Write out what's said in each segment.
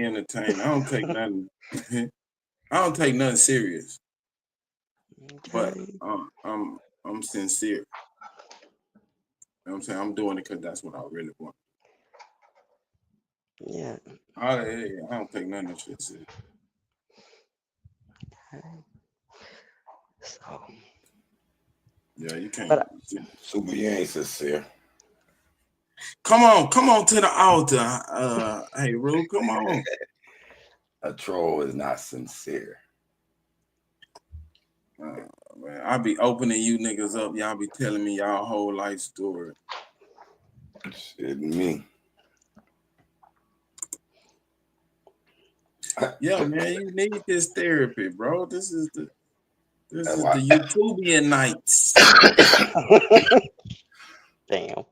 be entertained. I don't take nothing. I don't take nothing serious. But Okay. I'm sincere. You know what I'm saying? I'm doing it because that's what I really want. Yeah. I don't take nothing of shit serious. Okay. So, Yeah, you can't. but Super, you ain't sincere. Come on to the altar. Hey, Rue, come on. A troll is not sincere. Man, I be opening you niggas up. Y'all be telling me y'all whole life story. Shit, me. Yeah, man, you need this therapy, bro. This is the That's why. YouTubian nights. damn,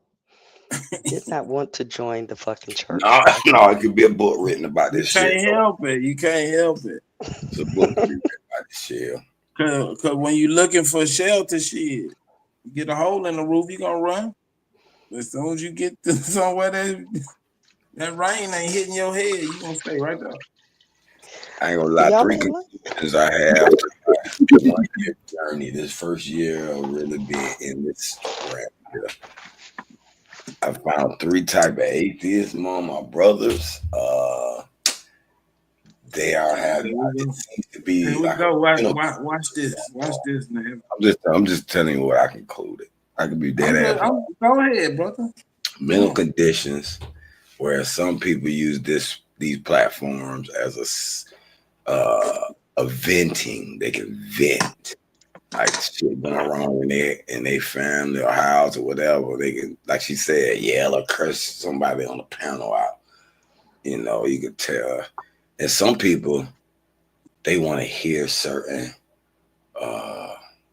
did not want to join the fucking church. No, no, it could be a book written about You this can't shit. help it. You can't help it. It's a book to be written about this shit. Cause when you looking for shelter, shit, you get a hole in the roof, you gonna run. As soon as you get to somewhere that rain ain't hitting your head, you gonna stay right there. I ain't gonna lie, Y'all 3 ain't like conclusions I have to my 1 year journey. This first year of really being in this rap here. I found 3 type of atheists among my brothers. They are having it seems to be Here we like go. you know, Watch this. Watch this, man. I'm just telling you what I concluded. I could be dead ass. Go ahead, brother. Mental conditions, where some people use these platforms as a venting. They can vent like shit going wrong in their family or house or whatever. They can, like she said, yell or curse somebody on the panel out. You know, you could tell. And some people, they want to hear certain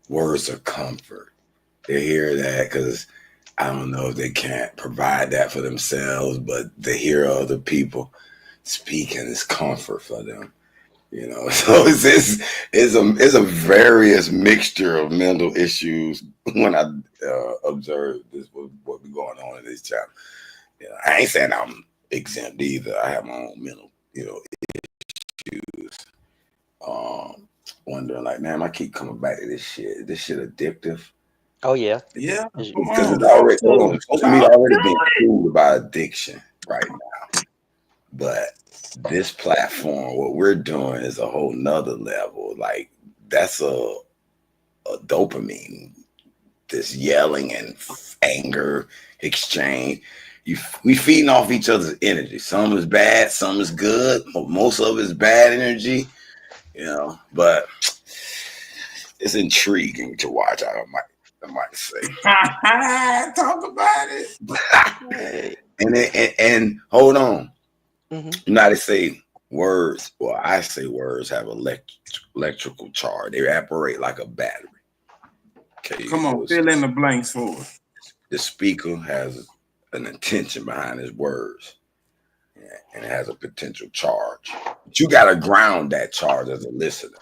words of comfort. They hear that because I don't know if they can't provide that for themselves, but they hear other people speaking is comfort for them. You know, so it's a various mixture of mental issues when I observe this what be going on in this channel. You know, I ain't saying I'm exempt either. I have my own mental, issues. Wondering like, man, I keep coming back to this shit. Is this shit addictive? Oh yeah. Yeah, Is- come Because on. it's already Talk to social media already being fooled by addiction right now. But this platform, what we're doing is a whole nother level. Like that's a dopamine, this yelling and anger exchange. We feeding off each other's energy. Some is bad, some is good. Most of it is bad energy, but it's intriguing to watch. I might say. Talk about it. Hey. and hold on. Mhm. You know how they say words. Well, I say words have electrical charge. They operate like a battery. Okay, Come on, fill in the blanks for us. the speaker has an intention behind his words, and it has a potential charge. But you got to ground that charge as a listener.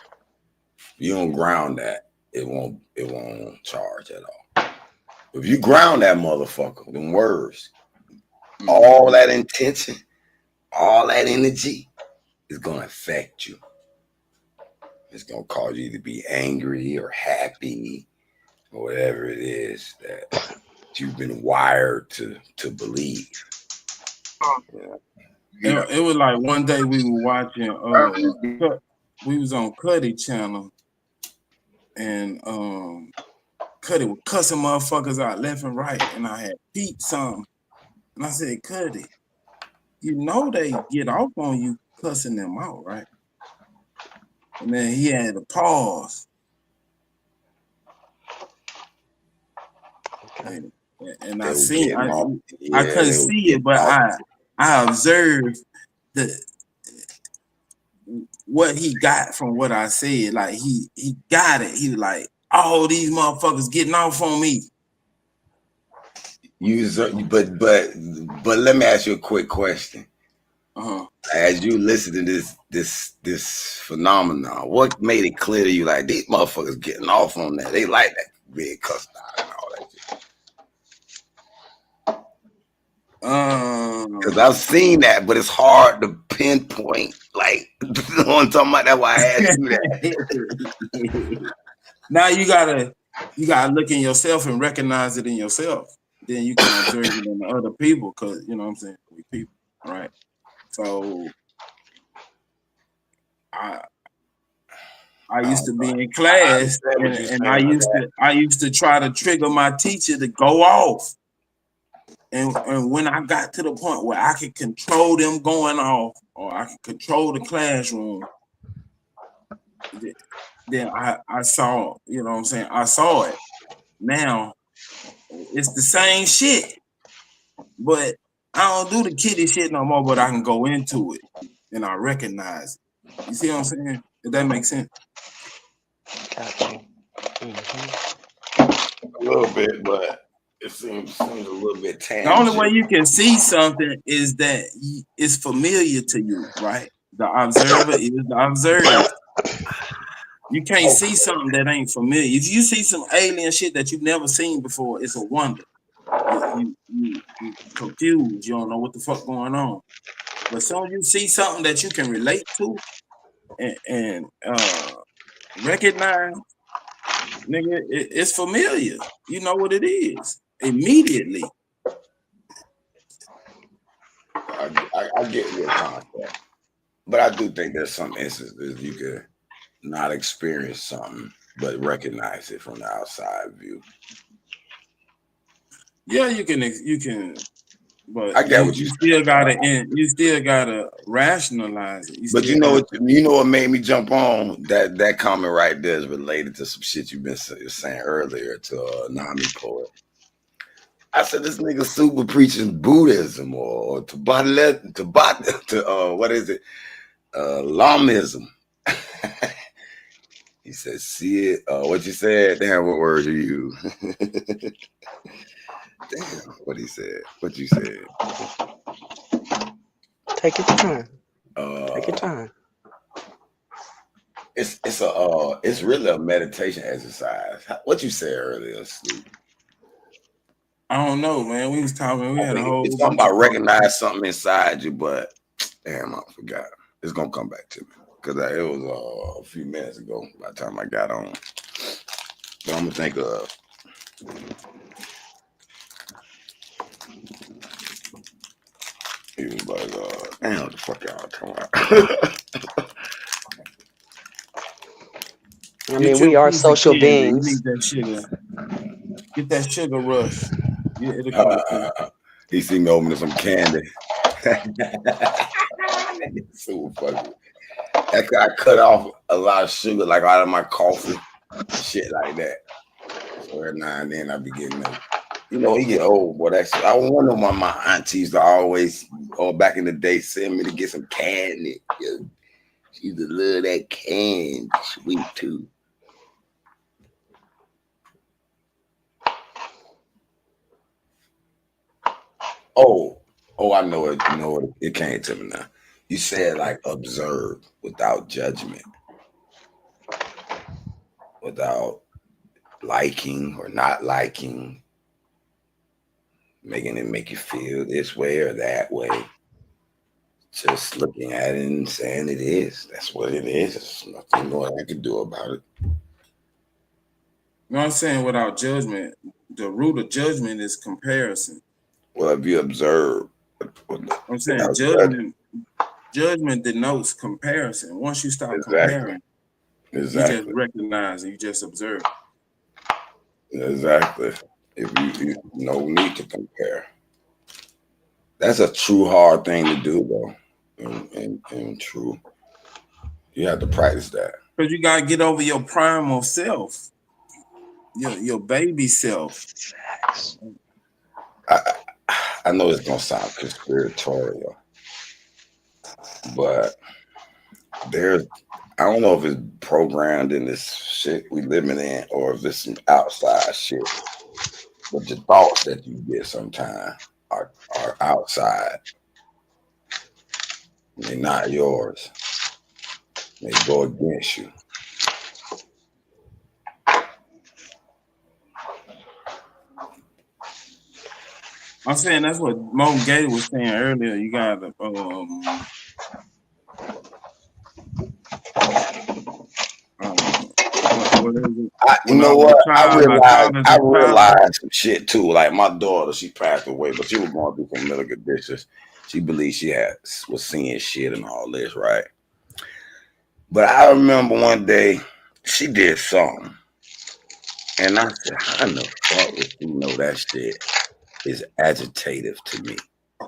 If you don't ground that, it won't charge at all. If you ground that motherfucker, them words, all that intention, all that energy is gonna affect you. It's gonna cause you to be angry or happy or whatever it is that you've been wired to believe. It was like one day we were watching. We was on Cuddy channel, and Cuddy was cussing motherfuckers out left and right, and I had beat some, and I said, Cuddy, you know they get off on you cussing them out, right? And then he had to pause. Okay. And They I were seen getting off. I Yeah, couldn't they were see it, getting but off. I observed what he got from what I said. Like he got it. He was like, all these motherfuckers getting off on me. But let me ask you a quick question. Uh-huh. As you listen to this phenomenon, what made it clear to you like these motherfuckers getting off on that? They like that being cussed out and all that shit. Because I've seen that, but it's hard to pinpoint. Like, you know what I'm talking about? That's why I asked you that. Now you gotta look in yourself and recognize it in yourself. Then you can observe it in the other people, because you know what I'm saying, we people, right? So I used to be in class, and I used to try to trigger my teacher to go off. And when I got to the point where I could control them going off, or I could control the classroom, then I saw, you know what I'm saying, I saw it. Now it's the same shit, but I don't do the kiddie shit no more, but I can go into it and I recognize it. You see what I'm saying? If that makes sense. Gotcha. A little bit, but it seems a little bit tangible. The only way you can see something is that it's familiar to you, right? The observer is the observed. You can't see something that ain't familiar. If you see some alien shit that you've never seen before, it's a wonder. You confused. You don't know what the fuck going on. But as soon as you see something that you can relate to and recognize, nigga, it's familiar. You know what it is immediately. I get your concept, but I do think there's some instances you could not experience something but recognize it from the outside view. Yeah, you can, but I get what you still gotta rationalize it. But you know what made me jump on that comment right there is related to some shit you've been saying earlier to Nami Poet. I said this nigga super preaching Buddhism or to what is it? Lamism. He said, see it. What you said? Damn, what words you use? Damn, what he said. What you said. Take your time. Take your time. It's really a meditation exercise. What you said earlier, Snoop? I don't know, man. We was talking. We had a whole. It's talking about recognize something inside you, but damn, I forgot. It's gonna come back to me because it was a few minutes ago by the time I got on. But I'm gonna think of. He was like, damn, what the fuck y'all talking about? I mean, we are social beings. You need that sugar. Get that sugar rush. He seen me opening some candy. So funny. I cut off a lot of sugar, like out of my coffee, shit like that. So every now and then I be getting them. You know, he get old, boy. That's I wonder why my aunties are always, or back in the day, send me to get some candy. She used to love that candy, sweet too. Oh, I know it. You know what? It came to me now. You said like observe without judgment, without liking or not liking, making it make you feel this way or that way. Just looking at it and saying it is. That's what it is. There's nothing more I can do about it. You know what I'm saying? Without judgment, the root of judgment is comparison. Well, if you observe, I'm saying judgment denotes comparison. Once you stop comparing, you just recognize and you just observe. Exactly. If you no need to compare. That's a true hard thing to do, though. And true, you have to practice that. Because you gotta get over your primal self, your baby self. I know it's gonna sound conspiratorial, but I don't know if it's programmed in this shit we living in or if it's some outside shit. But the thoughts that you get sometimes are outside. They're not yours. They go against you. I'm saying that's what Mo Gay was saying earlier. You got what is it? You know what? I realized some shit too. Like my daughter, she passed away, but she was going through some medical conditions. She believed she was seeing shit and all this, right? But I remember one day she did something, and I said, "How in the fuck would you know that shit is agitative to me?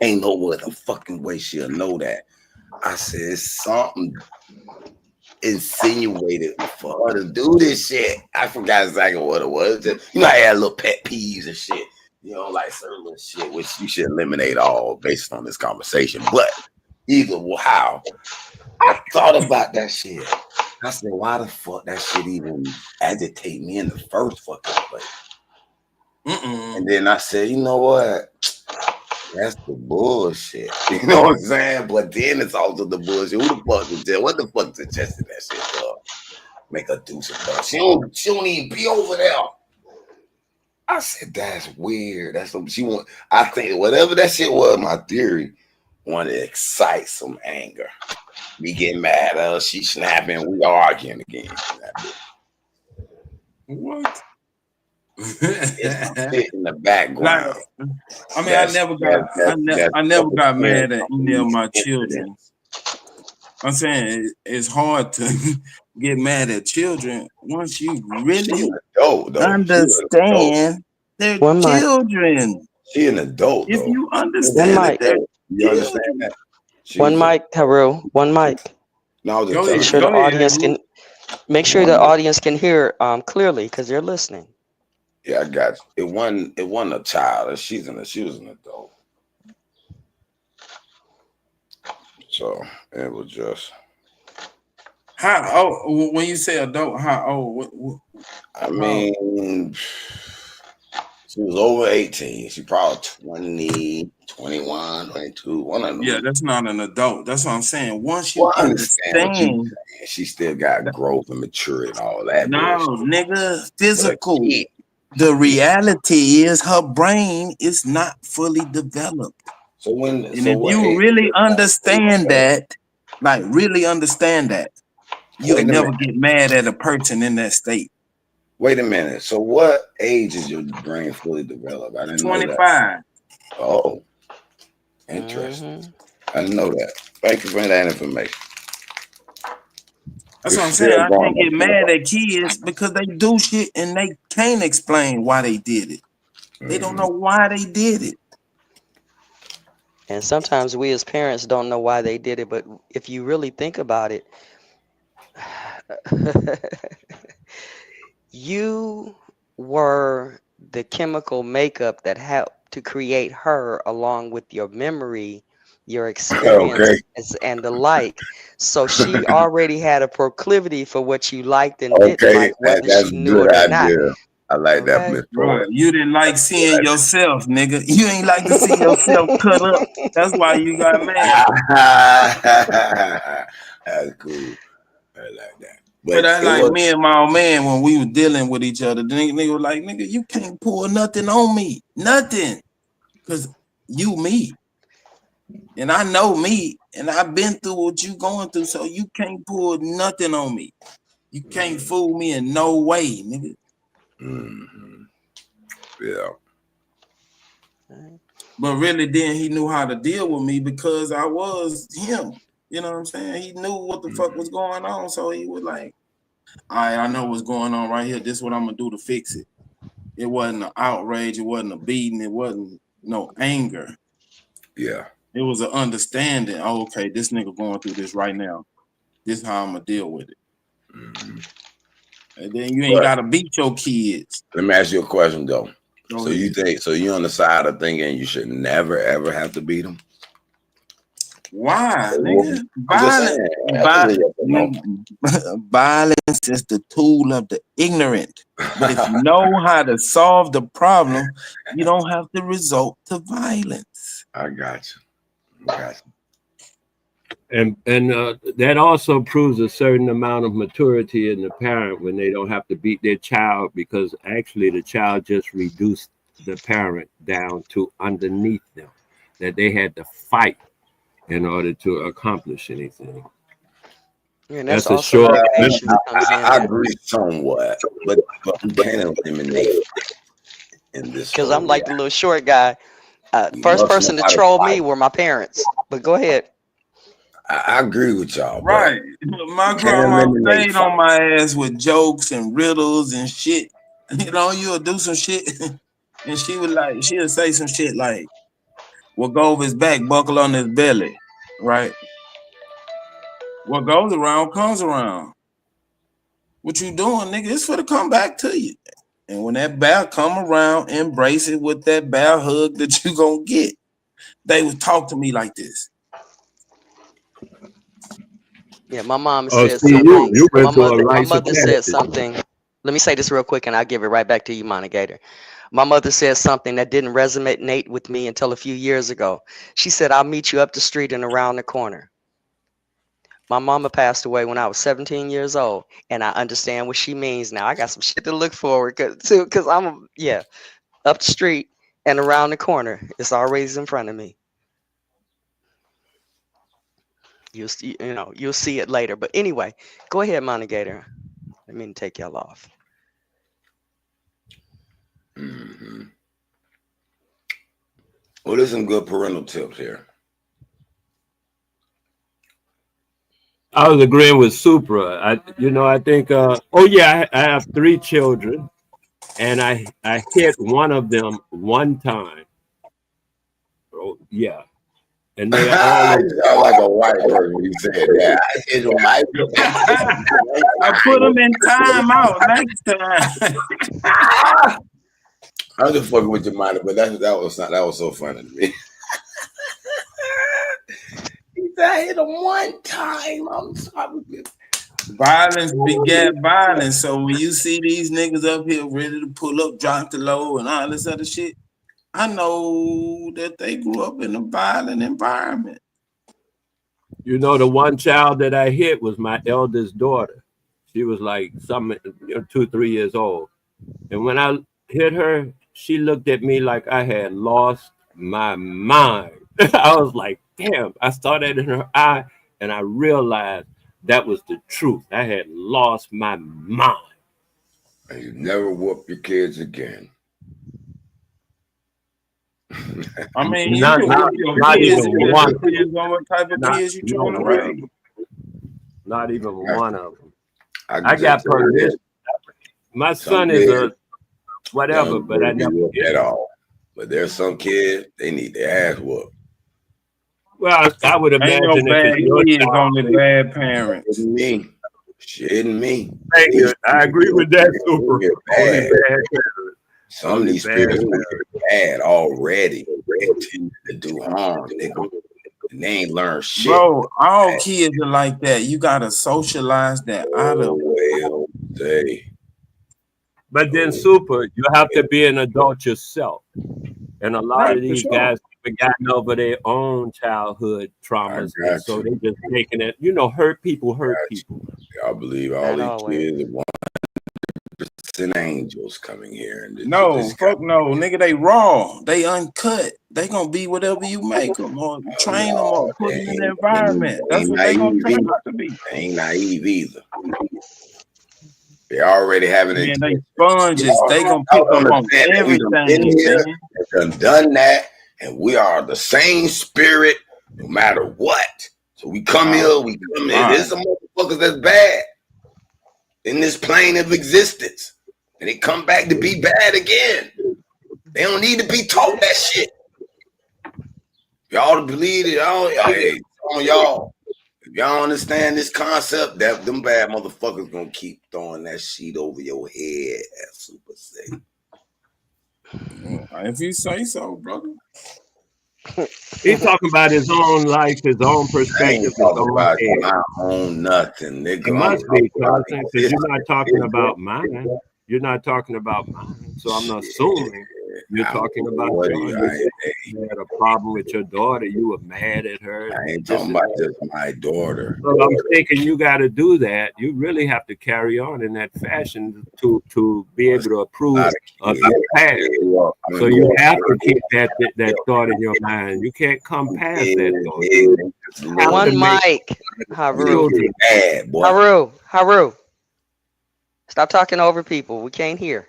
Ain't no other fucking way she'll know that." I said, "It's something insinuated for her to do this shit." I forgot exactly what it was. Just, you know, I had little pet peeves and shit. You know, like certain little shit which you should eliminate all based on this conversation. But either how, I thought about that shit. I said, why the fuck that shit even agitate me in the first fucking place? And then I said, you know what? That's the bullshit. You know what I'm saying? But then it's also the bullshit. Who the fuck is that? What the fuck suggested that shit for? Make her do some stuff. She don't even be over there. I said, that's weird. That's what she want. I think whatever that shit was, my theory, wanted to excite some anger. We getting mad at her, she snapping, we arguing again. What? It's in the background. Like, I mean, I never got mad at any of my children. I'm saying it's hard to get mad at children once you really understand they're children. She an adult. If you understand that they're you understand that. One mic, Haru. One mic. No, make sure the audience can hear clearly because they're listening. Yeah, I got you. It wasn't a child. She was an adult. So it was just how old. When you say adult, how old? I mean, she was over 18. She probably 20, 21, 22. One of them. Yeah, that's not an adult. That's what I'm saying. Once you understand, she still got growth and maturity and all that. No, nigga, physical. The reality is her brain is not fully developed. So if you really understand that, like really understand that, you'll never get mad at a person in that state. Wait a minute. So what age is your brain fully developed? I didn't 25. know that. Oh, interesting. I didn't know that. Thank you for that information. That's what I'm saying. I can't get mad at kids because they do shit and they can't explain why they did it. They don't know why they did it. And sometimes we as parents don't know why they did it, but if you really think about it, you were the chemical makeup that helped to create her along with your memory, your experience, and the like. So she already had a proclivity for what you liked and didn't like, whether she knew it or not. I like that, Miss Right. You didn't like seeing yourself, nigga. You ain't like to see yourself cut up. That's why you got mad. That's cool. I like that. But that's like me and my old man when we were dealing with each other. The nigga was like, nigga, you can't pull nothing on me. Nothing. Because you me. And I know me. And I've been through what you going through. So you can't pull nothing on me. You can't fool me in no way, nigga. Yeah. But really then he knew how to deal with me because I was him. You know what I'm saying? He knew what the fuck was going on. So he was like, all right, I know what's going on right here. This is what I'm gonna do to fix it. It wasn't an outrage, it wasn't a beating, it wasn't no anger. Yeah. It was an understanding. Oh, okay, this nigga going through this right now. This is how I'm gonna deal with it. And then you ain't gotta beat your kids. Let me ask you a question though. So you on the side of thinking you should never ever have to beat them? Why, nigga? Violence is the tool of the ignorant. But if you know how to solve the problem, you don't have to resort to violence. I got you. And that also proves a certain amount of maturity in the parent when they don't have to beat their child, because actually the child just reduced the parent down to underneath them, that they had to fight in order to accomplish anything. And That's that's a also short. where the patience comes in. I agree somewhat, but we can't eliminate in this. Because I'm like the little short guy. You First must person know to how to troll fight. me were my parents. But go ahead. I agree with y'all, Right. My can't grandma eliminate stayed on my ass with jokes and riddles and shit. You know, you'll do some shit, and she'll say some shit like, "What goes his back, buckle on his belly," right? What goes around comes around. What you doing, nigga? It's for to come back to you. And when that bear come around, embrace it with that bear hug that you gonna get. They would talk to me like this. Yeah, my mom Oh, said see, something. you My went to a my rites of mother said passage. something. Let me say this real quick and I'll give it right back to you, Monica. My mother said something that didn't resonate with me until a few years ago. She said, I'll meet you up the street and around the corner. My mama passed away when I was 17 years old, and I understand what she means now. I got some shit to look forward to because up the street and around the corner. It's always in front of me. You'll see it later. But anyway, go ahead, Monica. I mean, take y'all off. Mm-hmm. Well, there's some good parental tips here. I was agreeing with Supra. I think. I have 3 children, and I hit one of them one time. Oh yeah, and they all. You sound like a white person when you said that. I put them in time out next time. I'm just fucking with your mind, but that was so funny to me. He said, I hit him one time. I'm sorry. Violence begat violence. So when you see these niggas up here ready to pull up, drop the low, and all this other shit, I know that they grew up in a violent environment. You know, the one child that I hit was my eldest daughter. She was like 2, 3 years old. And when I hit her, she looked at me like I had lost my mind. I was like, damn, I saw that in her eye and I realized that was the truth. I had lost my mind. And you never whoop your kids again. I mean, you not, can not, whoop your not kids. even one. Depends on what type of kids you trying to raise. Not even one of them. I got permission. My son is a whatever, but I never did at all. But there's some kids, they need their ass whooped. Well, I would imagine Ain't no bad kids, only bad parents. Shitting me. Thank you. I agree with that, Super. Some of these spirits are bad already. They tend to do harm. And they ain't learned shit. Bro, all kids are like that. You gotta socialize that out of it. But then, Super, you have to be an adult yourself. And a lot of these guys have gotten over their own childhood traumas. So they just taking it, hurt people. I believe all these kids are 100% angels coming here. And fuck no, nigga, they raw. They uncut. They gonna be whatever you make them or train them or put them in the environment. That's what they gonna turn out to be. They ain't naive either. They already having it. They sponges. They gonna pick up on everything. Done that, and we are the same spirit, no matter what. So we come here. There's some motherfuckers that's bad in this plane of existence, and they come back to be bad again. They don't need to be taught that shit. Y'all believe it, y'all. If y'all understand this concept, that them bad motherfuckers gonna keep throwing that sheet over your head, as Super say. If you say so, brother. He's talking about his own life, his own perspective, his own about my own nothing, nigga. It must be, because you're not talking about mine. You're not talking about mine, so I'm not assuming. You're talking about what John. You had a problem with your daughter. You were mad at her. I ain't talking about just my daughter. So I'm thinking you got to do that. You really have to carry on in that fashion to be able to approve of your past. So you have to keep that thought in your mind. You can't come past that thought. One mic, Haru. Haru. Stop talking over people. We can't hear.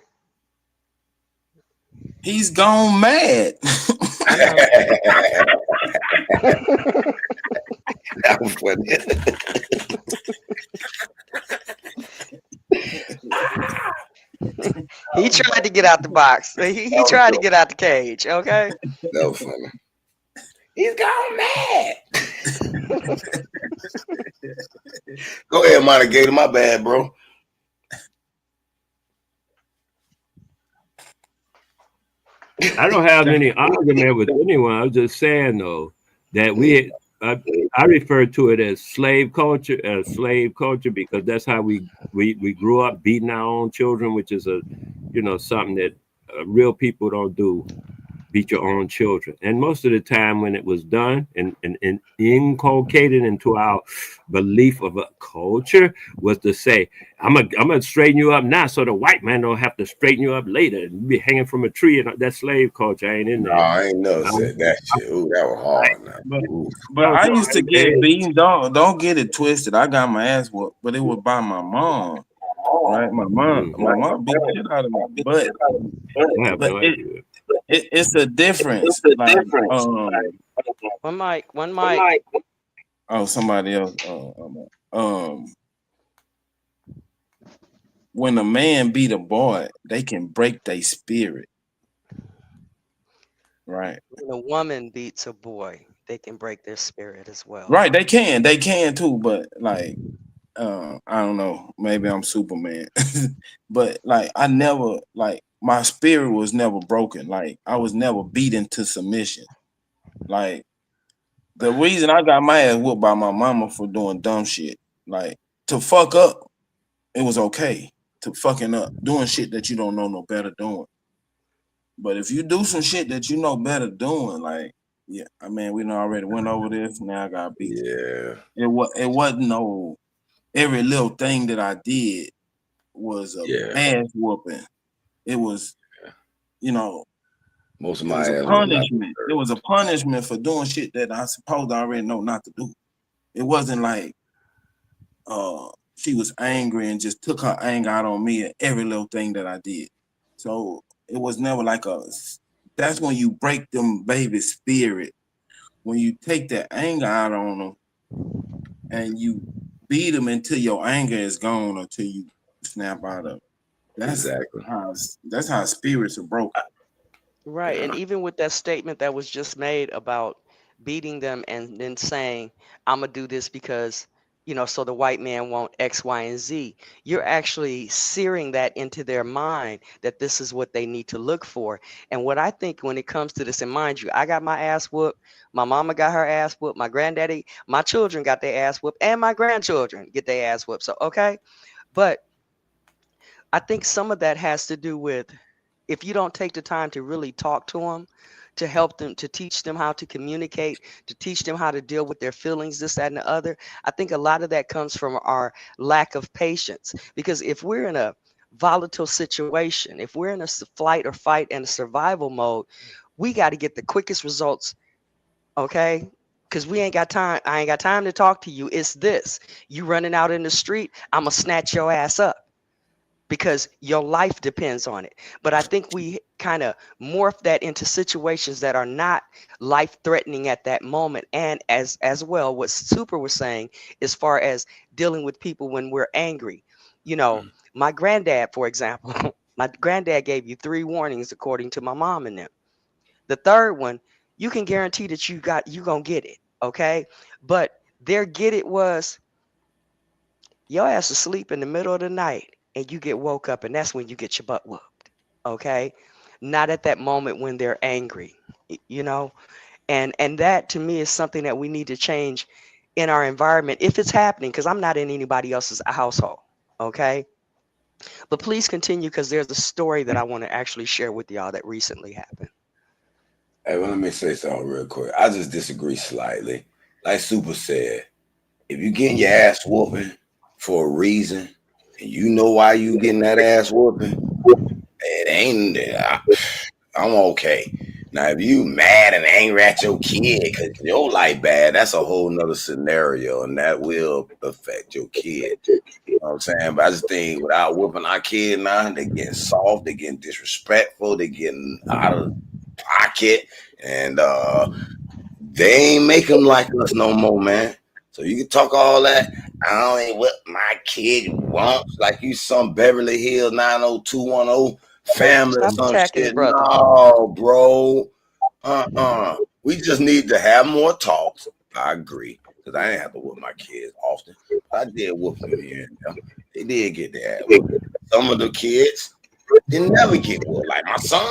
He's gone mad. That was funny. He tried to get out the box. He tried to get out the cage. Okay. That was funny. He's gone mad. Go ahead, Monica. My bad, bro. I don't have any argument with anyone. I was just saying though that I refer to it as slave culture, because that's how we grew up beating our own children, which is something that real people don't do. Beat your own children. And most of the time when it was done and inculcated into our belief of a culture was to say, I'm gonna straighten you up now so the white man don't have to straighten you up later and be hanging from a tree. And that slave culture ain't in there. No, I ain't never said that shit. Ooh, that was hard. But I used to get beaten. Don't get it twisted. I got my ass whooped, but it was by my mom. Right? My mom beat the shit out of me. But it's a difference. One mic. Oh, somebody else. When a man beat a boy, they can break their spirit. Right. When a woman beats a boy, they can break their spirit as well. Right, they can too, but like I don't know, maybe I'm Superman. But like I never, like, my spirit was never broken. Like I was never beaten to submission. Like the reason I got my ass whooped by my mama for doing dumb shit, like to fuck up, it was okay. To fucking up, doing shit that you don't know no better doing. But if you do some shit that you know better doing, like, yeah, I mean, we already went over this. Now I got beat. Yeah. It wasn't no, every little thing that I did was a ass whooping. It was, most of my ass punishment. It was a punishment for doing shit that I supposed I already know not to do. It wasn't like she was angry and just took her anger out on me at every little thing that I did. So it was never like that's when you break them baby's spirit. When you take that anger out on them and you beat them until your anger is gone, until you snap out of it. That's how spirits are broken. Right. And even with that statement that was just made about beating them and then saying, I'm going to do this because, so the white man won't X, Y, and Z. You're actually searing that into their mind that this is what they need to look for. And what I think when it comes to this, and mind you, I got my ass whooped. My mama got her ass whooped. My granddaddy, my children got their ass whooped, and my grandchildren get their ass whooped. So, okay. But I think some of that has to do with if you don't take the time to really talk to them, to help them, to teach them how to communicate, to teach them how to deal with their feelings, this, that, and the other. I think a lot of that comes from our lack of patience. Because if we're in a volatile situation, if we're in a flight or fight and a survival mode, we got to get the quickest results, okay? Because we ain't got time. I ain't got time to talk to you. It's this. You running out in the street, I'm going to snatch your ass up. Because your life depends on it. But I think we kind of morph that into situations that are not life-threatening at that moment. And as well, what Super was saying, as far as dealing with people when we're angry. My granddad, for example, my granddad gave you 3 warnings, according to my mom and them. The third one, you can guarantee that you gonna get it, okay? But their get it was, your ass asleep in the middle of the night. And you get woke up, and that's when you get your butt whooped, okay? Not at that moment when they're angry, And that, to me, is something that we need to change in our environment if it's happening, because I'm not in anybody else's household, okay? But please continue, because there's a story that I want to actually share with y'all that recently happened. Hey, well, let me say something real quick. I just disagree slightly. Like Super said, if you getting your ass whooping for a reason, and you know why you getting that ass whooping, it ain't. I'm okay. Now, if you mad and angry at your kid because your life bad, that's a whole nother scenario, and that will affect your kid. You know what I'm saying? But I just think without whooping our kid now, they getting soft, they getting disrespectful, they getting out of pocket, and they ain't make them like us no more, man. So you can talk all that. I ain't what my kid wants, like you some Beverly Hills 90210 family or Stop some attacking the shit. brother. No, bro. We just need to have more talks. I agree. Because I ain't have to whoop my kids often. But I did whoop them here and there. They did get their ass whooped. Some of the kids didn't never get whooped. Like my son,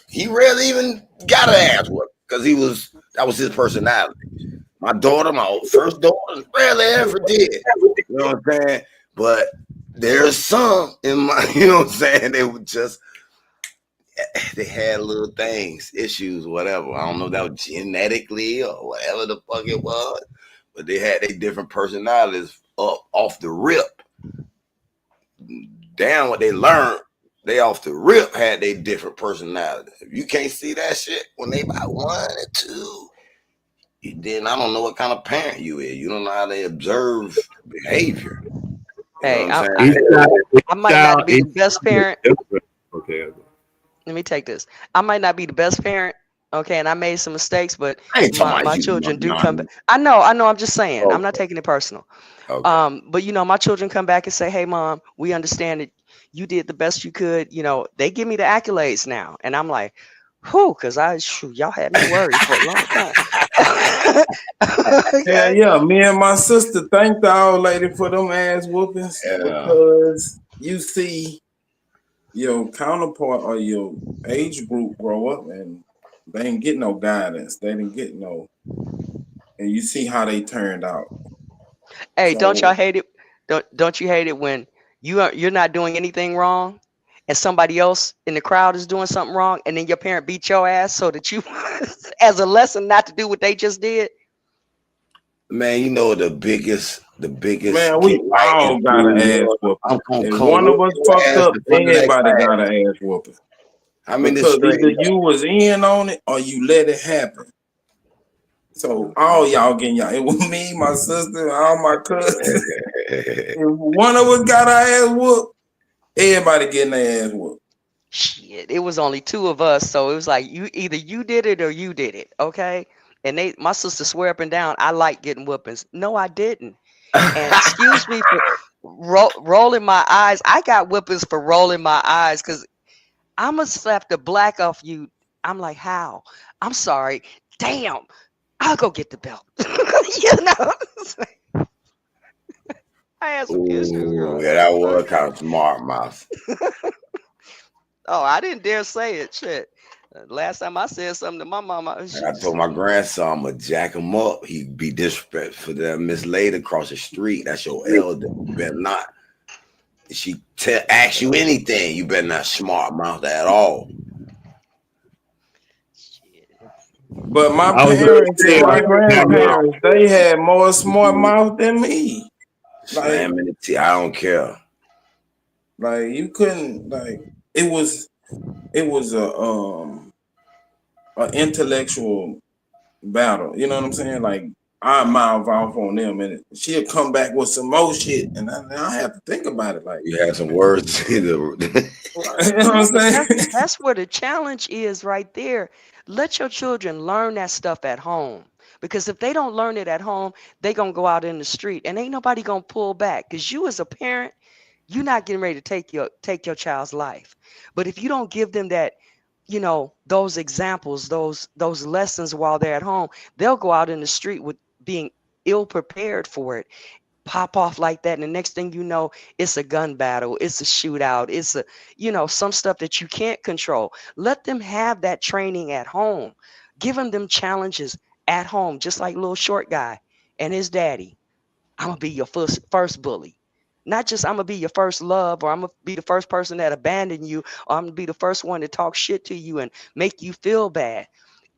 he rarely even got an ass whooped because that was his personality. My daughter, my first daughter, rarely ever did. You know what I'm saying? But there's some in my, you know what I'm saying? They had little things, issues, whatever. I don't know if that was genetically or whatever the fuck it was, but they had their different personalities up off the rip. Damn, what they learned, they off the rip had their different personalities. If you can't see that shit when they about 1 and 2, then I don't know what kind of parent you is. You don't know how they observe behavior. You Hey, know what I'm saying? I might not be the best parent. Okay. Let me take this. I might not be the best parent, okay, and I made some mistakes, but I ain't talking my about you. children do come back. I know. I'm just saying. I'm not Okay. taking it personal. Okay. But you know, my children come back and say, "Hey, mom, we understand that you did the best you could." You know, they give me the accolades now, and I'm like, "Whew," because y'all had me worried for a long time. Yeah, Okay. yeah. Me and my sister thank the old lady for them ass whoopings Yeah. because you see your counterpart or your age group grow up and they didn't get no guidance. They didn't get no, and you see how they turned out. Hey, don't y'all So hate it? Don't you hate it when you're not doing anything wrong, and somebody else in the crowd is doing something wrong, and then your parent beat your ass so that you, as a lesson, not to do what they just did? Man, you know the biggest man, kid we right in all got an ass school. whooping. I'm gonna If come one of whoop us your fucked ass up, in front of that everybody class. got an ass whooping. How many Because straight? either you was in on it or you let it happen. So all y'all getting y'all. It was me, my sister, all my cousins. If one of us got our ass whooped, everybody getting their ass whooped. Shit, it was only two of us, so it was like either you did it or you did it, okay? And my sister swear up and down, I like getting whoopings. No, I didn't. And excuse me for rolling my eyes. I got whoopings for rolling my eyes because I'm gonna slap the black off you. I'm like, how? I'm sorry. Damn. I'll go get the belt. You know. I had some issues Ooh, growing yeah, up. that was Okay. kind of smart, mouth. Oh, I didn't dare say it. Shit. Last time I said something to my mama, And I told my grandson, I'm gonna jack him up. He'd be disrespectful to that Miss Lady across the street. That's your elder. You better not. If she ask you anything, you better not smart mouth at all. shit. But my I was gonna parents say, and my time out. grandparents, they had more smart mouth than me. Like, Slam in the teeth. I don't care. you couldn't it was a intellectual battle. You know what I'm saying? Like I mouth off on them, and she'll come back with some more shit, and I have to think about it. Like, You had some words. you know what Yeah, I'm but saying? that's where the challenge is right there. Let your children learn that stuff at home. Because if they don't learn it at home, they gonna go out in the street and ain't nobody gonna pull back. Because you as a parent, you're not getting ready to take your child's life. But if you don't give them that, those examples, those lessons while they're at home, they'll go out in the street with being ill prepared for it, pop off like that, and the next thing you know, it's a gun battle, it's a shootout, it's some stuff that you can't control. Let them have that training at home. Give them challenges at home, just like little short guy and his daddy. I'm gonna be your first bully. Not just I'm gonna be your first love, or I'm gonna be the first person that abandoned you, or I'm gonna be the first one to talk shit to you and make you feel bad.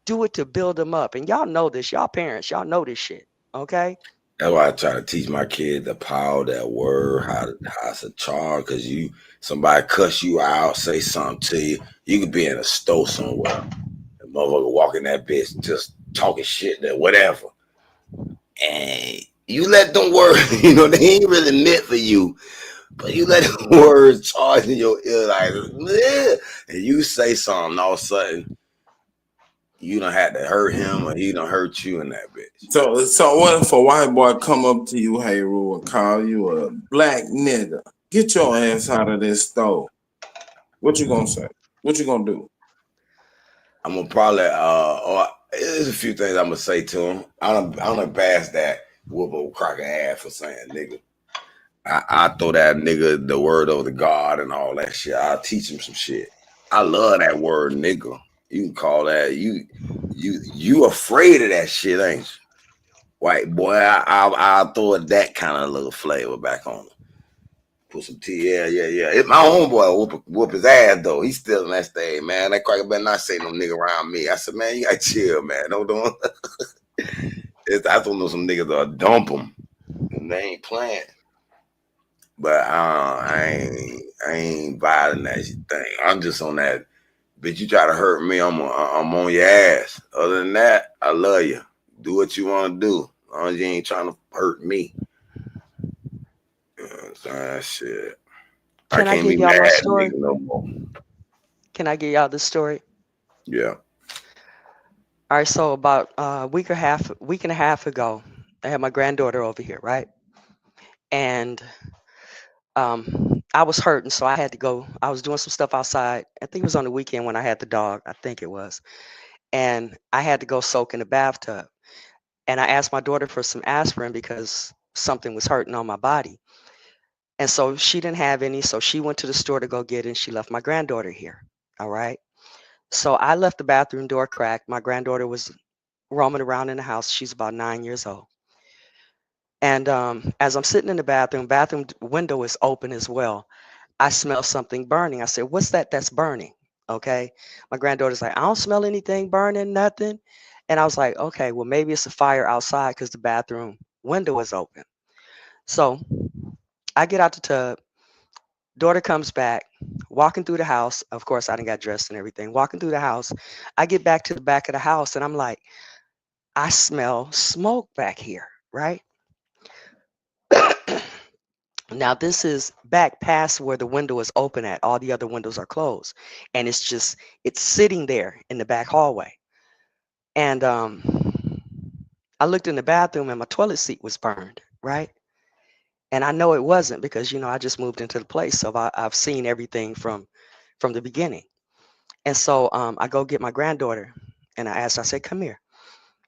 Do it to build them up. And y'all know this, y'all parents, y'all know this shit. Okay. That's why I try to teach my kid the power of that word, how it's a charge. Cause somebody cuss you out, say something to you. You could be in a store somewhere. The motherfucker walking that bitch just talking shit that whatever. And you let them words, they ain't really meant for you. But you let them words charge in your ear like, bleh, and you say something, all of a sudden, you don't have to hurt him or he don't hurt you in that bitch. So what if a white boy come up to you, hey Rue, and call you a black nigga? Get your ass out of this store. What you gonna say? What you gonna do? I'm gonna probably there's a few things I'm gonna say to him. I don't bash that whoop a cracker ass for saying nigga. I throw that nigga the word over the God and all that shit. I'll teach him some shit. I love that word nigga. You can call that you afraid of that shit, ain't you? White boy, I'll throw it that kind of little flavor back on him. Put some tea, yeah. It's my homeboy whoop his ass though. He's still in that stage, man. That cracker better not say no nigga around me. I said, man, you gotta chill, man. Don't I don't know some niggas that'll dump them. And they ain't playing. But I ain't vibing that thing. I'm just on that. Bitch, you try to hurt me, I'm on your ass. Other than that, I love you. Do what you want to do. As long as you ain't trying to hurt me. Shit. Can I can't give be y'all mad my at story? niggas no more. Can I give y'all the story? Yeah. All right, so about a week and a half ago, I had my granddaughter over here, right? And I was hurting, so I had to go. I was doing some stuff outside. I think it was on the weekend when I had the dog. I think it was. And I had to go soak in the bathtub. And I asked my daughter for some aspirin because something was hurting on my body. And so she didn't have any, so she went to the store to go get it, and she left my granddaughter here. All right. So I left the bathroom door cracked. My granddaughter was roaming around in the house. She's about 9 years old. And as I'm sitting in the bathroom window is open as well. I smell something burning. I said, what's that that's burning? Okay. My granddaughter's like, I don't smell anything burning, nothing. And I was like, okay, well, maybe it's a fire outside because the bathroom window is open. So I get out the tub. Daughter comes back, walking through the house. Of course, I done got dressed and everything. Walking through the house. I get back to the back of the house and I'm like, I smell smoke back here, right? Now this is back past where the window is open at. All the other windows are closed. And it's sitting there in the back hallway. And I looked in the bathroom and my toilet seat was burned, right? And I know it wasn't because, I just moved into the place. So I've seen everything from the beginning. And so I go get my granddaughter and I said, come here.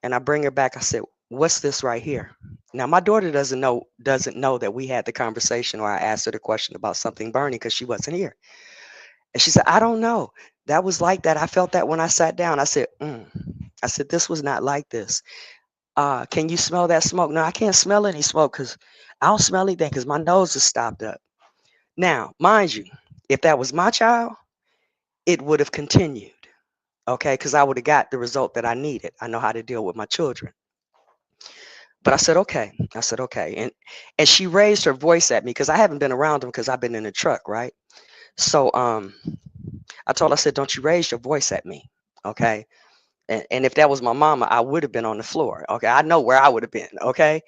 And I bring her back. I said, what's this right here? Now, my daughter doesn't know that we had the conversation, or I asked her the question about something burning because she wasn't here. And she said, I don't know. That was like that. I felt that when I sat down. I said, I said, this was not like this. Can you smell that smoke? No, I can't smell any smoke because I don't smell anything because my nose is stopped up. Now, mind you, if that was my child, it would have continued. Okay, because I would have got the result that I needed. I know how to deal with my children. But I said, okay. And she raised her voice at me because I haven't been around them because I've been in the truck, right? So I told her, I said, don't you raise your voice at me, okay? And if that was my mama, I would have been on the floor, okay? I know where I would have been, okay?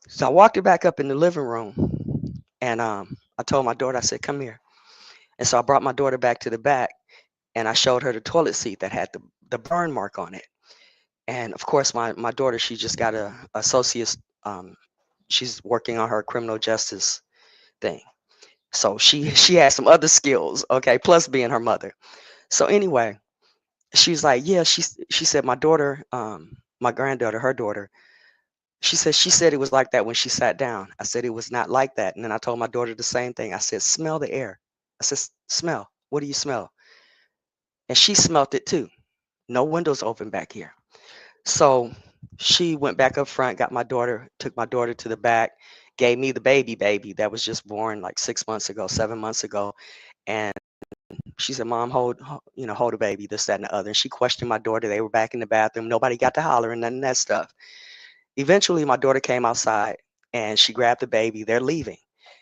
So I walked her back up in the living room, and I told my daughter, I said, come here. And so I brought my daughter back to the back, and I showed her the toilet seat that had the burn mark on it. And of course, my daughter, she just got a associate's, she's working on her criminal justice thing. So she has some other skills, okay, plus being her mother. So anyway, she's like, yeah, she said my daughter, my granddaughter, her daughter, she said it was like that when she sat down. I said it was not like that. And then I told my daughter the same thing. I said, smell the air. I said, smell. What do you smell? And she smelt it too. No windows open back here. So she went back up front, took my daughter to the back, gave me the baby that was just born like 6 months ago, 7 months ago. And she said, Mom, hold the baby, this, that, and the other. And she questioned my daughter. They were back in the bathroom. Nobody got to holler and none of that stuff. Eventually, my daughter came outside and she grabbed the baby. They're leaving.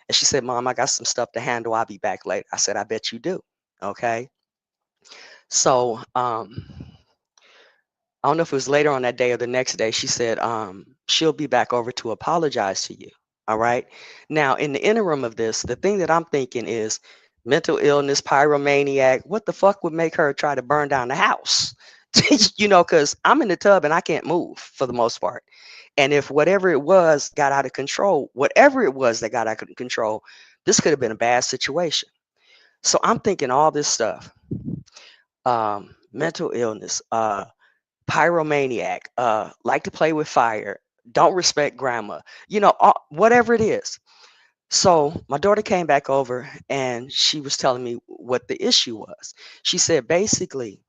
And she said, Mom, I got some stuff to handle. I'll be back later. I said, I bet you do. Okay. So I don't know if it was later on that day or the next day. She said she'll be back over to apologize to you. All right. Now, in the interim of this, the thing that I'm thinking is mental illness, pyromaniac. What the fuck would make her try to burn down the house? Because I'm in the tub and I can't move for the most part. And if whatever it was got out of control, whatever it was that got out of control, this could have been a bad situation. So I'm thinking all this stuff, mental illness, pyromaniac, like to play with fire, don't respect grandma, whatever it is. So my daughter came back over and she was telling me what the issue was. She said, basically,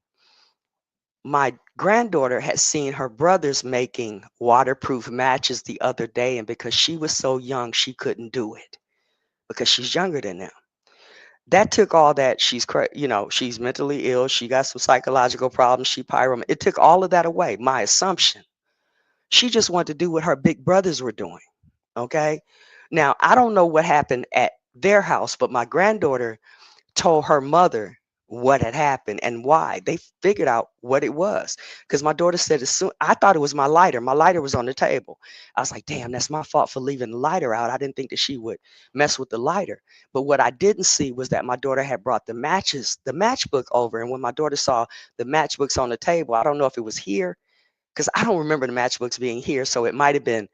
my granddaughter had seen her brothers making waterproof matches the other day. And because she was so young, she couldn't do it because she's younger than them. That took all that. She's mentally ill. She got some psychological problems. It took all of that away. My assumption. She just wanted to do what her big brothers were doing. Okay. Now, I don't know what happened at their house, but my granddaughter told her mother what had happened and why. They figured out what it was. Because my daughter said, I thought it was my lighter. My lighter was on the table. I was like, damn, that's my fault for leaving the lighter out. I didn't think that she would mess with the lighter. But what I didn't see was that my daughter had brought the matchbook over. And when my daughter saw the matchbooks on the table, I don't know if it was here, because I don't remember the matchbooks being here. So it might have been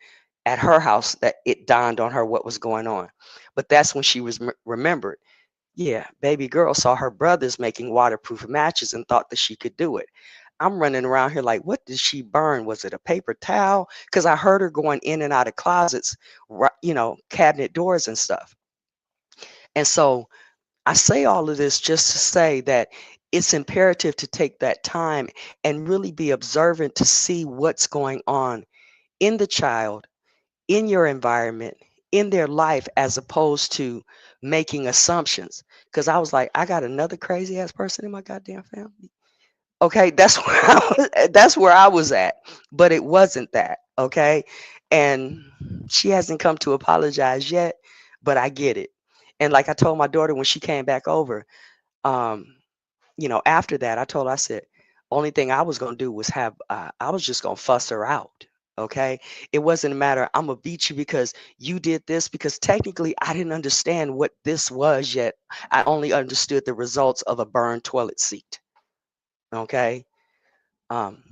at her house that it dawned on her what was going on. But that's when she was remembered. Yeah, baby girl saw her brothers making waterproof matches and thought that she could do it. I'm running around here like, what did she burn? Was it a paper towel? Because I heard her going in and out of closets, cabinet doors and stuff. And so I say all of this just to say that it's imperative to take that time and really be observant to see what's going on in the child, in your environment, in their life, as opposed to making assumptions. Because I was like, I got another crazy ass person in my goddamn family. Okay, that's where I was at, but it wasn't that. Okay, and she hasn't come to apologize yet, but I get it. And like I told my daughter when she came back over, after that, I said, only thing I was gonna do was I was just gonna fuss her out. Okay, it wasn't a matter I'm gonna beat you because you did this, because technically I didn't understand what this was yet. I only understood the results of a burned toilet seat. Okay,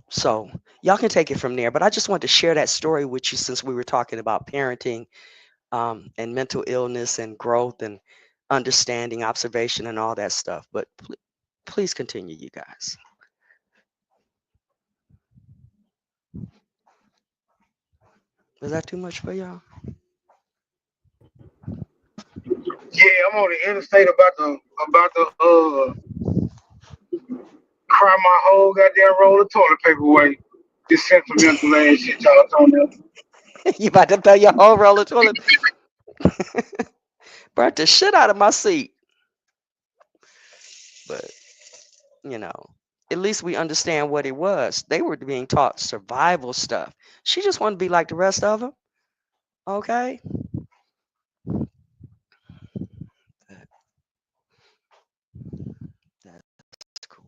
so y'all can take it from there, but I just wanted to share that story with you since we were talking about parenting, and mental illness and growth and understanding, observation, and all that stuff. But please continue, you guys. Was that too much for y'all? Yeah, I'm on the interstate about to cry my whole goddamn roll of toilet paper away. This sentimental ass shit y'all talking about. You about to throw your whole roll of toilet? Burnt the shit out of my seat. But at least we understand what it was. They were being taught survival stuff. She just wanted to be like the rest of them. Okay. That's cool.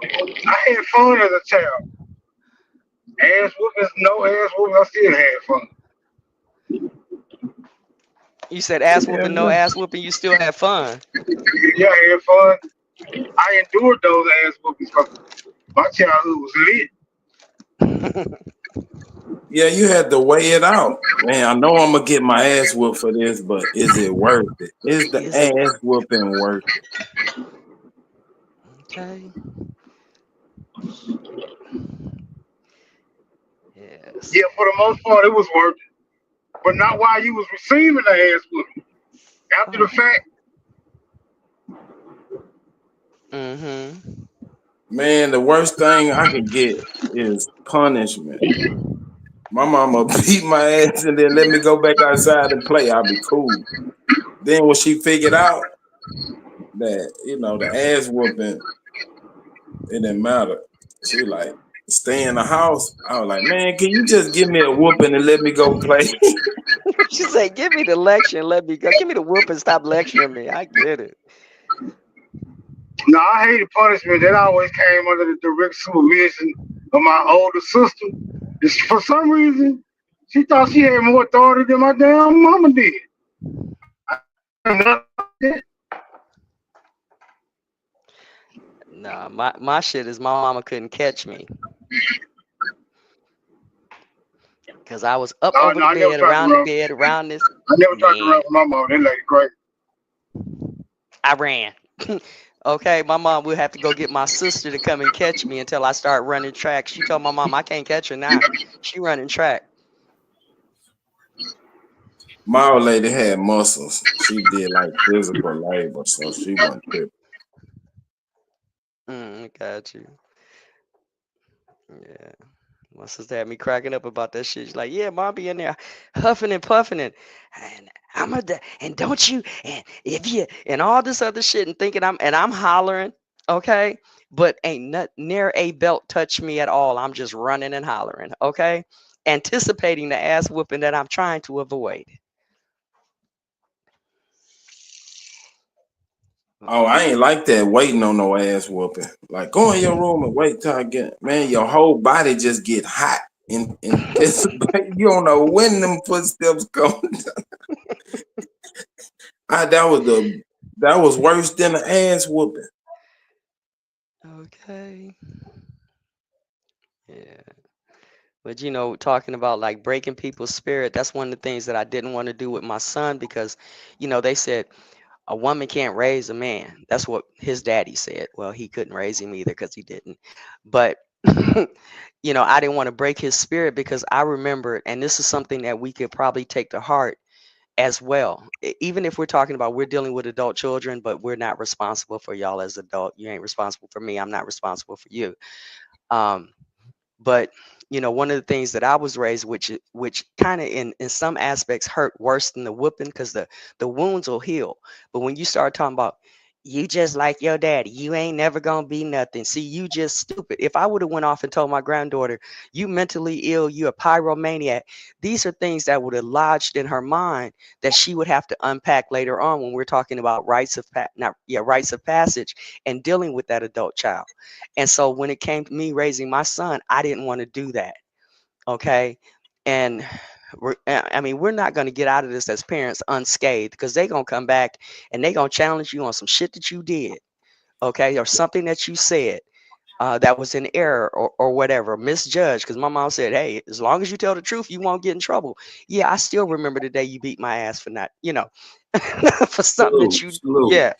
I had fun as a child. Ass whoopings, no ass whoopings, I still had fun. You said ass whooping, no Yeah. ass whooping, you still had fun. Yeah, I had fun. I endured those ass whoopings because my childhood was lit. Yeah, you had to weigh it out. Man, I know I'm gonna get my ass whooped for this, but is it worth it? Is the ass whooping worth it? Okay. Yes. Yeah, for the most part, it was worth it. But not while you was receiving the ass whooping. After the fact. Mm-hmm. Man, the worst thing I could get is punishment. My mama beat my ass and then let me go back outside and play. I'll be cool. Then when she figured out that, you know, the ass whooping, it didn't matter. She like, stay in the house. I was like, man, can you just give me a whooping and let me go play? She said, give me the lecture and let me go. Give me the whoop and stop lecturing me. I get it. No, I hated punishment. That always came under the direct supervision of my older sister. For some reason, she thought she had more authority than my damn mama did. Nah, my shit is my mama couldn't catch me. Because I was up over the bed, around the bed, around this. I never tried to run with my mom. They like great. I ran. Okay, my mom would have to go get my sister to come and catch me until I start running track. She told my mom, I can't catch her now. She running track. My old lady had muscles. She did like physical labor, so she wasn't tripping. Got you. Yeah. My sister had me cracking up about that shit. She's like, yeah, mom be in there huffing and puffing and and don't you and if you and all this other shit and thinking I'm hollering, okay? But ain't not near a belt touch me at all. I'm just running and hollering, okay? Anticipating the ass whooping that I'm trying to avoid. Oh, I ain't like that waiting on no ass whooping. Like, go in your room and wait till I get, man, your whole body just get hot. And you don't know when them footsteps come. That was worse than the ass whooping. Okay. Yeah. But you know, talking about like breaking people's spirit, that's one of the things that I didn't want to do with my son because, you know, they said a woman can't raise a man. That's what his daddy said. Well, he couldn't raise him either because he didn't. But, you know, I didn't want to break his spirit because I remember, and this is something that we could probably take to heart as well. Even if we're talking about we're dealing with adult children, but we're not responsible for y'all as adult. You ain't responsible for me. I'm not responsible for you. But you know, one of the things that I was raised, which kind of in some aspects hurt worse than the whooping, because the wounds will heal. But when you start talking about you just like your daddy, you ain't never gonna be nothing. See, you just stupid. If I would have went off and told my granddaughter, you mentally ill, you a pyromaniac, these are things that would have lodged in her mind that she would have to unpack later on when we're talking about rites of passage and dealing with that adult child. And so when it came to me raising my son, I didn't want to do that. Okay. And we're not going to get out of this as parents unscathed because they're going to come back and they're going to challenge you on some shit that you did. Okay. Or something that you said that was in error or whatever, misjudged. Because my mom said, hey, as long as you tell the truth, you won't get in trouble. Yeah. I still remember the day you beat my ass for not, you know, for something that you, yeah.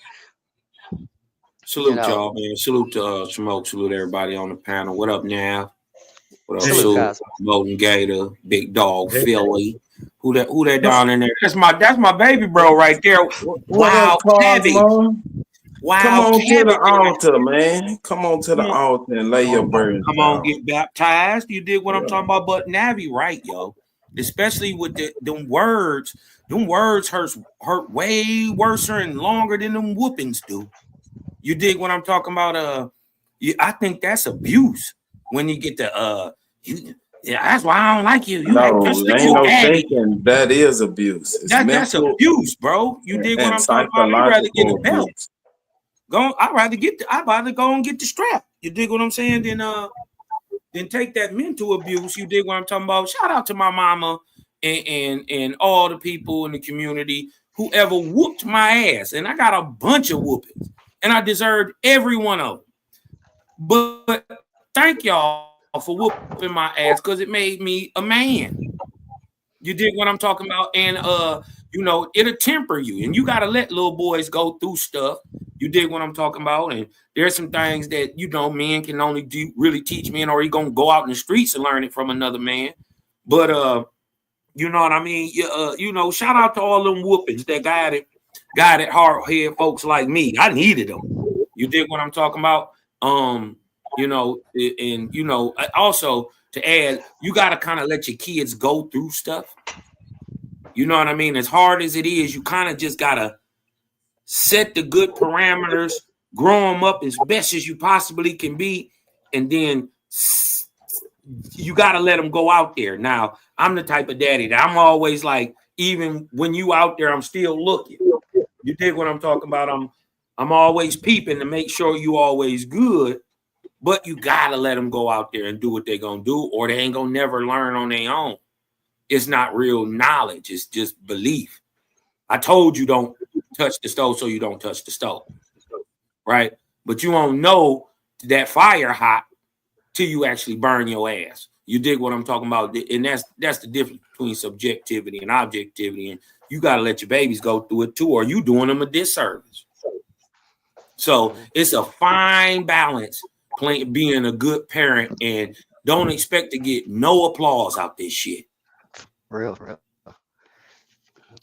Salute y'all, man. Salute to Smoke. Salute everybody on the panel. What up, now? What up, Salute, Molten Gator, Big Dog, Philly. Who that down in there? That's my baby bro right there. Wow, Cosmo. Wow, come on to the altar, man. Come on to the altar and lay your burdens down. Come on, get baptized. You dig what I'm talking about? But Navi, right, yo. Especially with them words. Them words hurt way worse and longer than them whoopings do. You dig what I'm talking about? I think that's abuse when you get the that's why I don't like you. No, ain't no thinking that is abuse. That's abuse, bro. You dig what I'm talking about? I'd rather get a belt. I'd rather go and get the strap. You dig what I'm saying? Then take that mental abuse. You dig what I'm talking about? Shout out to my mama and all the people in the community who ever whooped my ass. And I got a bunch of whoopings. And I deserved every one of them. But thank y'all for whooping my ass because it made me a man. You dig what I'm talking about? And you know, it'll temper you. And you gotta let little boys go through stuff. You dig what I'm talking about? And there's some things that, you know, men can only really teach men, or you gonna go out in the streets and learn it from another man. But you know what I mean? You know, shout out to all them whoopings that got it hard head folks like me. I needed them. You dig what I'm talking about? you know, and you know, also to add, you got to kind of let your kids go through stuff. You know what I mean? As hard as it is, you kind of just got to set the good parameters, grow them up as best as you possibly can be, and then you got to let them go out there. Now, I'm the type of daddy that I'm always like, even when you out there, I'm still looking. You dig what I'm talking about? I'm always peeping to make sure you always good, but you got to let them go out there and do what they're going to do, or they ain't going to never learn on their own. It's not real knowledge. It's just belief. I told you don't touch the stove, so you don't touch the stove, right? But you won't know that fire hot till you actually burn your ass. You dig what I'm talking about? And that's the difference between subjectivity and objectivity. And you got to let your babies go through it too, or you doing them a disservice. So it's a fine balance being a good parent, and don't expect to get no applause out this shit. Real.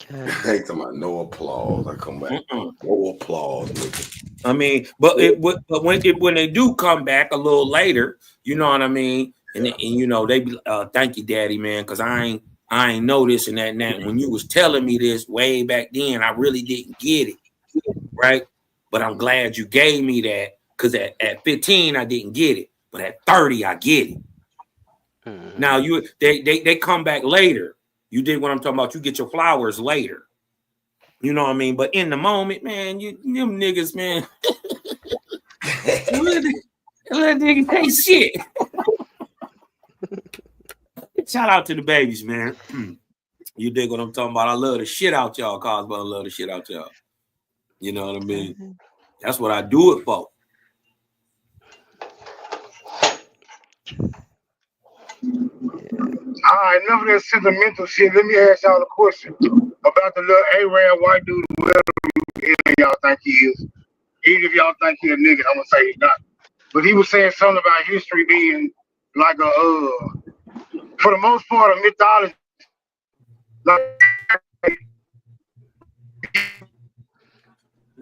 Okay. Take them out, no applause. I come back, no applause. I mean, but when they do come back a little later, you know what I mean, and you know they be thank you, Daddy, man, because I ain't know this and that and that. When you was telling me this way back then, I really didn't get it, right? But I'm glad you gave me that, because at 15 I didn't get it, but at 30 I get it. Mm-hmm. Now they come back later. You did what I'm talking about. You get your flowers later. You know what I mean? But in the moment, man, them niggas, man, let niggas take shit. Shout out to the babies, man. You dig what I'm talking about? I love the shit out y'all, Cosmo. I love the shit out y'all. You know what I mean? That's what I do it for. All right, enough of that sentimental shit. Let me ask y'all a question about the little Arab white dude, whoever y'all think he is. Even if y'all think he a nigga, I'm gonna say he's not. But he was saying something about history being like for the most part, a mythology. Like,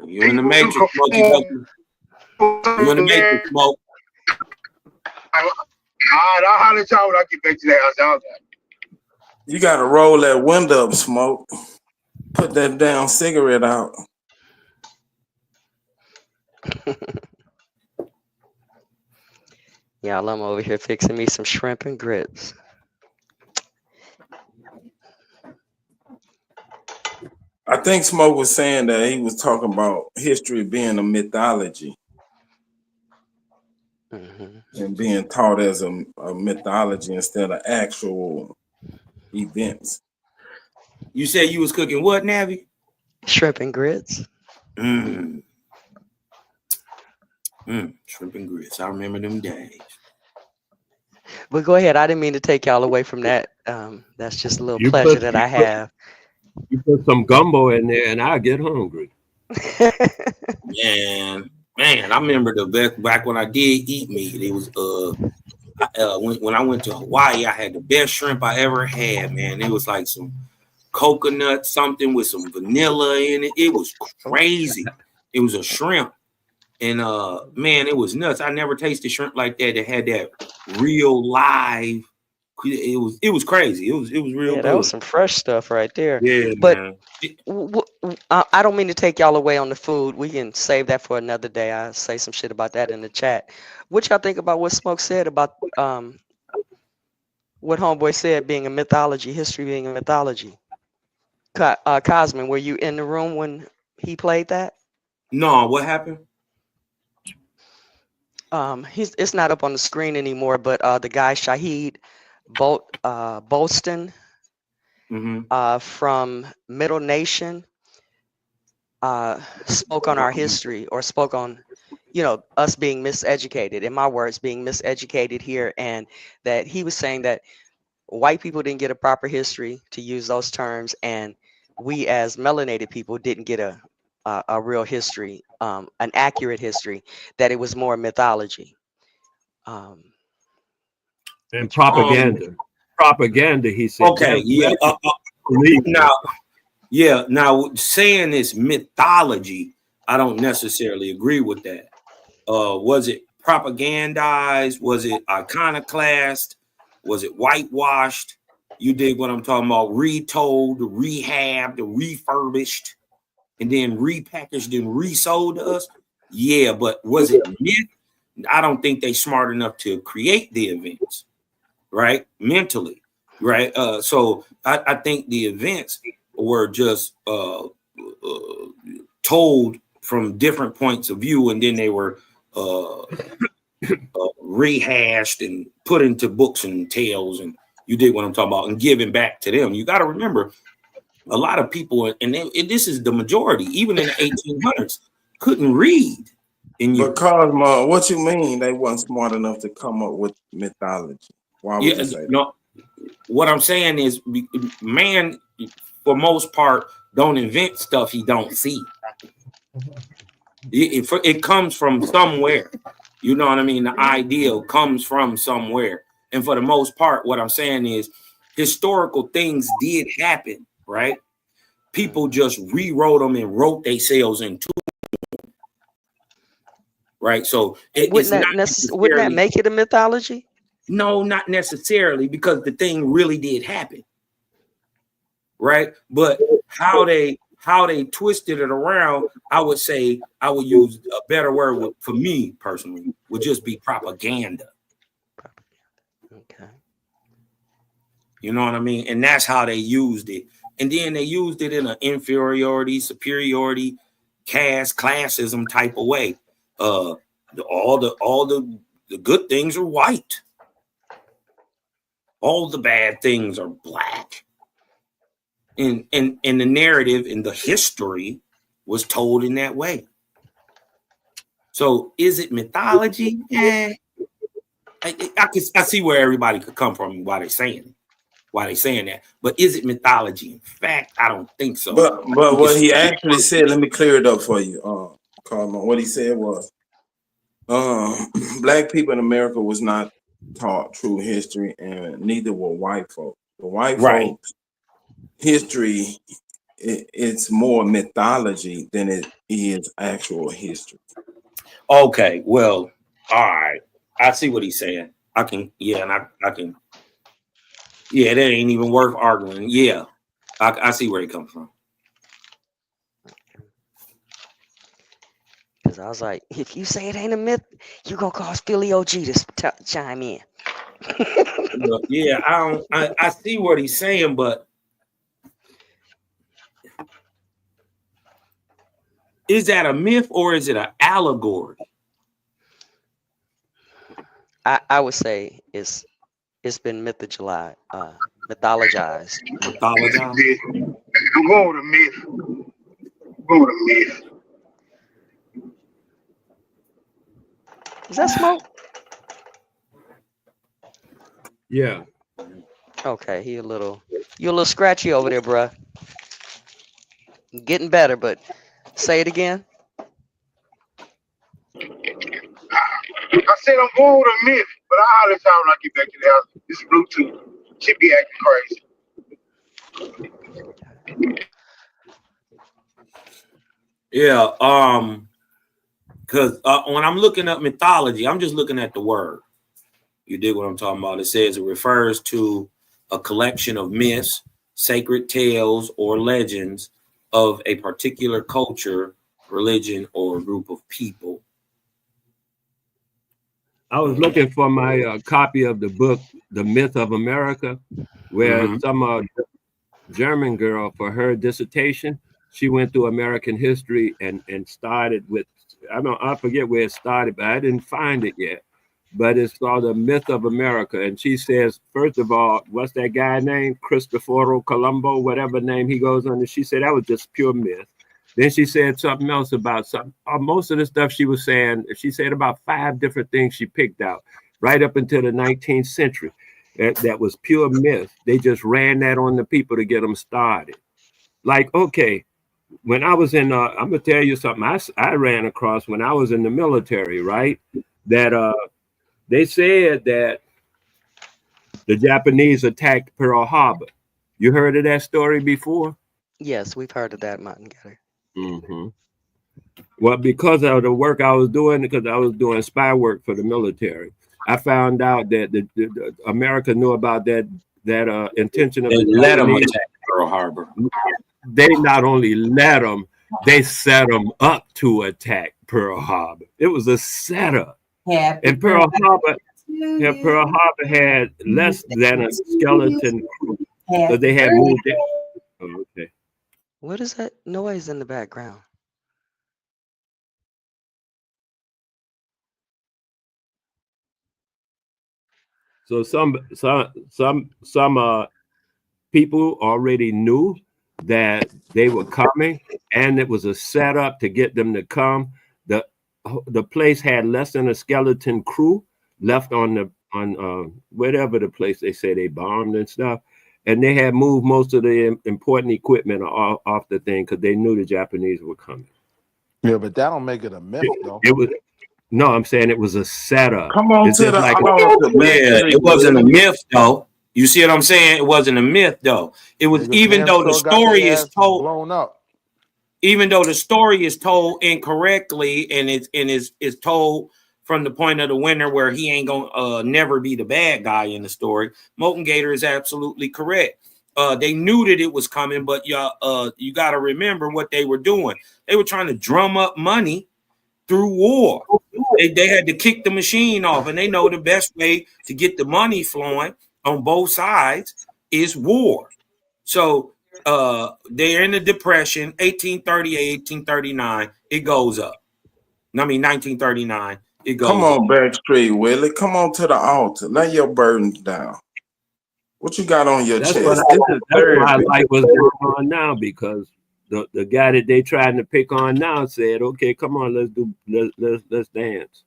you're in the Matrix, Smoke. You're in the Matrix, Smoke. All right, I'll holler at y'all when I get back to that house. Y'all got it. You gotta roll that window up, Smoke. Put that damn cigarette out. Y'all, I'm over here fixing me some shrimp and grits. I think Smoke was saying that he was talking about history being a mythology. Mm-hmm. And being taught as a mythology instead of actual events. You said you was cooking what, Navi? Shrimp and grits. Shrimp and grits. I remember them days. But go ahead. I didn't mean to take y'all away from that. That's just a little pleasure that I have. You put some gumbo in there and I get hungry. Man, I remember back when I did eat meat. It was when I went to Hawaii, I had the best shrimp I ever had, man. It was like some coconut something with some vanilla in it. It was crazy. It was a shrimp. And man, it was nuts. I never tasted shrimp like that had that real live. It was crazy. It was real good. That was some fresh stuff right there. Yeah, but man. I don't mean to take y'all away on the food. We can save that for another day. I'll say some shit about that in the chat. What y'all think about what Smoke said about what Homeboy said being a mythology, history being a mythology? Cosman, were you in the room when he played that? No, what happened? It's not up on the screen anymore, but the guy Shahid Bolston from Middle Nation spoke on our history, or spoke on, us being miseducated, in my words, being miseducated here, and that he was saying that white people didn't get a proper history, to use those terms, and we as melanated people didn't get a real history, an accurate history, that it was more mythology. And propaganda. Propaganda, he said. Okay, yeah. Now saying it's mythology, I don't necessarily agree with that. Was it propagandized? Was it iconoclast? Was it whitewashed? You dig what I'm talking about? Retold, rehabbed, refurbished, and then repackaged and resold to us? Yeah, but was it myth? I don't think they smart enough to create the events, right? Mentally, right? So I think the events were just told from different points of view, and then they were rehashed and put into books and tales, and you dig what I'm talking about, and given back to them. You got to remember, a lot of people, and this is the majority, even in the 1800s, couldn't read. But Cosmo, what you mean they weren't smart enough to come up with mythology? Why would you say that? No, what I'm saying is, man, for most part, don't invent stuff he don't see. It comes from somewhere. You know what I mean? The ideal comes from somewhere. And for the most part, what I'm saying is historical things did happen, right? People just rewrote them and wrote themselves into them. Right? So wouldn't that make it a mythology? No, not necessarily, because the thing really did happen. Right? But how they twisted it around, I would say, I would use a better word for me personally, would just be propaganda. Okay. You know what I mean? And that's how they used it. And then they used it in an inferiority, superiority, caste, classism type of way. All the good things are white. All the bad things are black. And the narrative and the history was told in that way. So is it mythology? I see where everybody could come from and why they're saying that. But is it mythology? In fact, I don't think so. But what he actually said, let me clear it up for you, Carl. What he said was, black people in America was not taught true history, and neither were white folks. The white folks history, it's more mythology than it is actual history. Okay, well, all right. I see what he's saying. I can. Yeah, that ain't even worth arguing. Yeah, I see where he comes from. Because I was like, if you say it ain't a myth, you gonna cause Philly OG to chime in. Yeah, I see what he's saying, but is that a myth or is it an allegory? I would say it's been mythologized. I'm going with a myth. Is that smoke? Yeah. Okay, you're a little scratchy over there, bruh. Getting better, but say it again. I said I'm going with a myth, but I'll let y'all when I get back to the house. This Bluetooth should be acting crazy. Yeah, because when I'm looking up mythology, I'm just looking at the word. You dig what I'm talking about? It says it refers to a collection of myths, sacred tales, or legends of a particular culture, religion, or group of people. I was looking for my copy of the book, The Myth of America, where some German girl, for her dissertation, she went through American history and started with, I forget where it started, but I didn't find it yet. But it's called The Myth of America. And she says, first of all, what's that guy named? Cristoforo Colombo, whatever name he goes under. She said that was just pure myth. Then she said something else about most of the stuff she was saying. She said about 5 different things she picked out right up until the 19th century. That was pure myth. They just ran that on the people to get them started. Like, okay, when I was in, I'm going to tell you something I ran across when I was in the military, right? That they said that the Japanese attacked Pearl Harbor. You heard of that story before? Yes, we've heard of that, Martin Getter. Mm-hmm. Well, because of the work I was doing, because I was doing spy work for the military, I found out that the America knew about that intention of They the let them Japanese. attack Pearl Harbor. They not only let them, they set them up to attack Pearl Harbor. It was a setup. And Pearl Harbor had less than a skeleton crew, so they had moved it. Oh, okay. What is that noise in the background? So some people already knew that they were coming, and it was a setup to get them to come. The place had less than a skeleton crew left on whatever the place they say they bombed and stuff, and they had moved most of the important equipment off the thing because they knew the Japanese were coming. Yeah, but that don't make it a myth, though. It was. No, I'm saying it was a setup. Come on It's to just the like Yeah, it wasn't a myth though. You see what I'm saying? It wasn't a myth though. It was Niggas even damn though the sure got story their is asses told, blown up. even though the story is told incorrectly and is told from the point of the winner where he ain't gonna never be the bad guy in the story. Molten Gator is absolutely correct. They knew that it was coming, but y'all, you got to remember what they were doing. They were trying to drum up money through war. They had to kick the machine off, and they know the best way to get the money flowing on both sides is war. So they're in the Depression, 1838, 1839, it goes up. I mean, 1939, it goes Come on, up. Backstreet Willie. Come on to the altar. Lay your burdens down. What you got on your that's chest? what This is that's why I therapy. like what's going on now, because the guy that they trying to pick on now said, "Okay, come on, let's dance."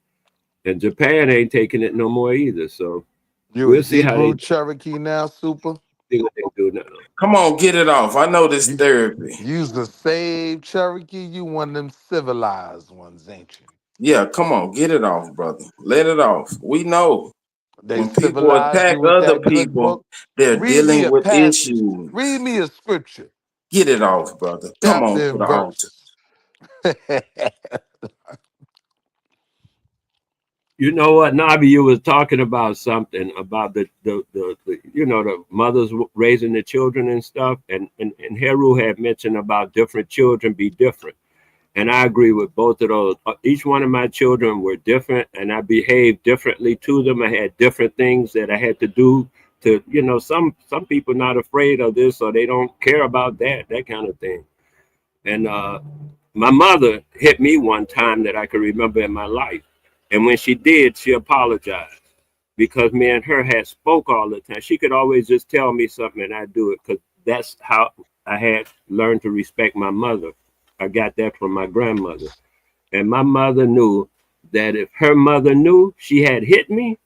And Japan ain't taking it no more either. So You we'll a see how Hebrew they Cherokee now, Super? see what they do now. Come on, get it off. I know this You therapy. use the saved Cherokee. You one of them civilized ones, ain't you? Yeah, come on, get it off, brother. Let it off. We know They when people civilized attack you with other that good people, book. they're Read me dealing a with passage. issues. Read me a scripture, Get it off, brother. Come on chapter to and the altar. verse. You know what, Nabi, you was talking about something about the you know, the mothers raising the children and stuff, and Heru had mentioned about different children be different. And I agree with both of those. Each one of my children were different, and I behaved differently to them. I had different things that I had to do to, you know, some people not afraid of this, or they don't care about that kind of thing. And my mother hit me one time that I could remember in my life. And when she did, she apologized because me and her had spoke all the time. She could always just tell me something and I'd do it because that's how I had learned to respect my mother. I got that from my grandmother. And my mother knew that if her mother knew she had hit me,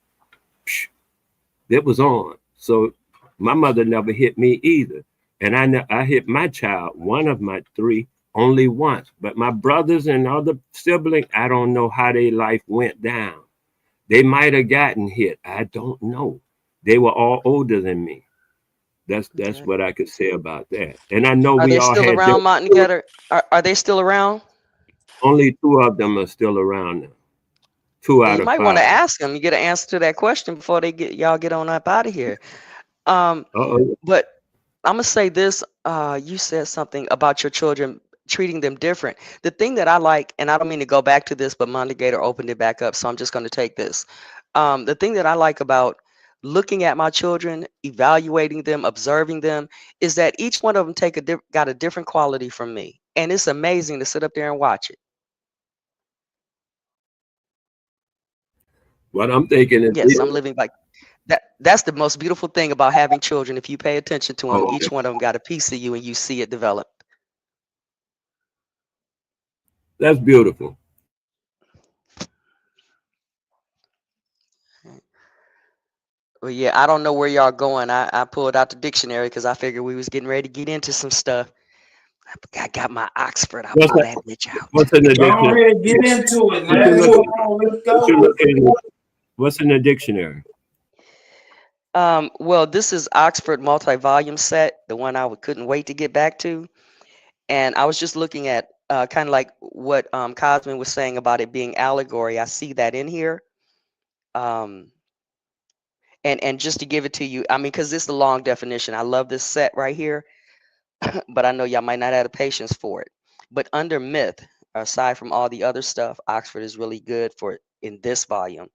it was on. So my mother never hit me either. And I hit my child, one of my three, only once. But my brothers and other siblings, I don't know how their life went down. They might have gotten hit. I don't know. They were all older than me. That's Okay. what I could say about that. And I know Are we they all still had around, Mountain Gator? Are they still around? only two of them are still around now. 2 Then out you of might want to 5. ask them. You get an answer to that question before y'all get on up out of here. Uh-oh. But I'm gonna say this. You said something about your children treating them different. The thing that I like, and I don't mean to go back to this, but Mountain Gator opened it back up, so I'm just going to take this. The thing that I like about looking at my children, evaluating them, observing them, is that each one of them got a different quality from me, and it's amazing to sit up there and watch it. What I'm thinking is, Yes, I'm living like that. That's the most beautiful thing about having children. If you pay attention to them, oh, each one of them got a piece of you, and you see it develop. that's beautiful. Well, yeah, I don't know where y'all going. I pulled out the dictionary because I figured we was getting ready to get into some stuff. I got my Oxford. I'll What's pull that? that bitch out. What's in the Go dictionary? ahead, get into it, What you man. looking, Come on, let's what you go. looking, what's in the dictionary? Well, this is Oxford multi-volume set, the one I couldn't wait to get back to. And I was just looking at kind of like what Cosmin was saying about it being allegory. I see that in here. And just to give it to you, I mean, because this is the long definition. I love this set right here, but I know y'all might not have the patience for it. But under myth, aside from all the other stuff, Oxford is really good for it in this volume.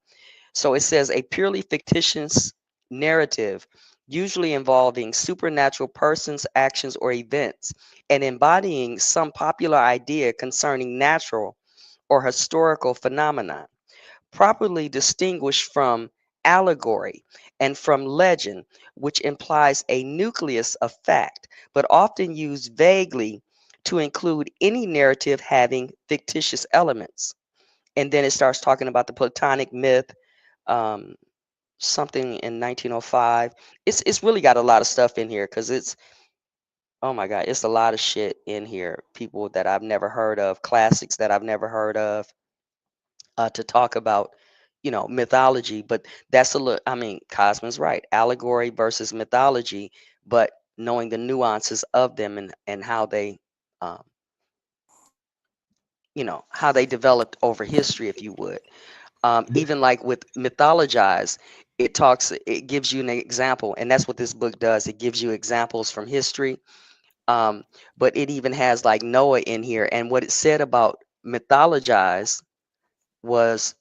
So it says a purely fictitious narrative, usually involving supernatural persons, actions, or events, and embodying some popular idea concerning natural or historical phenomena, properly distinguished from allegory and from legend, which implies a nucleus of fact, but often used vaguely to include any narrative having fictitious elements. And then it starts talking about the Platonic myth, something in 1905. It's really got a lot of stuff in here because it's, oh my God, it's a lot of shit in here. People that I've never heard of, classics that I've never heard of, to talk about, mythology. But that's a look. I mean, Cosman's right. Allegory versus mythology, but knowing the nuances of them and how they, um, how they developed over history, if you would. Even like with mythologize, it gives you an example, and that's what this book does. It gives you examples from history. But it even has like Noah in here, and what it said about mythologize was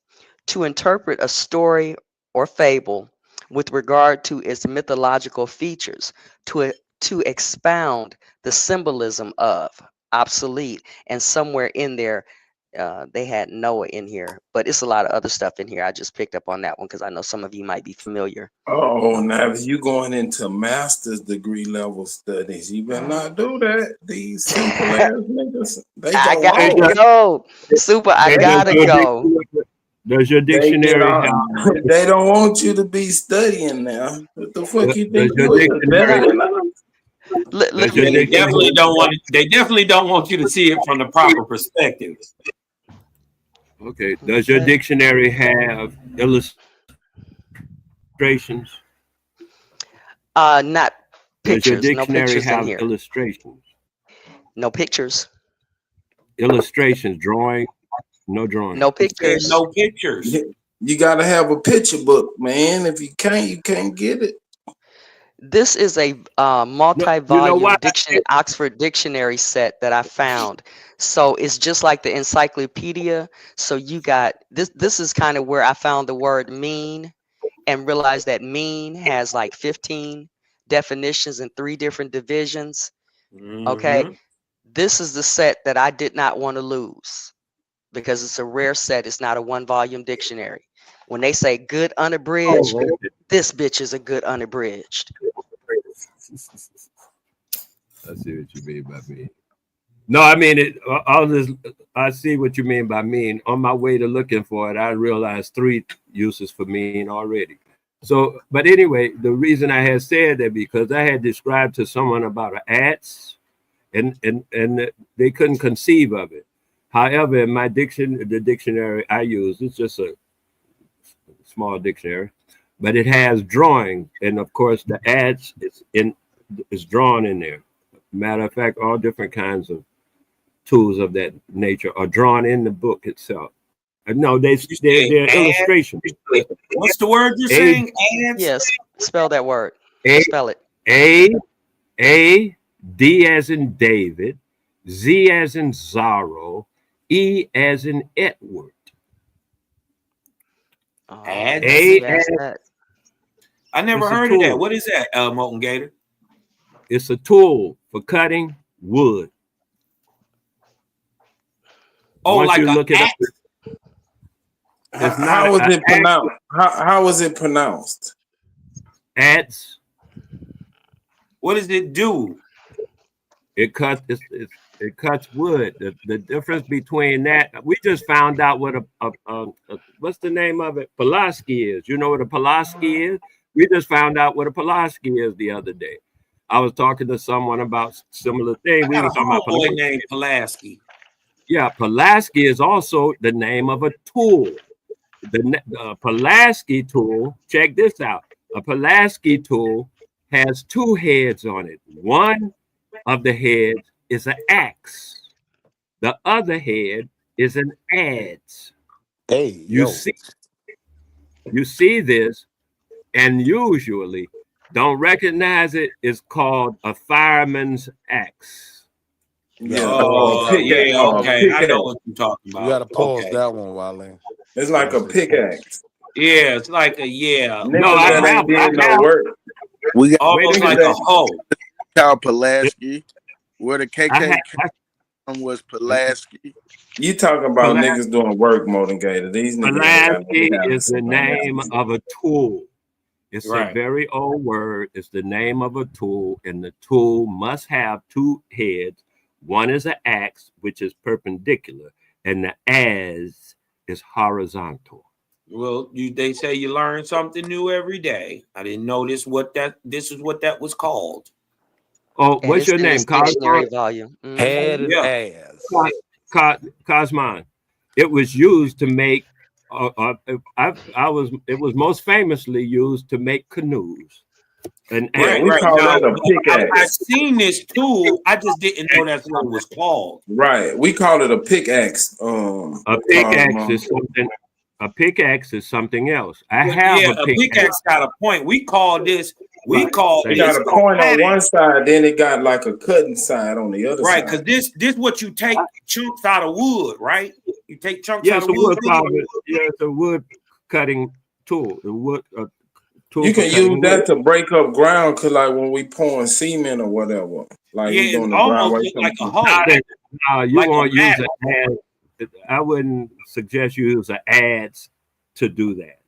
to interpret a story or fable with regard to its mythological features, to expound the symbolism of, obsolete, and somewhere in there they had Noah in here, but it's a lot of other stuff in here. I just picked up on that one because I know some of you might be familiar. Oh, now if you going into master's degree level studies, you better not do that. These simple ass niggas, they I go gotta off. go. Super, I gotta go. Does your dictionary have? They don't want you to be studying now. What the fuck you think Does your you dictionary? Yeah, they definitely don't want it. They definitely don't want you to see it from the proper perspective. Okay. Does your dictionary have illustrations? Not Does your pictures. No dictionary pictures in have here. illustrations? No pictures. Illustrations, drawing, no drawing. No pictures. No pictures. You gotta have a picture book, man. If you can't get it. This is a multi-volume Oxford dictionary set that I found. So it's just like the encyclopedia. So you got this. This is kind of where I found the word mean and realized that mean has like 15 definitions and 3 different divisions. Okay. This is the set that I did not want to lose because it's a rare set. It's not a 1-volume dictionary. When they say good unabridged, this bitch is a good unabridged. I see what you mean by mean. No, I mean all this. I see what you mean by mean. On my way to looking for it, I realized 3 uses for mean already. So, but anyway, the reason I had said that because I had described to someone about an ants, and they couldn't conceive of it. However, in my the dictionary I use, it's just a small dictionary, but it has drawing, and of course the ads is drawn in there. Matter of fact, all different kinds of tools of that nature are drawn in the book itself. No, they're illustrations. What's the word you're saying? Ads? Yes, spell that word. Spell it. A, D as in David, Z as in Zorro, E as in Edward. Ads? I never heard of that. What is that, Molten Gator? It's a tool for cutting wood. Oh, once like you look it up, how was it pronounced? How was it pronounced? Ants. What does it do? It cuts. It cuts wood. The difference between that, we just found out what a what's the name of it? Pulaski is. You know what a Pulaski is? We just found out what a Pulaski is the other day. I was talking to someone about similar thing. We were talking about boy named Pulaski. Yeah, Pulaski is also the name of a tool. The Pulaski tool. Check this out. A Pulaski tool has 2 heads on it. One of the heads is an axe. The other head is an adze. Hey, You yo. see this, and usually don't recognize it. It's called a fireman's axe. Yeah. Okay. I know what you're talking about. You gotta pause that one, Wale. It's like a pickaxe. Yeah, it's like a No, I have no work. We got almost like a hoe. Cal Pulaski, where the KKK was Pulaski. You talking about niggas doing work more than Gator. These niggas. Pulaski is the name of a tool. It's Right. a very old word. It's the name of a tool, and the tool must have two heads. One is an axe, which is perpendicular, and the adze is horizontal. Well, they say you learn something new every day. I didn't notice this is what that was called. Oh, And what's it's your in name? this dictionary volume. Head and ass. Cosman. It was used to make. It was most famously used to make canoes. And we call that a pickaxe. I've seen this tool. I just didn't know that's what it was called. Right. We call it a pickaxe. A pickaxe is something. A pickaxe is something else. I have a pickaxe got a point. We call this. It got a point on one side, then it got like a cutting side on the other side. Right, because this what you take chunks out of wood, right? You take chunks out of wood. It's a wood cutting tool. Tool you can use that to break up ground, cause like when we pouring cement or whatever, like it almost like a hoe. You won't use an adze. I wouldn't suggest you use an adze to do that.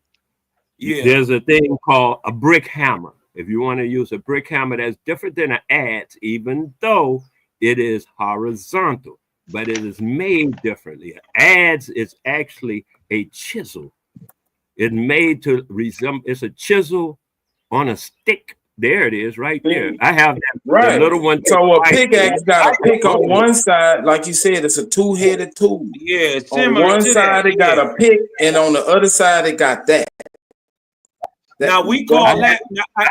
Yeah, there's a thing called a brick hammer. If you want to use a brick hammer, that's different than an adze, even though it is horizontal, but it is made differently. An adze is actually a chisel. It's made to resemble. It's a chisel on a stick. There it is, right there. I have that right. little one. So a pickaxe got a pick on one side, like you said, it's a two-headed tool. Yeah, on one side it got a pick, and on the other side it got that. Now we call that.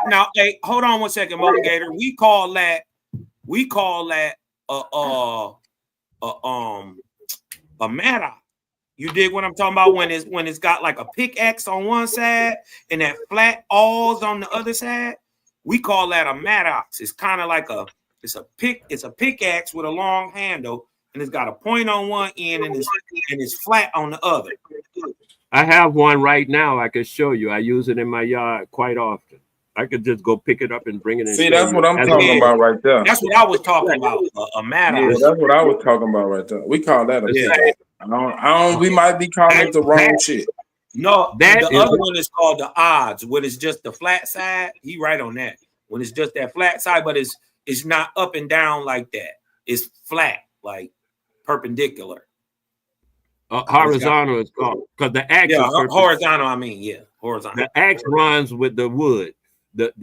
Now, hey, hold on one second, Motivator. We call that a matter. You dig what I'm talking about? When it's got like a pickaxe on one side and that flat awls on the other side, we call that a mattox. It's kind of like it's a pickaxe with a long handle, and it's got a point on one end and it's flat on the other. I have one right now. I can show you. I use it in my yard quite often. I could just go pick it up and bring it in. See, that's what I'm talking about right there. That's what I was talking about. A matter. Yeah, that's what I was talking about right there. We call that a pickaxe. We might be calling it the wrong shit. No, the other one is called the odds. When it's just the flat side, he right on that. When it's just that flat side, but it's not up and down like that. It's flat, like perpendicular. Horizontal is called because the axe. Yeah, horizontal. I mean, yeah, horizontal. The axe runs with the wood. That's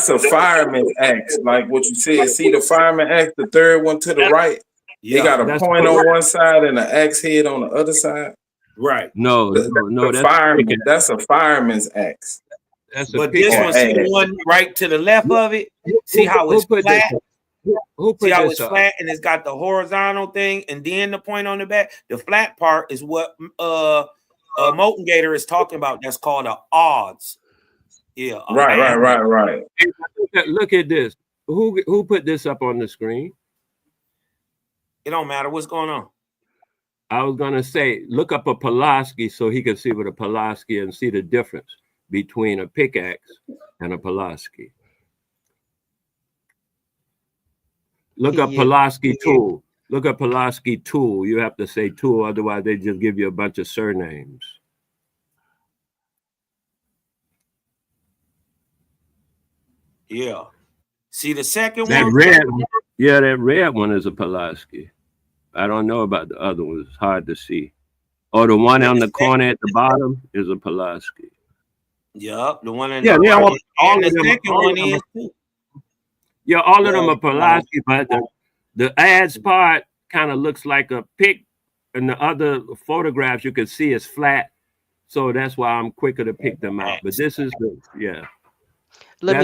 a fireman's axe. Like what you said. See the fireman axe, the third one to the right. Yeah, it got a point on one side and an axe head on the other side. Right. No. That's a fireman's axe. But this one, see the one right to the left of it. See how it's flat. See how it's flat and it's got the horizontal thing and then the point on the back. The flat part is what Molten Gator is talking about. That's called the odds. Yeah. Right. Look at this. Who put this up on the screen? It don't matter what's going on. I was gonna say, look up a Pulaski so he can see what a Pulaski and see the difference between a pickaxe and a Pulaski. Look up Pulaski tool. Look up Pulaski tool. You have to say tool, otherwise they just give you a bunch of surnames. Yeah. See the second that one? That red one is a Pulaski. I don't know about the other one. It's hard to see. Or the one on the corner at the bottom is a Pulaski. Yep, the one in the right. All the of them, second one is too. Yeah, all of them are Pulaski, but the adze part kind of looks like a pick, and the other photographs you can see is flat. So that's why I'm quicker to pick them out. But this is Let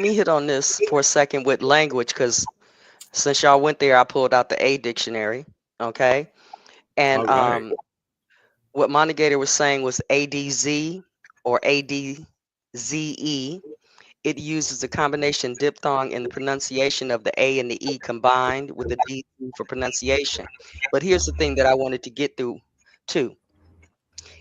me hit on this for a second with language, because Since y'all went there, I pulled out the A dictionary. Okay. And All right. what Monegator was saying was ADZ or ADZE. It uses a combination diphthong in the pronunciation of the A and the E combined with the D for pronunciation. But here's the thing that I wanted to get through too.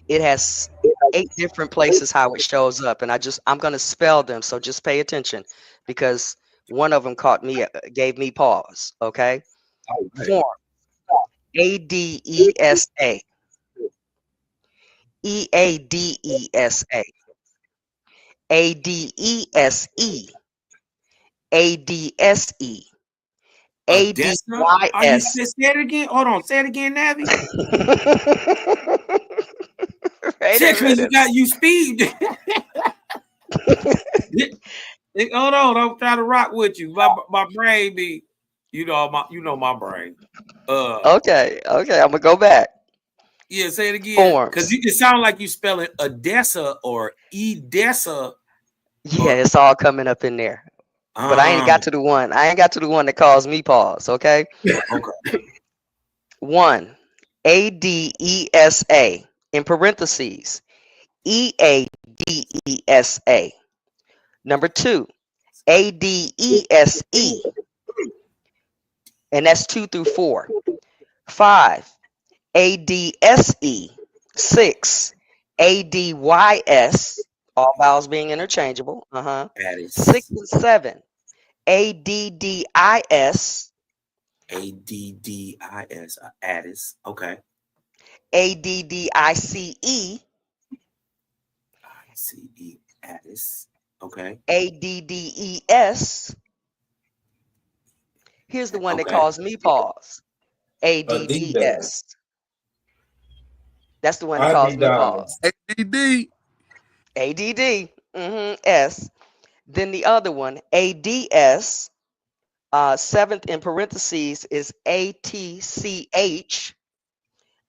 It has 8 different places how it shows up, and I'm going to spell them, so just pay attention because one of them gave me pause. Okay. Right. Form ADESA, EADESA, ADESE, ADSE, Odessa? Are you ADYS. say it again? Hold on, say it again, Navi. Wait a Text me, minute. you speed. Hold on, I'm trying to rock with you. My brain be, you know my brain. Okay, I'm gonna go back. Yeah, say it again. Forms. Because it sounds like you spell it Odessa or Edessa. Yeah, it's all coming up in there. But I ain't got to the one. I ain't got to the one that caused me pause. Okay. Okay. 1, ADESA in parentheses, EADESA. Number 2, ADESE, and that's 2 through 4. 5, ADSE. 6, ADYS, all vowels being interchangeable. 6 and 7, ADDIS. ADDIS, Addis. Okay. ADDICE. ICE, Addis. Okay. ADDES. Here's the one that caused me pause. ADDS. That's the one that caused me pause. ADD. ADD. S. Then the other one, ADS. 7th in parentheses is ATCH.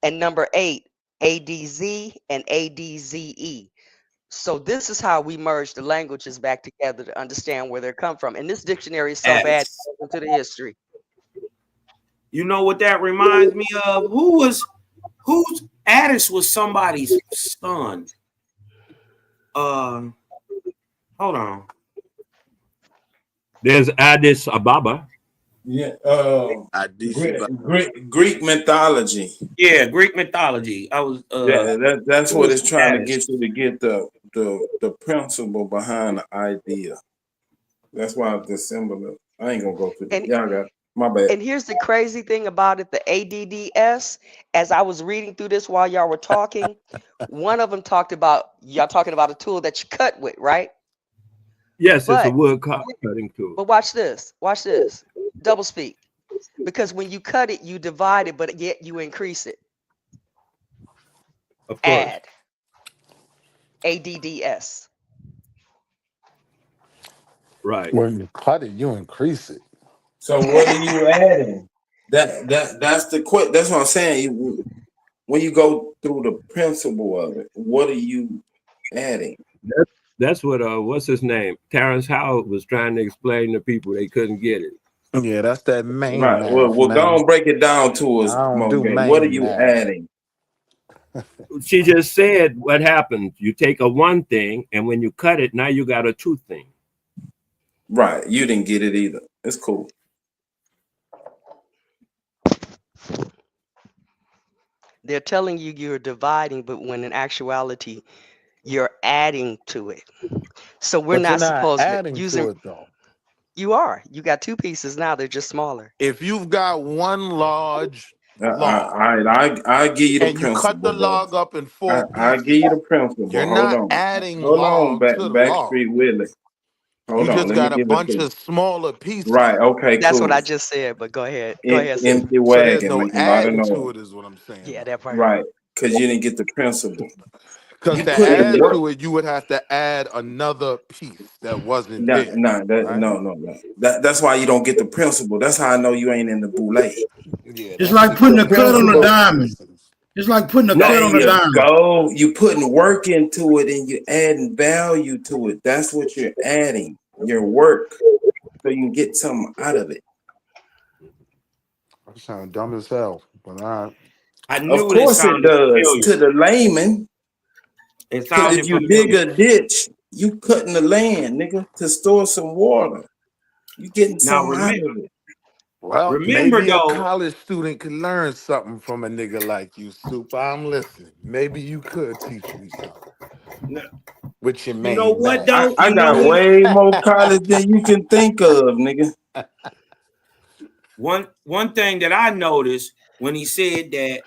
And number 8, ADZ and ADZE. So this is how we merge the languages back together to understand where they come from. And this dictionary is so bad into the history. You know what that reminds me of? Whose Addis was somebody's son? Hold on. There's Addis Ababa. Yeah. Greek Greek mythology. Yeah, Greek mythology. I was. That's what it's trying to get you to get the principle behind the idea. That's why the symbol. I ain't gonna go through that. Y'all got it. My bad. And here's the crazy thing about it: the ADDS. As I was reading through this while y'all were talking, one of them talked about y'all talking about a tool that you cut with, right? Yes, it's a wood cutting tool. But watch this. Watch this. Double speak. Because when you cut it, you divide it, but yet you increase it. Of course. Add. ADDS. Right. When you cut it, you increase it. So what are you adding? That's the quick. That's what I'm saying. When you go through the principle of it, what are you adding? That's what what's his name? Terrence Howard was trying to explain to people. They couldn't get it. Yeah, that's that main Right. math, Well, go and break it down to us, I don't do Monet. main What are you math. adding? She just said what happens. You take a one thing, and when you cut it, now you got a two thing. Right. You didn't get it either. It's cool. They're telling you you're dividing, but when in actuality, you're adding to it. So we're But not you're not supposed to adding use to it. it though. You are. You got 2 pieces now. They're just smaller. If you've got one large log, I give you the and you principle. cut the log up in 4 I pieces, give you the principle. you're Hold not on. adding Hold on, log to the log. Backstreet Willie. Hold You on. just Let got me a give it bunch to you. of smaller pieces. Right. Okay. That's cool. what I just said, but go ahead. Go ahead, sis. Empty So there's wagon no make a lot of adding to noise. it, is what I'm saying. Yeah, that part. Right. Because you didn't get the principle. Because You to put in add work. to it, you would have to add another piece that wasn't No, there. no, right? no. That's why you don't get the principle. That's how I know you ain't in the boule. Yeah, It's like putting a cut on a diamond. It's like putting a cut on a There diamond. you go. You putting work into it and you adding value to it. That's what you're adding. Your work. So you can get something out of it. sound dumb as hell. But I knew Of course it does to the layman. Because if you dig a ditch, you cutting the land, nigga, to store some water. You getting something out of it. Well, remember maybe though, a college student could learn something from a nigga like you, Super. I'm listening. Maybe you could teach me something. With your main you know what bag. though? I got way more college than you can think of, nigga. One thing that I noticed when he said that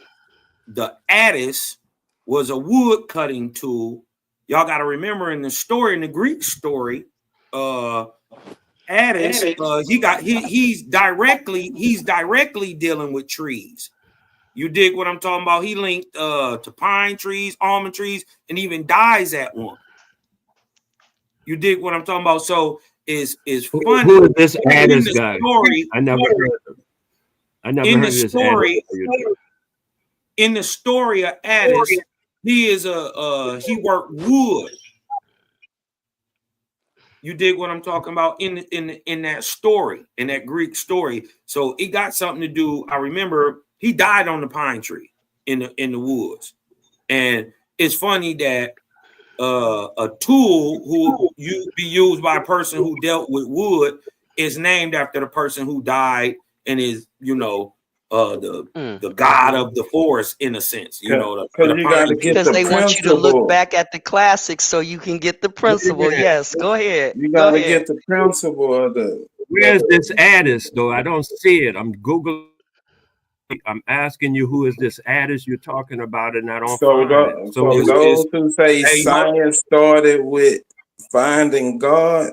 the adze was a wood cutting tool, y'all got to remember in the story, in the Greek story, adze, he's directly dealing with trees. You dig what I'm talking about? He linked to pine trees, almond trees, and even dies at one. You dig what I'm talking about? So it's funny. Who is this adze guy? Story, I never heard of him. I never heard of this story. adze. In the story of adze, he is he worked wood. You dig what I'm talking about in that story, in that Greek story. So it got something to do. I remember he died on the pine tree in the woods, and it's funny that a tool who be used by a person who dealt with wood is named after the person who died and is the god of the forest in a sense, because they want you to look back at the classics so you can get the principle. Yes, go ahead. You gotta get the principle of the. Where's this adze though? I don't see it. I'm Googling. I'm asking you who is this adze you're talking about, and I don't find it. So those who say science started with finding God,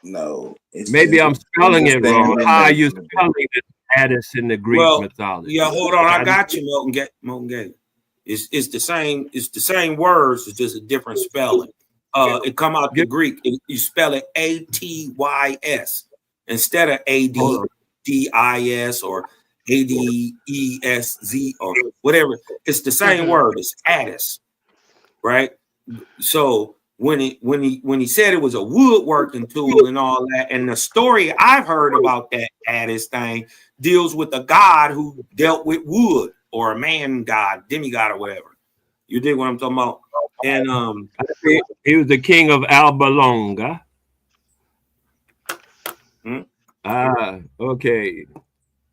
no. Maybe I'm spelling it wrong. How are you spelling it? Adze in the Greek mythology. Yeah, hold on. I got you, Milton Gate. It's the same. It's the same words. It's just a different spelling. It come out the Greek. You spell it ATYS instead of ADDIS or ADESZ or whatever. It's the same word. It's adze, right? So when he said it was a woodworking tool and all that, and the story I've heard about that adze thing deals with a god who dealt with wood, or a man god, demigod, or whatever. You dig what I'm talking about? And he was the king of Alba Longa. Okay.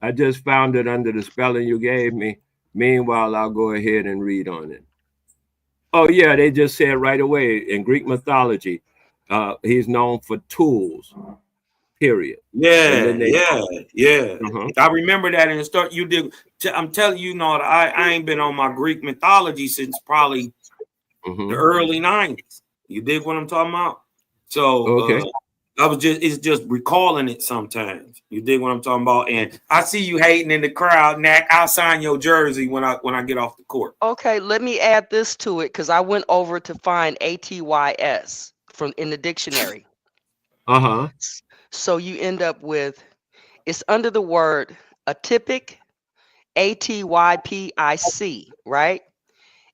I just found it under the spelling you gave me. Meanwhile, I'll go ahead and read on it. Oh, yeah, they just said right away in Greek mythology, he's known for tools, period. Yeah. I remember that in the start. You did. I'm telling you, I ain't been on my Greek mythology since probably the early 90s. You dig what I'm talking about? So it's just recalling it sometimes. You dig what I'm talking about? And I see you hating in the crowd, Nack. I'll sign your jersey when I get off the court. Okay, let me add this to it because I went over to find ATYS in the dictionary. So you end up with, it's under the word atypic, ATYPIC, right?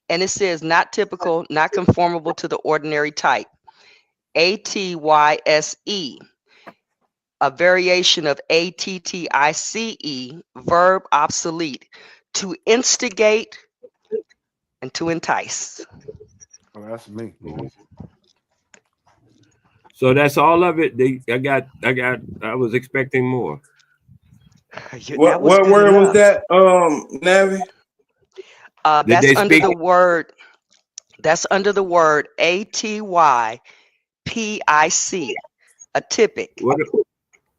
And it says not typical, not conformable to the ordinary type. ATYSE, a variation of ATTICE, verb obsolete, to instigate and to entice. Oh, that's me. So that's all of it. I was expecting more. What word was that, Navi? That's under the word. That's under the word ATYPIC, atypic,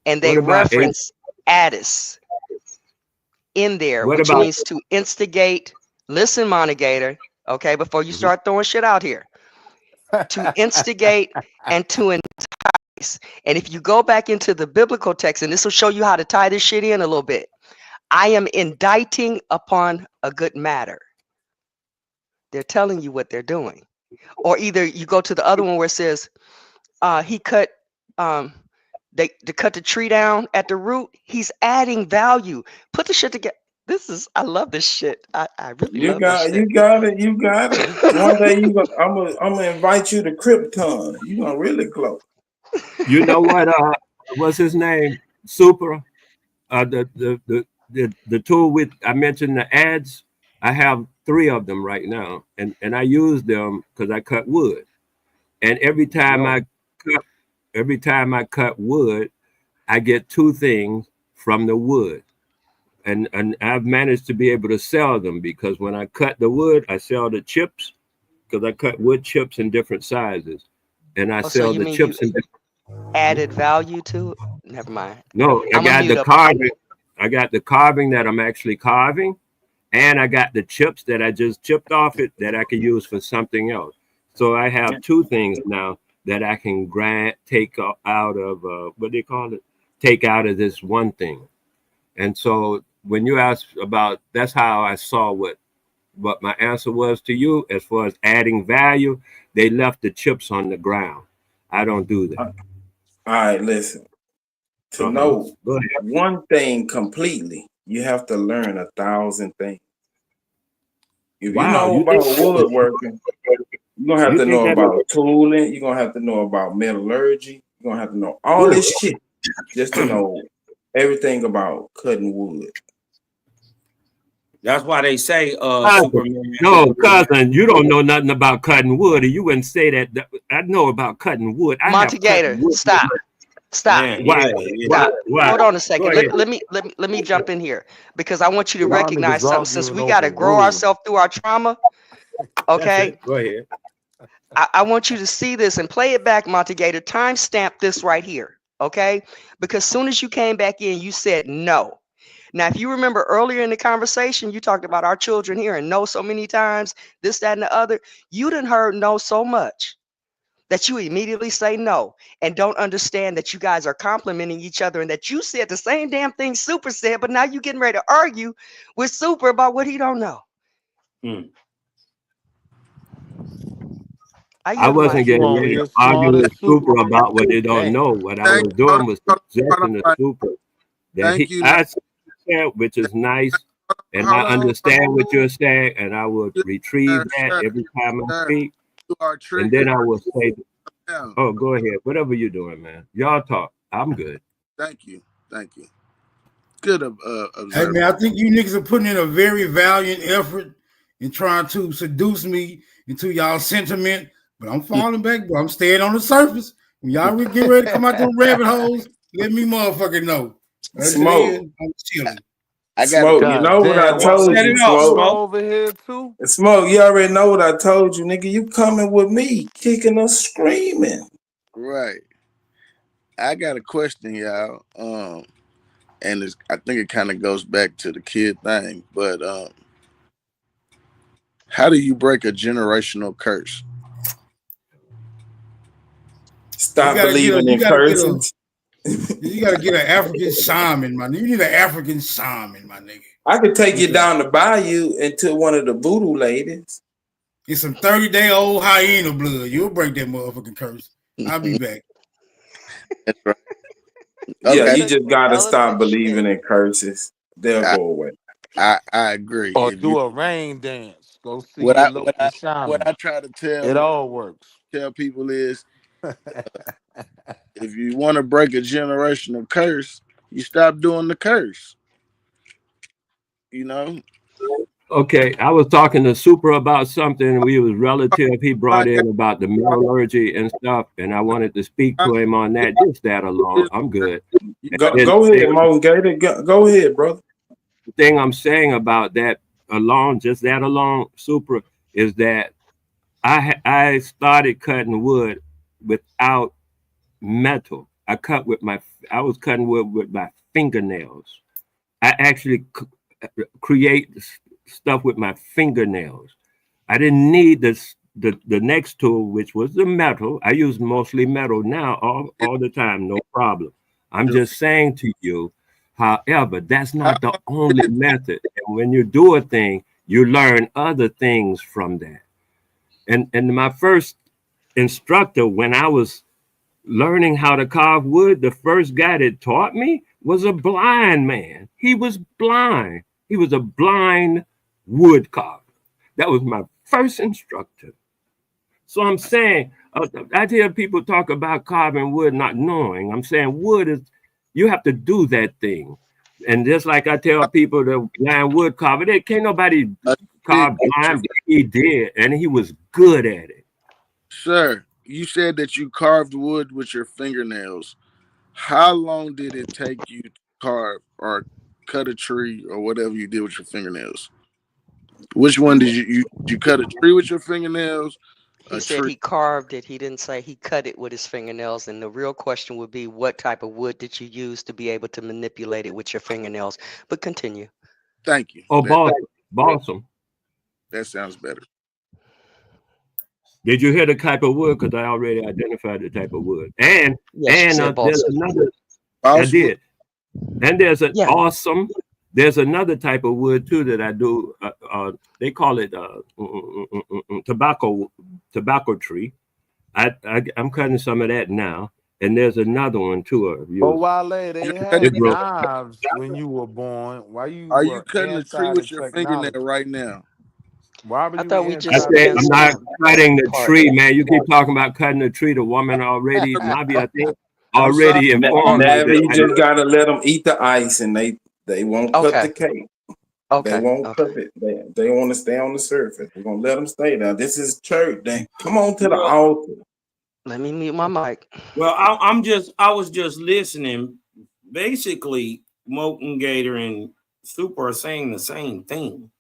and they reference adze in there, which means to instigate. Listen, Monegator, okay, before you start throwing shit out here, to instigate and to entice. And if you go back into the biblical text, and this will show you how to tie this shit in a little bit, I am indicting upon a good matter. They're telling you what they're doing. Or either you go to the other one where it says, he cut, they cut the tree down at the root. He's adding value. Put the shit together. I love this shit. I really love this shit. You got it. One day I'm gonna invite you to Krypton. You're gonna really glow. You know what? What's his name? Super. The the tool with I mentioned the ads. I have 3 of them right now, and I use them because I cut wood. And every time I cut wood, I get 2 things from the wood. And I've managed to be able to sell them because when I cut the wood, I sell the chips because I cut wood chips in different sizes, and I sell the chips in different. Added value to it? Never mind. No, I got the carving. I got the carving that I'm actually carving, and I got the chips that I just chipped off it that I can use for something else. So I have 2 things now that I can take out of what they call it, take out of this one thing. And so when you ask about, that's how I saw what my answer was to you as far as adding value. They left the chips on the ground. I don't do that. All right, listen. To know one thing completely, you have to learn 1,000 things. If you know about woodworking, you're going to have to know about tooling. You're going to have to know about metallurgy. You're going to have to know all this shit just to know everything about cutting wood. That's why they say Superman. No, cousin, you don't know nothing about cutting wood, or you wouldn't say that. I know about cutting wood. Monty Gator, stop. Man, why? Stop. Why? Hold on a second. Let me jump in here because I want you to recognize something. Since we got to grow ourselves through our trauma, okay? Go ahead. I want you to see this and play it back, Monty Gator. Timestamp this right here, okay? Because soon as you came back in, you said no. Now, if you remember earlier in the conversation, you talked about our children hearing no so many times, this, that, and the other. You done heard no so much that you immediately say no and don't understand that you guys are complimenting each other and that you said the same damn thing Super said, but now you're getting ready to argue with Super about what he don't know. I wasn't getting ready to argue with Super about what they don't know. What I was doing was presenting the Super that I said, which is nice, and I understand what you're saying, and I would retrieve that every time I speak, and then I will say, "Oh, go ahead, whatever you're doing, man. Y'all talk. I'm good." Thank you. Good. Hey man, I think you niggas are putting in a very valiant effort in trying to seduce me into y'all sentiment, but I'm falling back, bro. I'm staying on the surface. When y'all get ready to come out them rabbit holes, let me motherfucking know. Smoke. I'm chilling. Smoke, you know what I told you, Smoke. Over here too. Smoke, you already know what I told you, nigga. You coming with me, kicking or screaming. Right. I got a question, y'all. And I think it kind of goes back to the kid thing, but how do you break a generational curse? Stop believing in curses. You gotta get an African shaman, man. You need an African shaman, my nigga. I could take you down the bayou into one of the voodoo ladies. Get some 30-day-old hyena blood. You'll break that motherfucking curse. I'll be back. That's right. Yeah, you just gotta stop believing in curses. They'll go away. I agree. Or do a rain dance. Go see what your local I shaman. try to tell It all works. Tell people is if you want to break a generational curse, you stop doing the curse. You know? Okay, I was talking to Super about something. We was relative. He brought in about the metallurgy and stuff, and I wanted to speak to him on that. Just that alone, I'm good. Go ahead, Mo Gator. Go ahead, brother. The thing I'm saying about that alone, just that alone, Super, is that I started cutting wood without metal. I was cutting wood with my fingernails. I actually create stuff with my fingernails. I didn't need the next tool, which was the metal. I use mostly metal now all the time, no problem. I'm just saying to you, however, that's not the only method. And when you do a thing, you learn other things from that. And my first instructor, when I was learning how to carve wood, the first guy that taught me was a blind man. He was blind. He was a blind wood carver. That was my first instructor. So I'm saying, I hear people talk about carving wood not knowing. I'm saying wood is, you have to do that thing. And just like I tell people, the blind wood carver, they can't nobody carve blind, but he did, and he was good at it. Sir, you said that you carved wood with your fingernails. How long did it take you to carve or cut a tree or whatever you did with your fingernails? Which one did you cut a tree with your fingernails? He said he carved it. He didn't say he cut it with his fingernails. And the real question would be, what type of wood did you use to be able to manipulate it with your fingernails? But continue. Thank you. Oh, balsam. That sounds better. Did you hear the type of wood? Because I already identified the type of wood. And yes, there's another. I did. And there's an awesome. There's another type of wood too that I do. They call it tobacco tree. I'm cutting some of that now. And there's another one too. Oh, Wale, they had knives when you were born. Why are you cutting a tree with your fingernail right now? Why would I thought we just I said, I'm not cutting the tree, man. You keep talking about cutting the tree. The woman already, Navi, I think, already informed. Navi, you just gotta let them eat the ice, and they won't cut the cake. Okay. They won't cut it. They want to stay on the surface. We're gonna let them stay there. This is church. They come on to the altar. Let me mute my mic. Well, I was just listening. Basically, Molten Gator and Super are saying the same thing.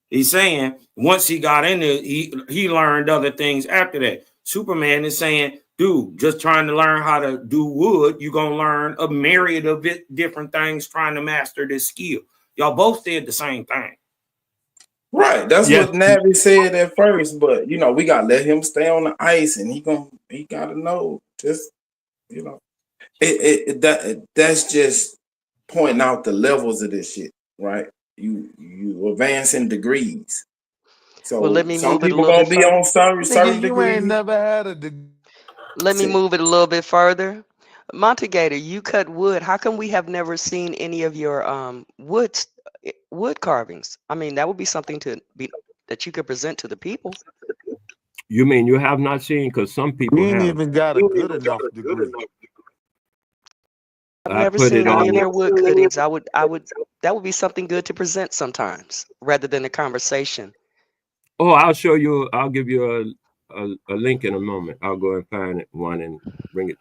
He's saying once he got in there, he learned other things after that. Superman is saying, dude, just trying to learn how to do wood, you're going to learn a myriad of different things trying to master this skill. Y'all both said the same thing. Right. That's what Navi said at first. But, you know, we got to let him stay on the ice, and he got to know. Just, you know, that's just pointing out the levels of this shit, right? You advance in degrees. So well, let me some move it a people little gonna be on certain you degrees. Ain't never had a degree. Let me move it a little bit further. Monte Gator, you cut wood. How come we have never seen any of your wood carvings? I mean, that would be something that you could present to the people. You mean you have not seen? Because some people ain't even got a good enough degree. I've never seen any of your wood cuttings. That would be something good to present sometimes, rather than a conversation. Oh, I'll show you. I'll give you a link in a moment. I'll go and find one and bring it.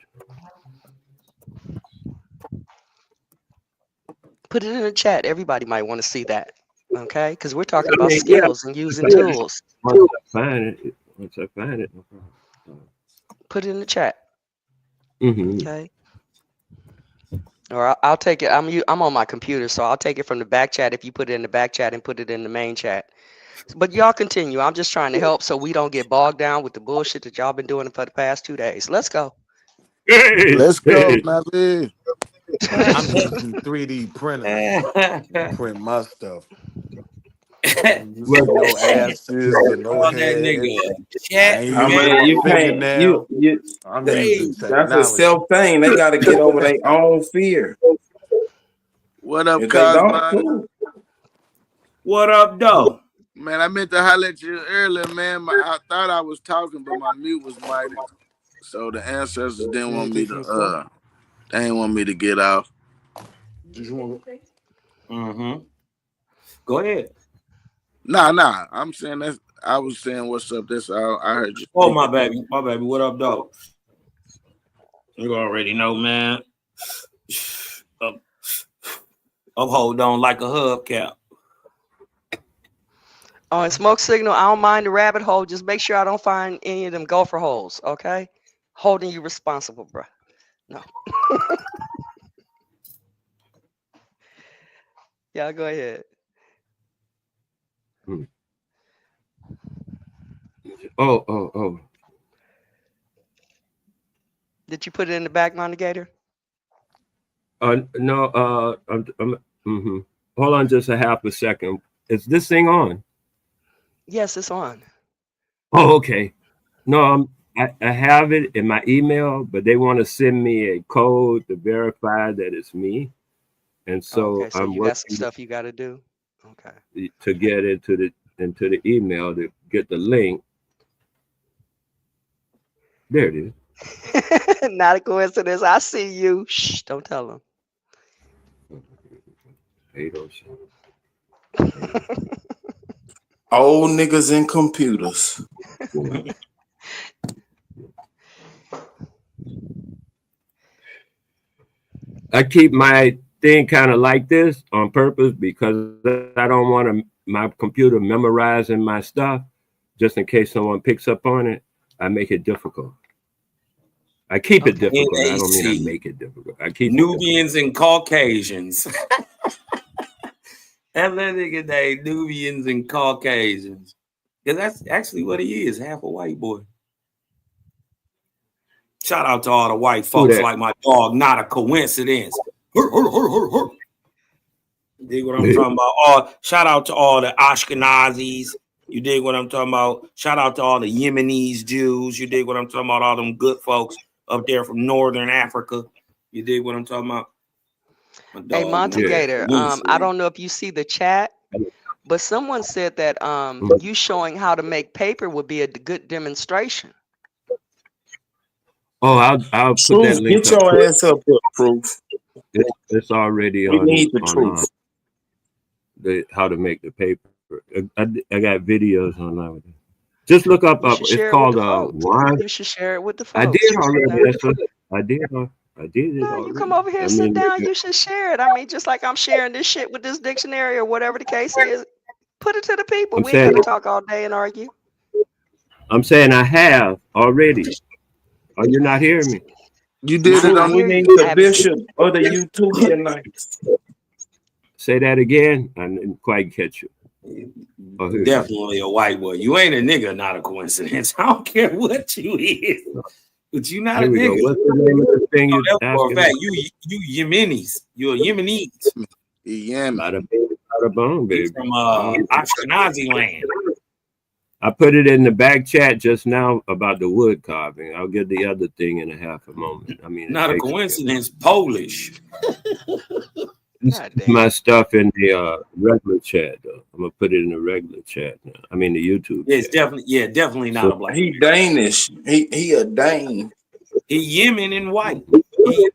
Put it in the chat. Everybody might want to see that. Okay, because we're talking about skills and using tools. Once I find it, put it in the chat. Mm-hmm. Okay. Or I'll take it. I'm on my computer, so I'll take it from the back chat if you put it in the back chat and put it in the main chat. But y'all continue. I'm just trying to help so we don't get bogged down with the bullshit that y'all been doing for the past 2 days. Let's go. Let's go, Navi. I'm using 3D printers. Print my stuff. No asses and no head. That's a self thing. They got to get over their own fear. What up, Cosmo? What up, though? Man, I meant to holler at you earlier, man. I thought I was talking, but my mute was muted. So the ancestors didn't want me to they didn't want me to get off. Mm-hmm. Go ahead. Nah. I'm saying that I was saying what's up. That's all I heard you. Oh, my baby. What up, dog? You already know, man. I'll hold on like a hubcap. Oh, and Smoke Signal, I don't mind the rabbit hole. Just make sure I don't find any of them gopher holes, okay? Holding you responsible, bro. No. Yeah, go ahead. Oh. Did you put it in the back, Gator? No. Mm-hmm. Hold on just a half a second. Is this thing on? Yes, it's on. Oh, okay. No, I have it in my email, but they want to send me a code to verify that it's me. And so, okay, so I'm you got some stuff you got to do. Okay. To get into the email to get the link. There it is. Not a coincidence. I see you. Shh, don't tell them. 807. Old niggas in computers. I keep my thing kind of like this on purpose because I don't want my computer memorizing my stuff just in case someone picks up on it. I make it difficult. I keep it difficult. I don't mean I make it difficult. I keep Nubians and Caucasians. That nigga named Nubians and Caucasians. Because that's actually what he is, half a white boy. Shout out to all the white folks like my dog, not a coincidence. Dig what I'm talking about? Shout out to all the Ashkenazis. You dig what I'm talking about? Shout out to all the Yemenis Jews. You dig what I'm talking about? All them good folks up there from Northern Africa. You dig what I'm talking about? Hey, Montegator, I don't know if you see the chat, but someone said that you showing how to make paper would be a good demonstration. Oh, I'll put that link Get your ass up here, Proof. It's already we on. Need the truth. How to make the paper. I got videos online. Just look up. It's called Wine. You should share it with the folks. I did already. I did it. No, already. you come over here and sit down. You should share it. I mean, just like I'm sharing this shit with this dictionary or whatever the case is. Put it to the people. We ain't gonna talk all day and argue. I'm saying I have already. Are you not hearing me? You did it on We need the bishop or the YouTubianites. Say that again. I didn't quite catch you. Definitely a white boy. You ain't a nigga, not a coincidence. I don't care what you is. But you not a nigga. What's the name of the thing you for a fact, you Yemenis. You're Yemenis. Yemen. Bada bone, baby. From Ashkenazi land. I put it in the back chat just now about the wood carving. I'll get the other thing in a half a moment. I mean, not a coincidence. Polish. My stuff in the regular chat, though. I'm gonna put it in the regular chat now. I mean, the YouTube. It's definitely not a black. He Danish. He a Dane. He Yemen and white.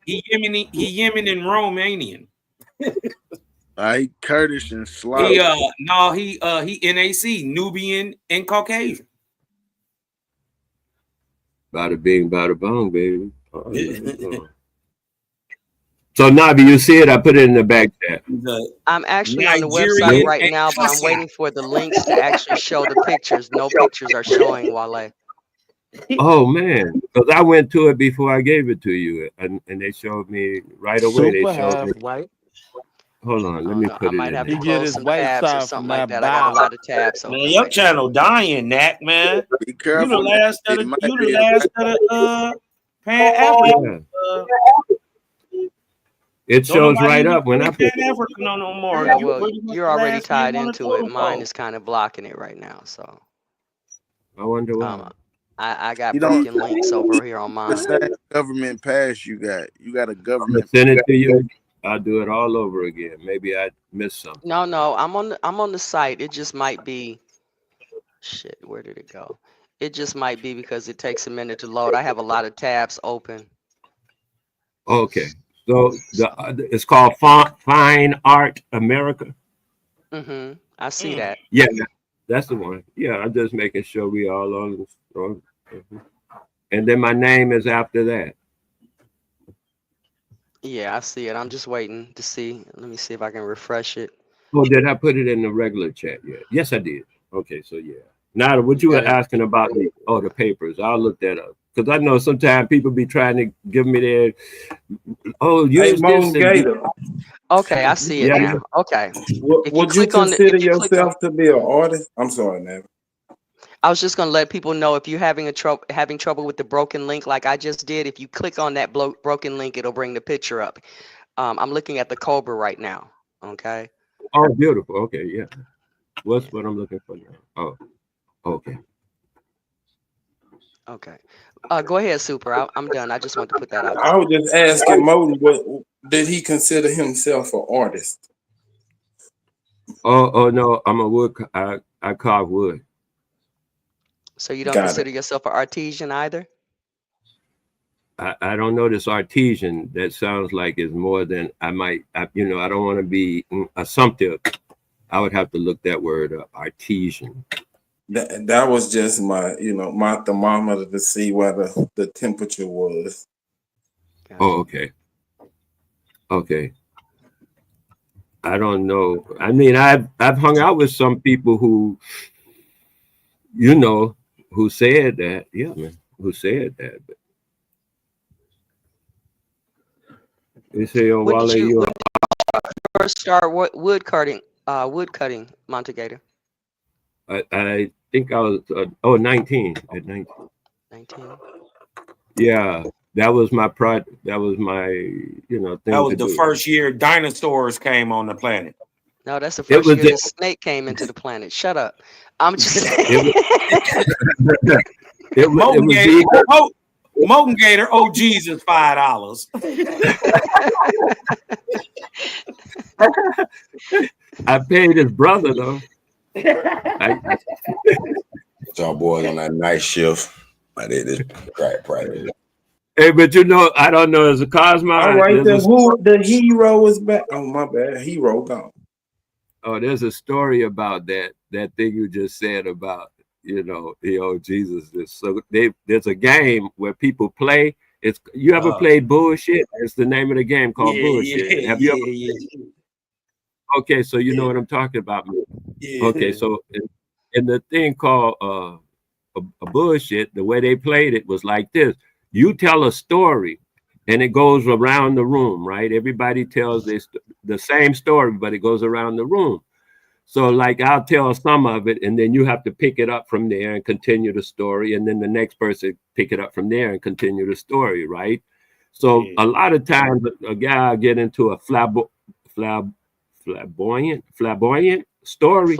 He Yemen and Romanian. He Kurdish and Slav. He NAC, Nubian and Caucasian. Bada bing, bada bong, baby. So Navi, you see it? I put it in the back chat. I'm actually on the website right now, but I'm waiting for the links to actually show the pictures. No pictures are showing, Wale. Oh man, because I went to it before I gave it to you, and they showed me right away. They showed me. White. Hold on, let me put it in. I might have to close some tabs or something like that. I got a lot of tabs. Man, your channel dying, Nat, man. Be careful. You the last of the Pan African. It shows right up when I put Pan African no more. Well, you're already tied into it. Mine is kind of blocking it right now, so. I wonder why. I got broken links over here on mine. The government pass you got. You got a government. Send it to you. I'll do it all over again. Maybe I missed something. No, I'm on the site. It just might be. Shit, where did it go? It just might be because it takes a minute to load. I have a lot of tabs open. Okay, so it's called Fine Art America. I see that. Yeah, that's the one. Yeah, I'm just making sure we all on. And then my name is after that. Yeah, I see it. I'm just waiting to see. Let me see if I can refresh it. Oh, did I put it in the regular chat yet? Yes, I did. Okay, so yeah. Now, what you were asking about the papers, I'll look that up. Because I know sometimes people be trying to give me their, use this. Okay, I see it now. Okay. Would you consider yourself to be an artist? I'm sorry, Never. I was just going to let people know if you're having trouble with the broken link like I just did, if you click on that broken link, it'll bring the picture up. I'm looking at the Cobra right now. Okay. Oh, beautiful. Okay, yeah. What's what I'm looking for now? Oh, okay. Okay. Go ahead, Super. I'm done. I just want to put that out there. I was just asking Modi, did he consider himself an artist? Oh no, I'm a wood. I carve wood. So you don't consider yourself an artisan either? I don't know this artesian. That sounds like it's more than I might. I don't want to be assumptive. I would have to look that word up. Artesian. That was just my my thermometer to see what the temperature was. Oh, okay. Okay. I don't know. I mean, I've hung out with some people who, who said that. Yeah, man, who said that. But they say, "Oh, When did Wale, you first start wood cutting, Montegator? I think I was 19 at 19. 19. Yeah, that was my project. That was my thing. That was the first year dinosaurs came on the planet. No, that's the first year the snake came into the planet. Shut up. I'm just saying. Molten Gator, oh Jesus, $5. I paid his brother though. Y'all boys on that night shift. I did this crack practice. Hey, but I don't know. As a Cosmo, all right, the hero is back. Oh, my bad. Hero gone. Oh, there's a story about that thing you just said about Jesus. So there's a game where people play. You ever played Bullshit? It's the name of the game called Bullshit. Have you ever? Okay, so you know what I'm talking about. Yeah. Okay, so in the thing called a Bullshit, the way they played it was like this. You tell a story, and it goes around the room, right? Everybody tells the same story, but it goes around the room. So like I'll tell some of it, and then you have to pick it up from there and continue the story, and then the next person pick it up from there and continue the story, right? So a lot of times a guy will get into a flamboyant story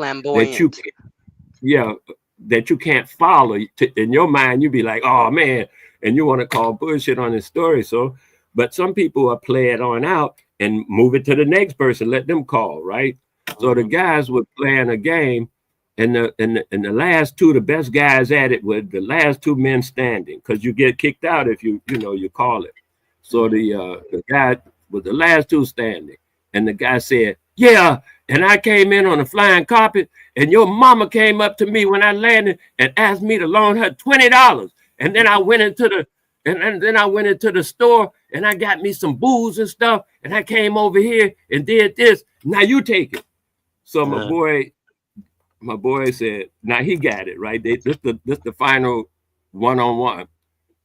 that you can't follow. In your mind, you be like, oh man, and you want to call bullshit on his story. So, but some people will play it on out and move it to the next person, let them call, right? So the guys were playing a game, and the last two, the best guys at it were the last two men standing, because you get kicked out if you call it. So the guy was the last two standing, and the guy said, yeah, and I came in on a flying carpet, and your mama came up to me when I landed and asked me to loan her $20. And then I went into the store and I got me some booze and stuff, and I came over here and did this. Now you take it. So my boy said, now he got it, right? This the final one-on-one.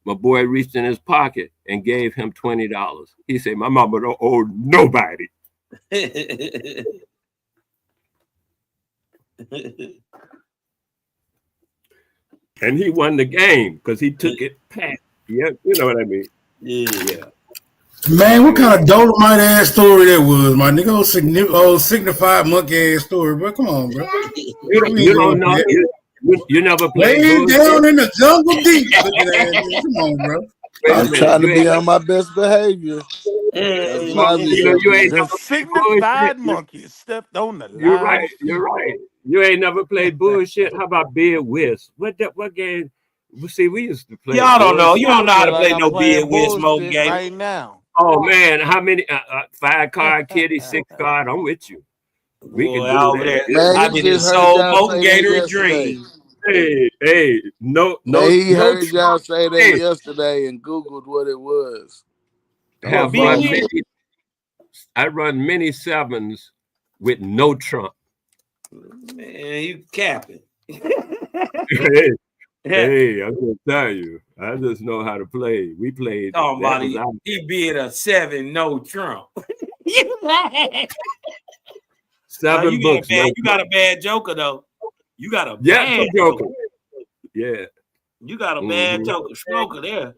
My boy reached in his pocket and gave him $20. He said, my mama don't owe nobody. And he won the game because he took it past. Yeah, you know what I mean. Yeah. Man, what kind of Dolomite ass story that was, my nigga? Old signified monkey ass story, bro. Come on, bro. You don't know. You never played. Way down in the jungle deep. Come on, bro. I'm trying to be on my best behavior. You ain't the signified monkey stepped on the line. You're right. You ain't never played bullshit. How about Bid Whist? What game? See, we used to play. Y'all don't know. You don't know how to play no Bid Whist mode game right now. Oh man, how many? 5-card kitty, 6-card. I'm with you. We can do that. I did so Molten Gator a dream. Hey, no. He heard y'all say that yesterday and Googled what it was. I run many 7s with no trump. Man, you capping. Hey, I'm gonna tell you, I just know how to play. We played. Oh, buddy, he bid a 7, no trump. 7 books. You got a bad joker though. You got a bad joker. Yeah. You got a bad joker, stroker there.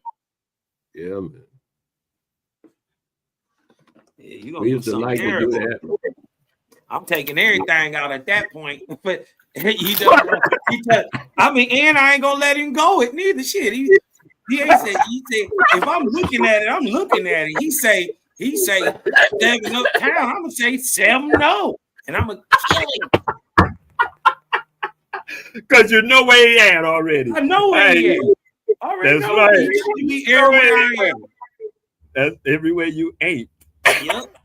Yeah, man. Yeah, we used to like to do that. I'm taking everything out at that point. But he does. I mean, and I ain't gonna let him go it neither. Shit. He said, if I'm looking at it, I'm looking at it. He say 7 up town. I'm gonna say 7 no. And I'm gonna kill him. Because you know where he at already. I know where he at. Already That's know right. me everywhere I am. That's everywhere you ain't. Yep.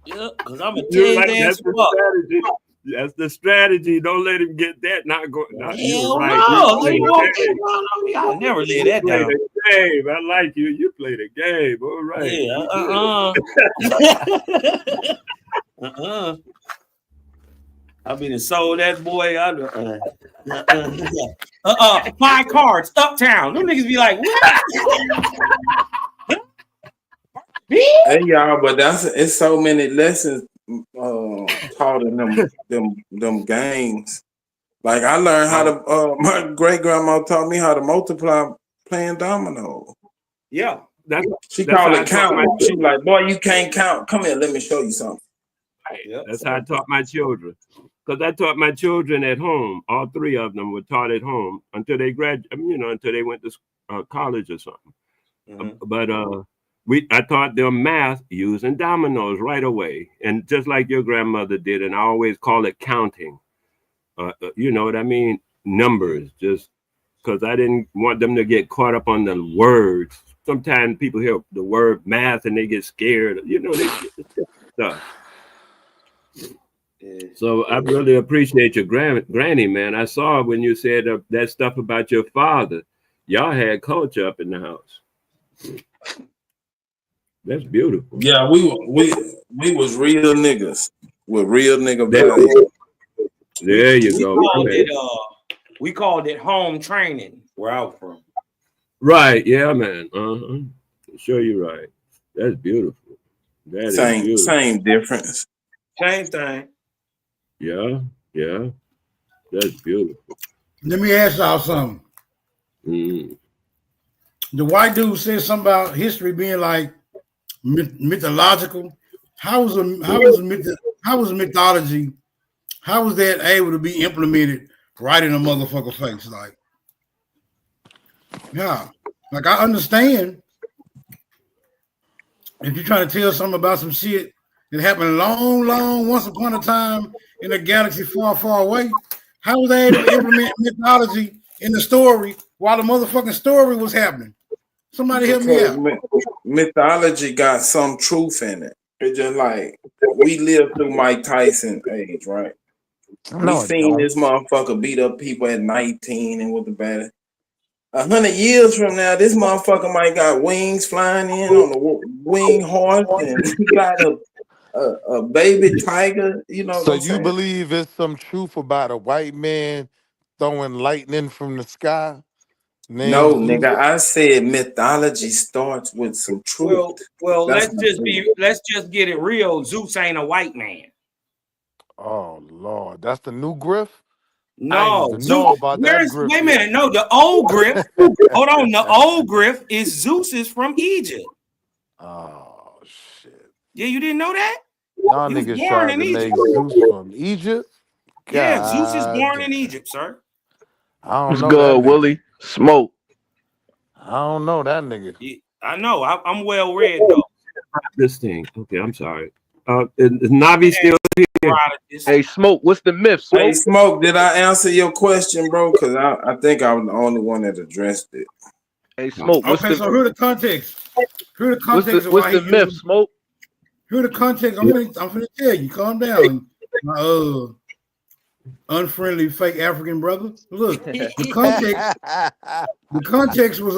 Yep. Because I'm a You're like, ten that's dance the fuck. strategy. That's the strategy. Don't let him get that. Not go. Not, you're Hell right. no. You You play won't the get game. down on me. I'll never lay You that play down. the game. I like you. You play the game. All right. Yeah. I've been sold that boy. Five cards, Uptown. Them niggas be like, what? Hey y'all, but it's so many lessons taught in them games. Like I learned how to. My great grandma taught me how to multiply playing domino. Yeah, she called it counting. She like, boy, you can't count. Come here, let me show you something. Yep. That's how I taught my children. Because I taught my children at home. All three of them were taught at home until they until they went to college or something. But I taught them math using dominoes right away, and just like your grandmother did. And I always call it counting. You know what I mean? Numbers, just because I didn't want them to get caught up on the words. Sometimes people hear the word math and they get scared. You know, they get stuff. So I really appreciate your granny, man. I saw when you said that stuff about your father. Y'all had culture up in the house. That's beautiful. Yeah, we was real niggas with real nigga values. There you go. We called it home training where I was from. Right, yeah, man. Sure, you're right. That's beautiful. That is beautiful. Same difference. Same thing. Yeah. That's beautiful. Let me ask y'all something. The white dude said something about history being like mythological. How was mythology? How was that able to be implemented right in a motherfucker face? Like, yeah, like I understand if you're trying to tell something about some shit that happened long once upon a time in a galaxy far, far away. How was they able to implement mythology in the story while the motherfucking story was happening? Somebody help me out. Mythology got some truth in it. It's just like we lived through Mike Tyson age, right? We seen this motherfucker beat up people at 19 and with the bad. 100 years from now, this motherfucker might got wings flying in on the wing horse and he got a baby tiger. You know. So you believe it's some truth about a white man throwing lightning from the sky? No, nigga, I said mythology starts with some truth. Well, let's just get it real. Zeus ain't a white man. Oh Lord, that's the new Griff? No, Zeus, wait a minute. No, the old Griff. Hold on, the old Griff is Zeus is from Egypt. Oh shit. Yeah, you didn't know that? Y'all niggas tried to make Zeus from Egypt? Yeah, Zeus is born in Egypt, sir. I don't know. Good, Willie. Smoke. I don't know that nigga. Yeah, I know. I'm well read though. This thing. Okay, I'm sorry. Is Navi still here? Hey, Smoke. What's the myth? Smoke? Hey, Smoke. Did I answer your question, bro? Because I think I was the only one that addressed it. Hey, Smoke. So here's the context. Here's the context. What's the myth, Smoke? Here's the context. I'm gonna tell you. Calm down. My unfriendly fake African brother. Look, the context was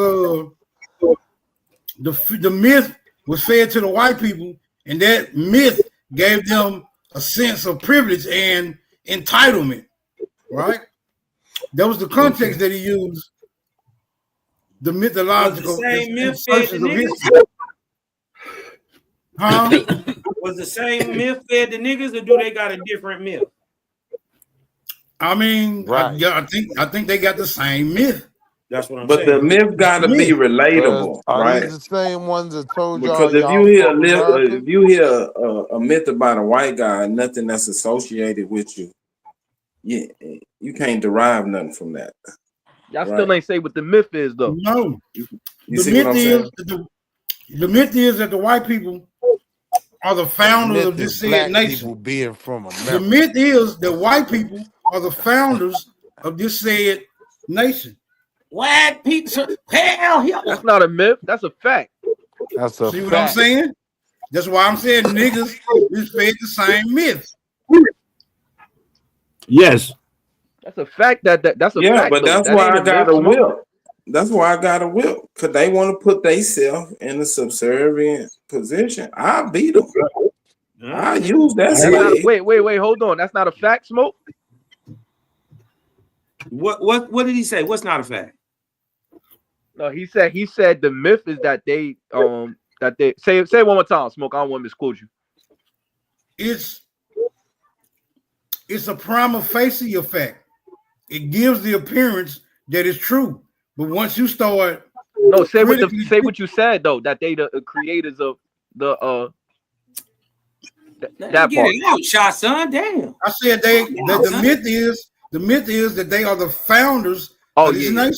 the myth was fed to the white people, and that myth gave them a sense of privilege and entitlement. Right? That was the context that he used. The mythological. Was the same myth fed to niggas? Huh? Was the same myth fed to niggas, or do they got a different myth? I mean, right. I think they got the same myth. That's what I'm saying. But the myth gotta be relatable, right? These the same ones that told because y'all. Because if you hear a myth about a white guy, nothing that's associated with you, you can't derive nothing from that. Y'all still ain't say what the myth is, though. No, you see what I'm saying? The myth is that the white people are the founders of this said nation. Being from America. The myth is that white people are the founders of this said nation. White people, hell yeah. That's not a myth. That's a fact. That's a See what I'm fact. saying? That's why I'm saying niggas is fed the same myth. Yes. That's a fact. That's a Yeah, fact. but though. that's That why ain't I got myth, a Smoke. whip. That's why I got a whip. Because they want to put themselves in a subservient position. I beat them. I use that That's not, slave. wait, hold on. That's not a fact, Smoke. What did he say? What's not a fact? No, he said the myth is that they say it one more time, Smoke. I don't want to misquote you. It's a prima facie effect. It gives the appearance that it's true, but once you start, no, say what you said though, that they the creators of the that Get part. it out, shot son. Damn. I said the myth is that they are the founders of this nation.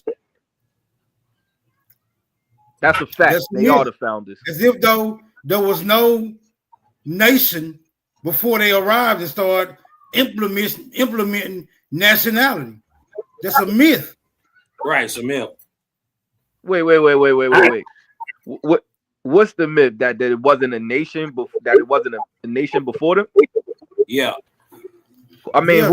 That's a fact. That's They are the founders. As if though there was no nation before they arrived and started implementing nationality. That's a myth. Right, it's a myth. Wait. What's the myth that it wasn't a nation before? That it wasn't a nation before them? Yeah. I mean,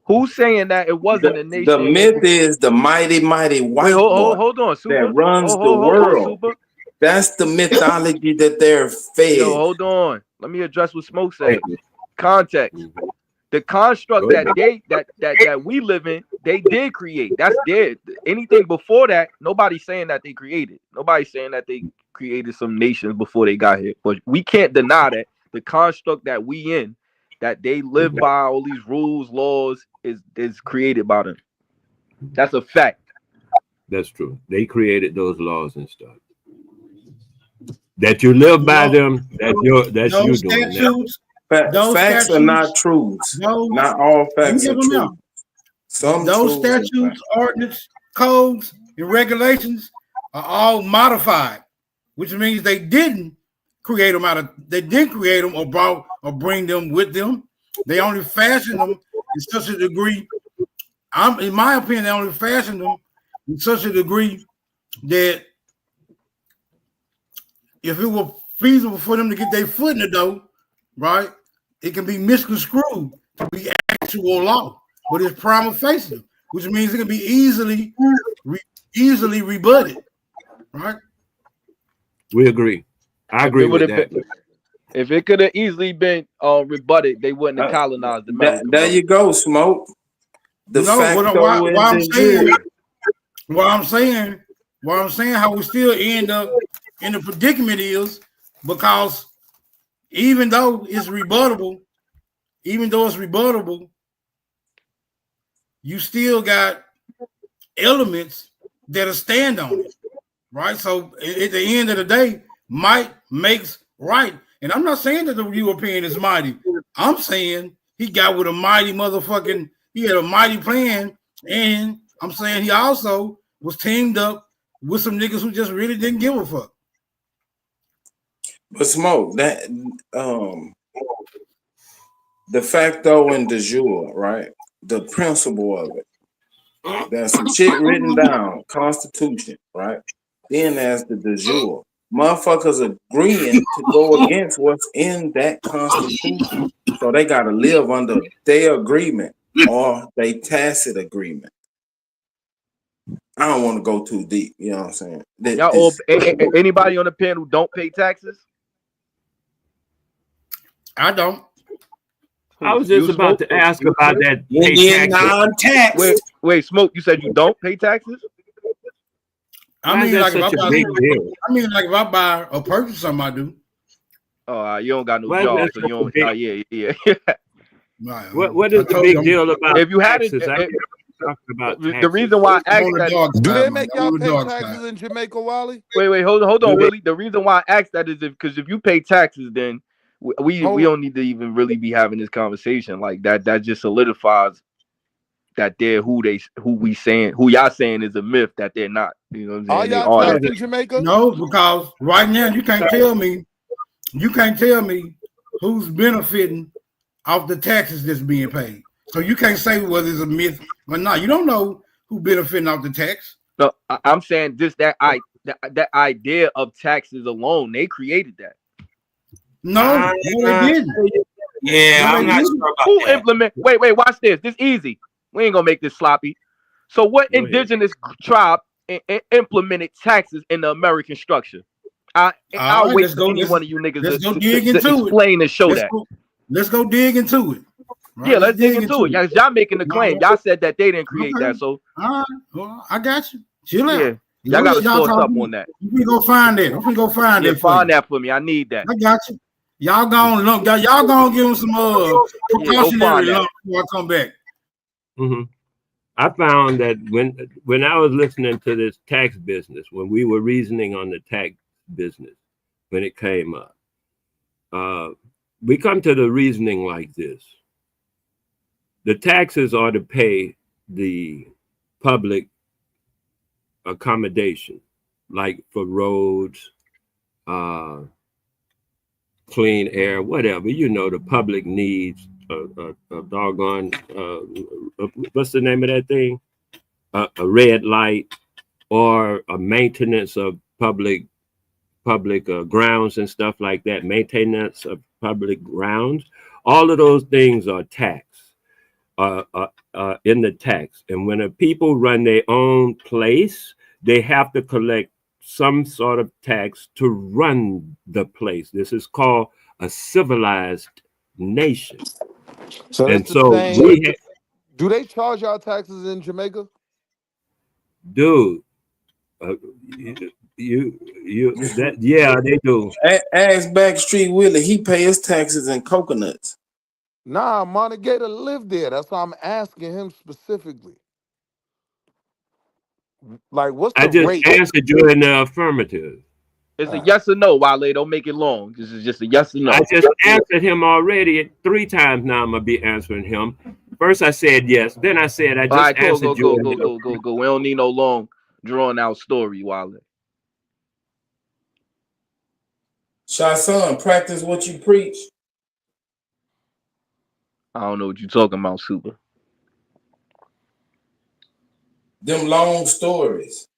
who's saying that it wasn't a nation? The myth is the mighty white boy hold on, Super. that runs the Hold world. on, That's the mythology that they're fed. Yo, hold on. Let me address what Smoke said. Context. The construct that we live in, they did create. That's dead. Anything before that, nobody's saying that they created. Nobody's saying that they created some nations before they got here. But we can't deny that the construct that we in, that they live by, all these rules, laws, is created by them. That's a fact. That's true. They created those laws and stuff. That you live by them, that's you doing that. Facts are not truths. Not all facts are true. Those statutes, ordinance, codes, and regulations are all modified, which means they didn't create them or bring them with them. They only fashioned them in such a degree. In my opinion, they only fashioned them in such a degree that if it were feasible for them to get their foot in the door, right, it can be misconstrued to be actual law, but it's prima facie, which means it can be easily rebutted, right? We agree. I agree with that. If it could have easily been rebutted, they wouldn't have colonized America. There you go, Smoke. Why I'm saying how we still end up in the predicament is because even though it's rebuttable, you still got elements that'll stand on it, right? So at the end of the day, might makes right. And I'm not saying that the European is mighty. I'm saying he got with a mighty motherfucking, he had a mighty plan. And I'm saying he also was teamed up with some niggas who just really didn't give a fuck. But Smoke, that de facto and de jure, right? The principle of it. There's some shit written down, Constitution, right? Then there's the de jure. Motherfuckers agreeing to go against what's in that Constitution. So they gotta live under their agreement or they tacit agreement. I don't want to go too deep, you know what I'm saying? Anybody on the panel don't pay taxes? I don't. I was just about to ask about that. Non-tax. Wait, Smoke, you said you don't pay taxes? I mean, like if I buy or purchase something, I do. Oh, you don't got no job, so you don't. Yeah. Right. What is the big deal about? If you had it, the reason why I asked that, do they make y'all pay taxes in Jamaica, Wally? Wait, hold on, Willie. The reason why I asked that is because if you pay taxes, then we don't need to even really be having this conversation like that. That just solidifies that they're who y'all saying is a myth that they're not. You know what I'm saying? Are y'all in Jamaica? No, because right now you can't tell me who's benefiting off the taxes that's being paid. So you can't say whether it's a myth or not. You don't know who benefiting off the tax. No, I'm saying just that idea of taxes alone, they created that. No, they didn't. Yeah, No, I'm they not didn't. sure about Who that. implement? Wait, watch this. This easy. We ain't gonna make this sloppy. So, what Go ahead. indigenous tribe implemented taxes in the American structure? I'll All right, wait let's for go. any one of you niggas Let's go to dig into it. explain and show that. Let's go dig into it. Right, Yeah, let's dig into it. Y'all making the claim. Y'all said that they didn't create Okay. that. So, All right, well, I got you. Chill out. yeah, y'all got to source up on that. You can go find that. I'm gonna go find Yeah, that for find you. that for me. I need that. I got you. Y'all gonna give them some precautionary that. lump before I come back. Mm-hmm. I found that when I was listening to this tax business, when we were reasoning on the tax business, when it came up, we come to the reasoning like this. The taxes are to pay the public accommodation, like for roads, clean air, whatever, the public needs, a doggone, what's the name of that thing? A red light, or a maintenance of public grounds and stuff like that, maintenance of public grounds. All of those things are taxed. In the tax. And when a people run their own place, they have to collect some sort of tax to run the place. This is called a civilized nation. So And that's so the same. Do they charge y'all taxes in Jamaica? Dude, yeah, they do. Ask Backstreet Willie, he pay his taxes in coconuts. Nah, Monty Gator lived there. That's why I'm asking him specifically. Like, what's the I just rate? answered you in the affirmative. It's a yes or no, Wale. Don't make it long. This is just a yes or no. I just answered him already 3 times now. I'm going to be answering him. First, I said yes. Then I said I just answered you. Go. We don't need no long, drawn-out story, Wale. Shahson, practice what you preach. I don't know what you're talking about, Super. Them long stories.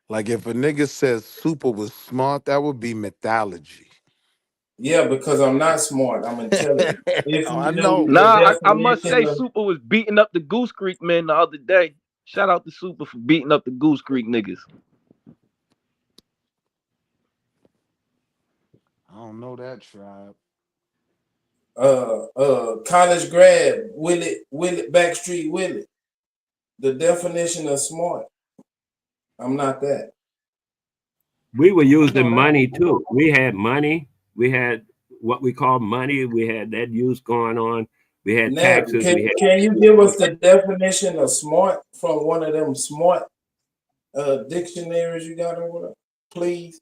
Like, if a nigga says Super was smart, that would be mythology. Yeah, because I'm not smart. I'm intelligent. I know. Nah, I must say Super was beating up the Goose Creek men the other day. Shout out to Super for beating up the Goose Creek niggas. I don't know that tribe. College grad, Willie, Backstreet Willie. The definition of smart. I'm not that. We were using money too. We had money. We had what we call money. We had that use going on. We had taxes. Can you give us the definition of smart from one of them smart dictionaries you got over there, please?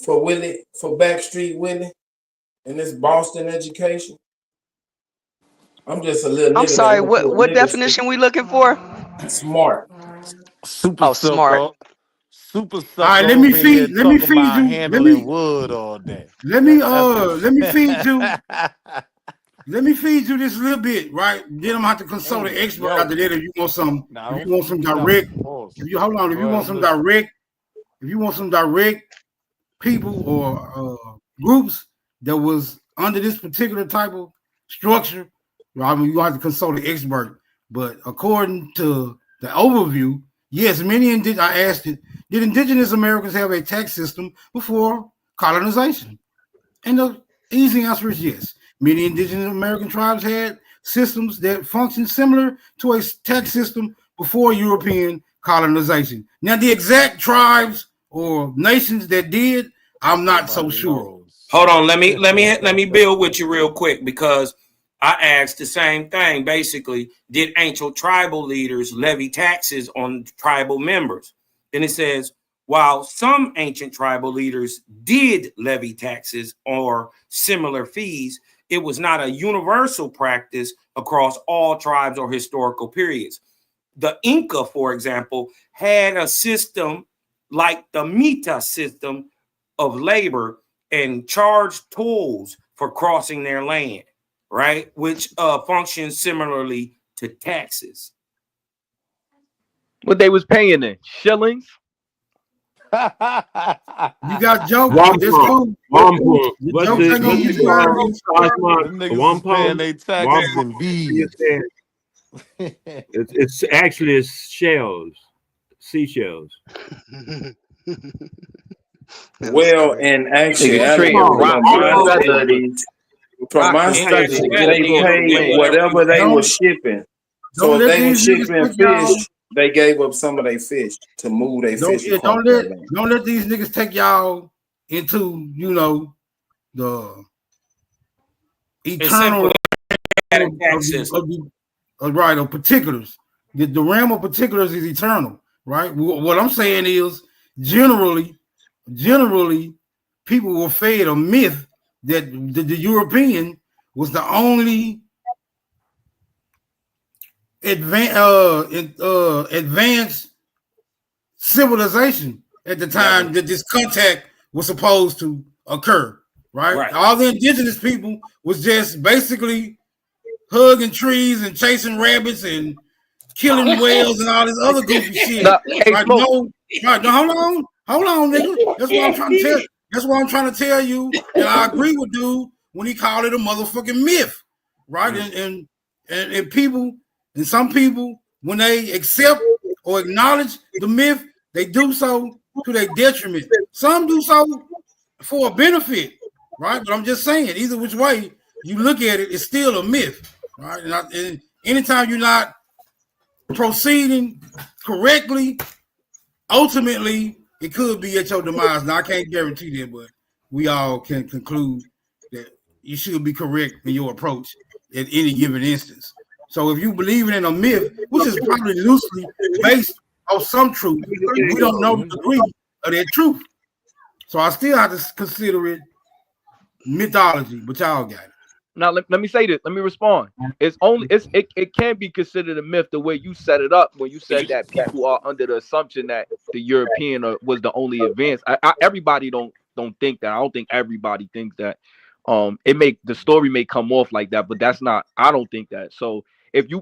For Willie, for Backstreet Willie, and this Boston education. I'm just a little. I'm sorry. What definition we looking for? Smart. Super smart. Super sucker. All right, let me feed you. Handling wood all day. Let me feed you. Let me feed you this little bit, right? Then I'm gonna have to consult an expert after that. If you want some, direct, if you want some direct people or groups that was under this particular type of structure, I mean, you have to consult an expert. But according to the overview, yes, I asked it, did indigenous Americans have a tax system before colonization? And the easy answer is yes. Many indigenous American tribes had systems that functioned similar to a tax system before European colonization. Now, the exact tribes or nations that did, I'm not so sure. Hold on, let me build with you real quick, because I asked the same thing. Basically, did ancient tribal leaders levy taxes on tribal members? And it says, while some ancient tribal leaders did levy taxes or similar fees, it was not a universal practice across all tribes or historical periods. The Inca, for example, had a system like the Mita system of labor and charged tolls for crossing their land, right? Which functions similarly to taxes. What they was paying in shillings? You got jokes. Wampum. This cool. Wampum. What's Jokes it? ain't gonna What's get you out of this. Them niggas is Wampum. paying their taxes in bees. It's actually it's shells, seashells. Well, in actuality, from my studies, they paid whatever they were shipping. So if they were shipping fish, they gave up some of their fish to move their fish. Don't let these niggas take y'all into, you know, the eternal of particulars. The realm of particulars is eternal, right? What I'm saying is generally people were fed a myth that the European was the only advanced civilization at the time that this contact was supposed to occur, right? All the indigenous people was just basically hugging trees and chasing rabbits and killing whales and all this other goofy shit. Hold on, nigga. That's what I'm trying to tell you. That's what I'm trying to tell you. And I agree with dude when he called it a motherfucking myth, right? And people, and some people, when they accept or acknowledge the myth, they do so to their detriment. Some do so for a benefit, right? But I'm just saying, either which way you look at it, it's still a myth, right? And anytime you're not proceeding correctly, ultimately, it could be at your demise. Now, I can't guarantee that, but we all can conclude that you should be correct in your approach at any given instance. So if you believe in a myth, which is probably loosely based on some truth, we don't know the degree of that truth. So I still have to consider it mythology, but y'all got it. Now let me say this. Let me respond. It can be considered a myth the way you set it up when you said that people are under the assumption that the European was the only advanced. Everybody don't think that. I don't think everybody thinks that. The story may come off like that, but that's not. I don't think that. So if you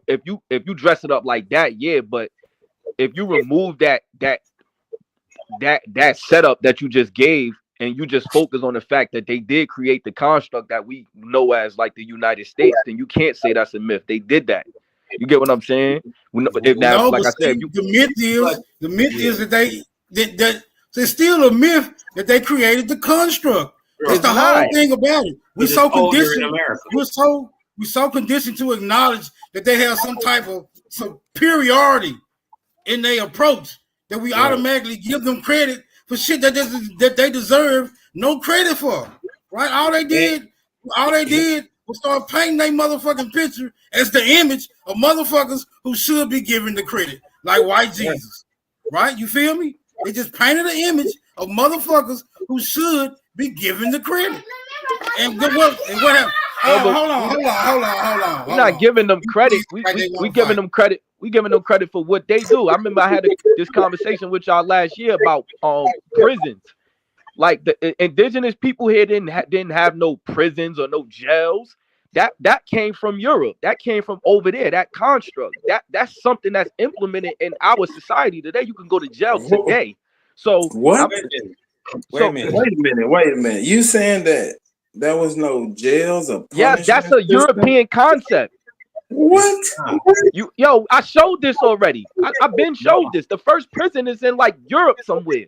dress it up like that, yeah. But if you remove that setup that you just gave, and you just focus on the fact that they did create the construct that we know as like the United States, then you can't say that's a myth. They did that. You get what I'm saying? The myth is that there's still a myth that they created the construct. That's the whole thing about it. We're so conditioned. We're so conditioned to acknowledge that they have some type of superiority in their approach that we automatically give them credit for shit that they deserve no credit for, right? All they did was start painting their motherfucking picture as the image of motherfuckers who should be given the credit, like white Jesus, right? You feel me? They just painted an image of motherfuckers who should be given the credit. And what happened? Hold on. We're not giving them credit. We giving them credit. We giving them credit for what they do. I remember I had this conversation with y'all last year about prisons. Like the indigenous people here didn't have no prisons or no jails. That came from Europe. That came from over there. That construct. That's something that's implemented in our society today. You can go to jail today. So what? Wait a minute. You saying that there was no jails or yes, that's a European concept. What? I showed this already. I've been showed this. The first prison is in like Europe somewhere.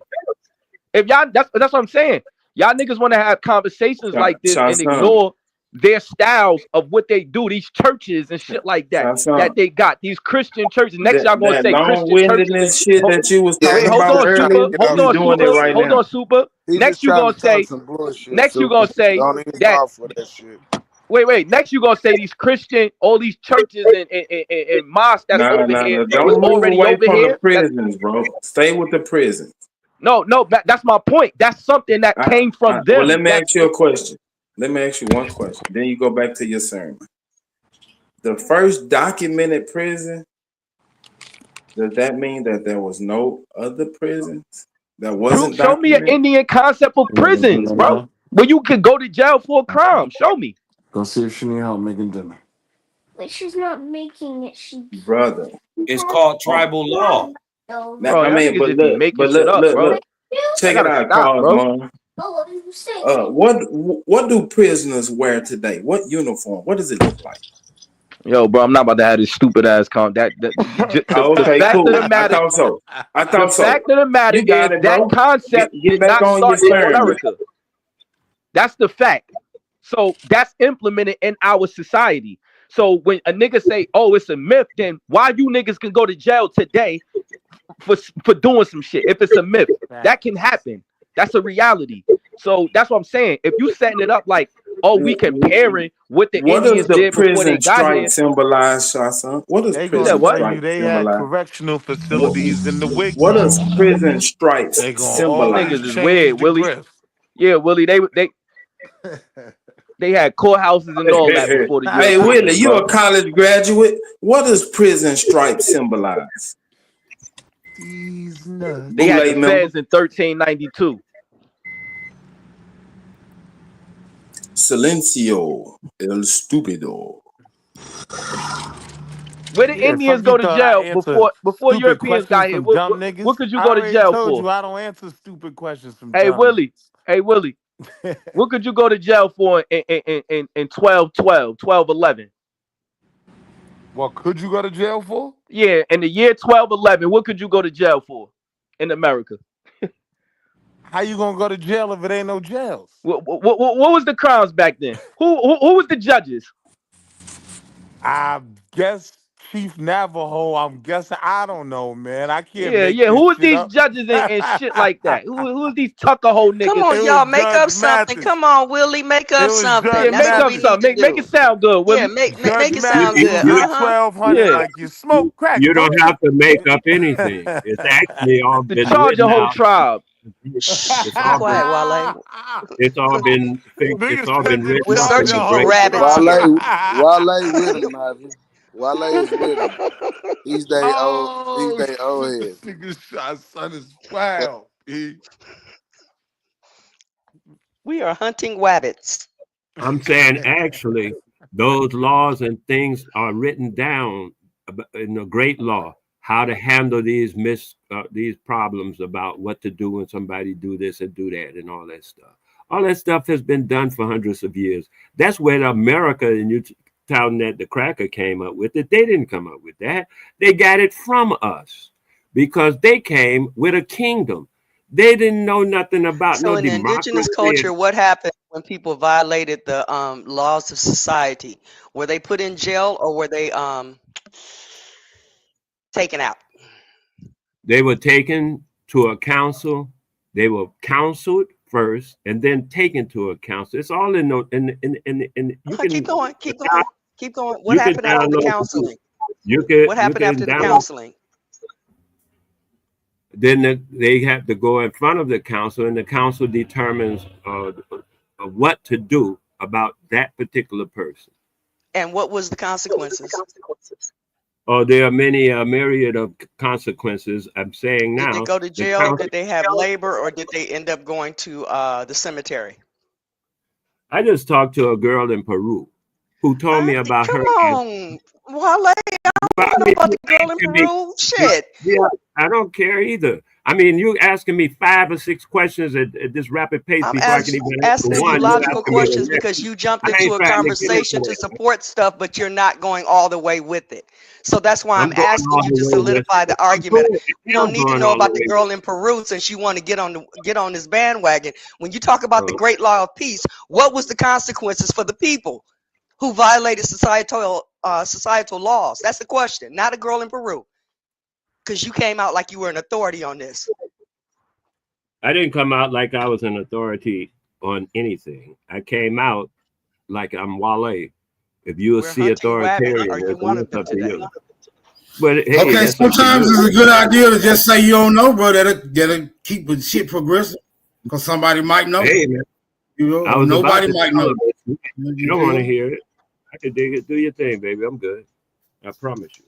If y'all, that's what I'm saying. Y'all niggas want to have conversations like this and ignore their styles of what they do. These churches and shit like that that they got. These Christian churches. Next, y'all gonna say Christian churches. Shit that you was talking about earlier. Hold on, Super. Next, you gonna say. Next, you gonna say that. Wait. Next, you gonna say these Christian, all these churches and mosques that's over here. Don't move away from the prisons, bro. Stay with the prisons. No, that's my point. That's something that came from them. Well, let me ask you a question. Let me ask you one question. Then you go back to your sermon. The first documented prison, does that mean that there was no other prisons that wasn't show me an Indian concept of prisons, bro. Where you could go to jail for a crime. Show me. Go see if she need help making dinner. But she's not making it. Brother. It's called tribal law. Bro, y'all niggas just be making shit up, bro. Check it out, Stop, Carl, bro. man. What do prisoners wear today? What uniform? What does it look like? Yo, bro, I'm not about to have this stupid ass count. The fact cool. of the matter, I thought so. fact of the matter You got is it, that bro. concept Get did back not on start your in sermon. America. That's the fact. So that's implemented in our society. So when a nigga say, "Oh, it's a myth," then why you niggas can go to jail today for doing some shit? If it's a myth, that can happen. That's a reality. So that's what I'm saying. If you setting it up like, oh, we comparing what the Indians did before they got here. Symbolize, Shasa? What does They prison gonna tell you stripe they had symbolize? correctional facilities in the wig What does zone. prison stripes They gonna symbolize? always Niggas is change weird, the Willie. grift. Yeah, Willie. They had courthouses and all that before the Hey, Europeans, Willie, you bro. a college graduate. What does prison stripes symbolize? These nuts. They had the feds in 1392. Silencio, el stupido. Where did Indians go to jail before Stupid Europeans got questions here? from What, dumb what, niggas. what could you I go to already jail told for? you I don't answer stupid questions from Hey dumb Willie, what could you go to jail for in 1211? What could you go to jail for? Yeah, in the year 1211, what could you go to jail for in America? How you gonna go to jail if it ain't no jails? What was the crimes back then? Who was the judges? I guess Chief Navajo. I'm guessing. I don't know, man. I can't Yeah, make yeah. this Who was shit these up. judges and shit like that? Who was these Tuckahoe niggas? Come on, It y'all, was make up Judge something. Mathis. Come on, Willie, make up It was something. Judge Yeah, That's make what up we Mathis. need to something. Make it do. sound good, Yeah, Willie. make Judge it sound Mathis good. year 1200. Yeah. Like you smoke crack. You Don't don't have to make up anything. It's actually all To been charge a written whole out. tribe. Shh, It's be all quiet, been. Wale. It's all been. It's Nigga all said been to written We're up charge in a searching the for whole great. rabbits tribe. here. Wale with him, Nigel. Wale is with him. He's they old This head. nigga shot son is wild. We are hunting wabbits. I'm saying actually, those laws and things are written down in the great law. How to handle these problems about what to do when somebody do this and do that and all that stuff. All that stuff has been done for hundreds of years. That's where America and you touting that the cracker came up with it. They didn't come up with that. They got it from us because they came with a kingdom. They didn't know nothing about So no in the indigenous democracy. culture, what happened when people violated the laws of society? Were they put in jail or were they taken out? They were taken to a council. They were counseled first and then taken to a council. It's all in the you can Keep going. What happened after the counseling? What happened after the counseling? Then they have to go in front of the council, and the council determines what to do about that particular person. And what was the consequences? Oh, there are many myriad of consequences. I'm saying now. Did they go to jail? Did they have labor, or did they end up going to the cemetery? I just talked to a girl in Peru who told me about her. Come on, Wale. I don't know about the girl in Peru. Shit. Yeah, I don't care either. I mean, you asking me 5 or 6 questions at this rapid pace I'm before I can even asking you one. logical questions because you jumped into a conversation to support stuff, but you're not going all the way with it. So that's why I'm asking you to solidify the argument. You don't need to know about the girl in Peru since you want to get on this bandwagon. When you talk about the Great Law of Peace, what was the consequences for the people who violated societal laws? That's the question, not a girl in Peru. Because you came out like you were an authority on this. I didn't come out like I was an authority on anything. I came out like I'm Wale. If you see authoritarian, it's up to you. But hey, okay, sometimes it's a good idea to just say you don't know, bro. That'll keep the shit progressive because somebody might know. Hey, man. You know, nobody might know. You don't want to hear it. I can dig it. Do your thing, baby. I'm good. I promise you.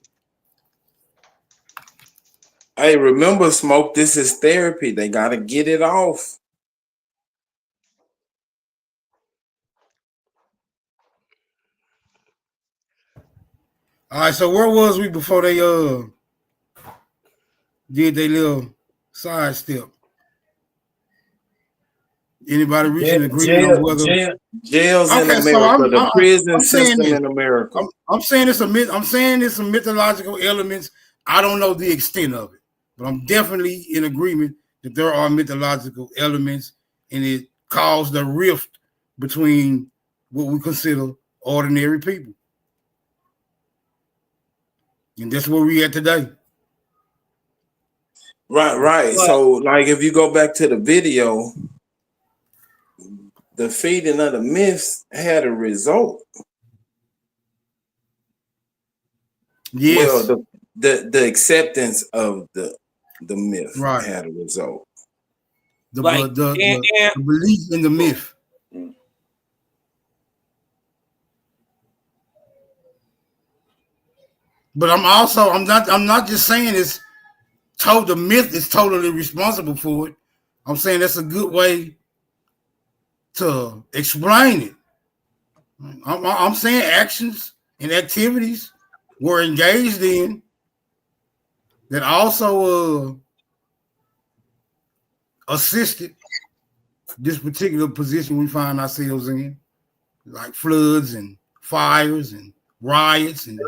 Hey, remember, Smoke, this is therapy. They got to get it off. All right, so where was we before they did their little sidestep. Anybody reach an agreement on whether jails in okay, America, so the prison I'm saying system this. in America. I'm saying it's a myth. I'm saying there's some mythological elements. I don't know the extent of it, but I'm definitely in agreement that there are mythological elements, and it caused a rift between what we consider ordinary people, and that's where we at today. Right. So, like, if you go back to the video, the feeding of the myths had a result. Yes. Well, the acceptance of the myth had a result. The belief in the myth. But I'm not just saying it's the myth is totally responsible for it. I'm saying that's a good way to explain it. I'm saying actions and activities were engaged in that also assisted this particular position we find ourselves in, like floods and fires and riots and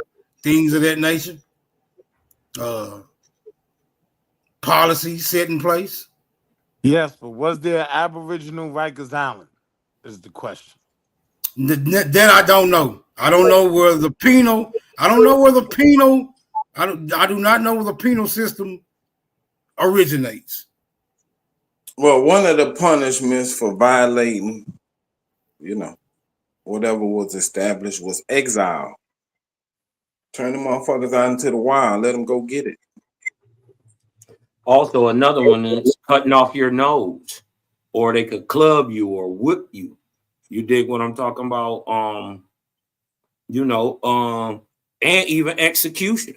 things of that nature. Policies set in place. Yes, but was there Aboriginal Rikers Island? Is the question. That I don't know. I don't know where the penal. I do not know where the penal system originates. Well, one of the punishments for violating, whatever was established was exile. Turn the motherfuckers out into the wild. Let them go get it. Also, another one is cutting off your nose, or they could club you or whip you. You dig what I'm talking about? And even execution.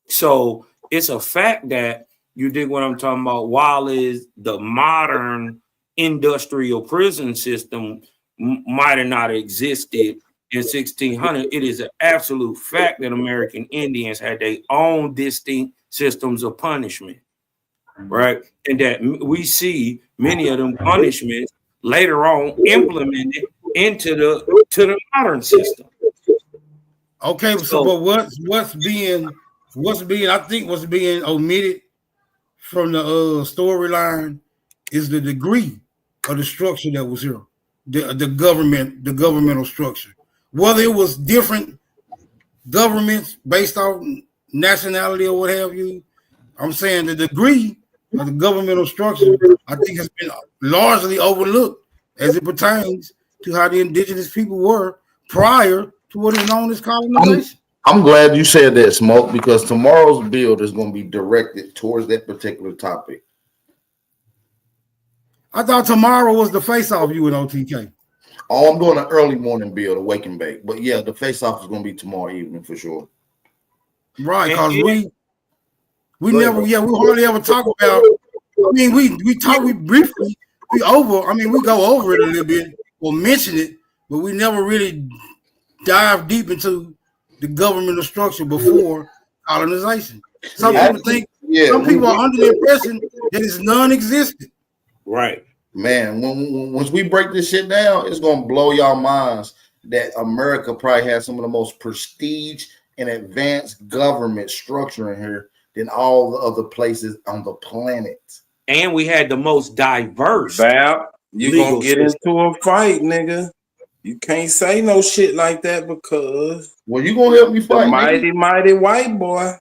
So it's a fact that you dig what I'm talking about. While is the modern industrial prison system might have not existed in 1600, it is an absolute fact that American Indians had their own distinct systems of punishment, right? And that we see many of them punishments later on implemented into the modern system. Okay, so but what's being omitted from the storyline is the degree of the structure that was here, the governmental structure. Whether it was different governments based on nationality or what have you, I'm saying the degree of the governmental structure, I think, has been largely overlooked as it pertains to how the indigenous people were prior to what is known as colonization. I'm glad you said that, Smoke, because tomorrow's build is going to be directed towards that particular topic. I thought tomorrow was the face-off, you and OTK. Oh, I'm doing an early morning build, a wake and bake. But yeah, the face-off is going to be tomorrow evening for sure. Right, because we hardly ever talk about. I mean, we briefly go over it a little bit or mention it, but we never really dive deep into the governmental structure before colonization. Some people are under the impression that it's non-existent. Right. Man, once we break this shit down, it's gonna blow y'all minds that America probably has some of the most prestige and advanced government structure in here than all the other places on the planet. And we had the most diverse. Val, you're gonna get into a fight, nigga. You can't say no shit like that because you gonna help me fight, mighty white boy.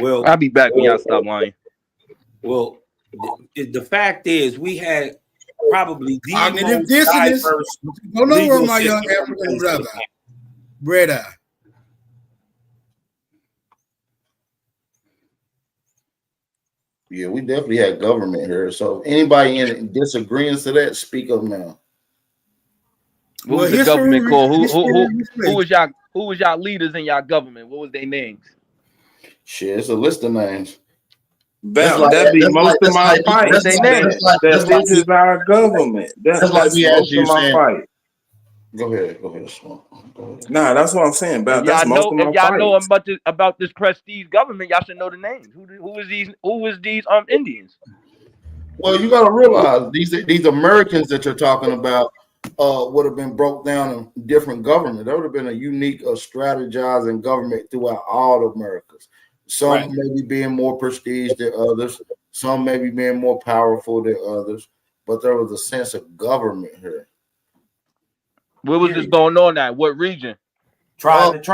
Well, I'll be back when y'all stop lying. Well, the fact is, we had probably the most diverse. Don't know where my young African brother. Yeah, we definitely had government here. So if anybody in disagreement to that, speak up now. What was the government called? Who was y'all leaders in y'all government? What was their names? Shit, it's a list of names. That'd be most of my fight. This is our government. That's like most of my fight. Go ahead, Smoke. Go ahead. Nah, that's what I'm saying. About that's most of my If y'all know fights. about this prestige government, y'all should know the names. Who is these Indians? Well, you got to realize these Americans that you're talking about would have been broke down in different government. There would have been a unique strategizing government throughout all the Americas. Some maybe being more prestige than others. Some maybe being more powerful than others. But there was a sense of government here. Where was this going on at? What region? North,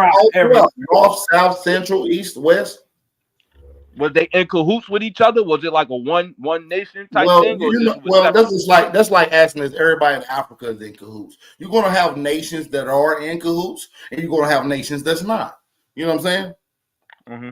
south, central, east, west. Was they in cahoots with each other? Was it like a one nation type thing? That's like asking if everybody in Africa is in cahoots. You're gonna have nations that are in cahoots, and you're gonna have nations that's not. You know what I'm saying? Mm-hmm.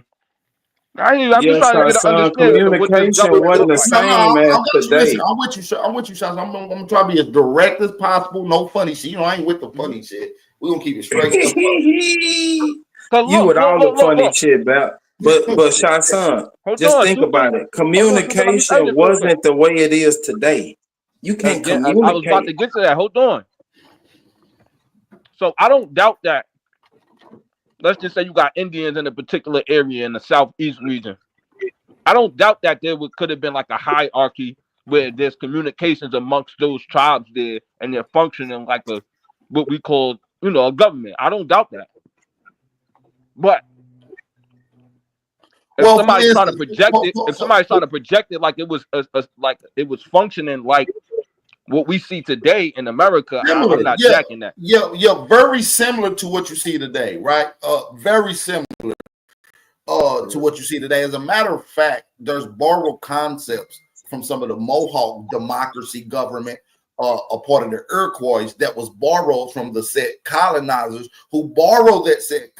I'm just trying to get an understanding of what this communication wasn't the same as today. I'm with you, sir. I'm with you, Sean. I'm gonna try to be as direct as possible. No funny shit. You know, I ain't with the funny shit. We're gonna keep it straight. You with all the funny shit about. But Shah-San, just think about it. Communication wasn't the way it is today. You can't communicate. I was about to get to that. Hold on. So I don't doubt that. Let's just say you got Indians in a particular area in the southeast region. I don't doubt that there could have been like a hierarchy where there's communications amongst those tribes there, and they're functioning like what we call, a government. I don't doubt that. But if somebody's trying to project it like it was like it was functioning like what we see today in America, I'm not jacking that. Yeah, very similar to what you see today, right? Very similar to what you see today. As a matter of fact, there's borrowed concepts from some of the Mohawk democracy government, a part of the Iroquois that was borrowed from the said colonizers who borrowed that said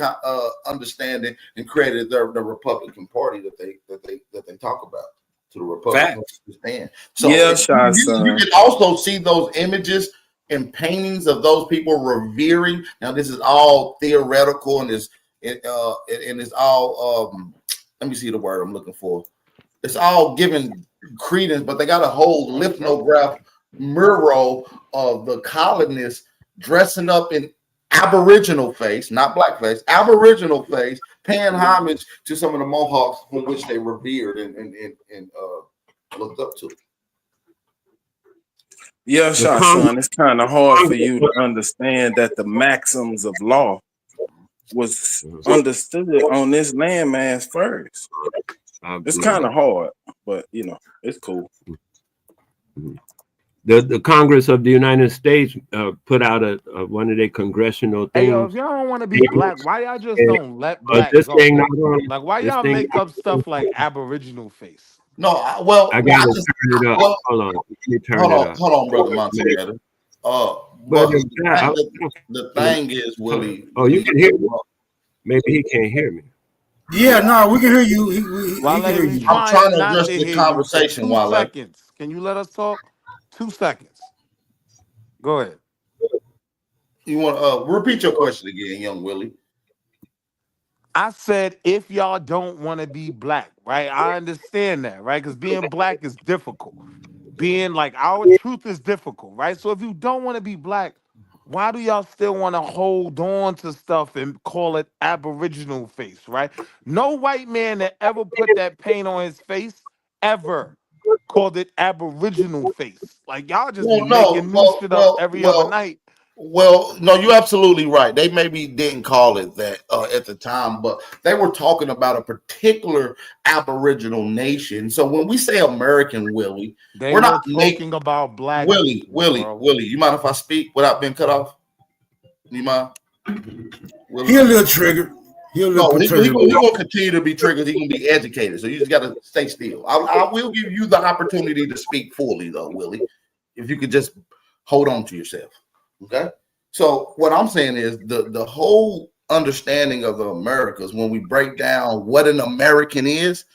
understanding and created the Republican Party that they talk about. To the Republican stand. So you can also see those images and paintings of those people revering. Now, this is all theoretical and it's all let me see the word I'm looking for. It's all given credence, but they got a whole lithograph mural of the colonists dressing up in Aboriginal face, not blackface, Aboriginal face, paying homage to some of the Mohawks from which they revered and looked up to. Yeah, Shah-San, it's kind of hard for you to understand that the maxims of law was understood on this landmass first. It's kind of hard, but it's cool. The Congress of the United States put out one of their congressional things. Hey, yo, if y'all don't want to be black, why y'all just don't let black go? Like, why y'all make up stuff like Aboriginal face? No, I gotta turn it up. Hold on, let me turn it up. Hold on, brother Montana. The thing is, Willie. Oh, you can hear me? Maybe he can't hear me. Yeah, no, we can hear you. I'm trying to address the conversation. 2 seconds. Can you let us talk? 2 seconds. Go ahead. You want to repeat your question again, young Willie? I said, if y'all don't want to be black, right? I understand that, right? Because being black is difficult. Being like our truth is difficult, right? So if you don't want to be black, why do y'all still want to hold on to stuff and call it Aboriginal face, right? No white man that ever put that paint on his face ever called it Aboriginal face. Like y'all just making new shit up every other night. Well, no, you're absolutely right. They maybe didn't call it that at the time, but they were talking about a particular Aboriginal nation. So when we say American, Willie, we're not talking about black. Willie, you mind if I speak without being cut off? You mind? Willie? He a little triggered. He's going to continue to be triggered. He's going to be educated. So you just got to stay still. I will give you the opportunity to speak fully, though, Willie, if you could just hold on to yourself. Okay. So what I'm saying is the whole understanding of the Americas, when we break down what an American is,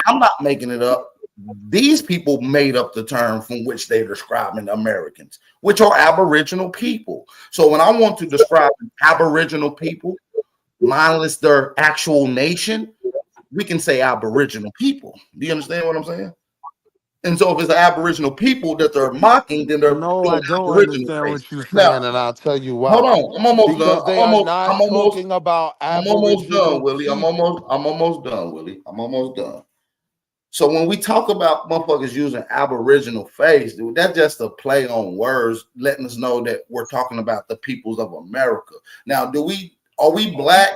I'm not making it up. These people made up the term from which they're describing Americans, which are Aboriginal people. So when I want to describe Aboriginal people, minus their actual nation, we can say Aboriginal people. Do you understand what I'm saying? And so if it's Aboriginal people that they're mocking, then they're No, doing I don't Aboriginal understand face. what you're Now, saying, and I'll tell you why. hold on, I'm almost Because done. they are not talking about I'm almost Aboriginal done, Willie. I'm people. almost done, Willie. I'm almost done. So when we talk about motherfuckers using Aboriginal face, dude, that's just a play on words, letting us know that we're talking about the peoples of America. Now, are we black?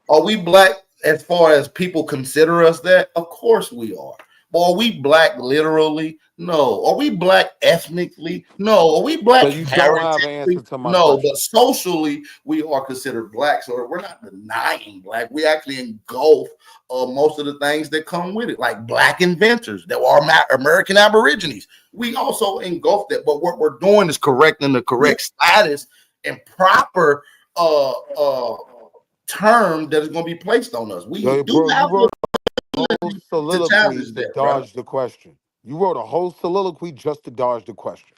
Are we black as far as people consider us that? Of course we are. But are we black literally? No. Are we black ethnically? No. Are we black So you don't have an heritage? answer to my No. question. But socially, we are considered black. So we're not denying black. We actually engulf most of the things that come with it, like black inventors that are American Aborigines. We also engulf that. But what we're doing is correcting the correct status and proper term that is going to be placed on us. We Yo, do bro, have you wrote a whole to soliloquy challenge to that, bro. dodge the question. You wrote a whole soliloquy just to dodge the question.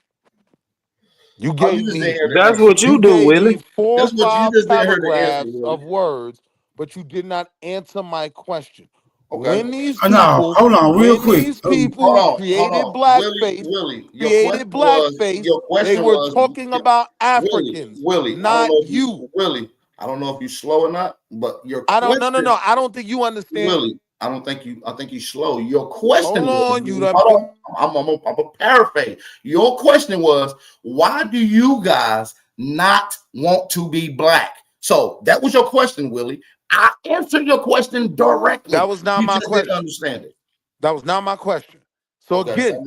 You Oh, gave you just me didn't hear the That's answer. what you do, gave Willie. me 4 or That's what you 5 just didn't hear the answer, paragraphs Willie. of words, but you did not answer my question. Okay. When these No, people, hold on, real when quick. these people Hold on, created blackface, Willie. created blackface, they were talking about Africans, Willie. not you. Willie, I don't know if you're slow or not, but your I question. don't. No. I don't think you understand. Willie, I think you're slow. Your question Hold on, you done hold on. I'm a paraphrase. Your question was, why do you guys not want to be black? So that was your question, Willie. I answered your question directly. That was not you my just question. Didn't understand it. That was not my question. So Okay, again,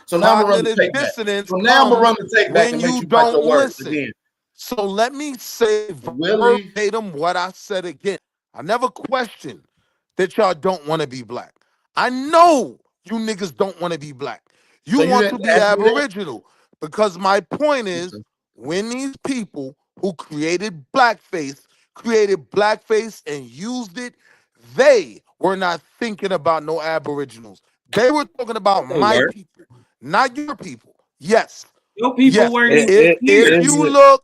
so now I'm gonna run the cognitive tape back. dissonance So now I'm gonna run comes the tape back when and make you you bite don't your words listen. again. So let me say Willie, verbatim what I said again. I never questioned that y'all don't want to be black. I know you niggas don't want to be black. You so you want to didn't be ask me that? Aboriginal. Because my point is, when these people who created blackface and used it, they were not thinking about no Aboriginals. They were talking about They my were. people, not your people. Yes. Your people Yes. weren't It, even it, here.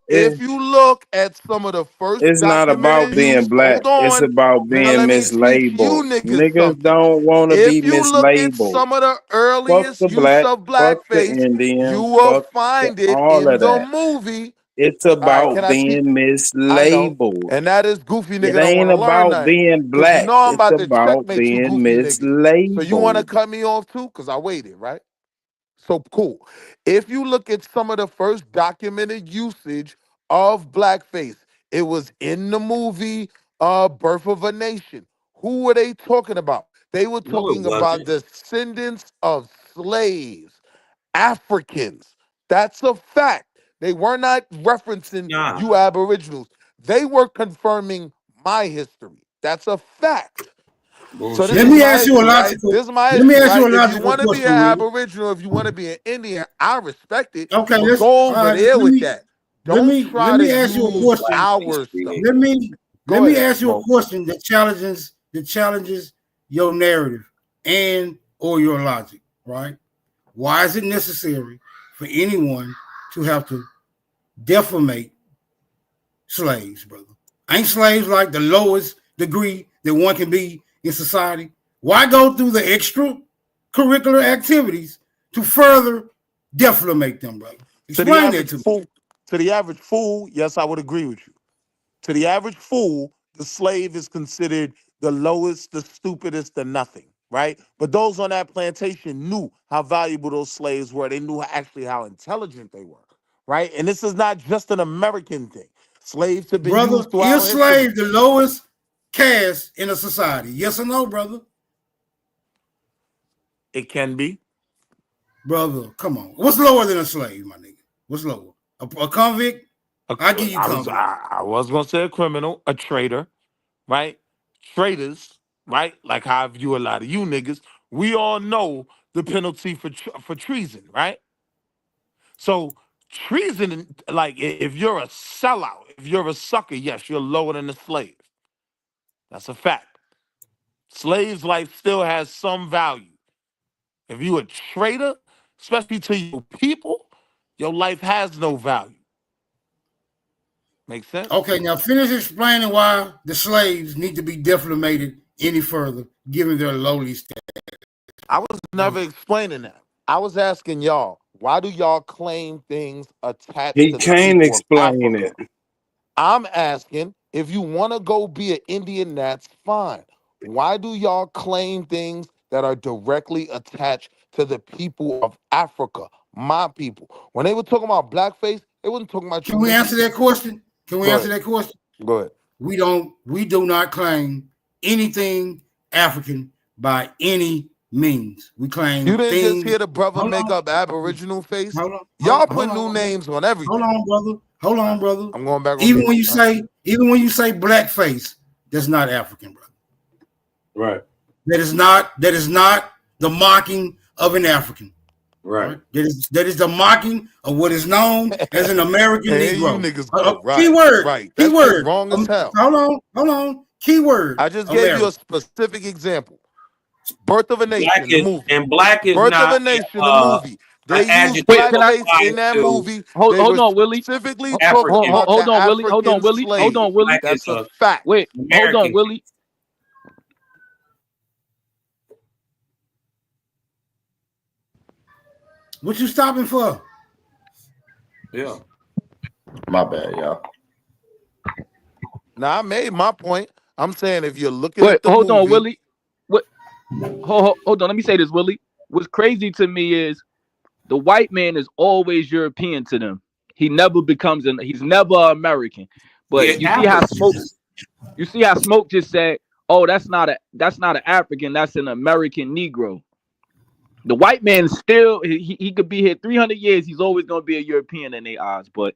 If you look at some of the first it's not about documented being use, black. hold It's on. about Now being let me teach you mislabeled. niggas Niggas something. don't want to be If you look at mislabeled. some of the Fuck earliest the use black, of fuck the blackface, Indian, you will fuck find it all in of the that. movie. It's All right, about can I teach? being I know. mislabeled. And that is goofy nigga It don't want ain't to learn about nothing. being Because you black. know I'm It's about to about checkmate you being goofy niggas. So you want to mislabeled. cut me off too? Because I waited, right? So cool. If you look at some of the first documented usage of blackface, it was in the movie Birth of a Nation. Who were they talking about? They were No, it talking about wasn't. descendants of slaves, Africans. That's a fact. They were not referencing Nah. you Aboriginals. They were confirming my history. That's a fact. So this Let is me my ask you a history, right? logical. This is my Let me history, ask you right? a If you logical want to be an question, Willie. Aboriginal, if you want to be an Indian, I respect it. Okay, But let's. go All over right, there let with me that. let Don't me try let to me ask you a use question. our stuff. Let me Go ahead, ask you a Smoke. question that challenges your narrative and or your logic, right? Why is it necessary for anyone to have to defamate slaves, brother? Ain't slaves like the lowest degree that one can be in society? Why go through the extra curricular activities to further defamate them, brother? Explain that to me. To the average fool, yes, I would agree with you. To the average fool, the slave is considered the lowest, the stupidest, the nothing, right? But those on that plantation knew how valuable those slaves were. They knew actually how intelligent they were, right? And this is not just an American thing. Slaves have been Brother, used throughout is history. slave the lowest caste in a society? Yes or no, brother? It can be. Brother, come on. What's lower than a slave, my nigga? What's lower? A convict? I give you convict. I was gonna say a criminal, a traitor, right? Traitors, right? Like how I view a lot of you niggas. We all know the penalty for treason, right? So treason, like if you're a sellout, if you're a sucker, yes, you're lower than a slave. That's a fact. Slaves' life still has some value. If you a traitor, especially to your people, your life has no value. Make sense? Okay, now finish explaining why the slaves need to be defamated any further, given their lowly status. I was never explaining that. I was asking y'all, why do y'all claim things attached He to the can't people of explain Africa? it. I'm asking, if you want to go be an Indian, that's fine. Why do y'all claim things that are directly attached to the people of Africa, my people? When they were talking about blackface, they wasn't talking about you. Can we answer that question? Can we Go answer ahead. that question? Go ahead. We do not claim anything African by any means. We claim You didn't things. just hear the brother Hold make on. up Aboriginal face? Hold on. Y'all Hold put on. new names on everything. Hold on, brother. Hold on, brother. I'm going back on Even mute. when you say blackface, that's not African, brother. Right. That is not the mocking of an African. Right. That is the mocking of what is known as an American Hey, Negro. you niggas go. Right. Keyword. Right. That shit Keyword. wrong as hell. Hold on. Keyword. I just gave you a specific example. Birth of a Nation, the movie. Black is Birth not of a Nation, the movie. They used blackface in that movie. Hold on, Willie. Specifically talking about Hold the on, Willie. Hold on, African Willie. slave. Hold on, Willie. That's a fact. Wait, hold on, Willie. What you stopping for? Yeah. My bad, y'all. Now I made my point. I'm saying if you're looking Wait, at the hold movie, on, Willie. What? Hold on. Let me say this, Willie. What's crazy to me is the white man is always European to them. He never becomes he's never American. But you see how Smoke just said, "Oh, that's not an African. That's an American Negro." The white man still he could be here 300 years. He's always gonna be a European in their eyes. But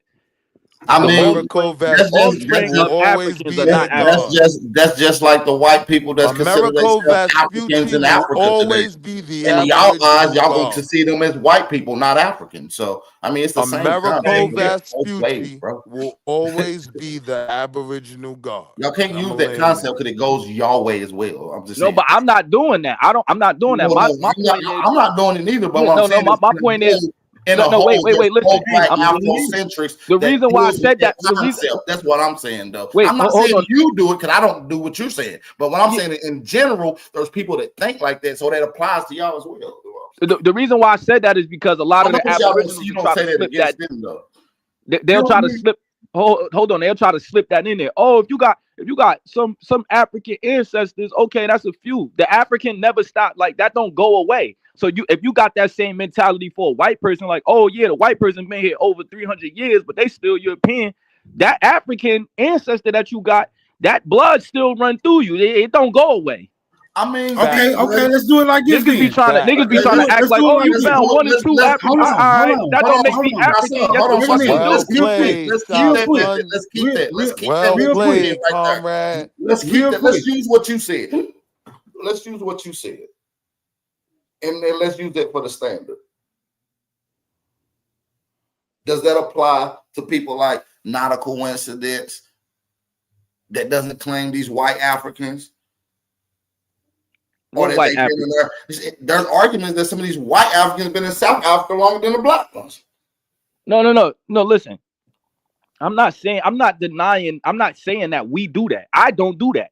I mean, offspring of Africans are not African. that's just like the white people that's considered themselves Africans and Africa always today. be the In y'all eyes, y'all God. gonna see them as white people, not African. So I mean, it's the same Americo concept. Vespucci will always be the Aboriginal God. Y'all can't use that concept because it goes your way as well. I'm just saying. But I'm not doing that. I'm not doing that. My point is, I'm not doing it either. But my point is. Wait, listen. The reason why I said that. That's what I'm saying, though. Wait, I'm not hold saying on. you do it because I don't do what you're saying. But what I'm saying in general, there's people that think like that, so that applies to y'all as well. The reason why I said that is because a lot of the Aboriginals you will don't try say to that slip that. against them, though. They'll try to slip. Hold on, they'll try to slip that in there. Oh, if you got some African ancestors, okay, that's a few. The African never stopped. Like that don't go away. So if you got that same mentality for a white person, like, oh yeah, the white person been here over 300 years, but they still European. That African ancestor that you got, that blood still run through you. It don't go away. I mean, okay, let's do it like this. Niggas be trying to act like, oh, you found 1 or 2 Africans. All right, that don't make me African. Let's keep that. Comrade. Let's use what you said. Let's use what you said. And then let's use that for the standard. Does that apply to people like Not a Coincidence that doesn't claim these white Africans? Or White there's arguments that some of these white Africans have been in South Africa longer than the black ones. No. Listen, I'm not denying. I'm not saying that we do that. I don't do that.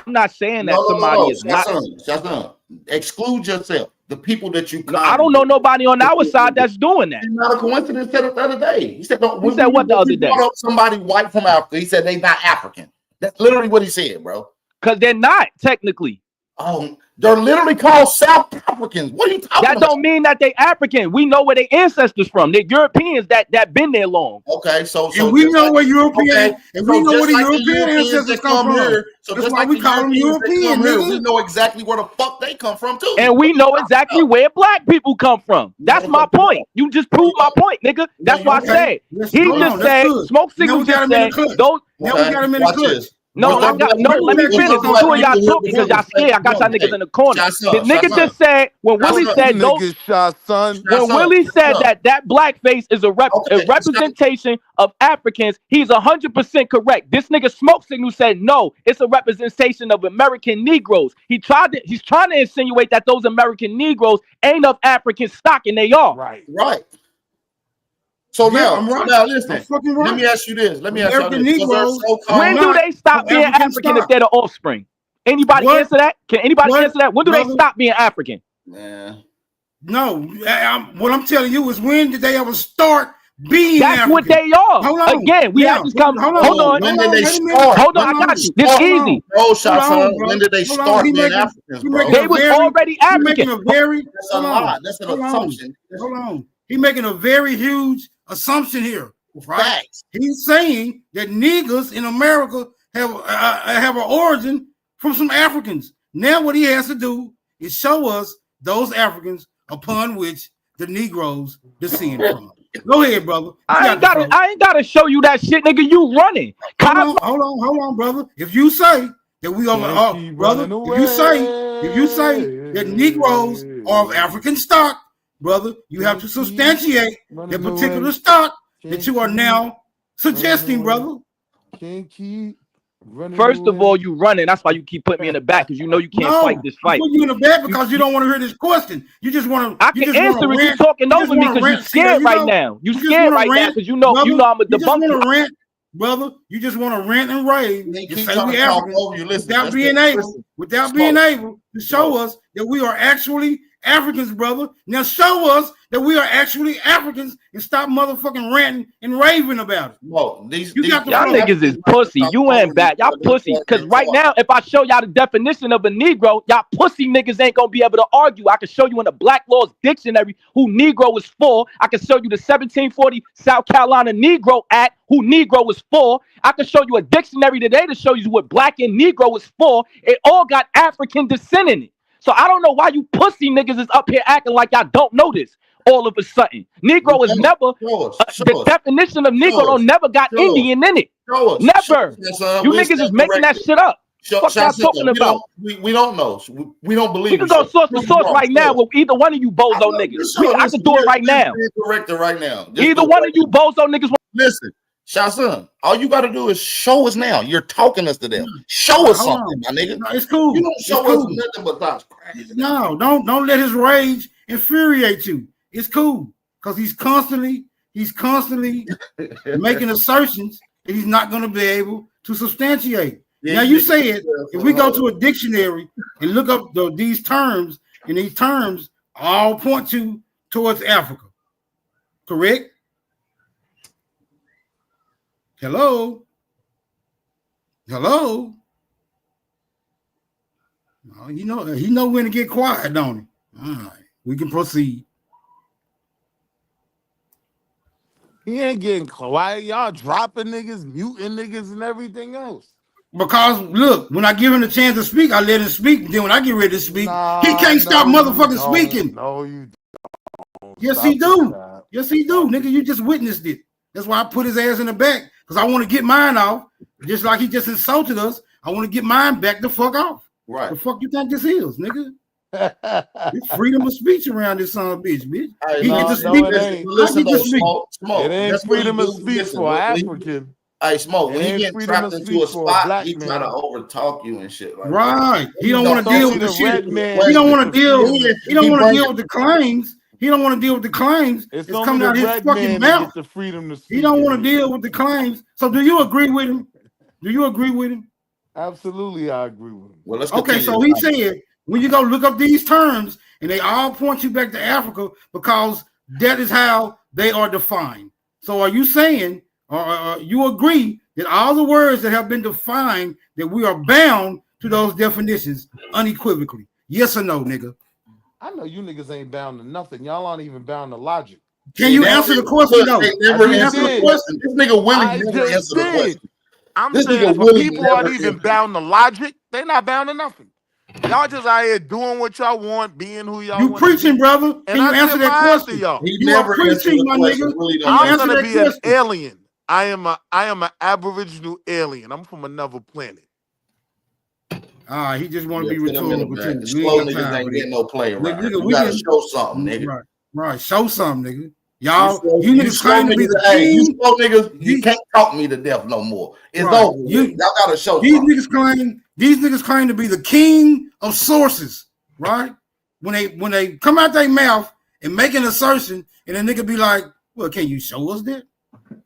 I'm not saying that somebody is not. Exclude yourself. The people that you. I don't know nobody on our side that's doing that. Not a coincidence. Said it the other day. He said, what the other day? Somebody white from Africa. He said they not African. That's literally what he said, bro. Because they're not technically. Oh, they're literally called South Africans. What are you talking about? That don't mean that they African. We know where their ancestors from. They're Europeans that been there long. Okay, so and we know where European, and we know where the European ancestors come from. Here, so that's why we call them European. We know exactly where the fuck they come from too. And we know exactly where black people come from. That's my point. You just proved my point, nigga. That's why I said. He just said, Smoke Signal just said, those. Now we got him in the clip. No, let me finish. Two of y'all talk because y'all scared. I got y'all niggas in the corner. The nigga just said when Willie said those. When Willie said that blackface is a representation of Africans, he's 100% correct. This nigga Smoke Signal said no, it's a representation of American Negroes. He's trying to insinuate that those American Negroes ain't of African stock, and they are. Right. So now listen. Let me ask you this. Let me ask you this. When do they stop being African if they're the offspring? Anybody answer that? Can anybody answer that? When do they stop being African? Man. No, what I'm telling you is when did they ever start being That's African? what they are. Hold on. Again, we have this conversation. Hold on. When did they start? Hold on, I got you. This is easy. No, Shasson. When did they start being Africans, bro? They was already African. That's a lie. That's an assumption. Hold on. He's making a very huge assumption here, right? Facts. He's saying that niggas in America have an origin from some Africans. Now what he has to do is show us those Africans upon which the Negroes descend from. Go ahead, brother. I ain't gotta show you that shit, nigga. You running. Hold on, brother. If you say that we are, brother, if you say that Negroes are of African stock, brother, you have to substantiate that particular stock that you are now suggesting, brother. First of all, you running. That's why you keep putting me in the back, because you know you can't fight this fight. Put you in the back because you don't want to hear this question. You just want to. I can answer it. You talking over me because you're scared right now. You scared right now because you know I'm a debunker. Brother, you just want to rant and rave and say we Africans without being able to show us that we are actually Africans, brother. Now show us that we are actually Africans and stop motherfucking ranting and raving about it. Well, y'all niggas is pussy. You ain't bad. Y'all pussy. Because right now, if I show y'all the definition of a Negro, y'all pussy niggas ain't gonna be able to argue. I can show you in the Black Laws Dictionary who Negro is for. I can show you the 1740 South Carolina Negro Act, who Negro is for. I can show you a dictionary today to show you what Black and Negro is for. It all got African descent in it. So I don't know why you pussy niggas is up here acting like y'all don't know this all of a sudden. Negro is never, the definition of Negro don't never got Indian in it. Never. You niggas is making that shit up. What y'all talking about? We don't know. We don't believe. We can go source to source right now with either one of you bozo niggas. I can do it right now. Correct it right now. Either one of you bozo niggas. Listen. Shasson, all you got to do is show us now. You're talking us to them. Show us something, my nigga. No, it's cool. You don't show us nothing but thoughts. No, don't let his rage infuriate you. It's cool because he's constantly making assertions that he's not going to be able to substantiate. Now you said if we go to a dictionary and look up these terms, and these terms all point towards Africa, correct? Hello? Oh, he know when to get quiet, don't he? All right, we can proceed. He ain't getting quiet. Y'all dropping niggas, muting niggas, and everything else. Because look, when I give him the chance to speak, I let him speak. Then when I get ready to speak, he can't stop motherfucking speaking. No, you don't. Yes, he do. Yes, he do. Nigga, you just witnessed it. That's why I put his ass in the back. Because I want to get mine off. Just like he just insulted us. I want to get mine back the fuck off. Right. The fuck you think this is, nigga? It's freedom of speech around this son of a bitch. He get to speak. Listen, Smoke. It ain't freedom of speech for African. Hey, Smoke, when he get trapped into a spot, he try to overtalk you and shit. Like right. He don't want to deal with the shit. He don't want to deal. He don't want to deal with the claims. He don't want to deal with the claims. It's coming out of his fucking mouth. The freedom to speak. He don't want to deal with the claims. So do you agree with him? Do you agree with him? Absolutely, I agree with him. Well, let's okay, so he said when you go look up these terms and they all point you back to Africa because that is how they are defined. So are you saying or you agree that all the words that have been defined that we are bound to those definitions unequivocally? Yes or no, nigga? I know you niggas ain't bound to nothing. Y'all aren't even bound to logic. Can you answer the question though? They never answer the question. This nigga Willie never answered the question. I'm saying if people aren't even bound to logic, they're not bound to nothing. Y'all just out here doing what y'all want, being who y'all want. You preaching, brother. Can you answer that question? Y'all. He never preaching, my nigga. I'm gonna be an alien. I am an Aboriginal alien. I'm from another planet. He just want to be rhetorical. Slow niggas ain't getting no play around. You gotta show something, nigga. Right, show something, nigga. Y'all, you niggas claim to be the king. You slow niggas, you can't talk me to death no more. It's over. Y'all gotta show these niggas claim to be the king of sources, right? When they come out their mouth and make an assertion, and a nigga be like, "Well, can you show us that?"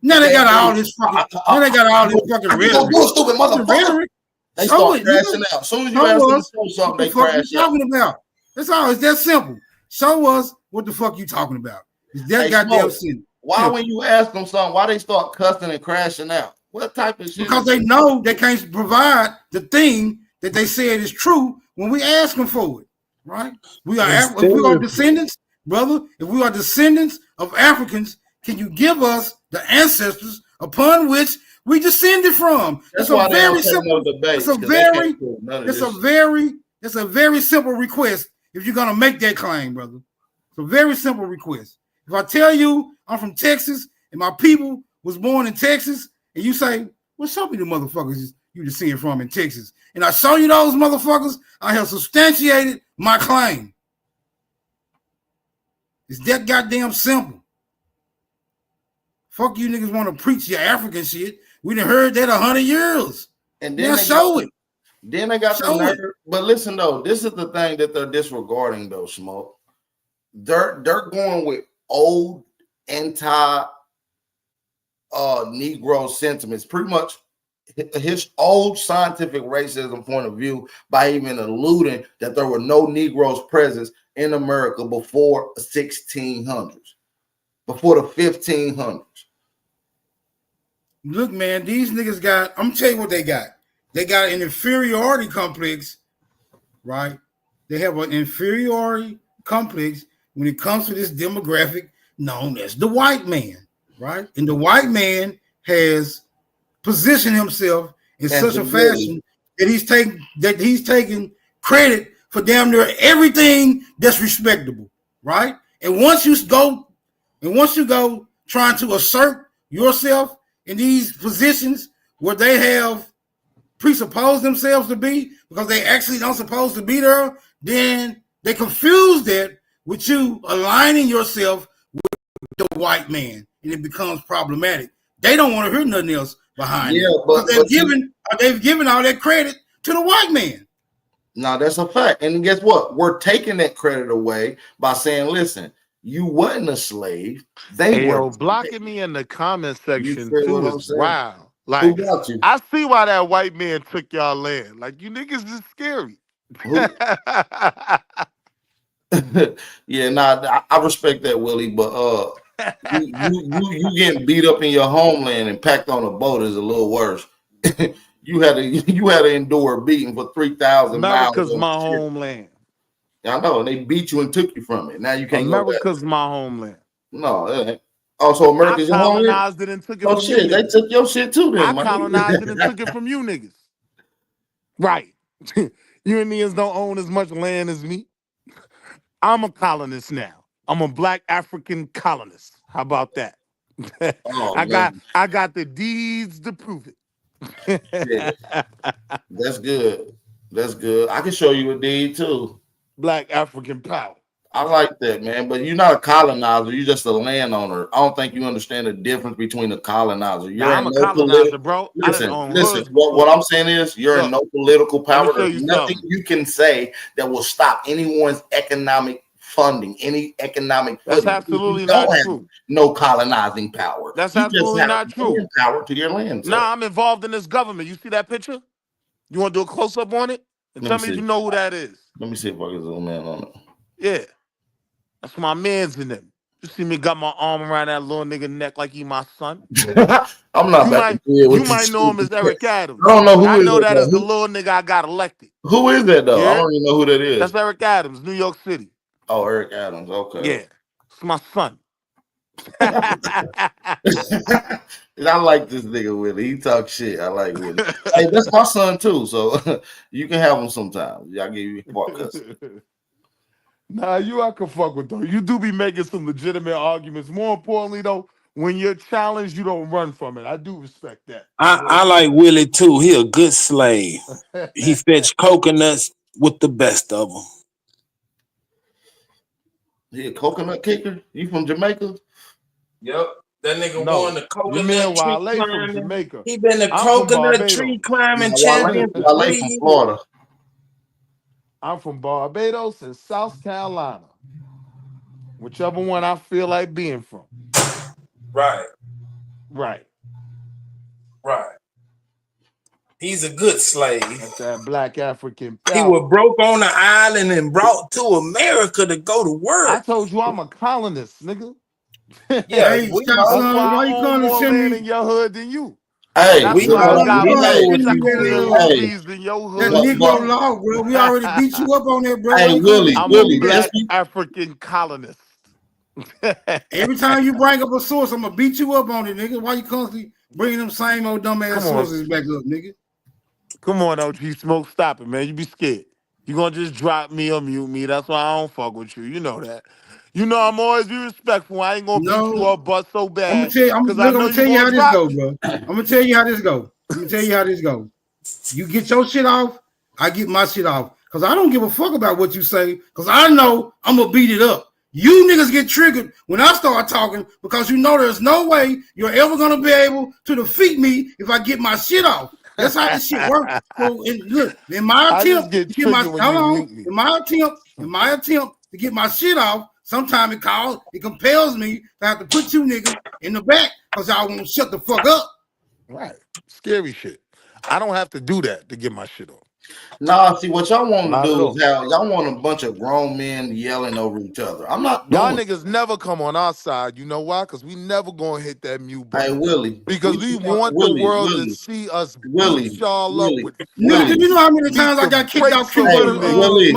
Now they got all this fucking. Now they got all this fucking rhetoric. Stupid motherfucker. They start crashing out. As soon as you ask them to show something, they crash out. Talking about. That's all. It's that simple. Show us what the fuck you talking about? It's that Hey, goddamn Smoke, sin. why when you ask them something, why they start cussing and crashing out? What type of shit? Because they know they can't provide the thing that they said is true when we ask them for it, right? If we are descendants, brother, if we are descendants of Africans, can you give us the ancestors upon which we descended from? That's It's a why they very don't take no simple. debates, It's a 'cause they can't very, prove none of it's this a shit. very, it's a very simple request if you're gonna make that claim, brother. It's a very simple request. If I tell you I'm from Texas and my people was born in Texas, and you say, well, show me the motherfuckers you descend from in Texas, and I show you those motherfuckers, I have substantiated my claim. It's that goddamn simple. Fuck you niggas want to preach your African shit. We done heard that 100 years. And then now show it. Then they got Show the it. nerve. But listen though, this is the thing that they're disregarding though, Smoke. They're going with old anti Negro sentiments, pretty much his old scientific racism point of view, by even alluding that there were no Negroes present in America before 1600s, before the 1500s. Look, man, these niggas got, I'm gonna tell you what they got. They got an inferiority complex, right? They have an inferiority complex when it comes to this demographic known as the white man, right? And the white man has positioned himself in such a fashion that he's taking credit for damn near everything that's respectable, right? And once you go trying to assert yourself in these positions where they have presupposed themselves to be because they actually don't supposed to be there, then they confuse that with you aligning yourself with the white man, and it becomes problematic. They don't want to hear nothing else behind it. But they've given all that credit to the white man. Now that's a fact. And guess what? We're taking that credit away by saying, listen, you wasn't a slave. They were blocking me in the comment section too is saying? wild. Who Like, got you? I see why that white man took y'all land. Like, you niggas is scary. Yeah, nah, I respect that, Willie, but you getting beat up in your homeland and packed on a boat is a little worse. you had to endure beating for 3,000 miles. America's my homeland. I know, and they beat you and took you from it. Now you can't America's go back. my homeland. No, it ain't. Also, America's your homeland. Colonized it and took it Oh from shit, you they niggas. took your shit too. Then I colonized it and took it from you niggas. Right. You Indians don't own as much land as me. I'm a colonist now. I'm a black African colonist. How about that? I got the deeds to prove it. Yeah. That's good. That's good. I can show you a deed too. Black African power. I like that, man. But you're not a colonizer. You're just a landowner. I don't think you understand the difference between a colonizer. I'm a colonizer, bro. Listen. What I'm saying is, you're in no political power. There's nothing you can say that will stop anyone's economic funding, any economic. That's absolutely not true. No colonizing power. That's absolutely not true. Power to your land. Nah, I'm involved in this government. You see that picture? You want to do a close up on it? And tell me if you know who that is. Let me see if I can zoom in on it. Yeah. That's my man's in them. You see me got my arm around that little nigga neck like he my son. I'm not. You might know him as Eric Adams. I don't know who. I know that as the little nigga I got elected. Who is that though? Yeah? I don't even know who that is. That's Eric Adams, New York City. Oh, Eric Adams. Okay. Yeah, it's my son. I like this nigga Willie. He talk shit. I like Willie. Hey, that's my son too. So you can have him sometime. Y'all give you a Nah, I can fuck with though. You do be making some legitimate arguments. More importantly, though, when you're challenged, you don't run from it. I do respect that. I like Willie too. He a good slave. He fetch coconuts with the best of them. He a coconut kicker? You from Jamaica? Yep. That nigga won the coconut tree climbing. From Jamaica. He been the coconut tree climbing champion. Wale from Florida. I'm from Barbados and South Carolina. Whichever one I feel like being from. Right. Right. Right. He's a good slave. That's that black African He power. was broke on the island and brought to America to go to work. I told you I'm a colonist, nigga. Yeah, Hey, we stop, know. son. Why Why I you own going to more send land me? in your hood than you. Hey, That's we why I know got we more know what shekels you and hey, rupees than your That hood. Negro law, bro. We already beat you up on that, bro. Why hey you Willie, I'm a Willie, black just African colonist. Every time you bring up a source, I'm gonna beat you up on it, nigga. Why you constantly bringing them same old dumbass Come on. sources back up, nigga? Come on, OG Smoke. Stop it, man. You be scared. You gonna just drop me or mute me. That's why I don't fuck with you. You know that. You know I'm always be respectful. I ain't gonna beat you No, up butt so I'm gonna bad tell you. because I I'm know gonna you tell you gonna how this drop go, me. bro. I'm gonna tell you how this go. I'm gonna tell you how this go. You get your shit off, I get my shit off. Cause I don't give a fuck about what you say. Cause I know I'm gonna beat it up. You niggas get triggered when I start talking because you know there's no way you're ever gonna be able to defeat me if I get my shit off. That's how this shit works. So look, in my I just attempt get to get my triggered when hold you on, mute me. in my attempt to get my shit off, sometimes it compels me to have to put you niggas in the back because y'all won't shut the fuck up. Right. Scary shit. I don't have to do that to get my shit off. nah. See what y'all want to Not at do all. is have y'all want a bunch of grown men yelling over each other. I'm not Y'all doing. niggas never come on our side. You know why? Because we never gonna hit that mute Hey button. Willie, Because we want the world to see us beat y'all up with Nigga, do facts. you know how many Beat times I the got kicked out brakes off Hey, Kingsbury you niggas. Willie,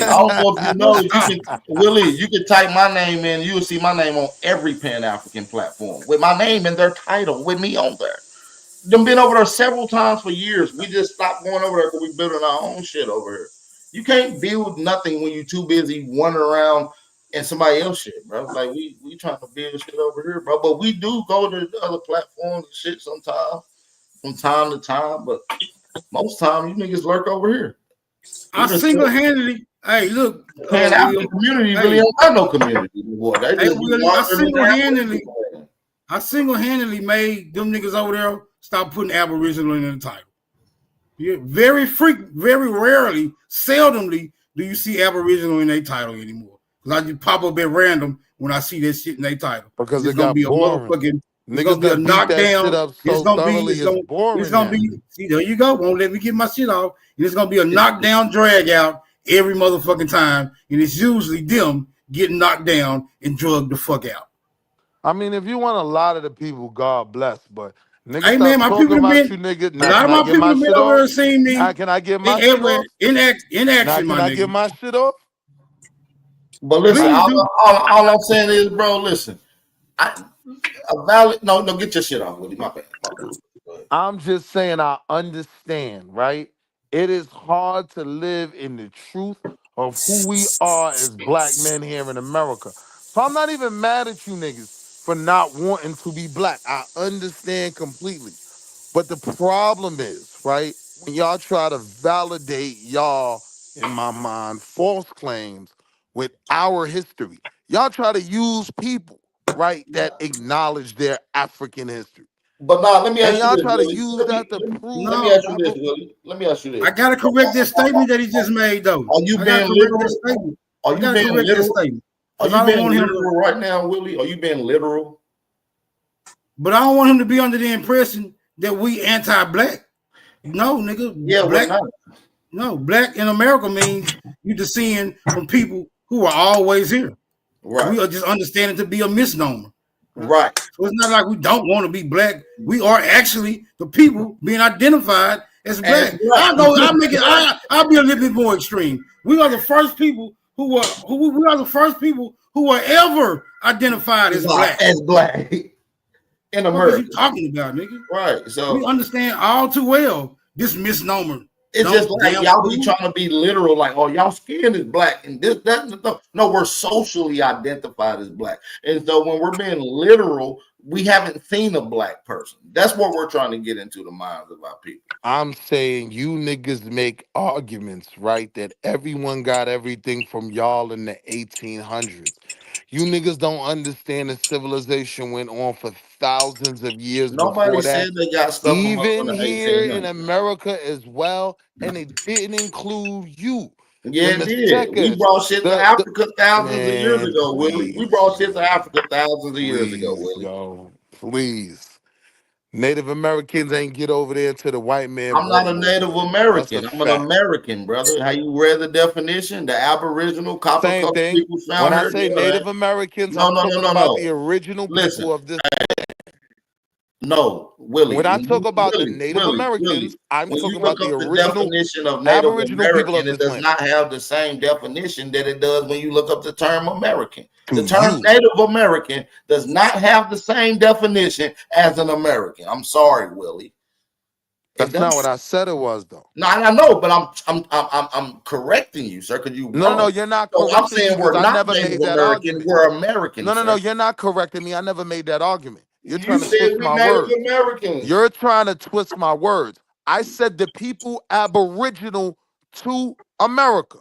I motherfucking don't know if you know, platform? Willie, you can type my name in, you'll see my name on every Pan-African platform with my name in their title, with me on there. Them been over there several times for years. We just stopped going over there because we building our own shit over here. You can't build nothing when you're too busy wandering around in somebody else shit, bro. Like we trying to build shit over here, bro. But we do go to the other platforms and shit sometimes, from time to time. But most time you niggas lurk over here. I single-handedly, hey, look, Pan-African community really don't got no community anymore. They Hey, just be Willie, wandering I single-handedly made them niggas over there stop putting Aboriginal in the title. Yeah, very rarely, seldomly do you see Aboriginal in their title anymore. Because I just pop up at random when I see that shit in their title. Because It's it gonna got be a boring. motherfucking. It's Niggas gonna be a that beat that shit knockdown. up so thoroughly is boring It's gonna now. be. See, there you go. Won't let me get my shit off. And it's gonna be a knockdown drag out every motherfucking time. And it's usually them getting knocked down and drugged the fuck out. I mean, if you want a lot of the people, God bless. But niggas Hey stop man, my people talking have about been. you, nigga. A Now lot can of I my get people my have been shit over off? there seeing me. Now can I get my shit off? In action, Now can my I nigga. get my shit off? But listen, Please do. all I'm saying is, bro, listen. No, get your shit off, Willie. My bad. I'm just saying I understand, right? It is hard to live in the truth of who we are as black men here in America. So I'm not even mad at you niggas for not wanting to be black. I understand completely. But the problem is, right, when y'all try to validate y'all, in my mind, false claims with our history, y'all try to use people, right, that acknowledge their African history. But now let me ask you y'all this, try to Willie. use that to prove. Let me ask you this, Willie. Let me ask you this. I gotta correct this statement that he just made, though. Are you being literal? Are you being literal? Are you being literal right now, Willie? Are you being literal? But I don't want him to be under the impression that we anti-black. No, nigga. Yeah, black. Not. No, black in America means you descend from people who are always here. Right. We are just understanding to be a misnomer. Right. So it's not like we don't want to be black. We are actually the people being identified as black. I'll be a little bit more extreme. We are the first people who are ever identified as black. As black in America. What are you talking about, nigga? Right. So we understand all too well this misnomer. It's just like y'all be trying to be literal, like, oh, y'all skin is black, and this, that. No, we're socially identified as black. And so when we're being literal, we haven't seen a black person. That's what we're trying to get into the minds of our people. I'm saying you niggas make arguments, right, that everyone got everything from y'all in the 1800s. You niggas don't understand that civilization went on for thousands of years Nobody before that. said they got stuff from us Even in the here in 1800s. America as well, and it didn't include you. Yeah, it did. We brought shit to Africa thousands of years ago, Willie. We brought shit to Africa thousands of years ago, Willie. Yo, please. Native Americans ain't get over there until the white man. I'm not a brought them Native over there. American. That's a I'm an fact. American, brother. How you read the definition? The Aboriginal copper Same colored thing. people When found I here. say Yeah, Native Americans, no, I'm no, no, talking no, about no. the original Listen, people of this. no, Willie. When I talk about the Willie, Native Willie, Americans, I'm when you talking look about the up the original definition of Native Aboriginal people American, of it this does land. not have the same definition that it does when you look up the term American. The To term you. Native American does not have the same definition as an American. I'm sorry, Willie. That's not what I said it was, though. No, I know, but I'm correcting you, sir, because you wrong. No, you're not So I'm correcting me saying because we're I not never Native made that American, argument. we're American. No, Sir. you're not correcting me. I never made that argument. You're You trying to said twist we my Native words. Americans. You're trying to twist my words. I said the people aboriginal to America.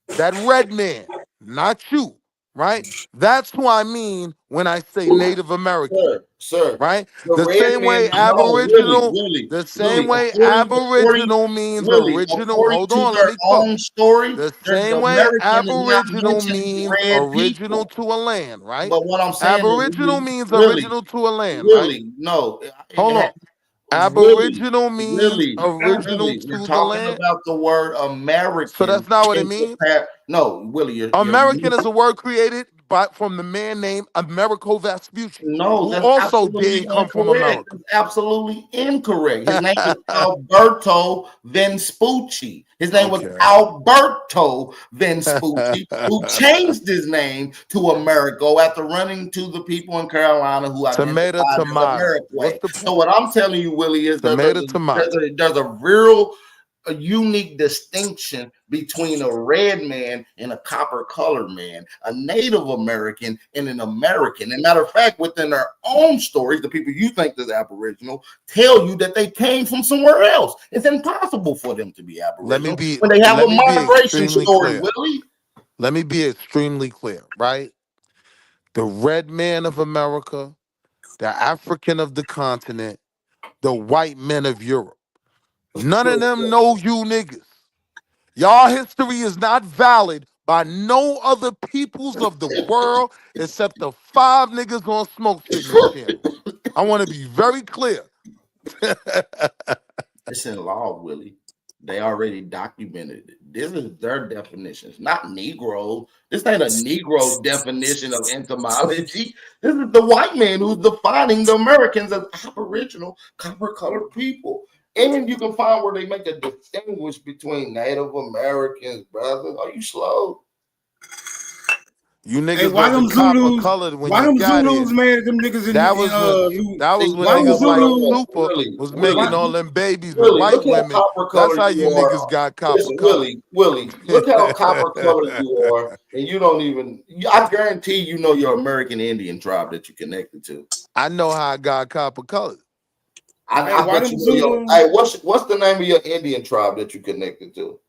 That red man, not you, right? That's who I mean when I say Native American. Sir, right? the The red same man, way no, Aboriginal, Willie, the same way according, Aboriginal means Willie, original. according Hold to on, let their me cook. own story, The the same way American is not Aboriginal mentioning means red original people. to a land, right? But what I'm saying Aboriginal is, means Willie, original to a land, right? Willie, no. Hold on. Willie, Aboriginal means original Willie, we're to the talking land. about the word American. So that's not what it means. No, Willie, you're American is a word created from the man named Americo Vespucci, no, who that's also absolutely didn't come from incorrect. America. That's absolutely incorrect. His name was Alberto Vespucci. His name was Alberto Vespucci, who changed his name to Americo after running to the people in Carolina who identified as American. So what I'm telling you, Willie, is there's a real a unique distinction between a red man and a copper colored man, a Native American and an American. And matter of fact, within their own stories, the people you think is Aboriginal tell you that they came from somewhere else. It's impossible for them to be Aboriginal when they have a migration story, Willie. Let me be extremely clear, right? The red man of America, the African of the continent, the white men of Europe. None of them know you niggas. Y'all history is not valid by no other peoples of the world except the 5 niggas on Smoke Signal channel. I want to be very clear. It's in law, Willie. They already documented it. This is their definitions, not Negro. This ain't a Negro definition of entomology. This is the white man who's defining the Americans as Aboriginal, copper-colored people. And you can find where they make a distinguish between Native Americans, brother. Are you slow? You niggas hey, why them Zulus? Why them Zulus made them niggas in that was when niggas like Super was making all them babies with white women. That's how you niggas got copper colored. Willie, look how copper colored you are, and you don't even. I guarantee you know your American Indian tribe that you connected to. I know how I got copper colored. I bet you know hey, what's the name of your Indian tribe that you connected to?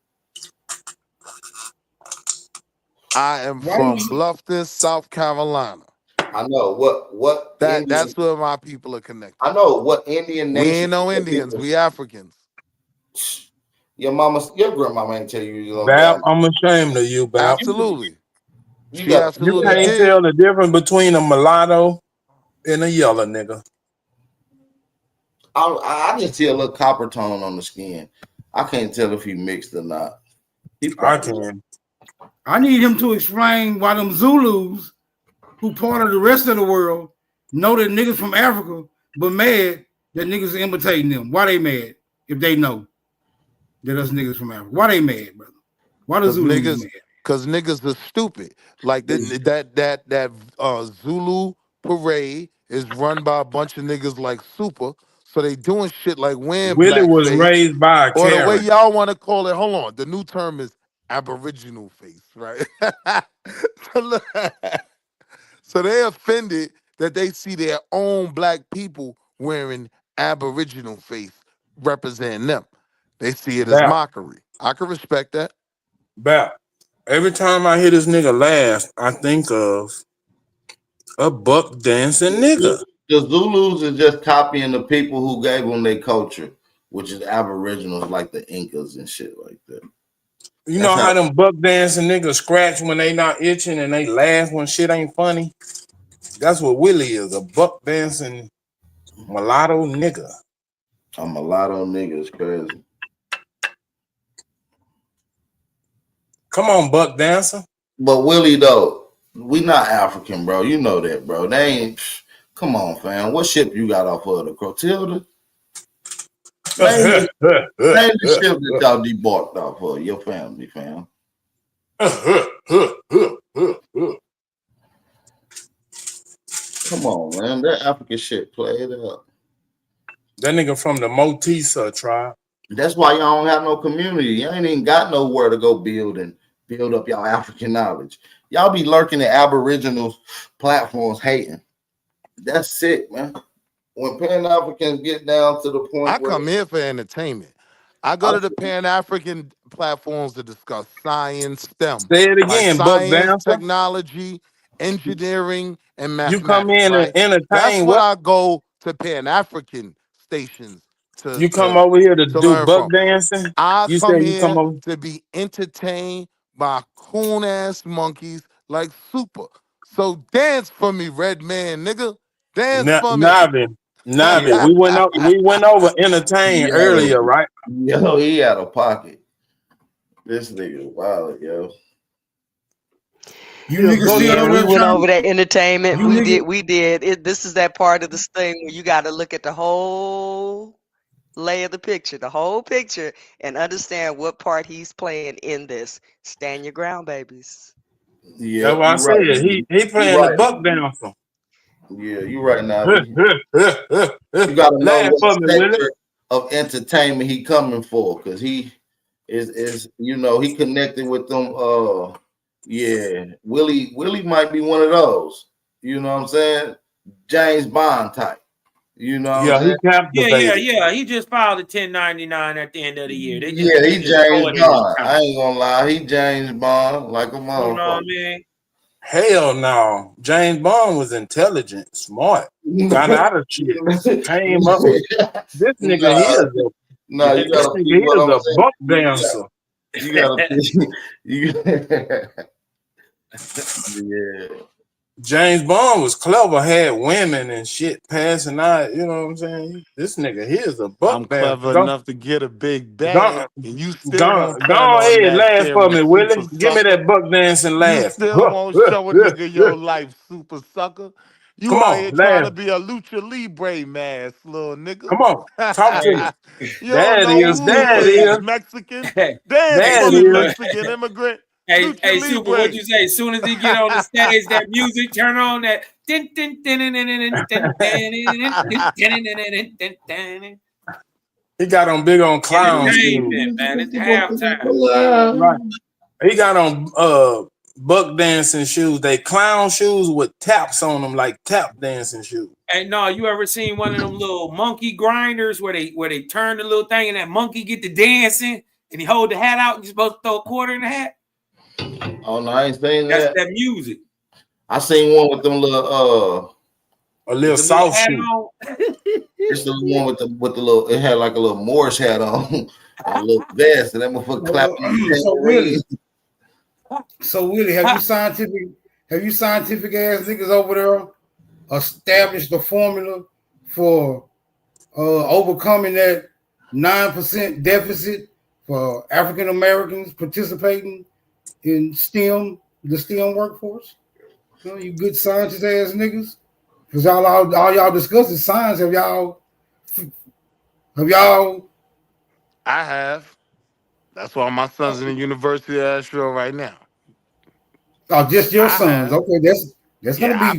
I am from Bluffton, South Carolina. I know what that's where my people are connected. I know what Indian nation. We ain't no Indians, we Africans. Your grandmama ain't tell you. Bab, I'm ashamed of you, Bab. Absolutely. You can't tell the difference between a mulatto and a yellow nigga. I just see a little copper tone on the skin. I can't tell if he mixed or not. I can. I need him to explain why them Zulus, who part of the rest of the world, know that niggas from Africa, but mad that niggas are imitating them. Why they mad if they know that us niggas from Africa? Why they mad, brother? Why the Zulus mad? Because niggas are stupid. Like that Zulu parade is run by a bunch of niggas like Super. So they doing shit like wearing Willie was face, raised by a or Karen. the way y'all want to call it. Hold on, the new term is Aboriginal face, right? So they offended that they see their own black people wearing Aboriginal face representing them. They see it as mockery. I can respect that. Bap. Every time I hear this nigga laugh, I think of a buck dancing nigga. The Zulus are just copying the people who gave them their culture, which is Aboriginals like the Incas and shit like that. You know how them buck dancing niggas scratch when they not itching and they laugh when shit ain't funny? That's what Willie is, a buck dancing Mulatto nigga. A mulatto nigga is crazy. Come on, Buck Dancer. But Willie, though, we not African, bro. You know that, bro. They ain't. Come on, fam. What ship you got off of the Clotilda? Name the ship that y'all debarked off of your family, fam. Come on, man. That African shit played up. That nigga from the Motisa tribe. That's why y'all don't have no community. You ain't even got nowhere to go build up y'all African knowledge. Y'all be lurking at Aboriginal platforms hating. That's sick, man. When Pan-Africans get down to the point I come here for entertainment. I go to the Pan-African platforms to discuss science, STEM. Say it again, like Buck science, Dancer. Technology, engineering, and mathematics. You come in right? and entertain. That's what I go to Pan-African stations to. You come over here to do learn buck from. dancing. I You come say you here come over. to be entertained by coon-ass monkeys like Super. So dance for me, red man, nigga. Dance for me. Navi, we went over entertain earlier, right? Yo, he out of pocket. This nigga wild, yo. You niggas still Yeah, on we that went joint? over that entertainment. You niggas- We did. This is that part of this thing where you got to look at the whole lay of the picture, the whole picture, and understand what part he's playing in this. Stand your ground, babies. Yeah, that's what I said. right. He playing the buck dancer. Yeah, you right now. You gotta know Laugh what for me, Willie. sector of entertainment he coming for, because he is he connected with them. Willie might be one of those. You know what I'm saying? James Bond type. You know what I'm saying? He captivated. Yeah. He just filed a 1099 at the end of the year. They just, Yeah, they he just throw James it in his Bond. account. I ain't gonna lie, he James Bond like a You know what I motherfucker. mean? Hell no. James Bond was intelligent, smart, got out of shit, came up. This nigga here is a buck dancer. You gotta yeah. James Bond was clever, had women and shit passing out. You know what I'm saying? This nigga here is a buck I'm dancer. clever enough to get a big bag, and you still won't turn Go on ahead, that laugh for camera, me, Willie. super Give me sucker. that buck dancing You laugh. still won't show a nigga your life, super sucker. You Come out on, here trying to laugh. be a lucha libre mask, little nigga. Come on, talk to me. You don't know who That he is. is, Mexican. Hey, Dance for that me, is. Mexican immigrant. Hey, Lucha Super, Libre. what'd you say? As soon as he get on the stage, that music turn on that. He got on big on clown shoes. Entertainment, man. It's halftime. Right. He got on buck dancing shoes. They clown shoes with taps on them, like tap dancing shoes. Hey, no, you ever seen one of them little monkey grinders where they turn the little thing and that monkey get to dancing and he hold the hat out and you're supposed to throw a quarter in the hat? Oh no, I ain't saying That's that. that music. I seen one with them little a little soft shoe. It's the one with the little. It had like a little Morse hat on, and a little vest, and that motherfucker clapping. So Willie, have you scientific ass niggas over there established the formula for overcoming that 9% deficit for African Americans participating in STEM, the STEM workforce? You know, you good scientist ass niggas. Because all y'all discussing science. Have y'all? I have. That's why my son's in the University of Asheville right now. Oh, just your sons. Okay, that's gonna be.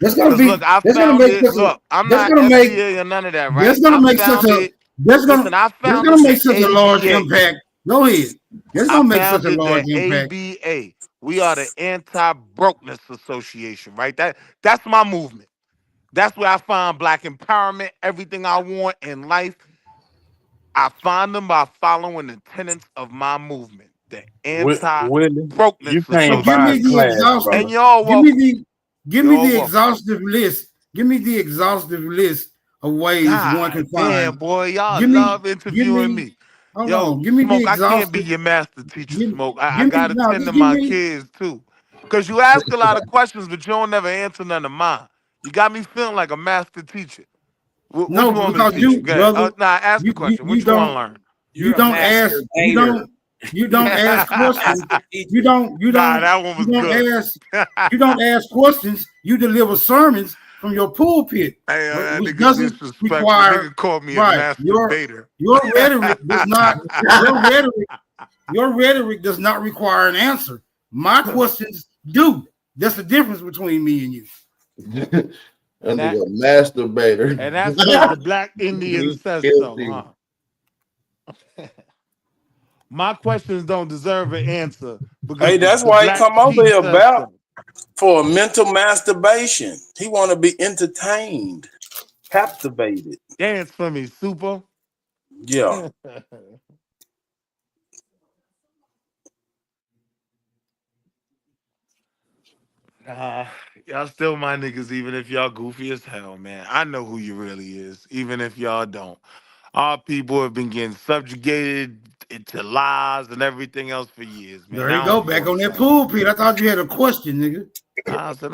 That's gonna be. Look, I that's found gonna make it. Look, I'm not FDA or none of that, right? That's gonna make such a. That's gonna make such a large impact. Go ahead. That's gonna make such a large impact. ABA. We are the Anti-Brokenness Association, right? That's my movement. That's where I find Black empowerment, everything I want in life. I find them by following the tenets of my movement, the Anti-Brokenness you can't Association. And y'all welcome. Give me the exhaustive list. Give me the exhaustive list of ways one can find. Damn, boy, y'all love interviewing me. Yo, give me Smoke, the exhaustive. I can't be your master teacher, Smoke. I got to tend to my kids, too. Because you ask a lot of questions, but you don't never answer none of mine. You got me feeling like a master teacher. What No, you want me because to teach you? brother, Nah, ask the question. What you want to learn? you don't ask. You don't ask questions. You don't. Nah, that one was good. You don't ask questions. You deliver sermons from your pulpit, Hey, that which nigga doesn't disrespectful. require. Nigga called me a Right, masturbator. your rhetoric does not. Your rhetoric does not require an answer. My questions do. That's the difference between me and you. And a masturbator. And that's because the black Indian says so, huh? My questions don't deserve an answer. Hey, that's why he come over here about for a mental masturbation. He want to be entertained, captivated. Dance for me, super. Yeah. Y'all still my niggas, even if y'all goofy as hell, man. I know who you really is, even if y'all don't. Our people have been getting subjugated into lies and everything else for years, man. There you go, back on that pulpit. I thought you had a question, nigga.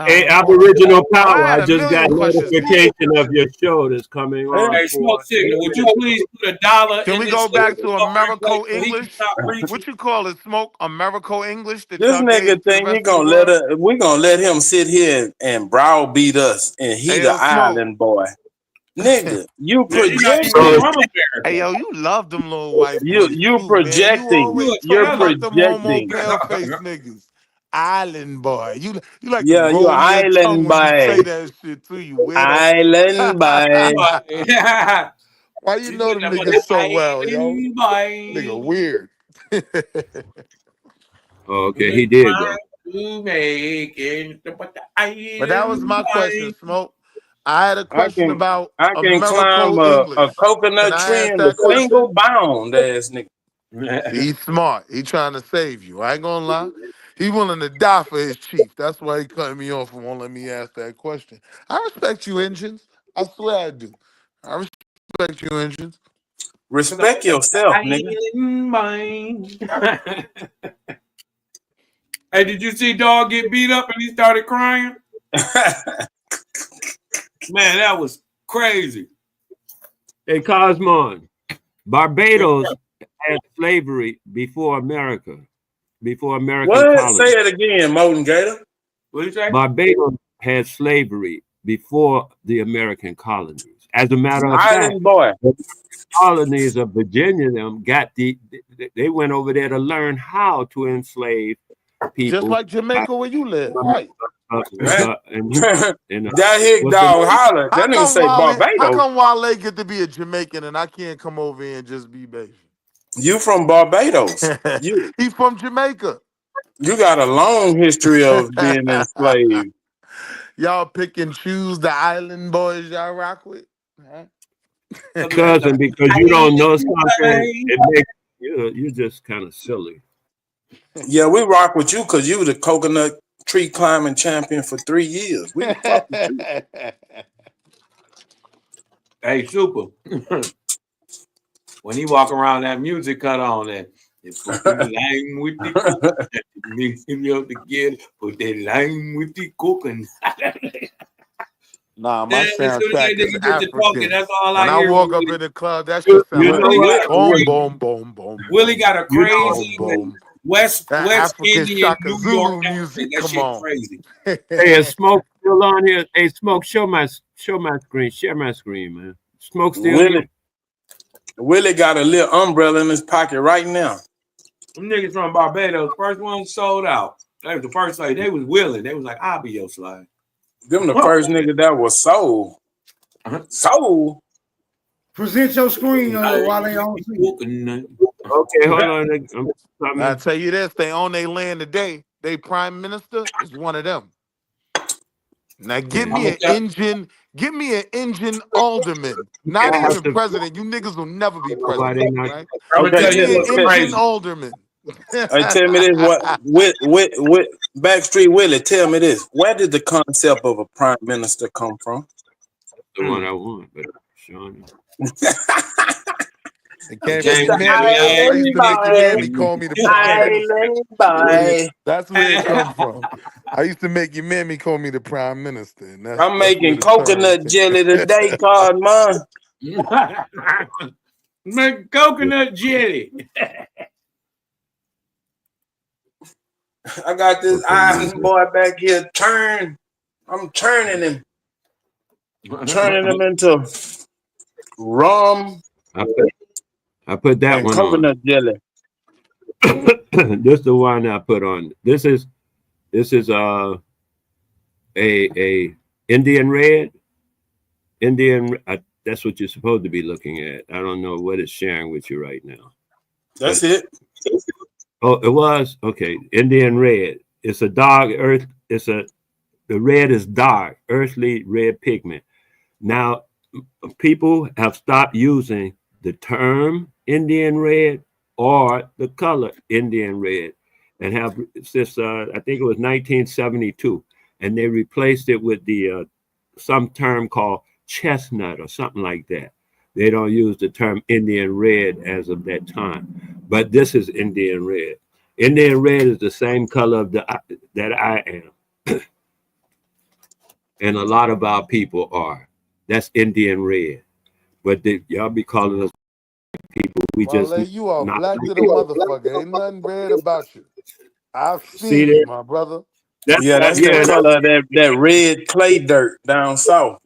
Hey, Aboriginal Power, I just got notification of your show that's coming on. Hey, Smoke Signal, would you please put $1 Can in we this go back to so Americo he can English? stop preaching? What you call it, Smoke? Americo English? That This y'all nigga gave to the think rest of the world? we gonna let him sit here and browbeat us, and he Hey, the yo, Smoke. island boy. Nigga, you Hey, projecting. yo, you love them little white You boys. you too, man. projecting. You You're always talk about them homo projecting. pale face niggas. Island boy. You like Yeah, to you roll your tongue island when you say boy. that shit too, you weirdo. Island boy. Why you know them niggas so well, yo? Nigga weird. Oh, okay, he did go. But that was my question, Smoke. I had a question about I can Americo climb English. a coconut Can I tree ask in that the single question? bound ass nigga. He's smart. He trying to save you. I ain't gonna lie. He willing to die for his chief. That's why he cutting me off and won't let me ask that question. I respect you, engines. I swear I do. I respect you, engines. Respect yourself, nigga. Hey, did you see Dog get beat up and he started crying? Man, that was crazy. Hey, Cosmon, Barbados had slavery before America, before American What? colony. Say it again, Molten Gator. What did you say? Barbados had slavery before the American colonies. As a matter of fact, Island boy. the colonies of Virginia them got they went over there to learn how to enslave people. Just like Jamaica where you live, right? That hick dog holler. That nigga say Barbados. How come Wale get to be a Jamaican and I can't come over here and just be basic? You from Barbados. He's from Jamaica. You got a long history of being enslaved. Y'all pick and choose the island boys y'all rock with. Huh? Cousin, because you don't know something, it makes you're just kind of silly. Yeah, we rock with you because you the coconut tree climbing champion for 3 years. We fuck with you. Hey, Super. When he walk around, that music cut on that. Put the lime with the coconut. Mix him up together. Put that lime with the coconut. Nah, my soundtrack is African. Talking, that's all when I hear. walk up in the club, that shit sound like boom, boom, boom, boom. Willie got a crazy West African Indian Shaka New Zulu York music. That Come shit on. crazy. Hey, is Smoke still on here? Hey, Smoke, show my screen. Share my screen, man. Smoke still here? Willie got a little umbrella in his pocket right now. Them niggas from Barbados, first one sold out. They was the first like they was willing. They was like, I'll be your slide. Them the first nigga that was sold. Sold. Present your screen while they on. Okay, hold on. I'll tell you this: they own their land today. They prime minister is one of them. Now give me an engine. Give me an engine alderman. Not even president. You niggas will never be president, right? Okay, Give me an engine alderman. Hey, tell me this: what with Backstreet Willie? Tell me this: where did the concept of a prime minister come from? The one I want, but Sean. It came James from your mammy. I used to make your mammy call me the prime minister. That's where it come from. I used to make your mammy call me the prime minister. And that's I'm where making the term coconut came. jelly today, called man. Make coconut jelly. I got this island boy back here I'm turning him into rum I put that and one coconut jelly. on. This is the one I put on. This is a Indian red. That's what you're supposed to be looking at. I don't know what it's sharing with you right now. That's it. Oh, it was okay. Indian red. It's a dark earth. The red is dark, earthly red pigment. Now, people have stopped using the term Indian red or the color Indian red, and have since I think it was 1972, and they replaced it with the some term called chestnut or something like that. They don't use the term Indian red as of that time, but this is Indian red. Indian red is the same color that I am, and a lot of our people are. That's Indian red, but y'all be calling us people. We just Wale, you are not black to the motherfucker. Ain't nothing red about you. I've see seen that. you, my brother. That's the color of that red clay dirt down south.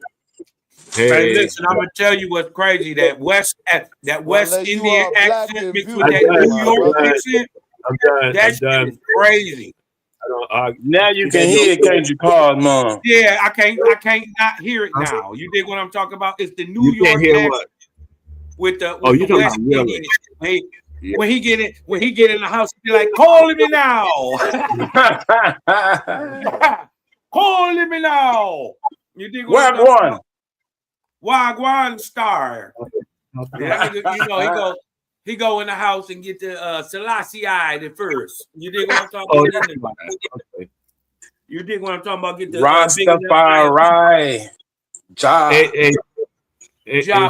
Hey, listen, I'm gonna tell you what's crazy. That West Indian accent mixed with that New York accent. That shit is crazy. Now you can hear it, can't you, Paul, Mom? Yeah, I can't not hear it now. You dig what I'm talking about? It's the New York accent with the West Indian. When he get in the house, he be like, "Call me now, call me now." You dig what I'm talking about? Wagwan Star. That nigga, he go in the house and get the Selassie the first. You dig what I'm talking about? You dig what I'm talking about? Get the Rastafari. Job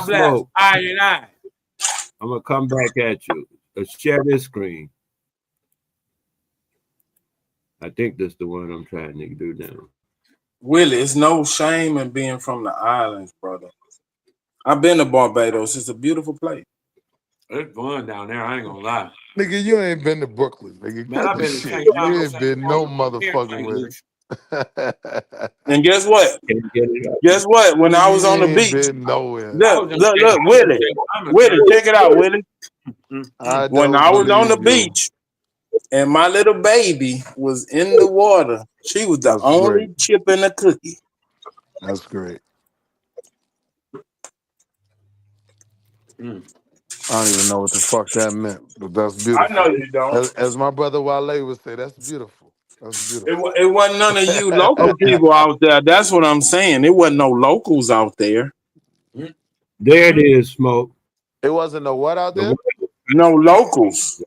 bless. I and I. I'm gonna come back at you. Let's share this screen. I think that's the one I'm trying to do now. Willie, it's no shame in being from the islands, brother. I've been to Barbados. It's a beautiful place. It's fun down there. I ain't gonna lie. Nigga, you ain't been to Brooklyn, nigga. Man, I've been to shit. You ain't been no motherfucking way. And guess what? Guess what? When I was on the beach, look, Willie, check it out, Willie. When I was on the beach and my little baby was in the water, she was the only chip in the cookie. That's great. I don't even know what the fuck that meant, but that's beautiful. I know you don't. As my brother Wale would say, that's beautiful. That's beautiful. It wasn't none of you local people out there. That's what I'm saying. It wasn't no locals out there. There it is, Smoke. It wasn't no what out there? No locals.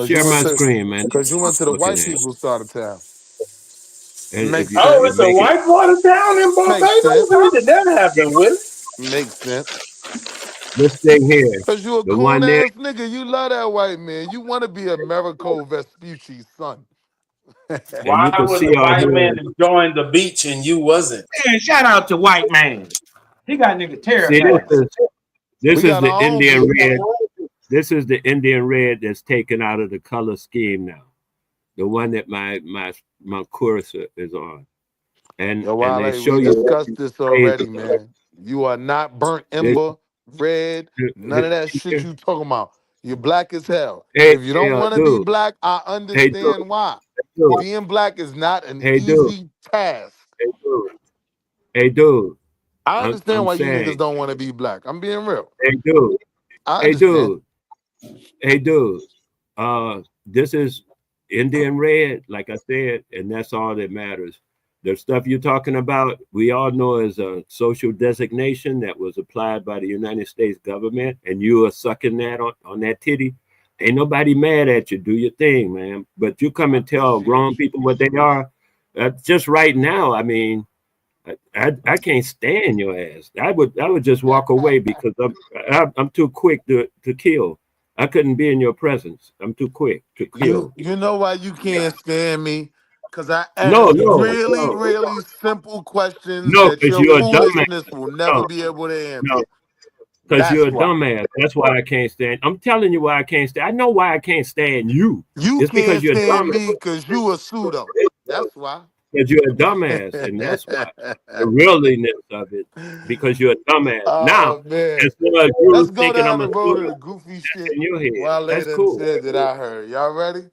Share my screen, man. Because you went to the white people's side of town. It's a white part of town in Barbados? How did that happen, Willie? Makes sense. This thing here. Because you a cool ass nigga. You love that white man. You want to be Americo Vespucci's son. Why was the white man enjoying the beach and you wasn't? Man, shout out to white man. He got nigga terrified. This is the Indian red. This is the Indian red that's taken out of the color scheme now. The one that my cursor is on. And, and they show you discussed this already, man. You are not burnt ember, red, none of that shit you talking about. You're black as hell. If you don't want to be black, I understand why. Being black is not an easy task. Hey, dude. I understand why you niggas don't want to be black. I'm being real. Hey, dude. Hey, dude. This is Indian red, like I said, and that's all that matters. The stuff you're talking about, we all know is a social designation that was applied by the United States government, and you are sucking that on that titty. Ain't nobody mad at you. Do your thing, man. But you come and tell grown people what they are. Just right now, I mean, I can't stand your ass. I would just walk away because I'm too quick to kill. I couldn't be in your presence. I'm too quick to kill. You know why you can't stand me? Because I No, ask really simple questions that because your you're a dumbass. foolishness will never be able to answer. No, because you're a dumbass. That's why I can't stand. I'm telling you why I can't stand. I know why I can't stand you. You It's can't because you're stand dumb. me because you a pseudo. That's why. Because you're a dumbass, and that's why the realness of it. Because you're a dumbass. Oh, now, man. as far as you Let's go thinking down I'm the a road of the goofy shit. in your head, Wale that's done cool. said that I heard. Y'all ready?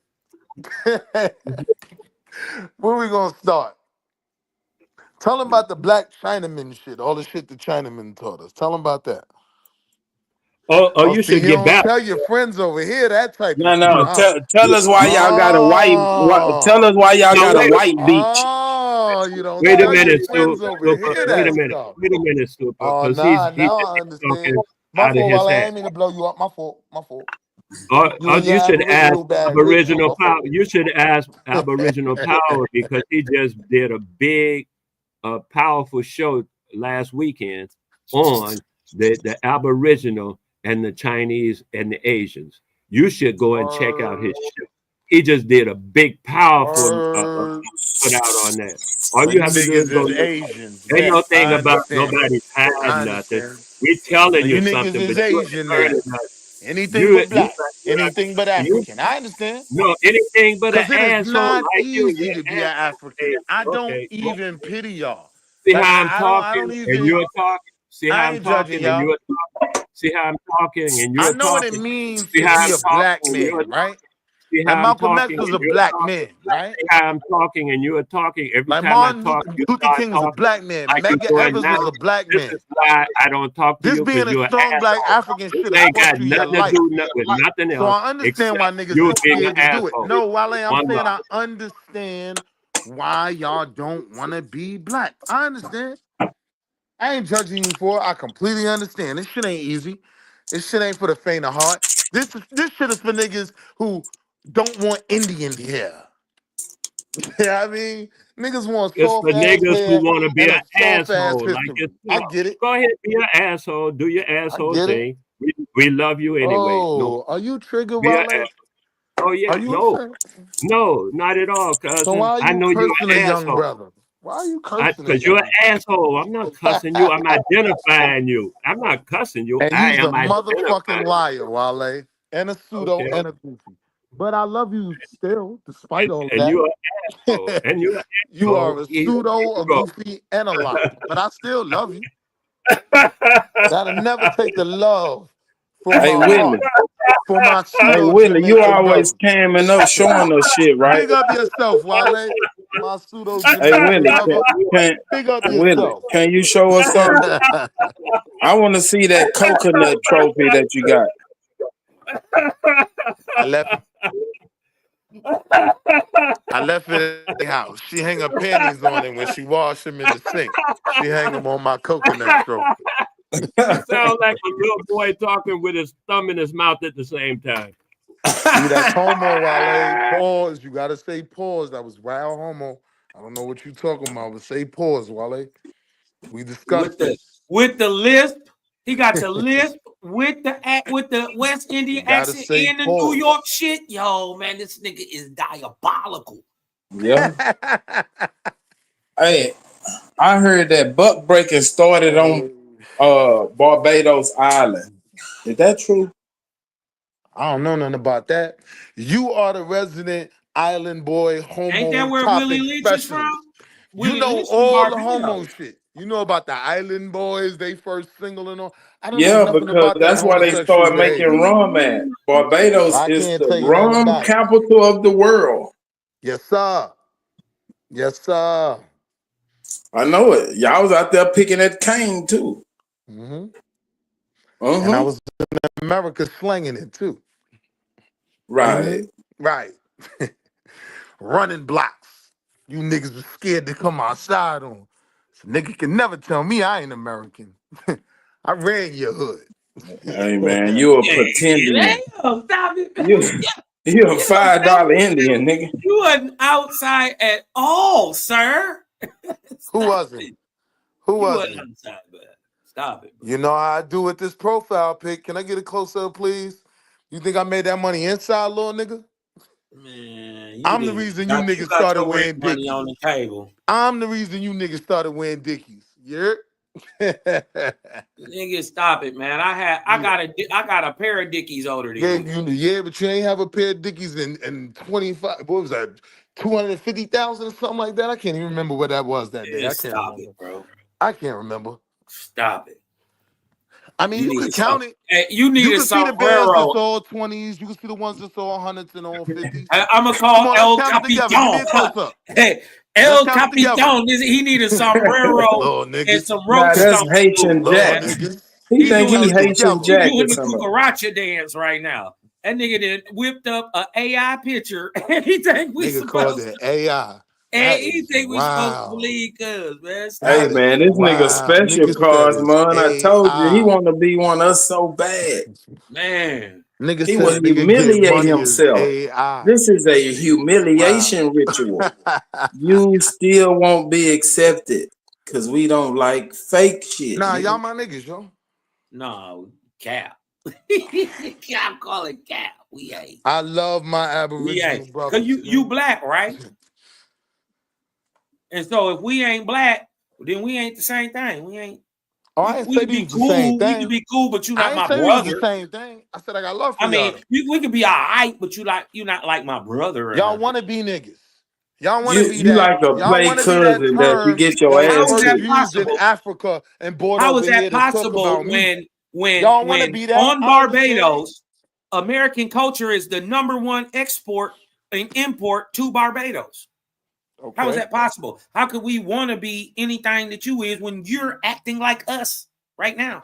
Where we gonna start? Tell them about the black Chinaman shit. All the shit the Chinaman taught us. Tell them about that. Oh, you see, should you get don't back. tell your friends over here that type of No, shit. no. Huh? Tell us why y'all got a white. Tell us why y'all got a white beach. Oh, you don't Wait a tell your minute, friends over here Wait a that minute. stuff. Wait a minute, Super. Oh, Because nah, he's now I understand. talking My out of fault, his Wale. I hat. ain't mean to blow you up. My fault. My fault. Or You you should ask Aboriginal bad bitch. Aboriginal My Power. fault. You should ask Aboriginal Power because he just did a big, powerful show last weekend on the Aboriginal and the Chinese and the Asians. You should go and check out his show. He just did a big, powerful put out on that. All you have to do is go. Asians. Ain't no thing I about understand. nobody's I hiding nothing. understand. We telling So you you niggas something, is but you Asian ain't then. learning nothing. Anything but black. Anything but African. I understand. No, anything but an Because it is asshole not like you. easy to be an African. I don't even pity y'all. See Like how I'm I talking don't and even. you're talking. See how I I'm ain't judging talking and y'all. you're talking. See how I'm talking and I you're know what it talking. means See to how be I'm a black talking and you're man, right? talking. See Like how I'm Malcolm X talking was and a you're black talking. man, right? See how I'm talking and you're talking. Every Like time I Martin talk, you Luther start King was a talking black man. like you're Medgar doing Evers now. was a black This man. is why I don't talk to This you being because a you're an strong black asshole. African This should have ain't cost got you your nothing to life. do with nothing So else I understand except why niggas you is being an scared to do it. asshole. No, Wale, I'm One saying love. I understand why y'all don't want to be black. I understand. I ain't judging you for it. I completely understand. This shit ain't easy. This shit ain't for the faint of heart. This shit is for niggas who don't want Indian hair. Yeah, I mean, niggas want It's soft for ass niggas who hair want to be and an a soft ass asshole like history. I yourself. get it. Go ahead, be an asshole. Do your I asshole get it. thing. We love you anyway. No, Oh, are you triggered, be an Wale? asshole. Oh yeah, Are you no, upset? not at all, So cousin. why are I you know you're cursing a an young asshole. brother? Why are you cursing a Because you're young an asshole. I'm not cussing you. I'm identifying you. I'm not cussing you. And I you's a am motherfucking identifying. liar, Wale, and a pseudo Okay, and a goofy. But I love you still, despite all of and you're an asshole. that. And you're an You are asshole. a pseudo, a Go. goofy, and a liar. But I still love you. That'll never take the love from Hey my Willie. heart for my Hey pseudo Willie, you Jamaican always brother. camming up, showing us shit, right? Big up yourself, Wale. My pseudo Hey Jamaican Willie, brother. can Big up Willie, yourself. can you show us something? I want to see that coconut trophy that you got. I left it at the house. She hang her panties on it when she wash them in the sink. She hang them on my coconut trophy. You sound like a little boy talking with his thumb in his mouth at the same time. See, that's homo, Wale. Pause. You gotta say pause. That was wild homo. I don't know what you talking about, but say pause, Wale. We discussed this. With the lisp. He got the lisp with the West Indian accent and the New York shit. Yo, man, this nigga is diabolical. Yeah. Hey, I heard that buck breaking started on Barbados Island. Is that true? I don't know nothing about that. You are the resident island boy homo Ain't that where topic Willie Lynch specialist. is from? You Willie know Lynch from all the Barbados. homo shit. You know about the island boys, they first single and all. I don't know Yeah, nothing because about that that's why they homosexual started making behavior. rum at. Barbados I is can't the tell you nothing rum about it. capital of the world. Yes, sir. Yes, sir. I know it. Y'all was out there picking that cane too. Mm-hmm. And I was in America slanging it too. Right. Mm-hmm. Right. Running blocks. You niggas was scared to come outside on. So nigga can never tell me I ain't American. I ran your hood. Hey man, you a pretending. Stop it. You a $5 Indian, nigga. You wasn't outside at all, sir. Who wasn't? Who You was wasn't it? on the side, but stop it, bro. You know how I do with this profile pic. Can I get a close up, please? You think I made that money inside, little nigga? Man, I'm the reason you you niggas got started your rent wearing money Dickies. on the table. I'm the reason you niggas started wearing Dickies. Yeah. Nigga, stop it, man. I got a pair of Dickies older than you. Yeah, but you ain't have a pair of Dickies in 25. What was that? 250,000 or something like that. I can't even remember what that was that day. Yeah, I can't stop remember. it, bro. I can't remember. Stop it. I mean, you could count it. Hey, you need You a can see the bands that's sombrero. all 20s. You can see the ones that's all 100s and all 50s. I'm gonna Come call on, let's El count it together. Give me a Capitan. close up. Hey, Let's El count it together. Capitan. He need a sombrero Little and niggas. some Nah, rope that's stomps. Haitian too, Jack. man. Niggas. He think doing he the- Haitian He Jack or doing the something. cucaracha dance right now. That nigga did whipped up an AI picture, and he think we Nigga called supposed it AI. and That he is think we supposed to wow. believe cuz, man. Hey Stop it. man, this nigga Wow. special Nigga cars, said man. I it's told you he AI. want to be one of us so bad. Man. Nigga He said will a nigga get humiliate money is himself. AI. This is a humiliation ritual. You still won't be accepted because we don't like fake shit. Nah, nigga. y'all my niggas, yo. No, cap. Cap, call it cap. We ain't. I love my We Aboriginal ain't. brothers. Cause you black, right? And so if we ain't black, then we ain't the same thing. We ain't. Oh, I didn't say we was the same We thing. could be cool, but you I not ain't my say we was the brother. same thing. I said I got love for I mean, y'all. we could be all right, but you not like my brother. Or Y'all nothing. want to be niggas. Y'all want to be You that. like a Y'all play want to be that cousin that you term get your that was How ass is that kicked. first used in possible? Africa and brought How over is here that to talk possible about me. when Y'all want to be that? on I understand. Barbados, American culture is the #1 export and import to Barbados? Okay. How is that possible? How could we want to be anything that you is when you're acting like us right now?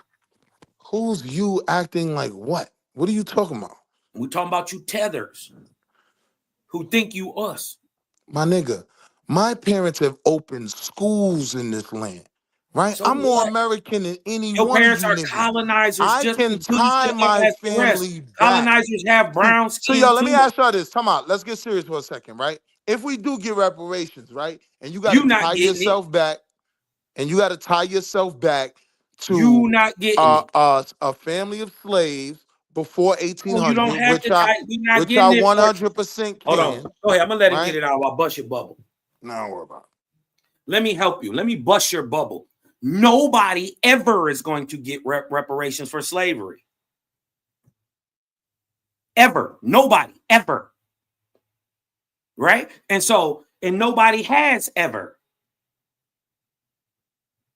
Who's you acting like what? What are you talking about? We talking about you tethers who think you us. My nigga, my parents have opened schools in this land, right? So I'm more what? American than any Your one of parents you are niggas. colonizers I just can as tie good my as the rest. family back. Colonizers have brown So skin y'all, let me too. ask y'all this. Come on, let's get serious for a second, right? If we do get reparations, right, and you got to You not tie getting it. yourself back, and you got to tie yourself back to You not getting it. a family of slaves before No, you 1800, don't have which to. We not I getting it. 100% Hold on. can. Go ahead. I'm gonna let him right? get it out while I bust your bubble. No, don't worry about it. Let me help you. Let me bust your bubble. Nobody ever is going to get reparations for slavery. Ever. Nobody. Ever. Right? And nobody has ever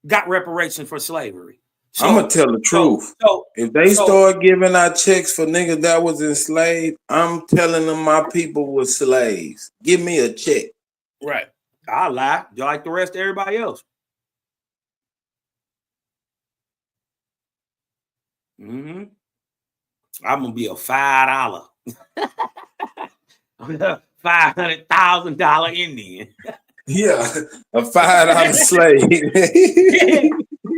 got reparations for slavery. So, I'm gonna tell the truth. If they start giving out checks for niggas that was enslaved, I'm telling them my people were slaves. Give me a check. Right. I'll lie. Just like the rest of everybody else. Mm-hmm. I'm gonna be a $5. $500,000 Indian. Yeah, a $5 slave.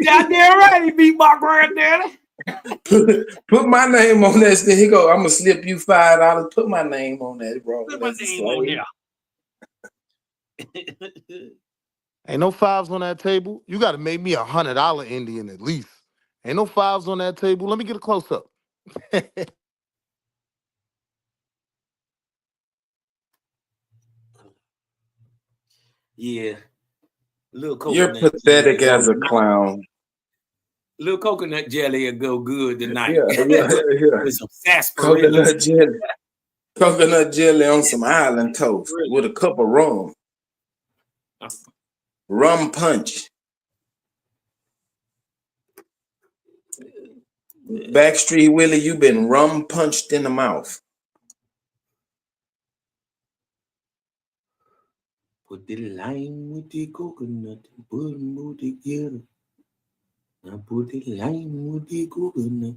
Goddamn right, he beat my granddaddy. Put my name on that. He go, I'm gonna slip you $5. Put my name on that, bro. Put my name on there. Ain't no fives on that table. You got to make me $100 Indian at least. Ain't no fives on that table. Let me get a close up. Yeah. Little coconut. You're pathetic as a clown. Little coconut jelly will go good tonight. Yeah. With some sarsaparilla. Coconut jelly on some island toast with a cup of rum. Rum punch. Backstreet Willie, you been rum punched in the mouth. Put the lime with the coconut and put them all together. Now put the lime with the coconut.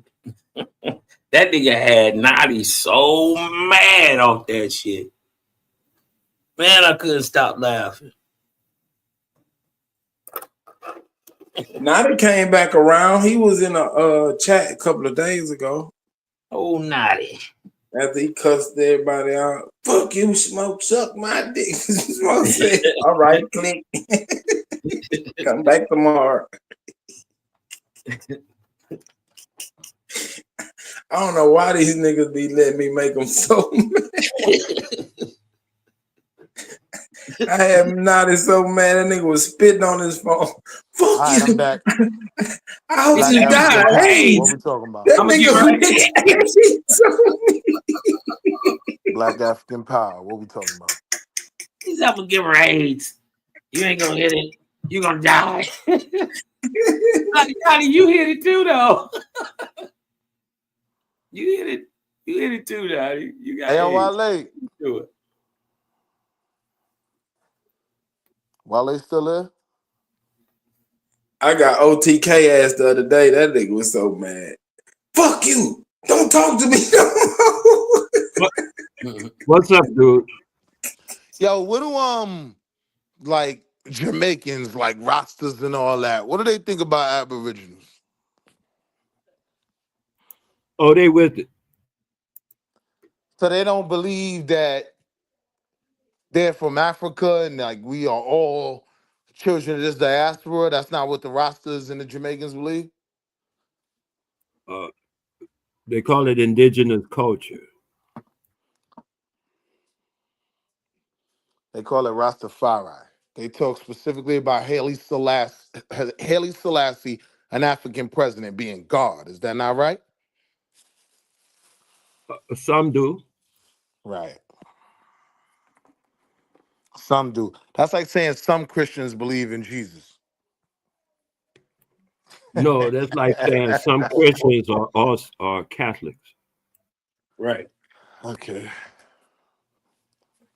That nigga had Naughty so mad off that shit. Man, I couldn't stop laughing. Naughty came back around. He was in a chat a couple of days ago. Oh, Naughty. After he cussed everybody out. Fuck you, Smoke. Suck my dick. Smoke said, all right, click. Come back tomorrow. I don't know why these niggas be letting me make them so mad. I had Naughty so mad that nigga was spitting on his phone. Fuck All right, you. I'm back. I hope Black you African die. Power. Hey, What we talking about? that I'm gonna nigga. Black African Power. What we talking about? He's up and give her AIDS. You ain't gonna hit it. You gonna die. Johnny, you hit it too, though. You hit it. You hit it too, Johnny. You got Hey, AIDS. Wale. Do it. Wale still there? I got OTK ass the other day. That nigga was so mad. Fuck you. Don't talk to me no more. What's up, dude? Yo, what do like Jamaicans, like Rastas and all that? What do they think about Aboriginals? Oh, they with it. So they don't believe that they're from Africa and like we are all children of this diaspora. That's not what the Rastas and the Jamaicans believe. They call it indigenous culture. They call it Rastafari. They talk specifically about Haile Selassie, an African president, being God. Is that not right? Some do. Right. Some do. That's like saying some Christians believe in Jesus. No, that's like saying some Christians are Catholics. Right. Okay.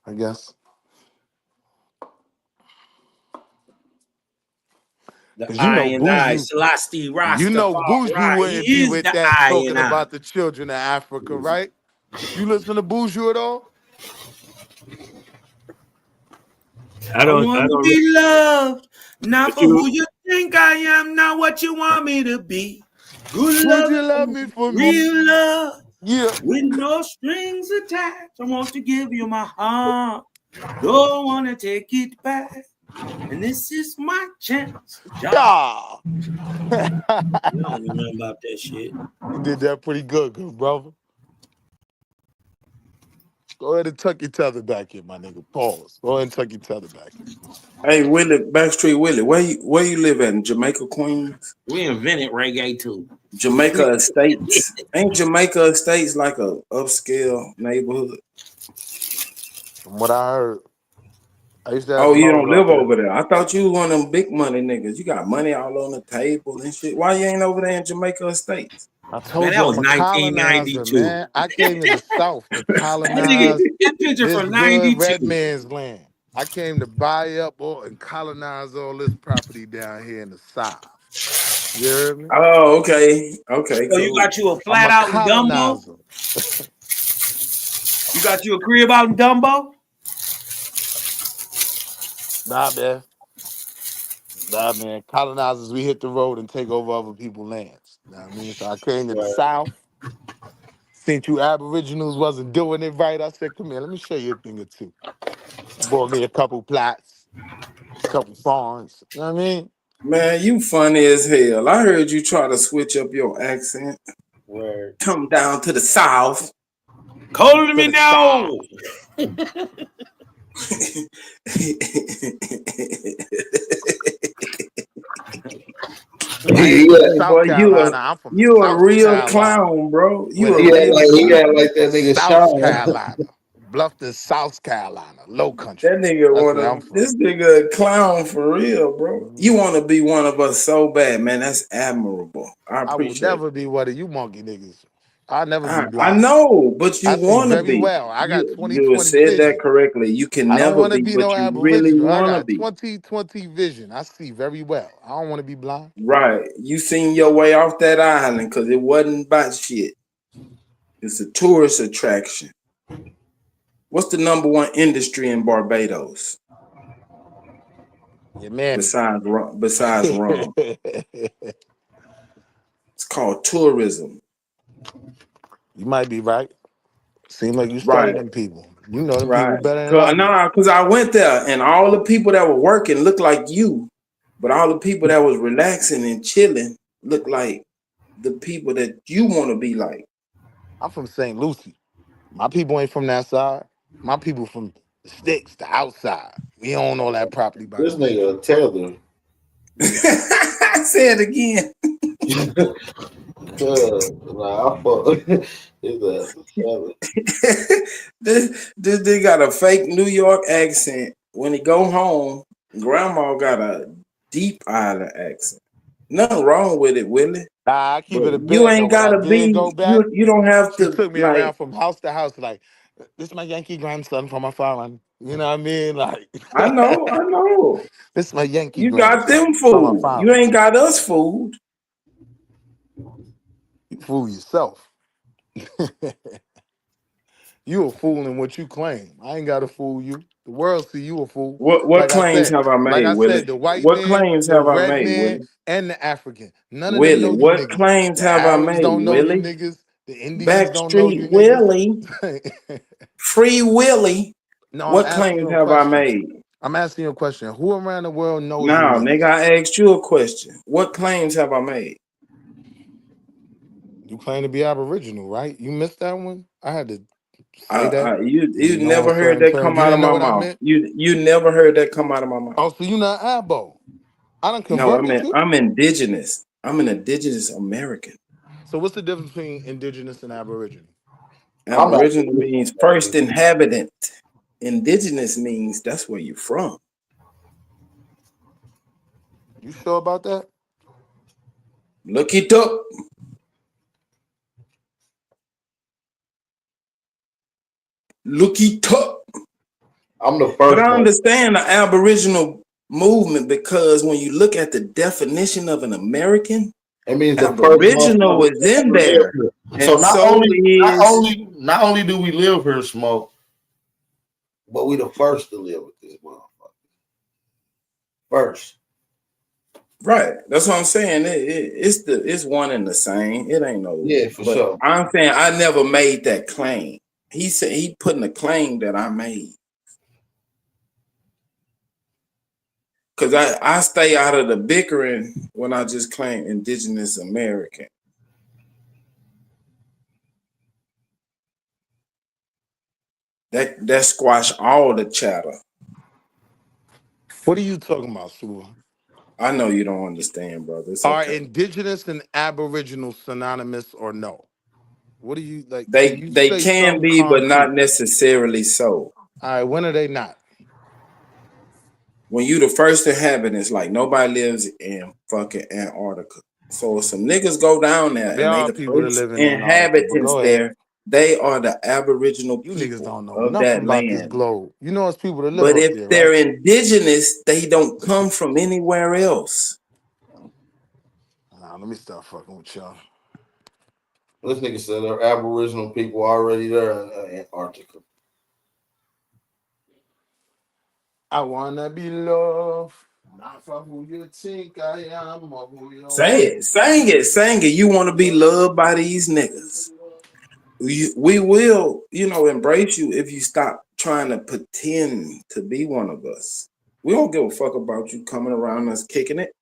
I guess. The You know, I, Buju, Celesti, Rasta, you know, Buju right. wouldn't He be is with the that I talking and I. about the children of Africa, right? You listen to Buju at all? I I want to be loved, not for who you think I am, not what you want me to be. Good Would love, you love me for me? real love, Yeah. with no strings attached. I want to give you my heart, don't want to take it back, and this is my chance. Yeah. You don't even know about that shit. You did that pretty good brother. Go ahead and tuck your tether back in, my nigga. Pause. Go ahead and tuck your tether back in. Hey, Willie, Backstreet Willie, where you live at? In Jamaica, Queens? We invented reggae too. Jamaica Estates. Ain't Jamaica Estates like a upscale neighborhood? From what I heard. I used to have Oh, you don't live there. over there. I thought you was one of them big money niggas. You got money all on the table and shit. Why you ain't over there in Jamaica Estates? I told Man, you that was I'm a colonizer, 1992. man. I came to the South to colonize That picture this from good 92. red man's land. I came to buy up and colonize all this property down here in the South. You heard me? Oh, okay. Okay, So cool. you got you a flat I'm a out in Dumbo? colonizer. You got you a crib out in Dumbo? Nah, man. Colonizers, we hit the road and take over other people's lands. You know what I mean? So I came to the South. Seen you Aboriginals wasn't doing it right. I said, come here, let me show you a thing or two. Bought me a couple plots, a couple farms. You know what I mean? Man, you funny as hell. I heard you try to switch up your accent. Word. Come down to the South. Calling me now. Boy, you a real clown, bro. You a real that nigga South Carolina. Bluffton, South Carolina, Low Country. That nigga this nigga a clown for real, bro. You want to be one of us so bad, man. That's admirable. I appreciate will never be one of you monkey niggas. I'll never be blind. I know, but you want to be. Well. I got 20/20 You said vision. that correctly. You can never be, but no you really want to be. 20/20 vision. I see very well. I don't want to be blind. Right. You seen your way off that island because it wasn't about shit. It's a tourist attraction. What's the #1 industry in Barbados? Yeah, man. Besides rum. It's called tourism. You might be right. Seems like you studying people. You know them people better than I do. No, because I went there and all the people that were working looked like you, but all the people that was relaxing and chilling look like the people that you want to be like. I'm from St. Lucie. My people ain't from that side. My people from the sticks, the outside. We own all that property by This the way. nigga a tether. I said it again. Nah, I fuck. It's a tether. this dude got a fake New York accent. When he go home, grandma got a deep island accent. Nothing wrong with it, Willie. Nah, I keep But it a you bed though. ain't When I gotta did be. go back, You don't have she to took me like. around from house to house, like, this is my Yankee grandson from my farm. You know what I mean? Like, I know. this is my Yankee You got grandson them from my food. You farm. ain't got us food. You fool yourself. You a fool in what you claim. I ain't got to fool you. The world see you a fool. What claims have I Like made, I said, Willie? the white What man, claims the have I red made, man, Willie? and the African. None of them Willie, know you what niggas. claims The have I Arabs made, don't know you Willie? niggas. The Indians don't know Backstreet you Willie, niggas. Free Willie. No, I'm What asking claims you a have I question. made? I'm asking you a question. Who around the world knows you Now, niggas? nigga, I asked you a question. What claims have I made? You claim to be Aboriginal, right? You missed that one? I had to say that. You Know never heard certain that terms. come You out of didn't know my what I mouth. meant? You never heard that come out of my mouth. Oh, so you not Abo. I done No, converted you? I'm indigenous. I'm an indigenous American. So what's the difference between indigenous and Aboriginal? Aboriginal means first inhabitant. Indigenous means that's where you're from. You sure about that? Look it up. Look it up. I'm the first But I one. understand the Aboriginal movement because when you look at the definition of an American, it means the Aboriginal is in there. So And not only do we live here, Smoke, but we the first to live with this motherfucker. First. Right. That's what I'm saying. It's one and the same. It ain't no. Yeah, for sure. I'm saying I never made that claim. He said he putting a claim that I made. Cause I stay out of the bickering when I just claim indigenous American. That squash all the chatter. What are you talking about, Sua? I know you don't understand, brother. It's Are okay. indigenous and Aboriginal synonymous or no? What do you like? They You say can something be, but not concrete. necessarily so. All right, when are they not? When you the first inhabitants, like nobody lives in fucking Antarctica. So if some niggas go down there There and they are the people that first live in Antarctica, but inhabitants go ahead. there, they are the Aboriginal You niggas people don't know of nothing that about this land. globe. You know it's people that live But up if there, they're right? indigenous, they don't come from anywhere else. Nah, let me stop fucking with y'all. This nigga said there are Aboriginal people already there in Antarctica. I wanna be loved, not for who you think I am or who you Say it, sing it. You want to be loved by these niggas. We will, embrace you if you stop trying to pretend to be one of us. We don't give a fuck about you coming around us kicking it.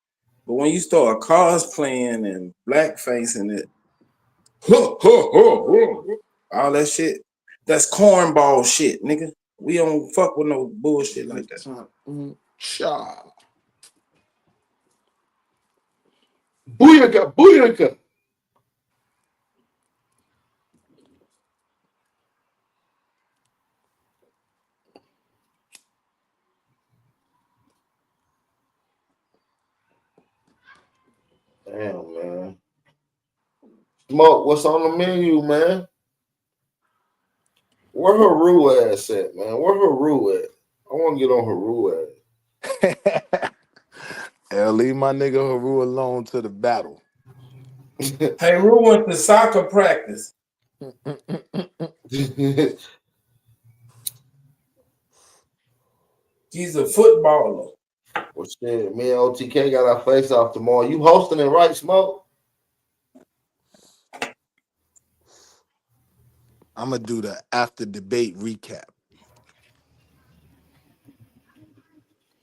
But when you start cosplaying and blackfacing it, all that shit, that's cornball shit, nigga. We don't fuck with no bullshit like that. Booyaka, booyaka. Damn, man. Smoke, what's on the menu, man? Where Haru ass at, man? Where Haru at? I want to get on Haru ass. Hell, leave my nigga Haru alone to the battle. Hey, Ru went to soccer practice. He's a footballer. Well, shit, me and OTK got our face off tomorrow. You hosting it, right, Smoke? I'm gonna do the after debate recap.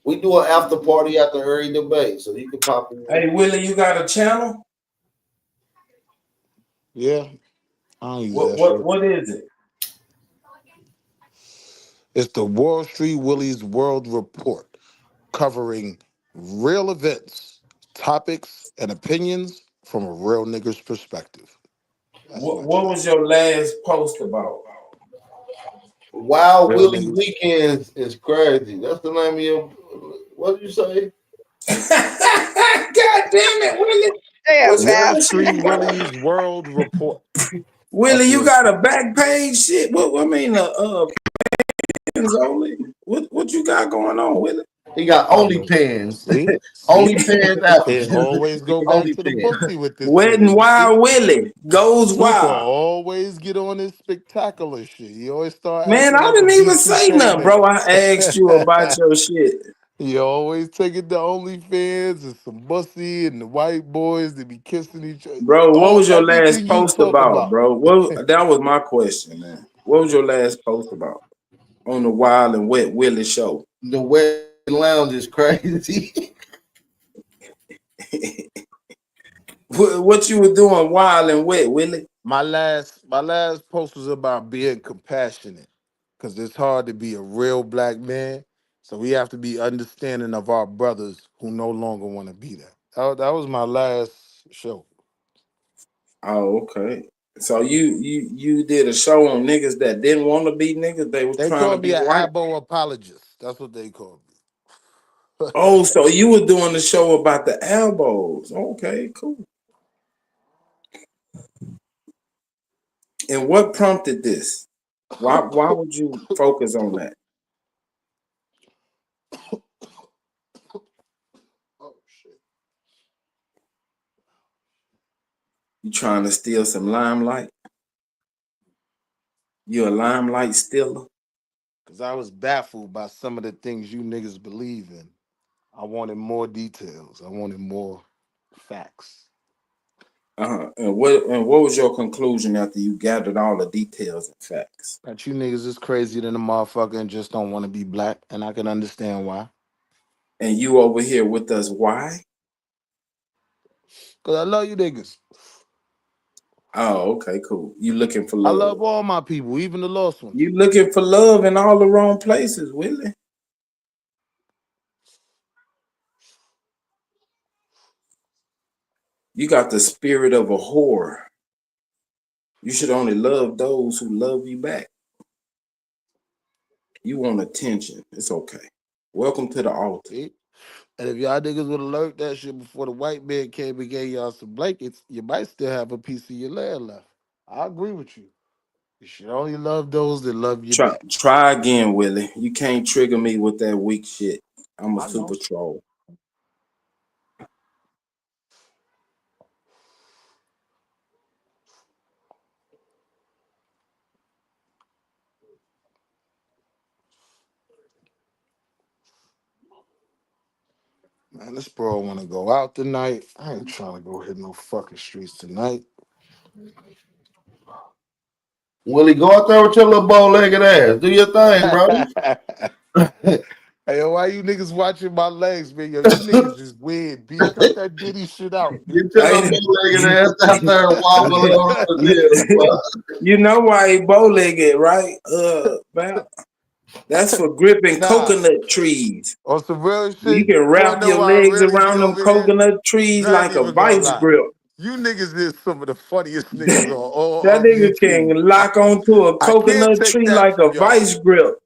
We do an after party after every debate, so you can pop in. Hey, Willie, you got a channel? Yeah, I don't use that shit. What is it? It's the Wall Street Willie's World Report, covering real events, topics, and opinions from a real nigger's perspective. What was your last post about? Wild Real Willie niggas. Weekends is crazy. That's the name of your. What did you say? God damn it, Willie! Damn, What's Wall your Street shit? Willie's World Report. Willie, you got a back page shit? What I mean, pens only? What you got going on, Willie? He got OnlyFans. See? OnlyFans It African. always go back to the pussy with this. Wet and Wild Willie goes Super wild. always get on this spectacular shit. He always start. Man, acting I like didn't a even B2K say nothing, nigga. bro. I asked you about your shit. You always taking the OnlyFans and some bussy and the white boys that be kissing each other. Bro, what was your last Everything you post talk about, bro? That was my question, man. What was your last post about on the Wild and Wet Willie show? The Wet Lounge is crazy. What you were doing Wild and Wet, Willie? My last post was about being compassionate, because it's hard to be a real black man. So we have to be understanding of our brothers who no longer want to be that. That was my last show. Oh, okay. So you did a show on niggas that didn't want to be niggas. They was They trying to called be me an white. abo apologist. That's what they called me. Oh, so you were doing the show about the elbows. Okay, cool. And what prompted this? Why would you focus on that? Oh shit. You trying to steal some limelight? You a limelight stealer? Because I was baffled by some of the things you niggas believe in. I wanted more details. I wanted more facts. And what was your conclusion after you gathered all the details and facts? That you niggas is crazier than a motherfucker and just don't want to be black, and I can understand why. And you over here with us, why? Because I love you niggas. Oh, okay, cool. You looking for I love. love all my people, even the lost ones. You looking for love in all the wrong places, Willie. You got the spirit of a whore. You should only love those who love you back. You want attention. It's okay. Welcome to the altar. See? And if y'all niggas would have learned that shit before the white man came and gave y'all some blankets, you might still have a piece of your land left. I agree with you. You should only love those that love you back. Try again, Willie. You can't trigger me with that weak shit. I'm a super troll. Man, this bro want to go out tonight. I ain't trying to go hit no fucking streets tonight. Willie, go out there with your little bow-legged ass. Do your thing, bro. Hey, yo, why you niggas watching my legs, man? Yo, you niggas is weird, B. Cut that Diddy shit out. Get your little bow-legged ass out there and wobble on the You know why he bow-legged, right? That's for gripping coconut trees. On some real shit. You can wrap your legs around them coconut trees like a vice grip. You niggas is some of the funniest niggas on all. That nigga can lock onto a coconut tree like a vice grip.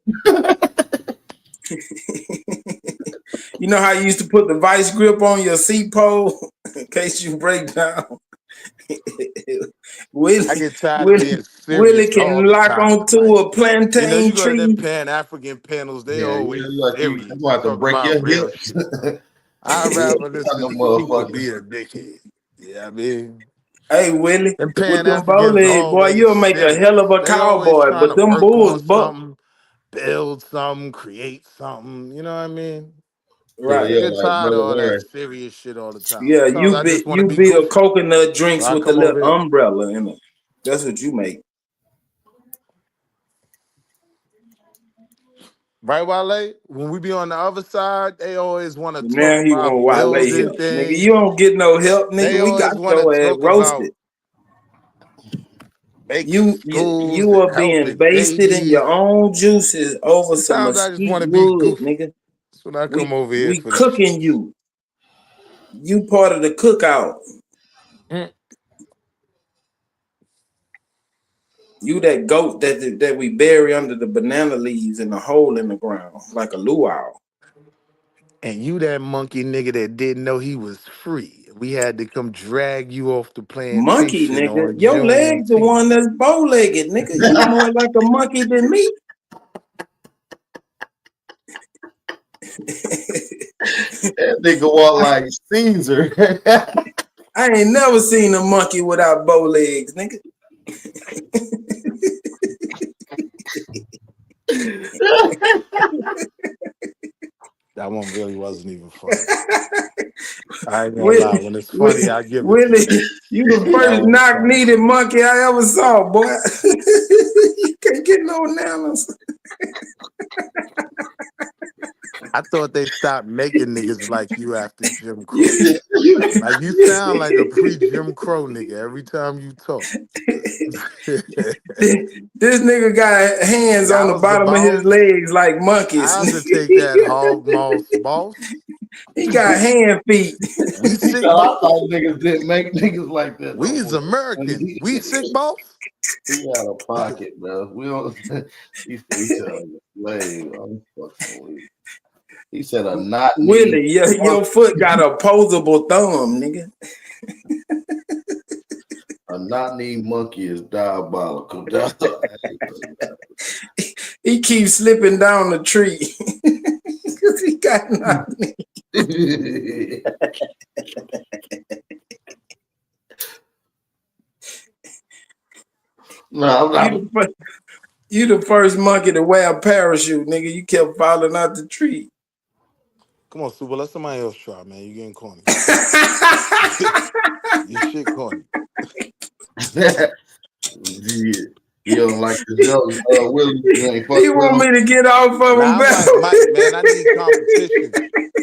You know how you used to put the vice grip on your seat pole in case you break down? Willie can lock onto a plantain tree. Them Pan-African panels, they always serious. You want to break your hips. I'd rather listen to people be a dickhead. Yeah, I mean. Hey, Willie, them with them bowlegs, boy, you'll make a hell of a cowboy, but them bulls buck. Build something, create something, you know what I mean? Right. I get tired of all that serious shit all the time. Yeah, you be a coconut drinks with the little umbrella in it. That's what you make. Right, Wale? When we be on the other side, they always want to talk now he about want Wale help. Nigga, you don't get no help, nigga. We got your ass roasted. making schools you and are being helping basted in babies. your own juices over some Sometimes I just mesquite want to be wood, goofy. nigga. That's when I come over here We for this shit. cooking you. You part of the cookout. Mm. You that goat that we bury under the banana leaves in a hole in the ground, like a luau. And you that monkey nigga that didn't know he was free. We had to come drag you off the Monkey, plantation nigga. on Your leg's the Juneteenth. one that's bow-legged, nigga. You more like a monkey than me. That nigga walk like Caesar. I ain't never seen a monkey without bow legs, nigga. That one really wasn't even funny. I ain't gonna lie. When it's funny, I give it Willie, to you. you the first knock-kneed monkey I ever saw, boy. You can't get no nails. I thought they stopped making niggas like you after Jim Crow. Like you sound like a pre-Jim Crow nigga every time you talk. This nigga got hands on the bottom of his legs like monkeys. I have to take that hog mouse, boss. He got hand feet. We sick, No, I boss. thought niggas didn't make niggas like that. We is Americans. We sick, boss. He out of pocket, bro. We don't. He said slave. I'm fucking weak. He said a not Willie, your foot got a opposable thumb, nigga. A not-knee monkey is diabolical. He keeps slipping down the tree because he got knock-knee. No, you the first monkey to wear a parachute, nigga. You kept falling out the tree. Come on, Super. Let somebody else try, man. You getting corny. You shit corny. You don't like the jokes, Willie. He want me to get off of him. I'm like Mike, man. I need competition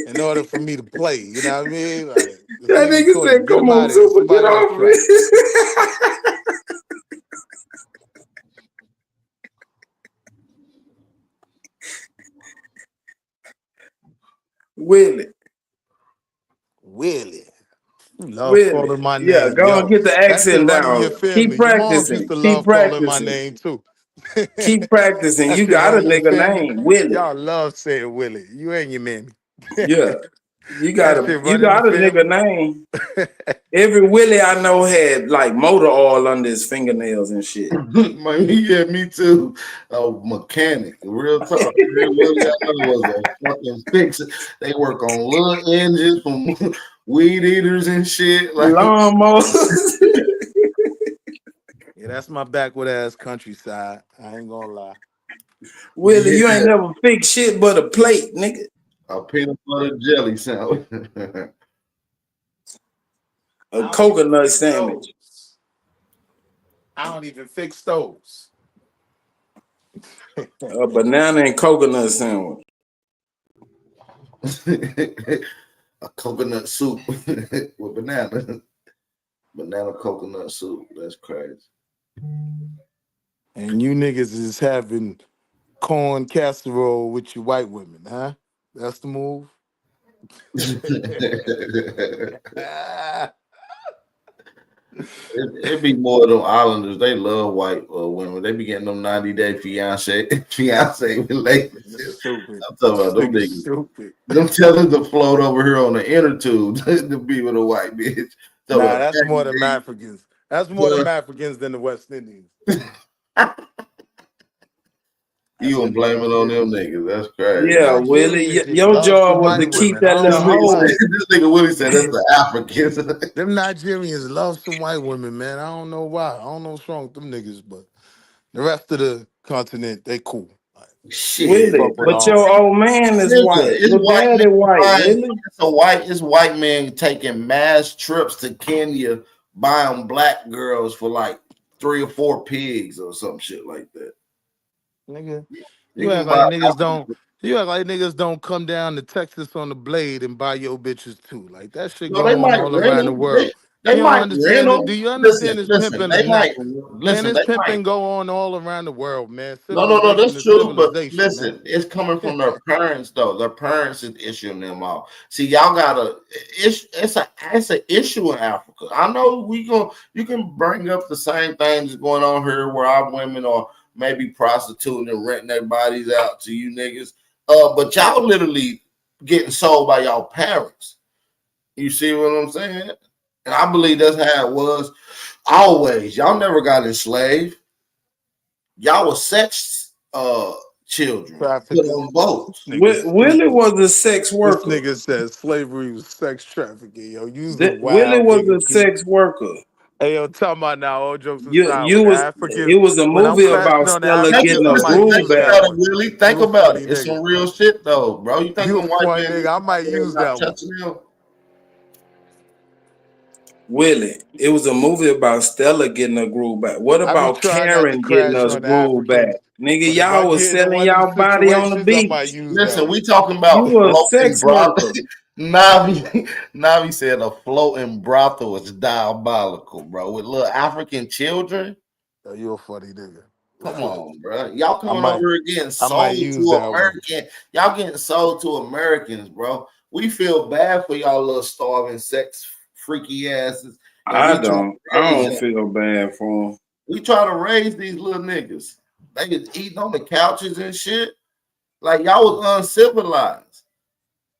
in order for me to play. You know what I mean? Like, that nigga said, "Come on, Super, get off of me." Willie. You love calling my name. Yeah, go and get the accent down. Keep practicing. Used to Keep love calling my practicing. name too. Keep practicing. You got a nigga name, Willie. Y'all love saying Willie. You ain't your man. Yeah. You got a family. nigga name. Every Willie I know had like motor oil under his fingernails and shit. Man, yeah, me too. A mechanic, real talk. Real Willie I know was a fucking fixer. They work on little engines from weed eaters and shit. Like lawnmowers. Yeah, that's my backward ass countryside. I ain't gonna lie. Willie, you ain't never fixed shit but a plate, nigga. A peanut butter jelly sandwich. A coconut sandwich. I don't even fix stoves. A banana and coconut sandwich. A coconut soup with banana. Banana coconut soup. That's crazy. And you niggas is having corn casserole with your white women, huh? That's the move. It be more of them islanders. They love white women. They be getting them 90-day fiance relationships. I'm talking about them niggas. Stupid. Them telling to float over here on the inner tube to be with a white bitch. So nah, that's more than Africans. That's more than Africans than the West Indians. You gonna blame it on them niggas? That's crazy. Yeah, Willie, your job was to keep that little hole. This nigga Willie said that's the Africans. Them Nigerians love some white women, man. I don't know why. I don't know what's wrong with them niggas, but the rest of the continent, they cool. Shit, Willie, but your old man is white. Your dad is white. It's white man taking mass trips to Kenya, buying black girls for like 3 or 4 pigs or some shit like that. Nigga, you act like niggas don't. You act like niggas don't come down to Texas on the blade and buy your bitches too. Like that shit No, going they might all rent around them. the world. They You don't might understand it. Do rental. you understand this Listen. pimping They is not? might Man, listen. this They might. pimping go on all around the world, man. No, Civilization that's is true. But civilization, man. listen, it's coming from their parents, though. Their parents is issuing them off. See, y'all gotta. It's an issue in Africa. I know you can bring up the same things going on here where our women are maybe prostituting and renting their bodies out to you niggas. But y'all literally getting sold by y'all parents. You see what I'm saying? And I believe that's how it was always. Y'all never got enslaved. Y'all were sex children put on boats. Willie was a sex worker. This nigga said slavery was sex trafficking. Yo, you's a Willie wild was nigga. a sex worker. Hey, yo, talking about now, all jokes aside. It was a When I'm movie crashing about on the Stella Africans, getting I a might groove use back. that one. Willie, think You a about funny it. It's nigga. some real shit though, bro. You think You a them white funny men nigga. I might use that one. touching them? Willie, it was a movie about Stella getting a groove back. What I be about trying not to Karen getting crash us on the groove back? Africans, Nigga, but if I y'all was get in selling one of them y'all body on the situations, I might beach. use that Listen, one. we talking You about were a floating sex brothel. worker. Navi said a floating brothel was diabolical, bro. With little African children. Yo, you a funny nigga. Come on, bro. Y'all I coming might, over here getting I might sold use to that one. American. Y'all getting sold to Americans, bro. We feel bad for y'all little starving sex freaky asses. I don't feel bad for them. We try to raise these little niggas. They just eating on the couches and shit. Like y'all was uncivilized.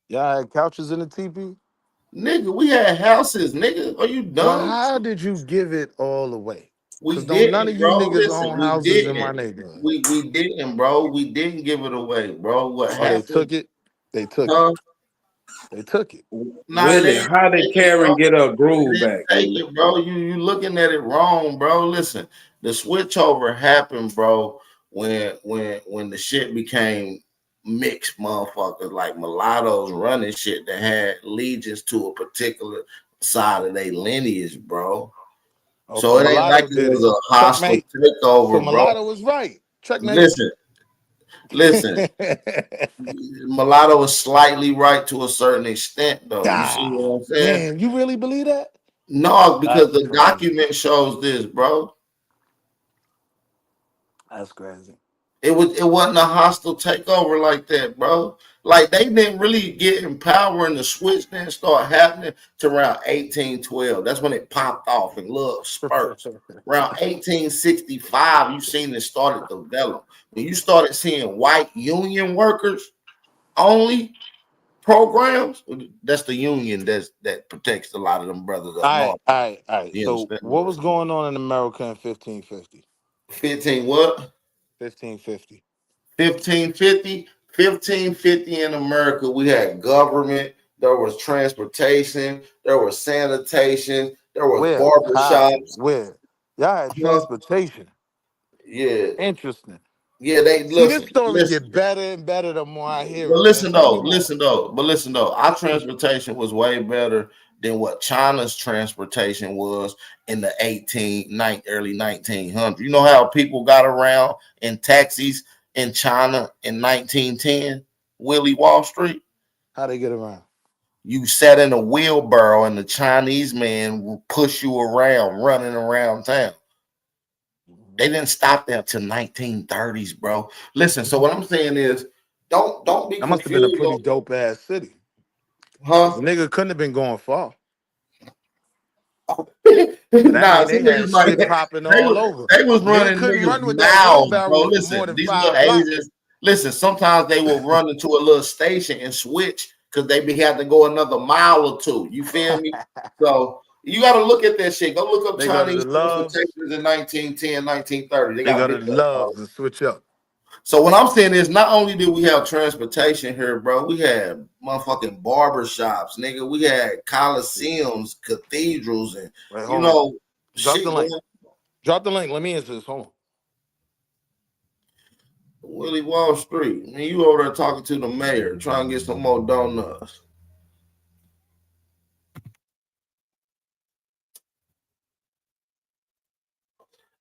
Y'all had couches in the teepee? Nigga, we had houses, nigga. Are you dumb? Well, how did you give it all away? We Because don't none didn't, of you bro. niggas Listen, own we houses in my didn't. neighborhood. We didn't, bro. We didn't give it away, bro. What Oh, happened? they took it? They took it. They took it. Willie, how did Karen get her groove back? Take it, bro. You looking at it wrong, bro. Listen, the switchover happened, bro, when the shit became mixed motherfuckers like mulattoes running shit that had allegiance to a particular side of their lineage, bro. Okay, So it ain't like it was a hostile takeover, so bro. Mulatto was right. Checkmate. Listen. Mulatto was slightly right to a certain extent, though. You see what I'm saying? Damn, you really believe that? No, because That's the crazy. document shows this, bro. That's crazy. It wasn't a hostile takeover like that, bro. Like they didn't really get in power and the switch didn't start happening to around 1812. That's when it popped off in little spurts. Around 1865, you seen it started to develop. When you started seeing white union workers only programs, that's the union that protects a lot of them brothers up north. All right. You So understand? what was going on in America in 1550? 15 what? 1550. 1550 in America, we had government, there was transportation, there was sanitation, there was barbershops. Where? Y'all had transportation. Yeah. Interesting. Yeah, they See, this story listen. get better and better the more I hear But it. listen man. though, our transportation was way better than what China's transportation was in the early 1900s. You know how people got around in taxis in China in 1910, Willie Wall Street? How they get around? You sat in a wheelbarrow and the Chinese man will push you around, running around town. They didn't stop there till 1930s, bro. Listen, so what I'm saying is, don't be confused. That must have been a pretty dope ass city. Huh? The nigga couldn't have been going far. Nah, they had shit popping all over. They was running couldn't niggas run with that miles, wheelbarrow bro. for Listen, more than these 5 little blocks. Asians. Listen, sometimes they will run into a little station and switch because they had to go another mile or two. You feel me? So you got to look at that shit. Go look up Chinese transportations in 1910, 1930. They got to Loves and switch up. So what I'm saying is, not only did we have transportation here, bro, we had motherfucking barbershops, nigga. We had coliseums, cathedrals, and Drop the link. Drop the link. Let me answer this. Hold on. Willie Wall Street. Man, you over there talking to the mayor, trying to get some more donuts.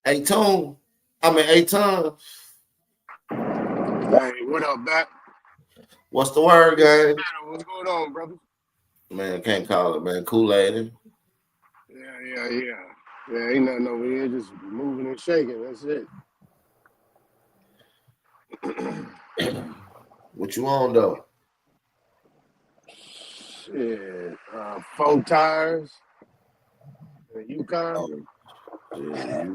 Hey, Tom. Hey, Tom. Hey, what up, Back? What's the word, guys? What's going on, brother? Man, can't call it, man. Kool-Aid. Yeah, ain't nothing over here, just moving and shaking. That's it. What you on though? Shit, 4 tires. Yukon. Yeah.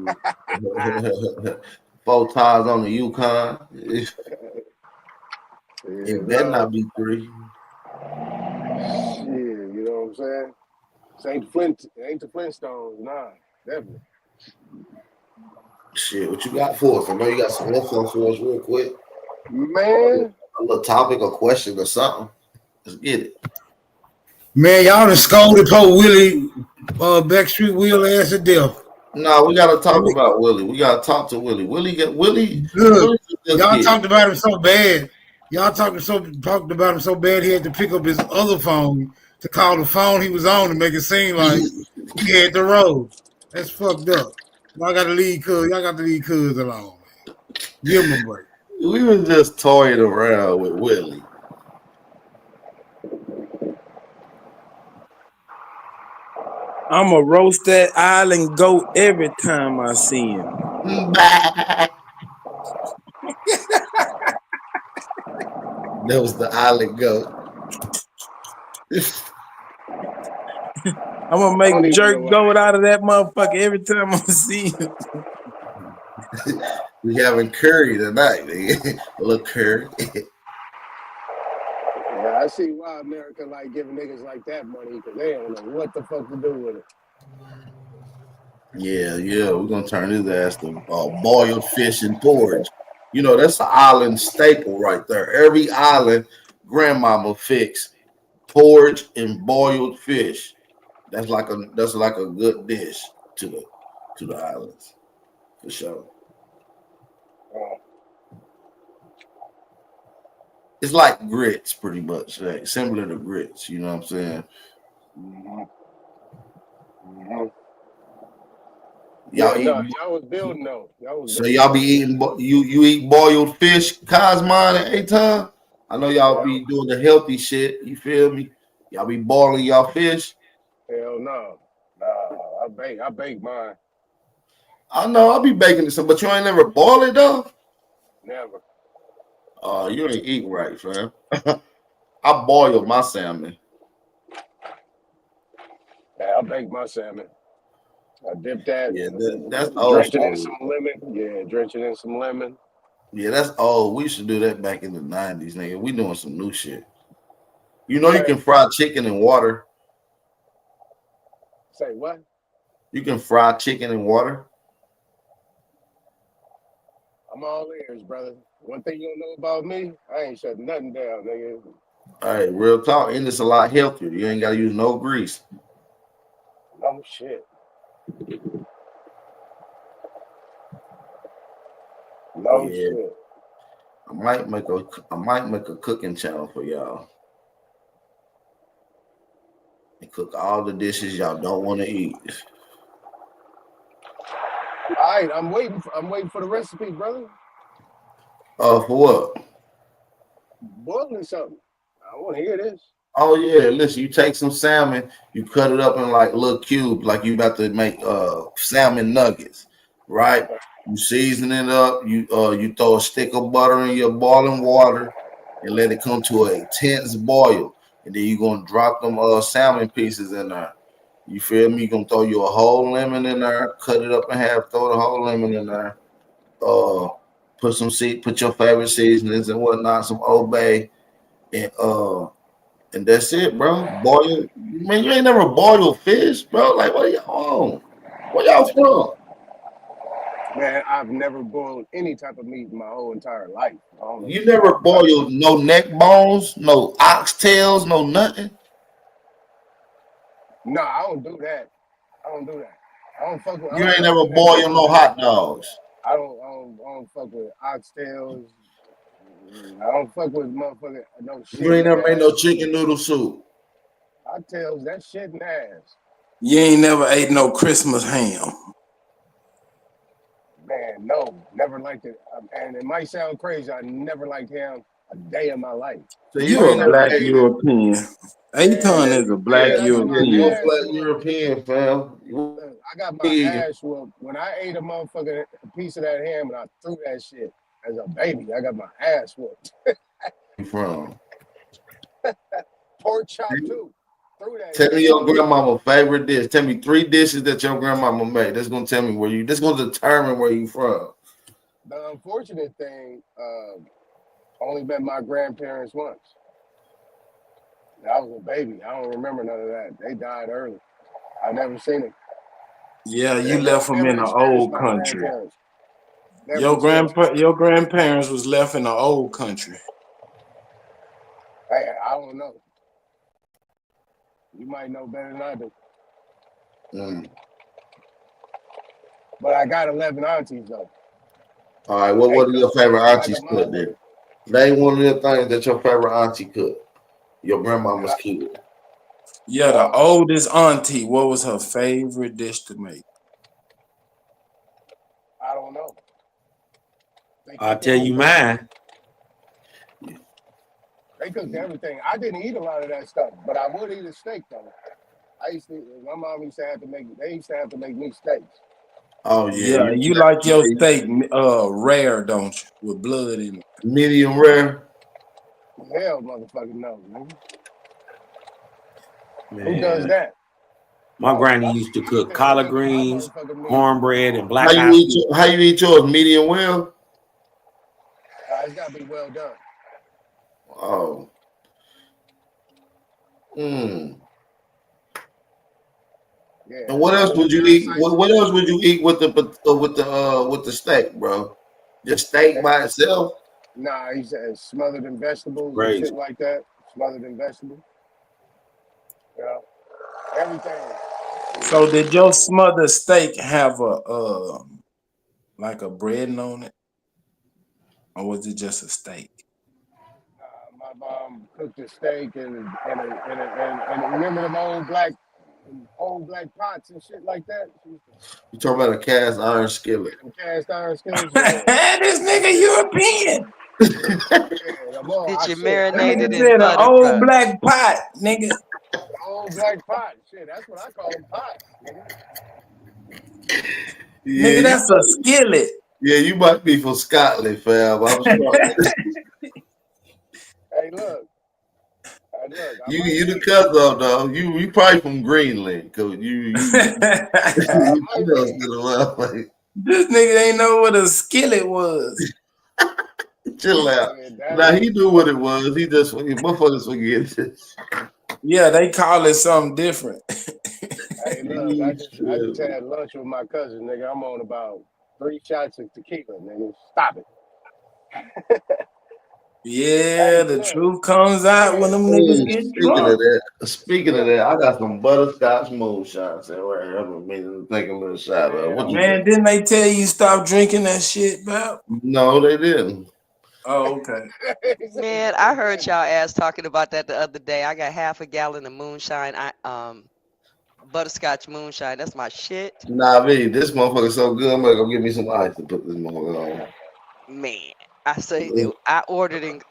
4 tires on the Yukon. It better not be 3. Shit, you know what I'm saying? This ain't the Flintstones, nah, definitely. Shit, what you got for us? I know you got some info for us real quick. Man. A little topic or question or something. Let's get it. Man, y'all done scolded poor Willie Backstreet Wheel ass to death. No, we gotta talk about Willie. We gotta talk to Willie. Willie. Good. Y'all talked about him so bad. Y'all talked about him so bad he had to pick up his other phone to call the phone he was on to make it seem like he had the road. That's fucked up. Y'all got to leave Cuz alone. Man. Give him a break. We was just toying around with Willie. I'ma roast that island goat every time I see him. That was the island goat. I'm gonna make jerk goat out of that motherfucker every time I see him. We having curry tonight, nigga. A little curry. Yeah, I see why America like giving niggas like that money because they don't know what the fuck to do with it. Yeah, we're gonna turn his ass to boiled fish and porridge. You know, that's an island staple right there. Every island grandmama fix porridge and boiled fish. That's like a good dish to the islands for sure. It's like grits, pretty much, like similar to grits. You know what I'm saying? Y'all was building though. Y'all be eating. You eat boiled fish, Cosmon and Aton. I know y'all be doing the healthy shit. You feel me? Y'all be boiling y'all fish. Hell no. I bake mine. I know I'll be baking it, but you ain't never boil it though. Never. Oh, you ain't eating right, fam. I boil my salmon. Yeah, I bake my salmon. I dip that. Yeah, that's old. Drench it in some lemon. Yeah, drench it in some lemon. Yeah, that's old. We should do that back in the 90s, nigga. We doing some new shit. You know you can fry chicken in water. Say what? You can fry chicken in water. I'm all ears, brother. One thing you don't know about me, I ain't shutting nothing down, nigga. All right, real talk. And it's a lot healthier. You ain't got to use no grease. No shit. No shit. I might make a cooking channel for y'all. And cook all the dishes y'all don't want to eat. All right, I'm waiting for the recipe, brother. For what? Boiling something. I want to hear this. Oh yeah, listen. You take some salmon, you cut it up in like little cubes, like you about to make salmon nuggets, right? You season it up. You throw a stick of butter in your boiling water and let it come to a tense boil, and then you're gonna drop them salmon pieces in there. You feel me? You're gonna throw you a whole lemon in there, cut it up in half, throw the whole lemon in there. Put your favorite seasonings and whatnot, some Old Bay, and that's it, bro. Boil, man. You ain't never boiled fish, bro. Like, what are y'all on? Where y'all from? Man, I've never boiled any type of meat in my whole entire life. You never boiled no neck bones, no oxtails, no nothing? No, I don't do that. I don't fuck with. You ain't never boiled no hot dogs. I don't fuck with oxtails. I don't fuck with motherfucking no shit. You ain't never made no chicken noodle soup. Oxtails, that shit ass. You ain't never ate no Christmas ham. Man, no, never liked it. And it might sound crazy. I never liked ham a day in my life. So you're a black European. Aton is a black European. You're a black European, fam. Look, I got my ass whooped when I ate a motherfucking piece of that ham and I threw that shit as a baby. I got my ass whooped. From Pork chop too. Tell me your grandmama's favorite dish. Tell me 3 dishes that your grandmama made. That's gonna tell me where you. That's gonna determine where you from. The unfortunate thing, only met my grandparents once. I was a baby. I don't remember none of that. They died early. I never seen it. Yeah, you left them in the old country. Your grandparents was left in the old country. Hey, I don't know. You might know better than I do. But I got 11 aunties though. All right, what are your favorite aunties cook then? Name one of the things that your favorite auntie cooked. Your grandmama's kid. Yeah, the oldest auntie, what was her favorite dish to make? I don't know. I'll tell you mine. They cooked everything. I didn't eat a lot of that stuff, but I would eat a steak though. My mom used to have to make. They used to have to make me steaks. Oh Yeah, you like your steak rare, don't you? With blood in it. Medium rare. Hell, motherfucking no, nigga. Man. Who does that? My granny used to cook collard greens, cornbread, and black How you eat yours? Medium well? It's gotta be well done. Oh. Yeah. And what else would you eat? What else would you eat with the steak, bro? Just steak by itself? Nah, he said smothered in vegetables Crazy. and shit like that. Smothered in vegetables. Yeah. Everything. So did your smothered steak have a like a breading on it? Or was it just a steak? My mom cooked a steak and remember them old black pots and shit like that. You talking about a cast iron skillet? Cast iron skillets. This nigga European. Did you marinate it in An butter? old black pot, nigga. Old black pot. Shit, that's what I call them pots, nigga. Yeah, Nigga, that's a skillet. Yeah, you might be from Scotland, fam. I'm sorry. Hey, look. You the cousin though. You probably from Greenland, cause you This nigga ain't know what a skillet was. Chill out. Now he knew what it was. He just motherfuckers forget this. Yeah, they call it something different. Hey, look, I just had lunch with my cousin, nigga. I'm on about 3 shots of tequila, nigga. Stop it. Yeah, the truth comes out when them niggas get drunk. Speaking of that, I got some butterscotch moonshine sitting right here. I've been meaning to take a little shot of. What you Man, didn't they tell you stop drinking that shit, Bob? No, they didn't. Oh, okay. Man, I heard y'all ass talking about that the other day. I got half a gallon of moonshine. Butterscotch moonshine. That's my shit. Nah, B, this motherfucker so good. I'm gonna go get me some ice to put this motherfucker on. Man, I say I ordered it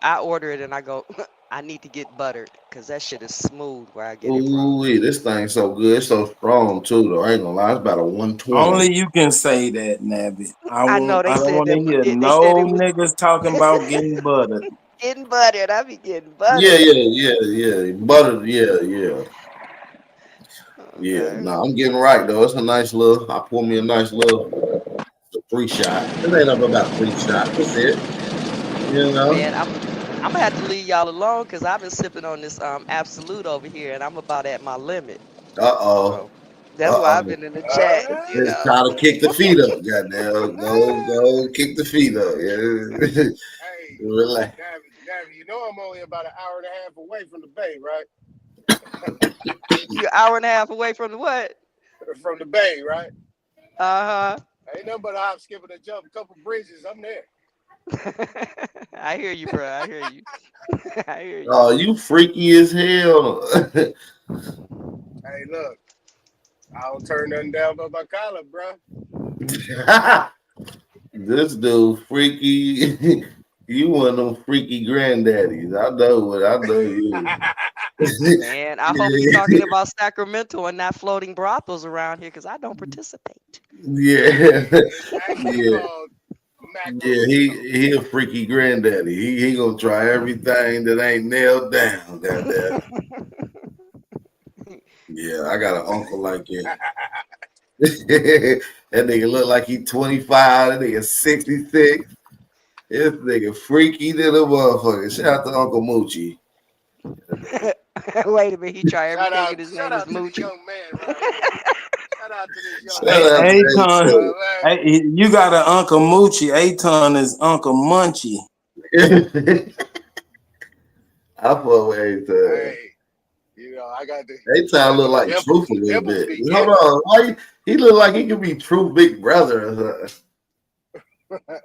and I go, I need to get buttered because that shit is smooth where I get it from. Ooh, this thing's so good. It's so strong too, though. I ain't gonna lie, it's about a 120. Only you can say that, Nabby. I know they don't said want to that- hear they no said it was- niggas talking about getting buttered. Getting buttered. I be getting buttered. Yeah. Buttered, yeah. Yeah, no, I'm getting right though. It's a nice little. I pour me a nice little 3 shot. It ain't up about 3 shots. That's it. You know. Man, I'm gonna have to leave y'all alone because I've been sipping on this Absolute over here and I'm about at my limit. That's why I've been in the chat. You Just know. try to kick the feet up, goddamn. Go, kick the feet up. Yeah. Relax. Gabby, you know I'm only about an hour and a half away from the bay, right? You're an hour and a half away from the what? From the bay, right? Uh-huh. Ain't nothing but a hop, skip, and a jump. A couple bridges, I'm there. I hear you, bro. I hear you. I hear you. Oh, you freaky as hell. Hey, look. I don't turn nothing down but my collar, bro. This dude freaky. You one of them freaky granddaddies. I know you. Man, I hope you're talking about Sacramento and not floating brothels around here because I don't participate. Yeah. It's actually Yeah. called Yeah, he a freaky granddaddy. He gonna try everything that ain't nailed down. Goddamn. Yeah, I got an uncle like that. That nigga look like he 25. That nigga 66. This nigga freaky little motherfucker. Shout out to Uncle Moochie. Wait a minute, he tried Shout everything out, and his shout name is out to this Moochie. young man, right? Shout out to this young Shout out Hey, to Aton, that hey, you got an Uncle Moochie. Aton is Uncle Munchie. I fuck with Aton. Hey, you know, I got the Aton look like nipples, Truth a little nipples bit. be Hold getting. on. Why he look like he could be Truth big brother or something.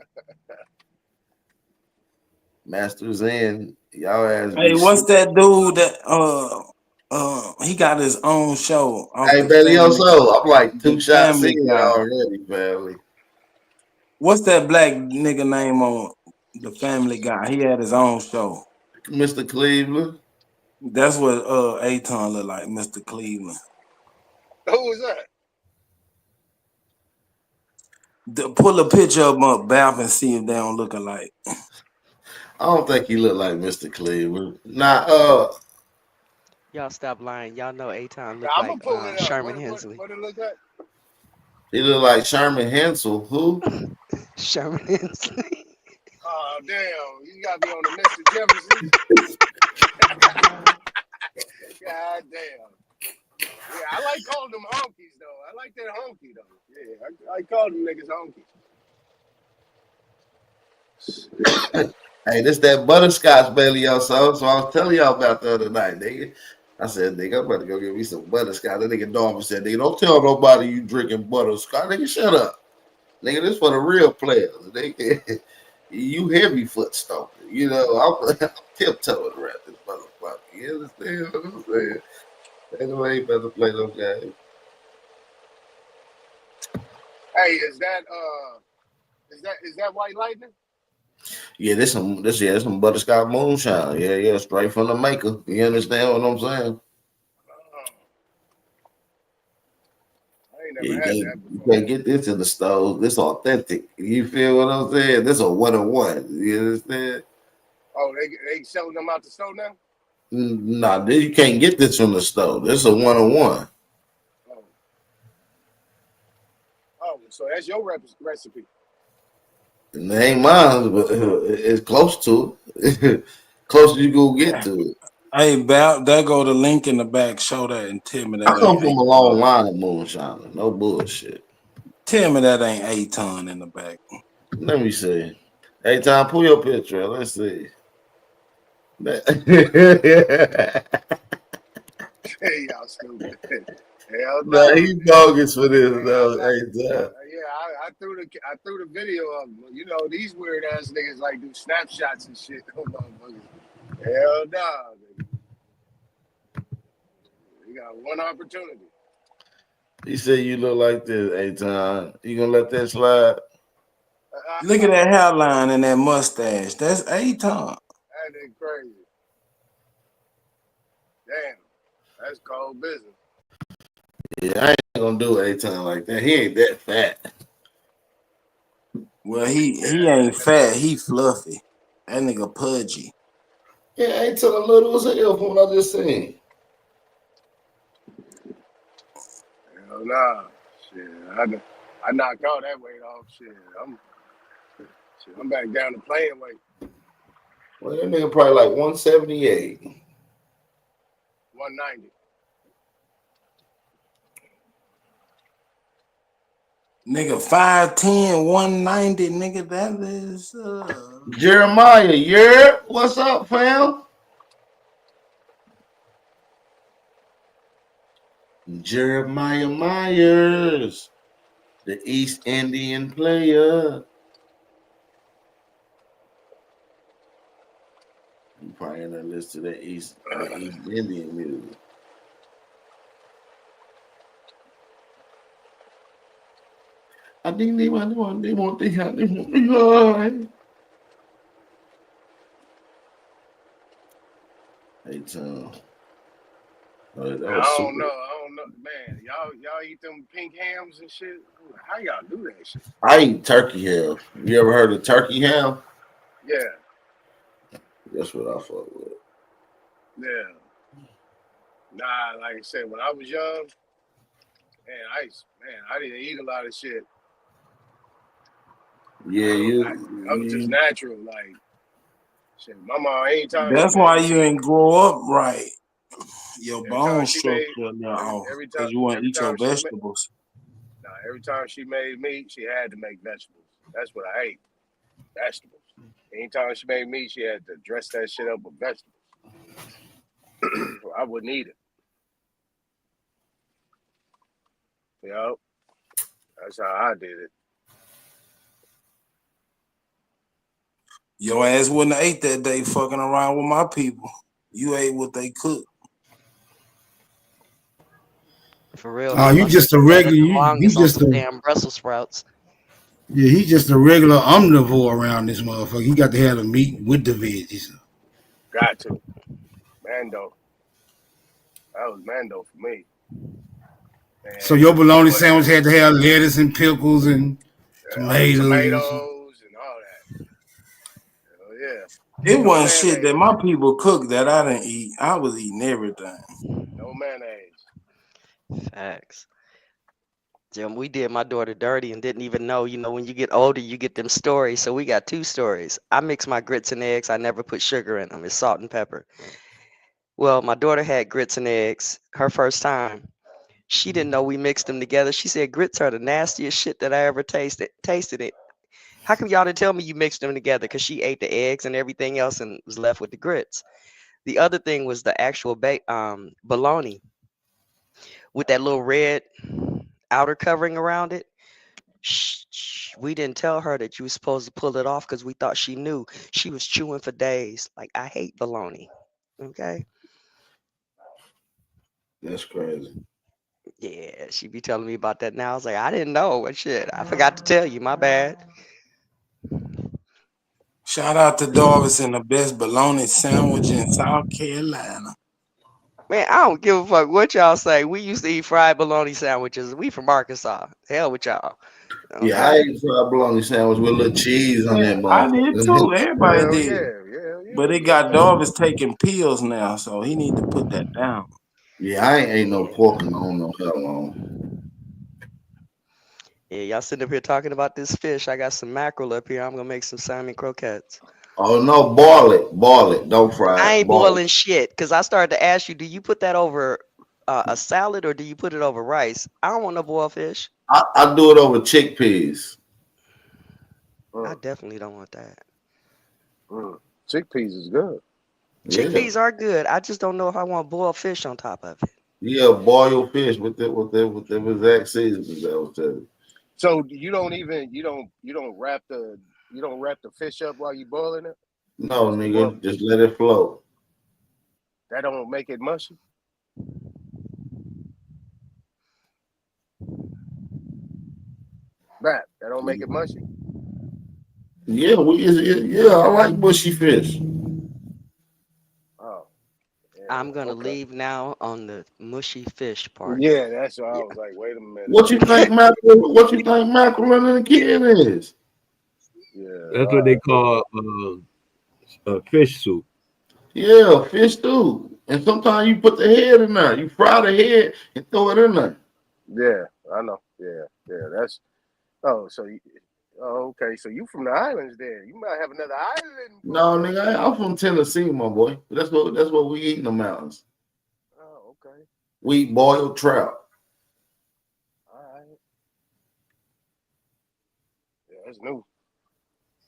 Masters in y'all ass. Hey, what's that dude that he got his own show? Hey, Betty, also, I'm like 2 shots in Guy. already, family. What's that black nigga name on the Family Guy? He had his own show. Mr. Cleveland. That's what Aton look like, Mr. Cleveland. Who was that? Pull a picture of him up, Bath, and see if they don't look alike. I don't think he look like Mr. Cleveland. Nah, Y'all stop lying. Y'all know Aton look I'm like gonna pull it up. Sherman Hensley. What it look like? he look like Sherman Hensel. Who? Sherman Hensley. Oh damn! You got me on the Mr. Jefferson. God damn. Yeah, I like calling them honkies though. I like that honky though. Yeah, I call them niggas honkies. Hey, this that butterscotch belly also. So I was telling y'all about the other night, nigga. I said, nigga, I'm about to go get me some butterscotch. That nigga Norman said, nigga, don't tell nobody you drinking butterscotch. Nigga, shut up. Nigga, this for the real players. Nigga, you heavy foot stomping. You know, I'm tiptoeing around this motherfucker. You understand what I'm saying? Anyway, you better play those games. Hey, is that White Lightning? Yeah, this some butterscotch moonshine. Yeah, straight from the maker. You understand what I'm saying? I ain't never had that You can't get this in the stove. This authentic. You feel what I'm saying? This a 101. You understand? Oh, they selling them out the store now? Nah, you can't get this from the stove. This is a 101. Oh, so that's your recipe. And it ain't mine, but it's close to it. Closer you go get to it. Hey, Bal, there go the link in the back. Show that and tell me that. I come from a long line of moonshine. No bullshit. Tell me that ain't Aton in the back. Let me see. Hey, Tom, pull your picture. Let's see. Hey, y'all stupid. Hell no. Nah, he bogus for this though. Hey, Tom. I threw the video of them. You know, these weird ass niggas like do snapshots and shit. Hell no. You got one opportunity. He said you look like this, Aton. You gonna let that slide? Look at that hairline and that mustache. That's Aton. That ain't crazy. Damn, that's cold business. Yeah, I ain't gonna do Aton like that. He ain't that fat. Well, he ain't fat. He fluffy. That nigga pudgy. Yeah, Aton a little as hell from what I just seen. Hell nah. Shit, I knocked all that weight off. Shit, I'm back down to playing weight. Well, that nigga probably like 178. 190. Nigga, 5'10", 190, nigga, that is Jeremiah, yeah, what's up, fam? Jeremiah Myers, the East Indian player. You probably in that list of the East Indian music. I think they want eat some. That I was don't super. know. I don't know, man. Y'all eat them pink hams and shit. How y'all do that shit? I eat turkey ham. You ever heard of turkey ham? Yeah, That's what I fuck with. yeah. Nah, like I said, when I was young, I didn't eat a lot of shit. Yeah, I was just natural, like shit. My mom, anytime That's why you ain't grow up right. Your bone structure now, every because you want to eat your time she made, vegetables. every time she made meat, she had to make vegetables. That's what I ate, vegetables. Anytime she made meat, she had to dress that shit up with vegetables. I wouldn't eat it. Yup, that's how I did it. Your ass wouldn't have ate that day fucking around with my people. You ate what they cooked. For real. Oh, you just a regular. You Longest on just some a damn Brussels sprouts. yeah. He's just a regular omnivore around this motherfucker. He got to have the meat with the veggies. Got to. Mando. That was Mando for me. And So your bologna sandwich had to have lettuce and pickles and tomatoes. Tomatoes and all that. Hell yeah. It wasn't shit that my people cooked that I didn't eat. I was eating everything. No mayonnaise. Facts. Jim, we did my daughter dirty and didn't even know. You know, when you get older, you get them stories. So we got two stories. I mix my grits and eggs. I never put sugar in them. It's salt and pepper. Well, my daughter had grits and eggs her first time. She didn't know we mixed them together. She said grits are the nastiest shit that I ever tasted it. How come y'all didn't tell me you mixed them together? Because she ate the eggs and everything else and was left with the grits. The other thing was the actual bologna with that little red outer covering around it. We didn't tell her that you were supposed to pull it off because we thought she knew. She was chewing for days. Like, I hate bologna. Okay. That's crazy. Yeah, she be telling me about that now. I was like, I didn't know. What shit? I forgot to tell you. My bad. Shout out to Darvis and the best bologna sandwich in South Carolina. Man, I don't give a fuck what y'all say. We used to eat fried bologna sandwiches. We from Arkansas. Hell with y'all. Okay. Yeah, I ate fried bologna sandwich with a little cheese on that. I did too. Everybody did. Yeah. But it got Darvis taking pills now, so he need to put that down. Yeah, I ain't ate no pork in I don't know how long. Yeah, y'all sitting up here talking about this fish. I got some mackerel up here. I'm gonna make some salmon croquettes. Oh no, boil it. Don't fry it. I ain't boiling shit because I started to ask you, do you put that over a salad or do you put it over rice? I don't want no boiled fish. I do it over chickpeas. I definitely don't want that. Chickpeas is good. Chickpeas are good. I just don't know if I want boiled fish on top of it. Yeah, boil fish with the exact seasonings I was telling you. So you don't wrap the fish up while you boiling it? No, nigga, just let it float. That don't make it mushy? That don't make it mushy? Yeah, I like mushy fish. Oh. Yeah, I'm gonna leave now on the mushy fish part. Yeah, that's why I was like, wait a minute. What you think mackerel in the can is? Yeah. That's what they call fish soup. Yeah, fish stew. And sometimes you put the head in there. You fry the head and throw it in there. Yeah, I know. Yeah. That's okay. So you from the islands then? You might have another island. No, nigga, I'm from Tennessee, my boy. That's what we eat in the mountains. Oh, okay. We eat boiled trout. All right. Yeah, that's new.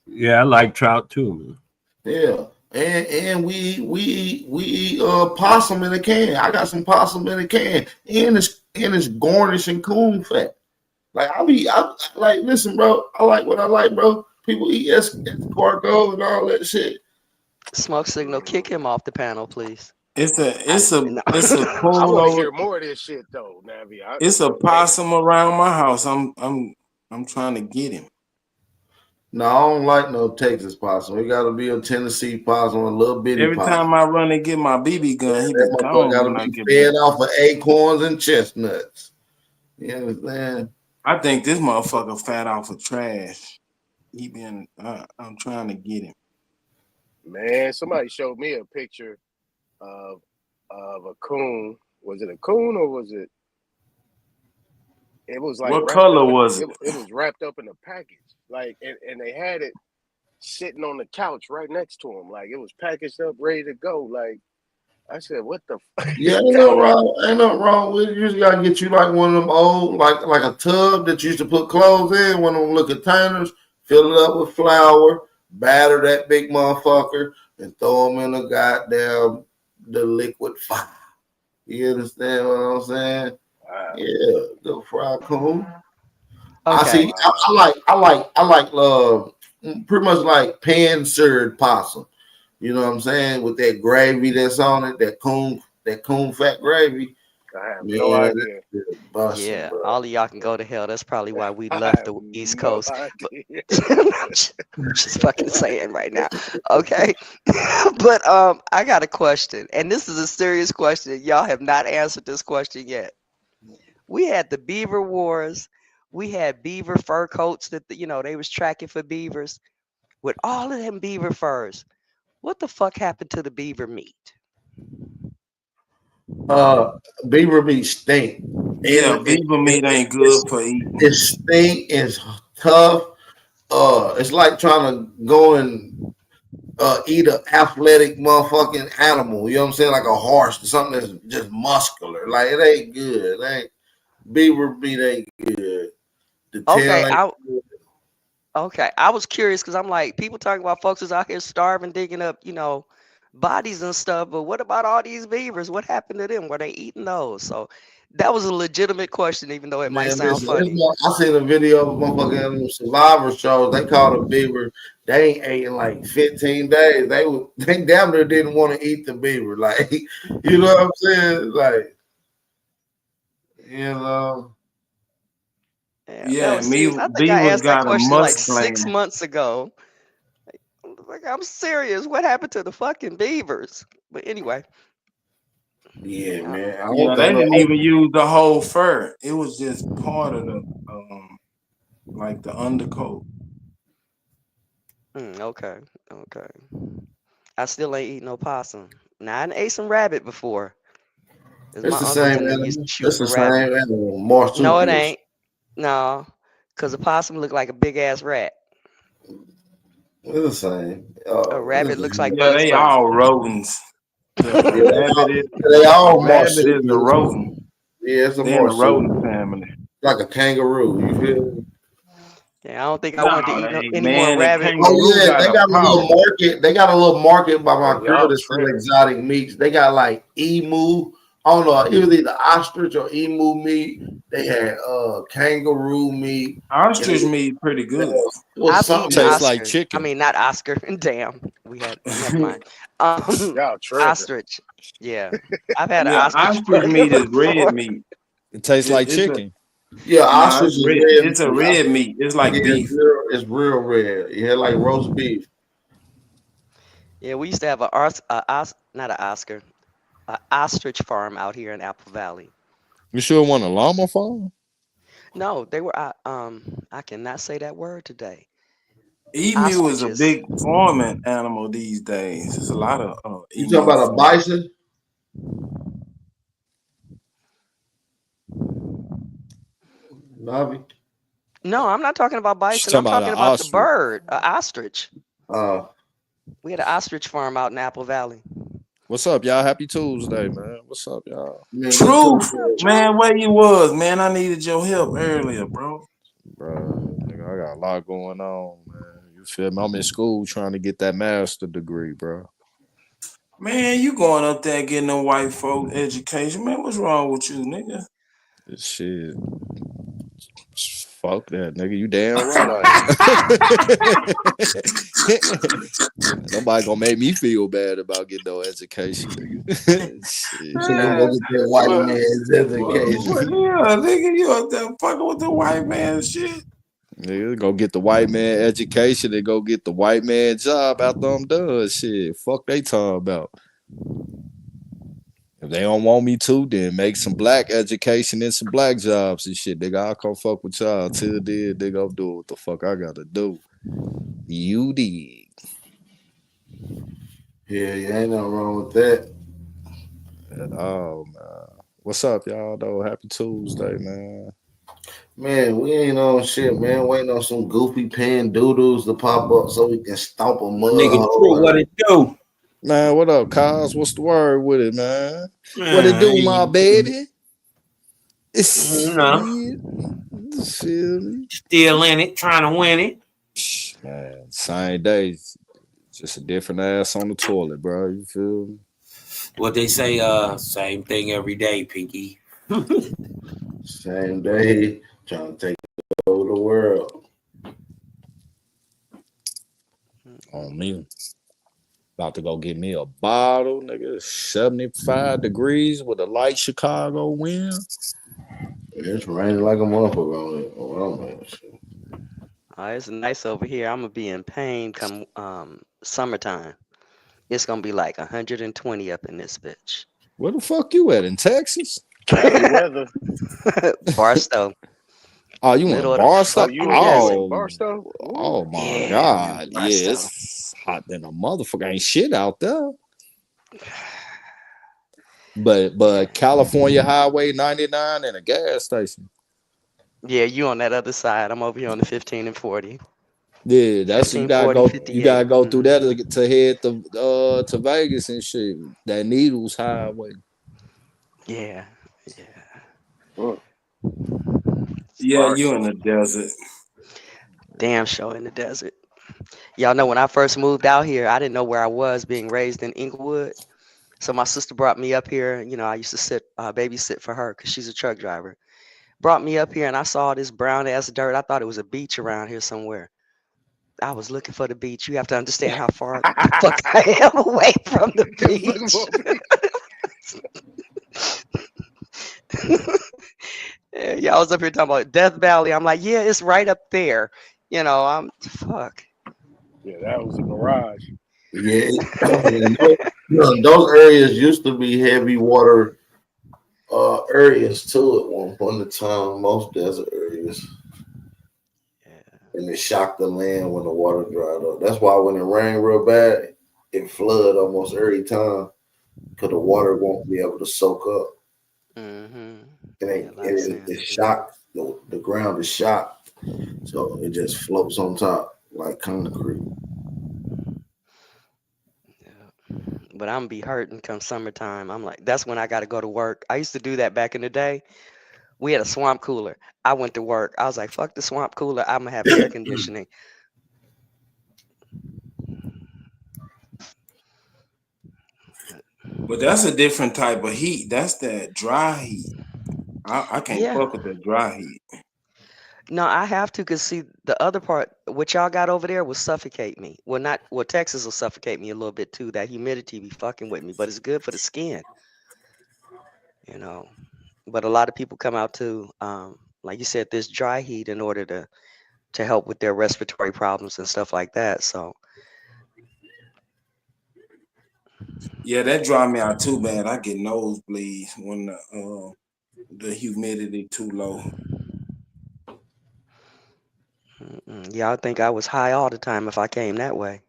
Yeah, I like trout too, man. Yeah. And we eat possum in a can. I got some possum in a can. And it's garnish and coon fat. Like listen, bro. I like what I like, bro. People eat escargot and all that shit. Smoke signal, kick him off the panel, please. It's a cool I want to hear more of this shit though, Navi. It's a possum around my house. I'm trying to get him. No, I don't like no Texas possum. It got to be a Tennessee possum, a little bitty Every possum. time I run and get my BB gun, he be That motherfucker gone got when to I be get fed back. off of acorns and chestnuts. You understand? I think this motherfucker fat off of trash. He been. I'm trying to get him. Man, somebody showed me a picture of a coon. Was it a coon or was it? It was like What color was it? It was wrapped up in a package, like, and they had it sitting on the couch right next to him, like it was packaged up, ready to go. Like I said, what the? Yeah, ain't nothing wrong with it. You just gotta get you like one of them old, like a tub that you used to put clothes in, one of them little containers, fill it up with flour, batter that big motherfucker, and throw them in the liquid fire. You understand what I'm saying? Yeah, the fried coon. Okay. I like pretty much like pan-seared possum. You know what I'm saying? With that gravy that's on it, that coon fat gravy. I have no idea. Yeah, all of y'all can go to hell. That's probably why we left the East Coast. But, I'm just fucking saying right now. Okay. But I got a question, and this is a serious question. Y'all have not answered this question yet. We had the beaver wars. We had beaver fur coats that they was tracking for beavers. With all of them beaver furs, what the fuck happened to the beaver meat? Beaver meat stink. Yeah, beaver meat ain't good for eating. It stink. It's tough. It's like trying to go and eat an athletic motherfucking animal. You know what I'm saying? Like a horse, something that's just muscular. Like it ain't good. It ain't beaver meat ain't good. The tail Okay, I was curious because I'm like, people talking about folks is out here starving, digging up, bodies and stuff. But what about all these beavers? What happened to them? Were they eating those? So that was a legitimate question, even though it might sound funny. I seen a video of motherfucking survivor shows. They called a beaver. They ain't ate in like 15 days. They damn near didn't want to eat the beaver. Like, you know what I'm saying? Like, Yeah, I think I asked that question like 6 months ago. Like, I'm serious. What happened to the fucking beavers? But anyway. Yeah, man. They didn't even use the whole fur. It was just part of the like the undercoat. Okay. I still ain't eating no possum. Now I ate some rabbit before. It's the same animal. It's the same animal. Marsupials. No, it ain't. No, because a possum look like a big ass rat. It's the same. A rabbit looks like they all rodents. They all rabbit is a rodent. Yeah, it's a rodent family. Like a kangaroo. You feel me? Yeah, I don't think I want to eat any more rabbit. Oh yeah, they got a little market. They got a little market by my crib that sell exotic meats. They got like emu. I don't know. It was either ostrich or emu meat. They had kangaroo meat. Ostrich meat pretty good. Tastes like chicken. I mean, not Oscar. Damn, we had never mind. Ostrich. Yeah, I've had ostrich meat is red meat. It tastes like chicken. Ostrich is red. It's a red meat. It's like beef. It's real red. Yeah, like roast beef. Yeah, we used to have an ostrich farm out here in Apple Valley. You sure it wasn't a llama farm? No, they were. I cannot say that word today. Emu is a big farming animal these days. There's a lot of. You talking about a bison? Bobby? No, I'm not talking about bison. I'm talking about the bird, ostrich. We had an ostrich farm out in Apple Valley. What's up, y'all? Happy Tuesday, man. What's up, y'all? Truth, man. Where you was, man? I needed your help earlier, bro. Bro, nigga, I got a lot going on, man. You feel me? I'm in school trying to get that master degree, bro. Man, you going up there getting a white folk education, man? What's wrong with you, nigga? Shit. Fuck that, nigga. You damn right. Nobody gonna make me feel bad about getting no education, nigga. White man's education. Yeah, nigga, you up there fucking with the white man shit. Nigga, go get the white man education and go get the white man job after I'm done. Shit, fuck they talking about. If they don't want me to, then make some black education and some black jobs and shit. Nigga, I'll come fuck with y'all. Till then, they go do what the fuck I gotta do. You dig. Yeah, ain't nothing wrong with that. At all, man. What's up, y'all, though? Happy Tuesday, man. Man, we ain't on shit, man. Waiting on some goofy pan doodles to pop up so we can stomp a mud. Nigga, true, what it do? Man, what up, Cos? What's the word with it, man? What it do, my baby? It's Still in it, trying to win it. Man, same day. Just a different ass on the toilet, bro. You feel me? What they say, same thing every day, Pinky. Same day, trying to take over the world. On me. About to go get me a bottle, nigga. 75 degrees with a light Chicago wind. It's raining like a motherfucker on it. It's nice over here. I'm gonna be in pain come summertime. It's gonna be like 120 up in this bitch. Where the fuck you at? In Texas? Barstow. Oh, you in Barstow? Barstow? Oh my God. Barstow. Yeah, it's hot than a motherfucker. Ain't shit out there. But California Highway 99 and a gas station. Yeah, you on that other side. I'm over here on the 15 and 40. Yeah, that's 15, you gotta 40, go. 58. You gotta go through that to head to Vegas and shit. That Needles Highway. Yeah. Yeah, you in the desert. Damn show in the desert. Y'all know when I first moved out here, I didn't know where I was, being raised in Inglewood. So my sister brought me up here. You know, I used to babysit for her because she's a truck driver. Brought me up here and I saw this brown ass dirt. I thought it was a beach around here somewhere. I was looking for the beach. You have to understand how far the fuck I am away from the beach. Yeah, y'all was up here talking about Death Valley. I'm like, yeah, it's right up there. You know, I'm fuck. Yeah, that was a mirage. Yeah, those areas used to be heavy water areas too at one point in time. Most desert areas. And it shocked the land when the water dried up. That's why when it rained real bad, it flooded almost every time because the water won't be able to soak up. Mm-hmm. It shocked. The ground is shocked, so it just floats on top like concrete. But I'm gonna be hurting come summertime. I'm like, that's when I got to go to work. I used to do that back in the day. We had a swamp cooler. I went to work. I was like, fuck the swamp cooler. I'm gonna have air conditioning. But that's a different type of heat. That's that dry heat. I can't fuck with that dry heat. No, I have to, because see, the other part, what y'all got over there will suffocate me. Well, Texas will suffocate me a little bit too. That humidity be fucking with me, but it's good for the skin. You know, but a lot of people come out to, like you said, this dry heat in order to help with their respiratory problems and stuff like that. So. Yeah, that dry me out too bad. I get nosebleeds when the humidity too low. Yeah, I think I was high all the time if I came that way.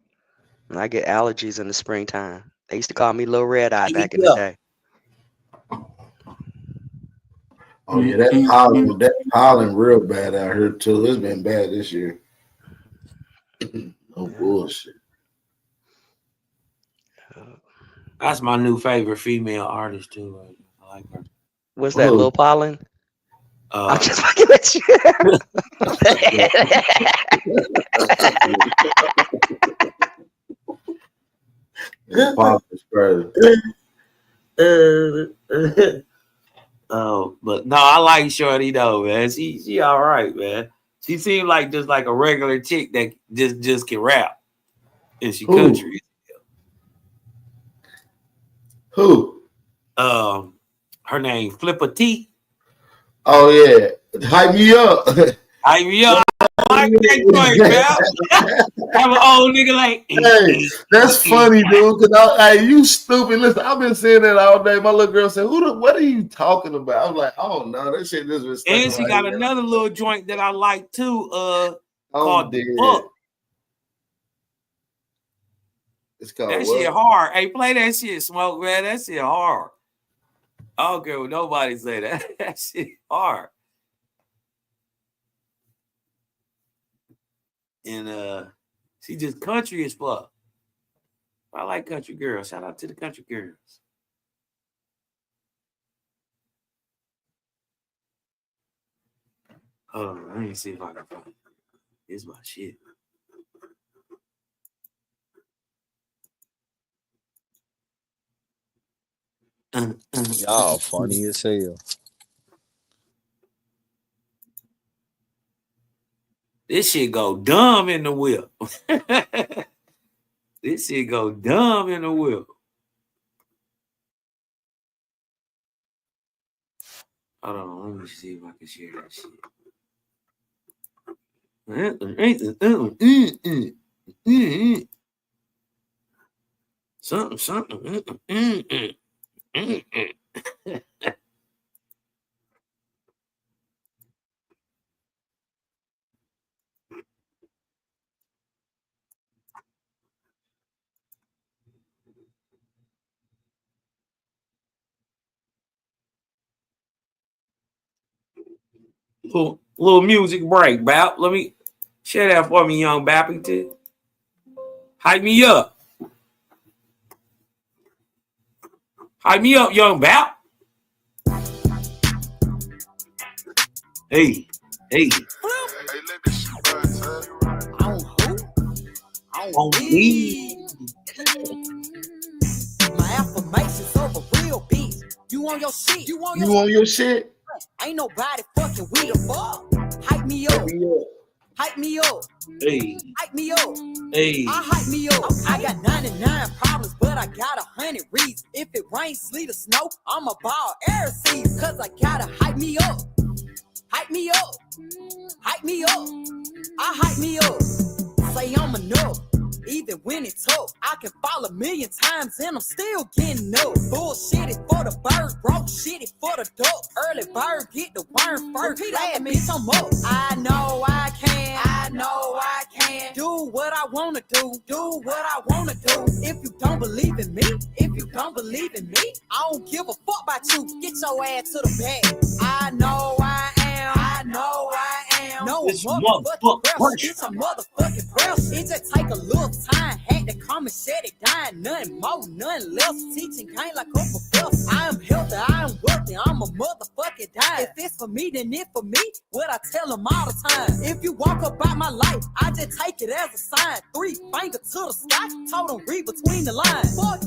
And I get allergies in the springtime. They used to call me Little Red Eye back in the day. Oh yeah, that pollen real bad out here too. It's been bad this year. No bullshit. That's my new favorite female artist too. I like her. What's that, Lil Pollen? I'm just fucking with you. Oh, but no, I like Shorty though, man. She all right, man. She seemed like just like a regular chick that just can rap, and she country. Who? Her name Flipper T. Oh yeah, hype me up. Hype me up. like that joint, man. Have an old nigga like. Hey, that's funny, dude. Cause hey, you stupid. Listen, I've been saying that all day. My little girl said, what are you talking about? I was like, oh no, that shit just was. And she got another little joint that I like too, called The Book. It's called that what? Shit hard. Hey, play that shit, Smoke, man. That shit hard. I don't care what nobody say that. That shit hard. And she just country as fuck. I like country girls. Shout out to the country girls. Hold on, let me see if I can find it. It's my shit. Y'all funny as hell. This shit go dumb in the whip. This shit go dumb in the whip. Hold on, let me see if I can share that shit. Something. Little music break, Bap. Let me share that for me, young Bappington. Hype me up. Hype me up, young Bap. Hey. On me. My affirmations over real beats. You on your shit. You on your shit. Ain't nobody fucking with the fuck. Hype me up. Hype me up. Hey. Hype me up. Hey. I hype me up. I got 99 problems, but I got 100 reasons. If it rains, sleet, or snow, I'ma ball air season. Cause I gotta hype me up. Hype me up. Hype me up. I hype me up. Say I'm enough. Even when it's tough, I can fall 1,000,000 times and I'm still getting up. Bullshit is for the bird, broke shit is for the duck. Early bird get the worm first. Repeat after me, I'm up. I know I can. I know I can. Do what I wanna do. Do what I wanna do. If you don't believe in me, I don't give a fuck about you. Get your ass to the bag. I know I am. I know I am. No motherfucking breath. It's a motherfucking breath. It just take a little time. Had to come and shut it down. Nothing more, nothing less. Teaching ain't like a professor. I am healthy, I am wealthy. I'm a motherfucking dime. If it's for me, then it's for me. What I tell them all the time. If you walk about my life, I just take it as a sign. 3 fingers to the sky. Told them read between the lines. Fuck.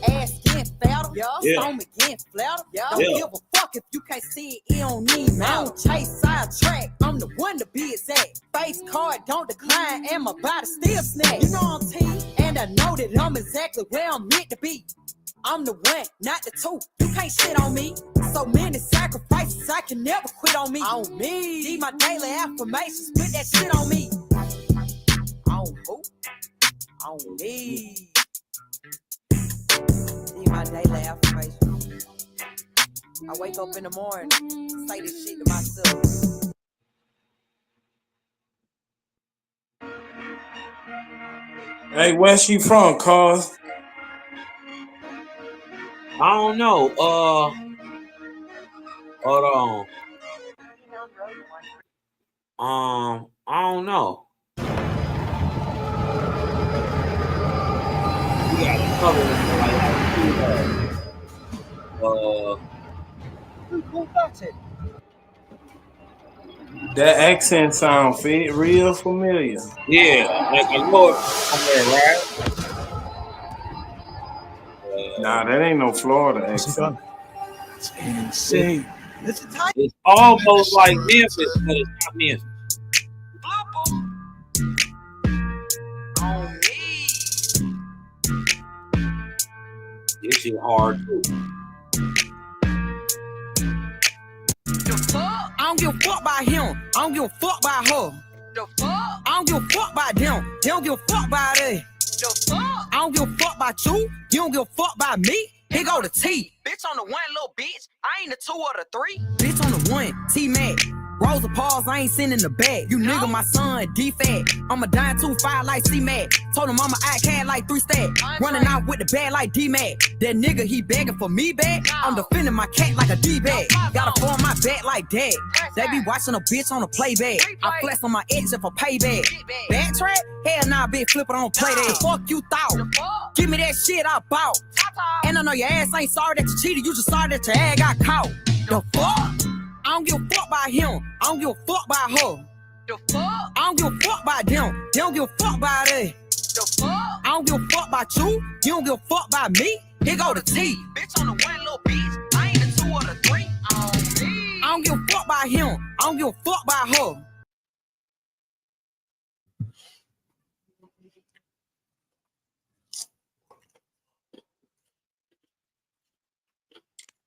Ass getting fatter, stomach getting flatter. Don't give a fuck if you can't see it, it don't need me. I don't chase sidetrack, I'm the one to be exact. Face card don't decline, and my body still snack. You know I'm T, and I know that I'm exactly where I'm meant to be. I'm the one, not the two. You can't shit on me. So many sacrifices, I can never quit on me. On me, need my daily affirmations, put that shit on me. On who? On me. My daily affirmation. I wake up in the morning, say this shit to myself. Hey, where she from, cuz? I don't know. Hold on. I don't know. We got to cover this. That accent sound real familiar. Yeah, like I know it right? Nah, that ain't no Florida accent. It's insane. It's almost like Memphis, but it's not Memphis. This shit hard too. I don't give a fuck about him. I don't give a fuck about her. The fuck? I don't give a fuck about them. They don't give a fuck about it. The fuck? I don't give a fuck about you. You don't give a fuck about me. Here go the T. Bitch on the one, little bitch. I ain't the 2 or the 3. Bitch on the 1, T-Mac. Rosa Pauls, I ain't sending the bag. You nigga, my son, D-Fat. I'ma die 2-5 like C-Mac. Told him I'ma act cat like 3 stack. Running out with the bag like D-Mac. That nigga, he begging for me back. I'm defending my cat like a D-bag. Gotta form my back like that. They be watching a bitch on a playback. I flex on my exit for payback. Backtrack? Hell nah, bitch, flip it on play that. Fuck you thought. Give me that shit I bought. And I know your ass ain't sorry that you cheated. You just sorry that your ass got caught. The fuck? I don't give a fuck about him. I don't give a fuck about her. The fuck? I don't give a fuck about them. They don't give a fuck about it. The fuck? I don't give a fuck about you. You don't give a fuck about me. Here go the T. Bitch on the 1, little bitch. I ain't the 2 or the 3. I don't give a fuck about him. I don't give a fuck about her.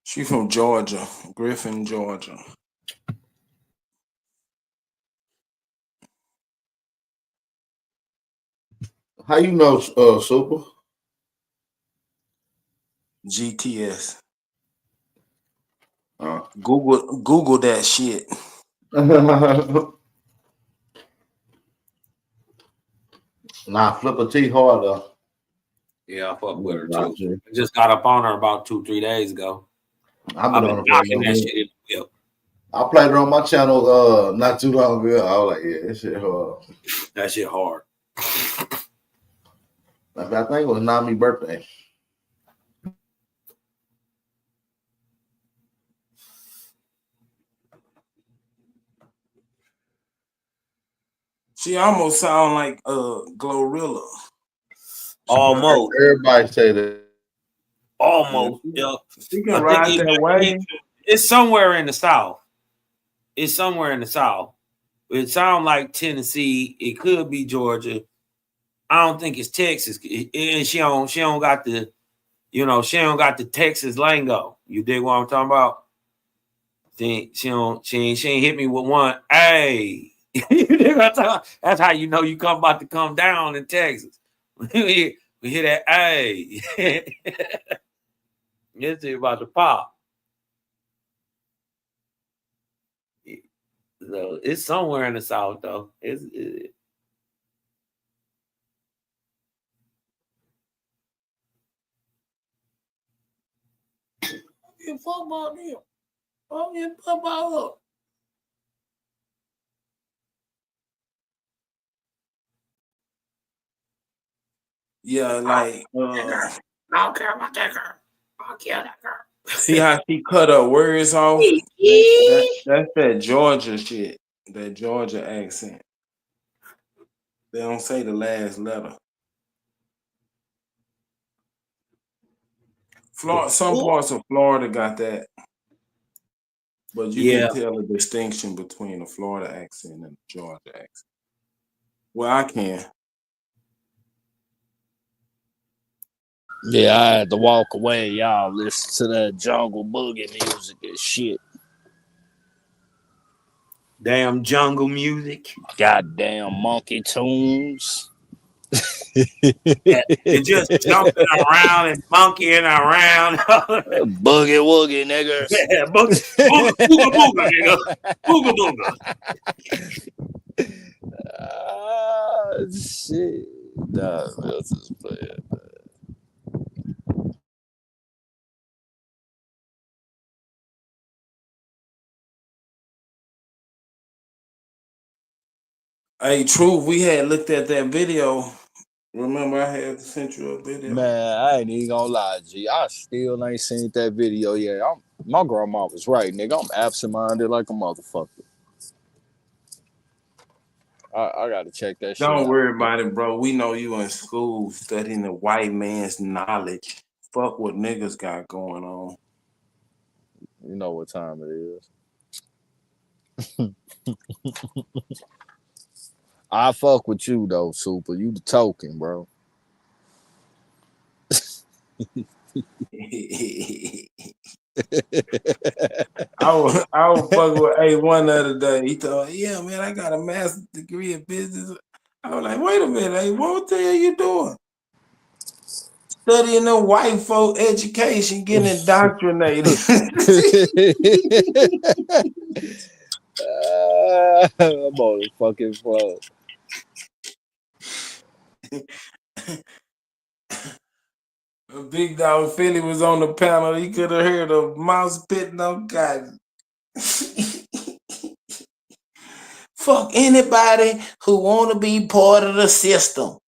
She from Georgia, Griffin, Georgia. How you know, Super? GTS. Google that shit. Nah, Flipper T hard though. Yeah, I fuck with her too. I just got up on her about 2-3 days ago. I've been knocking that shit in the whip. I played her on my channel not too long ago. I was like, yeah, that shit hard. That shit hard. I think it was Nami's birthday. She almost sound like Glorilla. Almost. Everybody say that. Almost. Yeah. She can ride that way. It's somewhere in the South. It's somewhere in the South. It sounds like Tennessee. It could be Georgia. I don't think it's Texas. And she don't got the, she don't got the Texas lingo. You dig what I'm talking about? She ain't hit me with one. Hey. You dig what I'm talking about? That's how you know you about to come down in Texas. We hear that, hey. It's about to pop. So it's somewhere in the South, though. You fuck about them. Oh, you fuck about her. Yeah, like I don't care about that girl. I'll kill that girl. See how she cut her words off? That's that Georgia shit. That Georgia accent. They don't say the last letter. Some parts of Florida got that. But you can tell the distinction between the Florida accent and the Georgia accent. Well, I can. Yeah, I had to walk away. Y'all listen to that jungle boogie music and shit. Damn jungle music. Goddamn monkey tunes. It's just jumping around and monkeying around. Boogie woogie, nigga. Yeah, booga booga, nigga. Booga booga. Shit. Nah, that's just playing. Hey, Truth, we had looked at that video. Remember, I had sent you a video. Man, I ain't even gonna lie, G. I still ain't seen that video yet. My grandma was right, nigga. I'm absent-minded like a motherfucker. I gotta check that shit out. Don't worry about it, bro. We know you in school studying the white man's knowledge. Fuck what niggas got going on. You know what time it is. I fuck with you though, Super. You the token, bro. I was fucking with A1 the other day. He told me, yeah, man, I got a master's degree in business. I was like, wait a minute, A1, what the hell you doing? Studying the white folk education, getting indoctrinated. I'm on the fucking floor. Big Dog Philly was on the panel. He could have heard a mouse spitting on cotton. Fuck anybody who want to be part of the system.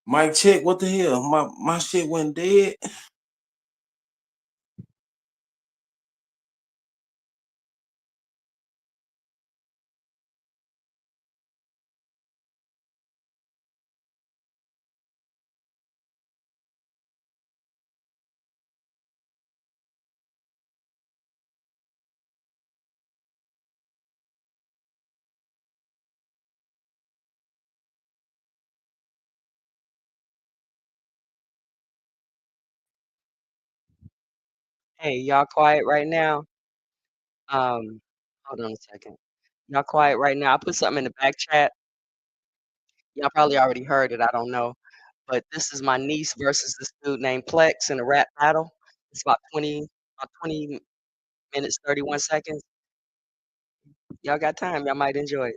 Mike, check, what the hell? My shit went dead. Hey, y'all quiet right now? Hold on a second. Y'all quiet right now? I put something in the back chat. Y'all probably already heard it. I don't know. But this is my niece versus this dude named Plex in a rap battle. It's about 20 minutes, 31 seconds. Y'all got time. Y'all might enjoy it.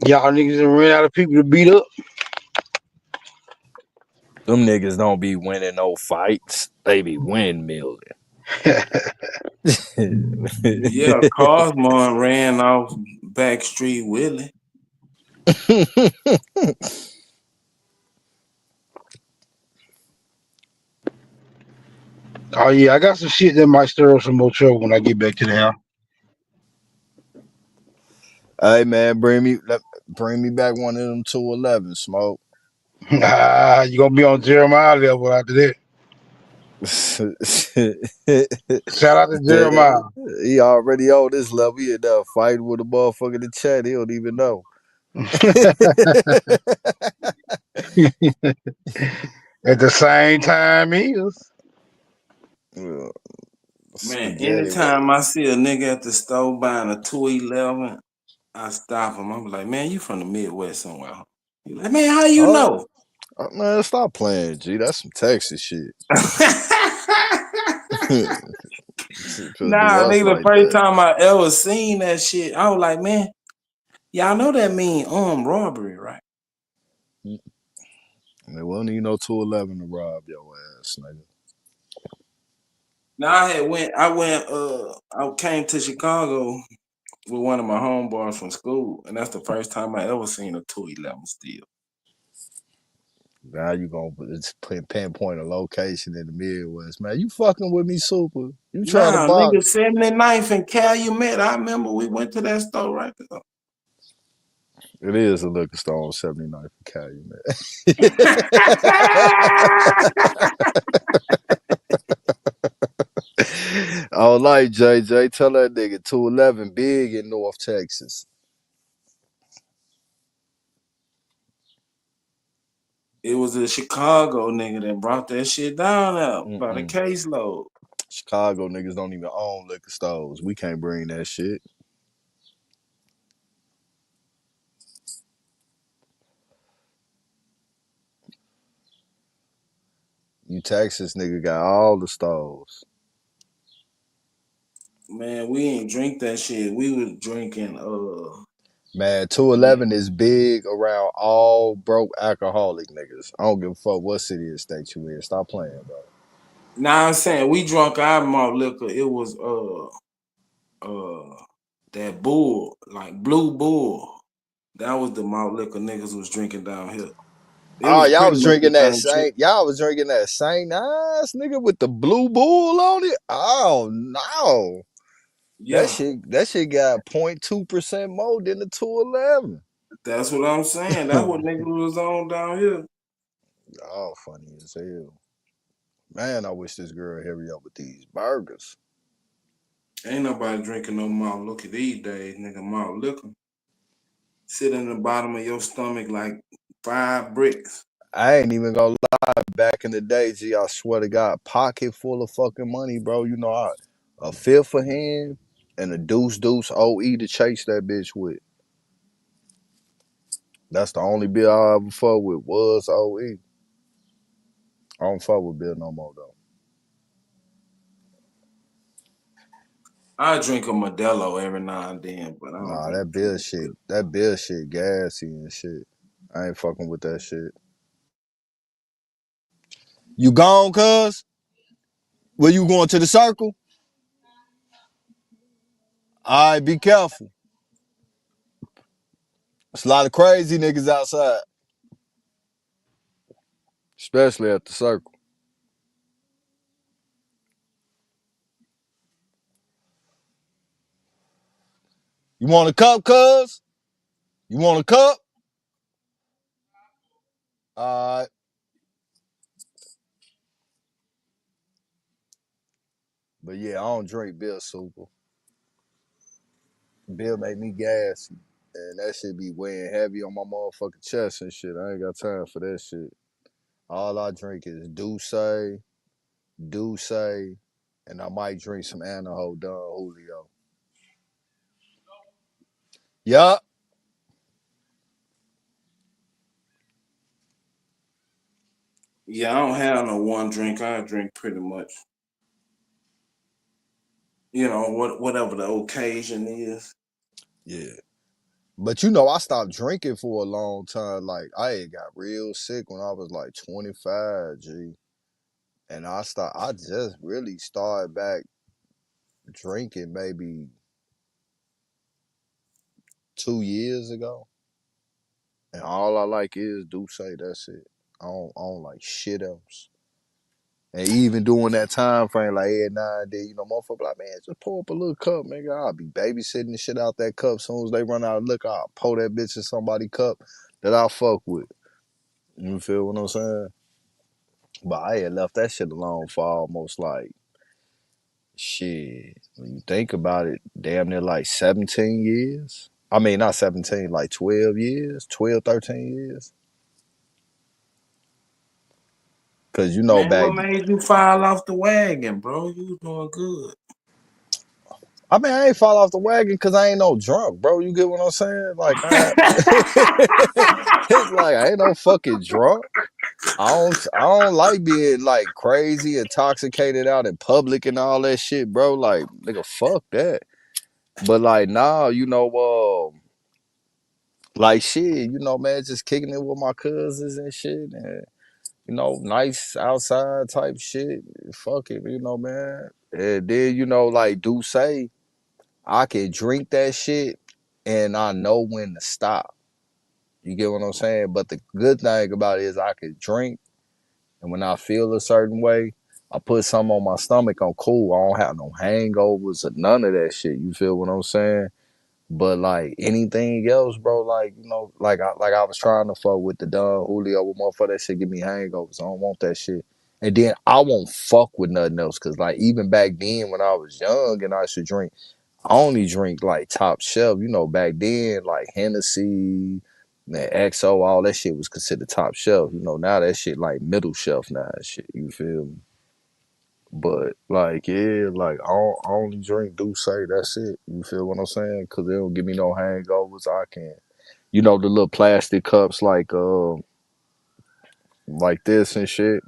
Y'all niggas done ran out of people to beat up. Them niggas don't be winning no fights. They be windmilling. Yeah, Cosmo ran off Backstreet Willie. Oh yeah, I got some shit that might stir up some more trouble when I get back to the house. Hey man, bring me back one of them 211 smoke. You gonna be on Jeremiah level after that. Shout out to Jeremiah. He already on this level. He in there fighting with a motherfucker in the chat. He don't even know. At the same time, he is. Man, anytime I see a nigga at the store buying a 211, I stop him. I'm like, man, you from the Midwest somewhere. He like, man, how you know? Man, stop playing, G. That's some Texas shit. Nah, nigga, the first time I ever seen that shit, I was like, man, y'all know that mean armed robbery, right? There wasn't even no 211 to rob your ass, nigga. Now I came to Chicago with one of my homeboys from school, and that's the first time I ever seen a 211 still. Now you gonna pinpoint a location in the Midwest, man. You fucking with me, super. You trying to box? Nigga, 79th and Calumet. I remember we went to that store right there. It is a liquor store on 79th and Calumet. Oh, like JJ, tell that nigga 211 big in North Texas. It was a Chicago nigga that brought that shit down there by the caseload. Chicago niggas don't even own liquor stores. We can't bring that shit. You Texas nigga got all the stores. Man, we ain't drink that shit. We was drinking Man, 211 is big around all broke alcoholic niggas. I don't give a fuck what city or state you in. Stop playing, bro. Now I'm saying we drunk our malt liquor. It was that bull, like Blue Bull. That was the malt liquor niggas was drinking down here. It Oh, was y'all pretty was much drinking the that same shit. Saint. Y'all was drinking that Saint ass nigga with the blue bull on it. Oh no. Yeah, That shit got 0.2% more than the 211. that's what I'm saying. That's what niggas was on down here. Oh, funny as hell. Man, I wish this girl hurry up with these burgers. Ain't nobody drinking no malt liquor these days, nigga. Malt liquor sit in the bottom of your stomach like 5 bricks. I ain't even gonna lie. Back in the day, G, I swear to God, pocket full of fucking money, bro. You know, a fifth of hand and a deuce OE to chase that bitch with. That's the only bill I ever fuck with was OE. I don't fuck with Bill no more though. I drink a Modelo every now and then, but I don't Nah, drink. that bill shit gassy and shit. I ain't fucking with that shit. You gone, cuz? Where you going to the circle? All right, be careful. There's a lot of crazy niggas outside, especially at the circle. You want a cup, cuz? You want a cup? All right. But yeah, I don't drink Bill Super. Bill make me gassy. And that shit be weighing heavy on my motherfucking chest and shit. I ain't got time for that shit. All I drink is Douce, and I might drink some Anaho Don Julio. Yup. Yeah, I don't have no one drink. I drink pretty much, whatever the occasion is. Yeah. But you know, I stopped drinking for a long time. Like, I had got real sick when I was like 25, G. And I just really started back drinking maybe 2 years ago. And all I like is Douce. That's it. I don't like shit else. And even during that time frame, like every now and then, motherfucker like, man, just pour up a little cup, nigga. I'll be babysitting the shit out that cup. As soon as they run out of liquor, I'll pour that bitch in somebody's cup that I fuck with. You feel what I'm saying? But I had left that shit alone for almost like, shit, when you think about it, damn near like 17 years. I mean, not 17, like 12 years, 12, 13 years. Cause Man, back, what made you fall off the wagon, bro? You doing good. I mean, I ain't fall off the wagon because I ain't no drunk, bro. You get what I'm saying? Like, it's like I ain't no fucking drunk. I don't like being like crazy, intoxicated out in public and all that shit, bro. Like, nigga, fuck that. But like, nah, like shit, man, just kicking it with my cousins and shit, and nice outside type shit. Fuck it, man. And then like Douce, I can drink that shit and I know when to stop. You get what I'm saying? But the good thing about it is I can drink, and when I feel a certain way, I put something on my stomach, I'm cool. I don't have no hangovers or none of that shit. You feel what I'm saying? But like anything else, bro, like I was trying to fuck with the Don Julio, with motherfucker, that shit give me hangovers. I don't want that shit. And then I won't fuck with nothing else, cause like even back then when I was young and I should drink, I only drink like top shelf. Back then like Hennessy, and XO, all that shit was considered top shelf. Now that shit like middle shelf now and shit. You feel me? But like, yeah, like I only drink Douce. That's it. You feel what I'm saying? Cause they don't give me no hangovers. I can't. You know the little plastic cups like this and shit.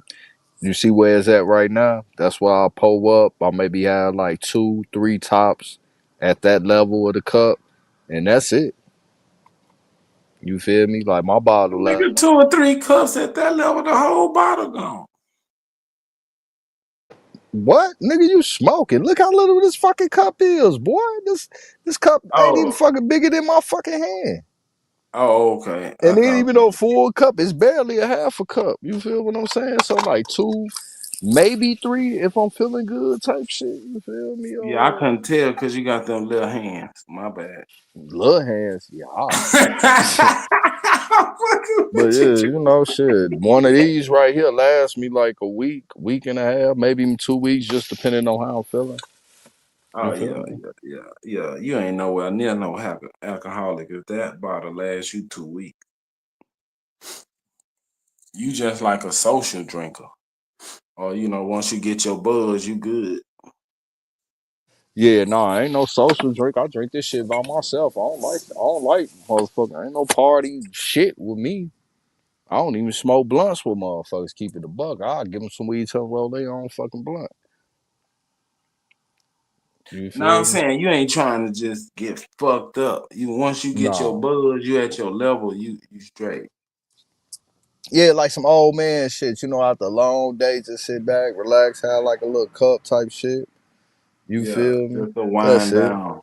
You see where it's at right now? That's why I pull up. I maybe have like 2, 3 tops at that level of the cup, and that's it. You feel me? Like my bottle. Nigga, 2 or 3 cups at that level, the whole bottle gone. What? Nigga, you smoking. Look how little this fucking cup is, boy. This cup ain't even fucking bigger than my fucking hand. Oh, okay. And then even though full cup, it's barely a half a cup. You feel what I'm saying? So like 2, maybe 3 if I'm feeling good type shit. You feel me? Yeah, I couldn't tell because you got them little hands. My bad. Little hands, yeah. But yeah, you know, shit. One of these right here lasts me like a week and a half, maybe even 2 weeks, just depending on how I'm feeling. Oh, You feel me? yeah. You ain't nowhere near no alcoholic if that bottle lasts you 2 weeks. You just like a social drinker. Or, you know, once you get your buzz, you good. Yeah, no, ain't no social drink. I drink this shit by myself. I don't like motherfucker. Ain't no party shit with me. I don't even smoke blunts with motherfuckers. Keep it a buck. I'll give them some weed till roll their own fucking blunt. You Now I'm feel me? saying you ain't trying to just get fucked up. Once you get your buzz, you at your level, you straight. Yeah, like some old man shit. You know, after a long day, just sit back, relax, have like a little cup type shit. You Yeah, feel me? just to That's wind it. down.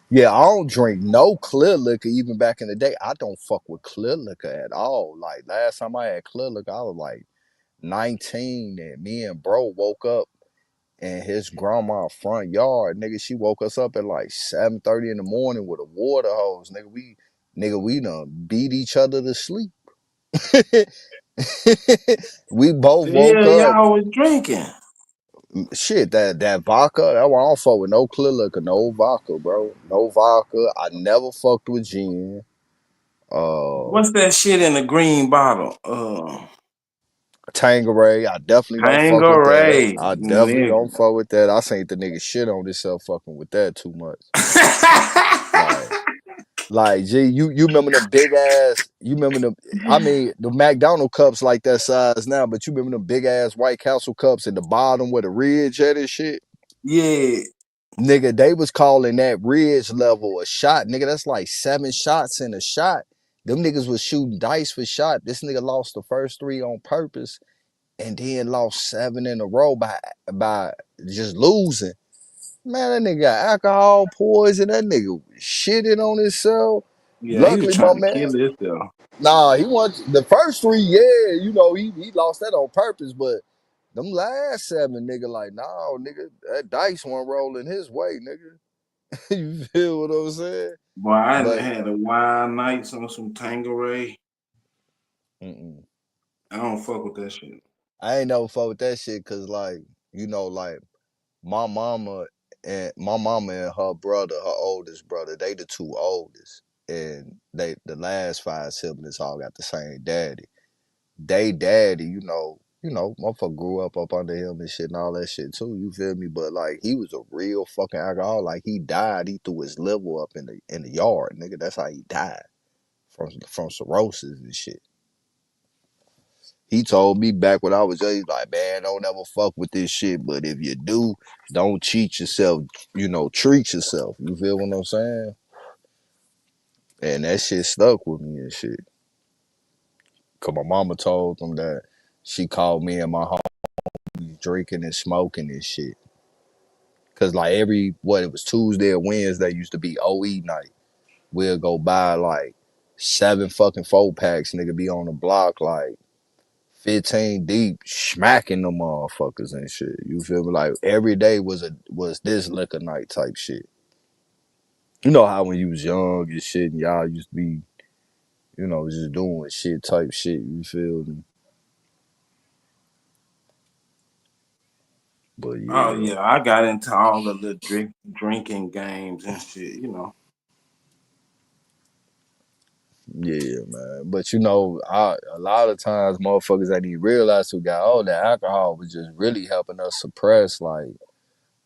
Yeah, I don't drink no clear liquor. Even back in the day, I don't fuck with clear liquor at all. Like last time I had clear liquor, I was like 19, and me and bro woke up in his grandma front yard. Nigga, she woke us up at like 7:30 in the morning with a water hose. Nigga, we done beat each other to sleep. We both woke Yeah, up. y'all was drinking. Shit, that vodka, that one I don't fuck with no clear liquor, no vodka, bro. No vodka. I never fucked with gin. What's that shit in the green bottle? Tanqueray, I definitely don't fuck with that. Tanqueray, I definitely nigga. don't fuck with that. I seen the nigga shit on himself fucking with that too much. Like, G, you remember the big ass, I mean, the McDonald cups like that size now, but you remember the big ass White Castle cups at the bottom where the ridge at and shit? Yeah. Nigga, they was calling that ridge level a shot. Nigga, that's like 7 shots in a shot. Them niggas was shooting dice for shot. This nigga lost the first 3 on purpose and then lost 7 in a row by just losing. Man, that nigga got alcohol poison. That nigga shitting on himself. Yeah, he was Luckily, my trying to man. kill himself. Nah, he wants the first 3. Yeah, you know he lost that on purpose. But them last 7, nigga, like, nah, nigga, that dice one rolling his way, nigga. You feel what I'm saying? Boy, I But had a wild nights on some Tanqueray. mm-mm. I don't fuck with that shit. I ain't never fuck with that shit because, like, you know, like my mama and her brother, her oldest brother, they the 2 oldest, and the last 5 siblings all got the same daddy. They daddy, motherfucker grew up under him and shit and all that shit too. You feel me? But like, he was a real fucking alcoholic. Like, he died. He threw his liver up in the yard, nigga. That's how he died from cirrhosis and shit. He told me back when I was young, he's like, man, don't ever fuck with this shit. But if you do, don't cheat yourself. Treat yourself. You feel what I'm saying? And that shit stuck with me and shit. Cause my mama told them that she called me and my homies drinking and smoking and shit. Cause like it was Tuesday or Wednesday used to be OE night. We'll go buy like 7 fucking 4-packs, nigga, be on the block like 15 deep, smacking them motherfuckers and shit. You feel me? Like every day was this liquor night type shit. You know how when you was young and shit and y'all used to be, just doing shit type shit, you feel me? But Oh yeah. yeah, I got into all the drinking games and shit, Yeah, man. But you know, a lot of times motherfuckers ain't even realize who got all that alcohol was just really helping us suppress like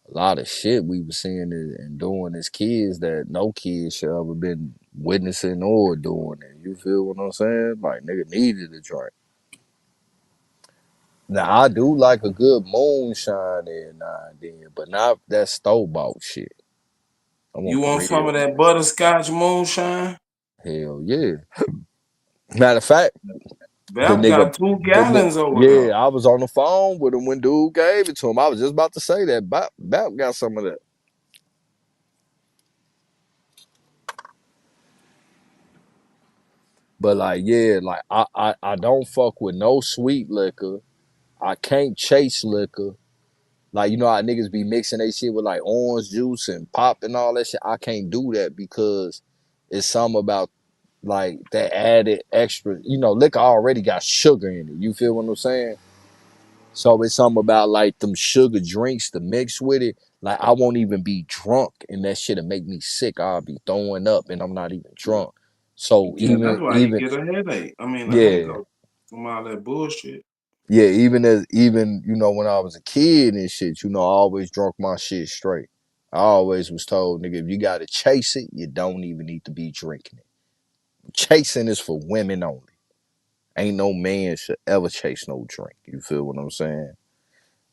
a lot of shit we were seeing and doing as kids that no kid should ever been witnessing or doing it. You feel what I'm saying? Like nigga needed a drink. Now I do like a good moonshine every now and then, but not that store bought shit. I You want the want some real of one. that butterscotch moonshine? Hell yeah. Matter of fact, the Bap nigga, got 2 gallons over there. yeah, I was on the phone with him when dude gave it to him. I was just about to say that. Bap got some of that. But like, yeah, like I don't fuck with no sweet liquor. I can't chase liquor. Like, you know how niggas be mixing they shit with like orange juice and pop and all that shit. I can't do that because it's something about like that added extra. You know, liquor already got sugar in it. You feel what I'm saying? So it's something about like them sugar drinks to mix with it. Like I won't even be drunk and that shit'll make me sick. I'll be throwing up and I'm not even drunk. So Yeah, even that's why you even get a headache. I mean, a yeah, hangover from all that bullshit. yeah, even you know when I was a kid and shit, you know, I always drunk my shit straight. I always was told, nigga, if you gotta chase it, you don't even need to be drinking it. Chasing is for women only. Ain't no man should ever chase no drink. You feel what I'm saying?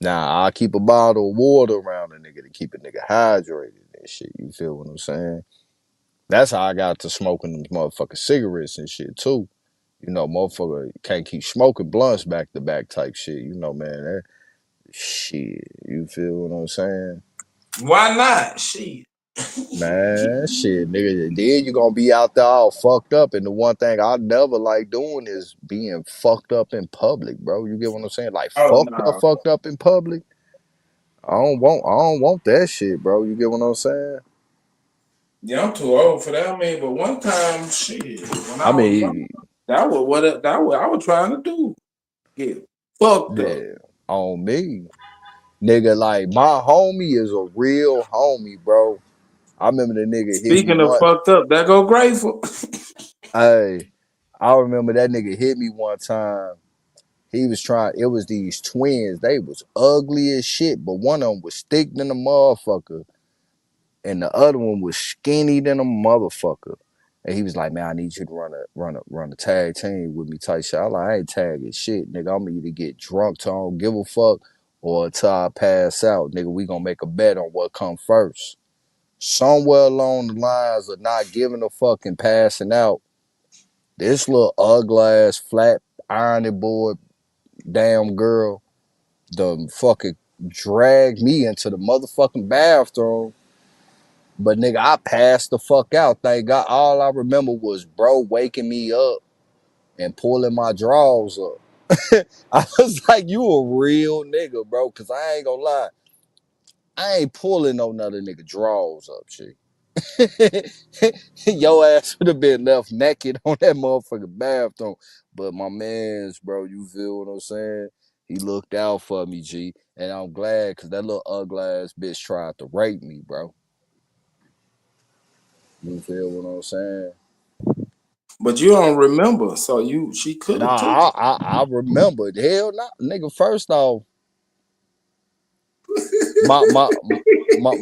Now I keep a bottle of water around a nigga to keep a nigga hydrated and shit. You feel what I'm saying? That's how I got to smoking them motherfucking cigarettes and shit too. You know, motherfucker can't keep smoking blunts back to back type shit. You know, man. Shit, you feel what I'm saying? Why not? Shit. Man, shit, nigga. Then you gonna be out there all fucked up. And the one thing I never like doing is being fucked up in public, bro. You get what I'm saying? Like Oh no. fucked up in public. I don't want that shit, bro. You get what I'm saying? Yeah, I'm too old for that. I mean, but one time, shit, when I I was young, mean, that what I was trying to do. Get fucked up. yeah, on me. Nigga, like my homie is a real homie, bro. I remember the nigga hit me Speaking of one. fucked up, that go Grateful. Hey, I remember that nigga hit me one time. He was trying, it was these twins. They was ugly as shit, but one of them was thick than a motherfucker, and the other one was skinny than a motherfucker. And he was like, man, I need you to run a tag team with me type shit. I like, I ain't tagging shit, nigga. I'm either get drunk till I don't give a fuck or till I pass out. Nigga, we gonna make a bet on what come first. Somewhere along the lines of not giving a fuck and passing out, this little ugly ass flat ironing board damn girl the fucking dragged me into the motherfucking bathroom. But nigga, I passed the fuck out. Thank God. All I remember was bro waking me up and pulling my drawers up. I was like, you a real nigga, bro. Cause I ain't gonna lie. I ain't pulling no another nigga drawers up, shit. Your ass would have been left naked on that motherfucking bathroom. But my man's, bro, you feel what I'm saying? He looked out for me, G. And I'm glad because that little ugly ass bitch tried to rape me, bro. You feel what I'm saying? But you don't remember, so she could have took Nah, it. I remembered. Hell no, nigga. First off, my my my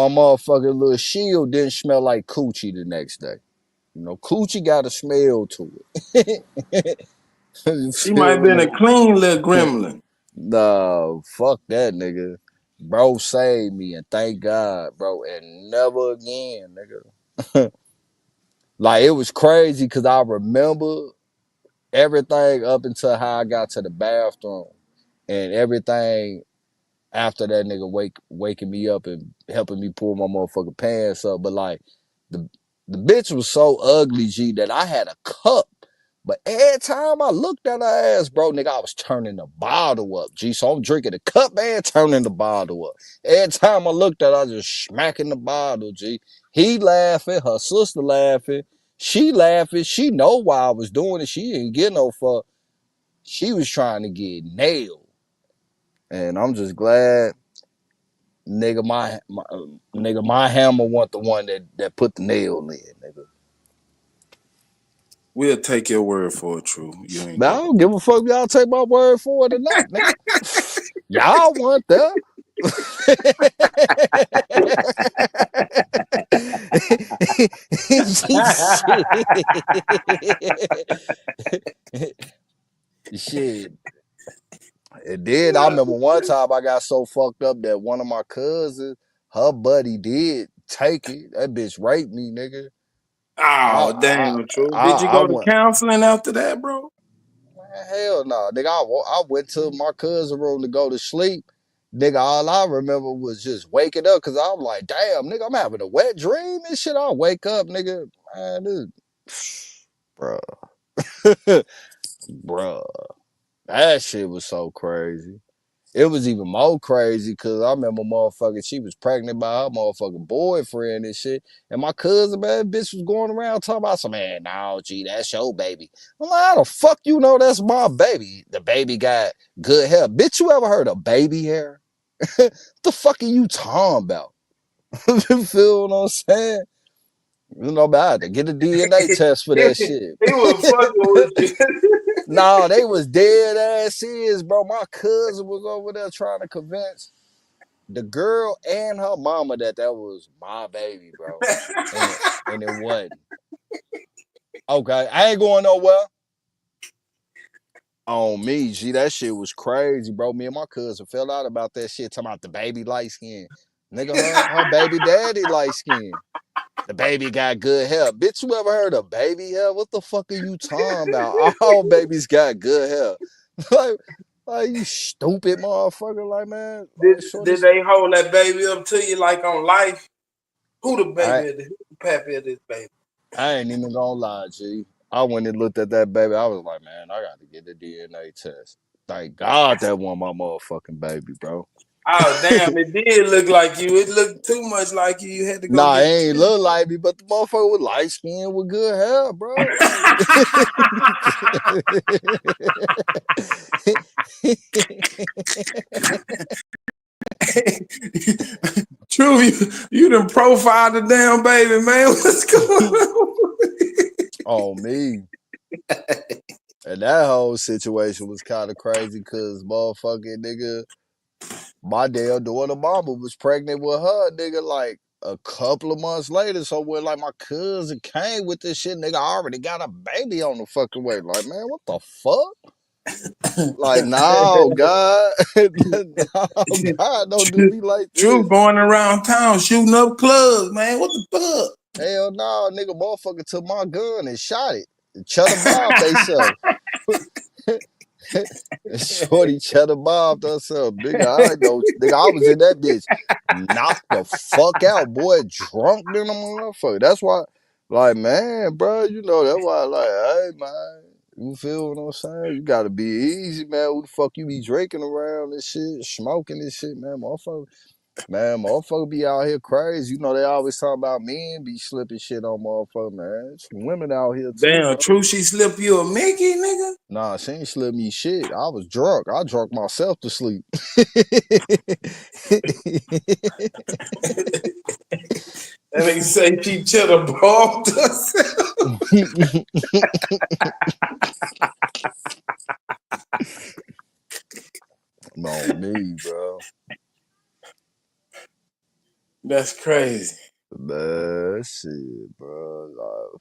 motherfucking little shield didn't smell like coochie the next day. You know, coochie got a smell to it. You She might have feel been me? a clean little gremlin. Nah, fuck that nigga. Bro saved me and thank God, bro. And never again, nigga. Like it was crazy because I remember everything up until how I got to the bathroom. And everything after that nigga waking me up and helping me pull my motherfucking pants up. But like the the bitch was so ugly, G, that I had a cup. But every time I looked at her ass, bro, nigga, I was turning the bottle up, G. So I'm drinking the cup and turning the bottle up. Every time I looked at her, I was just smacking the bottle, G. He laughing, her sister laughing, she laughing. She know why I was doing it. She didn't get no fuck. She was trying to get nailed. And I'm just glad, nigga, my hammer want the one that put the nail in, nigga. We'll take your word for it, True. You ain't Man, I don't give a fuck if y'all take my word for it or not, nigga. Y'all want that. Shit. It did. I remember one time I got so fucked up that one of my cousins, her buddy did take it. That bitch raped me, nigga. Oh, damn, True. Did you I go to went, counseling after that, bro? man, hell no. Nigga, I went to my cousin's room to go to sleep. Nigga, all I remember was just waking up because I'm like, damn, nigga, I'm having a wet dream and shit. I wake up, nigga. Man, this, bruh. Bruh. That shit was so crazy. It was even more crazy because I remember motherfucker, she was pregnant by her motherfucking boyfriend and shit. And my cousin, man, bitch was going around talking about some, man, no, gee, that's your baby. I'm like, how the fuck you know that's my baby? The baby got good hair. Bitch, you ever heard of baby hair? The fuck are you talking about? You feel what I'm saying? You know, but I had to get a DNA test for that shit. He was fucking with you. Nah, they was dead ass serious, bro. My cousin was over there trying to convince the girl and her mama that was my baby, bro. And it wasn't. Okay, I ain't going nowhere. On me, G, that shit was crazy, bro. Me and my cousin fell out about that shit, talking about the baby light skin. Nigga, her baby daddy light skin. The baby got good hair. Bitch, you ever heard of baby hair? What the fuck are you talking about? All babies got good hair. like you stupid motherfucker. Like, man, Did they hold that baby up to you like on life? Who the baby is? Who the pappy of this baby? I ain't even gonna lie, G. I went and looked at that baby. I was like, man, I got to get the DNA test. Thank God that wasn't my motherfucking baby, bro. Oh, damn, it did look like you. It looked too much like you. You had to go Nah, get it ain't look like me, but the motherfucker with light skin with good hair, bro. True, you done profiled the damn baby, man. What's going on? On me. And that whole situation was kind of crazy because motherfucking nigga, my damn daughter mama was pregnant with her, nigga, like a couple of months later. So when like my cousin came with this shit, nigga, I already got a baby on the fucking way. Like, man, what the fuck? Like, no, God. No, God, don't do me like this. True going around town shooting up clubs, man. What the fuck? Hell no, nigga, motherfucker took my gun and shot it. Cheddar Bob they sell. Shorty Cheddar Bob herself. Nigga, I know. Nigga, I was in that bitch knocked the fuck out, boy, drunk than a motherfucker. That's why, like, man, bro, you know, that's why, like, hey, man, you feel what I'm saying? You gotta be easy, man. Who the fuck you be drinking around this shit, smoking this shit, man, motherfucker. Man, motherfucker be out here crazy. You know, they always talk about men be slipping shit on motherfucker, man. It's women out here too. Damn, bro. True, she slipped you a Mickey, nigga? Nah, she ain't slip me shit. I was drunk. I drunk myself to sleep. That nigga say she cheddar bombed herself. No, me, bro. That's crazy. Man, shit, bro.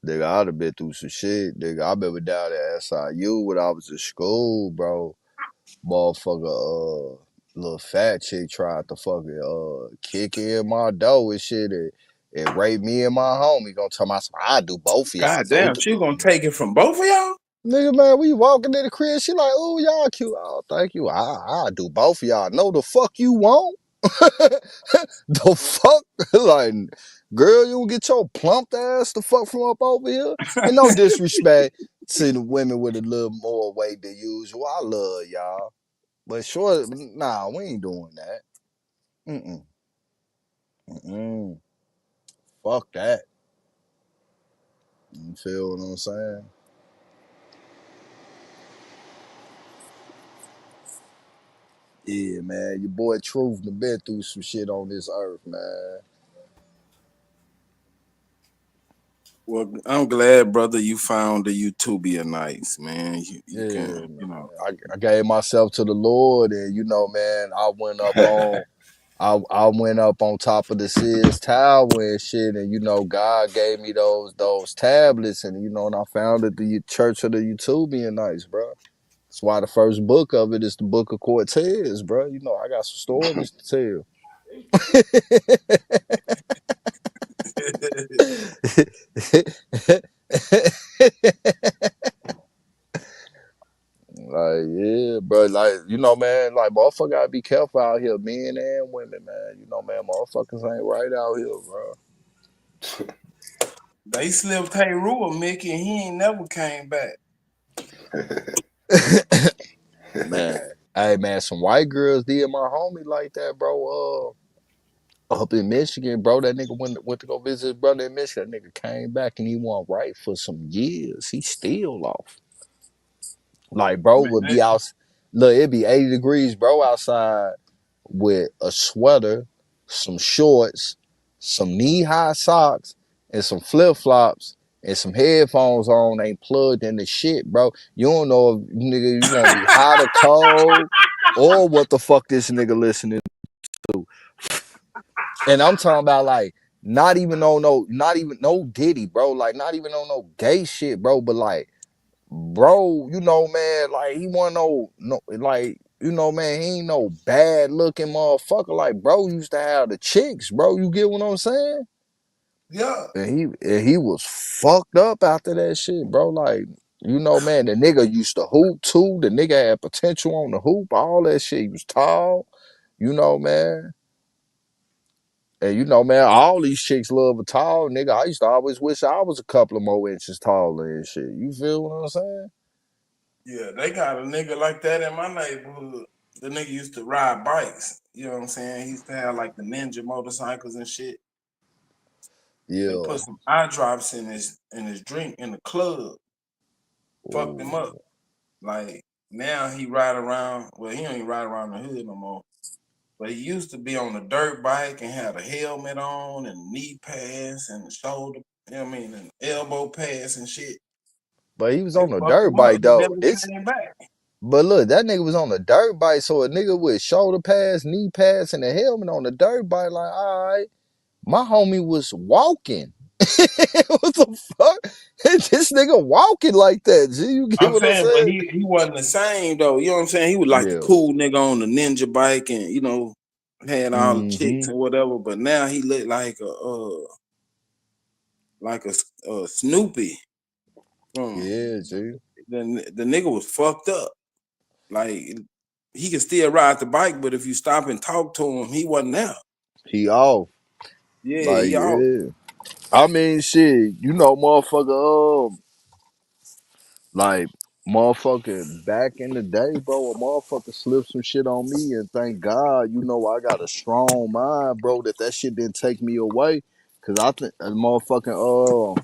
Nigga, I'd have been through some shit. Nigga, I remember down at SIU when I was in school, bro. Motherfucker, little fat chick tried to fucking kick in my door and shit and rape me and my homie. Gonna tell myself, I do both of y'all. God damn, she gonna take it from both of y'all? Nigga, man, we walking in the crib. She like, oh, y'all cute. Oh, thank you. I do both of y'all. No, the fuck you won't. The fuck? Like, girl, you don't get your plump ass the fuck from up over here. And no disrespect to the women with a little more weight than usual. I love y'all. But sure, nah, we ain't doing that. Mm-mm. Mm-mm. Fuck that. You feel what I'm saying? Yeah, man. Your boy Truth done been through some shit on this earth, man. Well, I'm glad, brother, you found the YouTubia nice, man. You Yeah, can, man. I gave myself to the Lord, and you know, man, I went up on top of the Sears Tower and shit, and you know, God gave me those tablets, and you know, and I founded the Church of the Utubianites, bro. That's why the first book of it is the Book of Cortez, bro. You know, I got some stories to tell. Like, yeah, bro. Like, you know, man, like, motherfucker gotta be careful out here, men and women, man. You know, man, motherfuckers ain't right out here, bro. They slipped Rule, Mickey, and he ain't never came back. Man, hey, man, some white girls did my homie like that, bro. Up in Michigan, bro, that nigga went to go visit his brother in Michigan. That nigga came back and he wasn't right for some years. He still off. Like, bro would be out. Look, it'd be 80 degrees, bro, outside with a sweater, some shorts, some knee-high socks, and some flip-flops, and some headphones on, ain't plugged in the shit, bro. You don't know if nigga you gonna be hot or cold, or what the fuck this nigga listening to. And I'm talking about like not even no Diddy, bro. Like not even on no gay shit, bro. But like, bro, you know, man, like he wasn't no like, you know, man, he ain't no bad looking motherfucker. Like, bro used to have the chicks, bro. You get what I'm saying? Yeah. And he was fucked up after that shit, bro. Like, you know, man, the nigga used to hoop too. The nigga had potential on the hoop, all that shit. He was tall, you know, man. And you know, man, all these chicks love a tall nigga. I used to always wish I was a couple of more inches taller and shit. You feel what I'm saying? Yeah, they got a nigga like that in my neighborhood. The nigga used to ride bikes. You know what I'm saying? He used to have like the ninja motorcycles and shit. Yeah. They put some eye drops in his drink in the club. Fucked him up. Like now he ride around. Well, he don't even ride around the hood no more. But he used to be on a dirt bike and had a helmet on and knee pads and shoulder, you know what I mean, and elbow pads and shit. But he was They on a fucked dirt him up. bike He though. never came back. But look, that nigga was on a dirt bike, so a nigga with shoulder pads, knee pads, and a helmet on a dirt bike, like, all right, my homie was walking. What the fuck? This nigga walking like that, G. You get I'm what I'm saying, but saying? he wasn't the same though. You know what I'm saying? He was like the cool nigga on the ninja bike and you know, had all the chicks and whatever. But now he looked like a Snoopy. Yeah, G. The nigga was fucked up. Like he could still ride the bike, but if you stop and talk to him, he wasn't there. He off. Yeah, Like, he off. yeah. I mean, shit, you know, motherfucker, like, motherfucker, back in the day, bro, a motherfucker slipped some shit on me, and thank God, you know, I got a strong mind, bro, that shit didn't take me away. Cause I think a motherfucking,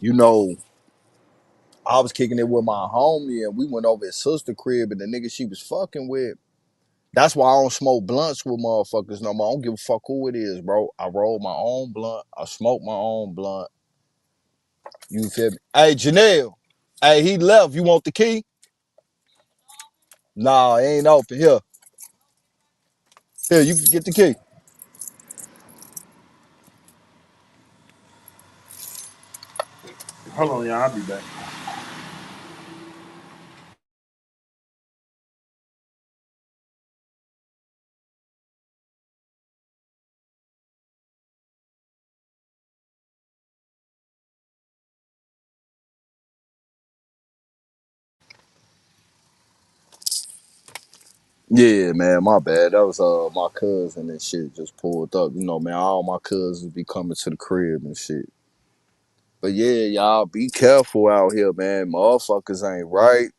you know, I was kicking it with my homie, and we went over his sister crib, and the nigga she was fucking with. That's why I don't smoke blunts with motherfuckers no more. I don't give a fuck who it is, bro. I roll my own blunt. I smoke my own blunt. You feel me? Hey, Janelle. Hey, he left. You want the key? Nah, it ain't open. Here. Here, you can get the key. Hold on, y'all. I'll be back. Yeah, man, my bad. That was my cousin and shit just pulled up. You know, man, all my cousins be coming to the crib and shit. But yeah, y'all be careful out here, man. Motherfuckers ain't right.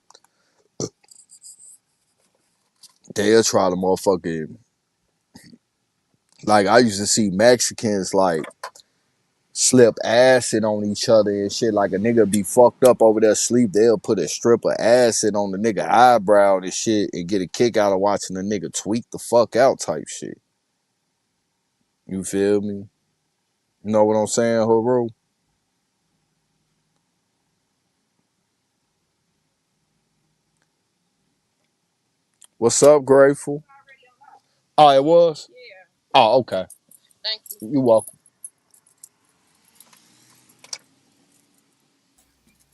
They'll try to motherfucking, like, I used to see Mexicans like slip acid on each other and shit. Like a nigga be fucked up over there asleep, they'll put a strip of acid on the nigga eyebrow and shit and get a kick out of watching the nigga tweak the fuck out type shit. You feel me? You know what I'm saying, Haru? What's up, Grateful? Oh, it was? Yeah. Oh, okay. Thank you. You're welcome.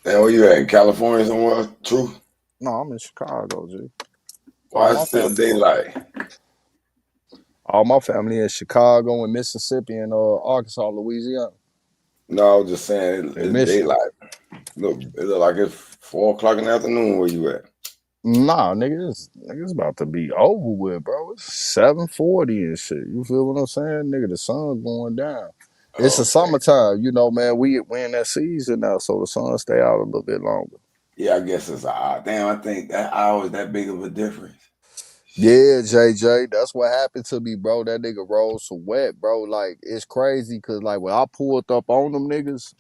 Hey, where you at? In California somewhere? True? No, I'm in Chicago, G. Why it's still daylight? All my family in Chicago and Mississippi and Arkansas, Louisiana. No, I was just saying And it's Michigan. daylight. Look, it look like it's 4 o'clock in the afternoon where you at. Nah, nigga, it's about to be over with, bro. It's 7:40 and shit. You feel what I'm saying? Nigga, the sun's going down. It's the summertime, you know, man. We in that season now, so the sun stay out a little bit longer. Yeah, I guess it's odd. Damn, I think that hour is that big of a difference. Yeah, JJ, that's what happened to me, bro. That nigga rolled some wet, bro. Like, it's crazy, cause like when I pulled up on them niggas,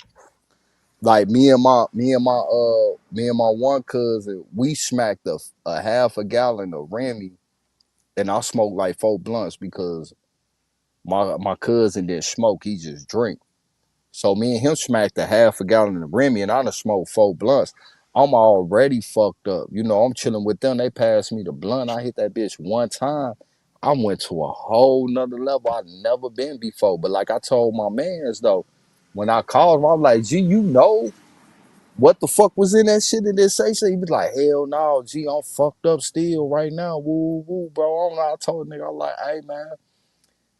like me and my one cousin, we smacked a half a gallon of Remy, and I smoked like 4 blunts because my cousin didn't smoke, he just drink. So me and him smacked a half a gallon of Remy, and I done smoked 4 blunts. I'm already fucked up. You know, I'm chilling with them. They passed me the blunt. I hit that bitch one time. I went to a whole nother level I've never been before. But like I told my mans though, when I called him, I was like, G, you know what the fuck was in that shit in this say? He was like, hell no, G, I'm fucked up still right now. Woo, woo, bro. I told the nigga, I was like, hey man,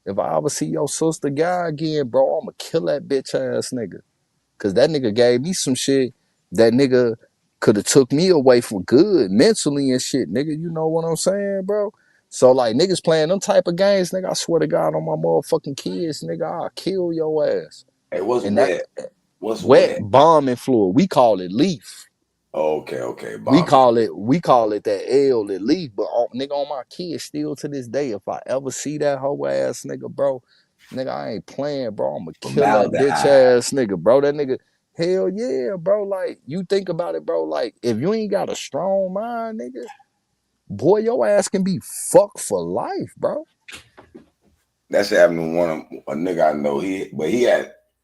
if I ever see your sister guy again, bro, I'ma kill that bitch ass nigga. Cause that nigga gave me some shit that nigga could have took me away for good mentally and shit, nigga. You know what I'm saying, bro? So like niggas playing them type of games, nigga, I swear to God on my motherfucking kids, nigga, I'll kill your ass. Hey, what's And wet? that What's wet wet? bombing fluid. We call it leaf. Okay, We bombing. call it that L that leaf. But nigga, on my kids still to this day, if I ever see that hoe ass nigga, bro, nigga, I ain't playing, bro. I'ma kill that bitch ass nigga, bro. That nigga, hell yeah, bro. Like, you think about it, bro. Like, if you ain't got a strong mind, nigga, boy, your ass can be fucked for life, bro. That's happened to a nigga I know.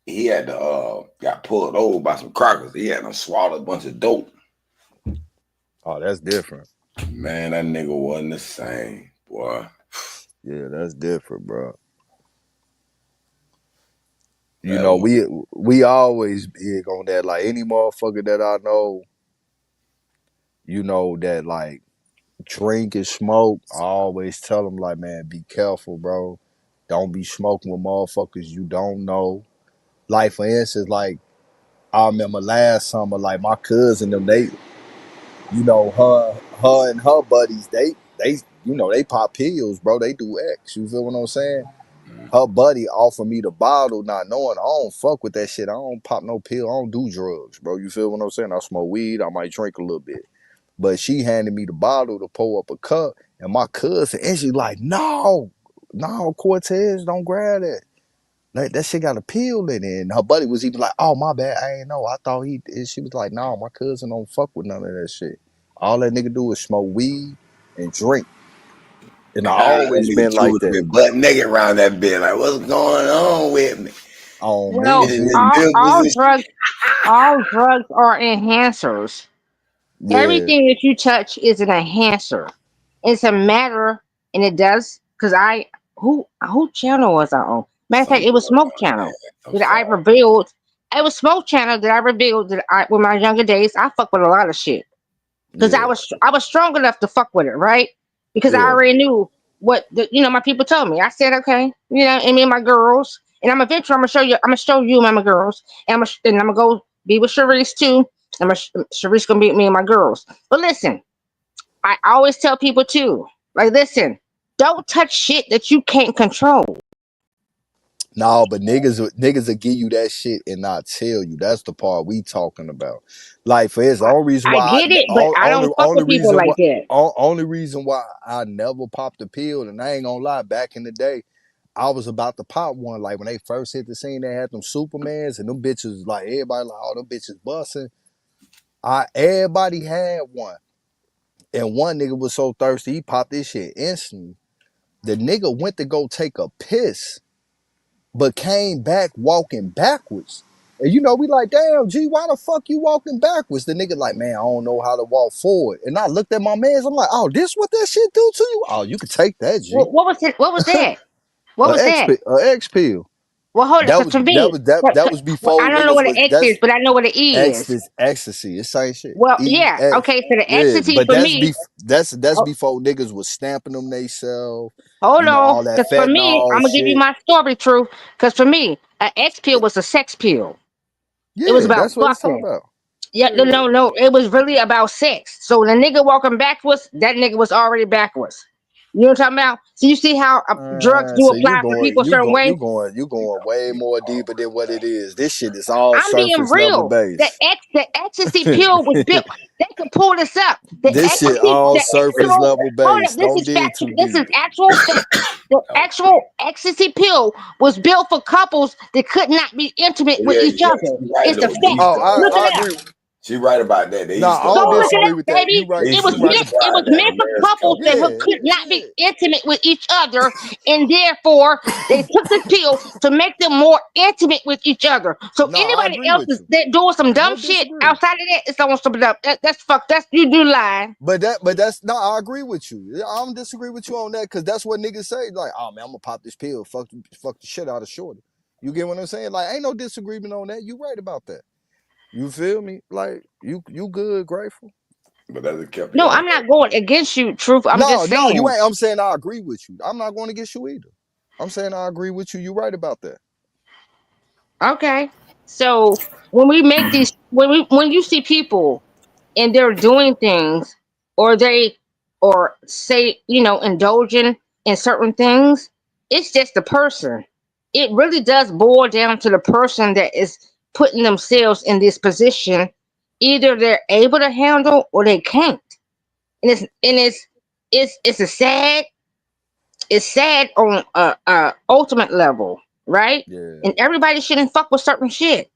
He had got pulled over by some crackers. He had to swallow a bunch of dope. Oh, that's different. Man, that nigga wasn't the same, boy. Yeah, that's different, bro. You know, we always big on that. Like, any motherfucker that I know, you know, that like drink and smoke, I always tell them like, man, be careful, bro. Don't be smoking with motherfuckers you don't know. Like, for instance, like I remember last summer, like my cousin them, they, you know, her and her buddies, they you know, they pop pills, bro. They do X. You feel what I'm saying? Her buddy offered me the bottle, not knowing I don't fuck with that shit. I don't pop no pill. I don't do drugs, bro. You feel what I'm saying? I smoke weed. I might drink a little bit. But she handed me the bottle to pour up a cup, and my cousin, and she like, no, Cortez, don't grab that. Like, that shit got a pill in it. And her buddy was even like, oh, my bad, I ain't know. I thought he, and she was like, no, my cousin don't fuck with none of that shit. All that nigga do is smoke weed and drink. And I always been like that. Butt naked around that bed, like, what's going on with me? Well, all drugs are enhancers. Yeah. Everything that you touch is an enhancer. It's a matter, and it does, because who channel was I on? Matter of fact, it was Smoke Channel that I revealed. It was Smoke Channel that I revealed that with my younger days, I fuck with a lot of shit. Because I was strong enough to fuck with it, right? Because I already knew what my people told me. I said, okay, and me and my girls, and I'm gonna show you and my girls, and I'm gonna go be with Sharice too. And Sharice gonna be with me and my girls. But listen, I always tell people too, like, listen, don't touch shit that you can't control. No, but niggas will give you that shit and not tell you. That's the part we talking about. Like, for instance, the only reason why I get it, but I don't fuck with people like that. Only reason why I never popped the pill, and I ain't gonna lie, back in the day, I was about to pop one. Like, when they first hit the scene, they had them Supermans, and them bitches, like, everybody like, oh, them bitches busting. Everybody had one. And one nigga was so thirsty, he popped this shit instantly. The nigga went to go take a piss, but came back walking backwards. And you know, we like, damn, G, why the fuck you walking backwards? The nigga like, man, I don't know how to walk forward. And I looked at my mans, I'm like, oh, this what that shit do to you? Oh, you can take that, G. What was it? What was that? What was that? X pill. Well, hold That on. was To me, that was before I don't know niggas what was an X is, but I know what it is. ecstasy. It's same shit. Well, yeah. EX. Okay, so the Yeah, ecstasy but for me. that's Oh, before niggas was stamping them theyself. hold You know, on, all that because for me, fentanyl I'm gonna give you shit. my story, true. Because for me, an X pill was a sex pill. It was Yeah, about that's what it's talking fucking. about. Yeah, Yeah. no. It was really about sex. So the nigga walking backwards, that nigga was already backwards. You know what I'm talking about? So you see how drugs do So you apply for going people a certain way. you going way more deeper than what it is. This shit is all I'm being surface level real. based. The ecstasy pill was built. They could pull this up. This shit all The surface actual. level Hold based. up. This Don't is dig fact. too This is deep. actual fact. The actual ecstasy pill was built for couples that could not be intimate with Yeah, each yeah, other. she right It's a though. fact. They used to, Look I it up. agree. she right about that. They Nah, used to I don't Go look it disagree up, with that. You baby. right. they It used was to You right. meant. It prescribe was that meant on for marriage couples couples. that Yeah, could not be intimate with each other, and therefore they took the pill to make them more intimate with each other. So No, I anybody agree else with is you. that doing some dumb No shit disagree. outside of that, it's almost something up. That's fuck. That's you do lying. But that's no, I agree with you. I don't disagree with you on that because that's what niggas say. Like, oh man, I'm gonna pop this pill, fuck the shit out of shorty. You get what I'm saying? Like, ain't no disagreement on that. You right about that. You feel me? Like, you good, Grateful. But that's kept No, y'all. I'm not going against you, truth. I'm just No, you saying. ain't. I'm saying I agree with you. I'm not going against you either. I'm saying I agree with you. You right about that. Okay. So when we make these, when you see people and they're doing things, or they, or say, indulging in certain things, it's just the person. It really does boil down to the person that is putting themselves in this position. Either they're able to handle or they can't. And it's a sad, it's sad on a ultimate level, right? Yeah. And everybody shouldn't fuck with certain shit.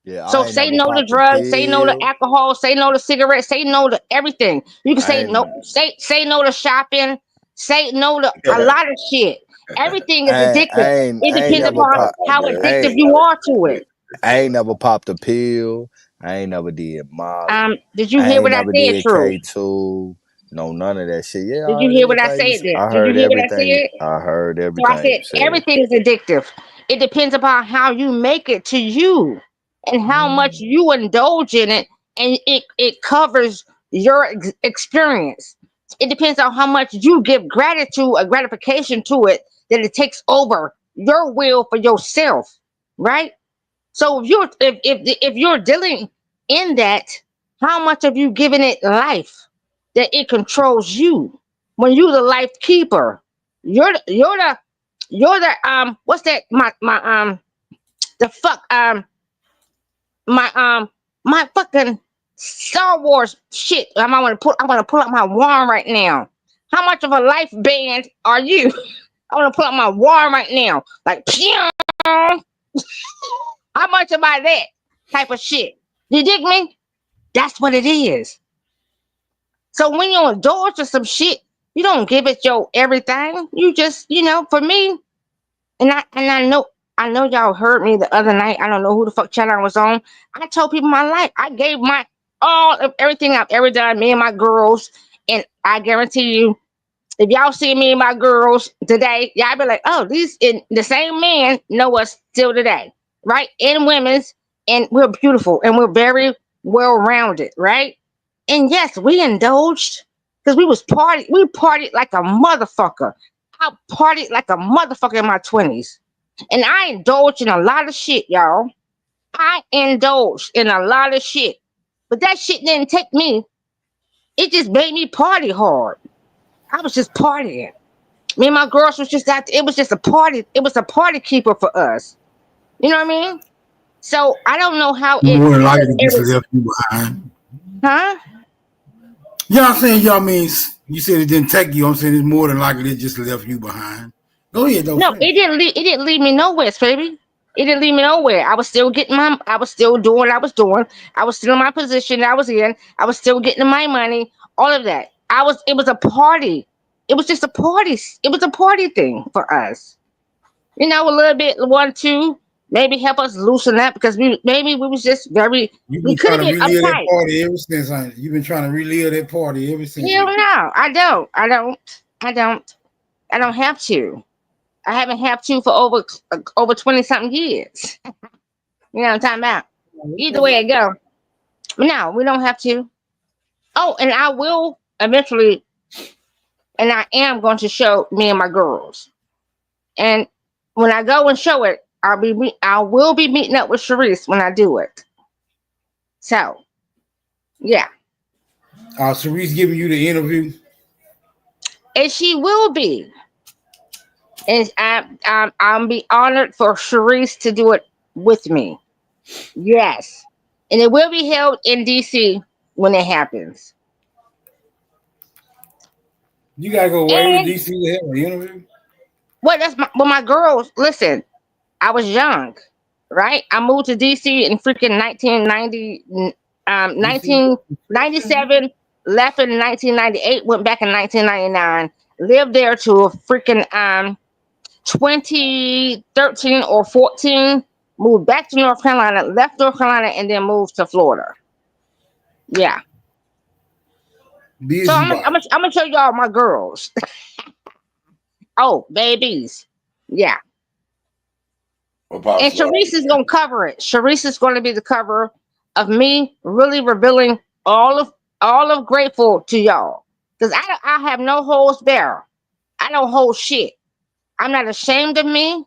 Yeah, So I ain't say never no to popped a drugs, say no to pill. alcohol, say no to cigarettes, say no to everything. You can I say ain't. no, say no to shopping, say no to a lot of shit. Everything is addictive. It I ain't depends never upon pop. how I addictive ain't, you are to it. I ain't never popped a pill. I ain't never did Molly. Did you I hear ain't what I never said, did True? K2. No, none of that shit. Yeah, Did I you heard hear what I everything. said then? I Did you heard hear what I everything. said? I heard So I everything you said said. everything is addictive. It depends upon how you make it to you and how much you indulge in it, and it covers your experience. It depends on how much you give gratitude or gratification to it, that it takes over your will for yourself, right? So if you're dealing in that, how much have you given it life that it controls you? When you're the life keeper, you're the what's that, my the fuck my fucking Star Wars shit. I want to pull up my wand right now. How much of a life band are you? I want to pull up my wand right now. Like, pew! How much am I that type of shit? You dig me? That's what it is. So when you indulge in some shit, you don't give it your everything. You just, for me, and I know y'all heard me the other night. I don't know who the fuck channel I was on. I told people my life. I gave my all of everything I've ever done, me and my girls. And I guarantee you, if y'all see me and my girls today, y'all be like, oh, these in the same man know us still today, right? In women's, and we're beautiful and we're very well rounded, right? And yes, we indulged because we partied like a motherfucker. I partied like a motherfucker in my 20s. And I indulged in a lot of shit, y'all. I indulged in a lot of shit. But that shit didn't take me. It just made me party hard. I was just partying. Me and my girls was just out. It was just a party. It was a party keeper for us. You know what I mean? So I don't know how More than likely, it just was. left you behind. Huh? Yeah, I'm saying y'all means you said it didn't take you. I'm saying it's more than likely it just left you behind. Go ahead, though. No, it didn't. It didn't leave me nowhere, baby. It didn't leave me nowhere. I was still getting my. I was still doing what I was doing. I was still in my position that I was in. I was still getting my money. All of that. It was a party. It was just a party. It was a party thing for us. A little bit 1, 2, maybe help us loosen up because we was just very You've we been could trying have to been relive that uptight. party ever since, honey. You've been trying to relive that party ever since. Hell no, I don't. I don't have to. I haven't had to for over 20 something years. You know what I'm talking about? Either way it go. No, we don't have to. Oh, and I will eventually, and I am going to show me and my girls. And when I go and show it, I will be meeting up with Sharice when I do it. So, yeah. Sharice giving you the interview, and she will be. And I'll be honored for Sharice to do it with me. Yes, and it will be held in DC when it happens. You gotta go way to DC to have an interview. Well, my girls. Listen, I was young, right? I moved to DC in freaking 1997. Left in 1998. Went back in 1999. Lived there to a freaking 2013 or 14. Moved back to North Carolina. Left North Carolina and then moved to Florida. Yeah. So I'm gonna show y'all my girls. Oh, babies. Yeah. And Sharice is gonna cover it. Sharice is gonna be the cover of me really revealing all of Grateful to y'all. Because I have no holds bare. I don't hold shit. I'm not ashamed of me.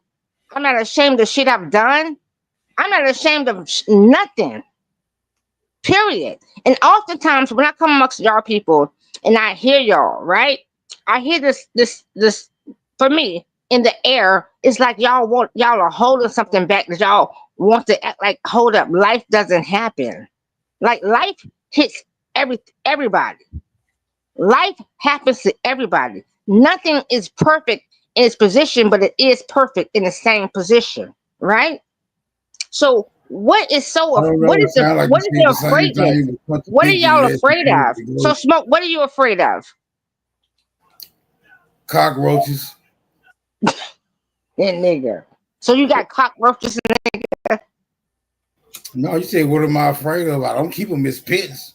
I'm not ashamed of shit I've done. I'm not ashamed of nothing. Period. And oftentimes when I come amongst y'all people and I hear y'all, right? I hear this for me in the air. It's like y'all are holding something back that y'all want to act like, hold up, life doesn't happen. Like life hits everybody. Life happens to everybody. Nothing is perfect in its position, but it is perfect in the same position, right? So what is the afraidness? What are y'all afraid of? So Smoke, what are you afraid of? Cockroaches. That nigga. So you got cockroaches, nigga? No, you say what am I afraid of? I don't keep them as pets.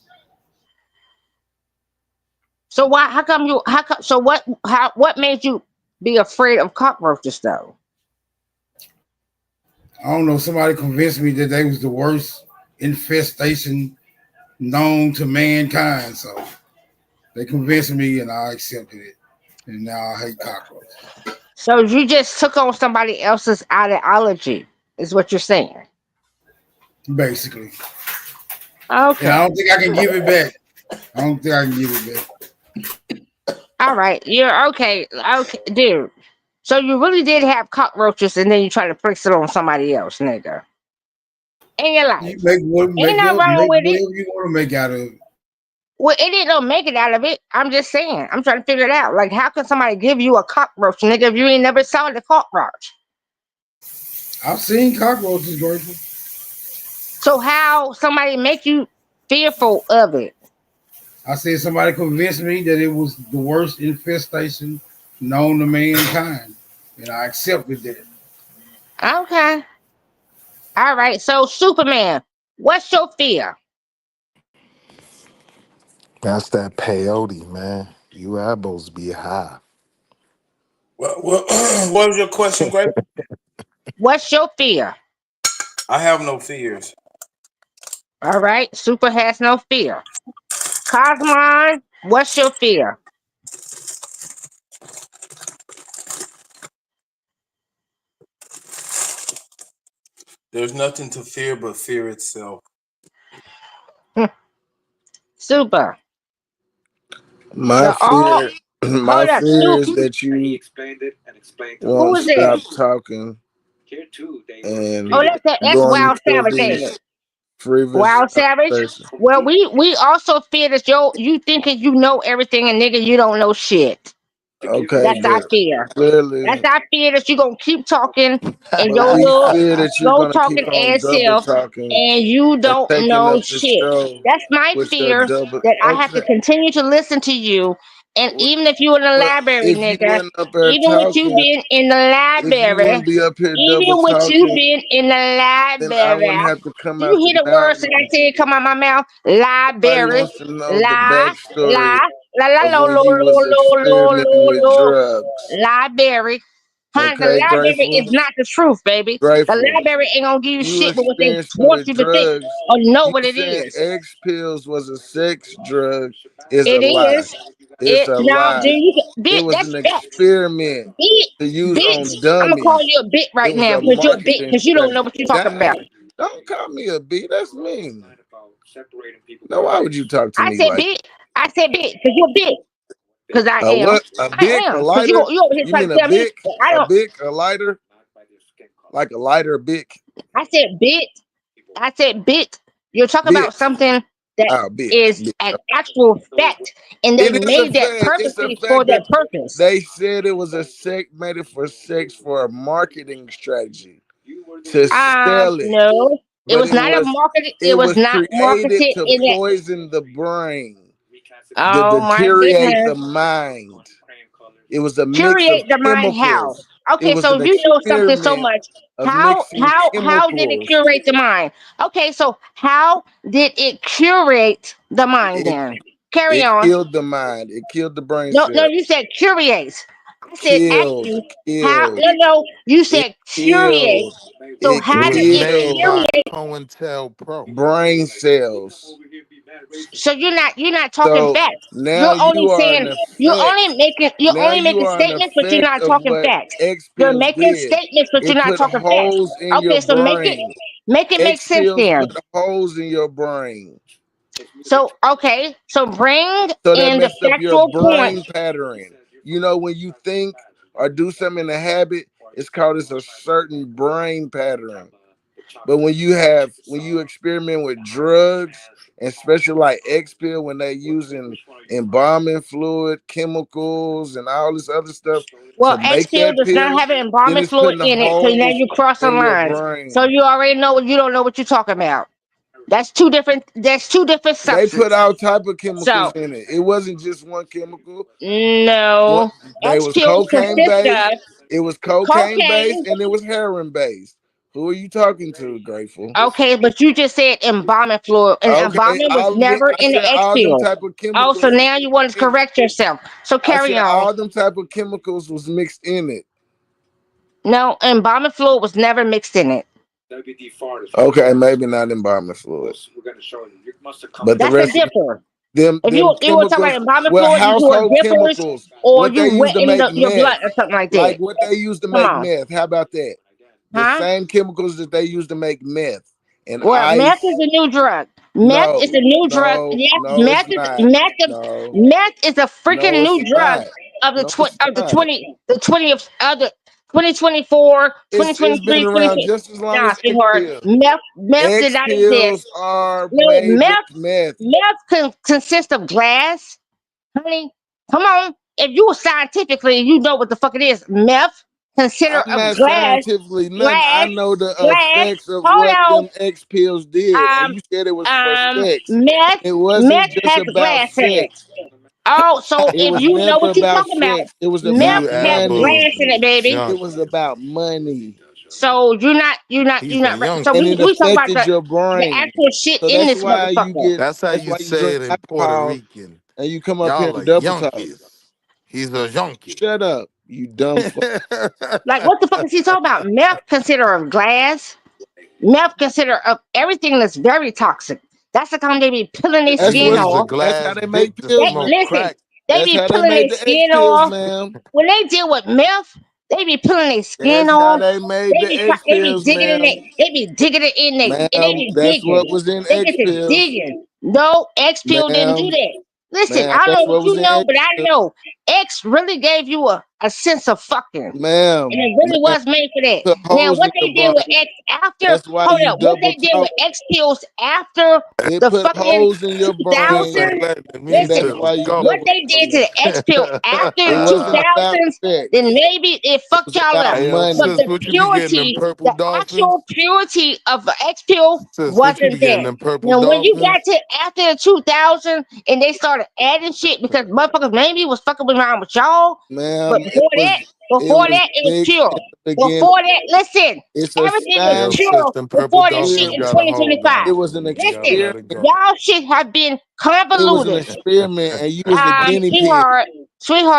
So what made you be afraid of cockroaches though? I don't know. Somebody convinced me that they was the worst infestation known to mankind. So they convinced me and I accepted it. And now I hate cockroaches. So you just took on somebody else's ideology, is what you're saying. Basically. Okay. And I don't think I can give it back. All right. You're okay. Okay, dude. So you really did have cockroaches and then you try to fix it on somebody else, nigga. In your life. Ain't nothing wrong with it. You want to make out of it. Well, it didn't make it out of it. I'm just saying. I'm trying to figure it out. Like, how can somebody give you a cockroach, nigga, if you ain't never saw the cockroach? I've seen cockroaches, Grateful. So how somebody make you fearful of it? I said somebody convinced me that it was the worst infestation known to mankind, and I accepted that. Okay. All right. So Superman, what's your fear? That's that peyote, man. You apples be high. What was your question, Grape? What's your fear? I have no fears. All right. Super has no fear. Cosmon, what's your fear? There's nothing to fear but fear itself. Super. My fear is that you won't stop talking. And that's Wild Savage. Wild Savage. Well, we also fear that you thinking you know everything and nigga you don't know shit. Okay, that's our fear. Clearly, that's our fear that you gonna keep talking and your we little fear that you're go gonna talking keep on ass double self talking and you don't taking know up the shit. show That's my with fear your double. that I have to continue to listen to you And even if you in the But library, if you nigga, wasn't up there even with you talking, being in the if you library, wouldn't be up here double even with you talking, being in the then I library, wouldn't have to come do you out hear the the words that I mountain. said come out my mouth? Nobody Library, wants to know the lie, backstory lie, la la of lo when lo you lo was lo lo experimenting lo with lo. drugs. Library. Honey, the Okay, library Grateful? is not the truth, baby. The Grateful. library ain't gonna give you You shit but what they experiencing want with you to think drugs. or know You what it saying is. X pills was a sex drug is a It lie. is. It's It a now, do lie. you It bit? was That's an facts. experiment Bit, to use on bitch. I'm gonna call dummies. you a bit It right was now a because you're a bit marketing because you don't know strategy. what you're talking about. Don't call me a B. That's mean. Now, why would you talk to I me said like bit. I said bit because you're a bit. Because I am. what? A I bic, a am. Because lighter? you over here You trying mean to a tell me bic? that I A don't. bic, a lighter? Like a lighter bic? I said bit. I said bit. You're talking about Bit. something that Oh, bit. is Bit. an actual fact, and they It is a made that fact. It's a purposely for fact that that purpose. they said it was a sex made it for sex for a marketing strategy to sell it. No, it But was not a marketed. It it was was not created marketed to in that. poison the brain, to Oh my deteriorate the goodness! mind. It was a mix of Curate the mind. How? chemicals. It Okay, was so an if you know something so experiment much, of how mixing how did it chemicals. curate the mind? Okay, so how did it curate the mind? It Then carry it on. killed the mind. It killed the brain No, cells. you said curate. I said ask Killed, you how. killed. No, you It said curate. killed. So It It how was did it made killed by curate? COINTELPRO. brain cells. So you're not talking So facts. now You're only you are an saying effect. you're Now only you making are an statements, but you're effect not of talking what facts. X You're pills making did. statements, but you're It not put talking facts. holes in your Okay, so brain. make it make X sense pills then. put holes in your brain. So okay, so bring So that in the messed up your factual point. brain pattern. You know, when you think or do something in a habit, it's called as a certain brain pattern. But when you experiment with drugs, and especially like X pill, when they're using embalming fluid, chemicals, and all this other stuff Well, to X make pill that does not pill, have an then embalming it's fluid putting in it, so now holes you cross the in your lines. So brain. you already know you don't know what you're talking about. That's two different. That's two different They put substances. all type of chemicals So in it. It wasn't just one chemical. no, They X was pills cocaine consist based. of It was cocaine based, cocaine. and it was heroin based. Who are you talking to, Grateful? Okay, but you just said embalming fluid, and Okay, embalming was all of it. never I in the said X all them pill. type of Oh, so chemicals was now you want to in it. correct yourself. So I carry said on. all them type of chemicals was mixed in it. No, embalming fluid was never mixed in it. Okay, maybe not embalming fluid, but the That's a rest of differ. them If you want to talk about chemicals, embalming well, fluid, you doing household dippers, chemicals, or what they you use to wetting make your blood meth, or something like like that. what they use to Come make on, meth. How about that? The huh? same chemicals that they use to make meth and Well, meth is ice. a new drug. Meth No, is a new drug. no, Yes, no, it's not. No, meth is a freaking no, it's new drug not. of the No, it's not. 20th of the 2024, It's been 2023, around just as long Nah, as X sweetheart. pills. Meth did X not exist. pills are No, made with meth. consists of glass, honey. Come on. If you scientifically, you know what the fuck it is. Meth consider I'm of not glass, scientifically nothing. I glass, know the glass. effects of Hold what on. them X pills did, and you said it was for sex. Meth, It wasn't meth just has about glass in it. sex. Oh, so It if was you know never what you're about talking about, sex. It was meth about You has money. glass Abu in it, baby. It junkie. was about money, So you're He's a not right. So and junkie. it we talk about affected your the brain. actual shit So in that's this why you motherfucker. get. That's how That's you why you say drink it in Puerto alcohol Rican. and you come up here Y'all and are double talk. junkies. He's a junkie. Shut up, you dumb fuck. Like what the fuck is he talking about? Meth consider of glass. Meth consider of everything that's very toxic. That's the kind they be peeling their And That's he skin what's. used a off. That's how glass they make dick to pills, They man. smoke listen. crack. They That's be how they peeling made their the X skin pills, off. man. When they deal with meth, they be peeling their skin That's how off. they made the X They be pills, digging in ma'am. it. They be digging it in they. They Ma'am, be that's what digging. was in They X get to pills. digging. No, X pill didn't do Ma'am, that. Listen, ma'am, I don't that's know what what was you in know, X but I pills. know X really gave you a sense of fucking. Ma'am, And it really was made for that. put Now, holes what in they your did with brain. X after, That's why hold you up, what double they did talk. with X pills after It the put fucking holes in your brain. 2000s, letting me And that's listen, to why you go. what double they did to talking. the X pill after It the wasn't about 2000s, sex. then maybe it fucked was y'all about up. Hey, money. But sis, the what you be getting them purity, purple the dolphins? actual purity of the X pill Sis, what you be wasn't getting that. them purple Now, when you got dolphins? to after the 2000s and they started adding shit because motherfuckers maybe was fucking around with y'all, but Ma'am, before that, it was it was mixed pure. in the beginning. Before that, listen, It's a everything was Yo, science sis, pure them purple before this shit dolphins in got a hold 2025. it on was an you. You gotta Listen, let it experiment. go. y'all shit have been It was an convoluted. experiment, and you was the guinea pig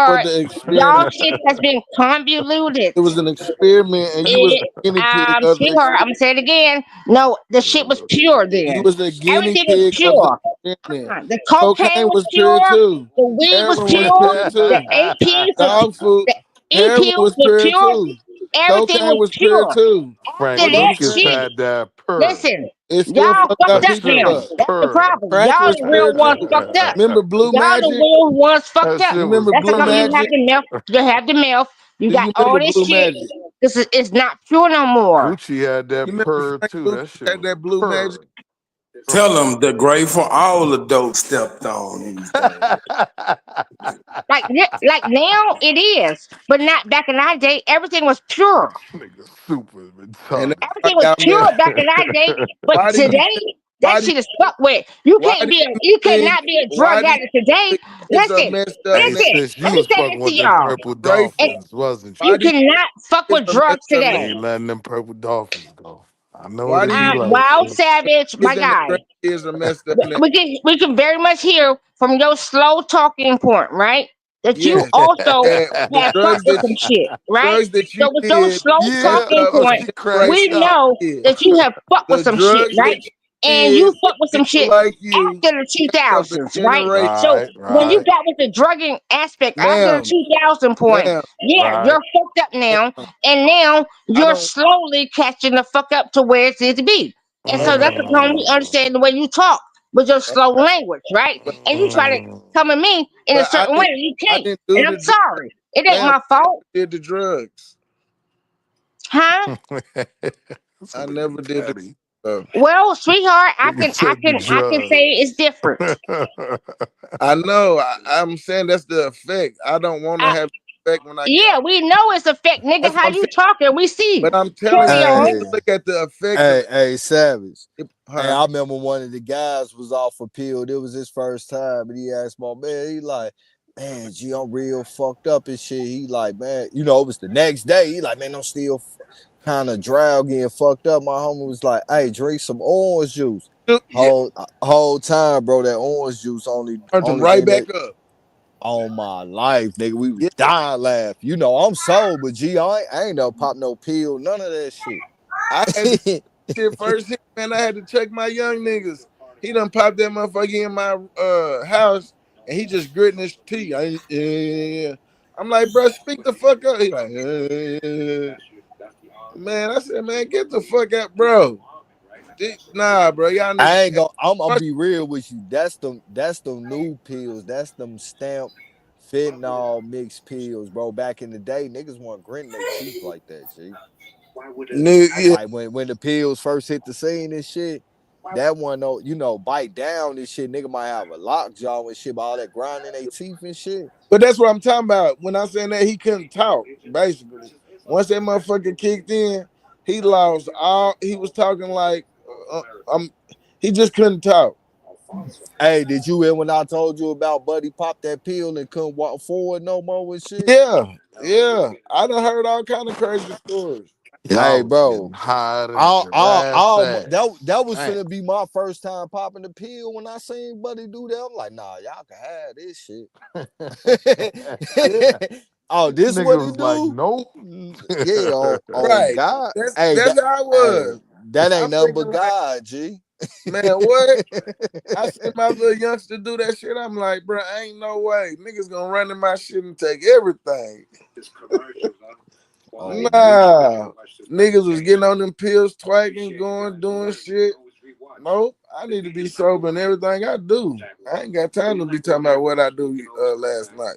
for Sweetheart, the y'all experiment. shit has been convoluted. It was an experiment, and you was the guinea pig of the Sweetheart, I'm gonna say it again. No, the shit was pure You then. was the guinea Everything was pig of the pure. experiment. The cocaine Cocaine was was pure pure. too. The weed was Heroin was pure. pure The too. APs was Dog food. the Heroin EPs was were pure pure. too. Everything Cocaine was was pure pure. too. Frank After What are you that Lucas saying? shit, had that purr. listen, It still y'all fucked fucked out That up people shit now. was up. That's the purr. problem. Crack Y'all was the pure real ones too. fucked up. Remember Blue Y'all the Magic? real ones fucked That up. shit You was remember That's how Blue come you have Magic? the milk. You have the milk. You Do got you all remember this Blue shit. Magic? This is it's not pure no more. Gucci had that You remember purr Frank too. Lucas That shit had was that Blue purr. Magic? Tell them the grateful all the dope stepped on these days. Like now it is, but not back in our day. Everything was pure. Nigga super And retarded. that's why Everything was y'all pure messed. back in our day. But Why do you today, why that do you shit is fucked with. You why do you think cannot be a why drug do you addict today. think kids are Listen, messed up Hey now? listen. sis, Let you me was say fucking this to with them y'all. purple Grateful. dolphins, wasn't you? Why You do you cannot fuck kids with are messed drugs up You now? today. ain't letting them purple dolphins go. I know what Why do it you be like, Wild sis. Savage, my kids and the guy. grandkids are messed up now? We can very much hear from your slow talking point, right? That you Yes. also And the have fucked drugs with that some shit, right? drugs that you So with your did slow messed Yeah, talking up point, a she we cracked generation of up. know kids. that you have fucked with The some shit, drugs right? that you And you did fucked with to some people shit like you after the messed up a 2000s, right? generation. So Right, when you right, got with the drugging aspect after the Ma'am, 2000 point, ma'am, yeah, right. you're fucked up now, ma'am. and now I you're don't slowly catching the fuck up to where it needs to be. And so that's the problem we Mm, understand the way you talk with your slow language, right? And you try to mm. come at me in a but certain way, you I can't. didn't do And the I'm drugs. sorry. It ain't Ma'am, my I fault. never did the drugs. Huh? This I nigga never did the petty. drugs. Well, sweetheart, Nigga said the I can drug. say it's different. I know. I'm saying that's the effect. I don't want to I, have the effect when I get. yeah, we know it's effect, nigga. That's what How I'm you saying. talking? We see. But I'm telling Carry you, you on. need Hey, to look at the effect of hey, it. hey, Savage. Hey, Huh? I remember one of the guys was off a pill. It was his first time, and he asked my man, he like, man, gee, I'm real fucked up and shit. He like, man, you know, it was the next day. He like, man, I'm still kind of drowsy and fucked up. My homie was like, hey, drink some orange juice. Yeah, Whole time, bro, that orange juice turned them only right thing that back up. on my life, nigga. We was Yeah, dying laugh. You know, I'm sober, G. I ain't no pop no pill, none of that I had to shit. shit first hit, man. I had to check my young niggas. He done popped that motherfucker in my house, and he just gritting his teeth. Yeah. I'm like, bro, speak the fuck up. He like, yeah. Man, I said, man, get the fuck out, bro. Nah, bro, y'all niggas. I ain't gonna. I'm gonna be real with you. That's them new pills. That's them stamp fentanyl mixed pills, bro. Back in the day, niggas weren't gritting their teeth like that, G. Yeah. Like when the pills first hit the scene and shit, that one, you know, bite down and shit. Nigga might have a lockjaw and shit, but all that grinding their teeth and shit. But that's what I'm talking about. When I'm saying that he couldn't talk, basically. Once that motherfucker kicked in, he lost all. He was talking like, he just couldn't talk. Hey, did you hear when I told you about Buddy popped that pill and couldn't walk forward no more and shit? Yeah, yeah. I done heard all kind of crazy stories. Hey, Y'all was getting bro. high than a giraffe's ass. That was Damn. finna be my first time popping the pill when I seen Buddy do that. I'm like, nah, y'all can have this shit. Yeah, Oh, this what Nigga he was like, do? nope. Yeah, oh right. God. That's how I Hey, was. that I'm ain't nothing but thinking like, God, G. man, what? I seen my little youngster do that shit. I'm like, bro, ain't no way. Niggas gonna run in my shit and take everything. Oh, Nah. Niggas was getting on them pills, twagging, going, doing shit. Nope. I need to be sober in everything I do. I ain't got time to be talking about what I do last night.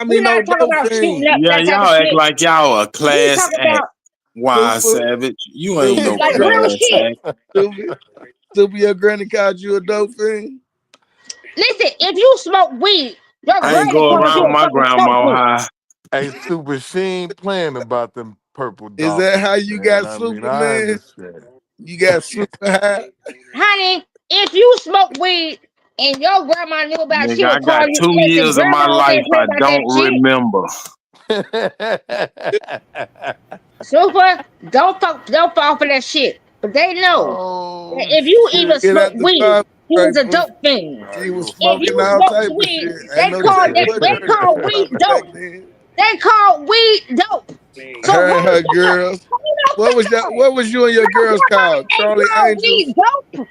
I We're mean, no not talking dope about shooting thing. up Yeah, that type of y'all act shit. like y'all a We class talking act. about Why, Super, Savage? You ain't no like real class shit. act. Super, your granny called you a dope thing. Listen, if you smoke weed, Your I ain't granny go called you around a my fucking grandma dope high. Hey, Super, she ain't playing about them purple Is that how dolphins, you man. got I mean, I Superman? understand. You got super high? Honey, if you smoke weed and your grandma knew about it, she Nigga, I would call got you. 2 Listen, years of my grandma life can't play I about that don't shit. remember. Super, don't fall for that shit. But they know that Oh, if you even Get smoke out the weed, five he was a grateful. dope fiend. nah, She was you a If smoking you fool. all smoke type of weed, shit. Ain't no they butter call weed popping back dope. then. They call weed dope. So Her and her motherfucker, girls. What was you and your girls called? they Charlie call Angels? weed dope.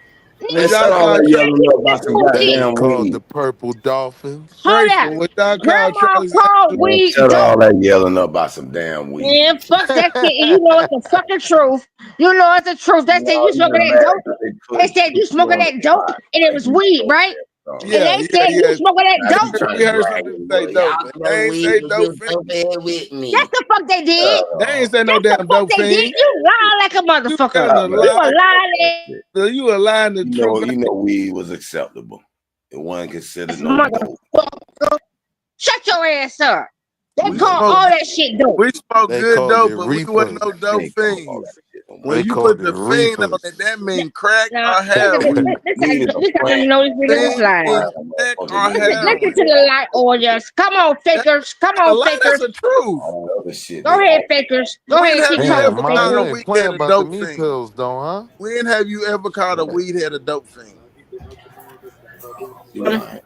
Man, Was shut y'all all called that yelling up about some They was goddamn called the weed. purple dolphins. Hold up. grateful? Was y'all called Grandma Charlie called Angels? Man, weed shut all dope. that yelling up about some damn weed. Man, fuck that shit. And you know it's the fucking truth. You know it's the truth. They said No, you you smoking just that mad dope. because they They put said you you smoking on the that dope spot. and it Like was you weed, so right? damn And Yeah, they said you yeah. smoking that Now you dope. trying We to heard drag something it, say bro. dope, Y'all but know they ain't weed say was dope just fiend. over here with That's me. the fuck they did. They ain't say no That's the damn fuck dope they did. fiend. You lie like a You motherfucker. telling a Bro, You lie. a lie You a lying the truth. you know weed was acceptable. It wasn't considered ass no dope. motherfucker. Shut your ass up. They We call smoke all that shit dope. we smoke They good called it dope, but we wasn't reefer. no They dope ain't call all that fiends. shit no more. When They you put called it the fiend on reefers. it, that mean crack Now, or heroin. Weed is a this how you plant. know this nigga was Fiend lying. mean Like a crack motherfucker or get Listen weed. to heroin. the light audience. Come on, That fakers. Come ain't a on, lie, that's fakers. the truth. All that other shit Go they ahead, all fakers. Go When ahead, have keep you Damn, talking, ever Ma, called you a fakers. ain't weed playing head a about the dope meat fiend? pills, though, huh? When have you ever called a weed head a dope fiend? you lying.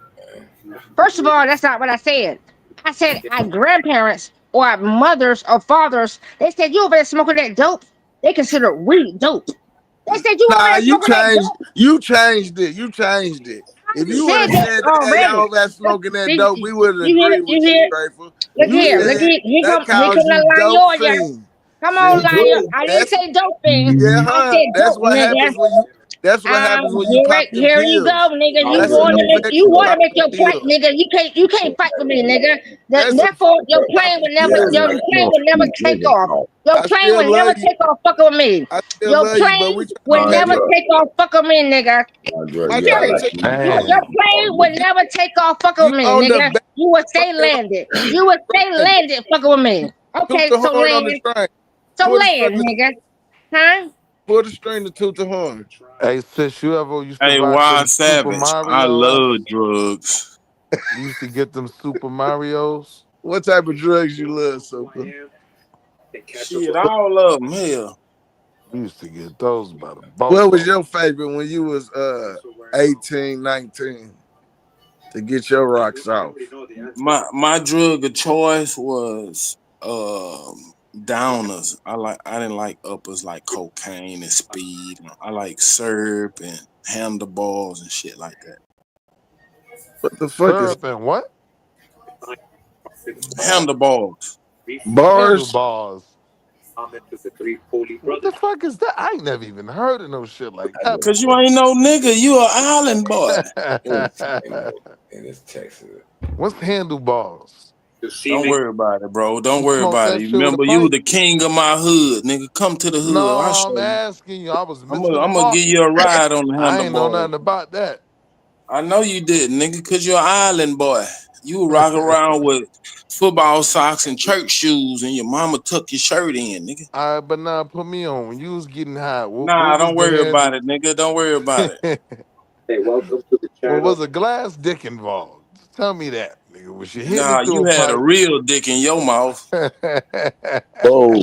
First of all, that's not what I said. I said our grandparents or our mothers or fathers, they said you over there smoking that dope. They consider weed dope. They said you over Nah, there smoking that dope. you changed it. You changed it. I If you would said have that said that, hey, already. y'all over there smoking that See, dope, we would have you hear? agreed You with you, hear? Grateful. Look You here. Look said here. that Here calls come you the dope lawyer. fiend. Come on, See, liar. I didn't that's say dope thing. I huh. said That's dope, what nigga. happens when you pop them Here you go, pills. nigga. That's an effect You of want to popping make your point, pills. nigga. You can't fight with me, nigga. That's a Therefore, of popping pills, your man. plane will never take off. Your I plane still will never love you. take off fucking with me. I still Your love you, but plane we trying will to make never it. take off fucking with me, nigga. My You act train like to you Your Damn. plane would you, never take off fucking you with me, on the nigga. back You would stay train landed. You would stay on landed fucking with me. toot Okay, the so horn on the land. train. So Pull the land, string. nigga. Huh? Pull the string to toot the horn. Hey, sis, you ever used to Hey, rock Wild them Super Savage, I Marios? love drugs. You used to get them Super Marios? What type of drugs you love, Super? Shit, all of them, hell. We used to get those by the What was boatload. your favorite when you was 18, 19 to get your rocks off? My drug of choice was downers. I didn't like uppers like cocaine and speed. I like syrup and handlebars and shit like that. What the fuck is Syrup and what? Handlebars. bars? Handlebars. What the fuck is that? I ain't never even heard of no shit like that Cause you before. ain't no nigga, you an island boy. In this Texas. What's handlebars? Don't worry about it, bro. Don't You worry smoke about it. that You shit with a remember you pipe? the king of my hood, nigga. Come to the No, hood. I'll I'm show you. asking you. I was I'm Mr. gonna give Martin. you a ride on the I ain't know handlebars. nothing about that. I know you did, nigga, cause you're an island boy. You would rock around with football socks and church shoes, and your mama tuck your shirt in, nigga. All right, but now put me on. When you was getting high, Nah, what was don't the worry about handle? it, nigga. Don't worry about it. Well, was a glass dick involved? Just tell me that, nigga. Was you hitting Nah, it through you a had a pipe? real dick in your mouth. Oh,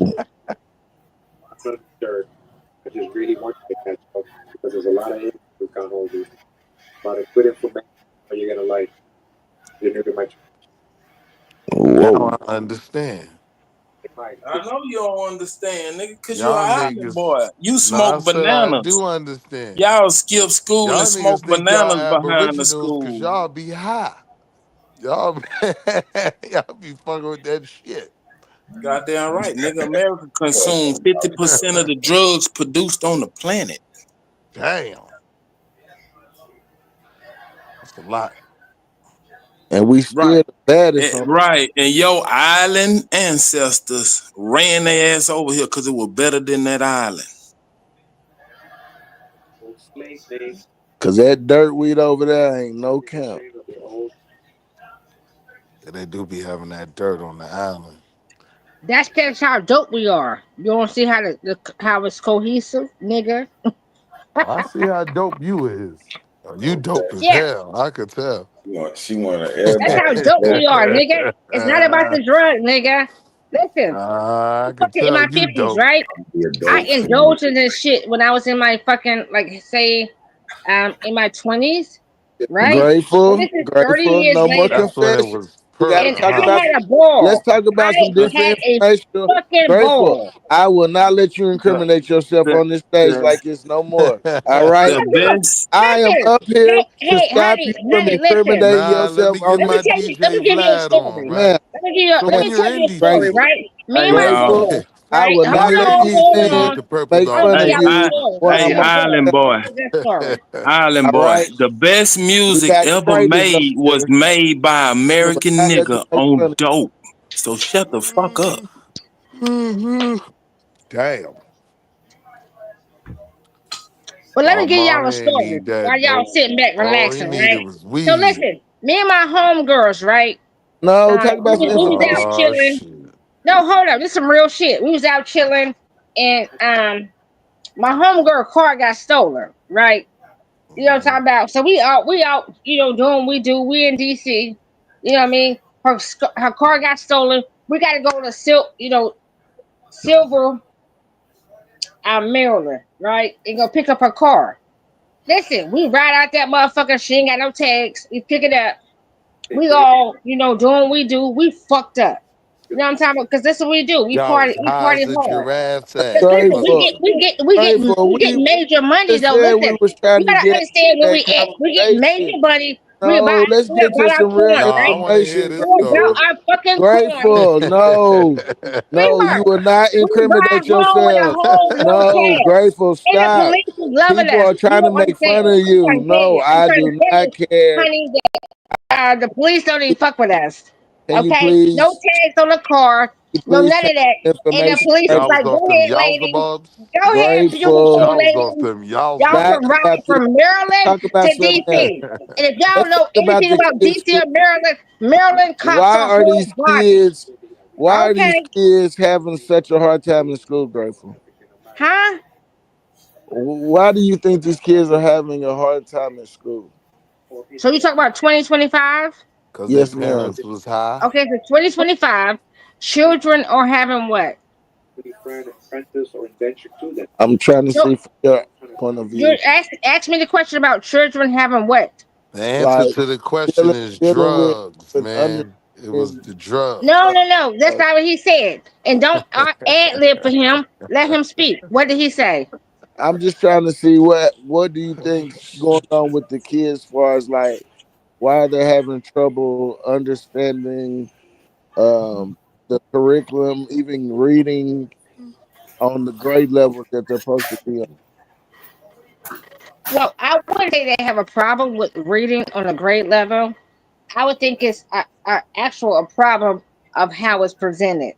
Now whoa. I understand. I know you don't understand, nigga, cause you're Y'all an island niggas. boy. You No, I smoke said I bananas. do understand. Y'all skip school and Y'all smoke niggas think y'all bananas behind the aboriginals because school. y'all be high. Y'all, y'all be fucking with that shit. Goddamn right, nigga. America consumes 50% of the drugs produced on the planet. Damn, that's a lot. And we still Right. the baddest on Right. And your island ancestors ran their ass over here because it was better than that island. cause that dirt weed over there ain't no count. Yeah, they do be having that dirt on the island. That's how dope we are. You don't see how how it's cohesive, nigga. I see how dope you is. Oh, you dope as Yeah, hell. I could tell. She want that's how everybody. dope we are, nigga. It's not about the drug, nigga. Listen, I I'm could fucking in tell my you 50s, dope. right? Be a I dope fiend. indulged in this shit when I was in my fucking, like, say, in my 20s, right? And Grateful, this is 30 grateful. years No more later. That's when it confession. was We got to And talk I huh? about had some. a Let's ball. talk about some I had different a information. fucking Grateful. ball. I will not let you incriminate yourself The on this stage the like it's no more. All right. the best. I am Listen, up here to hey, stop you from listen. incriminating Nah, let yourself me on get Let this me my tell you. Let me DJ give you a Vlad on, story. man. right? So Let Man, when me you're tell in you a story. grateful, DC, Right? Me Hey and my grateful. y'all. ball. I Right? will when not Hold you're let in on. these Hold DC men with on. the purple make I'm gonna fun give of Hey, y'all a you story. when hey, I'm on the Island stage. boy. That story. Island All boy. right. The best We music got ever traitors up made was here. made by We will American not let them nigga make fun on of dope. So shut the fuck up. damn. But let me Oh, give y'all a Maury ain't story need while that y'all dope. sitting back All he relaxing, needed right? was So weed. listen, me and my homegirls, right? No, talk about some We was information. out Oh chilling. shit. No, hold up. This is some real shit. We was out chilling, and my homegirl car got stolen, right? You know what I'm talking about? So we out, doing what we do. We in DC. You know what I mean? Her car got stolen. We got to go to Silver, Maryland, right? And go pick up her car. Listen, we ride out that motherfucker. She ain't got no tags. We pick it up. We all, doing what we do. We fucked up. You know what I'm talking about? Because that's what we do. We Y'all party. was We high party as a hard. giraffe's But ass. listen, Must have Grateful, been. grateful. we get We major money just though. said we Listen, was you trying to gotta get understand where that we at. We get major conversation. money. We No, let's get to about our some real coin, Nah, I right? want to hear information. this We about Grateful, story. our fucking coin. grateful. No, no, you Sweetheart, will not we ride incriminate home with a yourself. whole no No, tag. grateful. And the Stop. police is loving People us. are You trying to don't make understand. fun of you. No, I'm I trying to do tell not you, care. honey, that the police don't even fuck with us. Can you Okay? No please, tags on the car. No please none tell of that. me And the information? police is Y'all was like, go off them ahead, Yowza lady. bobs. Go ahead, beautiful Grateful. Y'all was off lady. them Y'all Yowza Back can bobs. ride about this. from Let's Maryland talk about to something else. DC. And if y'all Let's know talk about anything the about kids. DC or Maryland cops Why are are these hard bodies. kids? Why are these Okay? kids having such a hard time in school, Grateful? Huh? Why do you think these kids are having a hard time in school? So you talk about 2025? Cause their Yes, ma'am. parents was high. Okay, so 2025, children are having what? I'm trying to So see from your point of you view. ask me the question about children having what? The answer Like to the question is dealing drugs, with man. It was understanding. the drugs. No. That's not what he said. And don't ad lib for him. Let him speak. What did he say? I'm just trying to see what do you think's going on with the kids as far as like why are they having trouble understanding the curriculum, even reading on the grade level that they're supposed to be on. Well, I wouldn't say they have a problem with reading on a grade level. I would think it's a problem of how it's presented,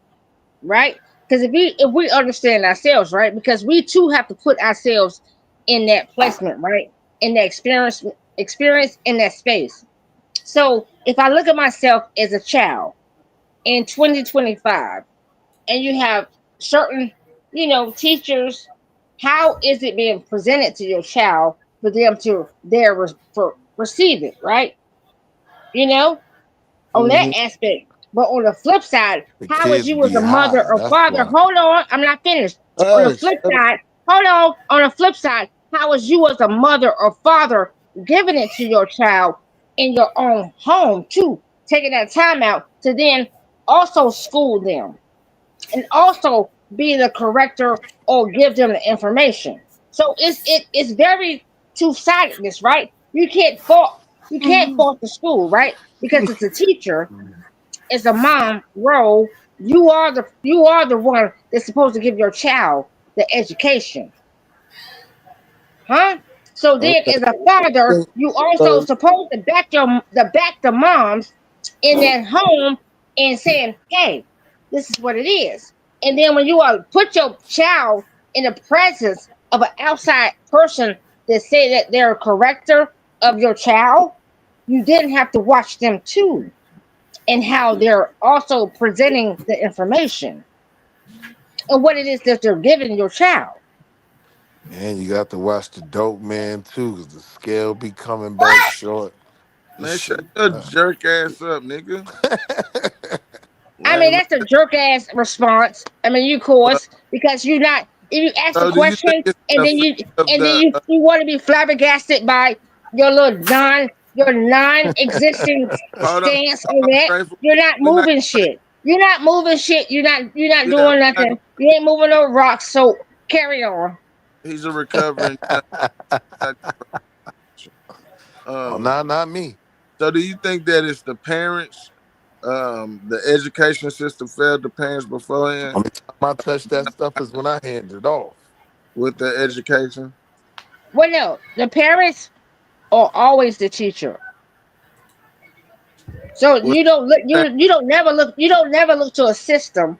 right? Because if we understand ourselves, right? Because we too have to put ourselves in that placement, right? In that experience in that space. So if I look at myself as a child in 2025, and you have certain, teachers, how is it being presented to your child for them to receive it, right? You know, on that Mm-hmm. aspect. But on the flip side, The how was kids you as be a mother high. or That's father? why. Hold on, I'm not finished. On the Hush. flip side, hold on the flip side, how was you as a mother or father giving it to your child in your own home too, taking that time out to then also school them and also be the corrector or give them the information. So it's very two-sidedness, right? You can't fault the school, right? Because it's a teacher, it's a mom role. You are the one that's supposed to give your child the education, huh? So then, Okay. as a father, Think, you also uh, supposed to back the moms in that home and saying, "Hey, this is what it is." And then when you put your child in the presence of an outside person that say that they're a corrector of your child, you didn't have to watch them too. and how they're also presenting the information and what it is that they're giving your child. And you got to watch the dope man too, because the scale be coming back short. Man, shut your jerk ass up, nigga. I mean, that's a jerk ass response. I mean, you course, because you're not. If you ask So a do you question think it's and then you want to be flabbergasted by your little non-existing Hold on, stance on that, Grateful. you're not We're not moving shit. You're not moving shit. You're not Yeah, doing we're not nothing. You ain't moving no rocks. So carry on. He's a recovering. Oh, not me. So do you think that it's the parents, the education system failed the parents beforehand? Only time I touch that stuff is when I hand it off. With the education? Well, no, the parents are always the teacher. So you don't look. You don't never look to a system,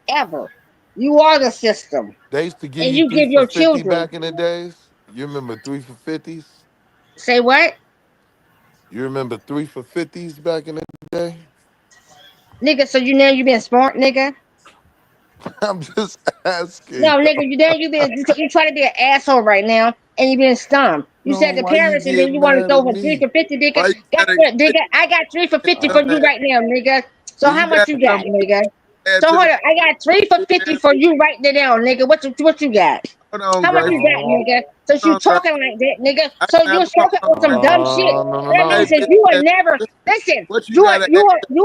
ever. You are the system. They used to give And you you 3 give for your 50 children. back in the days. You remember 3 for 50s? Say what? You remember 3 for 50s back in the day? Nigga, so you been smart, nigga? I'm just asking. No, nigga, you trying to be an asshole right now, and you being stumb. You said the why you parents, and then get you want to mad throw at for 3 me? for 50, nigga. Why you Guess gotta- what, nigga? I got 3 for 50 for you right now, nigga. So You how much got you got, some- nigga? add So to hold the- on, I got 3 for 50 for you right now, nigga. What you got? Hold on, How much you got, Grateful. nigga? Since you Hold on, talking like that, nigga. I So have you're a talking on some dumb shit. That No. means that Hey, you are bitch, never listen. What you You gotta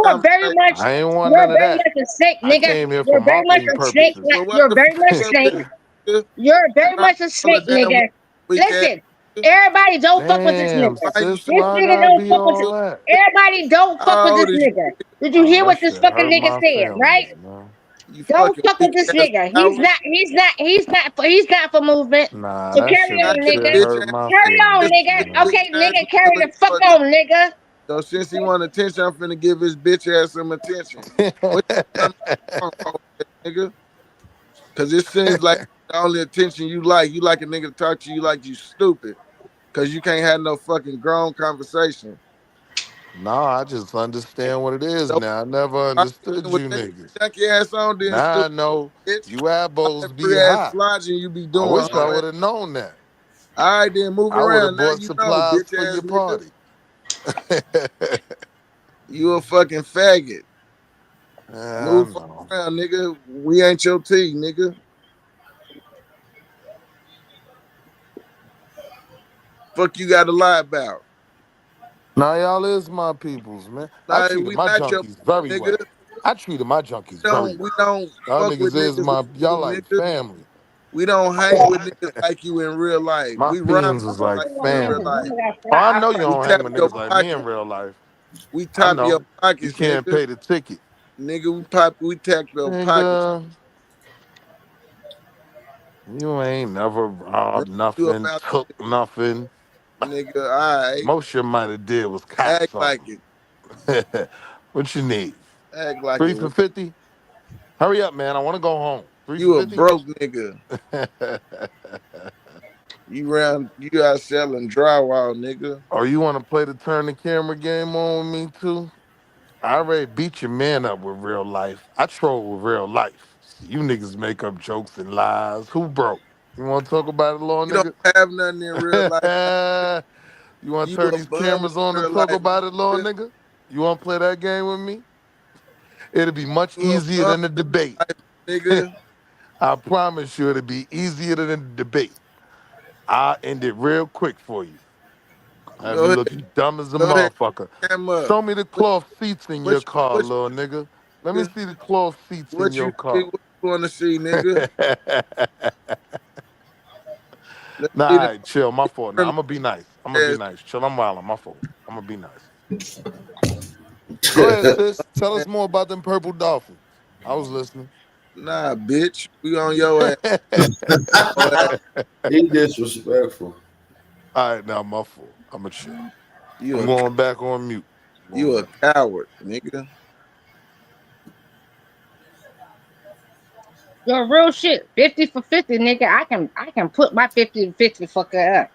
are very much. I ain't want You're none of very that. much a snake, I nigga. came here You're for very much marketing a snake. purposes. Well, what You're the very fuck much up snake. with it? You're very much a snake, nigga. Listen, everybody don't fuck with this Damn, nigga. sis, This why I nigga gotta don't be fuck with all this. that? Everybody don't fuck How with this old is you? nigga. Did you hear Oh, what that this shit fucking hurt nigga my said, right? feelings, man. You Don't fucking fuck with this weak nigga. ass He's not for movement. Nah, So that carry shit on, legit nigga. hurt my Carry on, feelings, nigga. man. Okay, nigga, carry the fuck on, nigga. So since he want attention, I'm finna give his bitch ass some attention. What you done wrong, nigga? Cause it seems like the only attention you like a nigga to talk to you like you stupid. Cause you can't have no fucking grown conversation. No, I just understand what it is So now. I never understood with you that niggas. junky ass on then Now I stupid know bitch. you eyeballs be Free ass hot. flogging you be I doing wish I all that. would have known that. All right, then move I would around. have Now bought you know, supplies bitch for ass your nigga. party. You a fucking faggot. I Move know. around, nigga. We ain't your tea, nigga. Fuck you got to lie about. Now y'all is my peoples, man. I Nah, treated we my not your junkies very nigga. well. I treated my junkies very We well. don't Y'all fuck with niggas is niggas like y'all you, like nigga. family. We don't hang with niggas like you in real life. My We rhyme fiends is like like you in real family. life. Oh, I know you We don't hang tap with your niggas like me in pocket. real life. We I top your know. You pockets, can't nigga. pay the ticket. Nigga, we tap your pockets. Nigga, you ain't never robbed You nothing, about took nothing. nigga, all right. Most you might have did was cop Act like something. it. What you need? Act like 3 it. for 50? Hurry up, man. I want to go home. 3 for You a 50? broke nigga. You out selling drywall, nigga. Or you want to play the turn the camera game on with me too? I already beat your man up with real life. I troll with real life. You niggas make up jokes and lies. Who broke? You want to talk about it, little You don't nigga? have nothing in real life. You want to You turn a these bum in cameras on and real talk life, about it, little nigga. nigga? You want to play that game with me? It'll be much You a easier bum than the debate. in nigga. I promise you it'll be easier than the debate. I'll end it real quick for you. Have Go you ahead. looking dumb as a Go ahead. motherfucker. Cam up. Show me the cloth seats in your car, What little nigga. Let me see the cloth seats in what your you car. want to see, nigga? Let's Nah, see all the right, chill. My fault. Nah, I'm gonna be nice. I'm gonna be ass. nice. Chill. I'm wild. My fault. I'm gonna be nice. Go ahead, sis. Tell us more about them purple dolphins. I was listening. Nah, bitch. We on your ass. He disrespectful. All right, now my fault. I'm a chill. You I'm a going back on mute. you a coward, nigga. Yo, real shit. 50 for 50, nigga. I can put my 50 to 50 fucker up.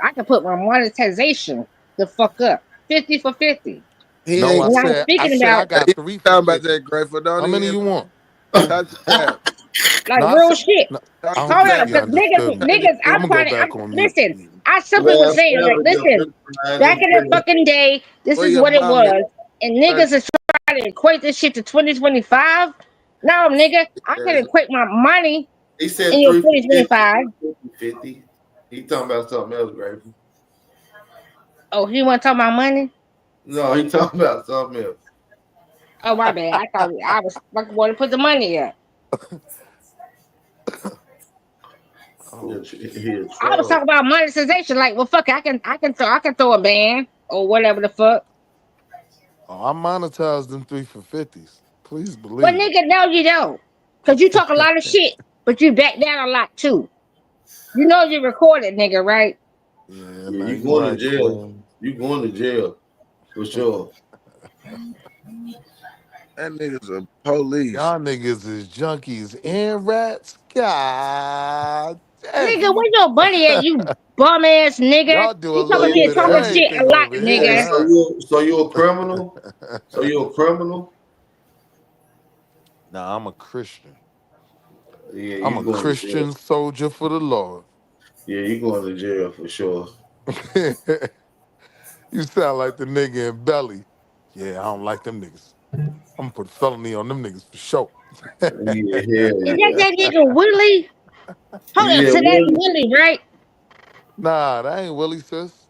I can put my monetization the fuck up. 50 for 50. He No, ain't When I'm I speaking said I about got he 3 for talking about 50. that Grateful. Don't How many even you want? touch the tap. like No, I real said shit. no, Touch I the don't Hold think on, tap. she because understood me. niggas, I'm I'm gonna go trying to, back on mute. listen, I simply was saying, like, listen, back in the fucking day, this Where is your what it mama was, and niggas is trying to equate this shit to 2025. No, nigga, I can is? equate my money He in said your 350. 2025. 50. He talking about something else, Grateful. Oh, he want to talk about money? No, he talking about something else. Oh, my bad. I thought I was fucking want to put the money up. Oh, I was talking about monetization. Like, well, fuck it, I can throw a band or whatever the fuck. oh, I monetized them 3 for 50s. Please Well, believe. nigga, no, you don't, cause you talk a lot of shit, but you back down a lot too. You know you recorded, nigga, right? Yeah, Yeah, now you you going to right, jail. Queen. You going to jail for sure. That nigga's a police. Y'all niggas is junkies and rats. God Nigga, damn. where your money at, you bum ass nigga? Y'all do a You talking So little here bit of talking shit a everything lot, over Hey, nigga. here, so you a criminal? huh? So you a criminal? Nah, I'm a Christian. Yeah, I'm you a going to jail. Christian soldier for the Lord. Yeah, you going to jail for sure. You sound like the nigga in Belly. Yeah, I don't like them niggas. I'm gonna put felony on them niggas for sure. Yeah, hell Is yeah. that nigga Willie? Hold up, Yeah, so that's Willie. Willie, right? Nah, that ain't Willie, sis.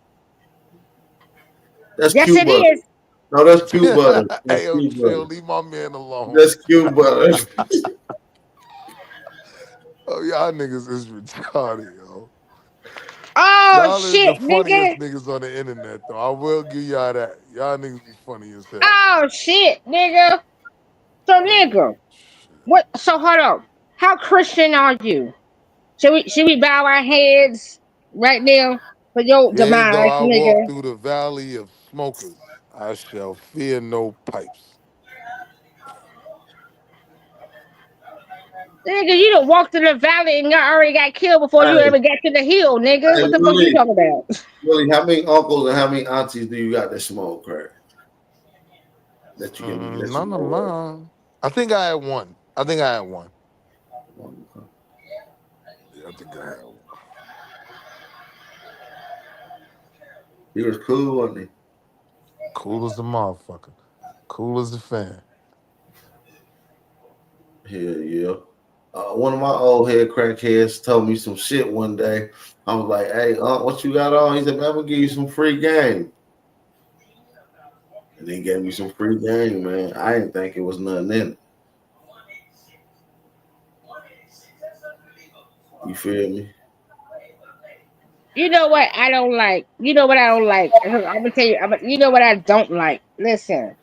That's Yes, Q it Butter. is. No, that's Q Butter. Hey, That's yo, Q chill. Butter. Leave my man alone. That's Q Butter. Oh, y'all niggas is retarded, yo. Oh Y'all is the shit, funniest nigga. niggas on the internet, though. I will give y'all that. Y'all niggas be funny as hell. Oh shit, nigga. So Oh, nigga, shit. what? So hold on. How Christian are you? Should we bow our heads right now for your Yea, though demise, I walk nigga? through the valley of smokers, I shall fear no pipes. Nigga, you done walked through the valley and you already got killed before you Hey, ever got to the hill, nigga. hey, What the fuck you Willie. talking about? Willie, how many uncles and how many aunties do you got that smoke crack? That you can let you None of know mine. I think I had one. I think I had one. of. Yeah, I think I had one. He was cool, wasn't he? Cool as a motherfucker. Cool as a fan. Hell yeah. One of my old head crackheads told me some shit one day. I was like, "Hey, what you got on?" He said, "Man, I'm gonna give you some free game." And they gave me some free game, man. I didn't think it was nothing in it. You feel me? You know what I don't like? You know what I don't like? I'm gonna tell you. You know what I don't like? Listen,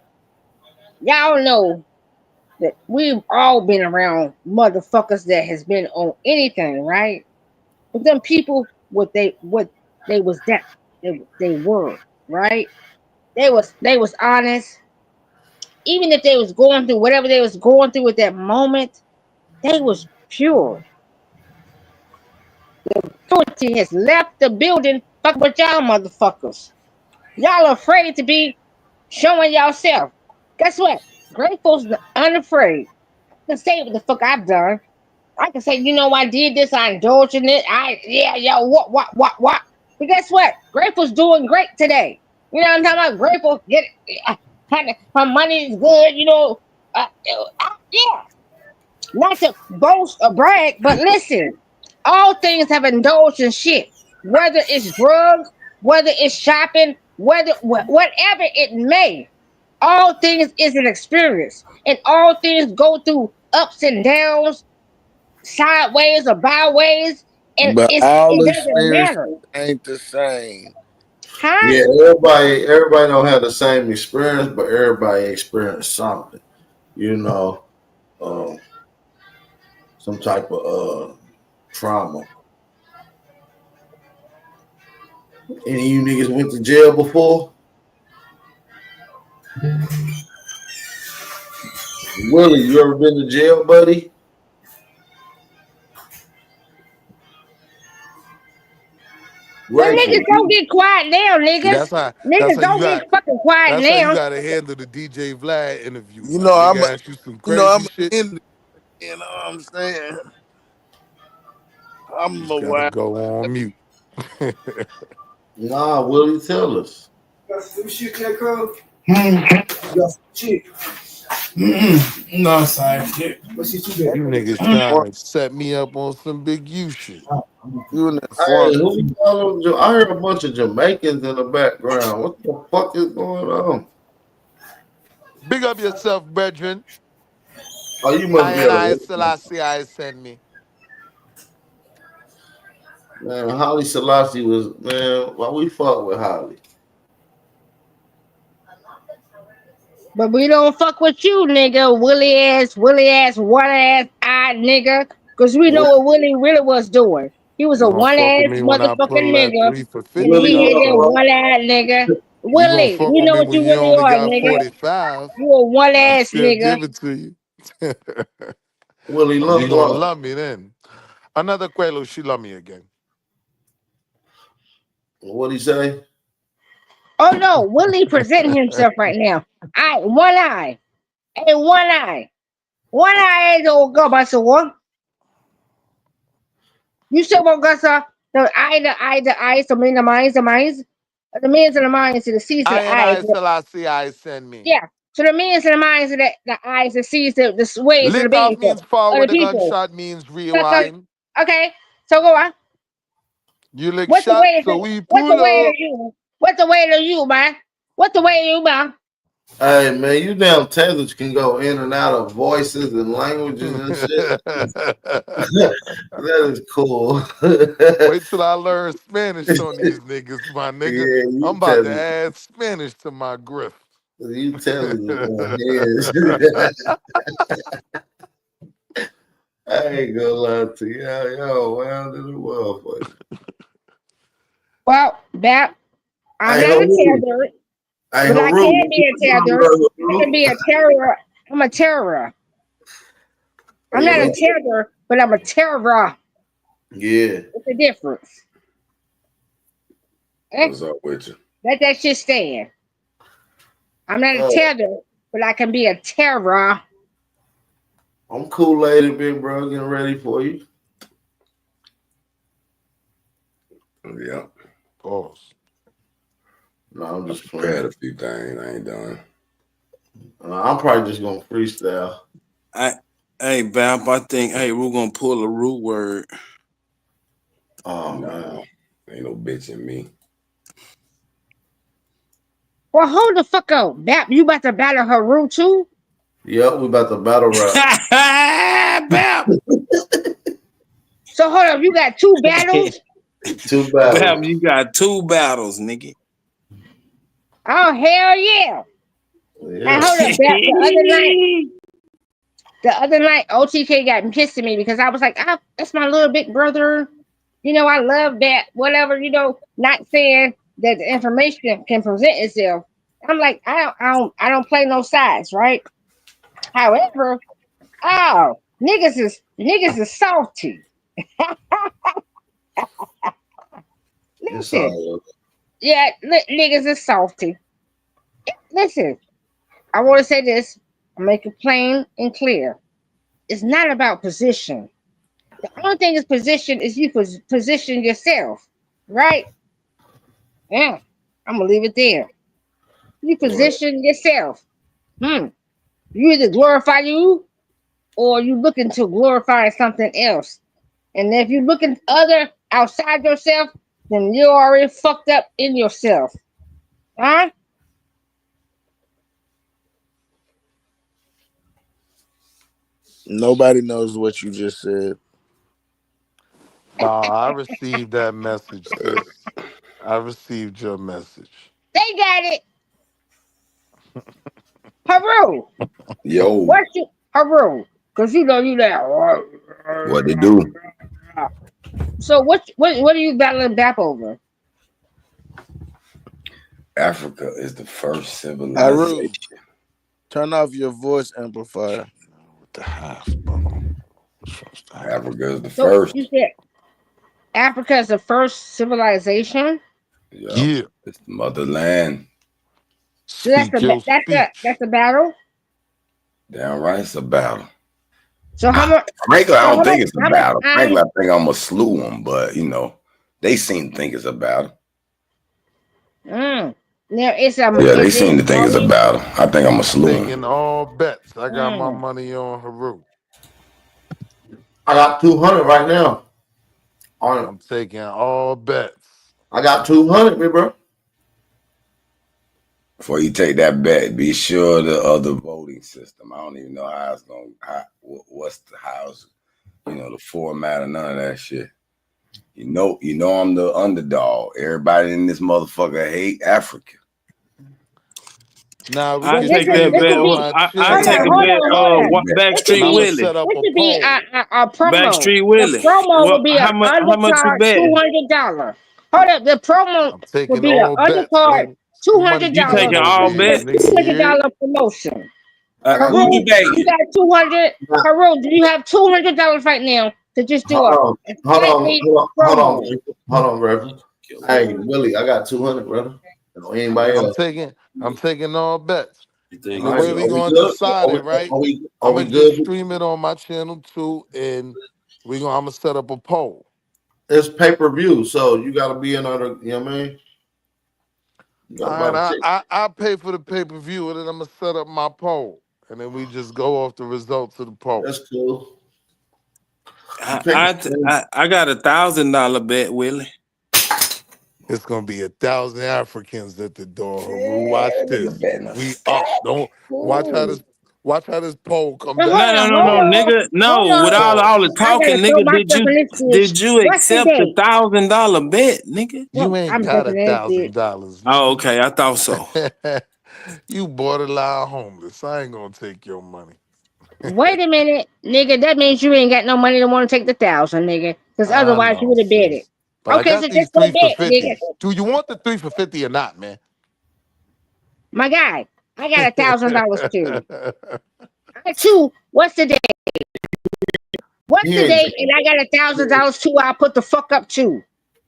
y'all know that we've all been around motherfuckers that has been on anything, right? But them people, what they was that they were, right? They was honest. Even if they was going through whatever they was going through at that moment, they was pure. Purity has left the building. Fuck with y'all motherfuckers. Y'all afraid to be showing yourself. Guess what? Grateful's unafraid. I can say what the fuck I've done. I can say, you know, I did this, I indulged in it. Yo, what? But guess what? Grateful's doing great today. You know what I'm talking about? Grateful, her money is good, you know. Yeah, not to boast or brag, but listen, all things have indulged in shit. Whether it's drugs, whether it's shopping, whatever it may, all things is an experience, and all things go through ups and downs, sideways or byways, and But all it doesn't experiences matter, ain't the same. huh? Yeah, everybody don't have the same experience, but everybody experienced something. You know, um, some type of trauma. Any of you niggas went to jail before? Willie, you ever been to jail, buddy? Well, niggas Grateful. don't get quiet now, See, niggas. that's how Niggas you don't got. get fucking quiet That's how you now. got to handle the DJ Vlad interview. You Like, know, nigga ask you some crazy shit. in. You know what I'm saying? I'm You a just gotta wild. go on mute. Nah, Willie, tell us. No, sorry. What shit you You niggas trying to set me up on some big you shit. You in that Hey, farm? who you calling? I heard a bunch of Jamaicans in the background. What the fuck is going on? Big up yourself, brethren. Oh, you must be at a I work. Selassie, I send me. Man, Holly Selassie was, man, why we fuck with Holly? But we don't fuck with you, nigga. Willie ass, one ass, eye nigga. Cause we know what Willie really was doing. He was You a gonna one fuck with ass me when I motherfucking pull that nigga. 3 for And 50 he out had that there? one ass nigga. You gonna Willie, fuck we with know me what you when you really only are, got nigga. 45? You a one I ass still nigga. give it to you. Willie, You look gonna like love me then. Another Quelo, she love me again. what he say? Oh no, Willie presenting himself right now. One eye. Hey, one eye. One eye ain't no go by so what? You still won't go the eye, so mean the minds, the means and the minds to the seas to the eyes. I Selassie, I send me. Yeah. So the means and the minds of the eyes, the seas, the ways of the Lick off beings means of forward, the the people. gunshot means So, rewind. okay. So go on. You lick What's the shot, way so we what's the pull way to up. you? What's the way to you, man? What's the way to you, man? Hey man, you damn Taylors can go in and out of voices and languages and shit. That is cool. Wait till I learn Spanish on these niggas, my nigga. Yeah, you I'm about to Taylors. add Spanish to my grift. You Taylors is on his. I ain't gonna lie to you. Yo, well, to the motherfucker. Well, that I'm Hey, not a Haru. terror, Hey, but I Haru. can be a terror. I can be a terror. I'm a terror. I'm not a terror, but I'm a terror. Yeah. What's the difference? What's up with you? Let that shit stand. I'm not a terror, but I can be a terror. I'm Kool-Aid, big bro, getting ready for you. Yeah. Pause. No, I'm just prepared playing. a few things. I ain't done. I'm probably just gonna freestyle. Hey, Bap, I think, we're gonna pull a root word. Oh, Nah, man. ain't no bitch in me. Well, hold the fuck up. Bap, you about to battle Haru too? Yep, we about to battle rap. Bap. So hold up, you got 2 battles? 2 battles. Bap, you got 2 battles, nigga. Oh, hell yeah. And hold up, Bap, the other night, OTK got pissed at me because I was like, that's my little big brother. You know, I love that, whatever, you know, not saying that the information can present itself. I'm like, I don't play no sides, right? However, niggas is salty. Listen, yeah, niggas is salty. Listen, I want to say this. I'll make it plain and clear. It's not about position. The only thing is position is you position yourself, right? Yeah, I'm gonna leave it there. You position yourself. You either glorify you or you looking to glorify something else. And if you're looking other outside yourself, then you're already fucked up in yourself. Huh? Nobody knows what you just said. I received that message, sis. I received your message. They got it. Haru. Yo. What you Haru? Because you know you that. What they do? So what are you battling Bap over? Africa is the first Haru, civilization. turn off your voice amplifier. What the half, bro? Africa is the So first. you said Africa is the first civilization. Yeah. It's the motherland. So that's Speak your speech. that's a battle. Damn right, it's a battle. So how much? Frankly, I don't think it's a how much battle. Frankly, iron- I think I'm gonna slew them, but you know, they seem to think it's a battle. Now it's a Yeah, they seem to think it's a battle. I think I'm gonna slew them. Taking all bets. I got my money on Haru. I got 200 right now. I'm taking all bets. I got 200, me bro. Before you take that bet, be sure the other voting system. I don't even know how it's gonna. What's the house? You know the format or none of that shit. You know I'm the underdog. Everybody in this motherfucker hate Africa. Now I take that bet. I take a bet. Backstreet Willie. This would be a promo. Backstreet Willie. The promo would be How an much you undercard bet? $200. Hold up, the promo would be an undercard $200. You taking all bets? $200 promotion. Who Haru, debating? you got 200. Haru, do you have $200 right now to just do Hold promo? on, Reverend. Hey, Willie, I got 200, brother. Anybody else? I'm taking all bets. The All right, way we are we gonna good? decide Are it, right? we I'm gonna good? just stream it on my channel too, and I'm gonna set up a poll. It's pay-per-view, so you gotta be another, you know what I mean? All right, I pay for the pay-per-view, and then I'm gonna set up my poll, and then we just go off the results of the poll. That's cool. I got $1,000 bet, Willie. It's gonna be 1,000 Africans at the door. Haru. Watch this. We up. Don't watch how this poll come No, down. nigga. No, with all the talking, nigga, did you accept the $1,000 bet, nigga? You ain't got $1,000. Oh, okay. I thought so. You borderline homeless. I ain't gonna take your money. Wait a minute, nigga. That means you ain't got no money to want to take the 1,000, nigga. Because otherwise you would have bet it. But Okay, I got so these just go 3 bet, for 50. nigga. Do you want the 3 for 50 or not, man? My guy, I got $1,000 too. I got two. What's the day? What's the date? And I got $1,000 too. I'll put the fuck up too.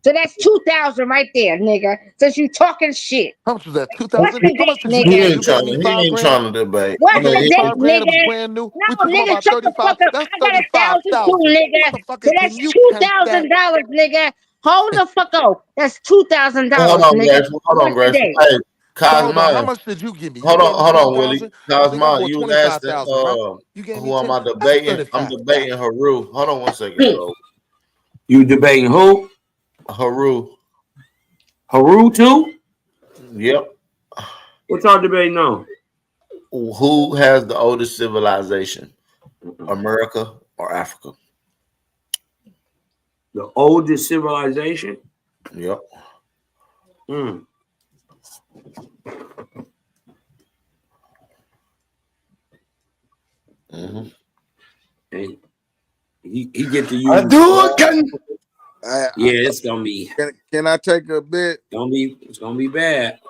So that's 2,000 right there, nigga. Since you talking shit. How much was that? What's 2,000? the date, He nigga? ain't trying to debate. What's the date, 5 grand of a nigga? brand new. No, We talking nigga, about shut the 35. fuck up. That's I got 1,000 too, nigga. So Motherfucker, that's can you count that? $2,000, nigga. Hold the fuck up. That's $2,000, Hold on, nigga. Grace. Hold on, What's the Grace. date? Hey, Hold on. How Cosmo. much did you give me? Hold on, Willie. 10,000? I think I Cosmo, bought you was asking 25,000, right? You gave me who am 10. I That's debating? I'm 35,000. debating Haru. Hold on one second, bro. You debating who? Haru. Haru too? Yep. What y'all debating on? Who has the oldest civilization? America or Africa? The oldest civilization? Yep. Mm. Mm-hmm. And he get to use. I do it. Yeah, it's gonna be. Can I take a bit? It's gonna be bad.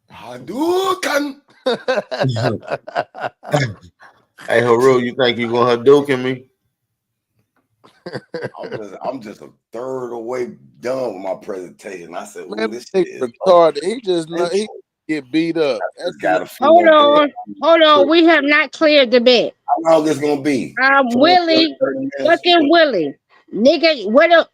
I do can. Hey, Haru, you think you gonna Hadouken me? I'm just a third away done with my presentation. I said, Man, this this shit is retarded. He just he get beat up. Hold on. We have not cleared the bet. How long is it gonna be? Willie, fucking Willie, nigga. What up?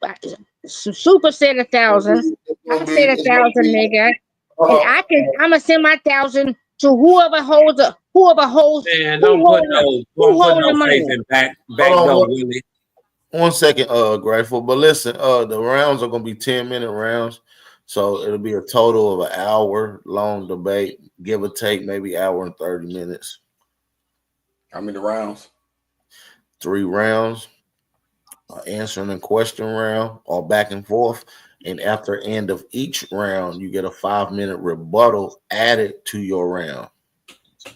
Super said 1,000. I said 1,000, nigga. And I'm gonna send my 1,000 to whoever holds. Man, don't put no faith in back door, Willie. 1 second, Grateful. But listen, the rounds are gonna be 10-minute rounds, so it'll be a total of an hour long debate, give or take, maybe hour and 30 minutes. How many rounds? 3 rounds, answering and question round, or back and forth. And after end of each round, you get a 5-minute rebuttal added to your round.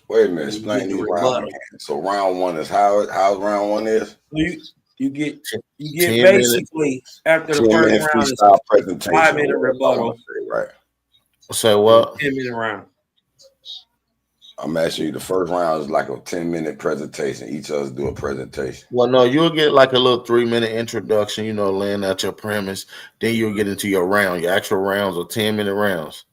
Wait a minute, explain these rounds. So round 1 is how round 1 is? You get 10 basically after the first round is a 5-minute rebuttal. Right. Say what? 10-minute round. I'm asking you, the first round is like a 10-minute presentation. Each of us do a presentation. Well, no, you'll get like a little 3-minute introduction, you know, laying out your premise. Then you'll get into your round. Your actual rounds are 10-minute rounds.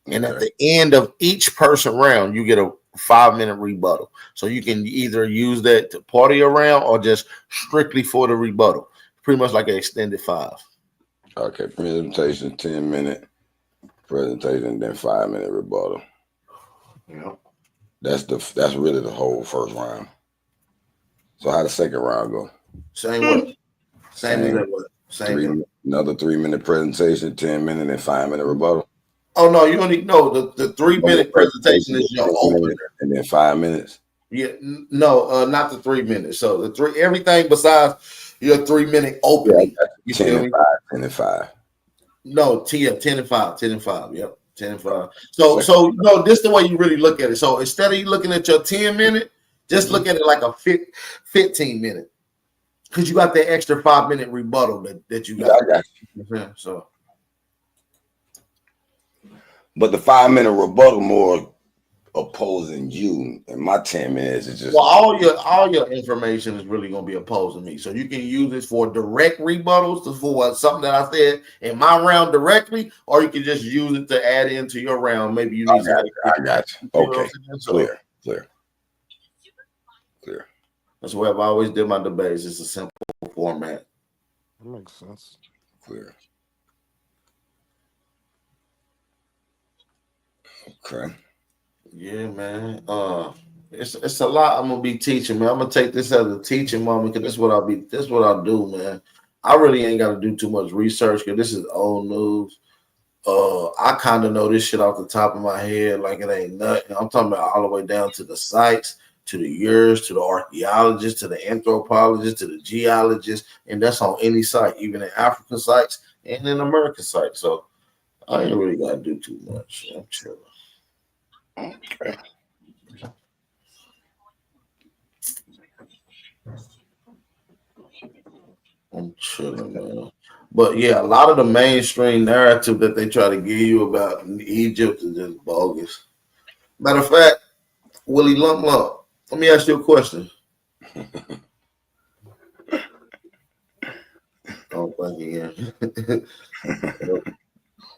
And at the end of each person round, you get a 5-minute rebuttal. So you can either use that to part of your round or just strictly for the rebuttal. Pretty much like an extended 5. Okay, presentation, 10-minute presentation, then 5-minute rebuttal. Yeah. That's really the whole first round. So how the second round go? Same way. Same as that way. Same. Another 3-minute presentation, 10-minute, and 5-minute rebuttal. Oh no, you only know the 3-minute presentation is your opener, and then 5 minutes. Yeah, no, not the 3 minutes. So the 3 everything besides your 3-minute opening. You 10 feel and me? 5, 10 and 5. No, 10 and 5, 10 and 5. Yep, 10 and 5. So no, this is the way you really look at it. So instead of you looking at your 10-minute, just look at it like a 15-minute. Because you got that extra 5-minute rebuttal that you got. Yeah, I got you. So, but the 5-minute rebuttal more opposing you, and my 10 minutes is just well, all your information is really gonna be opposing me. So you can use this for direct rebuttals for something that I said in my round directly, or you can just use it to add into your round. Maybe you need I got you. Okay. Clear. That's why I've always did my debates. It's a simple format. That makes sense. Clear. Okay. Yeah, man. It's a lot I'm gonna be teaching, man. I'm gonna take this as a teaching moment because this is what I'll do, man. I really ain't gotta do too much research because this is old news. I kind of know this shit off the top of my head, like it ain't nothing. I'm talking about all the way down to the sites, to the years, to the archaeologists, to the anthropologists, to the geologists, and that's on any site, even in African sites and in American sites. So I ain't really gotta do too much. I'm chilling. Okay. I'm chilling, man. But yeah, a lot of the mainstream narrative that they try to give you about Egypt is just bogus. Matter of fact, Willie Lump Lump, let me ask you a question. Oh, thank you.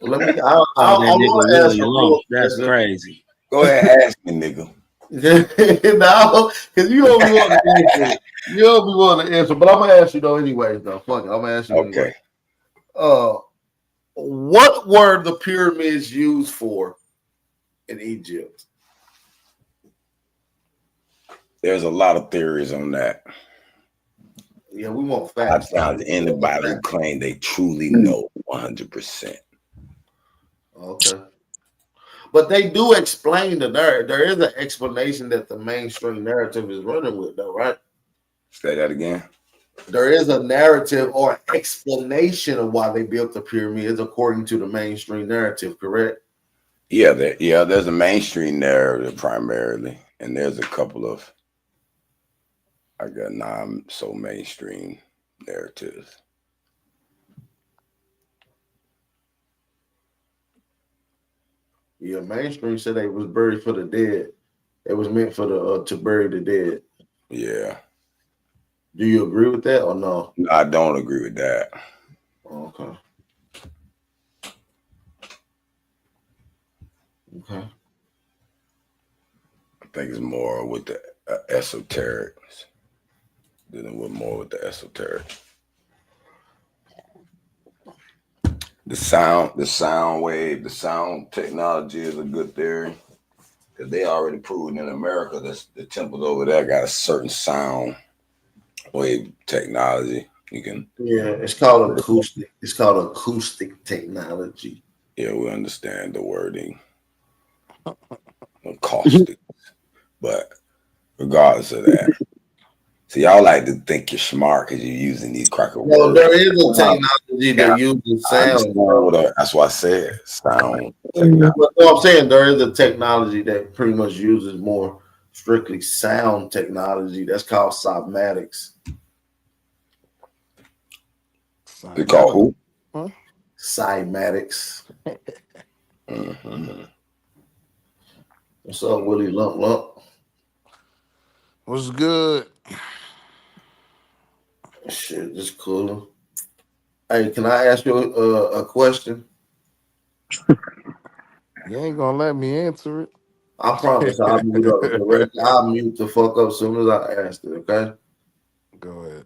Let me. I want to ask you. That's crazy. Go ahead, ask me, nigga. No, because you don't be wanting to answer. You don't be wanting to answer, but I'm gonna ask you though, anyways. Though, fuck it, I'm gonna ask you. Okay. Anyway. What were the pyramids used for in Egypt? There's a lot of theories on that. Yeah, we want facts. I found anybody who claimed they truly know 100%. Okay. But they do explain the narrative. There is an explanation that the mainstream narrative is running with, though, right? Say that again. There is a narrative or explanation of why they built the pyramids according to the mainstream narrative, correct? Yeah, there's a mainstream narrative primarily, and there's a couple of, I got non-so mainstream narratives. Yeah, mainstream said they was buried for the dead. It was meant for the to bury the dead. Yeah. Do you agree with that or no? No, I don't agree with that. Okay. Okay. I think it's more with the esoterics, dealing with more with the esoteric. The sound wave, the sound technology is a good theory because they already proven in America that the temples over there got a certain sound wave technology. You can. Yeah, it's called acoustic. It's called acoustic technology. Yeah, we understand the wording. Acoustic. But regardless of that. See, y'all like to think you're smart because you're using these cracker words. Well, there is a technology that uses sound. That's why I said sound. But no, I'm saying there is a technology that pretty much uses more strictly sound technology. That's called cymatics. They call who? Huh? Cymatics. Mm-hmm. What's up, Willie Lump Lump? What's good? Shit, just cool. Hey, can I ask you a question? You ain't gonna let me answer it. I promise I'll mute up. I'll mute the fuck up as soon as I ask it, okay? Go ahead.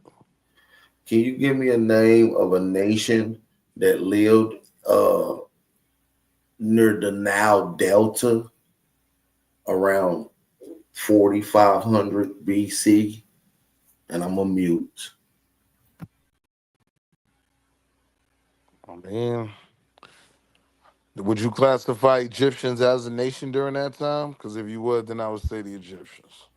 Can you give me a name of a nation that lived near the Nile Delta around 4500 BC? And I'm gonna mute. Oh, man. Would you classify Egyptians as a nation during that time? Because if you would, then I would say the Egyptians.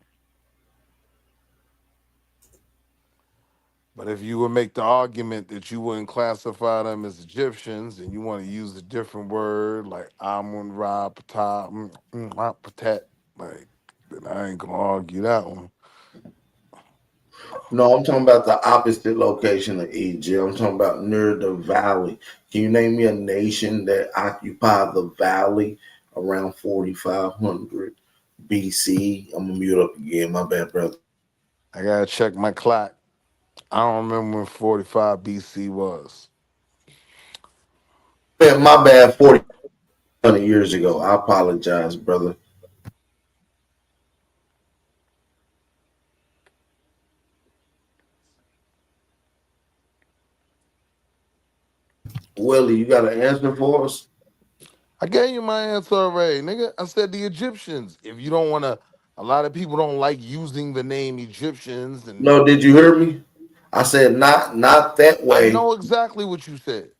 But if you would make the argument that you wouldn't classify them as Egyptians and you want to use a different word like Amun Ra Ptah, Patet, like, then I ain't gonna argue that one. No, I'm talking about the opposite location of Egypt. I'm talking about near the valley. Can you name me a nation that occupied the valley around 4500 BC? I'm gonna mute up again. My bad, brother. I gotta check my clock. I don't remember when 45 BC was. Man, my bad. 40 years ago. I apologize, brother. Willie, you got an answer for us? I gave you my answer already, nigga. I said the Egyptians. If you don't want to, a lot of people don't like using the name Egyptians. And No, did you hear me? I said not that way. I know exactly what you said.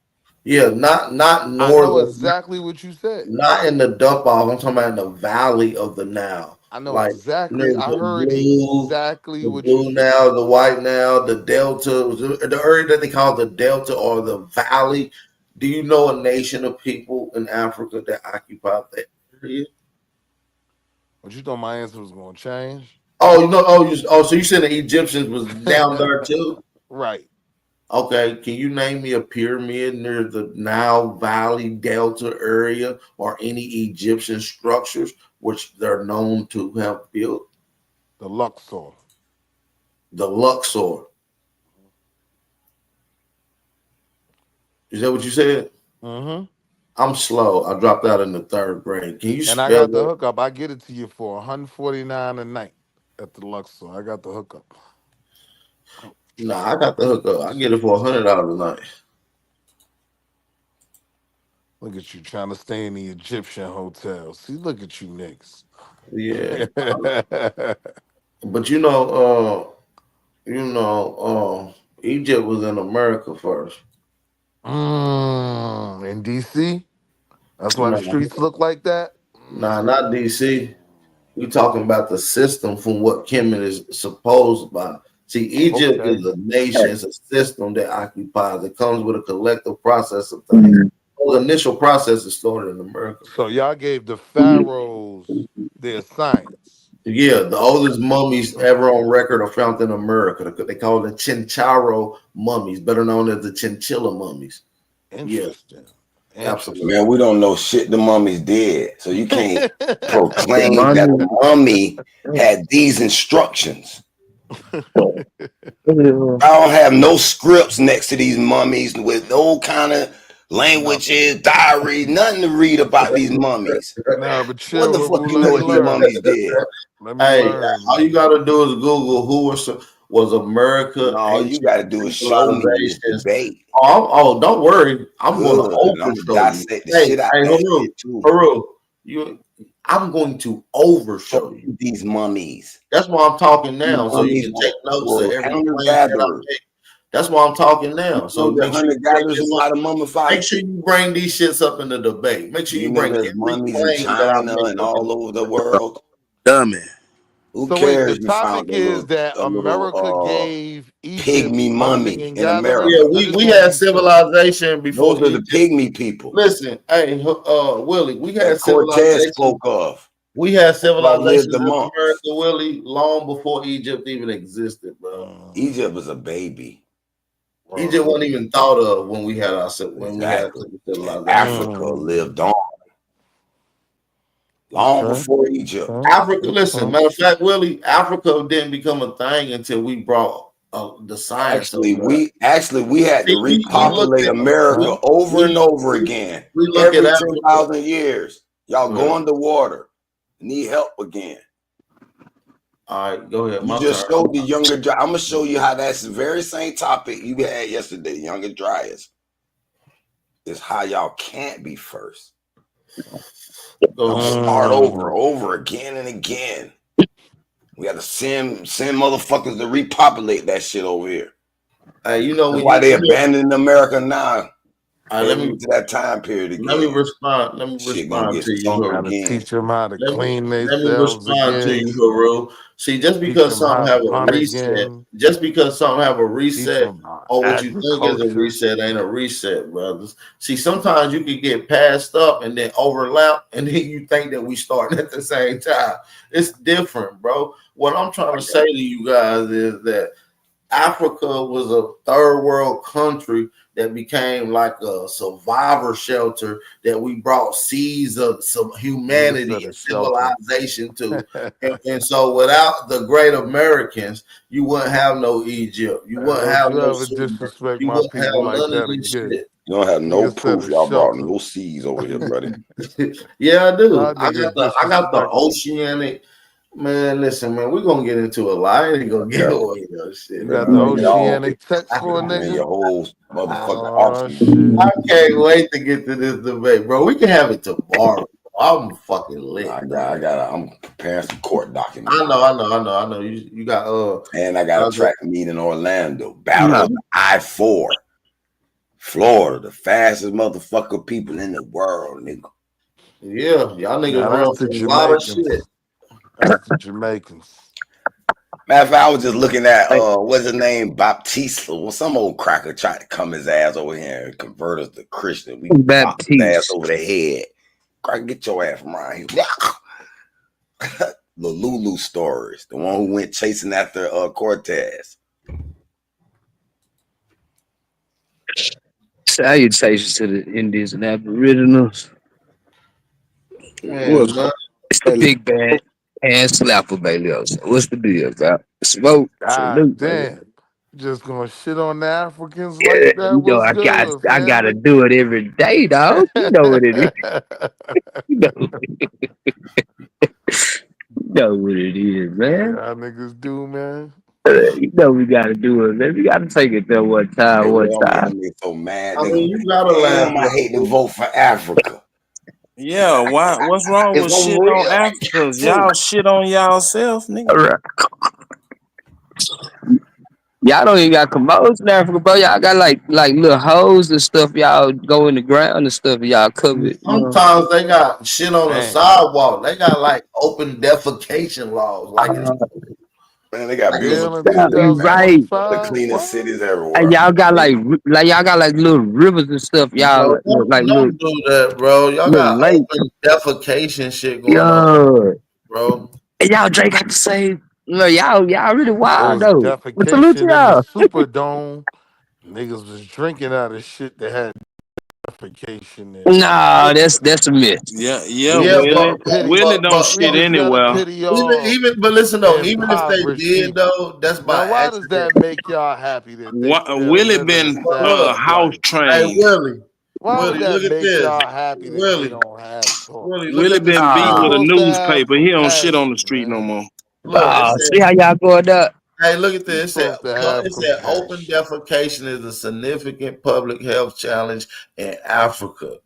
Yeah, not northern. I know exactly what you said. Not in the dump off. I'm talking about in the valley of the Nile. I know like, exactly. I heard exactly the what blue you Nile, the white Nile, the Delta, the area that they call the Delta or the Valley. Do you know a nation of people in Africa that occupy that area? But you thought my answer was going to change? Oh, you know, so you said the Egyptians was down there too? Right. Okay, can you name me a pyramid near the Nile Valley Delta area or any Egyptian structures which they're known to have built? The Luxor. The Luxor. Is that what you said? Mm-hmm. I'm slow. I dropped out in the 3rd grade. Can you And spell I got the it? hookup. I get it to you for $149 a night at the Luxor. I got the hookup. Nah, I got the hookup. I get it for $100 a night. Look at you trying to stay in the Egyptian hotel. See, look at you niggas. Yeah. But Egypt was in America first. In DC? That's why the streets look like that? Nah, not DC. We talking about the system from what Kemet is supposed by. See, Egypt is a nation, it's a system that occupies. It comes with a collective process of things. Those initial processes started in America. So y'all gave the pharaohs their science. Yeah, the oldest mummies ever on record are found in America. They call it the Chincharo mummies, better known as the Chinchilla mummies. Interesting. Yeah, absolutely. Man, we don't know shit the mummy's dead. So you can't proclaim that the mummy had these instructions. I don't have no scripts next to these mummies with no kind of languages, diary, nothing to read about these mummies. Nah, but chill. What the fuck you know what these mummies did? Hey, all you gotta do is Google who was America. All you gotta do is show me this debate. Oh, don't worry. I'm going to overshow you. Haru, I'm going to overshow you these mummies. That's why I'm talking now. So you can take notes of everything that I make. That's why I'm talking now. So make sure you bring these shits up in the debate. Make sure you bring mummies in China and all over the world. Dummy. Who So cares? wait, the topic is that America gave Egypt pygmy mummy in America. Yeah, we had civilization before. Those are the pygmy people. Listen, hey, Willie, we had Cortez spoke of. We had civilization in amongst. America, Willie, long before Egypt even existed, bro. Egypt was a baby. Egypt wasn't even thought of when we had our civilization. Africa lived on. long before Egypt. Africa, listen, matter of fact, Willie, Africa didn't become a thing until we brought the science. We had to repopulate America over and over again. We look every at 10,000 years. Y'all go underwater, need help again. All right, go ahead. You just showed the younger. I'm gonna show you how that's the very same topic you had yesterday. Younger dryers is how y'all can't be first. Start over again and again. We got to send motherfuckers to repopulate that shit over here. You know that's why they abandoning America now. Let me to that time period again. Let me respond to you. Teach them how to clean Let me themselves respond to again. you, Haru. See, just because something have a reset, or what you think is a reset ain't a reset, brothers. See, sometimes you can get passed up and then overlap, and then you think that we starting at the same time. It's different, bro. What I'm trying to say to you guys is that Africa was a third world country that became like a survivor shelter that we brought seeds of some humanity and civilization to. and so without the great Americans, you wouldn't have no Egypt. You wouldn't have no disrespect you my wouldn't people have like none that of this again. shit. You don't have no proof y'all brought no seeds over here, buddy. Yeah, I do. Y'all I got the oceanic. Man, listen, man, we're gonna get into a lot. I ain't gonna get away with shit. You got the oceanic text for a nigga? Your whole motherfucking shit. I can't wait to get to this debate, bro. We can have it tomorrow. I'm fucking lit. I'm preparing some court documents. I know. You got and I got a track meet in Orlando. Battle of I-4. Florida, the fastest motherfucker people in the world, nigga. Yeah, y'all niggas run from a lot of shit. That's the Jamaicans. Matter of fact, I was just looking at what's his name, Baptiste. Well, some old cracker tried to come his ass over here and convert us to Christian. We knocked his ass over the head. Cracker, get your ass from around here. The Lulu stories, the one who went chasing after Cortez. Salutations to the Indians and Aboriginals. Man, it's the big bad and slapper, baby. What's the deal, bro? Smoke. God damn. Just gonna shit on the Africans Yeah, like that? you know, What's good, I gotta do it every day, dog. You know what it is. You know what it is, man. Y'all niggas do, man. You know we gotta do it, man. We gotta take it there one time. I'm so mad. I mean, you gotta laugh. I hate to vote for Africa. Yeah, why? What's wrong with shit on Africa? Y'all shit on y'allself, nigga. Y'all don't even got commodes in Africa, bro. Y'all got like little hoes and stuff. Y'all go in the ground and stuff. Y'all cover it. Sometimes they got shit on the sidewalk. They got like open defecation laws. Like man, they got beautiful right. The cleanest cities everywhere. And y'all got like y'all got like little rivers and stuff. Y'all don't do that, bro. Y'all got open defecation shit going on, bro. And y'all Drake got the same. Look, y'all really wild though. Defecation in the Superdome. Niggas was drinking out of shit that had defecation in it. Nah, that's a myth. Yeah, Willie don't shit anywhere. But listen though, even if they did though, that's by now, why does that make y'all happy that Willie been house trained? Hey, Willie. Why Willie, would look that at make this. y'all happy that Willie. they don't have talk? Willie been beat with a newspaper. He don't shit on the street no more. Look, see how y'all going up. Hey, look at this. It said open defecation is a significant public health challenge in Africa.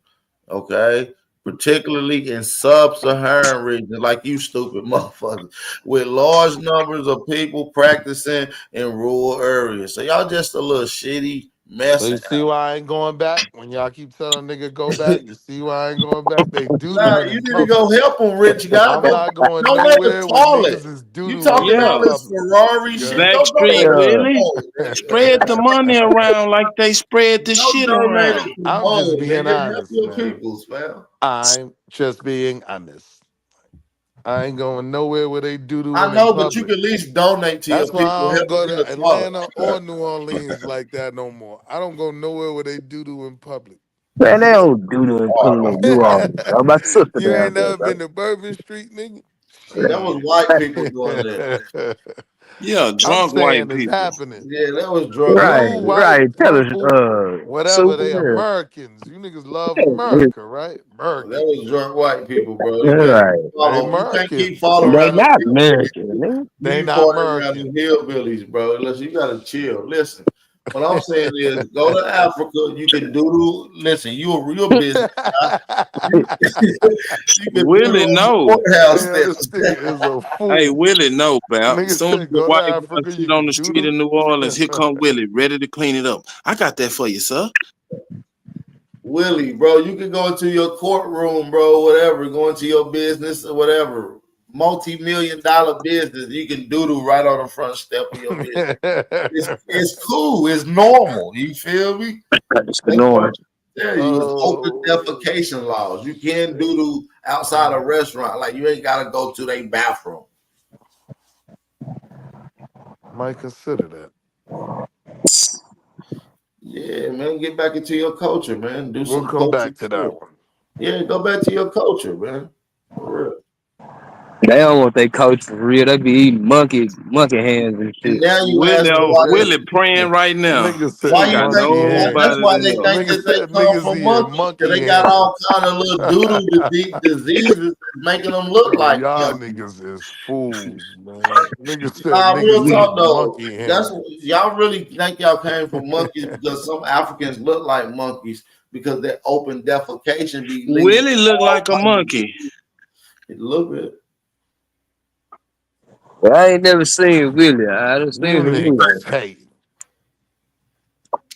Okay. Particularly in sub-Saharan regions, like you stupid motherfuckers, with large numbers of people practicing in rural areas. So y'all just a little shitty mess. So you see why I ain't going back? When y'all keep telling nigga go back, you see why I ain't going back? They do Nah, you need to go help them, Rich. You gotta I'm not going don't nowhere let the where toilet. niggas is doo-doo. You talking all this Ferrari shit? Backstreet Willie, spread the money around like they spread the shit around. I'm just being honest, your man. peoples, man. I'm just being honest. I ain't going nowhere where they doo-doo. I know, but you can at least donate to That's your people. why I don't go Help to them Atlanta or New Orleans like that no more. I don't go nowhere where they doo-doo in public. Man, they don't do the clean and do all this. Bro. My sister You down ain't there, never bro. been to Bourbon Street, nigga? That was white people doing that. Yeah, I'm drunk white saying it's people. happening. Yeah, that was drunk white Right, Blue, people. white, right. Tell us, purple, whatever, they super. Americans. You niggas love America, right? That Americans. was drunk white people, bro. You can't Right. They follow. You can't keep Americans. following They around the not hillbillies. American, nigga. You They be not following around the Americans. hillbillies, bro. Listen, you gotta chill. Listen, what I'm saying is, go to Africa. You can doodle. Listen, you a real business guy. You can Willie doodle on the know. courthouse Yeah, this steps. nigga is a Hey, fool. Willie know, pal. Nigga Soon as said, the go to white guy Africa, sit you on can the do street in New Orleans, here come the. Willie, ready to clean it up. I got that for you, sir. Willie, bro, you can go into your courtroom, bro, whatever, go into your business or whatever, multi-million-dollar business. You can doodle right on the front step of your business. It's cool. It's normal. You feel me? It's the norm. Yeah, you was open defecation laws. You can't doodle outside a restaurant. Like you ain't gotta go to their bathroom. Might consider that. Yeah, man, get back into your culture, man. Do We'll some come culture back to shit. that one. Yeah, go back to your culture, man. For real. They don't want their coach for real. They be eating monkey hands and And shit. now you asking why Willie praying right now. Nigga He said ain't got monkey hands. that's nobody why to they help. think Nigga that they said come niggas from eating monkeys, monkey because they got all hands. kind of little doodle diseases making them look like Y'all monkeys. niggas is fools, man. Nigga said Nah, real niggas talk eating though. monkey That's hands. y'all really think y'all came from monkeys because some Africans look like monkeys because their open defecation be leading Willie look all like a kinds of monkey. a little bit. Well, I ain't never seen Willie. I done seen You him anyway. niggas hate.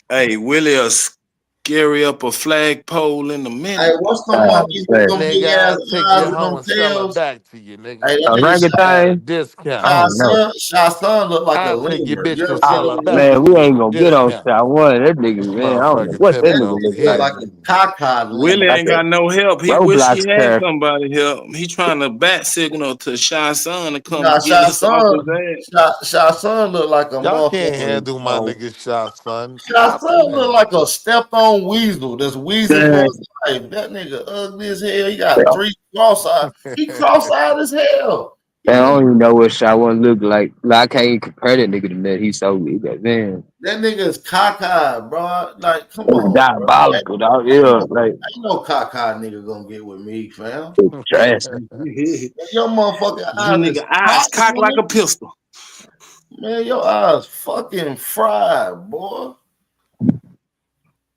Hey, Willie will scary up a flagpole in a Hey, minute. what's the monkeys with them big Nigga, ass I'll take eyes your and hoe them and sell it tails? back to you, nigga. Hey, that nigga At a Orangutan? discount. I don't know. Shy Son look like a I'll take your lemur. bitch You ever and seen sell a her Oh back lemur? to man, we you at ain't a gonna get on discount. shot one. That nigga, man, I don't know Motherfucker what that pimping That nigga over look nigga look like. like here. a cockeyed Willie lemur. ain't got no help. He wish he Roblox had character. somebody help. He trying to bat signal to Shy Son to come Nah, get us off his ass. Shy Son look like a Y'all can't motherfucker. handle my nigga shot, son. Shy Stop Son look playing. like a stepped on weasel. That's weasel for Man, his life. That nigga ugly as hell. He got 3 cross-eyed. He cross-eyed as hell. I don't even know what shot one look like. Like, I can't even compare that nigga to that. He's so big, man. That nigga is cockeyed, bro. Like, come on, bro. Diabolical, dog. Yeah, like Ain't no cockeyed nigga gonna get with me, fam. trash. Your motherfucking eyes is Nigga eyes cocked, cocked like man. a pistol. Man, your eyes fucking fried, boy.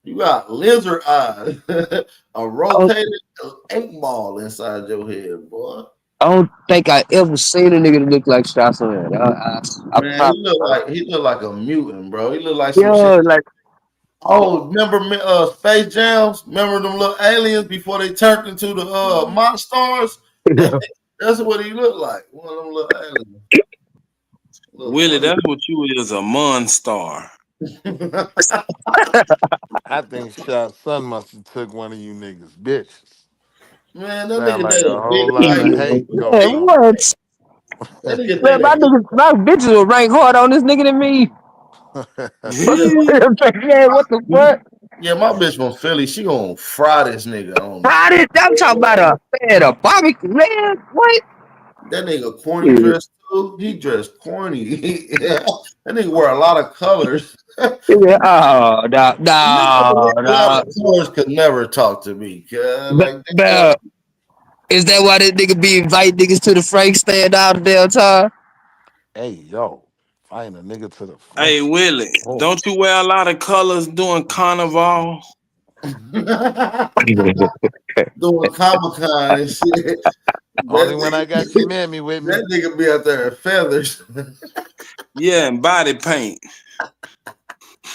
You got lizard eyes, a rotated 8-ball inside your head, boy. I don't think I ever seen a nigga that look like Shot Son. I Man, probably, he look like a mutant, bro. He look like some yeah, shit. like Oh, remember Space Jams? Remember them little aliens before they turned into the Monstars? That's what he looked like. One of them little aliens. Willie, that's what you is, a monster. I think shot son must have took one of you niggas bitches. Man, that Sound nigga like did a a whole big lot of like hate man, going on. what? that nigga Man, did a my bitches will rank hard on this nigga than me. Man, what the fuck? yeah, my bitch from Philly. She gonna fry this nigga on me. How did I'm talking about a barbecue, man? What? That nigga corny dressed too. He dressed corny. That nigga wear a lot of colors. Yeah, oh, no. Colors could never talk to me. Like, Is that why that nigga be inviting niggas to the Frank stand all the damn time? Hey, yo, find a nigga to the Hey, French. Willie, Oh. don't you wear a lot of colors doing carnival? doing Comic-Con and shit. Only when I got your mammy with me. That nigga be out there in feathers. Yeah, and body paint.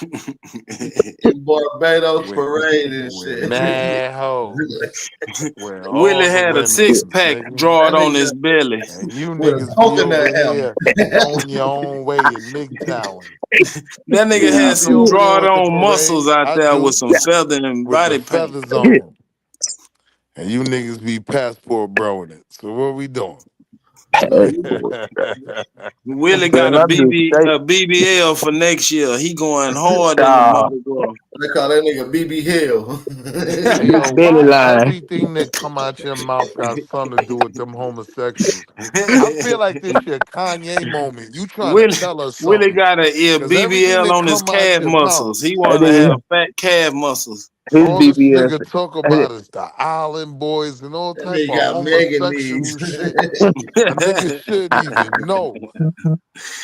In Barbados parade and shit. Mad hoes. Willie had a 6-pack drawed on his belly. And you With a niggas be coconut over here on your own way in MGTOwn. That nigga had some drawed on muscles out there with some feather and with body the paint. feathers on them. And you niggas be passport broing it. So what we doing? Willie got a BBL for next year. He going hard in the Mardi Gras. They call that nigga BB Hill. Hey, yo, why everything that come out your mouth got something to do with them homosexuals? I feel like this your Kanye moment. You trying to tell us Willie something? got a 'Cause everything BBL that on his come out calf your muscles. mouth- He want to have fat calf muscles. All this nigga talk about is the Island Boys and all type nigga of got mega homosexual knees. shit. A nigga shouldn't even know.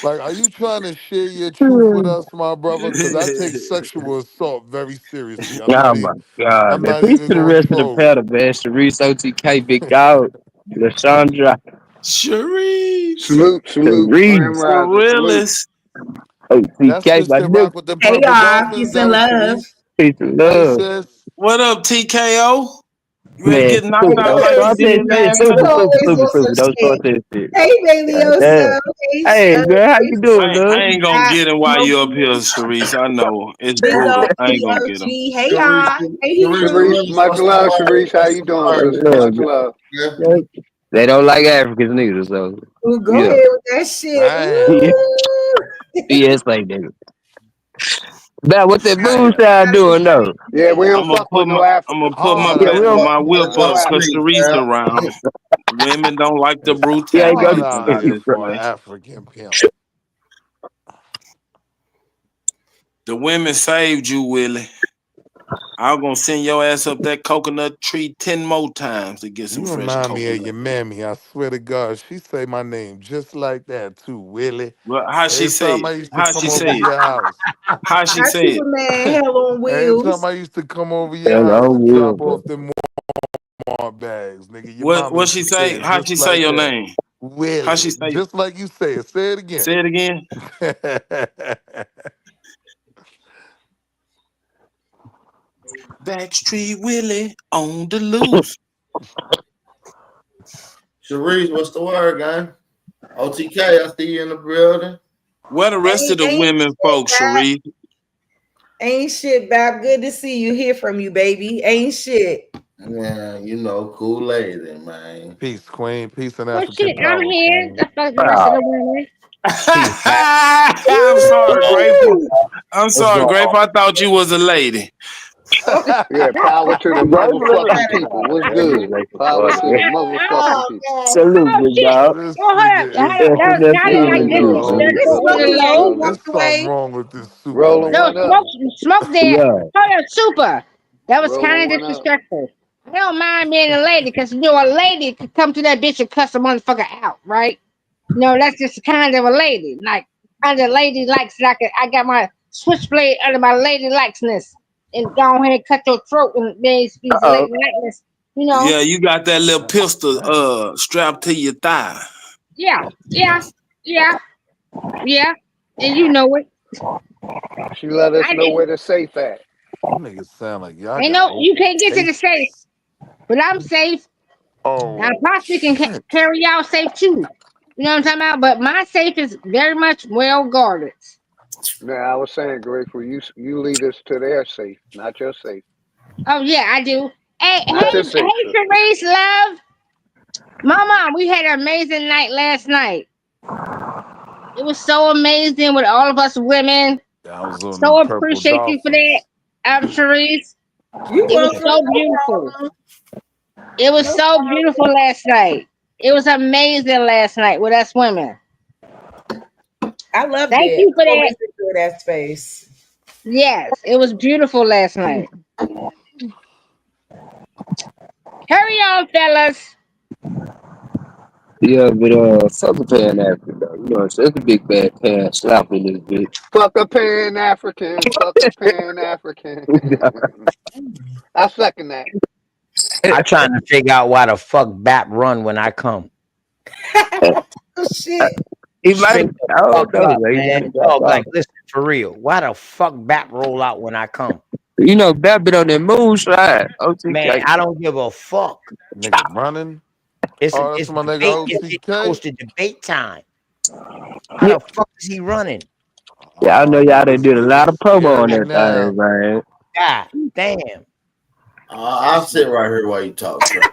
Like, are you trying to share your truth with us, my brother? Because I take sexual assault very seriously. I'm Oh not my even. God, I'm man. not Peace even to the gonna rest of the troll you. panel, man. Sharice, OTK, Big Dog, Lashondra, Sharice, Salute, Grand Sharice, Rising, salute. That's OTK, just my to nigga. rock with the Hey purple y'all, dolphins. peace That and was love. Sharice. Peace and Hey, love. sis. What up, TKO? You ready to Man, get knocked stupid. out Don't like you start that did shit. last You Stupid, time? stupid, always stupid, want some stupid. Don't shit. start that shit. Hey baby, God damn. Hey, girl, how you doing, I love? ain't gonna get him while you up here, Sharice. I know it's Big brutal. dog, I ain't gonna get him. BRG. Hey y'all. Hey Sharice, Hebrew. much love, Sharice. How you doing, Much sister? love. Much love. They don't like Africans neither, so Ooh, go yeah. ahead with that shit. Damn. Ooh. Yes, like nigga. Now what that booze Hey, sound doing though? Yeah, we don't I'm gonna fuck with no I'm gonna Africans. put my Hard Yeah, we don't. my whip No up because Africans. Sharice around. Women don't like the Yeah, I go Hard brutality. to Put out it here this for an way. African pimp. The women saved you, Willie. I'm gonna send your ass up that coconut tree 10 more times to get some You fresh remind me of your coconut. mammy. I swear to God, she say my name just like that too, Willie. Well, how she Every say time it? I used to How come she over say to it? your house. How she Our say it? Superman, hell on Every time wheels. I used to come over your hell house on and wheels, drop bro. off them Walmart bags, nigga. Your What mama what used she to say say? it How just she say like your that. name? How she Willie. say? Just like you say it. Say it again. Say it again. Backstreet Willie on the loose. Sharice, what's the word, gang? OTK, I see you in the building. Where the rest of the Ain't women shit folks, back. Sharice? Ain't shit back. Good to see you. Hear from you, baby. Ain't shit. Man, you know, cool lady, man. Peace, Queen. Peace and Well, African shit, I'm power, here. Queen. The fuck the rest of the women. Peace, Matt. I'm sorry, Grateful. Ooh. I'm What's sorry, going Grateful. I thought you was a lady. Yeah, power to the motherfucking people. What's good? Power to the motherfucking Oh people. man. Salute, Oh big shit. dog. This Well, hold up. nigga is That was SNFP kind Yeah, of how like you in this. doing, this The homie? bitch. This was a little Willie at. He low. There's walked something away. wrong with this Rolling Superman. No one up. smoke there. Yeah. Hold up, super. That was Rolling kind of one up. disrespectful. I don't mind being a lady because you know a lady could come to that bitch and cuss a motherfucker out, right? No, that's just kind of a lady. Like kind of lady likes like I got my switchblade under my lady likesness and go ahead and cut your throat and then speak Uh-oh. lady likeness. You know? Yeah, you got that little pistol strapped to your thigh. Yeah, yeah, yeah, yeah. And you know it. She let us I know didn't. where the safe at. You niggas sound like y'all Ain't got no, you open can't get to the safe, cases. but I'm safe. Now, Oh possibly can shit. carry y'all safe too. You know what I'm talking about? But my safe is very much well guarded. Now I was saying, Grateful, you lead us to their safe, not your safe. Oh yeah, I do. Hey, Not your hey, safe, hey, sister. Therese, love, Mama, we had an amazing night last night. It was so amazing with all of us women. I was on them So purple appreciate you for that, dolphins. Therese. You It was welcome. so No beautiful. problem. It was No so problem. beautiful last night. It was amazing last night with us women. I love Thank that. you for I that. always enjoy that space. Yes, it was beautiful last night. Carry on, fellas. Yeah, but fuck a pan African though. You know what I'm saying? It's a big bad pan slap in this bitch. Fuck a Pan African. Fuck a Pan African. I second that. I'm trying to figure out why the fuck BAP run when I come. Oh shit. He might Straight have, the I fuck don't know, up, man. He might man. have got Dog, like, off. listen, for real. Why the fuck BAP roll out when I come? You know, that bit on that moonshine. Man, OTK. I don't give a fuck. Nigga running. Oh, that's It's my debate. nigga It's OTK. close to debate time. How the fuck is he running? Yeah, I know Oh, y'all niggas, done did a lot of niggas promo on scary that now. thing, man. God damn. I'll sit right here while you talk. There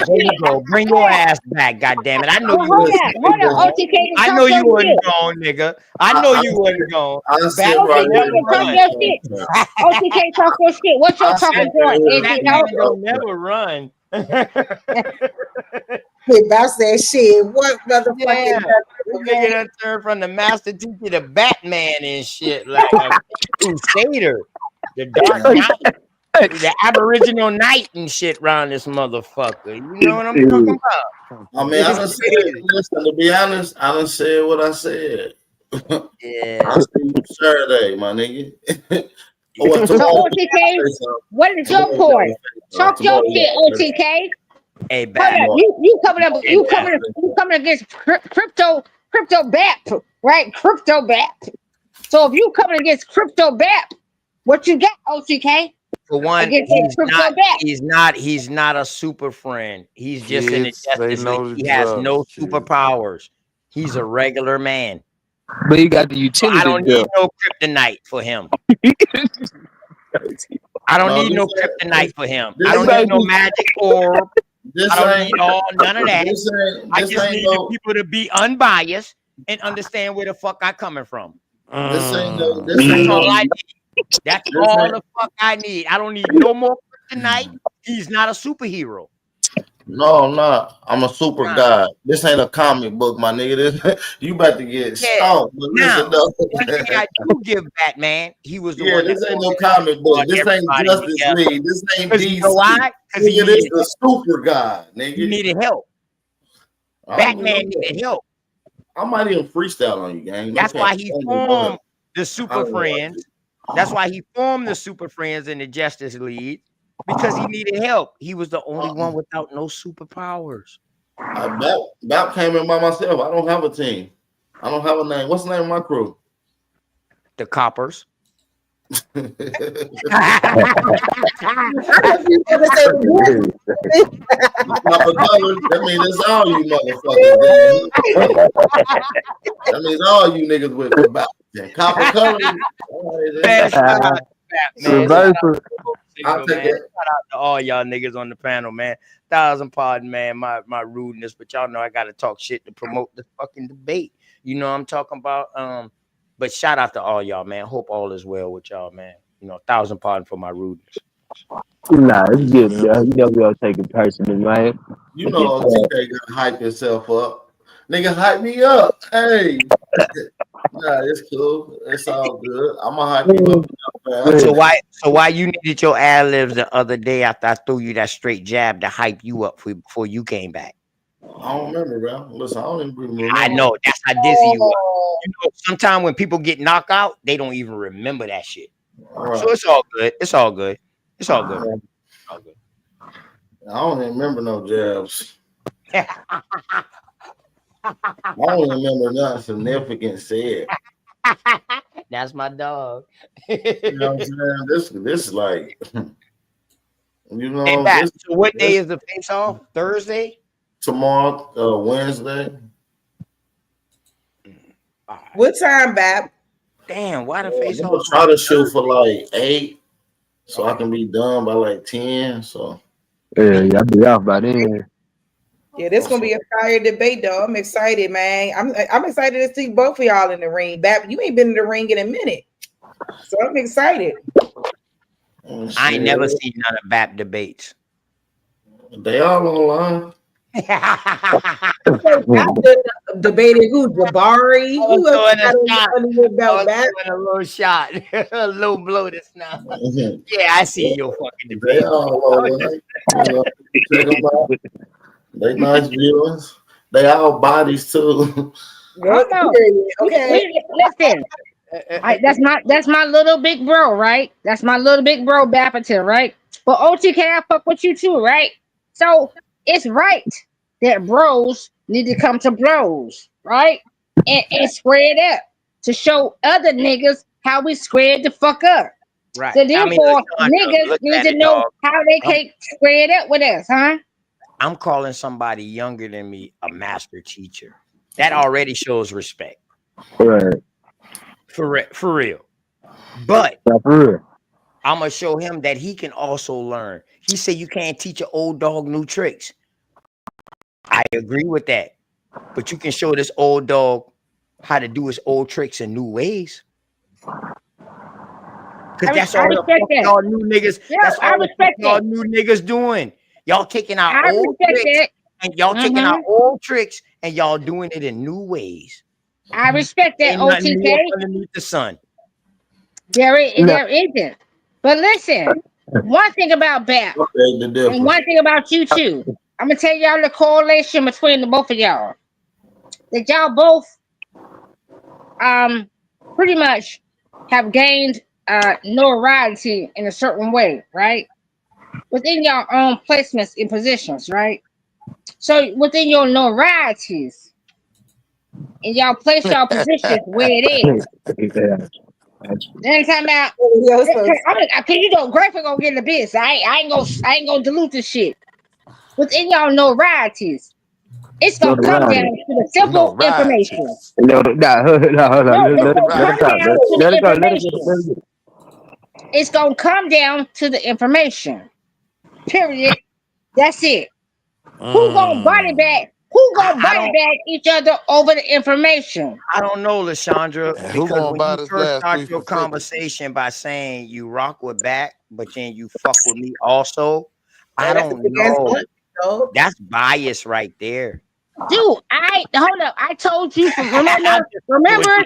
you go. Bring your ass back, goddammit. I know you hold wasn't. on, OTK, I talk know you your wasn't shit. gone, nigga. I know you wasn't gone. I'll sit Batman right never here. Talk run. your shit. OTK, talk your shit. What's your talking point, Batman NCO? don't never run. Hey, Bob said, shit, what motherfucking Yeah, this nigga done turned from the master teacher to Batman and shit, like a crusader, the Dark Knight, the Aboriginal Knight and shit around this motherfucker. You know what I'm talking about? I mean, I done said, listen, to be honest, I done said what I said. Yeah. I'll see you Saturday, my nigga. So OTK, what is your point? Talk your shit, OTK. Hey, Hold up, you coming against crypto BAP, right? Crypto BAP. So if you coming against crypto BAP, what you got, OTK? For one, Against he's not a super friend. He's just in the Kids say Justice no League. to He has no drugs, superpowers. He's a regular man. But he got the So utility. I don't need no kryptonite for him. I don't need no kryptonite for him. I don't need no magic orb. I don't need none of that. I just need the people to be unbiased and understand where the fuck I coming from. This ain't That's all I need. That's all the fuck I need. I don't need no more kryptonite. He's not a superhero. No, I'm not. I'm a super god. This ain't a comic book, my nigga. This, you about to get stalked. But Now, listen, though. one thing I do give Batman, he was the Yeah, one. this ain't no comic book. This ain't Justice League. This ain't DC. You know why? Because Nigga, this is super god, nigga. He needed help. Batman needed help. I might even freestyle on you, gang. That's why he formed the Super Friends. That's why he formed the Super Friends in the Justice League, because he needed help. He was the only one without no superpowers. Bap came in by myself. I don't have a team. I don't have a name. What's the name of my crew? The Coppers. That means it's all you motherfuckers. That means all you niggas with about copper color. Shout out to all y'all niggas on the panel, man. 1,000 pardon, man, my rudeness, but y'all know I gotta talk shit to promote the fucking debate. You know what I'm talking about? But shout out to all y'all, man. Hope all is well with y'all, man. You know, 1,000 pardon for my rudeness. Nah, it's good, bro. You know we don't take it personally, man. You know, TK gotta hype himself up. Nigga, hype me up. Hey. Nah, it's cool. It's all good. I'm gonna hype you up. Man. So why you needed your ad libs the other day after I threw you that straight jab to hype you up before you came back? I don't remember, bro. Listen, I don't even remember. I know that's how dizzy you are. You know, sometimes when people get knocked out, they don't even remember that shit. Right. So it's all good. It's all good. It's all good. All good. I don't even remember no jabs. I don't remember nothing significant said. That's my dog. You know what I'm saying? This is like, you know. Hey, Bat, so what day is the face off? Thursday? Tomorrow, Wednesday. What time, Bab? Damn, why the face I'm off? gonna try to shoot for like 8, so I can be done by like 10. So yeah, I'll be off by then. Yeah, this gonna be a fire debate, though. I'm excited, man. I'm excited to see both of y'all in the ring. Bab, you ain't been in the ring in a minute, so I'm excited. I ain't never seen none of BAP debates. They all online. Debated who? Jabari? Who else got about BAP? A little shot, a low blow this now. Yeah, I see your fucking debate. They all online. Check them out. They nice viewers. They all bodies too. Okay. Listen. That's my little big bro, right? That's my little big bro Bapperton, right? But OTK, I fuck with you too, right? So it's right that bros need to come to bros, right? And square it up to show other niggas how we squared the fuck up. Right. So therefore, niggas need to know how they can square it up with us, huh? I'm calling somebody younger than me a master teacher. That already shows respect. Right. For real. But for real. I'm gonna show him that he can also learn. He said you can't teach an old dog new tricks. I agree with that, but you can show this old dog how to do his old tricks in new ways. Because that's all y'all new niggas. Yeah, That's I all respect y'all that. new niggas doing. Y'all taking our I old respect tricks that. and y'all taking our old tricks and y'all doing it in new ways. I respect that, Ain't nothing new OTK. up underneath the sun. There No. isn't. But listen, one thing about BAP, and one thing about you too. I'm gonna tell y'all the correlation between the both of y'all. That y'all both pretty much have gained notoriety in a certain way, right? Within your own placements in positions, right? So within your notorieties, and y'all place y'all positions where it is. Then I'm talking about, cause you know, Grateful gonna get in the biz. I ain't gonna dilute this shit. Within y'all notorieties, it's gonna come down to the simple information. No, hold on. No, it's Let gonna it come go. down to the Let it go. information. It's gonna come down to the information. Period. That's it. Who gonna body bag? Who gonna body bag each other over the information? I don't know, Lashandra, Who because gonna when buy you this first last start 3 your for 50? conversation by saying you rock with back, but then you fuck with me also, I That's don't against know. what, though? That's bias right there. Dude, hold up. I told you from remember Chandra.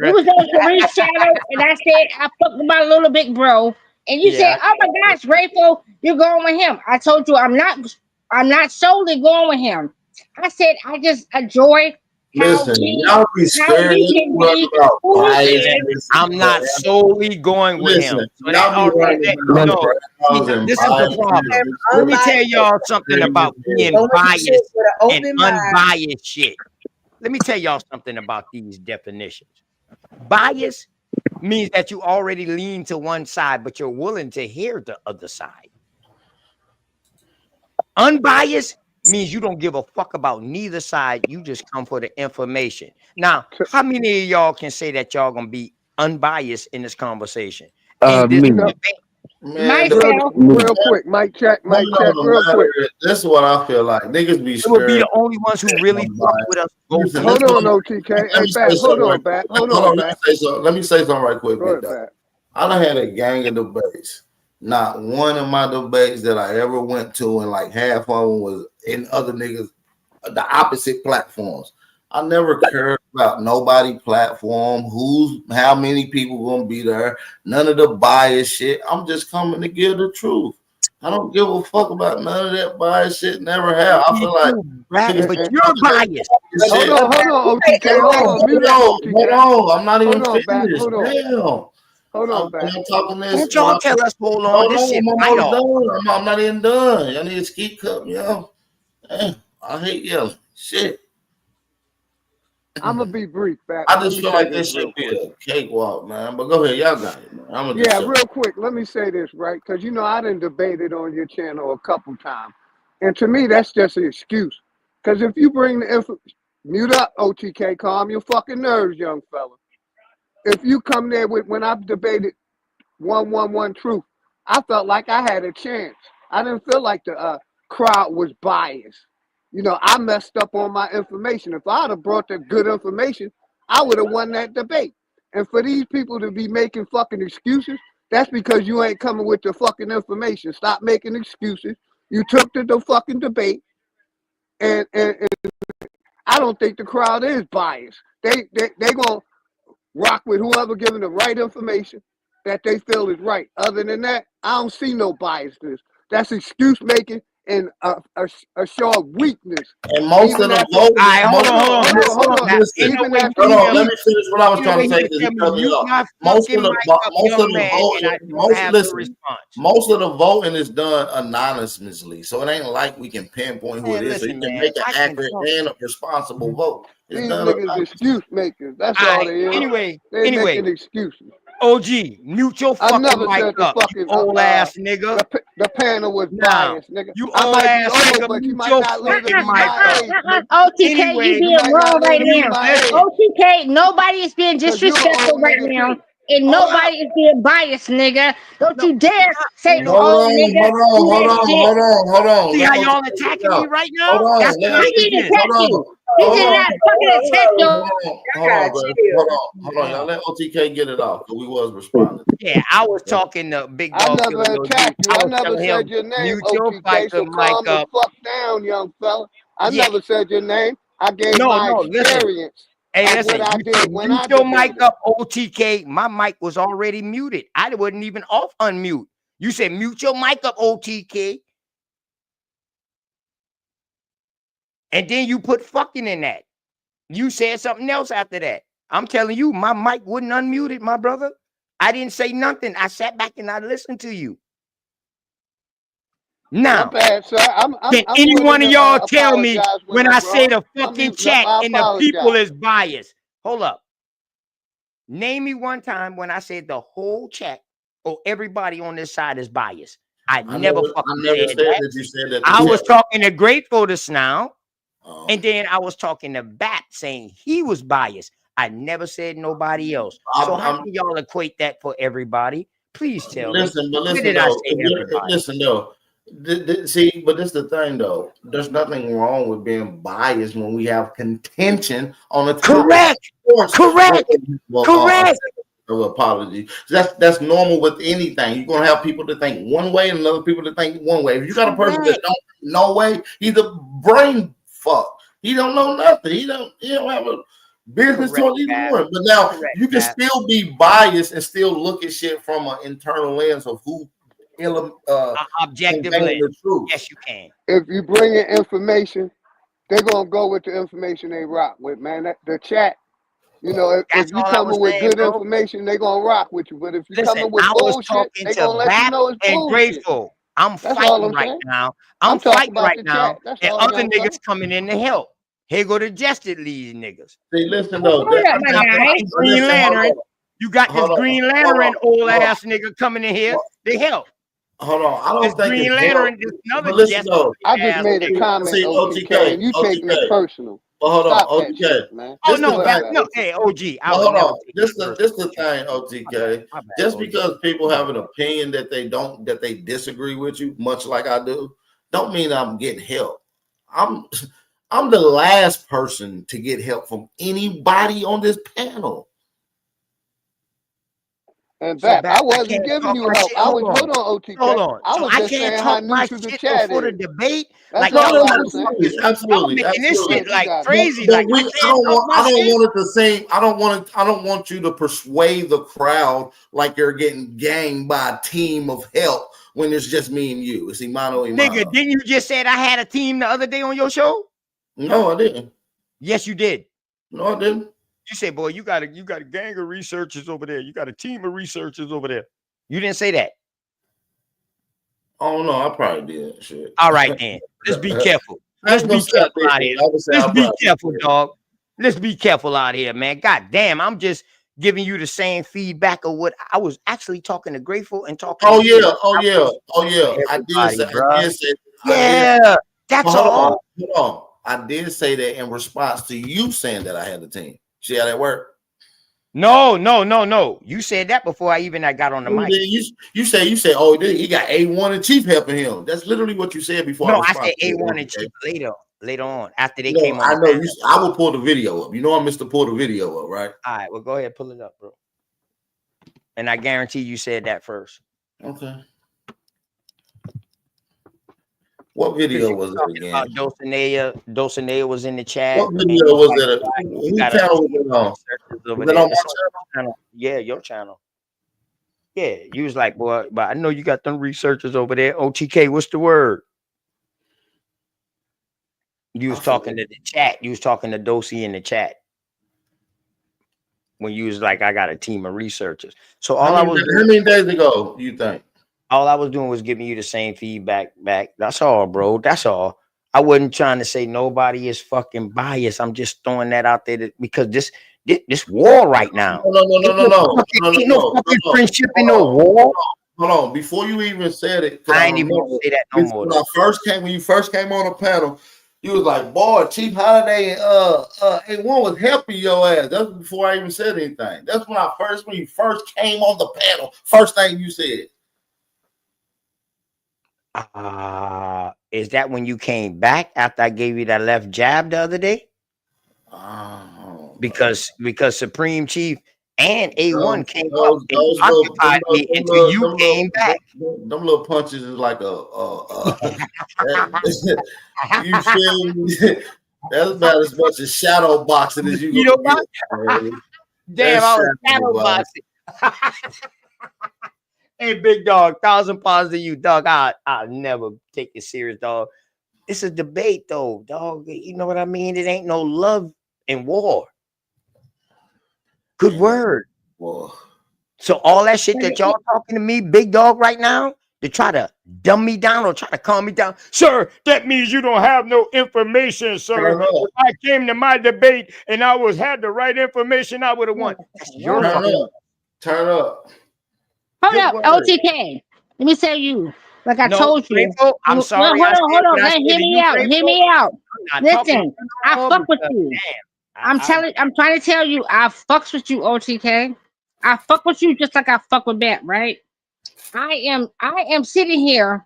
we was on Tariq's channel and I said I fucked with my little big bro. And you said, oh my gosh, Rayful, you're going with him. I told you I'm not solely going with him. I said I just enjoy Listen, y'all be scared. I'm not solely going with him. So that already, this is the problem. Let me tell y'all something about being biased and unbiased shit. Let me tell y'all something about these definitions. Bias means that you already lean to one side, but you're willing to hear the other side. Unbiased means you don't give a fuck about neither side. You just come for the information. Now, how many of y'all can say that y'all gonna be unbiased in this conversation? Me. Man, real quick, Mike check, real quick. This is what I feel like. Niggas be scared. It would be the only ones who really fuck with us. Listen, hold on, OTK. Hey, Bat, hold on, Bat. Hold on, Bat. Let me say something right quick, Big Dog. I done had a gang of debates. Not one of my debates that I ever went to, and like half of them was in other niggas, the opposite platforms. I never cared about nobody platform, how many people gonna be there, none of the bias shit. I'm just coming to give the truth. I don't give a fuck about none of that bias shit. Never have. I feel like, but you're biased. Hold on, OTK. Hold on. I'm not even finished. Damn. Hold on, I'm talking this. Don't y'all tell us, hold on. This shit right off. I'm not even done. Y'all need to keep cutting me off. I hate yelling. Shit. I'm gonna be brief, Bat. I just feel like this should be a cakewalk, man. But go ahead, y'all got it, man. Real quick. Let me say this, right? Because you know I done debated on your channel a couple times, and to me that's just an excuse. Because if you bring the mute up, OTK, calm your fucking nerves, young fella. If you come there with when I've debated 111 truth, I felt like I had a chance. I didn't feel like the crowd was biased. You know, I messed up on my information. If I'd have brought the good information, I would have won that debate. And for these people to be making fucking excuses, that's because you ain't coming with the fucking information. Stop making excuses. You took the fucking debate, and I don't think the crowd is biased. They gonna rock with whoever giving the right information that they feel is right. Other than that, I don't see no biasness. That's excuse making and a show of weakness. And most of the vote. Hold on. Let me finish what I was trying to say. Most of the voting is done anonymously, so it ain't like we can pinpoint who it is. So you can make an accurate and a responsible vote. These niggas excuse makers. That's all they is. Anyway, making excuses. OG, mute your fucking mic up, you old ass nigga. The panel was biased, nigga. You old ass nigga, but you mute might your not live fucking in mic my up. OTK, you being wrong right now. OTK, nobody is being disrespectful right now. and nobody is being biased, nigga. Don't you dare say no, Hold on, nigga. hold on. See Let how OTK y'all attacking me right now? Hold on. That's Let what I didn't this is. attack you. He did not fucking attack you. Hold on, y'all. Let OTK get it off, because we was responding. Yeah, I was talking to Big I Dog. never attacked you. I I was never telling said him, your name, mute your OTK, so mic calm the up. fuck down, young fella. I Yeah. never said your name. I gave No, my listen. experience Hey, of listen, what I you did said when mute I your mic debated. up, OTK. My mic was already muted. I wasn't even off unmute. You said mute your mic up, OTK. And then you put fucking in that. You said something else after that. I'm telling you, my mic wouldn't unmute it, my brother. I didn't say nothing. I sat back and I listened to you. Now, My bad, sir. I'm can any willing one of to y'all tell me apologize when I'm I say wrong. the I'm fucking muting up. chat I and the people apologize. is biased? Hold up. Name me one time when I said the whole chat or everybody on this side is biased. I never fucking said that. You said that. I was talking to Grateful just now, and then I was talking to Bat saying he was biased. I never said nobody else. So how can y'all equate that for everybody? Please tell me. Where did I say everybody? Listen though. See, but this is the thing though. There's nothing wrong with being biased when we have contention on a topic. Correct. Apology. That's normal with anything. You're gonna have people to think one way and other people to think one way. If you got a person that don't no way, he's a brain fuck. He don't know nothing. He don't have a business toward either one. But now you can still be biased and still look at shit from an internal lens of who objective lens. Yes, you can. If you bring in information, they're gonna go with the information they rock with, man. The chat, you know, if you coming with good information, they're gonna rock with you. But if you coming with bullshit, they're gonna let you know it's bullshit. Grateful. I'm fighting right now. I'm fighting right now, and other niggas coming in to help. Here go the Justice League niggas. See, listen though. Green Lantern. You got this Green Lantern old ass nigga coming in here. They help. Hold on, I don't think Green it's Lantern. I just made a comment, OTK, and you taking it personal. But hold on, Stop that OTK. shit, man. Oh no, hey OG. Hold on. This the thing, OTK. Just because people have an opinion that they disagree with you, much like I do, don't mean I'm getting help. I'm the last person to get help from anybody on this panel. And back, I wasn't giving you help. Hold on, OTK. Hold on. I was just saying how neutral the chat before the is. debate. That's Like all I was saying. Absolutely. making this shit like crazy. But Like I don't want it to seem. I don't want you to persuade the crowd like you're getting ganged by a team of help when it's just me and you. It's Imano. Nigga, didn't you just say I had a team the other day on your show? No, I didn't. Yes, you did. No, I didn't. You said, boy, you got a gang of researchers over there. You got a team of researchers over there. You didn't say that. Oh no, I probably did. Shit. All right, then. Let's be careful. Let's be careful out here. Let's be careful, dog. Let's be careful out here, man. God damn, I'm just giving you the same feedback of what I was actually talking to Grateful and talking. Oh yeah. I did say. That's all. Hold on. I did say that in response to you saying that I had a team. See how that worked? No. You said that before I got on the mic. You said, oh, he got A1 and Chief helping him. That's literally what you said before. No, I said A1 and Chief later on after they came on. I know you. I will pull the video up. You know, I'm Mr. Pull the video up, right? All right, well, go ahead, pull it up, bro. And I guarantee you said that first. Okay. What video was it again? Dulcinea was in the chat. What video was that? Whose channel was it on? Was it on my channel? Yeah, your channel. Yeah, you was like, boy, but I know you got them researchers over there. OTK, what's the word? You was talking to the chat. You was talking to Dosey in the chat. When you was like, I got a team of researchers. So how many days ago you think? All I was doing was giving you the same feedback back. That's all, bro. That's all. I wasn't trying to say nobody is fucking biased. I'm just throwing that out there because this war right now. No. Ain't no fucking friendship in no war. Hold on. Before you even said it, I ain't even gonna say that no more. When you first came on the panel, You was like, boy, Chief Holiday and A1 was helping your ass. That's before I even said anything. That's when you first came on the panel. First thing you said. Is that when you came back after I gave you that left jab the other day? Because Supreme Chief and A1 came up and occupied me until you came back. Them little punches is like you feel me? That's about as much as shadow boxing as you gonna get. Damn, I was shadow boxing. Hey, big dog, 1,000 pounds to you, dog. I'll never take it serious, dog. It's a debate, though, dog. You know what I mean? It ain't no love in war. Good word. Whoa. So all that shit that y'all talking to me, big dog, right now, to try to dumb me down or try to calm me down. Sir, that means you don't have no information, sir. If I came to my debate and I had the right information, I would have won. That's your fault. Turn up. Hold up, OTK. Let me tell you, like I told you. I'm sorry. Hold on. Hear me out. Listen, I fuck with you. I'm trying to tell you, I fucks with you, OTK. I fuck with you just like I fuck with Bat, right? I am sitting here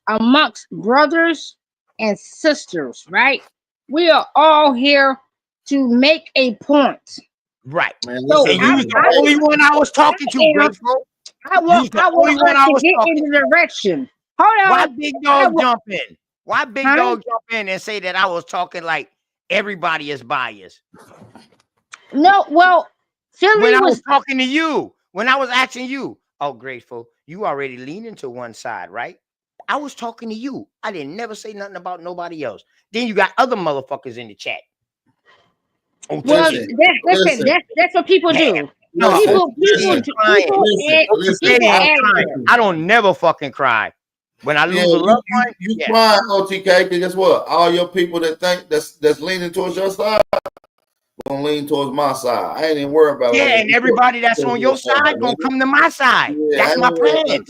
amongst brothers and sisters, right? We are all here to make a point. Right. So and you was the only one I was talking to, Grateful. I want to get in the direction. Hold on. Why Big Dog jump in? Why Big Dog jump in and say that I was talking like everybody is biased? No, well, Philly when I was talking to you, when I was asking you, oh, Grateful, you already leaning to one side, right? I was talking to you. I didn't never say nothing about nobody else. Then you got other motherfuckers in the chat. Well, listen, that's what people do. No, people I don't never fucking cry. When I lose a loved one, you cry, OTK, because guess what? All your people that think that's leaning towards your side gonna lean towards my side. I ain't even worried about it. And everybody that's on your side gonna come to my side. That's my plans.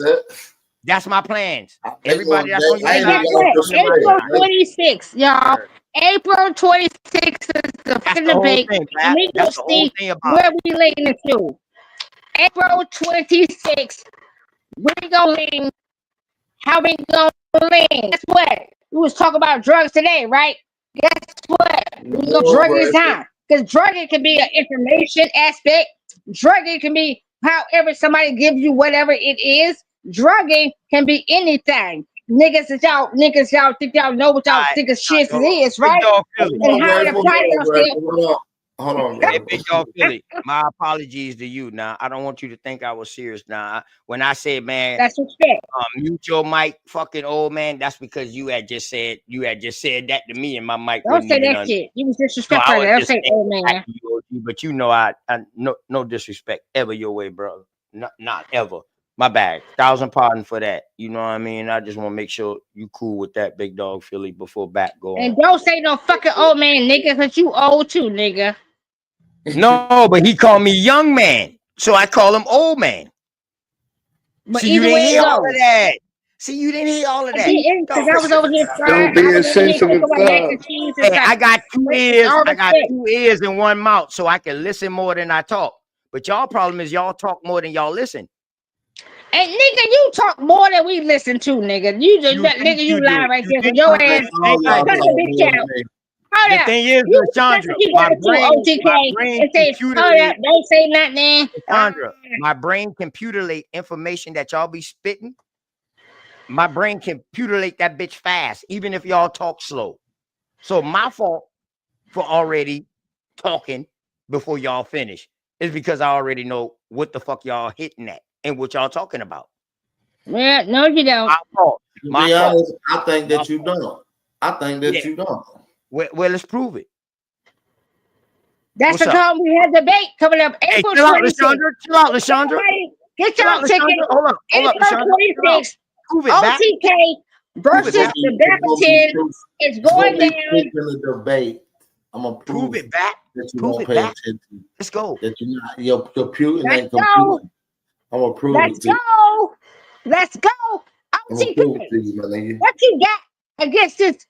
That's my plans. Everybody that's on your side. April 26th, y'all. April 26th is the fucking debate. And we gonna see where we leaning to. April 26th, we gonna lean. How we gonna lean? Guess what? We was talking about drugs today, right? Guess what? We gonna drug this time. Because drugging can be an information aspect. Drugging can be however somebody gives you whatever it is. Drugging can be anything. Niggas y'all think y'all know what y'all think of shit it is, right? And how to apply yourself. Hold on, hey, Big Dog Philly. My apologies to you. Now, I don't want you to think I was serious. Now, when I said, man, that's respect. Mute your mic, fucking old man. That's because you had just said that to me, and my mic. Don't say that shit. You was disrespectful. So don't say old man. But you know, I no disrespect ever your way, brother. Not ever. My bad. 1,000 pardon for that. You know what I mean? I just want to make sure you cool with that, Big Dog Philly, before back go on. And don't say no fucking old man, nigga, because you old too, nigga. No, but he called me young man, so I call him old man. But see, you didn't hear all of that. See, you didn't hear all of that. Because I was over here don't be insensitive. Hey, I got 2 ears. I got 2 ears and 1 mouth, so I can listen more than I talk. But y'all problem is y'all talk more than y'all listen. Hey, nigga, you talk more than we listen to, nigga. You just nigga, you lie right there. Your ass, cut the bitch out. The thing is, Chandra, my brain don't say nothing. Chandra, my brain computerate information that y'all be spitting. My brain computerate that bitch fast, even if y'all talk slow. So my fault for already talking before y'all finish is because I already know what the fuck y'all hitting at and what y'all talking about. Yeah, no, you don't. My fault. My fault. I think that you don't. I think that you don't. Well, let's prove it. That's the time we had debate coming up. April 26th. Chill out, Lashandra. Get y'all ticket. Hold up, April 26th. OTK versus the Baptist is going down. In the debate, I'm gonna prove it back. That you won't pay attention. Let's go. That you're not your computer ain't computing. I'm gonna prove it. Let's go. OTK. What you got against this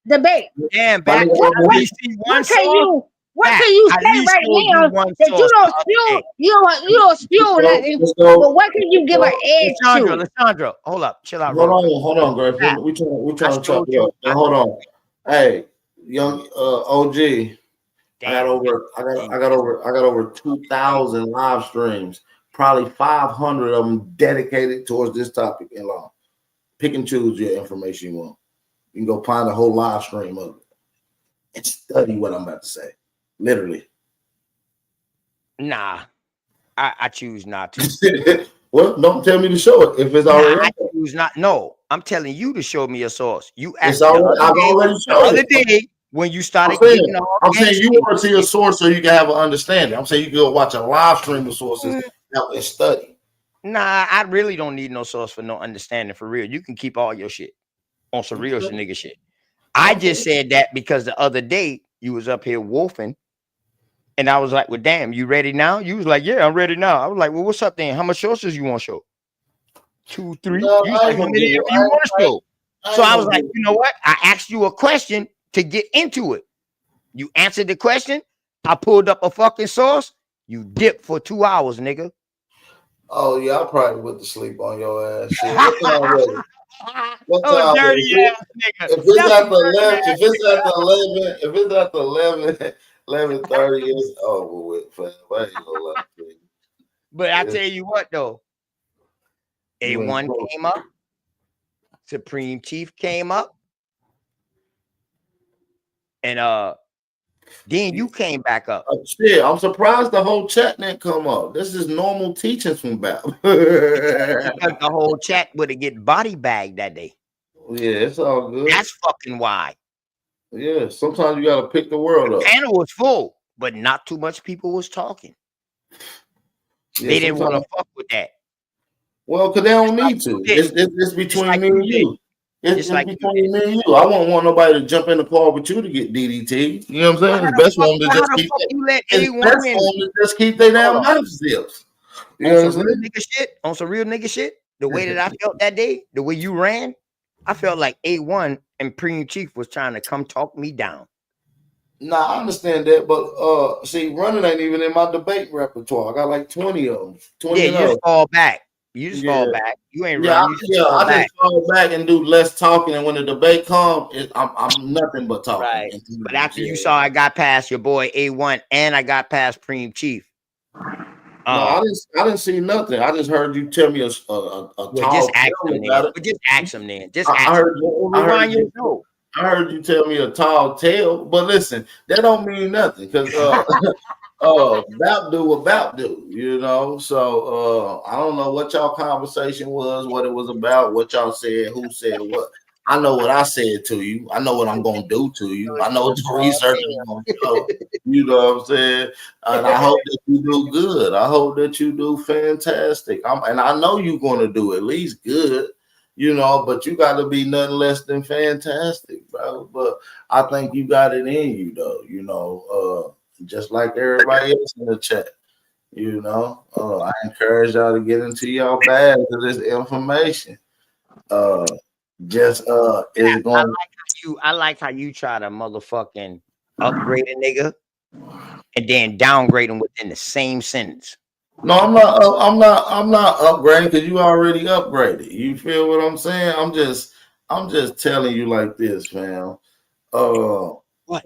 debate. Damn, back. What At least see one source. What Back, can you at say least right showed you now one that you source don't the other spew? day. You don't spew nothing. But what can you give an edge to? Lysandra, hold up, chill out. Hold on, Greg. We trying to chop it up. Hold on. Hey, young OG. I got over 2,000 live streams. Probably 500 of them dedicated towards this topic in law. Pick and choose your information you want. You can go find a whole live stream of it and study what I'm about to say. Literally. Nah, I choose not to. Well, don't tell me to show it if it's already. I choose not. No, I'm telling you to show me a source. You asked It's already, I've already the other day when you started getting all. I'm saying you want to see a source so you can have an understanding. I'm saying you can go watch a live stream of sources and study. Nah, I really don't need no source for no understanding for real. You can keep all your shit on some real shit, nigga shit. I just said that because the other day you was up here wolfing, and I was like, "Well, damn, you ready now?" You was like, "Yeah, I'm ready now." I was like, "Well, what's up then? How much sources you want to show? 2, 3?" No, you was like, "How many you want to show?" So I was like, "You know what? I asked you a question to get into it. You answered the question. I pulled up a fucking source. You dipped for 2 hours, nigga." Oh yeah, I probably went to sleep on your ass. Shit. What time was it? What Oh, time dirty was it? ass nigga. If it's after 11, if it's after 11:30, it's over with. Fam. I ain't gonna lie to you. But I tell you what though, A1 came up, Supreme Chief came up, and then you came back up. Shit, I'm surprised the whole chat didn't come up. This is normal teachings from Bap. Because the whole chat would have get body bagged that day. Yeah, it's all good. That's fucking why. Yeah, sometimes you gotta pick the world up. The panel was full, but not too much people was talking. Yeah, They didn't want to sometimes- fuck with that. Well, because they don't need to. It's between me and you. It's between me and you. I won't want nobody to jump in the car with you to get DDT. You know what I'm saying? It's best for them to just keep. Just keep their damn mouth zips. You know what I'm saying? On some real nigga shit, the way that I felt that day, the way you ran, I felt like A1 and Premium Chief was trying to come talk me down. Nah, I understand that, but see, running ain't even in my debate repertoire. I got like 20 of them. 20 Yeah, you just fall back. You just fall back. You ain't run. You just fall I back. just fall back and do less talking, and when the debate comes, I'm nothing but talking. Right. But after you saw I got past your boy A1 and I got past Premium Chief. No, I didn't see nothing. I just heard you tell me a Well, tall just ask tale him about then. it. Just ask him then. Just I ask heard, him. I heard Rewind your you. show. I heard you tell me a tall tale, but listen, that don't mean nothing because Bap do what Bap do, you know. So I don't know what y'all conversation was, what it was about, what y'all said, who said what. I know what I said to you. I know what I'm gonna do to you. I know what the research is gonna show. You know what I'm saying? And I hope that you do good. I hope that you do fantastic. And I know you're gonna do at least good. You know, but you got to be nothing less than fantastic, bro. But I think you got it in you, though. You know, just like everybody else in the chat. You know, I encourage y'all to get into y'all bags of this information. It's going. I like how you try to motherfucking upgrade a nigga and then downgrade him within the same sentence. No, I'm not upgrading because you already upgraded. You feel what I'm saying? I'm just telling you like this, fam. What?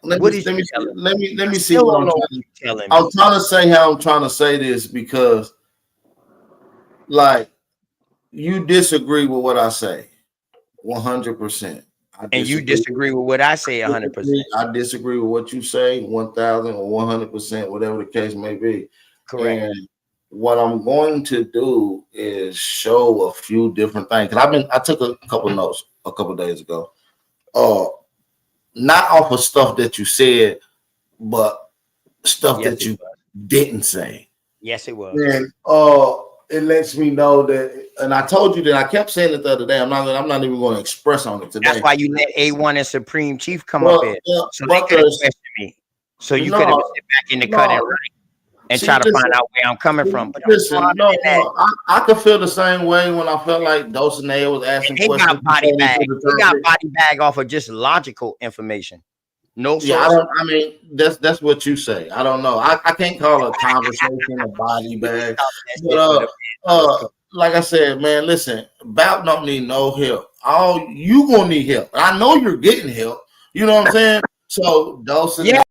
Let me see what I'm telling. I'm trying to say how I'm trying to say this because, like, you disagree with what I say, 100%. And you disagree with what I say 100%. I disagree with what you say 1,000 or 100%, whatever the case may be. Correct. And what I'm going to do is show a few different things. Because I took a couple notes a couple days ago. Not off of stuff that you said, but stuff that you didn't say. Yes, it was. And it lets me know that, and I told you that I kept saying it the other day. I'm not even going to express on it today. That's why you let A1 and Supreme Chief come up here. So they could have questioned me. So you could have sit back in the cut and right. and See, try to listen, find out where I'm coming from. But I'm listen, smarter no, than that. I could feel the same way when I felt like Dulcinea was asking He questions. got body pertaining bag. to the He got topic. body bag off of just logical information. No Yeah, source. I mean, that's what you say. I don't know. I can't call a conversation a body bag. But like I said, man, listen, Bout don't need no help. All you gonna need help. I know you're getting help. You know what I'm saying? So Dulcinea. Yeah,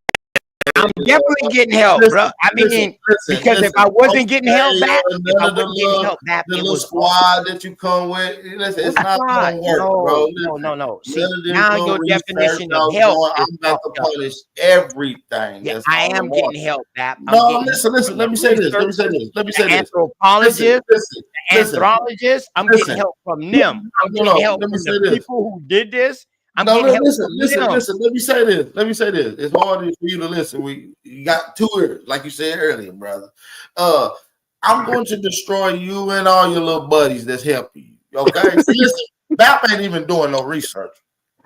I'm definitely getting help, bro. I mean, because if I wasn't getting help back, if I wasn't getting help back, the it little was squad that you come with, listen, it's not gonna work, bro. No. See, None of them now doing your research, definition y'all of help going, is I'm about to fucked up. punish everything. Yeah, That's I all am want. getting help back. No, listen. Let me say this. The anthropologists, the anthropologists. I'm getting help from them. I'm getting help from the people who did this. I'm getting help from them. Listen. Let me say this. It's hard for you to listen. You got 2 ears, like you said earlier, brother. I'm going to destroy you and all your little buddies that's helping you. Okay, see, listen. BAP ain't even doing no research.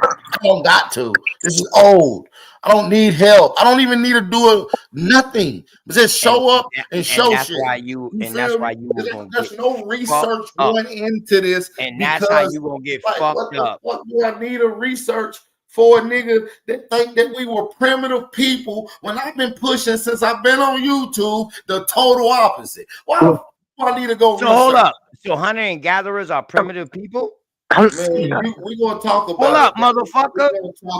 I don't got to. This is old. I don't need help. I don't even need to do nothing. Just show up and show that's shit. why you that's why you was gonna There's get no research fucked up. going into this, And that's how you gonna get fucked what the up. fuck do I need a research for a nigga that think that we were primitive people when I've been pushing since I've been on YouTube the total opposite? Why the fuck do I need to go So research? hold up. So hunter and gatherers are primitive people? Man, we gonna talk about Hold up, it. motherfucker.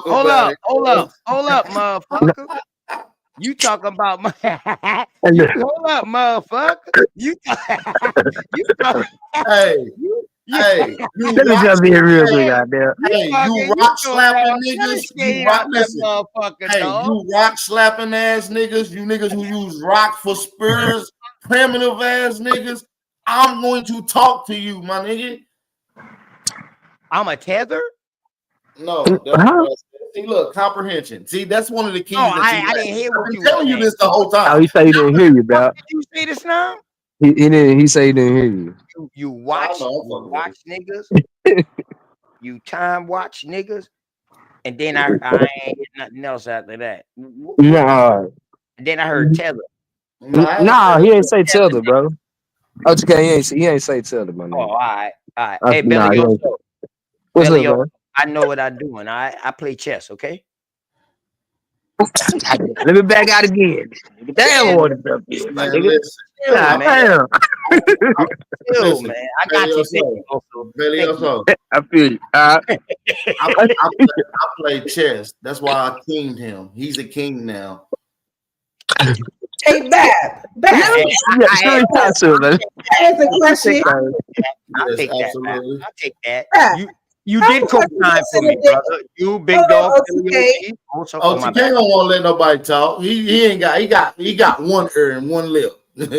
Hold up, motherfucker. You talking about my hold up, motherfucker. You hey, Let me jump in real quick out there. Hey, you rock slapping niggas. You rock, listen. Hey, you rock slapping ass niggas. You niggas who use rock for spurs, primitive ass niggas. I'm going to talk to you, my nigga. I'm a tether? No, that's see, look, comprehension. See, that's one of the keys. I didn't hear what you were telling you saying. this the whole time. Oh, he said he didn't hear you, about. Did you say this now? He didn't. He said he didn't hear you. You watch niggas. You time watch niggas, and then I ain't hear nothing else after that. Nah. And then I heard tether. Nah, he ain't say tether, bro. Okay, he ain't say tether, man. Oh, all right. Hey, Billy, what's Billy, up, man? I know what I'm doing. I play chess, okay? Let me back out again. Damn, what the fuck, man, nigga. Listen, Damn. Listen, man, I got you. Billy, I feel you. I play chess. That's why I kinged him. He's a king now. Hey, Bab. Ask a question. I'll take that. Absolutely. I'll take that. You did cook time for me, brother. You big dog. OTK don't want to let nobody talk. He got one ear and one lip. Hold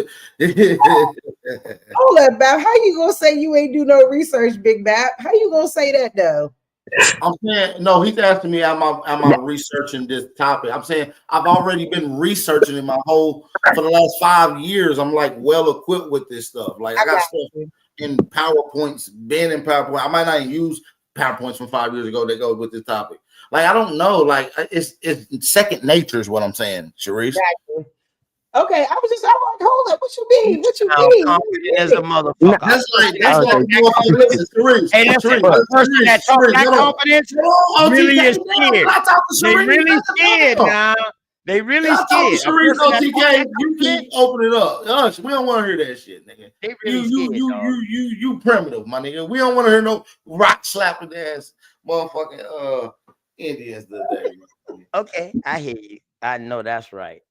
up, Bab. How you gonna say you ain't do no research, Big Bab? How you gonna say that though? I'm saying no. He's asking me, am I researching this topic? I'm saying I've already been researching it for the last 5 years. I'm like well equipped with this stuff. Like I got stuff in PowerPoints, been in PowerPoint. I might not even use PowerPoints from 5 years ago that goes with this topic. Like I don't know. Like it's second nature is what I'm saying, Sharice. Exactly. Okay, I'm like, hold up, what you mean? What you mean? Confident as a motherfucker. That's like listen, Sharice. Hey, that's the person that talks that confidence really is scared. They really scared now. They really scared. Sharice, OTK, you keep opening it up. Us, we don't want to hear that shit, nigga. They really you primitive, my nigga. We don't want to hear no rock slapping ass motherfucking Indians today. Okay, I hear you. I know that's right.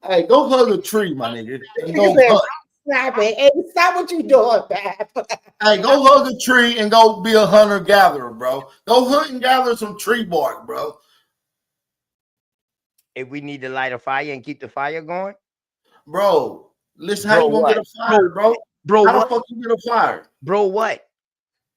Hey, go hug a tree, my nigga. Stop it. Hey, stop what you doing, Bab. Hey, go hug a tree and go be a hunter-gatherer, bro. Go hunt and gather some tree bark, bro. If we need to light a fire and keep the fire going, bro, listen, how you gonna get a fire, bro? Bro, how the fuck you get a fire? Bro, what?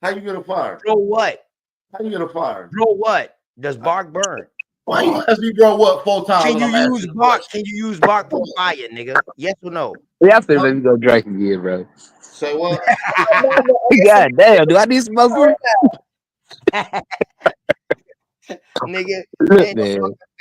How you get a fire? Bro, what? How you get a fire? Bro, what? Does bark burn? Why you ask me, bro, what 4 times? Can you use bark? Can you use bark for fire, nigga? Yes or no? Yeah, I feel let me go drink again, bro. Say what? God damn, do I need some more? Nigga.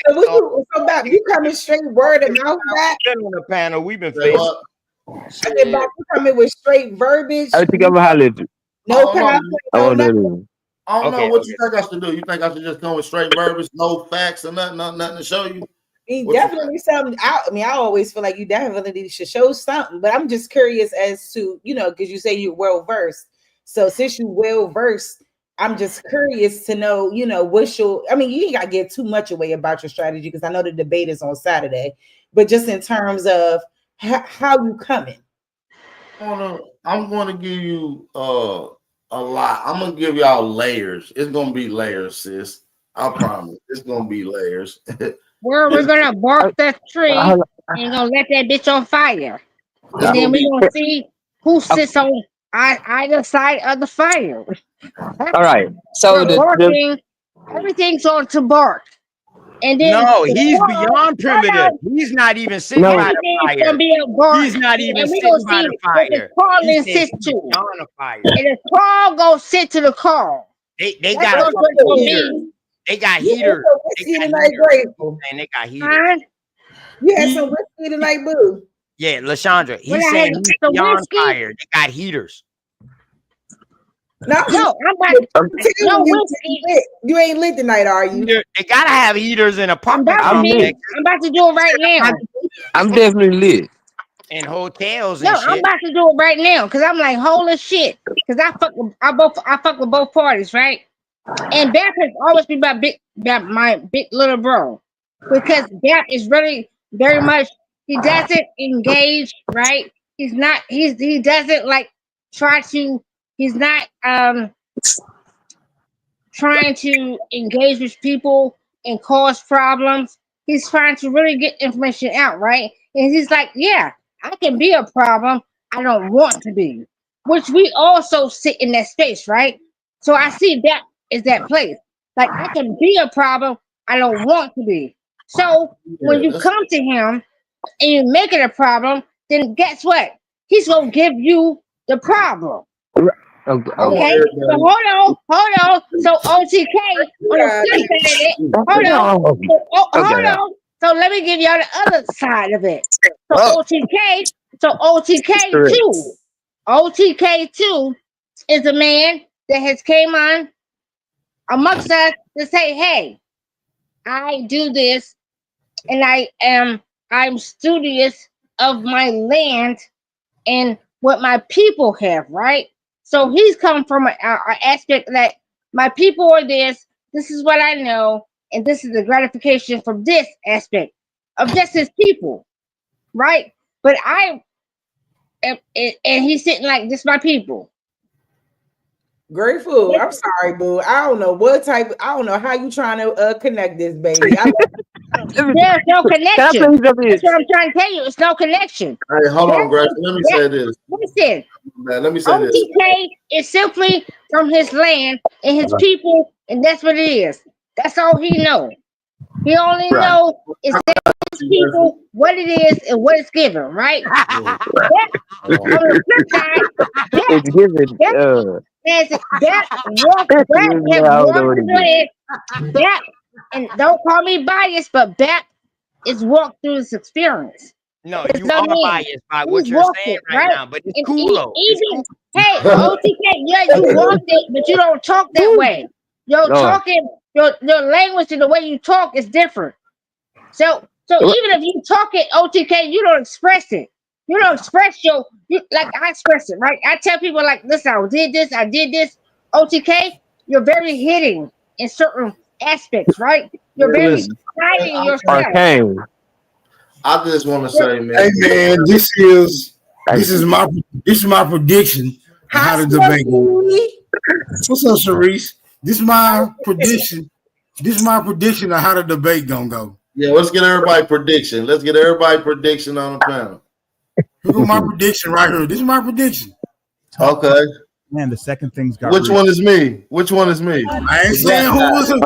So about you coming straight word of mouth back? Been on the panel. We've been Say facing. what? Talking about you coming with straight verbiage. I think I'm gonna holler at you. No I don't know. conflict, I no want nothing. to. I don't Okay, know what okay. you think I should do. You think I should just come with straight verbiage, no facts or nothing to show you? I mean, What you definitely something. I mean, I always feel like you definitely should show something, but I'm just curious as to, you know, because you say you're well versed. So since you're well versed, I'm just curious to know, you know, what's your. I mean, you ain't got to give too much away about your strategy because I know the debate is on Saturday, but just in terms of how you coming. I'm gonna give you a lot. I'm gonna give y'all layers. It's gonna be layers, sis. I promise. It's gonna be layers. Where we're gonna bark that tree and gonna let that bitch on fire, and It's then gonna we're be gonna see who sits on either side of the fire. All right. So We're the barking. Everything's on to bark, and then No, he's tomorrow, beyond primitive. He's not even sitting No. by the everything's gonna fire. be a bark, He's not even and we're sitting gonna by see the what the fire. Carlin He said sits he's to, beyond the fire. and the call goes sit to the call. They That's got what it's gonna heaters. be. They got You heaters. had some They whiskey got tonight, heaters. Grateful. And they got heaters. Huh? You had some whiskey tonight, boo. Yeah, Lashandra. When He's I saying had he's some beyond whiskey, fire. They got heaters. No, no, I'm about no whiskey. You ain't lit tonight, are you? They gotta have heaters in I'm apartment about to I'm be. lit. I'm about to do it right now. I'm definitely lit. and hotels No, and I'm shit. about to do it right now because I'm like, holy shit. Because I fuck with both parties, right? And Bap has always been my big little bro. Because Bap is really very much, he doesn't engage, right? He doesn't like try to, he's not trying to engage with people and cause problems. He's trying to really get information out, right? And he's like, yeah, I can be a problem. I don't want to be, which we also sit in that space, right? So I see that is that place. Like I can be a problem. I don't want to be. So when you come to him and you make it a problem, then guess what? He's gonna give you the problem. Okay. Okay, so hold on. So OTK on the flip side of it, hold on. Hold on. So let me give y'all the other side of it. So OTK 2 is a man that has came on amongst us to say, hey, I do this and I'm studious of my land and what my people have, right? So he's come from an aspect that my people are this is what I know, and this is the gratification from this aspect of just his people, right? But and he's sitting like, this my people. Grateful. I'm sorry, boo. I don't know how you trying to connect this, baby. There's no connection. That's what I'm trying to tell you. It's no connection. Hey, hold on, Grace. Let me say this. Listen. Let me say this. OTK is simply from his land and his people, and that's what it is. That's all he knows. He only knows is that his people, what it is, and what it's given, right? On the flip side, It's given. Bap, and don't call me biased, but Bap is walked through this experience. No, you are biased by what you're saying right now, but it's cool though. Hey, OTK, yeah, you walked it, but you don't talk that way. Your language and the way you talk is different. So even if you talk it OTK, you don't express it. You don't express like I express it, right? I tell people like, listen, I did this. OTK, you're very hitting in certain aspects, right? You're very hiding yourself. I just want to say, man. Hey man, this is my prediction on how the debate goes. What's up, Sharice? This is my prediction. This is my prediction of how the debate gonna go. Yeah, let's get everybody prediction. Let's get everybody prediction on the panel. Here go my prediction right here. This is my prediction. Okay. Man, the second things got. Which one is me? Which one is me? I ain't saying who was it.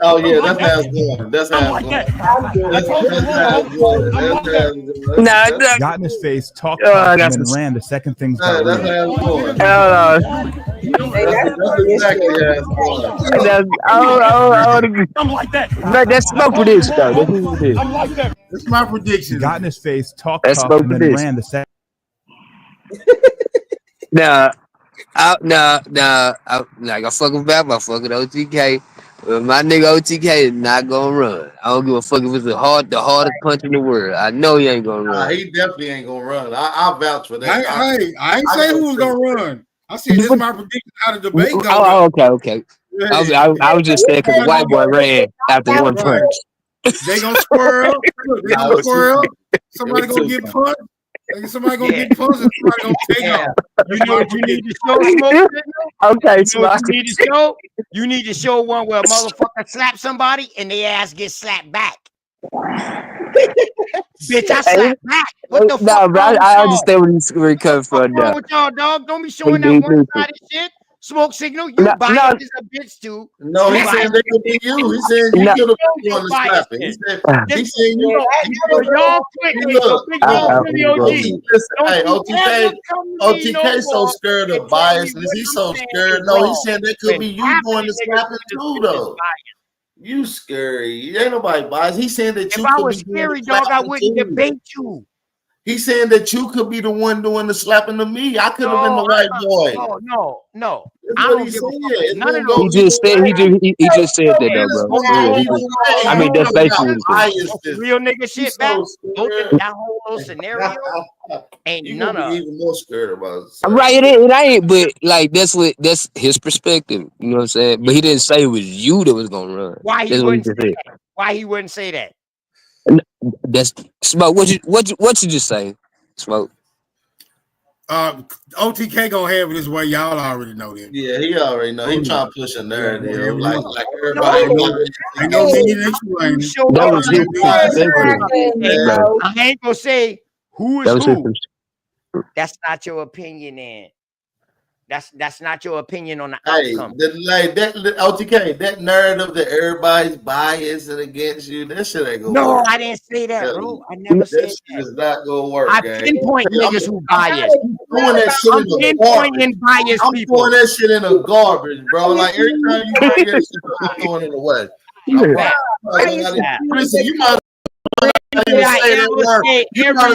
Oh yeah, that's how it's going. That's how it's going. That's how it's going. That's how it's going. Nah, Got in his face, talked, I talked, got and then some. ran the second things got That's real. how it's going. That's exactly how it's going. I'm like that. That's smoke prediction, though. That's what it is. I'm like that. That's my prediction. Got in his face, talked, That's talked, smoke and then prediction. ran the second. Nah, I fuck with Bap, I fuck with OTK. But my nigga OTK is not gonna run. I don't give a fuck if it's the hardest punch in the world. I know he ain't gonna Nah, run. he definitely ain't gonna run. I vouch for that. I ain't say who was gonna run. I said this is my prediction how the debate goes. Oh, okay. I was just saying because the white boy ran after one punch. They gonna square up. They gonna square up. Somebody gonna get punched. Somebody gonna get punched and somebody gonna take off. You know what you need to show, Smoke? Okay, you know what you need to show? You need to show one where a motherfucker slaps somebody and their ass gets slapped back. Bitch, I slapped back. What the fuck? Bro, I understand where he comes from. What's wrong with y'all, dog? Don't be showing that one-sided shit. Smoke Signal, you biased as a bitch too. No, he said they could be you. He said you could have been one to slap it. He said you. Y'all quick. Hey, OTK so scared of bias. He's so scared. No, he said that could be you going to slap it too, though. You scary. Ain't nobody biased. He said that you. If I was scary, dog, I wouldn't debate you. He's saying that you could be the one doing the slapping to me. I could have been the white boy. No. That's what he said. None of those. He just said that though, bro. I mean, that's basically what he said. Real nigga shit back. That whole little scenario ain't You none of. even more scared about it. Right, it ain't, but like that's his perspective. You know what I'm saying? But he didn't say it was you that was gonna run. Why he wouldn't say that? Why he wouldn't say that? That's Smoke. What you just say, Smoke? OTK gonna have it this way. Y'all already know that. Yeah, he already know. He trying to push a narrative like everybody. Ain't no need to explain. That was his. I ain't gonna say who is who. That's not your opinion, then. That's not your opinion on the outcome. OTK, that narrative that everybody's biased and against you, that shit ain't gonna work. No, I didn't say that, bro. I never said that. That is not gonna work. I pinpoint niggas who biased. I'm doing that shit in the garbage. I'm throwing that shit in the garbage, bro. Like every time you bring that shit, I'm throwing it away. Listen, you might as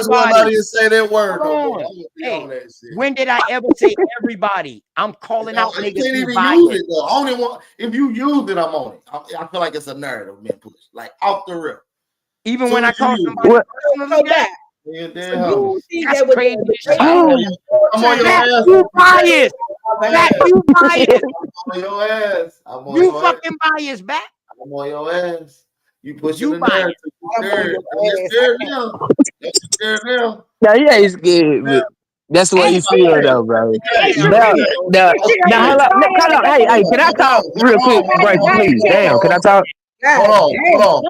well not even say that word. Hey, when did I ever say everybody? I'm calling out niggas. You can't even use it though. Only one. If you use it, I'm on it. I feel like it's a narrative being pushed, like off the rip. Even when I call somebody personally that. That's crazy. You biased. You biased. I'm on your ass. You fucking biased back. I'm on your ass. You pushing the narrative. You're scared now. You're scared now. Yeah, he's good. But that's what you feel, though, bro. Now, hold on. Hey, can I talk real quick, break, please? Damn, can I talk? Hold on. All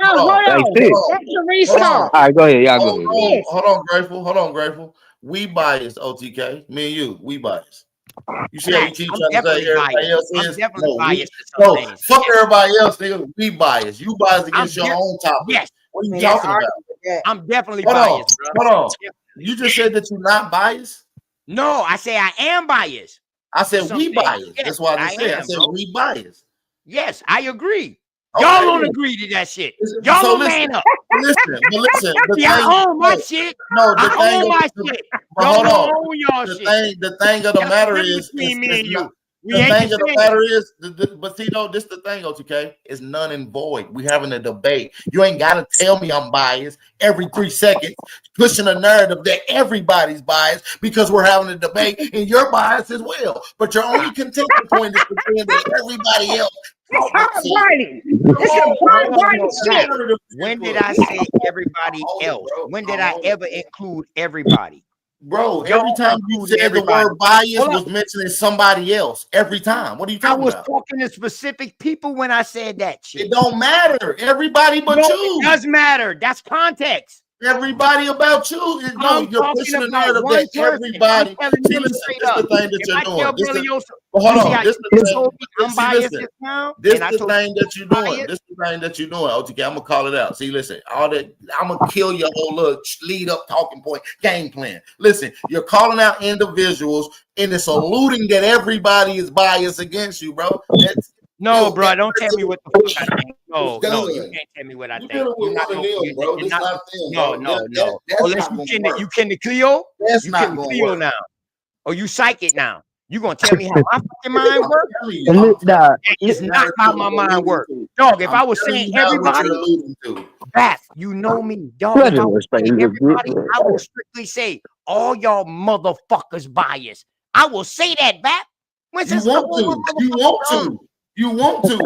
right, go ahead. Y'all go ahead. Hold on, Grateful. We biased, OTK. Me and you, we biased. You see how you keep trying to say everybody else is? I'm definitely biased. No, fuck everybody else, nigga. We biased. You biased against your own topic. Yes. What are you talking about? I'm definitely biased, bro. Hold on. You just said that you're not biased? No, I say I am biased. I said we biased. Yes, that's why I said we biased. Yes, I agree. Okay. Y'all don't agree to that shit. Y'all don't man up. Listen. Y'all own my shit. No, I own my shit. Y'all don't own y'all shit. The thing of the matter is, between me and you. The thing of the matter is, but see, though, this the thing, OTK, is none and void. We having a debate. You ain't got to tell me I'm biased every 3 seconds, pushing a narrative that everybody's biased because we're having a debate and you're biased as well. But your only contention point is pretending that everybody else. When did I say everybody else? When did I ever include everybody? Bro, every time you said the word bias was mentioning somebody else. Every time. What are you talking about? I was talking to specific people when I said that shit. It don't matter. Everybody but you. It does matter. That's context. everybody about you. No, I'm you're talking pushing the about narrative one that person. everybody. I'm telling See, you listen, straight this is up. the thing that If you're I tell doing. Billy Ocean, But hold you see on, how this you the told me thing. I'm See, biased listen, just now, this and I the told thing that you're you doing. biased. This is the thing that you're doing. OTK, I'm gonna call it out. See, listen, all that I'm gonna kill your whole little lead up talking point game plan. Listen, you're calling out individuals and it's alluding that everybody is biased against you, bro. That's No, bro, don't tell me what the fuck I think. No, you can't tell me what I You're think. dealing with You're not one of gonna, them, bro. you're This not. not them, No, bro. no. That's Unless not you gonna ken work. you ken the Cleo, That's you not ken the gonna Cleo work. now, or you psych it now. You gonna tell me how my fucking mind works? It's not how my mind works, dog. If I was saying everybody, that you know me, dog. If I was saying everybody, I will strictly say all y'all motherfuckers biased. I will say that, Bap. You want to.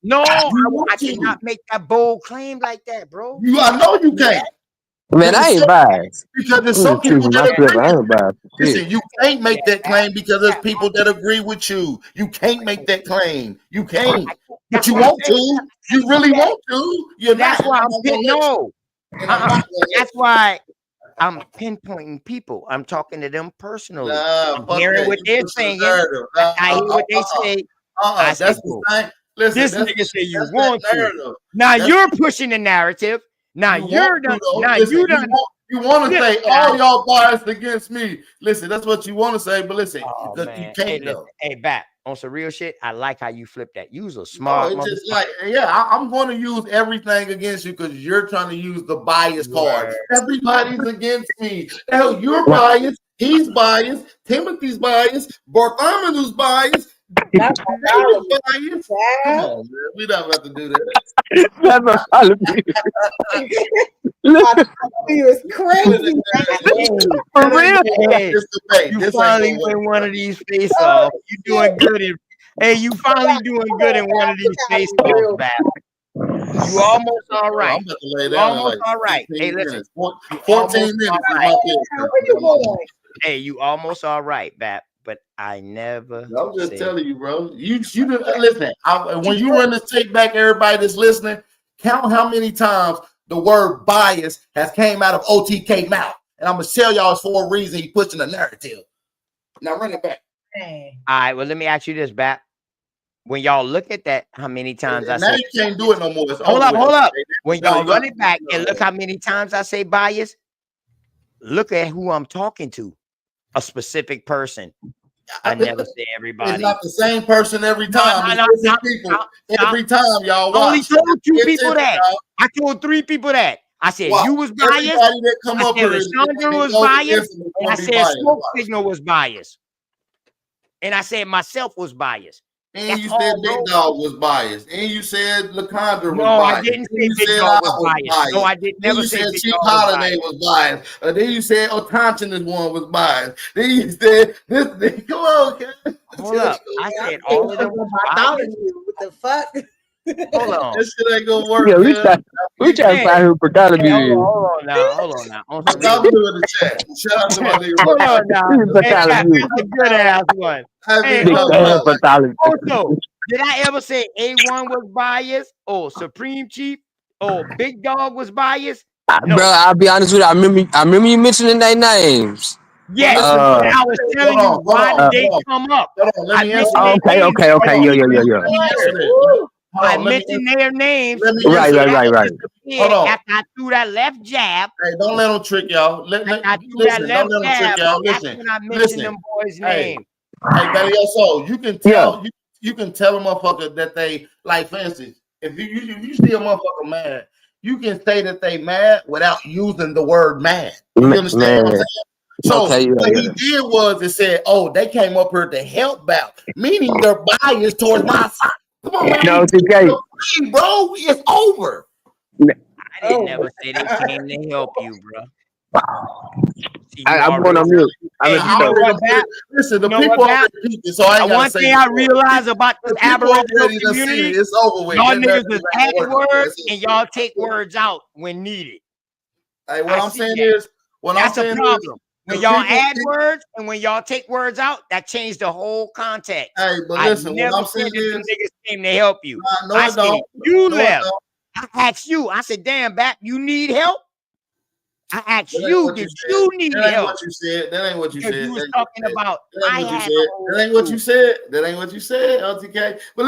No, You I cannot make that bold claim like that, bro. I know you can't. Man, I ain't biased. Because there's I'm some just choosing people my that flip. agree. I ain't biased. Listen, you can't make that claim because there's people that agree with you. You can't make that claim. You can't. But you want to. You really want to. You're That's not. why I'm gonna let you. That's why I'm pinpointing people. I'm talking to them personally. I'm fuck hearing that. what You they're push the saying. narrative. I hear what they say. I say, That's the thing. Listen, this that's- nigga say you that's that want to. narrative. Now That's- you're pushing the narrative. Now you're done. Now Listen, you done. You want to say, Listen, all y'all biased against me. Listen, that's what you want to say, but listen, Oh, you man. can't Hey, though. hey, Bat, on some real shit, I like how you flip that. You was a No, smart it's just motherfucker. like, I'm going to use everything against you because you're trying to use the bias card. Everybody's against me. Hell, you're biased. He's biased. Timothy's biased. Bartholomew's biased. David's biased. Come on, man. We don't have to do that. He was crazy. For real. Hey, This debate. you This ain't finally gonna win work. one of these face offs. You doing good in you finally doing good in one of these face offs, Bat. You almost all right. I'm about to lay You down almost like all right. 15 Hey, listen. minutes. You 14 almost minutes all is right. my best. Hey, you almost all right, Bat. But I never. I'm just said- telling you, bro. You didn't listen. When you run this tape back, everybody that's listening, count how many times the word bias has came out of OTK mouth. And I'm gonna tell y'all it's for a reason. He pushing the narrative. Now run it back. All right. Well, let me ask you this, Bat. When y'all look at that, how many times I Now say you can't do it no more. It's hold over up, with. hold up. When No, y'all you run got- it back and look how many times I say bias, look at who I'm talking to. A specific person. I never say everybody. It's not the same person every time. No, It's different people every time, y'all. I only Watch. told two Pay people attention, that. y'all. I told three people that. I said Watch. you was biased. Everybody that come I up said here is Lashandra gonna was go biased. against them. It's And I gonna be said biased. Smoke Watch. Signal was biased. And I said myself was biased. And That's you all, said bro. Big Dog was biased. And you said Lacondra was No, biased. I didn't Then say you Big said Dog I was biased. No, I did Then never you say said Big Chief Dog was Holiday biased. was biased. Then you said Otanchina's one was biased. Then you said this. Come on, man. Hold up. I said all of them was biased. What the fuck? Hold on. This shit ain't gonna work, Yeah, we man. try to find who Bartholomew Hey, is. hold on now. On some real Bartholomew in the chat. Shout out to my nigga. hold on now. Who's Hey, Bartholomew? that's a good ass one. Hey, Big hold fan on. Bartholomew. Also, did I ever say A1 was biased? Or Supreme Chief? Or Big Dog was biased? No. Bro, I'll be honest with you. I remember you mentioning their names. Yes, Uh, and I was telling you why did they come up. Let I me mentioned answer their that. names. Okay. Yeah. Let me answer that. I mentioned their names. Let me Right. answer that. Hold on. After I threw that left jab. Hey, don't let them trick y'all. I threw that Listen, left don't let them trick jab. y'all. That's Listen, when I mentioned listen. them boys' Hey, name. hey, Belioso, you can tell you can tell a motherfucker that they like. For instance, if you see a motherfucker mad, you can say that they mad without using the word mad. You understand what I'm saying? So Okay, yeah, what yeah. he did was it said, "Oh, they came up here to help out," meaning they're biased towards my side. Come on, man. No, it's okay. Bro, it's over. I didn't never say they came to help you, bro. See, you I'm going on mute. Hey, you know what, Bat? Listen, the You know people what, already Bat? peeped it, so I ain't gotta One say thing it I more. realize about this The people Aboriginal already done seen community, it. It's over with. y'all That niggas narrative just ain't add gonna work. words That's it. and y'all take words out when needed. Hey, what I I'm see saying that. is, what That's I'm a saying problem. is, When the y'all people add think- words and when y'all take words out, that changed the whole context. Hey, but I listen, what never I'm said saying that them is, niggas came to help you. no, I it said don't. you No, it left. don't. I asked you. I said, damn, Bat, you need help? I asked That ain't you, what did said. you need That ain't help? what you said. That ain't what you Because said. you was That ain't what talking you said. about That I ain't what you had said. a whole That ain't what you crew. said. That ain't what you said, LTK. But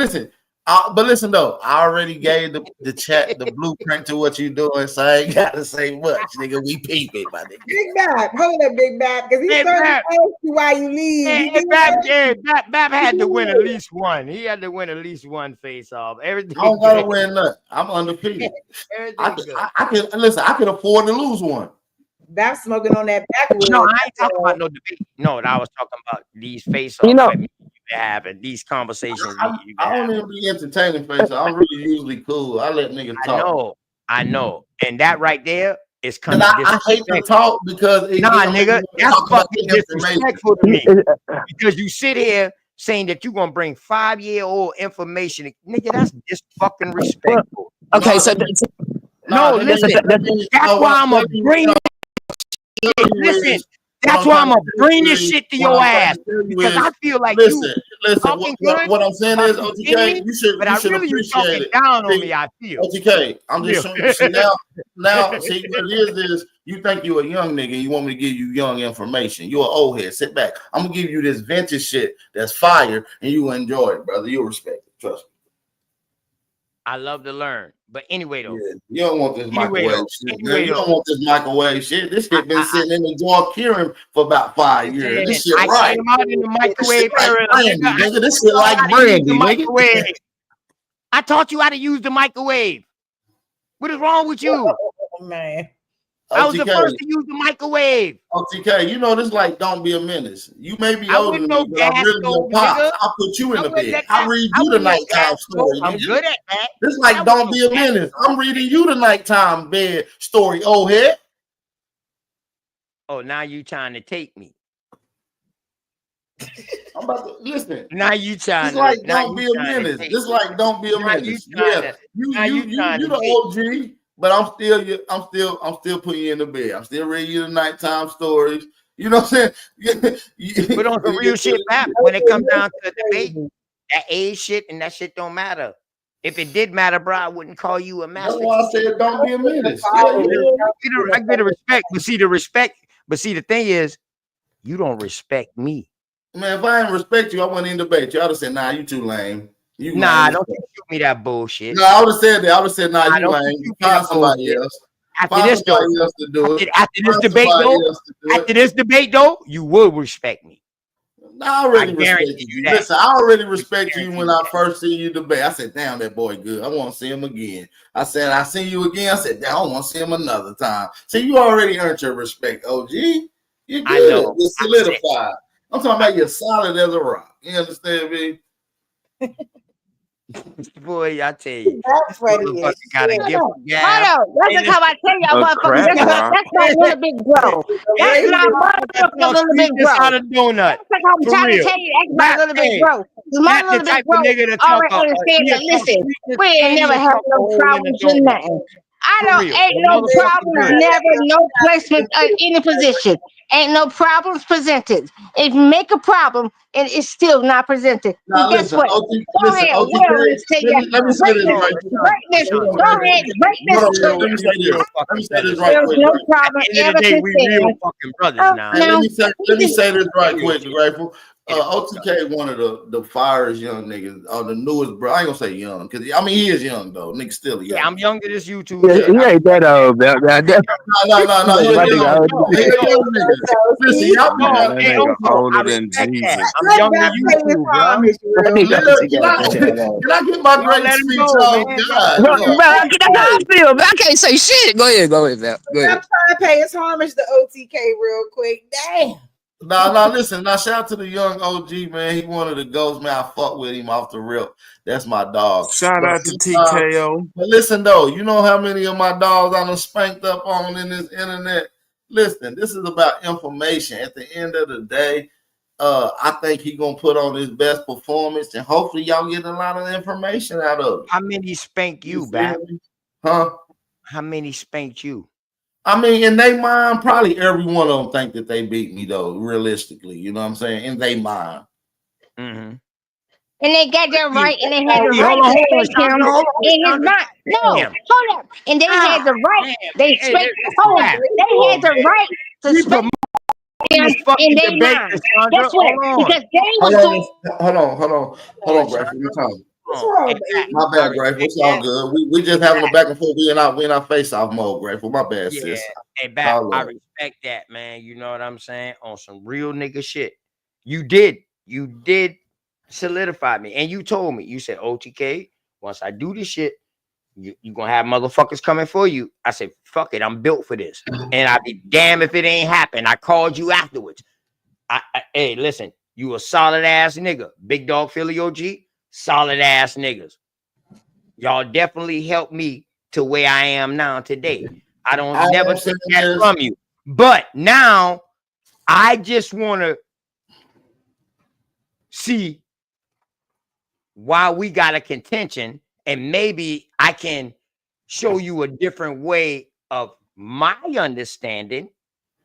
listen though, I already gave the chat the blueprint to what you doing, so I ain't gotta say much, nigga. We peep it, my nigga. Big Bab, hold up, Big Bab, because he Hey, started to Bab. ask you why you leave. Hey, You hey, did Bab had to win at least one. He had to win at least one face off. I Everything don't gotta good. win nothing. I'm undefeated. Everything good. I can listen. I can afford to lose one. Bab smoking on that backwood. No, I ain't talking about no debate. No, I was talking about these face-offs You know, that you having, these conversations you I don't having. even be entertaining face. I'm really usually cool. I let niggas talk. I know. And that right there is kind And of I hate to disrespectful. talk because it Nah, gonna make me nigga, wanna that's talk about fucking the information. disrespectful to me. Because you sit here saying that you're gonna bring 5-year-old information. Nigga, that's just fucking respectful. okay, so No, listen. That's why I'm gonna bring shit. Listen, that's why I'm gonna bring this shit to your ass. Because I feel like you talking good What I'm saying about is, some OTK, enemy, you but I should really you appreciate talking it. down on See, me, I feel. OTK, I'm just Yeah. showing you. See now, see what it is you think you a young nigga. You want me to give you young information. You're an old head. Sit back. I'm gonna give you this vintage shit that's fire, and you enjoy it, brother. You'll respect it. Trust me. I love to learn. But anyway, though. Yeah, you don't want this microwave shit, man. You don't though. want this microwave shit. This shit been sitting in the drawer curing for about 5 years. This shit I right. came out in the This microwave shit like era. brandy, nigga. This shit like I taught you how to use brandy, the nigga. microwave. I taught you how to use the microwave. What is wrong with you? Oh, man. I was the OTK. first to use the microwave. OTK, you know this like don't be a menace. You may be I older wouldn't than know me, but I'm gas really your stove, pops. nigga. I'll put you in the bed. that I gas- read I you the wouldn't know nighttime gas stove. story. I'm nigga. good at that. This like I don't wouldn't be know a gas menace. I'm reading you the nighttime bed story, old head. Oh, now you trying to take me. I'm about to listen. Now you trying It's to. like Now don't you be a trying to menace. take This me. like don't be a Now you menace. trying Yeah, to. Now you trying you to the take OG, but I'm still putting you in the bed. I'm still reading you the nighttime stories. You know what I'm saying? But on some real shit, Pap, when it comes down to debate, that age shit and that shit don't matter. If it did matter, bro, I wouldn't call you a master. That's why I said don't be a menace. Yeah, I get a respect, but see the thing is, you don't respect me. Man, if I didn't respect you, I wouldn't even debate you. I'd have said, nah, you too lame. You Nah, lame. don't you shoot me that bullshit. No, I would have said that. I would have said, nah, you don't lame. shoot me Find that somebody bullshit. else. After Find this, though, somebody else to do it. after this Find debate, somebody though, else to do it. after this debate, though, you will respect me. I already guarantee respected you you. that. Listen, I already respect you when I first see you debate. I said, damn, that boy good. I want to see him again. I said, I see you again. I said, damn, I want to see him another time. See, you already earned your respect, OG. You're I good. know. You're solidified. I'm talking about you're solid as a rock. You understand me? Boy, I tell you, That's what it is. got a gift of Hold gab. on. That's how I tell y'all A motherfuckers. crack rock. That's my little big bro. That's my motherfucking little big bro. Out of donut. That's like I'm For trying real. to tell you. That's my little big bro. My Not the little big type bro of nigga to talk already understand that. Listen, we ain't never had no problems or nothing. I For don't real. ain't no problems, never no placement of any position. Ain't no problems presented. If you make a problem, and it's still not presented. Now, And guess listen, what? Go ahead, Will say let me say this right greatness. Go ahead, greatness. Let me say this. Let me say this right There's quick. no problem ever day, we real presented. fucking brothers now. And let me say this right quick, Grateful. OTK, one of the firest young niggas, or the newest bro. I ain't gonna say young, because I mean he is young though. Nigga still young. Yeah, I'm younger than this YouTube. He ain't that old, man. No. You're My a nigga young old. nigga. Listen, y'all Man, know. that nigga older than Jesus. I'm younger than YouTube, bro. Can I get my great let him speech go, off? man. God, Bro, that's how I feel, man. I can't say shit. Go ahead, man. Go I'm ahead. trying to pay his homage to OTK real quick. Damn. Listen. Now, shout out to the young OG, man. He one of the ghosts, man. I fuck with him off the rip. That's my dog. Shout out to TKO. But listen, though, you know how many of my dogs I done spanked up on in this internet? Listen, this is about information. At the end of the day, I think he gonna put on his best performance, and hopefully y'all get a lot of information out of it. How many spanked you, feel Bap? me? Huh? How many spanked you? I mean, in their mind, probably every one of them think that they beat me, though, realistically. You know what I'm saying? In their mind. Mm-hmm. And they got that right, and they had Hold the right on, to hold on, spank him Chandra, hold on, in his Chandra. mind. No, Damn. hold up. And they had the right. They Hey, spanked. this Hold up. rap. They had the right to We spank promoting him this in fucking their debate, mind. Cassandra. Guess what? Hold on. Because they Hold was on, doing. hold on, Grace. What you talking? What's wrong, baby? My bad, Grateful. It's all good. We just having a back and forth. We in our face off mode, Grateful. My bad, Yeah, sis. hey, back. Call I up. respect that, man. You know what I'm saying? On some real nigga shit. You did solidify me. And you told me, you said, OTK, once I do this shit, you gonna have motherfuckers coming for you. I said, fuck it, I'm built for this. And I'd be damn if it ain't happened. I called you afterwards. Hey, listen, you a solid ass nigga. Big Dog Philly OG, solid ass niggas. Y'all definitely helped me to where I am now today. I don't never take that from you. But now I just want to see why we got a contention, and maybe I can show you a different way of my understanding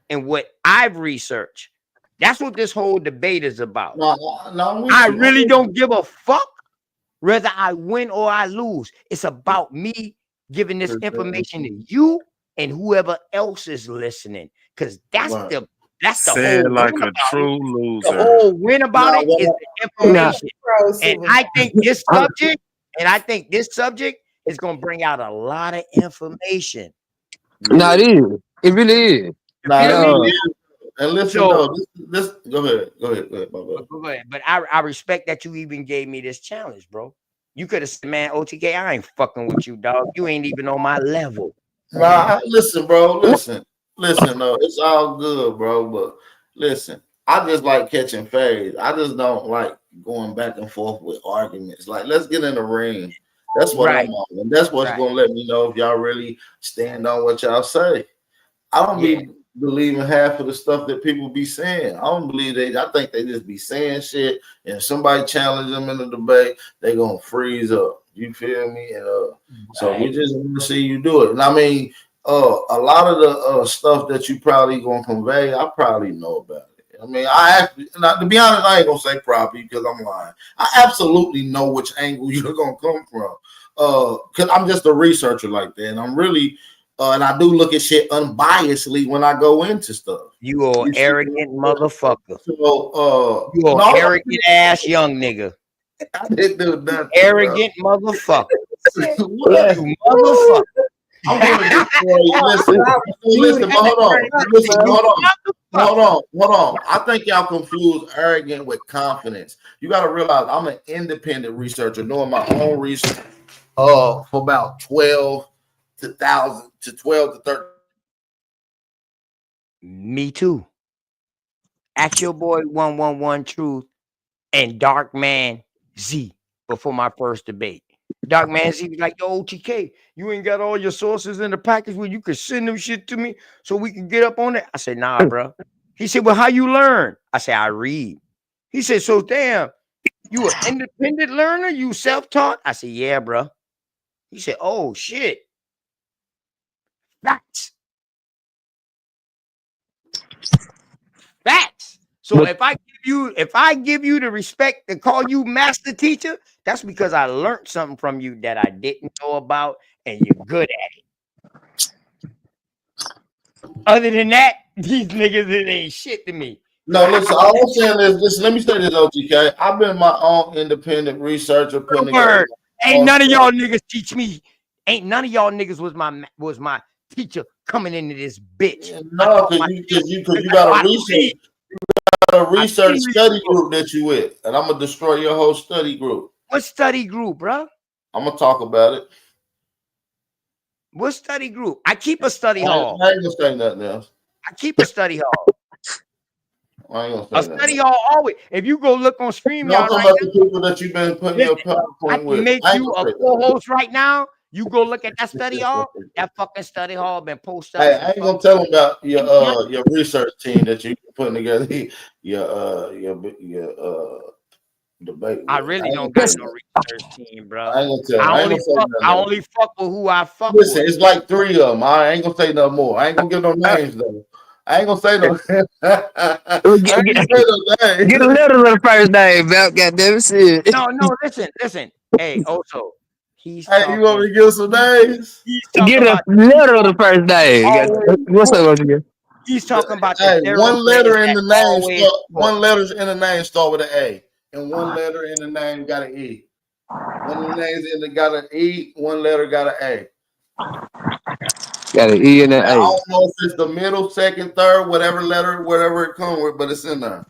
and what I've researched. That's what this whole debate is about. I really don't give a fuck whether I win or I lose. It's about me giving this information to you and whoever else is listening, because that's the Said whole like win a about true it. loser. The whole win about it is the information. And I think this subject is going to bring out a lot of information. No, it is. It really is. And listen, So- this go ahead, my bad. Go ahead. But I respect that you even gave me this challenge, bro. You could have said, man, OTK, I ain't fucking with you, dog. You ain't even on my level. Nah, listen, bro. Listen. No, it's all good, bro. But listen, I just like catching fades. I just don't like going back and forth with arguments. Like, let's get in the ring. That's what I'm on, and that's what's gonna let me know if y'all really stand on what y'all say. I don't be believing half of the stuff that people be saying. I don't believe I think they just be saying shit, and if somebody challenge them in the debate, they gonna freeze up. You feel me? And so we just want to see you do it. And I mean, a lot of the stuff that you probably gonna convey, I probably know about it. I mean, to be honest, I ain't gonna say probably because I'm lying. I absolutely know which angle you're gonna come from. Because I'm just a researcher like that, and I'm really and I do look at shit unbiasedly when I go into stuff. You are arrogant motherfucker. So you are arrogant ass young nigga. I didn't do nothing. Arrogant motherfucker. You motherfucker. I'm gonna destroy you. Listen, but hold on. I think y'all confuse arrogant with confidence. You got to realize I'm an independent researcher doing my own research for about 12 to 13. Me too. Ask your boy 111 Truth and Dark Man Z before my first debate. Dark Man Z was like, yo, OTK, you ain't got all your sources in the package where you could send them shit to me so we can get up on it. I said, nah, bro. He said, well, how you learn? I said, I read. He said, so damn, you an independent learner? You self-taught? I said, yeah, bro. He said, oh, shit. Facts. So if I give you the respect to call you master teacher, that's because I learned something from you that I didn't know about, and you're good at it. Other than that, these niggas, it ain't shit to me. No, listen, all I'm saying is, listen, let me say this, OTK. I've been my own independent researcher putting together. Ain't none of y'all niggas teach me. Ain't none of y'all niggas was my teacher coming into this bitch. No, because you got a research study group that you with, and I'm gonna destroy your whole study group. What study group, bro? I'm gonna talk about it. What study group? I keep a study hall. I ain't gonna say nothing else. I keep a study hall. I ain't gonna say A study hall always. If you go look on StreamYard right right now, the people that you've been putting your I PowerPoint can with. make you a co-host right now. You go look at that study hall. That fucking study hall been posted. Hey, I ain't gonna tell them about your research team that you putting together. Your debate. I really don't got no research team, bro. I ain't gonna tell them. I only fuck with who I fuck Listen, with. it's like 3 of them. I ain't gonna say no more. I ain't gonna give no names though. I ain't gonna say no. I Get, ain't gonna say no name. get a letter of the first name, Val. Goddamn shit. No, listen. Hey, also, he's Hey, you want me to give some names? He's talking Get a about letter of the first name. always What's up, important. again? He's talking about the Hey, one thoroughbreds letter in that the name always start. One letter in the name start with an A, and one letter in the name got an E. One of the names in the got an E. One letter got an A. Got an E and an I A. don't know if it's the middle, second, third, whatever letter, whatever it comes with, but it's in there.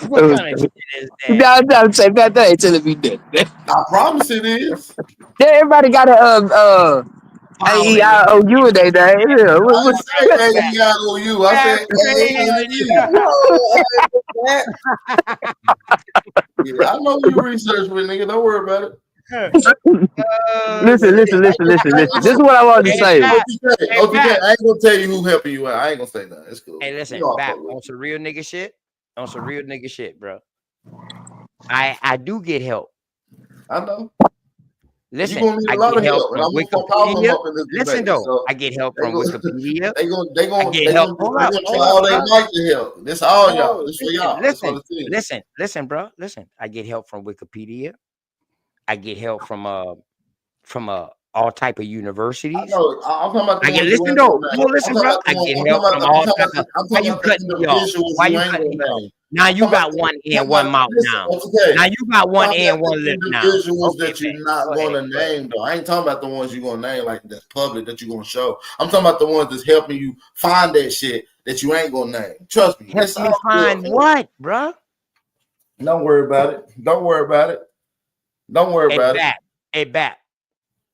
What kind of shit is that? No, I'm saying that ain't telling me that. I promise it is. Yeah, everybody got a AEIOU in their name. Yeah, I didn't say A-E-I-O-U. I said A-E. Yeah, I know you research with nigga. Don't worry about it. Listen. This is what I wanted to say. OTK, I ain't gonna tell you who helping you out. I ain't gonna say that. It's cool. Hey, listen, You all back fuck with on some real nigga shit, bro. I do get help. I know. Listen, You gonna need I a lot get of help help, and from I'm gonna call them Wikipedia. up in this Listen debate. though, So I get help from Wikipedia. They gonna I get help. Hold up, try all they might to help. This all y'all. No, This for y'all. This for the team. listen, bro. Listen, I get help from Wikipedia. I get help from all type of universities. I know. I'm talking about the I get ones you listen ain't though. gonna No, name. listen, I'm bro. talking I about get the help ones. from I'm all talking type about of. I'm Why talking you about the cutting me off? individuals Why you you ain't cutting gonna me off? name. Now I'm you talking about got one I'm in, one mouth listen, now. okay. Now you got one I'm talking in, about one the lip now. individuals Okay, that you're man. not Go ahead. gonna name though. I ain't talking about the ones you're gonna name like that's public that you're gonna show. I'm talking about the ones that's helping you find that shit that you ain't gonna name. Trust me. Help It's me all find good. what, bro? Don't worry about it. Don't worry about it. Don't worry about it. Hey, back.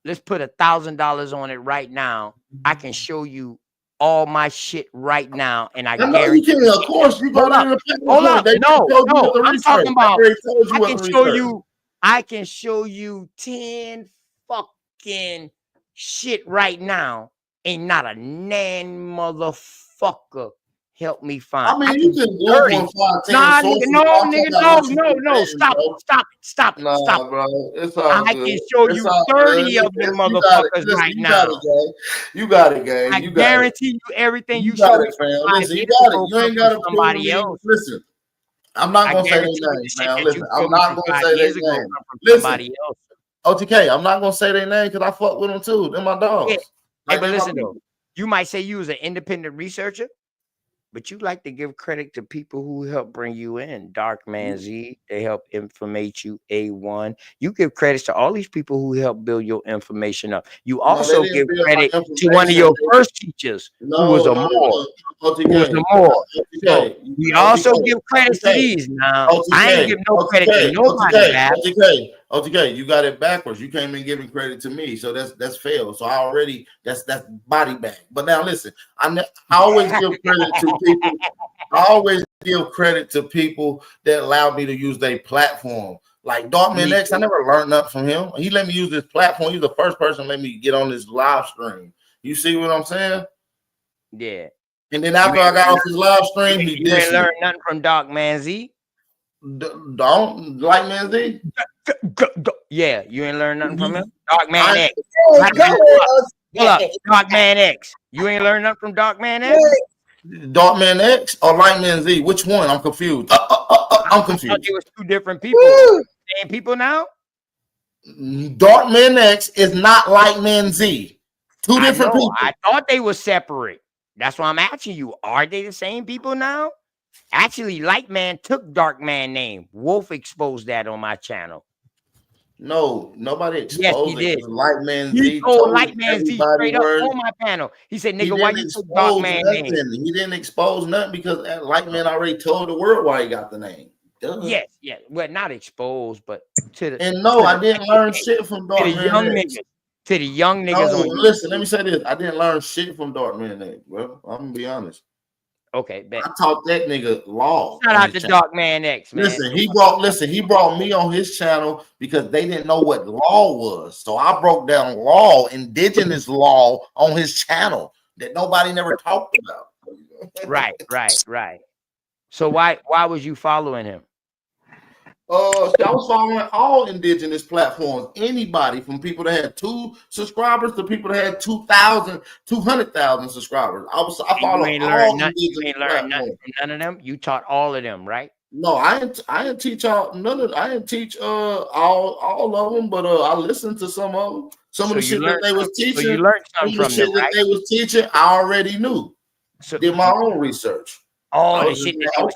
Let's put $1,000 on it right now. I can show you all my shit right now, and I I know you guarantee. can. Of course, you got it in the Hold PowerPoint. up. They No, told you what the I'm research. talking about. They already told you I what can the show research. you. I can show you 10 fucking shit right now, and not a nan motherfucker help me find. I mean, I you can can do 30. Google and find 10 Nah, sources. nigga, I'm talking about what you can no. name, Stop bro. it. Nah, bro. It's all I good. can show It's you all 30 good. of them You got it. motherfuckers Listen, right you got now. it, gang. You got it, gang. I You got it. guarantee you everything You you got showed me it, from fam. 5 Listen, you years got it. ago You come ain't from got to prove somebody me. else. Listen, I'm not I gonna say their guarantee you the names, shit fam. that Listen, you I'm showed me not from gonna 5 say their years ago name. come from Listen, somebody else. OTK, I'm not gonna say their name because I fuck with them too. They're my dogs. Yeah. Like But they my listen people. though, you might say you was an independent researcher, but you like to give credit to people who help bring you in. Dark Man Z, they help informate you. A1, you give credits to all these people who help build your information up. You No, they also didn't give build my credit to one of information. your first teachers, who was a Moor. OTK. So we also give credits to these. Now I ain't give no credit to nobody, man. OTK, you got it backwards. You came in giving credit to me, so that's failed. So I already that's body bag. But now listen, I always give credit to people. I always give credit to people that allow me to use their platform. Like Darkman X, I never learned nothing from him. He let me use this platform. He's the first person to let me get on this live stream. You see what I'm saying? Yeah. And then after I got off his live stream, he You ain't dissed learned me. nothing from Dark Man Z. Don't like Man Z? Yeah, you ain't learned nothing from him. Dark Man X. Hold up, Dark Man X. You ain't learned nothing from Dark Man X. Darkman X or Lightman Z? Which one? I'm confused. I'm confused. I thought it was two different people. Same people now. Darkman X is not Lightman Z. Two different people. I thought they were separate. That's why I'm asking you. Are they the same people now? Actually, Lightman took Darkman name. Wolf exposed that on my channel. No, nobody Yes, exposed he it. did. Lightman He Z told told Lightman Z everybody straight up where on my panel. He said, he "Nigga, why didn't you took expose Darkman nothing. name?" He didn't expose nothing because Lightman already told the world why he got the name. Duh. Yes. Well, not exposed, but to the And no, I didn't learn shit from to the Darkman young X. niggas. To the young No, niggas on listen, YouTube. let me say this. I didn't learn shit from Darkman X, bro. I'm gonna be honest. Okay, bet. I taught that nigga law. Shout on out his to channel. Darkman X, man. Listen, he brought me on his channel because they didn't know what law was. So I broke down law, indigenous law on his channel that nobody never talked about. Right. So why was you following him? I was following all indigenous platforms. Anybody from people that had 2 subscribers to people that had 2,000, 200,000 subscribers. I follow all indigenous platforms. None of them. You taught all of them, right? No, I didn't teach all I didn't teach all of them, but I listened to some of them. Some of the shit that they was teaching. So you learned something from them, right? That they was teaching, I already knew. So did my own research. All the shit that I was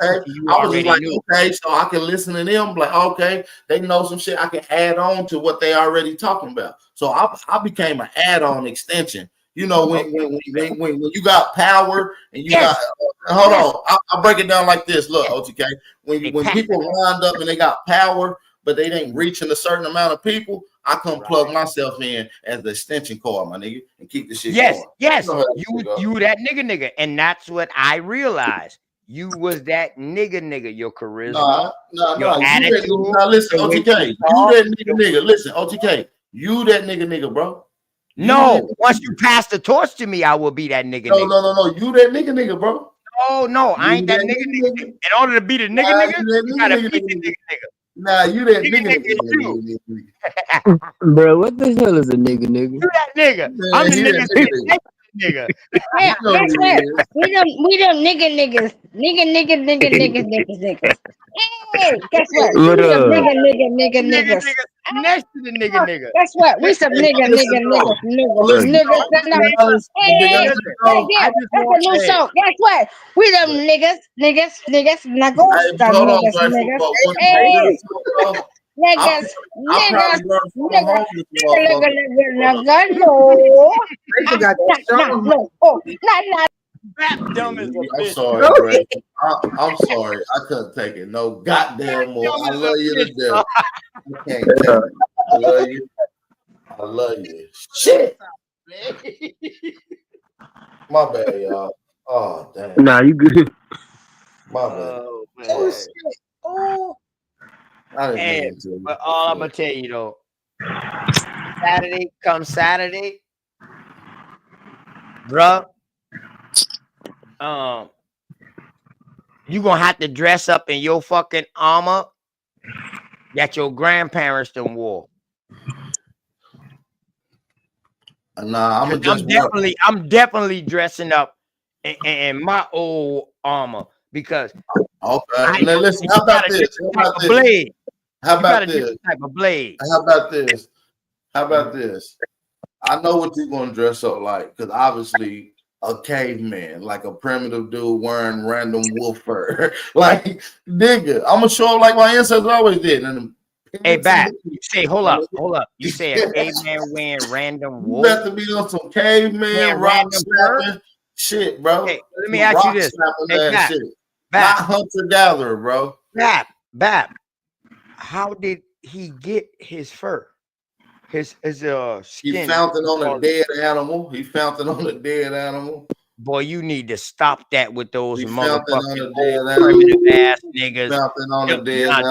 just like, okay, so I can listen to them, like, okay, they know some shit I can add on to what they already talking about. So I became an add-on extension. You know, when you got power and you got hold on, I'll break it down like this. Look, OTK, when people lined up and they got power, but they ain't reaching a certain amount of people, I come plug myself in as the extension cord, my nigga, and keep the shit going. Yes, you that nigga, and that's what I realized. You was that nigga, your charisma, your attitude. Now listen, OTK, you that nigga. Listen, OTK, you that nigga, bro. No, once you pass the torch to me, I will be that nigga. No, you that nigga, bro. No, I ain't that nigga. In order to be the nigga, you gotta be the nigga. Nah, you that nigga. Bro, what the hell is a nigga? You that nigga. I'm the nigga. Nigga. Hey, guess what? We them niggas. Hey, guess what? We some niggas. Next to the nigga. Guess what? We some niggas. Hey, that's a new song. Guess what? We them niggas. Now go niggas. Hey. Niggas. I'm sorry, Greg. I'm sorry. I couldn't take it. No goddamn more. I love you to death. I can't take it. I love you. Shit. My bad, y'all. Oh, damn. Nah, you good. My bad. Oh, shit. Oh. Hey, but all I'm gonna tell you though, Saturday, bruh, you gonna have to dress up in your fucking armor that your grandparents done wore. Nah, I'm definitely dressing up in my old armor because okay. Now listen, how about this? How about this? How about this? I know what you're gonna dress up like, because obviously a caveman, like a primitive dude wearing random wolf fur. Like, nigga, I'm gonna show up like my ancestors always did. Hey, back. You say, hold up. You say a caveman wearing random wolf? You have to be on some caveman rock slapping shit, bro. Hey, let me ask you this. Hey, not hunter gatherer, bro. Bap. How did he get his fur? His skin. He found it on a dead animal. Boy, you need to stop that with those motherfucking primitive ass niggas.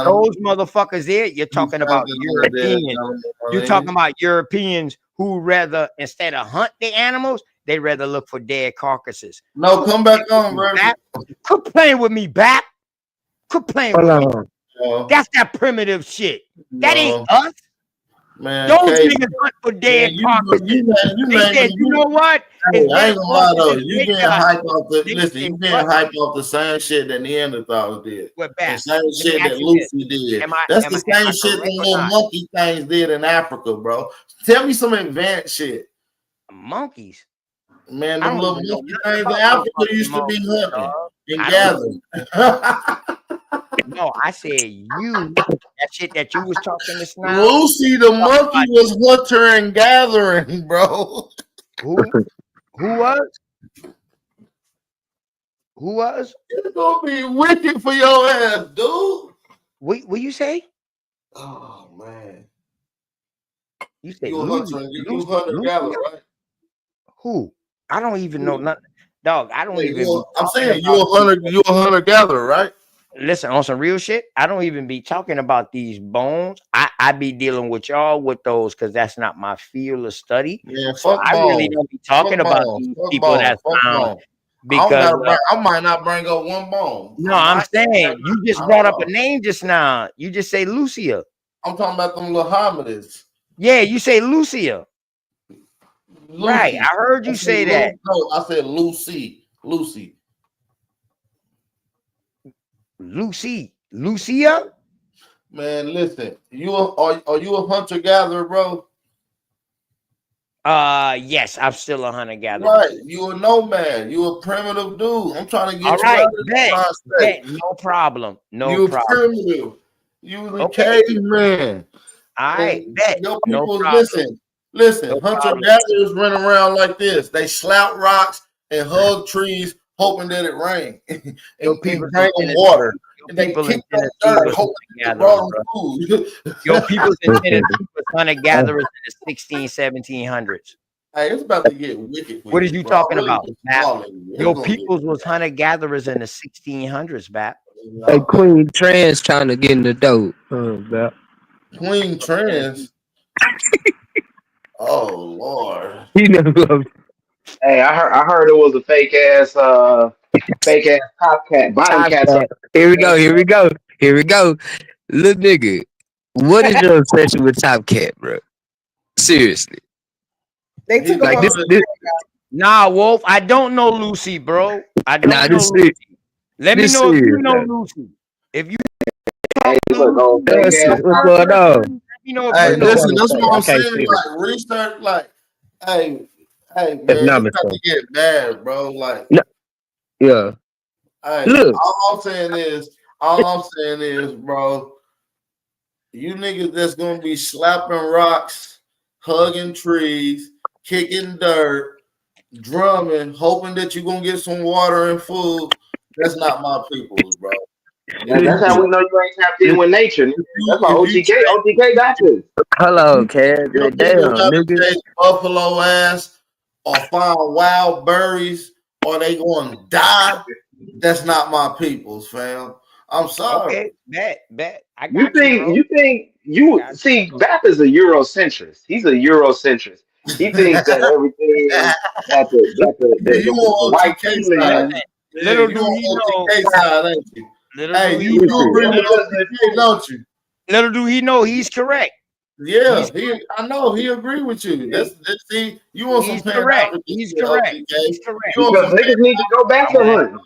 Those motherfuckers there, you're talking about Europeans. You're talking about Europeans who rather, instead of hunt the animals, they rather look for dead carcasses. No, come back on, bro. Quit playing with me, Bap. Quit playing with me. That's that primitive shit. That ain't us. Man, those niggas hunt for dead carcasses. They said, you know what? Hey, I ain't gonna lie though. You getting hyped off the you getting hyped off the same shit that Neanderthals did. The same shit that Lucy did. That's the same shit that little monkey things did in Africa, bro. Tell me some advanced shit. Monkeys. Man, the little monkey things in Africa used to be hunting and gathering. No, I said you. That shit that you was talking this now. Lucy the monkey was hunter and gathering, bro. Who was? It's gonna be wicked for your ass, dude. What you say? Oh man. You say you hunter gatherer, right? Who? I don't even know nothing. Dog, I don't even. I'm saying you a hunter gatherer, right? Listen, on some real shit, I don't even be talking about these bones. I be dealing with y'all with those because that's not my field of study. Yeah, so I really don't be talking about these people that's found Because I might not bring up one bone. no, I'm saying you just brought up a name just now. You just say Lucia. I'm talking about them little hominids. Yeah, you say Lucia. Lucy. Right, I heard you say that. No, I said Lucy. Lucy. Lucia? Man, listen. Are you a hunter gatherer, bro? Yes, I'm still a hunter gatherer. Right, you a nomad. You a primitive dude. I'm trying to get All you right, out of this bet, no problem. No you problem. primitive. You the caveman. All right, bet. Your No people, problem. listen. No Hunter problem. gatherers run around like this. They slout rocks and hug trees, hoping that it rains and bring them water. And they kick up dirt, hoping that it brought them food. Your people's in Tennessee was hunter gatherers in the 16, 1700s. Hey, it's about to get wicked. What are you talking about, Bap? It's Your gonna peoples was hunter gatherers in the 1600s, Bap. Hey, Queen Trans trying to get in the dope. Queen Trans. Oh Lord. You know who I'm Hey, I heard it was a fake ass top cat, bottom cat. Here we go. Little nigga, what is your obsession with Top Cat, bro? Seriously. They took like him this. Nah, Wolf, I don't know Lucy, bro. I don't know this Lucy. Let me this know if you serious, know man. Lucy. If you Hey, look, What's going on? you know, Hey, if you listen, that's what I'm Okay, saying. see. Like research, like, hey, man, That's it's not about to get bad, bro. Like, No, yeah. hey, Look. all I'm saying is, bro, you niggas that's gonna be slapping rocks, hugging trees, kicking dirt, drumming, hoping that you're gonna get some water and food. That's not my peoples, bro. That's how we know you ain't tapped in with nature. That's why OTK got this. Hello, Cat. Your Damn, people gotta nigga. chase buffalo ass or find wild berries or they gonna die. That's not my peoples, fam. I'm sorry. Okay, bet. I You got you, think see Bap is a Eurocentrist. He's a Eurocentrist. He thinks that everything that the white side. man. Little you do he know. OTK side, ain't you? Little Hey, do he you know. agree with OTK, don't you? Little do he know he's correct. Yeah, I know he agree with you. That's see, you want some correct. He's correct. He's correct. Because niggas need to go back to hunting.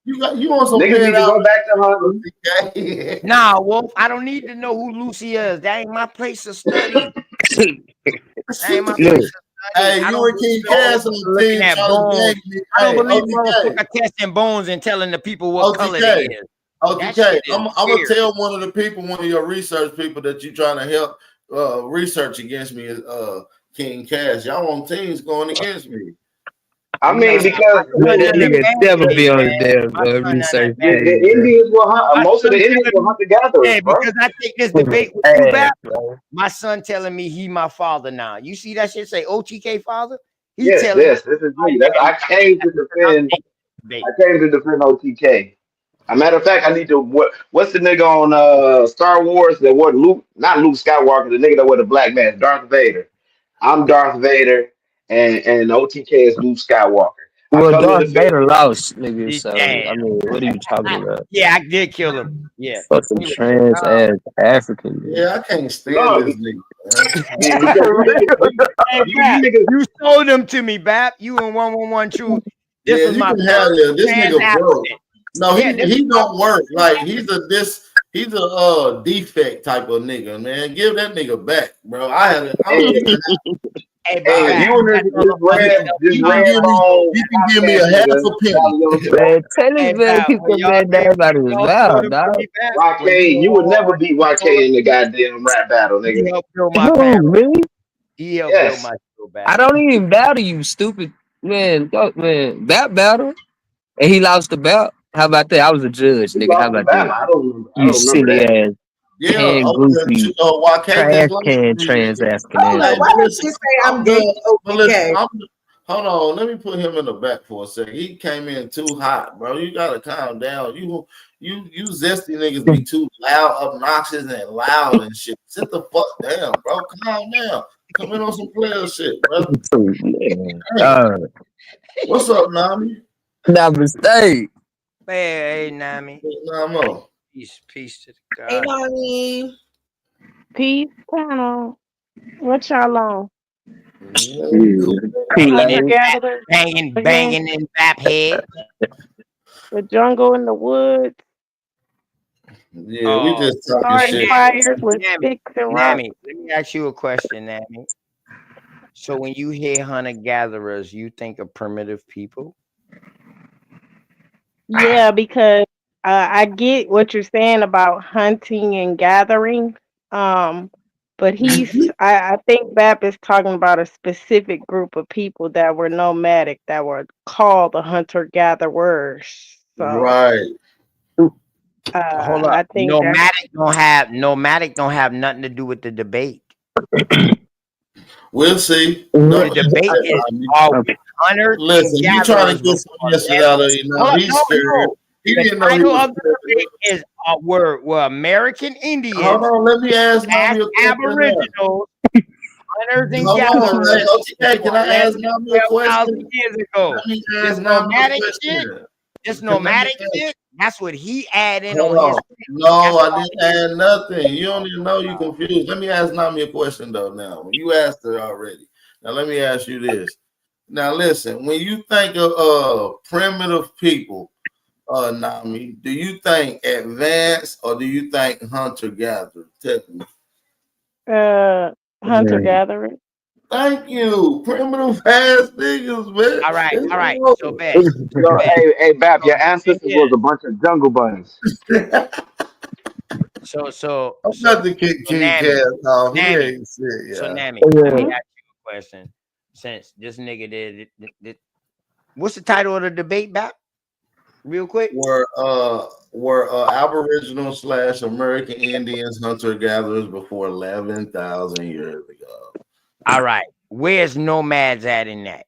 You want some niggas need to go back to hunting. Nah, Wolf, I don't need to know who Lucy is. That ain't my place to study. That ain't my place to study. Hey, you and King Cass on the team. At bones. I don't believe motherfucker testing bones and telling the people what color they is. OTK, I'm gonna tell one of the people, one of your research people that you trying to help research against me is King Cass. Y'all on teams going against me. I mean, because that nigga never be on the damn research. the Indians will hunt. Most of the Indians will hunt together. Yeah, because I take this debate with you back. My son telling me he my father now. You see that shit say OTK father? Yes, this is me. I came to defend. I came to defend OTK. As a matter of fact, I need to. What's the nigga on Star Wars that wore Luke? Not Luke Skywalker. The nigga that wore the black mask, Darth Vader. I'm Darth Vader, and OTK is Luke Skywalker. Well, Darth Vader lost, nigga. So I mean, what are you talking about? Yeah, I did kill him. Yeah, fucking trans ass African. Yeah, I can't stand this nigga. You sold them to me, Bap. You and 111 Truth. This was my this nigga broke. No, he don't work. Like he's a defect type of nigga, man. Give that nigga back, bro. Hey, you can give me a half a penny. Man, tell this man keep the man down about his mouth, dog. YK, you would never beat YK in the goddamn rap battle, nigga. He helped build my battle. Really? He helped build my battle. I don't even battle you, stupid man. Go, man, that battle, and he lost the belt. How about that? I was a judge, nigga. How about that? You silly ass. Yeah, can goofy, trash can trans African ass. Why did you say I'm dating OTK? Hold on, let me put him in the back for a second. He came in too hot, bro. You gotta calm down. You zesty niggas be too loud, obnoxious, and loud and shit. Sit the fuck down, bro. Calm down. Come in on some player shit, bro. What's up, Nami? Not mistake. Hey, Nami. No. Peace to the Hey, God. Nami. Peace, panel. What y'all on? Kool-Aid. Hunter-gatherers Banging again? in Bap head. The jungle in the woods, Yeah, we just talking starting shit. fires with Nami, sticks and rocks. Nami, let me ask you a question, Nami. So when you hear hunter-gatherers, you think of primitive people? Yeah, because I get what you're saying about hunting and gathering. But I think Bap is talking about a specific group of people that were nomadic, that were called the hunter-gatherers. So Right. Hold up. I think Nomadic don't have nothing to do with the debate. We'll see. The debate is are we hunters Listen, and you trying to gatherers get some shit out of you now. He's scared. He The didn't know he title was of the debate is were American Indians. Hold on, let me ask Nami a question. Aboriginals, hunters and Hold on, gatherers. okay, can I ask Nami a question? Years ago. Let me This ask Nami a nomadic question. shit. This nomadic shit. That's what he added Hold on his. on. No, I didn't add nothing. You don't even know you confused. Let me ask Nami a question though. Now, you asked her already. Now let me ask you this. Now listen, when you think of primitive people, Nami, do you think advanced or do you think hunter gatherer? Tell me. hunter gatherer. Thank you, primitive ass niggas, man. All right. So bad. Yo, hey, Bap, your ancestors was a bunch of jungle bunnies. So I'm about to kick King Nami, Cass off. He Nami. ain't shit, So yeah. Nami, let me ask you a question. Since this nigga did what's the title of the debate, Bap? Real quick. Were Aboriginal / American Indians hunter gatherers before 11,000 years ago? All right. Where's nomads at in that?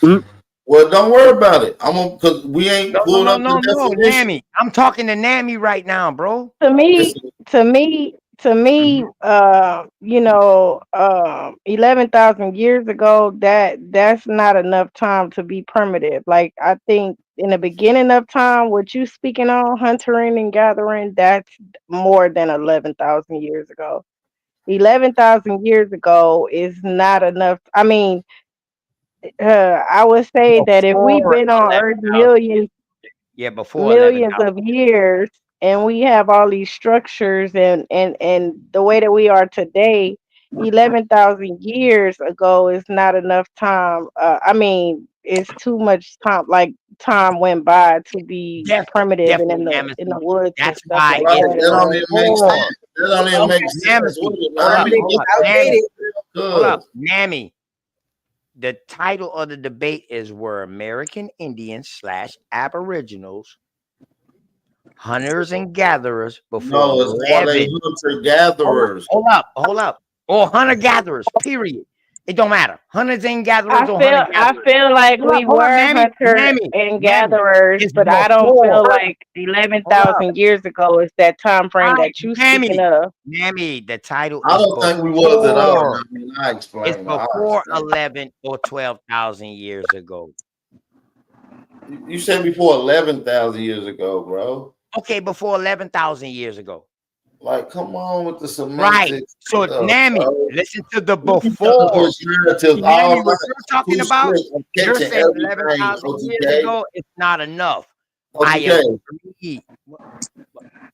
Well, don't worry about it. I'm gonna because we ain't pulled up the definition. Nami. I'm talking to Nami right now, bro. To me, 11,000 years ago, that's not enough time to be primitive. Like, I think in the beginning of time, what you speaking on, hunting and gathering, that's more than 11,000 years ago. 11,000 years ago is not enough. I mean, I would say that if we've been on Earth millions of years, and we have all these structures and the way that we are today, 11,000 years ago is not enough time. I mean, it's too much time. Like, time went by to be primitive and in the woods and stuff like Right, that. that don't even make sense. That don't even make sense. Hold up, Nami. The title of the debate is were American Indians / Aboriginals hunters and gatherers before No, it's more they hunter gatherers. Hold up. Or hunter gatherers, period. It don't matter. Hunters and gatherers or hunter gatherers. I feel like we were hunters and gatherers, but I don't feel like 11,000 years ago is that time frame that you speaking of. Nami, the title I is don't think we was at all. I mean, I It's explained. before 11 or 12,000 years ago. You said before 11,000 years ago, bro. Okay, before 11,000 years ago. Like, come on with the semantics. Right. So, stuff, Nami, bro. listen to the You trying to before. push narratives Nami, all what night. you're talking Too about, strict. I'm you're catching saying everything, 11,000 years OTK. ago, it's not enough. OTK. I agree.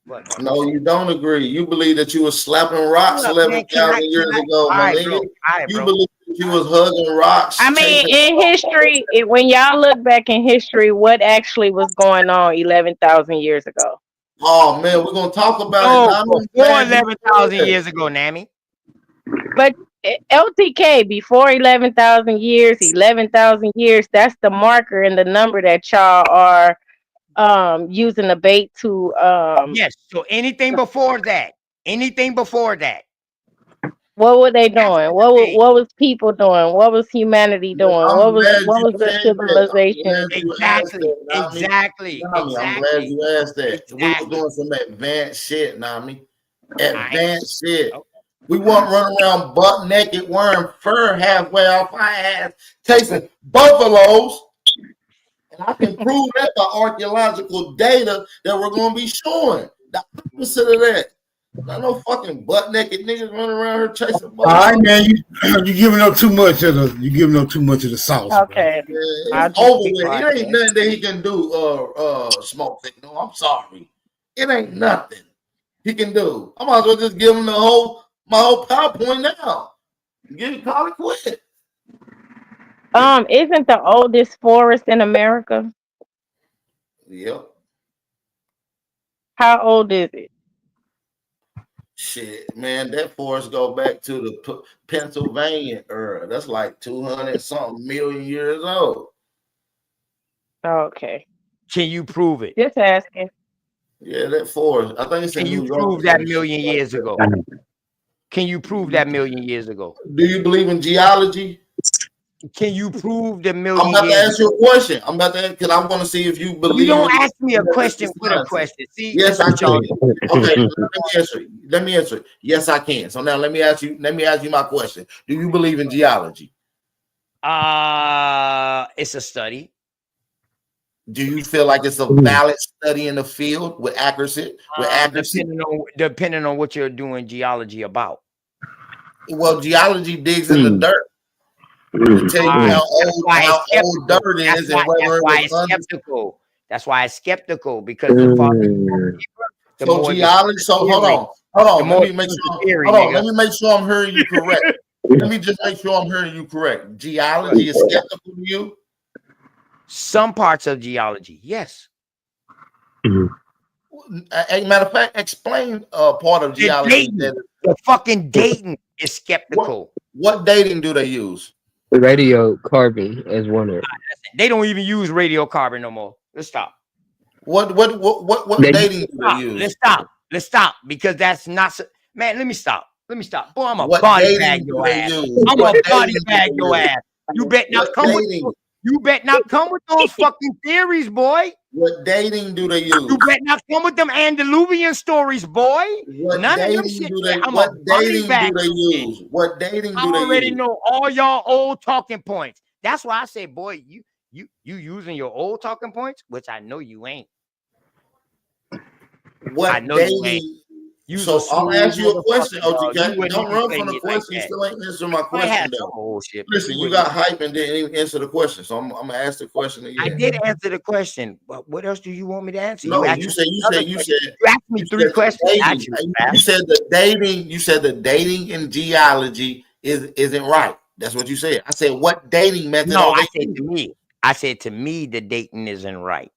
What? No, you don't agree. You believe that you was slapping rocks Hold up, man. 11,000 years ago, All my right, nigga. bro. All right, You bro. believe that you was hugging rocks. I mean, chasing in history, when y'all look back in history, what actually was going on 11,000 years ago? Oh man, we're gonna talk about No, it now. before 11,000 years ago, Nami. But LTK, before 11,000 years, 11,000 years, that's the marker and the number that y'all are using the bait to Yes, so anything before that. what were they doing? What was people doing? What was humanity doing? I'm glad what you was the said civilization? Exactly. Nami, I'm glad you asked that. We was doing some advanced shit, Nami. Advanced shit. We weren't running around butt naked wearing fur halfway off our ass, chasing buffaloes. I can prove that by archaeological data that we're going to be showing. The opposite of that. Not no fucking butt naked niggas running around here chasing. All right, man, you giving up too much of the sauce. Okay. Yeah, it's over with. It ain't nothing that he can do. Smoke it. No, I'm sorry. It ain't nothing he can do. I might as well just give him my whole PowerPoint now. Call it quit. Isn't the oldest forest in America? Yep. How old is it? Shit, man, that forest go back to the Pennsylvania era. That's like 200-something million years old. Okay. Can you prove it? Just asking. Yeah, that forest. I think it's in Can New you York. prove that million years ago? Can you prove that million years ago? Do you believe in geology? Can you prove the million I'm about to years ask you a question. I'm about to, because I want to see if you believe. You don't in ask me a question with a question. See, yes, this I is y'all can. Okay, let me answer it. Yes, I can. So now let me ask you my question. Do you believe in geology? It's a study. Do you feel like it's a valid study in the field with accuracy? Depending on what you're doing geology about. Well, geology digs in the dirt. To tell you how old dirt is and whether that's why it it's was skeptical. That's why it's skeptical, because the farther the so more geology. So hold on. Let me make sure. Let me make sure I'm hearing you correct. Let me just make sure I'm hearing you correct. Geology is skeptical to you. Some parts of geology, yes. As a matter of fact, explain part of geology. The fucking dating is skeptical. What dating do they use? Radiocarbon as one of They don't even use radiocarbon no more. Let's stop. What dating do they use? Let's stop because that's not man. Let me stop. Boy, I'm a What body dating bag do your they ass. use? I'm What a body dating do bag they your use? ass. You bet not What come dating? with. You bet not come with those fucking theories, boy. What dating do they use? You bet not come with them Andaluvian stories, boy. What None of them dating shit. do they? I'm What a body dating bag. do they use? What dating I do they already use? know all y'all old talking points. That's why I say, boy, you using your old talking points, which I know you ain't. What I know you ain't. dating? You's So a I'll ask you a question, dog. You OTK. wouldn't Don't even run play from the me like question. You that. still ain't answering my I question had though. some old shit. but Listen, you wouldn't. got hype and didn't even answer the question. So I'm gonna ask the question again. I did answer the question, but what else do you want me to answer? No, you said you asked me three questions. you said the dating in geology isn't right. That's what you said. I said, what dating method No, are they I said using? to me the dating isn't right.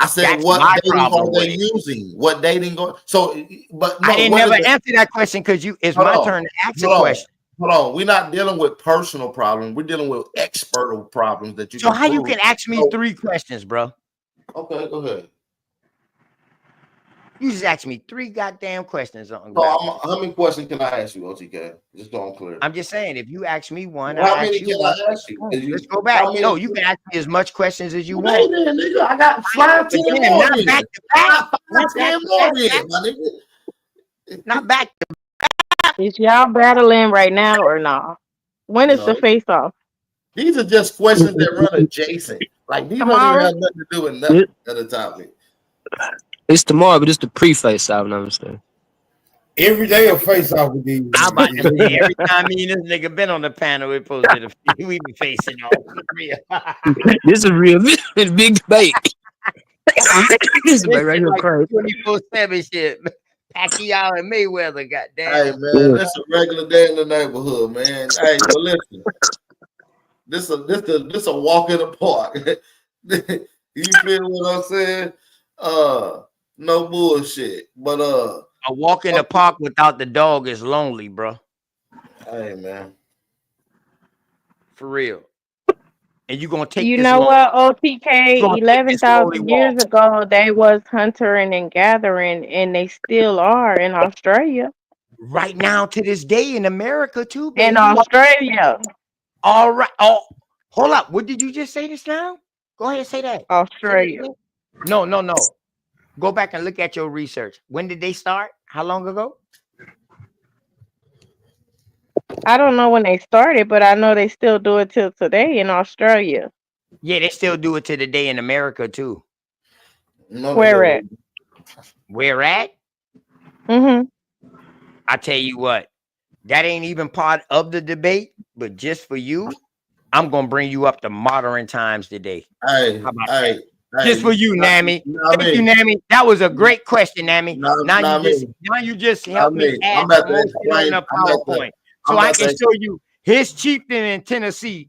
I said, That's what my dating problem are they with it. using? What dating go? So, but no, I didn't what never is it? answer that question because it's Hold my on. turn to ask a Hold on. question. Hold on. We're not dealing with personal problems. We're dealing with expert problems that you So can how you prove. can ask me So- three questions, bro? Okay, go ahead. You just asked me three goddamn questions on So gravity. how many questions can I ask you, OTK? Just so I'm clear. I'm just saying, if you ask me one, How I many ask you can one. I ask you? Let's go back. How many? No, you can ask me as much questions as you Okay, want. then, nigga, I got 5, 10 But then more. not Then. back to back. Not 10 more, then, my nigga. Not back to Is y'all battling right now or not? When is the No. face off? These are just questions that run adjacent. Like these don't even Tomorrow? have nothing to do with nothing at the topic. It's tomorrow, but it's the pre-face out. I understand. Every day a face off with these. I'm about to say every time me and this nigga been on the panel, we posted we be facing off. This is real big debate. This is right here, like crazy. 24/7 shit. Pacquiao and Mayweather, goddamn. Hey man, this a regular day in the neighborhood, man. Hey, but listen, this a walk in the park. You feel what I'm saying? No bullshit. But a walk in the park without the dog is lonely, bro. Hey man, for real. And you gonna take You this know long, what, OTK, 11,000 years ago, they was hunting and gathering, and they still are in Australia. right now to this day in America too, baby. In Australia. All right. Oh, hold up. What did you just say this now? Go ahead and say that. Australia. No. Go back and look at your research. When did they start? How long ago? I don't know when they started, but I know they still do it till today in Australia. Yeah, they still do it to the day in America too. No, Where at? Where at? Mm-hmm. I tell you what, that ain't even part of the debate, but just for you, I'm gonna bring you up to modern times today. Hey, How about hey, that? Just for you, Nami. Not Thank you, me. Nami. That was a great question, Nami. Now me. you just Not helped me me. add I'm about some to more shit on explain. the PowerPoint, so I'm I about can to show you his chieftain in Tennessee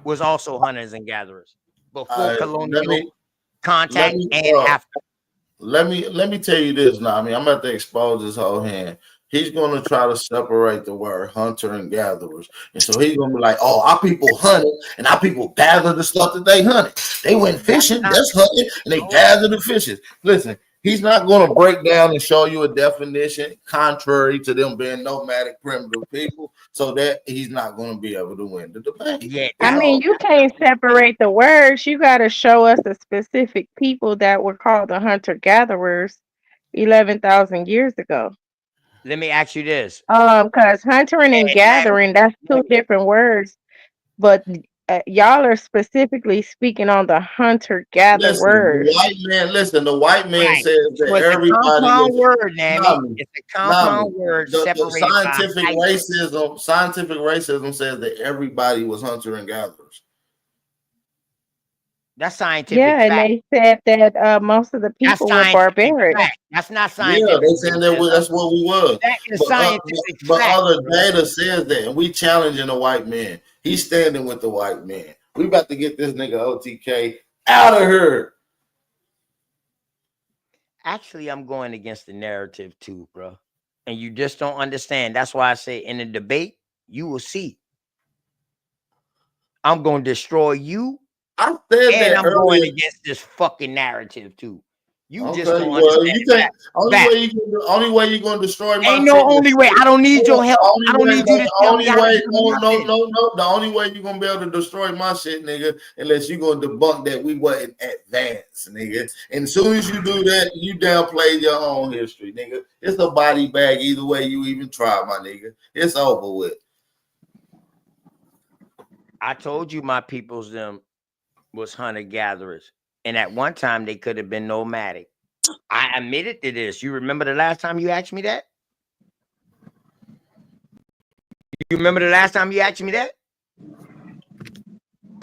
was also hunters and gatherers before colonial contact and after. Let me tell you this now. I mean, I'm about to expose this whole hand. He's going to try to separate the word hunter and gatherers. And so he's going to be like, oh, our people hunted and our people gathered the stuff that they hunted. They went fishing, that's hunting, and they gathered the fishes. Listen, he's not going to break down and show you a definition contrary to them being nomadic primitive people, so that he's not going to be able to win the debate. Yeah, I mean, you can't separate the words. You got to show us the specific people that were called the hunter-gatherers 11,000 years ago. Let me ask you this. Because huntering and gathering, that's two different words, but y'all are specifically speaking on the hunter-gatherer Listen, words. the white man says that So it's a everybody compound is word, Nami. It's a compound word The separated by scientific racism says that everybody was hunter and gatherers. That's scientific Yeah, and fact. they said that most of the That's people were scientific barbaric. fact. That's not Yeah, scientific. they saying that's what we was. That is But, scientific but fact. other data says that, and we challenging the white man. He's standing with the white man. We about to get this nigga OTK out of here. Actually, I'm going against the narrative too, bro. And you just don't understand. That's why I say in the debate, you will see. I'm going to destroy you. I said and that I'm earlier. going against this fucking narrative too. You Okay, just don't well, understand. you can't. Only way you're gonna destroy my Ain't no shit only is- way. I don't need your The help. only I don't way- need you to the tell only me how to way- do no, nothing. no. The only way you're gonna be able to destroy my shit, nigga, unless you gonna debunk that we wasn't advanced, nigga. And as soon as you do that, you downplay your own history, nigga. It's a body bag either way you even try, my nigga. It's over with. I told you my peoples them was hunter gatherers, and at one time they could have been nomadic. I admitted to this. You remember the last time you asked me that? You remember the last time you asked me that?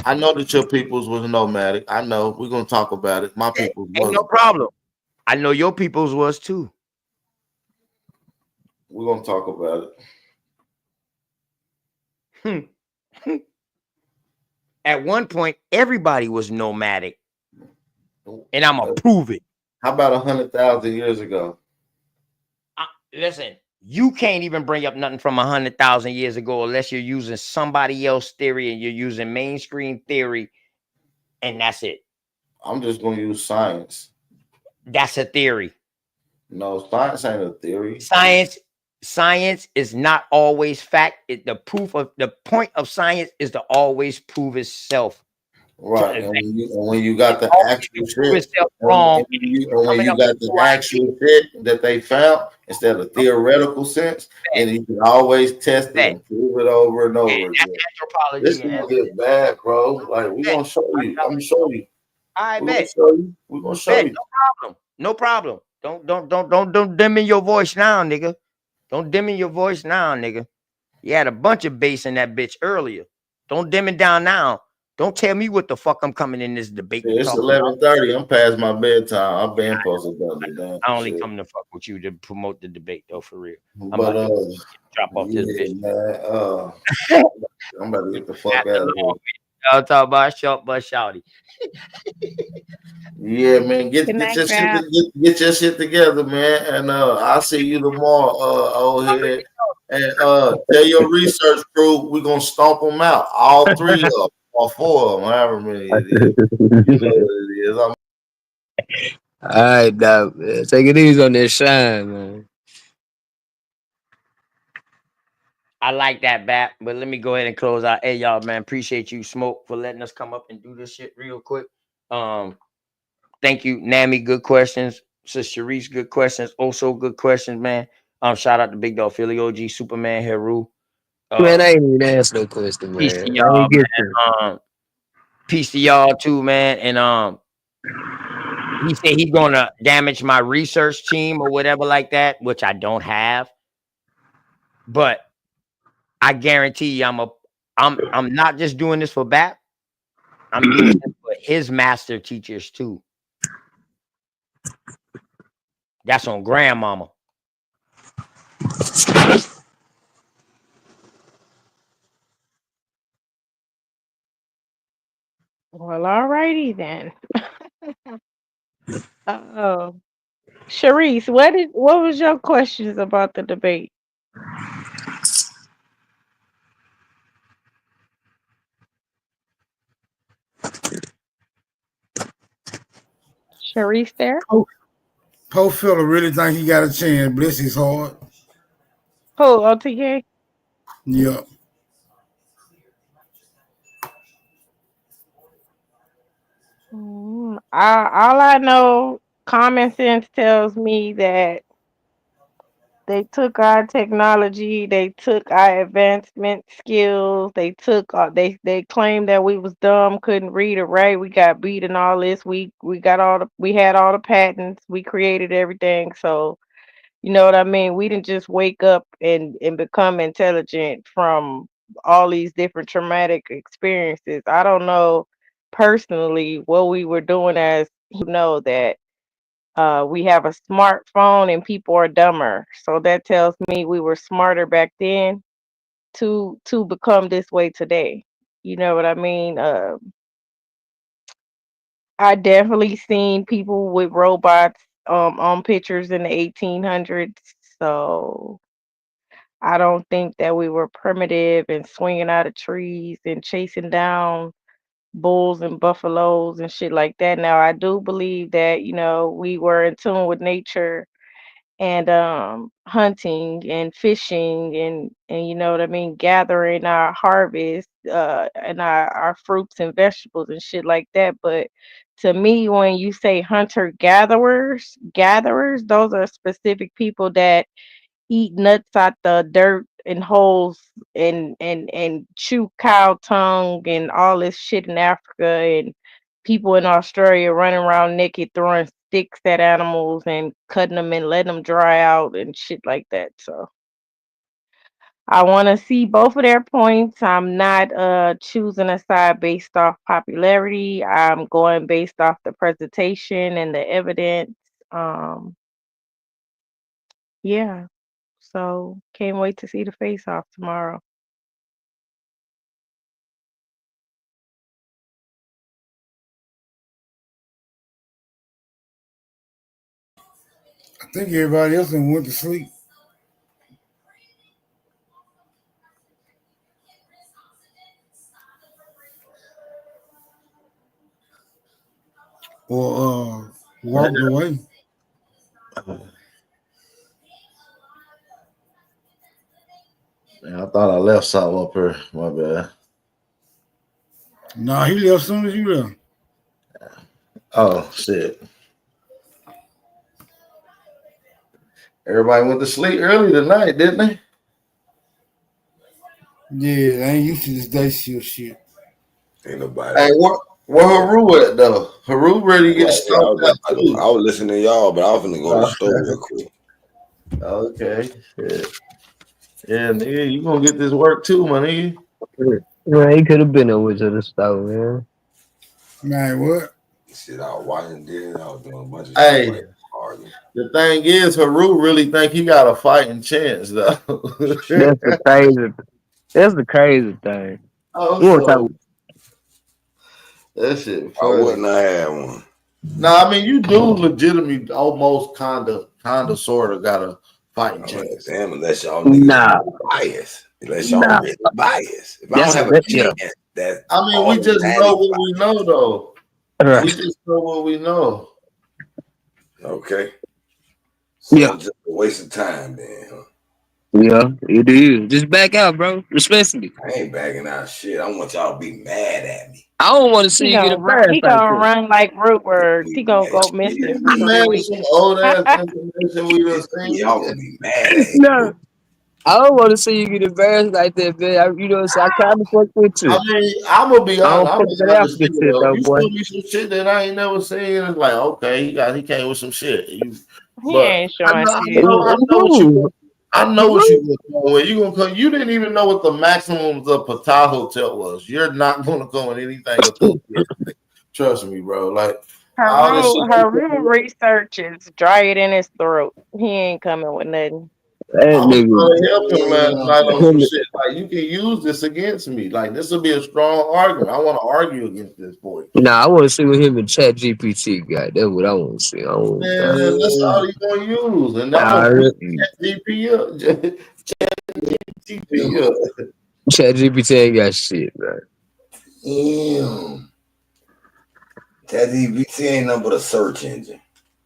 I know that your peoples was nomadic. I know. We're gonna talk about it. My peoples Ain't no wasn't. problem. I know your peoples was too. We're gonna talk about it. At one point, everybody was nomadic, and I'm gonna prove it. How about 100,000 years ago? Listen, you can't even bring up nothing from 100,000 years ago unless you're using somebody else's theory and you're using mainstream theory, and that's it. I'm just gonna use science. That's a theory. No, science ain't a theory. Science is not always fact. The point of science is to always prove itself. Right, and when you got the actual shit, wrong. when you got the actual shit that they found instead of theoretical sense, and you can always test it and prove it over and over again. This is gonna get bad, bro. Like we gonna show you. I'm gonna show you. I We're bet. gonna show you. We're gonna show you. No problem. No problem. Don't dim in your voice now, nigga. Don't dim in your voice now, nigga. You had a bunch of bass in that bitch earlier. Don't dim it down now. Don't tell me what the fuck I'm coming in this debate. Yeah, it's 11:30. I'm past my bedtime. I've been supposed to do that. I only come to fuck with you to promote the debate, though, for real. I'm But about to drop off this bitch. Man, I'm about to get the fuck out of here. I'll talk about short but shouty. Yeah, man, get your shit together, man, and I'll see you tomorrow, old head. And tell your research crew we're gonna stomp them out, all three of them, or four of them, however many it is. You know what it is. All right, dog. Man. Take it easy on that shine, man. I like that, Bat. But let me go ahead and close out. Hey, y'all, man, appreciate you, Smoke, for letting us come up and do this shit real quick. Thank you, Nami. Good questions. Sister Sharice, good questions. Also, good questions, man. Shout out to Big Dog Philly OG, Superman, Heru. Man, I ain't even asked no question, Peace to man. y'all, I ain't get man. Peace to y'all too, man. And he said he's gonna damage my research team or whatever like that, which I don't have. But I guarantee you, I'm not just doing this for BAP. I'm doing this for his master teachers too. That's on grandmama. Well, alrighty then. Oh, Sharice, what was your questions about the debate? Sharice there? Poe Filler really think he got a chance. Bless his heart. Who, OTK? Yep. All I know, common sense tells me that they took our technology, they took our advancement skills, they took they claimed that we was dumb, couldn't read or write, we got beat and all this. We had all the patents, we created everything. So you know what I mean? We didn't just wake up and become intelligent from all these different traumatic experiences. I don't know personally what we were doing as you know that we have a smartphone and people are dumber. So that tells me we were smarter back then to become this way today. You know what I mean? I definitely seen people with robots on pictures in the 1800s. So I don't think that we were primitive and swinging out of trees and chasing down bulls and buffaloes and shit like that. Now I do believe that, you know, we were in tune with nature and hunting and fishing and you know what I mean, gathering our harvest and our fruits and vegetables and shit like that. But to me, when you say hunter gatherers, those are specific people that eat nuts out the dirt and holes and chew cow tongue and all this shit in Africa, and people in Australia running around naked throwing sticks at animals and cutting them and letting them dry out and shit like that. So I want to see both of their points. I'm not choosing a side based off popularity. I'm going based off the presentation and the evidence. Yeah. So can't wait to see the face off tomorrow. I think everybody else done went to sleep. Or walked away. Man, I thought I left something up here. My bad. Nah, he left as soon as you left. Oh shit. Everybody went to sleep early tonight, didn't they? Yeah, I ain't used to this day shift shit. Ain't nobody. Hey, where Haru at though? Haru ready to get stumped out I too. was listening to y'all, but I was gonna go to the store real quick. Okay. Shit. Yeah, nigga, you gonna get this work too, my nigga. Man, he could have been over to the store, man. Man, what? Shit, I was watching this. I was doing a bunch of Hey, shit. Like, the thing is, Haru really think he got a fighting chance though. That's the crazy thing. Oh, You want to so talk? that shit I funny. wouldn't have had one. No, I mean you do legitimately almost kinda sorta got a fighting chance. Damn, unless y'all niggas Nah. biased. Unless y'all Nah. really biased. If I That's don't have a a yeah. chance, that I mean, we just know what we know though. Right. We just know what we know. Okay. So Yeah. it's just a waste of time then, huh? Yeah, it is. Just back out, bro. Respectfully. I ain't bagging out shit. I want y'all to be mad at me. I don't want to see He you get gonna run, embarrassed he like gonna this. run like Rootward. He gonna go missing for You 3 mad at weeks. some old ass information we done seen? Y'all gonna be mad at me. No. I don't want to see you get embarrassed like that, man. You know, so I kind of fuck with you. I mean, I'm gonna be I don't honest. I'm fuck gonna with be honest African with you, shit though. though, You boy. show me some shit that I ain't never seen. It's like, okay, he came with some shit. He But ain't I showing know, I shit. know, I know what you. Ooh. I know what you gonna come with. You gonna come. You didn't even know what the maximum of the Patah Hotel was. You're not gonna come with anything appropriate. Trust me, bro. Like all this shit. Her real research is dry it in his throat. He ain't coming with nothing. That I was trying to nigga. help him last night on some shit. Like you can use this against me. Like this will be a strong argument. I want to argue against this point. Nah, I want to see what him and Chat GPT got. That's what I want to see. Man, that's all you gonna use, and I'm I gonna really, put ChatGPT up. Chat GPT ain't got shit, man. Damn. ChatGPT ain't nothing but a search engine.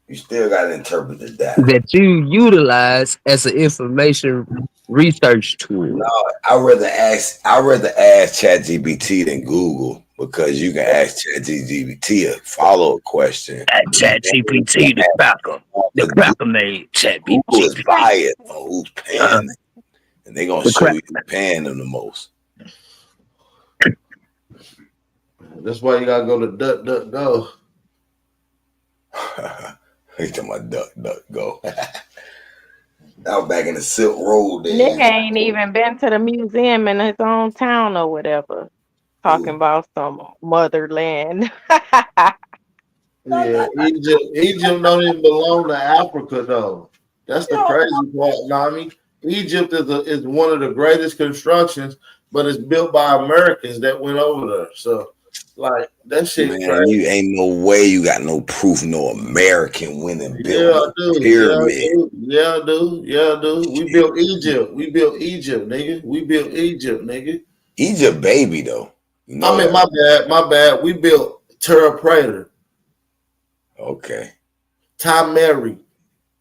You still gotta interpret the data. That you utilize as an information research tool. No, I'd rather ask ChatGPT than Google because you can ask ChatGPT a follow-up question. ChatGPT, the cracker made ChatGPT. Google is biased on who's paying them, and they're gonna show you who's paying them the most. That's why you gotta go to DuckDuckGo. He's talking about DuckDuckGo. I was back in the Silk Road there. Nigga ain't even been to the museum in his own town or whatever. Talking about some motherland. Yeah, Egypt don't even belong to Africa though. That's the crazy part, Nami. Egypt is one of the greatest constructions, but it's built by Americans that went over there. So, like that shit. Man, crazy. you ain't no way you got no proof no American went and built Yeah, I no do. pyramid. Yeah, I do. We built Egypt. Nigga. We built Egypt, nigga. Egypt, baby, though. You know I mean, my bad. We built Terra Prater. Okay. Tamari,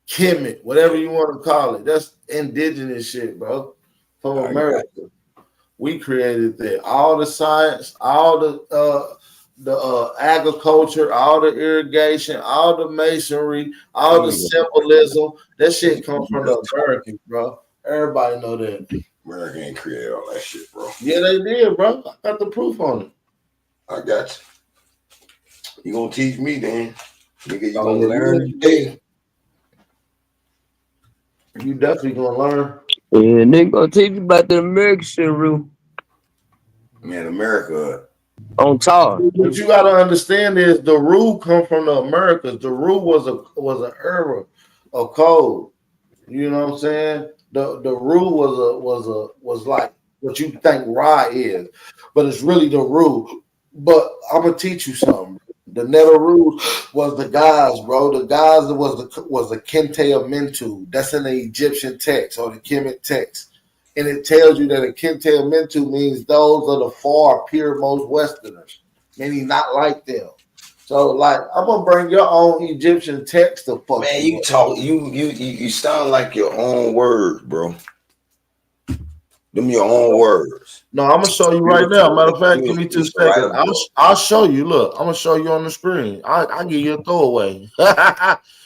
Kemet, whatever you want to call it. That's indigenous shit, bro. From America. We created that. All the science, all the agriculture, all the irrigation, all the masonry, all the symbolism. That shit comes from the Americans, bro. Everybody know that. America ain't created all that shit, bro. Yeah, they did, bro. I got the proof on it. I got you. You gonna teach me then? Nigga, you Oh, gonna yeah, learn today. You definitely gonna learn. Yeah, nigga gonna teach you about the American shit, Rue. Man, America on top. What you gotta understand is the rule come from the Americas. The rule was an era, a code. You know what I'm saying? The rule was like what you think Ra is, but it's really the rule. But I'm gonna teach you something. The Netta rule was the guys, bro. The guys was the Kente Amentu. That's in the Egyptian text or the Kemet text. And it tells you that a Kente Amentu means those are the far purest Westerners, meaning not like them. So, like, I'm gonna bring your own Egyptian text to fuck. Man, you talk, you sound like your own words, bro. Them your own words. No, I'm gonna show you right now. Matter of fact, give me 2 seconds. I'll show you. Look, I'm gonna show you on the screen. I'll give you a throwaway.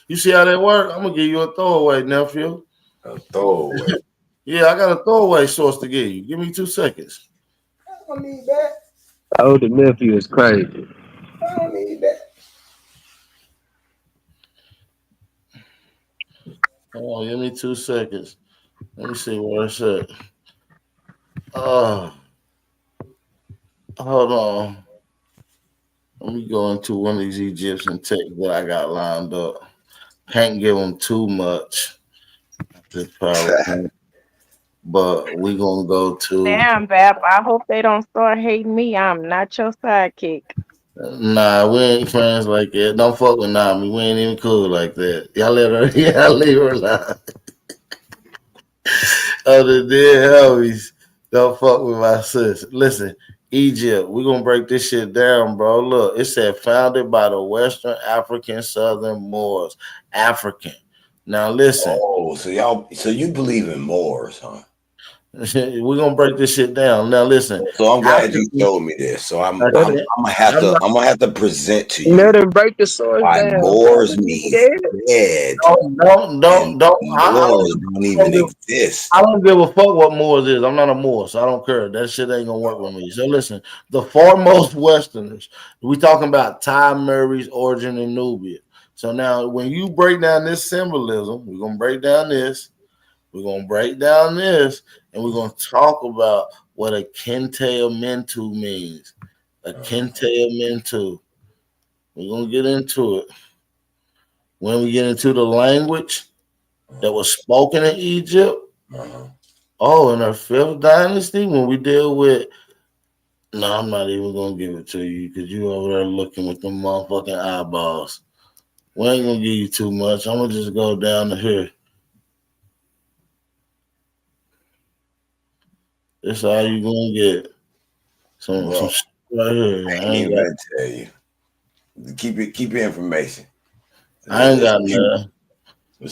You see how that work? I'm gonna give you a throwaway, nephew. A throwaway. Yeah, I got a throwaway source to give you. Give me 2 seconds. I don't need that. Oh, the nephew is crazy. I don't need that. Hold on, give me 2 seconds. Let me see where it's at. Hold on. Let me go into one of these Egyptian texts that I got lined up. Can't give them too much. But we're gonna go to. Damn, Bap. I hope they don't start hating me. I'm not your sidekick. Nah, we ain't friends like that. Don't fuck with Nami. We ain't even cool like that. Y'all leave her alone. Other than homies, don't fuck with my sis. Listen, Egypt, we're gonna break this shit down, bro. Look, it said founded by the Western African Southern Moors. African. Now listen. Oh, so you believe in Moors, huh? We're gonna break this shit down. Now listen. So I'm glad you told me this. So I'm gonna have to present to you Let him break the sword why down. Moors means dead. Don't. Moors don't even exist. I don't give a fuck what Moors is. I'm not a Moor, so I don't care. That shit ain't gonna work with me. So listen, the foremost Westerners. We talking about Ty Murray's origin in Nubia. So now, when you break down this symbolism, we're gonna break down this. We're gonna break down this, and we're gonna talk about what a Kente Mentu means. A Kente Mentu. We're gonna get into it. When we get into the language that was spoken in Egypt, oh, in our 5th dynasty, when we deal with, no, I'm not even gonna give it to you because you over there looking with them motherfucking eyeballs. We ain't gonna give you too much. I'm gonna just go down to here. This all you gonna get. Some shit right here. I ain't gonna tell you. Keep your information. I ain't got nothing. I'm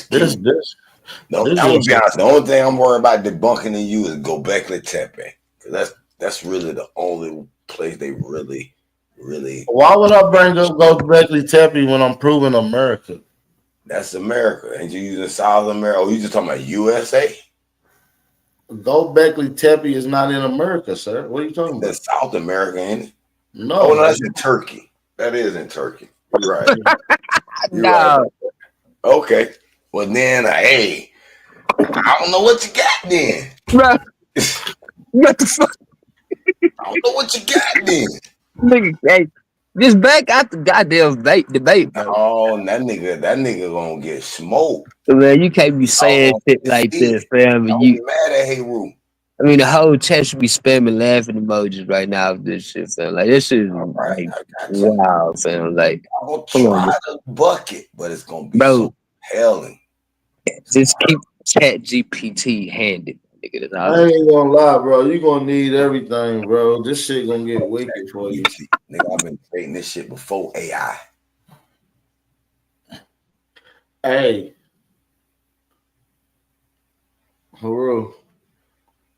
gonna be honest. The only thing I'm worried about debunking in you is Göbekli Tepe. That's really the only place they really. Why would I bring up Göbekli Tepe when I'm proving America? That's America. Ain't you using South America? Or you just talking about USA? Göbekli Tepe is not in America, sir. What are you talking about? That's South America, ain't it? No. Oh, no, that's in Turkey. That is in Turkey. You're right. You're right. Okay. Well, then, hey, I don't know what you got then. Bro, what the fuck? I don't know what you got then. Nigga, hey, just back out the goddamn debate, bro. Oh, that nigga gonna get smoked. Man, you can't be saying shit like this, fam. I'm You mad at Heru. I mean, the whole chat should be spamming laughing emojis right now with this shit, fam. Like, this shit is like, wow, fam. Like, I'm gonna try to bucket, but it's gonna be bro, so helling. Just keep Chat GPT handy, nigga. That's all. I ain't gonna lie, bro. You gonna need everything, bro. This shit gonna get wicked for you. Nigga, I've been debating this shit before AI. Hey. Haru.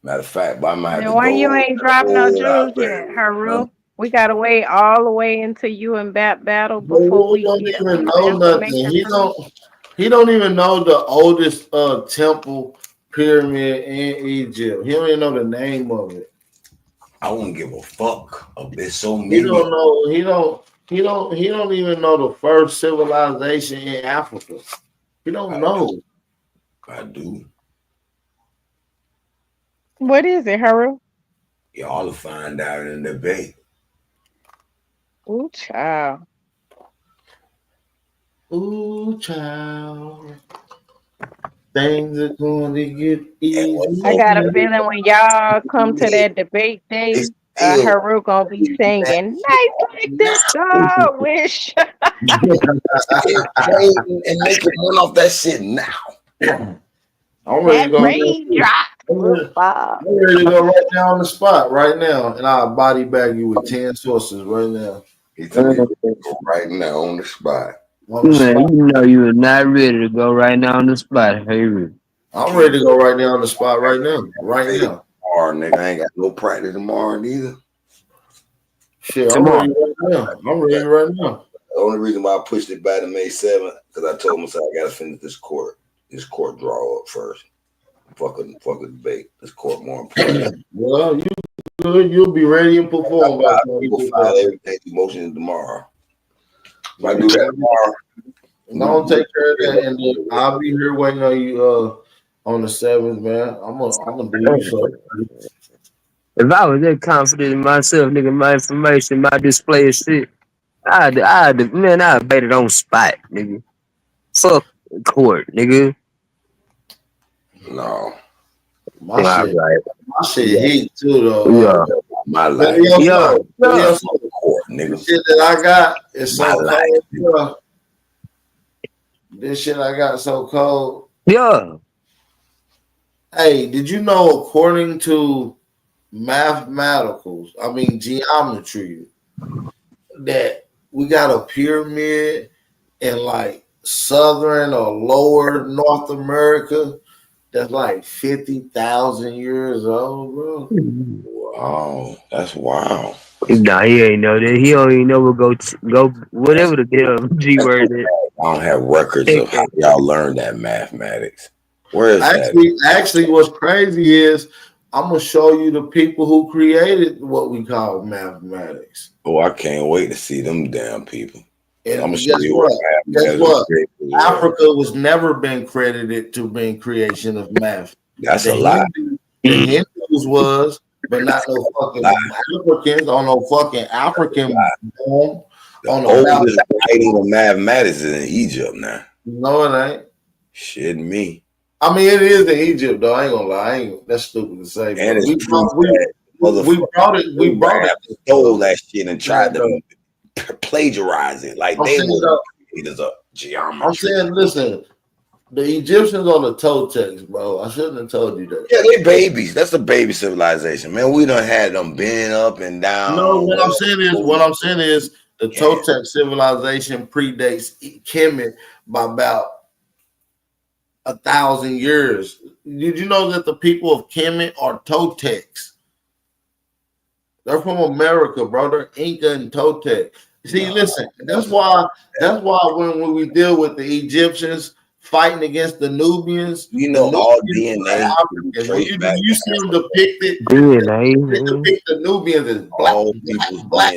Matter of fact, I might have Then to why go you ain't dropping no whole jewels library. yet, Haru? We gotta wait all the way until you and Bat battle before we don't get even the know nothing. information. He don't even know the oldest temple pyramid in Egypt. He don't even know the name of it. I won't give a fuck. There's so He many. don't know. He don't even know the first civilization in Africa. He don't know. I do. What is it, Haru? Y'all will find out in the debate. Ooh, child. Ooh, child. Things are going to get easy. I got a feeling when y'all come to that debate day, Haru gonna be singing "Nice like this dog wish." And make it run off that shit now. I'm ready to go. I'm ready to go right now on the spot right now, and I'll body bag you with 10 sources right now. He told me to go right now on the spot. Man, you know you are not ready to go right now on the spot. Hey, I'm ready to go right now on the spot right now. Right now. Tomorrow, nigga. I ain't got no practice tomorrow neither. Shit, I'm ready right now. I'm ready right now. The only reason why I pushed it back to May 7th, because I told myself I gotta finish this court draw up first. Fuck a debate. This court more important. Well, you good. You'll be ready and perform. People file everything emotions tomorrow. If I do that tomorrow, Don't take care of that, and then I'll be here waiting on you on the 7th, man. I'm gonna do you so. if I was that confident in myself, nigga, my information, my display of shit, I'd bet it on spot, nigga. Fuck court, nigga. No. My shit heat too, though. Yeah. My life. Nigga. Shit that I got is so cold. This shit I got so cold. Yeah. Hey, did you know according to geometry, that we got a pyramid in like southern or lower North America that's like 50,000 years old, bro. Wow, that's wild. Nah, he ain't know that. He don't even know what go whatever the damn G word is. I don't have records of how y'all learned that mathematics. Where is that? Actually, what's crazy is I'm gonna show you the people who created what we call mathematics. Oh, I can't wait to see them damn people. And I'm gonna show you what Guess what? Africa was never been credited to being creation of math. That's a lie. The Hindus was, but not no fucking Africans on no fucking African born. The oldest writing of mathematics is in Egypt now. No, it ain't. Shit me. I mean, it is in Egypt, though. I ain't gonna lie. That's stupid to say. And it's we brought it. We brought it. Stole that shit and tried to plagiarize it. Like they were creators of geometry. I'm saying, listen, the Egyptians on the Toltecs, bro. I shouldn't have told you that. Yeah, they babies. That's a baby civilization, man. We done had them bend up and down. No, what I'm saying is the Toltec civilization predates Kemet by about 1,000 years. Did you know that the people of Kemet are Toltecs? They're from America, bro. They're Inca and Toltec. See, listen, that's why when we deal with the Egyptians fighting against the Nubians, you know, all DNA. You see them depicted. DNA. They depict the Nubians as black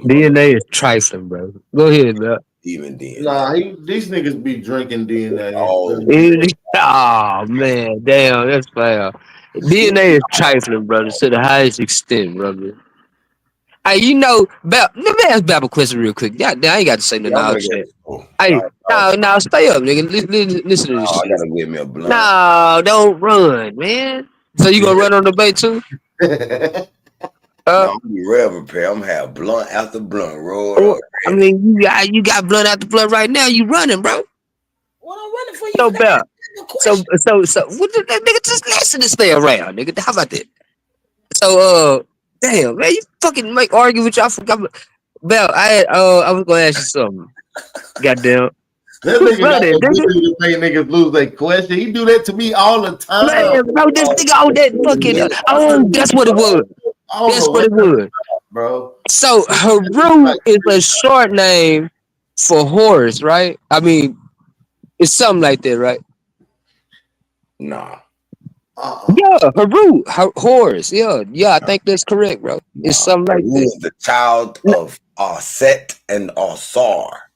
DNA is trifling, bro. Go ahead, bro. Even DNA. Nah, these niggas be drinking DNA. Oh man, damn, that's foul. DNA is trifling, brother, to the highest extent, brother. Hey, you know, let me ask Bab a question real quick. Yeah, I ain't got to say nothing out there. Hey, no, stay up, nigga. Listen to this shit. I gotta get me a blunt. No, don't run, man. So you gonna run on the debate too? I'm gonna be real prepared. I'm gonna have blunt after blunt roll up. I mean, you got blunt after blunt right now. You running, bro? Well, I'm running for you. So, Bell. So, what did that nigga just listen to stay around, nigga? How about that? So, damn, man, you fucking argue with y'all. Bell, I was gonna ask you something. Goddamn. That nigga make niggas lose their question. He do that to me all the time. Man, bro, this nigga on that fucking. That's what it was. That's what it was, bro. So Haru is a short name for horse, right? I mean, it's something like that, right? Nah. Yeah, Haru, horse. Yeah, I think that's correct, bro. It's something like Haru is the child of Set and Asar.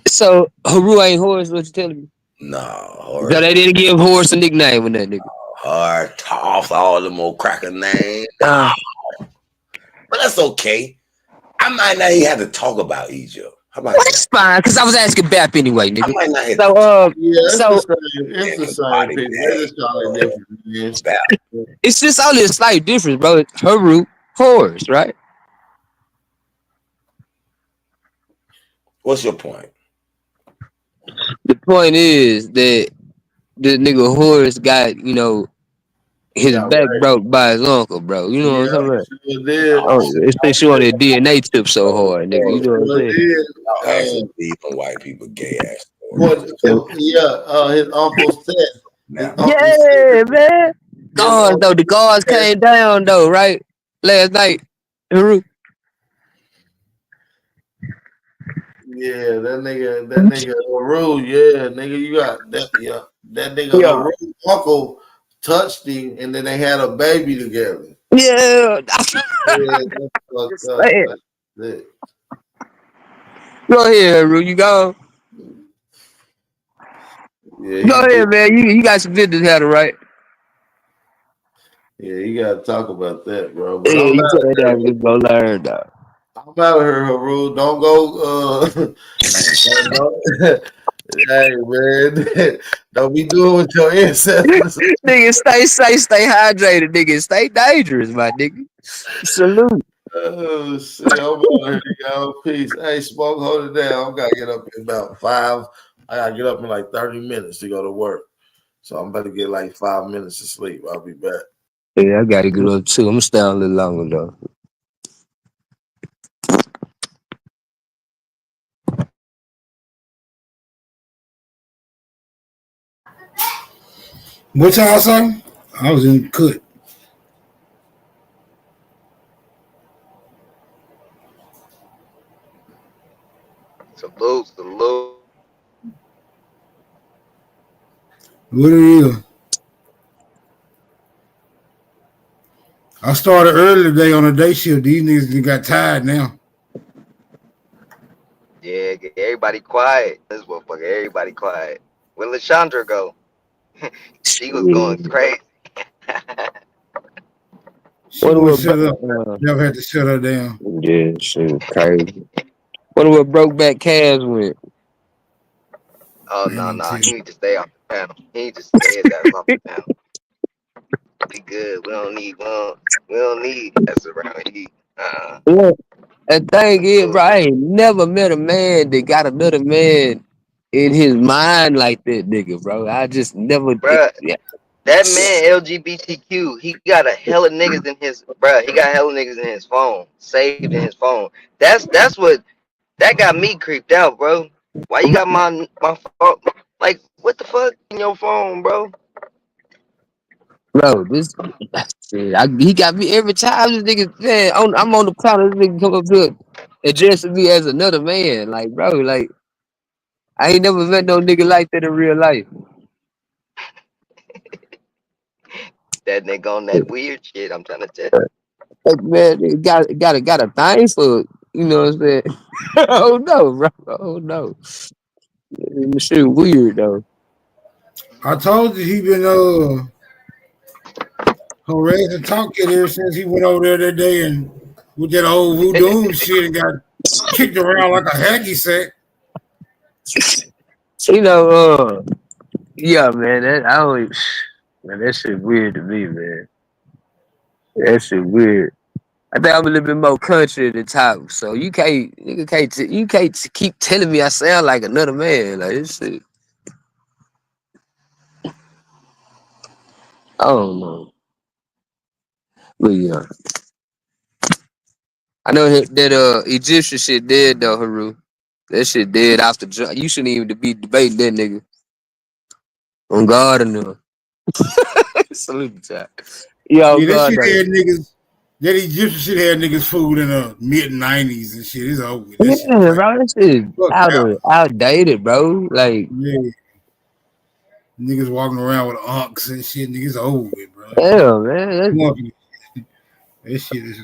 So Haru ain't horse. What you telling me? No, so they didn't give horse a nickname with that nigga. Hard toss, all the more cracker names. But that's okay. I might not even have to talk about Egypt. How about that's fine, because I was asking Bap anyway, nigga. I might not have it's the same. It's just only a slight difference, bro. Haru, horse, right? What's your point? The point is that the nigga Horace got, his back broke by his uncle, bro. You know what I'm talking about? Especially on that DNA tip so hard, nigga. You know what I'm saying? Even white people gay ass. His uncle said. Yeah, man. Guards, though. The guards came down, though, right? Last night. Haru. Yeah, that nigga Haru, yeah, nigga, you got that, that nigga Haru uncle touched him, and then they had a baby together. Yeah, that's fucked up. That's Go ahead, Haru, you go. Yeah, go ahead, man. You got some business had it, right? Yeah, you gotta talk about that, bro. But yeah, you said that we go learn, though. I'm out of here, Haru. Don't go. Hey man, don't be doing with your ancestors. Nigga, stay hydrated, nigga. Stay dangerous, my nigga. Salute. Oh shit, I'm out of here, y'all. Peace. Hey, Smoke, hold it down. I gotta get up in about 5. I gotta get up in like 30 minutes to go to work. So I'm about to get like 5 minutes of sleep. I'll be back. Yeah, I gotta get up too. I'm gonna stay a little longer though. What y'all say? I was in cut. Salute, salute. What it is? I started early today on a day shift. These niggas got tired now. Yeah, get everybody quiet. This motherfucker, everybody quiet. Where Lashandra go? She was going crazy. She What wouldn't about shut up. Never had to shut her down. Yeah, shit, crazy. What about Brokeback Calves went? Oh no, he need to stay off the panel. He need to stay his ass off the panel. We good. We don't need that's around here. Yeah. The thing is, bro, I ain't never met a man that got another man in his mind like that, nigga, bro. I just never. Bruh, Yeah. that man LGBTQ, he got a hella niggas in his he got hella niggas in his phone, saved in his phone. That's what that got me creeped out, bro. Why you got my phone? Like, what the fuck in your phone, bro? Bro, this shit, he got me every time. This nigga, man, I'm on the counter. This nigga come up to addressing me as another man. Like, bro, like I ain't never met no nigga like that in real life. That nigga on that weird shit. I'm trying to tell you. Like, man, it got a thing for you know what I'm saying. Oh no, bro. Oh no, this shit weird though. I told you he been harassing Talkit ever since he went over there that day and with that old voodoo shit and got kicked around like a hacky sack. You know, yeah, man. Man, that shit weird to me, man. That shit weird. I think I'm a little bit more country than top, so you can't keep telling me I sound like another man. Like this shit, I don't know. But yeah, I know that Egyptian shit dead though, Haru. That shit dead after you shouldn't even be debating that nigga on God and them. Salute to that. Yo, Yeah, that God shit though. had niggas. That Egyptian shit had niggas food in the mid-90s and shit. It's over with. That shit Yeah, like bro, that shit fuck out. outdated, bro. Like, Yeah. Niggas walking around with unks and shit. Niggas over with, bro. damn, man, That shit is.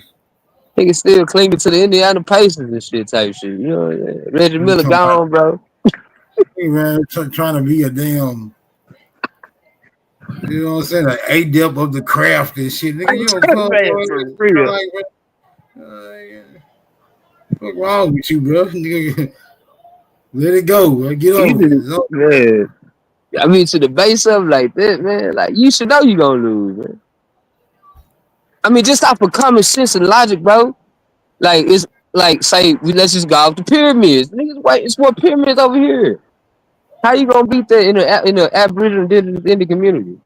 nigga still clinging to the Indiana Pacers and shit type shit. You know, Reggie You Miller talking about, gone, bro. hey man, trying to be a damn, you know what I'm saying, like A-dep of the craft and shit. Nigga, you don't come, Man, bro. for real. Like, what's wrong with you, bro? Nigga, let it go, bro. Get over it. It's over. Man, I mean, to the base of like that, man. Like, you should know you gonna lose, man. I mean, just off of common sense and logic, bro. Like, it's like, say, let's just go off the pyramids. Niggas, wait, it's more pyramids over here. How you gonna beat that in a Aboriginal Indian community?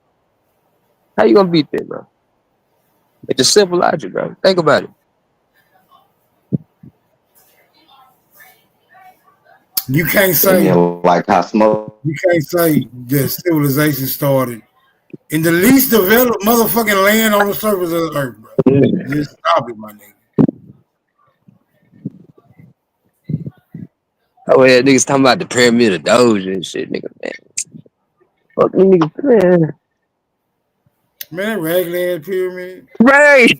How you gonna beat that, bro? It's just simple logic, bro. Think about it. You can't say like how smoke. you can't say that civilization started in the least developed motherfucking land on the surface of the earth, bro. Just stop it, my nigga. Oh yeah, niggas talking about the pyramid of Doge and shit, nigga. Man. Fuck these niggas, man. Man, Raglan pyramid. Right.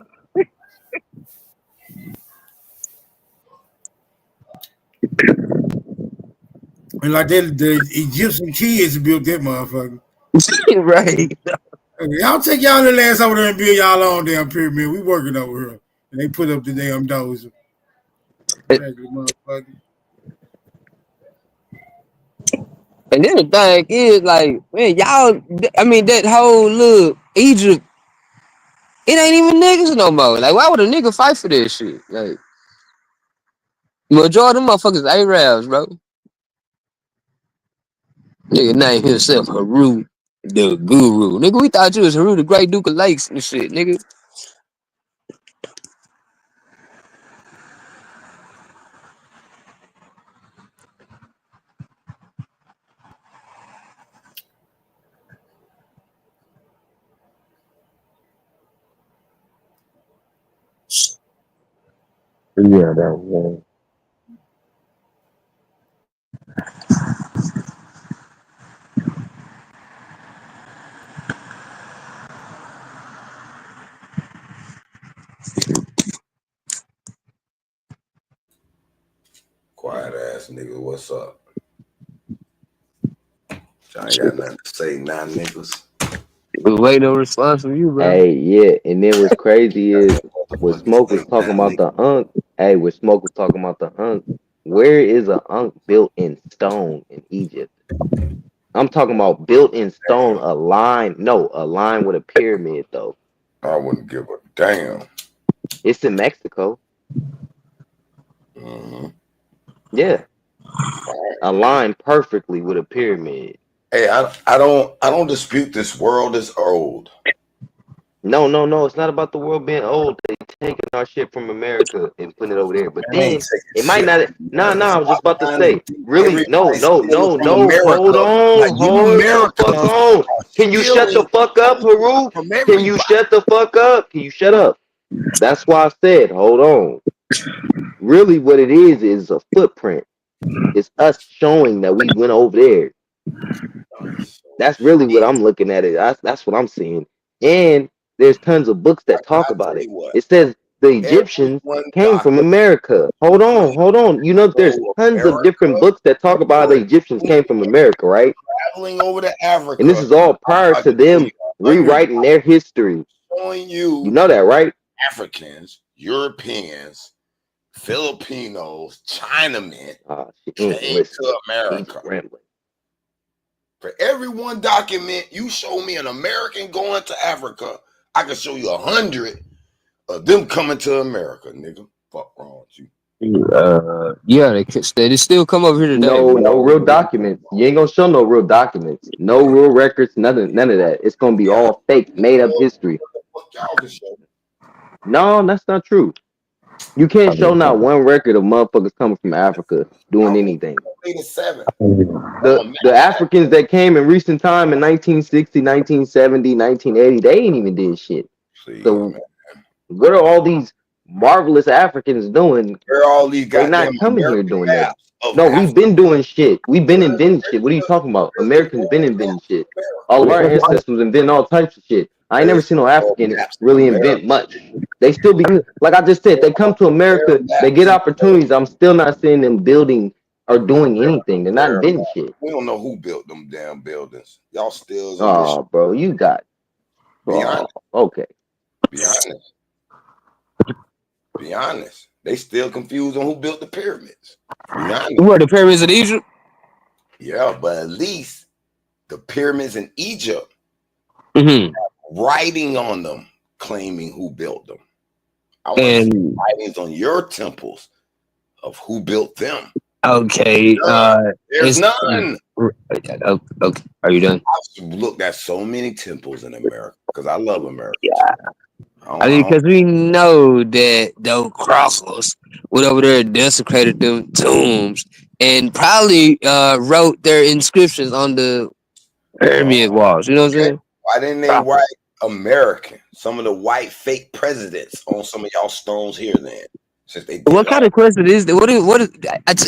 And like that, the Egyptian kids built that motherfucker. Right. Y'all take y'all little ass over there and build y'all own damn pyramid. We working over here. And they put up the damn dozer. Motherfucker. And then the thing is, like, man, y'all, I mean, that whole little Egypt, it ain't even niggas no more. Like, why would a nigga fight for this shit? Like, majority of them motherfuckers Arabs, bro. Nigga name himself Haru the Guru. Nigga, we thought you was Haru the Great Duke of Lakes and shit, nigga. Yeah, that. Quiet ass nigga, what's up? I ain't got nothing to say now, niggas. We wait no response from you, bro. Hey, yeah, and then what's crazy is what Smoke was talking about the Unk. Hey, what Smoke was talking about the Unk. Where is a Unk built in stone in Egypt? I'm talking about built in stone, a line with a pyramid though. I wouldn't give a damn. It's in Mexico. Mm-hmm. Yeah, aligned perfectly with a pyramid. Hey, I don't dispute this world is old. No, it's not about the world being old. They taking our shit from America and putting it over there. But then it might not. No, I was just about to say. Really? No. Hold the fuck on. Can you shut the fuck up, Haru? Can you shut the fuck up? Can you shut up? That's why I said, hold on. Really, what it is a footprint. It's us showing that we went over there. That's really what I'm looking at it. That's what I'm seeing. And there's tons of books that talk about it. It says the Egyptians came from America. Hold on. You know, there's tons of different books that talk about the Egyptians came from America, right? Traveling over to Africa. And this is all prior to them rewriting their history. Showing you know that, right? Africans, Europeans, Filipinos, Chinamen came to America. For every one document you show me an American going to Africa, I can show you 100 of them coming to America, nigga. Fuck wrong with you. Yeah, they still come over here today. No real documents. You ain't gonna show no real documents. No real records. None of that. It's gonna be all fake, made up history. No, that's not true. You can't show not one record of motherfuckers coming from Africa doing anything. The Africans that came in recent time in 1960, 1970, 1980, they ain't even did shit. So what are all these marvelous Africans doing? Where are all these They're not coming here doing that. No, we've been doing shit. We've been inventing shit. What are you talking about? Americans been inventing shit. All of our ancestors inventing all types of shit. I ain't never seen no African really invent much. They still be like I just said. They come to America, they get opportunities. I'm still not seeing them building or doing anything. They're not inventing shit. We don't know who built them damn buildings. Y'all still. Oh, bro, you got. Be honest. Okay. Be honest. Be honest. They still confused on who built the pyramids. Be honest. What, the pyramids in Egypt? Yeah, but at least the pyramids in Egypt. Mm-hmm. Writing on them, claiming who built them. I want to see writings on your temples of who built them. Okay. There's none. Okay. Are you done? I've looked at so many temples in America because I love America. Yeah. I mean, because we know that those crossers went over there and desecrated them tombs and probably wrote their inscriptions on the pyramid walls. You know what I'm saying? Why didn't they write American? Some of the white fake presidents on some of y'all stones here then. Since they what kind of question is that? What is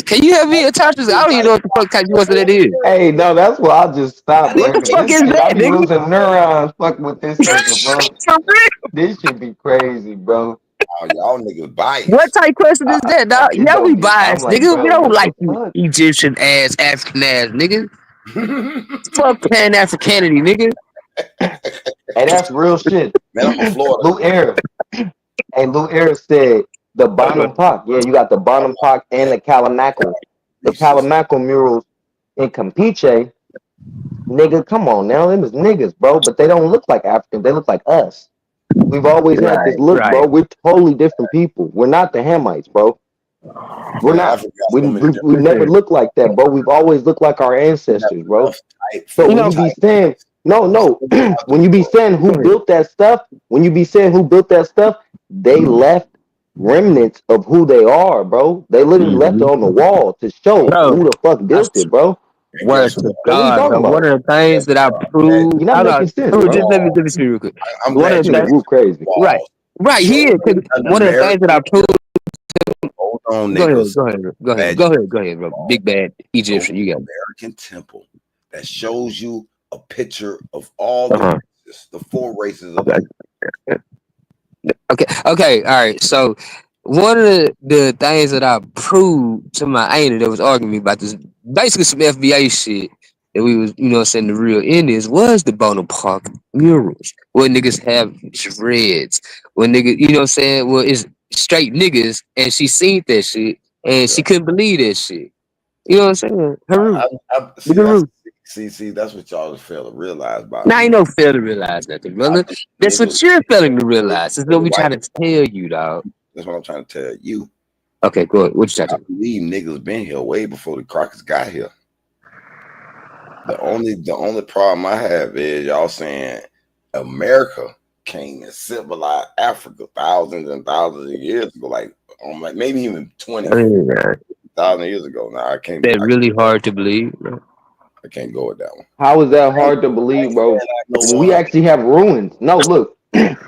can you have me attach this? I don't even know what the fuck kind of question that is. Hey, no, that's why I just stopped. What the fuck is that, I be nigga? losing neurons fucking with this nigga, bro. This should be crazy, bro. Oh, y'all niggas biased. What type question is that, dog? Yeah, we biased, like, nigga. bro, We don't what like the you fuck? Egyptian ass, African ass, nigga. Fuck Pan Africanity, nigga. Hey, that's real shit. Man, I'm from Florida. Lou Ayres. Hey, Lou Ayres said the Bonham Park. Yeah, you got the Bonham Park and the Calamaco. The Calamaco murals in Campeche. Nigga, come on now. Them is niggas, bro. But they don't look like Africans. They look like us. We've always had this look, bro. We're totally different people. We're not the Hamites, bro. We're not. We never look like that, bro. We've always looked like our ancestors, bro. So when you be saying, no, when you be saying who built that stuff, they left remnants of who they are, bro. They literally left it on the wall to show who the fuck built it, bro. Word to God, bro. One of the things that I proved, You're not making sense, bro. just let me see real quick. I'm One of the things, crazy. right here. One of the things that I proved on Go ahead, niggas. go ahead, go ahead, go ahead, bro. Big bad Egyptian, you got it. American temple that shows you a picture of all the races, the 4 races of Okay, all right. So one of the things that I proved to my auntie that was arguing me about this, basically some FBA shit that we was, saying the real Indians was the Bonaparte murals. Where niggas have dreads. When niggas, you know what I'm saying? Well, it's straight niggas, and she seen that shit, and she couldn't believe that shit. You know what I'm saying? Haru. See, that's what y'all fail to realize about Now me. ain't no fail to realize nothing, brother. That's what you're failing to realize. That's what we trying to tell you, dog. That's what I'm trying to tell you. Okay, go ahead. What you trying to I believe niggas been here way before the Crockers got here. The only problem I have is y'all saying America came and civilized Africa thousands and thousands of years ago, like maybe even 20,000 years ago. Now I can't. That's really hard to believe, bro. I can't go with that one. How is that hard to believe, bro? We actually have ruins. No, look,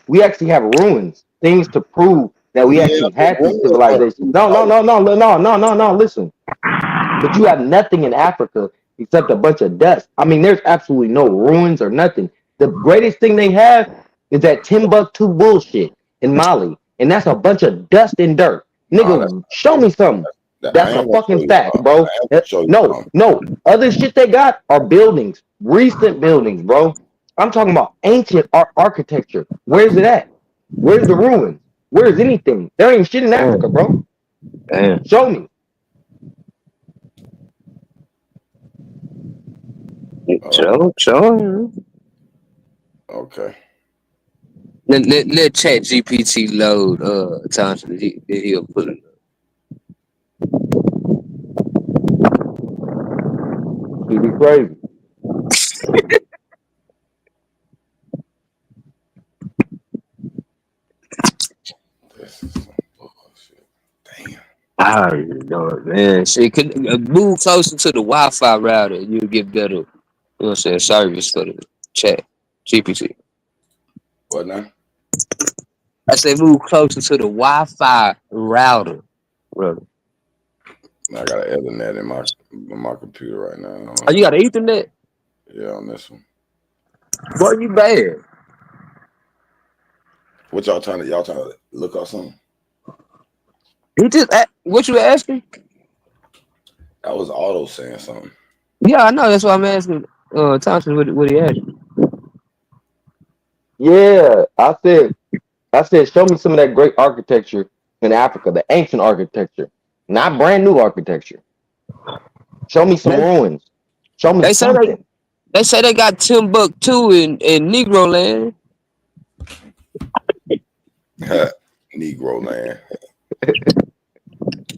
we actually have ruins. Things to prove that we actually had these civilizations. No. Listen, but you have nothing in Africa except a bunch of dust. I mean, there's absolutely no ruins or nothing. The greatest thing they have is that Timbuktu bullshit in Mali, and that's a bunch of dust and dirt. Nigga, show me something. That's a fucking fact, bro. No. Other shit they got are buildings, recent buildings, bro. I'm talking about ancient architecture. Where's it at? Where's the ruins? Where's anything? There ain't shit in Africa, bro. Show me. Show. Okay. Let Chat GPT load Thompson. He'll put it up. He'd be crazy. I don't know, man. See, could move closer to the Wi-Fi router, and you'll get better. You know what I'm saying? Service for the Chat GPT. What now? I said move closer to the Wi-Fi router, brother. I got an Ethernet in my computer right now. Oh, you got an Ethernet? Yeah, on this one. Boy, you bad. What y'all trying to look up something? He just what you asking? That was Otto saying something. Yeah, I know. That's why I'm asking Thompson what he asked. Yeah, I said, show me some of that great architecture in Africa, the ancient architecture, not brand new architecture. Show me some ruins. Show me something. They say they got Timbuktu in Negro land. Negro land.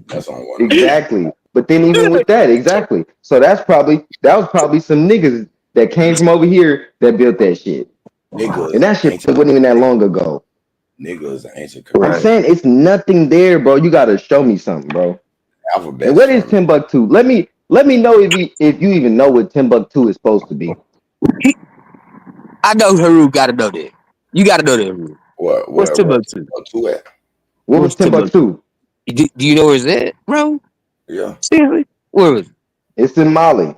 That's on one. Exactly. But then even with that, exactly. So that was probably some niggas that came from over here that built that shit. Niggas, and that shit wasn't even that long ago. Niggas ancient. I'm saying it's nothing there, bro. You gotta show me something, bro. Alphabet. And what is Timbuktu? Let me know if you even know what Timbuktu is supposed to be. I know Haru gotta know that. You gotta know that, Haru. What's Timbuktu? What was Timbuktu? Do you know where it's at, bro? Yeah. Seriously? Where is it? It's in Mali.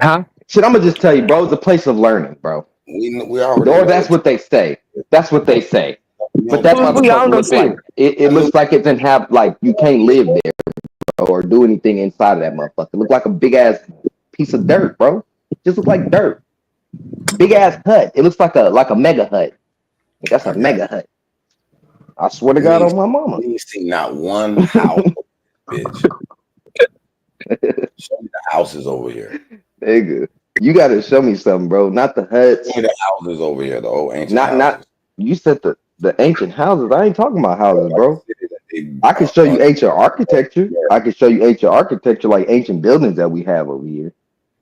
Huh? Shit, I'm gonna just tell you, bro. It's a place of learning, bro. We already. Or that's what they say. That's what they say. But that motherfucker looks like it looks like it doesn't have you can't live there, bro, or do anything inside of that motherfucker. It look like a big ass piece of dirt, bro. It just look like dirt. Big ass hut. It looks like a mega hut. That's a mega hut. I swear to God on my mama. You see not one house, bitch. Show me the houses over here. Nigga, you gotta show me something, bro. Not the huts. Show me the houses over here, the old ancient houses. Not. You said the ancient houses. I ain't talking about houses, bro. I can show you ancient architecture. I can show you ancient architecture, like ancient buildings that we have over here.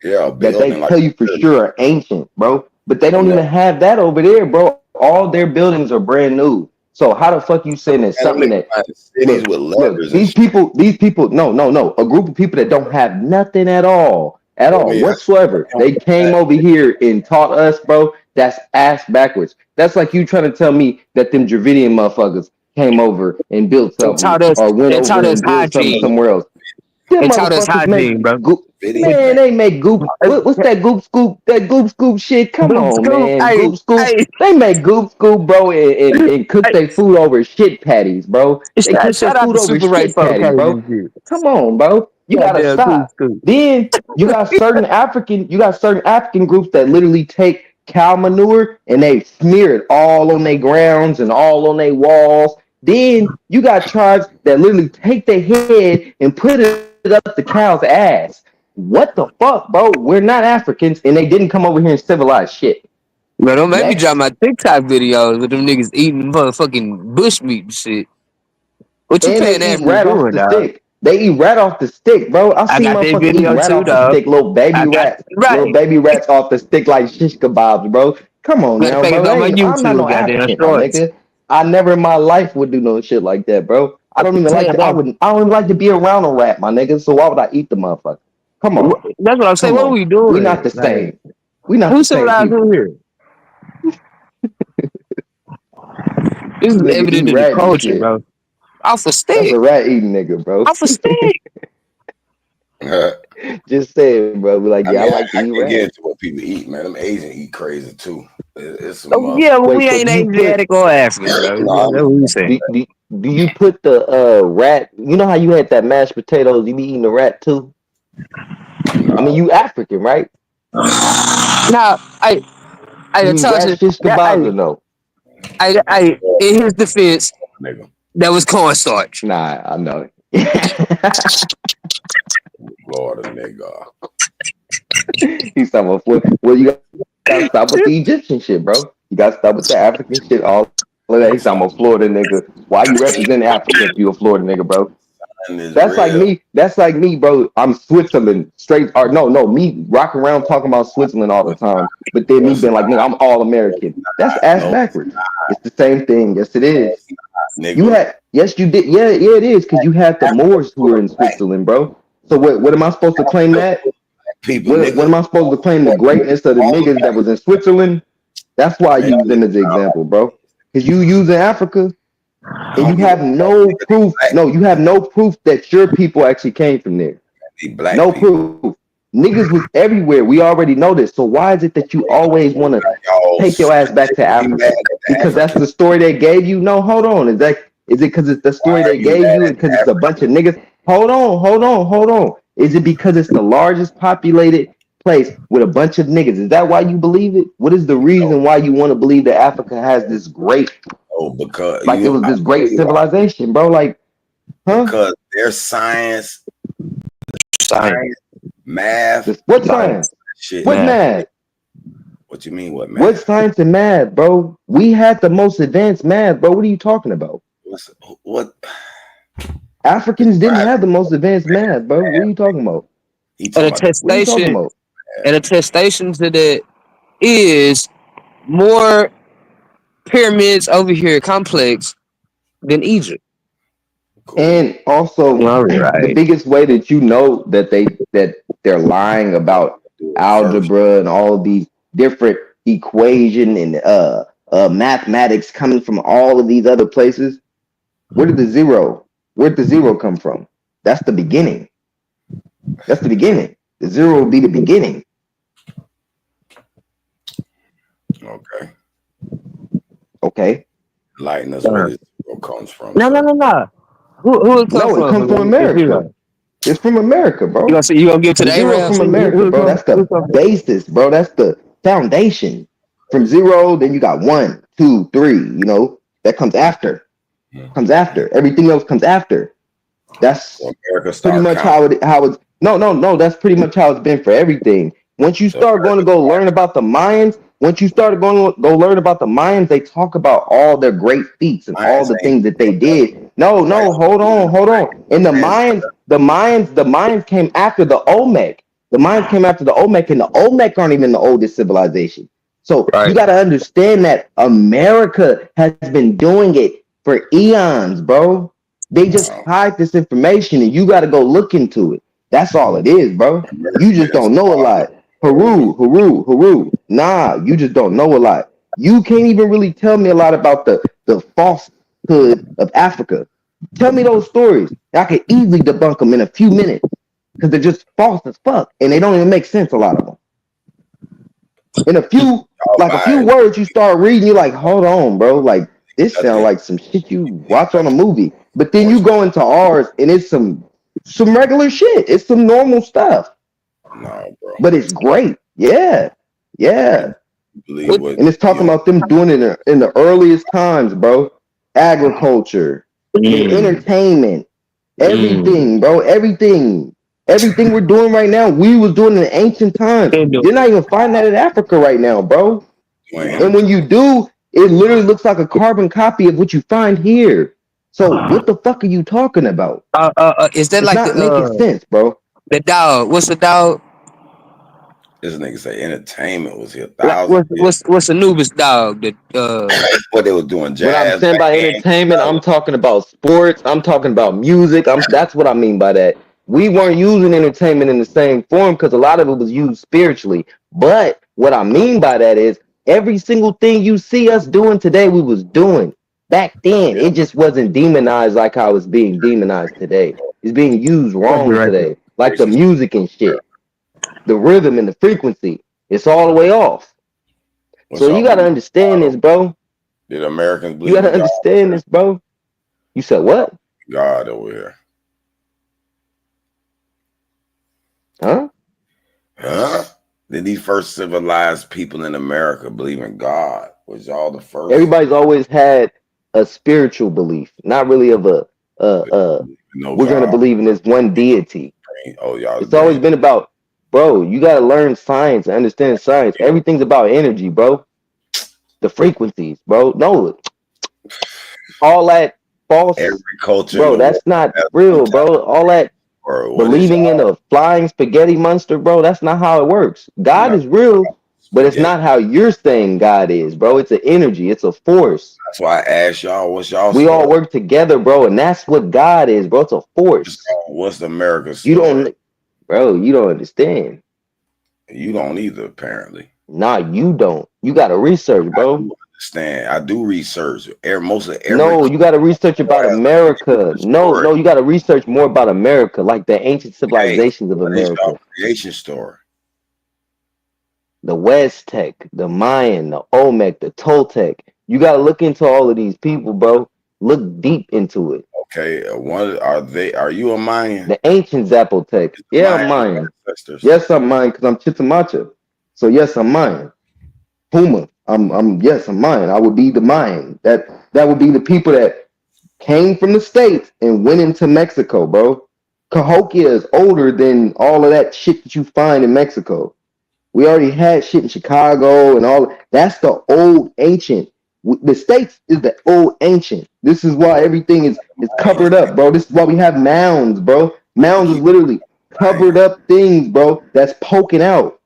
Yeah, that they tell you for sure are ancient, bro. But they don't even have that over there, bro. All their buildings are brand new. So how the fuck you saying that something that look, these people, no, a group of people that don't have nothing at all whatsoever. They came over here and taught us, bro. That's ass backwards. That's like you trying to tell me that them Dravidian motherfuckers came over and built They something, taught us. or went They over taught us and built something hygiene. somewhere else. Them They taught us motherfuckers make hygiene, bro. goop. Man, they make goop. What's that goop scoop? That goop scoop shit. Come Goop on, scoop. man. Hey, Goop scoop. hey, They make goop scoop, bro, and cook hey. their food over shit patties, bro. They cook their Shout out food to over Super Ray shit patties, 4K bro. and shit. Come on, bro. You gotta Goddamn goop stop. scoop. Then you got certain African groups that literally take cow manure and they smear it all on their grounds and all on their walls. Then you got tribes that literally take their head and put it up the cow's ass. What the fuck, bro? We're not Africans, and they didn't come over here and civilize shit. Bro, don't make me Next. drop my TikTok videos with them niggas eating motherfucking bushmeat and shit. What you And paying they eat Africans rat off doing, the dog? stick. They eat rat off the stick, bro. I've I seen got that motherfuckers eat video rat too, off the dog. stick, little baby I got rats, right. little baby rats off the stick like shish kebabs, bro. Come on Matter now, of fact, bro. it's on my I'm not YouTube, no goddamn African, my shorts. nigga. I never in my life would do no shit like that, bro. I don't even like Damn, to. I dog. don't even like to be around a rat, my nigga. So why would I eat the motherfucker? Come on, That's what I'm saying. come What are on. we We doing? not the Like, same. We not who the same civilized people. who here? This is Nigga evident eat in the rat and culture, shit. bro. Off a That's stick. a rat eating nigga, bro. Off a stick. Just saying, bro. Be like, I yeah, I mean, like to I eat can get rat. into what people eat, man. Them Asians eat crazy too. It's some Oh, yeah, but Wait, we so ain't do you put Asiatic or African, bro. no, I'm That's what we saying. do you put the rat? You know how you had that mashed potatoes? You be eating the rat too? I mean, you African, right? Now, I You eat tell rat you, shish kebabs or no? in his defense, nigga. that was cornstarch. Nah, I know. Florida nigga. He's talking about well, you gotta stop with the Egyptian shit, bro. You gotta stop with the African shit. All of that. He's talking about Florida nigga. Why you represent Africa if you a Florida nigga, bro? That's like me. That's like me, bro. I'm Switzerland straight. Or no, me rocking around talking about Switzerland all the time. But then me being like, nigga, I'm all American. That's ass backwards. It's the same thing. Yes, it is. You had yes, you did. Yeah, it is because you had the Moors who were in Switzerland, bro. So what am I supposed to claim that? What am I supposed to claim the greatness of the niggas that was in Switzerland? That's why I use them as an example, bro. Because you use in Africa. And you have no proof. No, you have no proof that your people actually came from there. No proof. Niggas was everywhere. We already know this. So why is it that you always want to take your ass back to Africa? Because that's the story they gave you? No, hold on. Is it because it's the story they gave you and because it's a bunch of niggas? Hold on. Is it because it's the largest populated place with a bunch of niggas? Is that why you believe it? What is the reason why you want to believe that Africa has this great because like it was this great civilization, bro? Like, huh? Because their science, math. What science? Shit. What math? What you mean? What math? What science and math, bro? We had the most advanced math, bro. What are you talking about? What? Africans didn't have the most advanced math, bro. What are you talking about? What are you talking about? An attestation to that is more pyramids over here complex than Egypt. And also, the biggest way that you know that they're lying about algebra and all of these different equation and mathematics coming from all of these other places. Where'd the zero come from? That's the beginning. That's the beginning. The zero will be the beginning. Okay. Okay. Lighten us where the zero comes from. No. Who it come from? It comes from America. It's from America, bro. You gonna give it to the zero Arabs? from America, bro. That's the basis, bro. That's the foundation. From zero, then you got 1, 2, 3. You know that comes after. Everything else comes after. That's pretty much how it's. No. That's pretty much how it's been for everything. Once you start going to go learn about the Mayans, they talk about all their great feats and all the things that they did. No, hold on. And the Mayans came after the Olmec. The Mayans came after the Olmec, and the Olmec aren't even the oldest civilization. So you got to understand that America has been doing it for eons, bro. They just hide this information, and you got to go look into it. That's all it is, bro. You just don't know a lot. Haru. Nah, you just don't know a lot. You can't even really tell me a lot about the false hood of Africa. Tell me those stories. I could easily debunk them in a few minutes because they're just false as fuck and they don't even make sense. A lot of them. In a few words, you start reading, you're like, hold on, bro. Like this sounds like some shit you watch on a movie. But then you go into ours and it's some regular shit. It's some normal stuff. No, bro. But it's great. Yeah. And it's talking about them doing it in the earliest times, bro. Agriculture, entertainment, everything, bro. Everything we're doing right now, we was doing in ancient times. You're not even finding that in Africa right now, bro. And when you do, it literally looks like a carbon copy of what you find here. So what the fuck are you talking about? Is that it's like not the making sense, bro? The dog? What's the dog? This nigga say entertainment was here. What's Anubis dog? What they was doing, jazz. When I'm saying by entertainment, I'm talking about sports. I'm talking about music. That's what I mean by that. We weren't using entertainment in the same form because a lot of it was used spiritually. But what I mean by that is every single thing you see us doing today, we was doing back then. It just wasn't demonized like how it's being demonized today. It's being used wrong today, like the music and shit. The rhythm and the frequency, it's all the way off. So you gotta understand this, bro. Did Americans believe? You gotta understand this, bro. You said what? God over here. Huh? Did these first civilized people in America believe in God? Was y'all the first? Everybody's always had a spiritual belief, not really of we're gonna believe in this one deity. Oh, y'all. It's always been about, bro, you gotta learn science and understand science. Everything's about energy, bro. The frequencies, bro. No, all that false agriculture, bro. That's not real, bro. All that believing in a flying spaghetti monster, bro. That's not how it works. God is real, but it's not how you're saying God is, bro. It's an energy. It's a force. That's why I asked y'all, what's y'all? We all work together, bro, and that's what God is, bro. It's a force. What's the America's? You don't, bro. You don't understand. You don't either, apparently. Nah, you don't. You gotta research, bro. I do research. No, you gotta research about America. No, you gotta research more about America, like the ancient civilizations of America. Creation story. The Westec, the Mayan, the Olmec, the Toltec. You gotta look into all of these people, bro. Look deep into it. Okay, are you a Mayan? The ancient Zapotec. Yeah, I'm Mayan. Yes, I'm Mayan because I'm Chitamacha. So yes, I'm Mayan. Puma. I'm Mayan. I would be the Mayan. That would be the people that came from the States and went into Mexico, bro. Cahokia is older than all of that shit that you find in Mexico. We already had shit in Chicago and all. That's the old ancient. The States is the old ancient. This is why everything is covered up, bro. This is why we have mounds, bro. Mounds is literally covered up things, bro, that's poking out.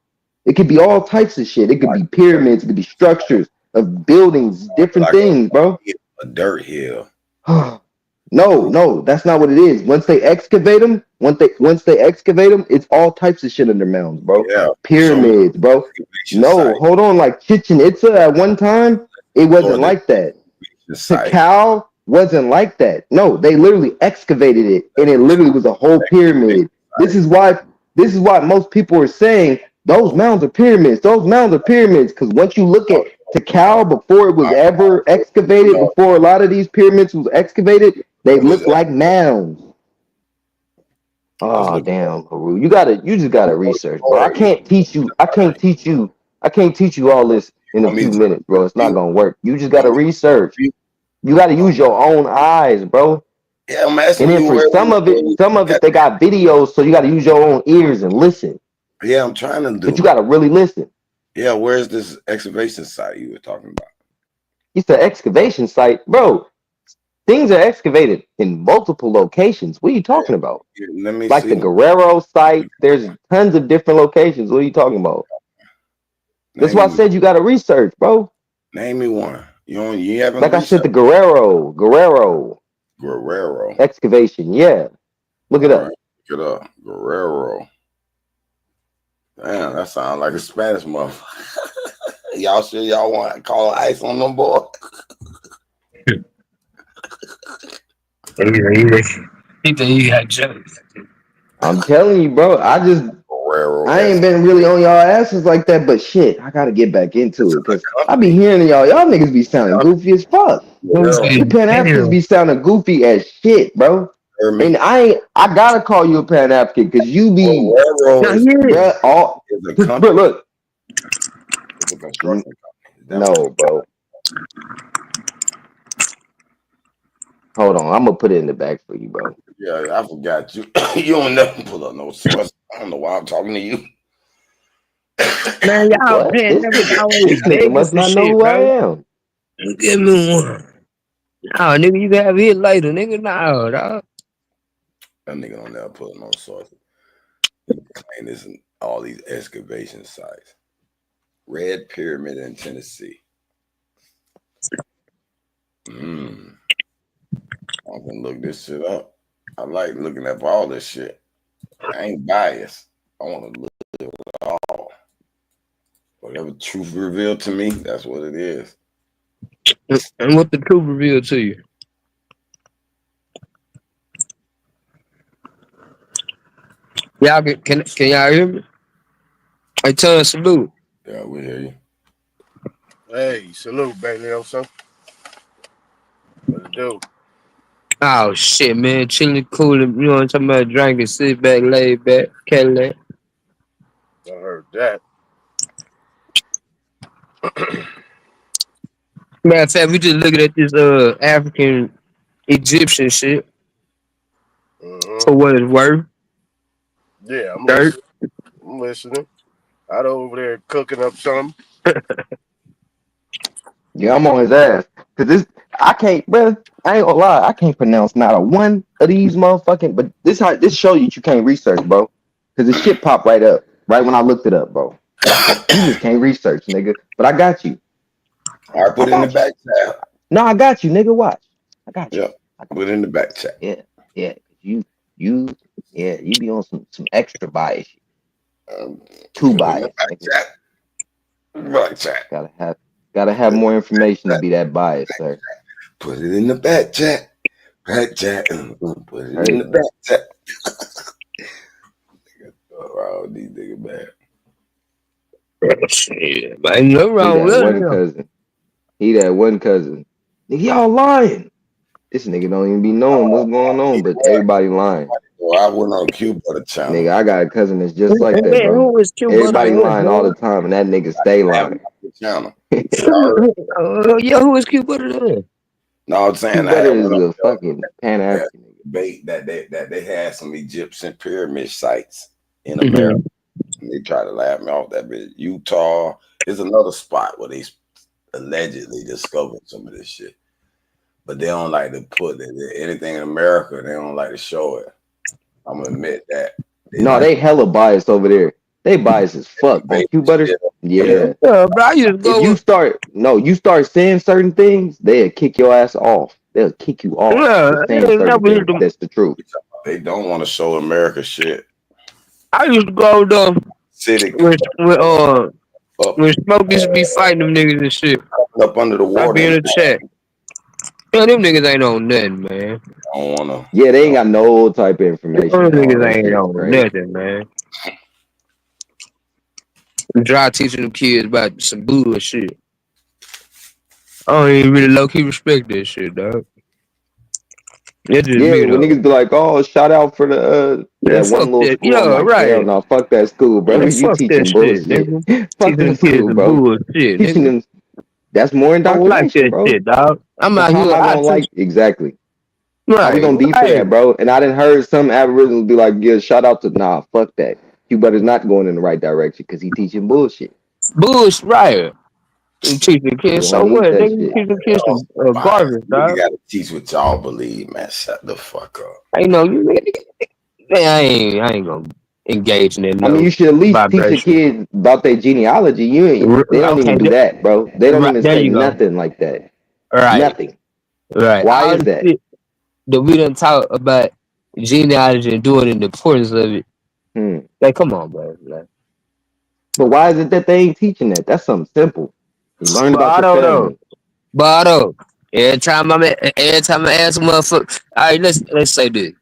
It could be all types of shit. It could be pyramids. It could be structures of buildings, different things, bro. A dirt hill. No, that's not what it is. Once they excavate them, it's all types of shit under mounds, bro. Yeah. Pyramids, bro. No, hold on. Like Chichen Itza at one time, it wasn't like that. Tikal wasn't like that. No, they literally excavated it, and it literally was a whole pyramid. This is why most people are saying those mounds are pyramids. Those mounds are pyramids because once you look at Tikal before it was ever excavated, before a lot of these pyramids was excavated, they look like mounds. Oh damn, Haru. You just gotta research, bro. I can't teach you all this in a few minutes, bro. It's not gonna work. You just gotta research. You gotta use your own eyes, bro. Yeah, I'm asking and then you for some of it, they got videos, so you gotta use your own ears and listen. Yeah, I'm trying to do. But you gotta really listen. Yeah, where's this excavation site you were talking about? It's an excavation site, bro. Things are excavated in multiple locations. What are you talking about? Let me like see. the Guerrero site. There's tons of different locations. What are you talking about? That's why I said you gotta research, bro. Name me one. You haven't. Like I said, the Guerrero excavation. Yeah, look it up. Look it up, Guerrero. Damn, that sounds like a Spanish motherfucker. Y'all sure y'all want to call ice on them boys? He think he got jokes. I'm telling you, bro. I ain't been really on y'all asses like that, but shit, I gotta get back into it because I be hearing y'all niggas be sounding goofy as fuck. You Pan Africans be sounding goofy as shit, bro. And I gotta call you a Pan African because you be bro, look. No, bro. Hold on, I'm gonna put it in the back for you, bro. Yeah, I forgot you. You don't never pull up no source. I don't know why I'm talking to you. Man, y'all Pan Africans always begging must for not know shit, who I bro. am. Give me one. Nah, nigga, you can have it later, nigga. Nah, dog. That nigga don't never pull up no source. He claim this in all these excavation sites. Red Pyramid in Tennessee. I'm gonna look this shit up. I like looking up all this shit. I ain't biased. I want to look at it all. Whatever truth revealed to me, that's what it is. And what the truth revealed to you? Y'all can y'all hear me? I tell us salute. Yeah, we hear you. Hey, salute, baby. Elsa. What it do? Oh shit, man, chilling, cooling. You know what I'm talking about? Drinking, sit back, lay back, Cadillac. I heard that. Matter of fact, we just looking at this African Egyptian shit for what it's worth. Yeah, I'm Dirt. listening. I'm listening. I'd over there cooking up something. Yeah, I'm on his ass. Cause I can't, bro. I ain't gonna lie, I can't pronounce not a one of these motherfucking. But this show you can't research, bro. Cause the shit popped right up, right when I looked it up, bro. You just can't research, nigga. But I got you. All right, put it in the back chat. No, I got you, nigga. Watch. I got you. Yep. Put it in the back chat. Yeah. You be on some extra bias. Too biased. Back chat. Gotta have more information to be that biased, sir. Put it in the back chat. Back chat. Put it in the back chat. Oh, these niggas bad. Shit, man, no wrong with one cousin. He that one cousin. Nigga, y'all lying. This nigga don't even be knowing what's going on, but everybody lying. Well, I went on Q Butter channel. Nigga, I got a cousin that's just like that, Man, bro. who is Q Everybody Butter? lying all the time, and that nigga stay lying. Channel. Yo, who is Q Butter then? No, I'm saying Q Butter is a fucking Pan African debate that they had some Egyptian pyramid sites in America. And they try to laugh me off that bitch. Utah is another spot where they allegedly discovered some of this shit. But they don't like to put anything in America. They don't like to show it. I'm gonna admit that. They hella biased over there. They biased as fuck. Q Butter, yeah. Bro, you just If you start saying certain things, they'll kick your ass off. They'll kick you off. For saying certain things. That's the truth. They don't want to show America shit. I used to go to when Smoke used to be fighting them niggas and shit. Up under the water. I be in the chat. Yeah, them niggas ain't on nothing, man. I don't wanna. Yeah, they ain't got no type of information. Them niggas ain't on nothing, man. Dry teaching them kids about some bullshit. I don't even really low key respect that shit, dog. It's just me, when niggas be like, "Oh, shout out for the that one little school." Yeah, I'm like, right. Hell no, fuck that school, bro. Man, you fuck teaching that bullshit. shit, nigga. Fuck that school, bro. Bullshit, Teaching them. That's more I don't like indoctrination, that bro. shit, dog. I'm out How here. am I gonna like exactly? How we Right, gonna deep for that, bro? And I done heard some Aboriginals be like, "Yeah, shout out to fuck that. Q Butter's not going in the right direction because he teaching bullshit." Bullshit, right? You teaching kids, so what? They teaching kids some garbage, You dog. gotta teach what y'all believe, man. Shut the fuck up. I know you. I ain't gonna engage in that. I mean, you should at least teach your vibration. kids about their genealogy. They don't even do that, bro. They don't even there say you go. nothing like that. Right. Nothing. Right. Why All is the that? shit that we done talk about genealogy and doing and the importance of it. Like, come on, bro. Like, but why is it that they ain't teaching that? That's something simple. You learn about your family. Botto. Every time I ask a motherfucker, all right, let's say this.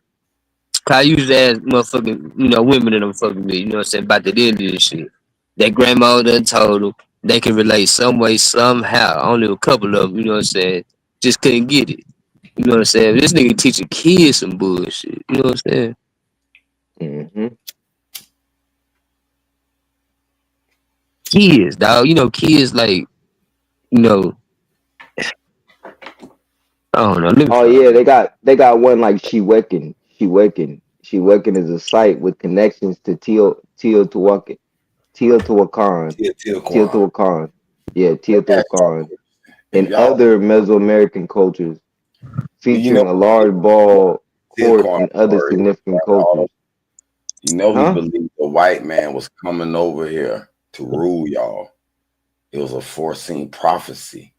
I used to ask motherfucking, women in them fucking me, you know what I'm saying, about the end of this shit. That grandma done told them they can relate some way, somehow. Only a couple of them, you know what I'm saying, just couldn't get it. You know what I'm saying? This nigga teaching kids some bullshit. You know what I'm saying? Mm-hmm. Kids, dog. Kids like, I don't know. Oh yeah, they got one like She Wekin. She Wekin is a site with connections to Teotihuacan. Teotihuacan. Yeah, Teotihuacan. And other Mesoamerican cultures, featuring a large ball court and other significant cultures. He believed the white man was coming over here to rule y'all. It was a foreseen prophecy.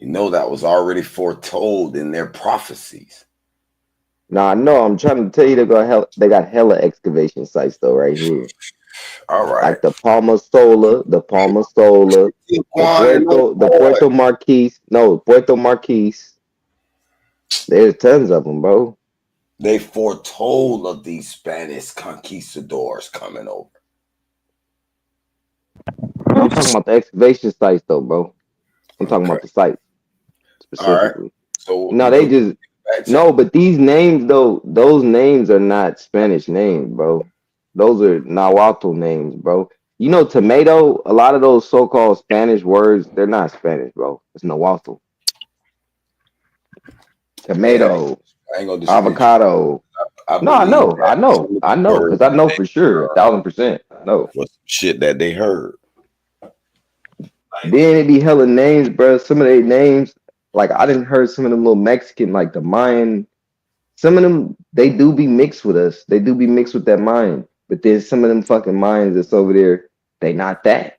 That was already foretold in their prophecies. Nah, no, I'm trying to tell you they got hella excavation sites though right here. All right. Like the Palma Sola, the Puerto Marquis. There's tons of them, bro. They foretold of these Spanish conquistadors coming over. I'm talking about the excavation sites though, bro. I'm talking about the sites specifically. Right. So no, but these names though, those names are not Spanish names, bro. Those are Nahuatl names, bro. Tomato, a lot of those so-called Spanish words, they're not Spanish, bro. It's Nahuatl. Tomato, avocado. No, I know, because I know for sure, 1,000%. I know. What's shit that they heard? Then it be hella names, bro. Some of their names, like I didn't heard some of them little Mexican, like the Mayan. Some of them, they do be mixed with us. They do be mixed with that Mayan. But then some of them fucking Mayans that's over there, they not that.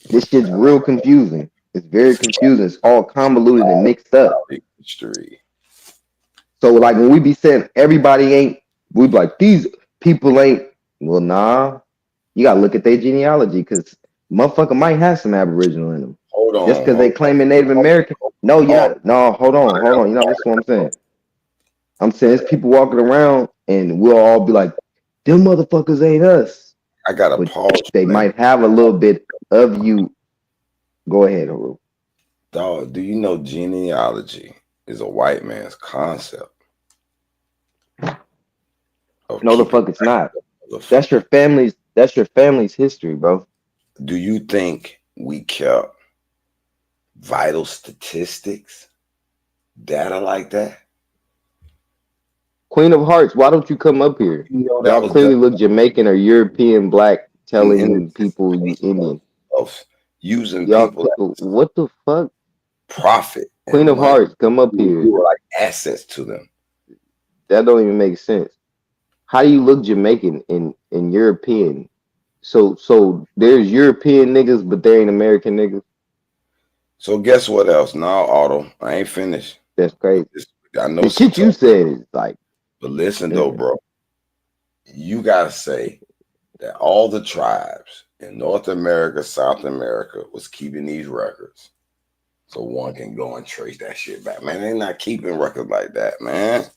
This shit's real confusing. It's very confusing. It's all convoluted and mixed up. So like when we be saying everybody ain't, we be like, these people ain't. Well, nah. You gotta look at their genealogy because motherfucker might have some Aboriginal in them. Hold on. Just because they claiming Native American. No, hold on. You know, that's what I'm saying. I'm saying it's people walking around and we'll all be like, them motherfuckers ain't us. I gotta pause. They might have a little bit of you. Go ahead, Haru. Dog, do you know genealogy is a white man's concept? No, the fuck it's not. That's your family's history, bro. Do you think we kept vital statistics, data like that? Queen of Hearts, why don't you come up here? Y'all clearly look Jamaican or European black, telling people you Indian. Using people. What the fuck? Profit. Queen of Hearts, come up here. You were like assets to them. That don't even make sense. How do you look Jamaican and European? So there's European niggas, but there ain't American niggas. So guess what else? Now, Otto, I ain't finished. That's crazy. I know the shit you said is like. But listen though, bro. You gotta say that all the tribes in North America, South America was keeping these records. So one can go and trace that shit back. Man, they're not keeping records like that, man.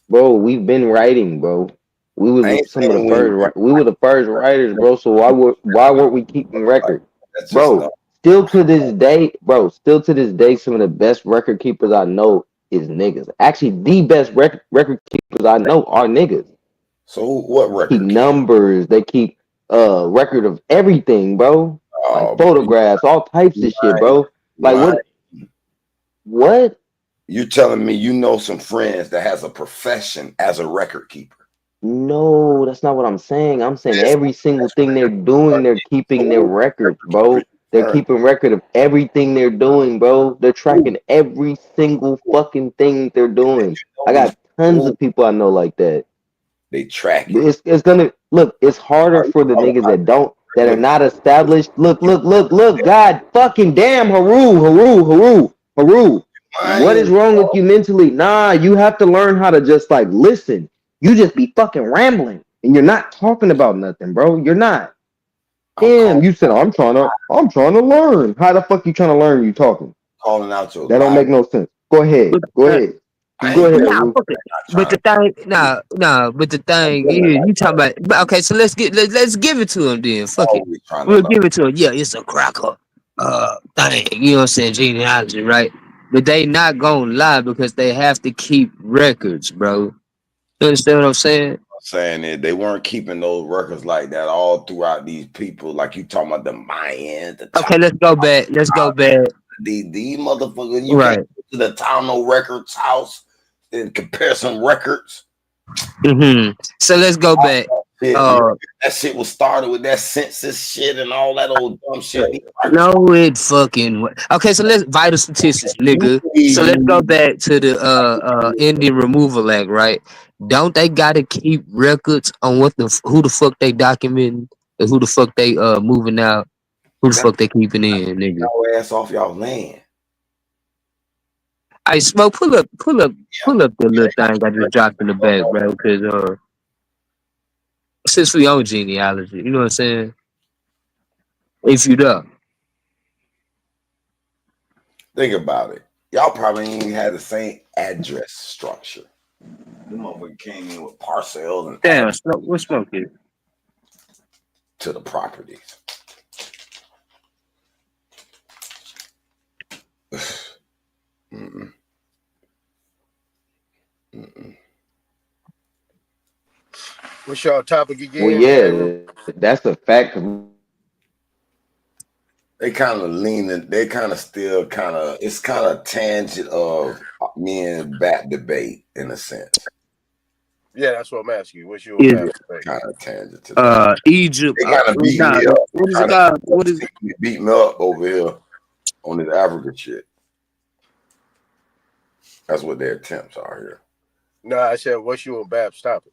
Bro, we've been writing, bro. We were some of the first. We were the first writers, bro. So why weren't we keeping records, bro? Still to this day, some of the best record keepers I know is niggas. Actually, the best record keepers I know are niggas. So what record? Keep numbers. They keep record of everything, bro. Like photographs, all types of shit, bro. Like what? You telling me you know some friends that has a profession as a record keeper? No, that's not what I'm saying. I'm saying every single thing they're doing, they're keeping their records, bro. They're keeping record of everything they're doing, bro. They're tracking every single fucking thing they're doing. I got tons of people I know like that. They track it. It's gonna look. It's harder for the niggas that are not established. Look. God fucking damn, Haru. What is wrong with you mentally? Nah, you have to learn how to just like listen. You just be fucking rambling. and you're not talking about nothing, bro. You're not. Damn, you said I'm trying to learn. How the fuck you trying to learn? You talking? Calling out your That don't make no sense. Go ahead. Go ahead. Go ahead, Nah, Ru. but the thing, but the thing is, you talking about. But okay, so let's give it to him then. Fuck it, we'll give it to him. Yeah, it's a cracker, thing. You know what I'm saying? Genealogy, right? But they not gonna lie because they have to keep records, bro. You understand what I'm saying? Saying that they weren't keeping those records like that all throughout these people, like you talking about the Mayans, the Okay, let's go back. Let's go back. these motherfuckers. You Right. can't go to the Town Records house and compare some records. So let's go back. That shit was started with that census shit and all that old dumb shit. No, it fucking. Okay, so let's vital statistics, nigga. So let's go back to the Indian Removal Act, right? Don't they gotta keep records on who the fuck they documenting and who the fuck they moving out, who the fuck they keeping in, nigga? Y'all ass off y'all land. I Smoke, pull up the little thing I just dropped in the back, bro. Because since we own genealogy, you know what I'm saying? If you do. Think about it. Y'all probably ain't even had the same address structure. Them motherfuckers came in with parcels and Damn, what Smoke is? To the properties. Mm-mm. Mm-mm. What's y'all topic again? Well, yeah, that's a fact. They kind of leaning. They kind of still kind of. It's kind of tangent of me and Bat debate in a sense. Yeah, that's what I'm asking you. What's your Is kind of tangent to that. Egypt? They kind of beat me up. What is it called? What is it? Beat me up over here on this Africa shit. That's what their attempts are here. No, I said, what's you and Babs topic?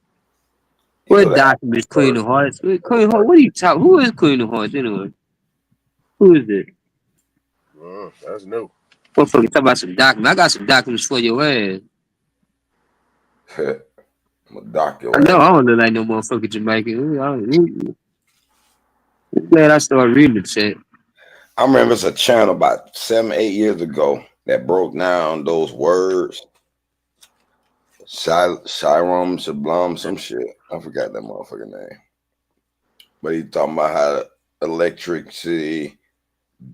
What documents Queen of Hearts? Queen of Hearts, what are you talking? Who is Queen of Hearts anyway? Who is it? That's new. What fucking talk about some documents? I got some documents for your ass. I'm a doctor. I know I don't look like no motherfucking Jamaican. I'm glad I started reading the chat. I remember it's a channel about 7-8 years ago that broke down those words. Shiram Sublime, some shit. I forgot that motherfucking name. But he talking about how electricity,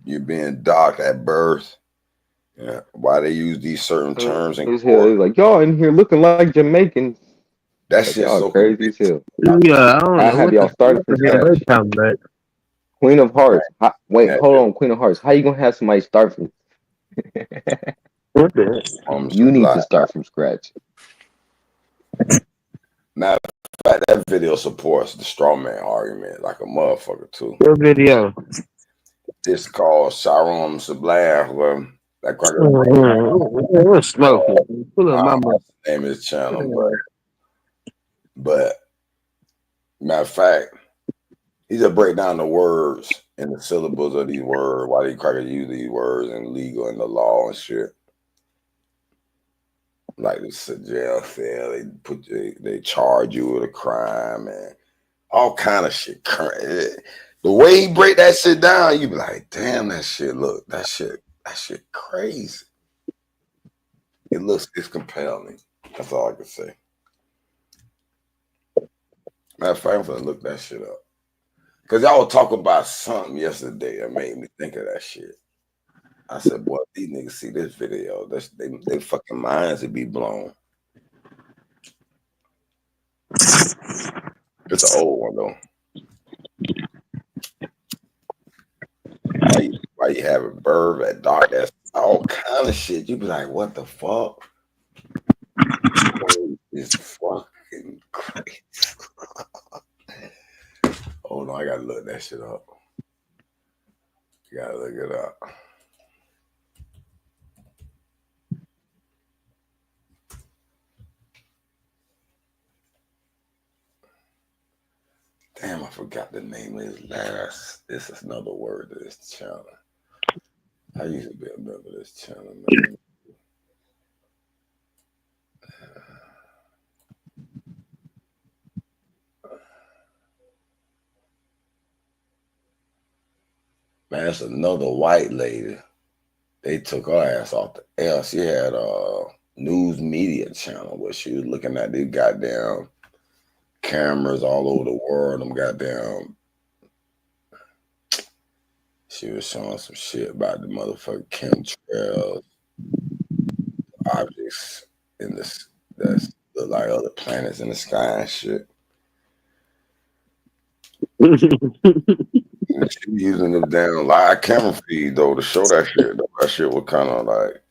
you being docked at birth. Yeah, why they use these certain terms in He's court. like, y'all in here looking like Jamaicans. That Like, shit's y'all so crazy as hell. Yeah, I don't know. I have y'all started from scratch. Queen of Hearts. Wait, hold on, Queen of Hearts. How you gonna have somebody start from? What the heck? You need to start from scratch. Matter of fact, that video supports the straw man argument like a motherfucker too. What video? It's called Shiram Sublime. Well, that cracker. What's smoking? Pull up my mouth. Name his channel, but matter of fact, he just break down the words and the syllables of these words, why these crackers use these words in legal and the law and shit. Like it's a jail cell, they charge you with a crime and all kind of shit. The way he break that shit down, you be like, damn, that shit crazy. It's compelling. That's all I can say. Matter of fact, I'm gonna look that shit up. Cause y'all were talking about something yesterday that made me think of that shit. I said, boy, these niggas see this video, they fucking minds would be blown. It's an old one though. Why you have a bird at dark? That's all kind of shit. You be like, what the fuck? It's fucking crazy. Hold on, I gotta look that shit up. You gotta look it up. Damn, I forgot the name of his last. This is another word to this channel. I used to be a member of this channel, man. Man, that's another white lady. They took her ass off the air. She had a news media channel where she was looking at these goddamn cameras all over the world. Them goddamn. She was showing some shit about the motherfucking chemtrails, objects in this that's look like other planets in the sky and shit. And she using the damn live camera feed though to show that shit. That shit was kind of like,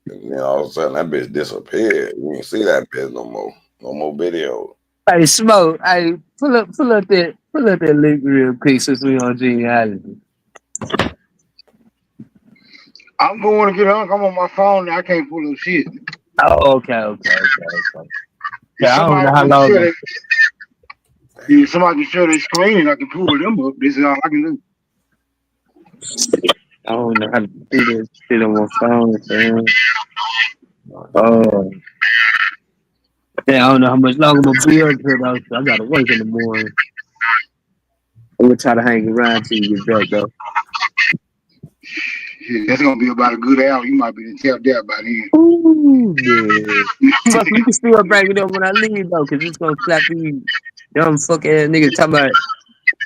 and then all of a sudden that bitch disappeared. You ain't see that bitch no more. No more video. Hey, Smoke. Hey, pull up that link real quick since we on genealogy. I'm going to get hung. I'm on my phone. I can't pull up shit. Oh, okay. Yeah, I don't know how long. If somebody can share their screen and I can pull them up, this is all I can do. I don't know how to do this shit on my phone, man. Oh. Yeah, I don't know how much longer I'm gonna be up here though. So I gotta work in the morning. I'm gonna try to hang around till you get back though. Shit, that's gonna be about a good hour. You might be tapped out by then. Ooh, man. Fuck, you can still bring it up when I leave though, cause it's gonna slap you dumb fuck ass niggas talking about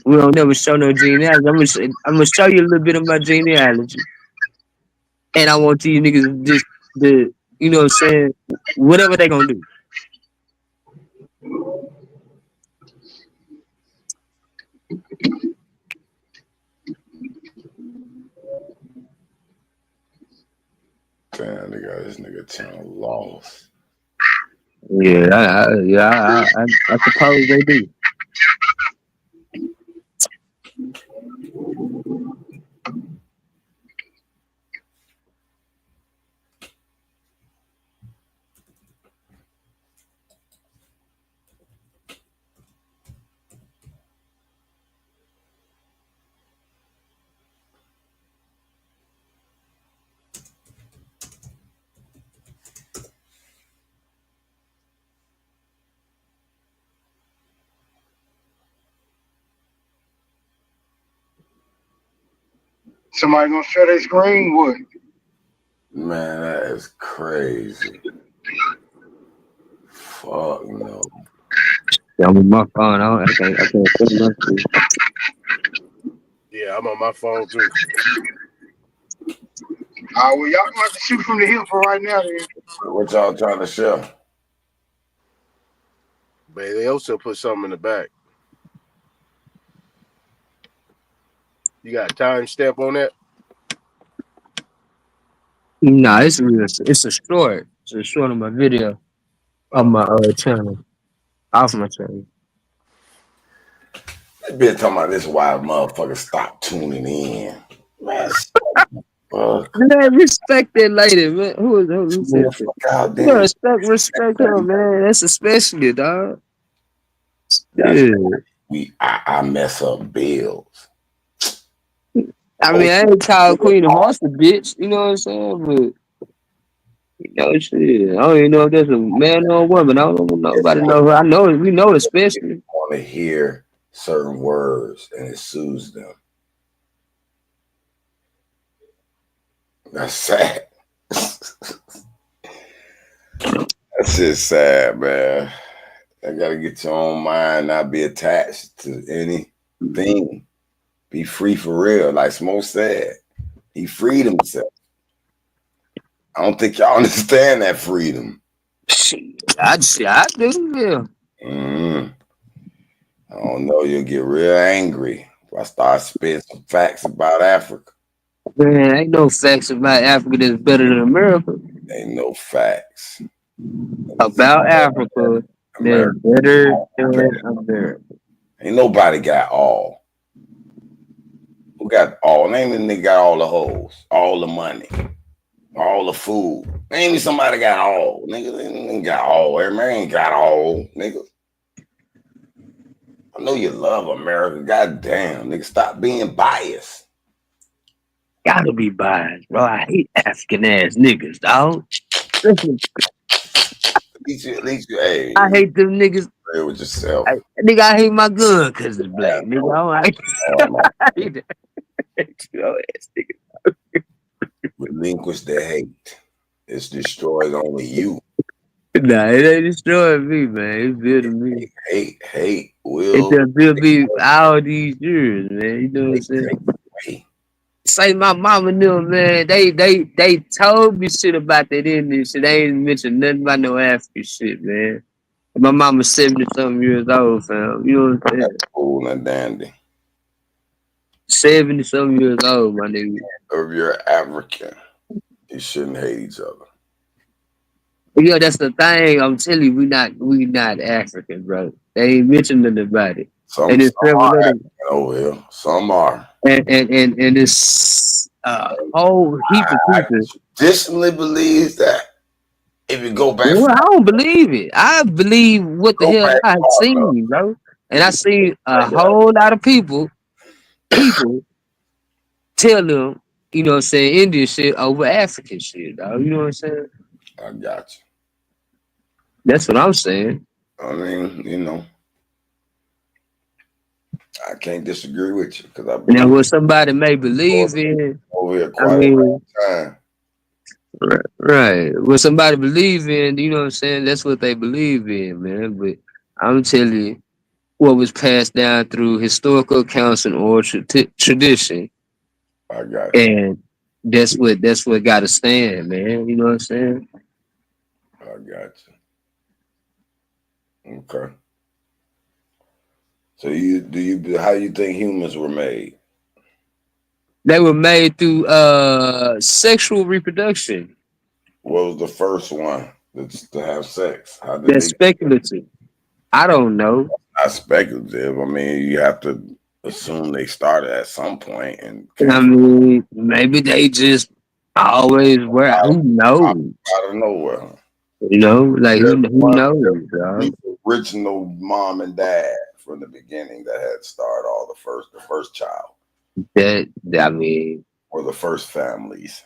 we don't never show no genealogy. I'm gonna show you a little bit of my genealogy. And I want you niggas just the you know what I'm saying, whatever they gonna do. Damn, they got this nigga channel lost. Yeah, I suppose they do. Somebody gonna share their screen? What? Man, that is crazy. Fuck no. Yeah, I'm on my phone. I can't put my shit. Yeah, I'm on my phone too. Well, y'all gonna have to shoot from the hip for right now, then. What y'all trying to show? But they also put something in the back. You got a timestamp on that? Nah, it's a short. It's a short of my video on my channel. Off my channel. This bitch talking about this wild motherfucker stop tuning in. Man, man, respect that lady, man. Who said that? Yeah, respect her, man. That's a specialty, dog. Yeah. I mess up bills. I mean, I ain't called Queen of Hearts a bitch, you know what I'm saying? But you know, shit. I don't even know if that's a man or a woman. I don't know. Nobody know her. I know it. We know it, especially. Want to hear certain words and it soothes them. That's sad. That's just sad, man. I gotta get your own mind, not be attached to anything. Be free for real, like Smoke said. He freed himself. I don't think y'all understand that freedom. I do, yeah. I don't know. You'll get real angry if I start spitting some facts about Africa. Man, ain't no facts about Africa that's better than America. Ain't no facts about Africa that's better than America. Ain't nobody got all. Who got all? Name the nigga got all the hoes, all the money, all the food. Name me somebody got all. Nigga, they ain't got all. Everybody ain't got all, nigga. I know you love America. Goddamn, nigga, stop being biased. Gotta be biased, bro. I hate African ass niggas, dog. At least you, hey, I hate them niggas. play with yourself. Nigga, I hate my gun because it's black. Nigga, I hate your ass, nigga. Relinquish the hate. It's destroys only you. Nah, it ain't destroying me, man. It's building me. Hate It will. just built me all these years, man. You know what I'm saying? Say my mama knew, man. They told me shit about that Indian shit. They ain't mentioned nothing about no African shit, man. My mama's 70-something years old, fam. You know what I'm saying? Cool and dandy. 70-something years old, my nigga. If you're African, you shouldn't hate each other. Yeah, that's the thing. I'm telling you, we not African, bro. They ain't mentioned nothing about it. Some And it's are several other, African over here. Some are. and it's a whole heap of people. Traditionally believes that if you go back, Well, I don't believe it. I believe what the Go hell back I far seen, bro. And I seen a whole lot of people tell them, you know what I'm saying, Indian shit over African shit, dog. You know what I'm saying? I got you. That's what I'm saying. I mean, you know, I can't disagree with you because I Now, believe what somebody may believe in, over here I quite a mean, long time. right. What somebody believe in, you know what I'm saying? That's what they believe in, man. But I'm telling you, what was passed down through historical accounts and oral tradition, I got you. and that's what got to stand, man. You know what I'm saying? I got you. Okay. So how you think humans were made? They were made through sexual reproduction. What was the first one to have sex? How did That's they? speculative. I don't know. Not speculative. I mean, you have to assume they started at some point and I mean, maybe they just always were. Who knows? out of nowhere. You know, like who knows, dog? The original mom and dad from the beginning that had started all the first child. That I mean, or the first families.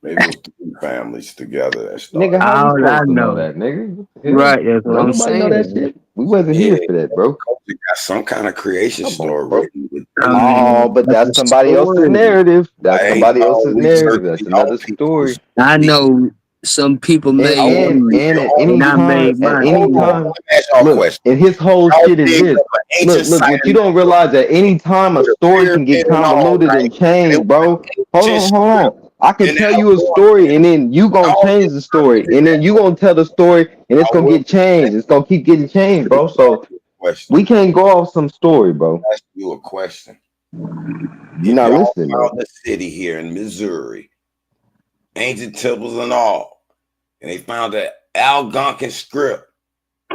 Maybe it was 3 families together that started. Nigga, how we all I supposed to know know, that, nigga? right? That's what Don't I'm nobody know that saying. shit. We wasn't here for that, bro. You got some kind of creation Come on, story bro. written with Oh, but that's somebody else's narrative. That's I ain't somebody else's narrative. researching That's another y'all people's. story. I know some people made And at any and I time, made mine. Ask y'all a look, question. and his whole Y'all shit is dig this. up an ancient Look, what you site don't realize at any time a with a story can pyramid get and all, convoluted right? and changed, bro. Hold Just on. I can and tell I you a story and then you gonna y'all change the story. And then you gonna tell the story and it's I gonna will get changed. It's gonna keep getting changed, bro. So question. we can't go off some story, bro. Ask you a question. You're If not y'all listening, found though. a city here in Missouri, ancient temples and all, and they found the Algonquin script.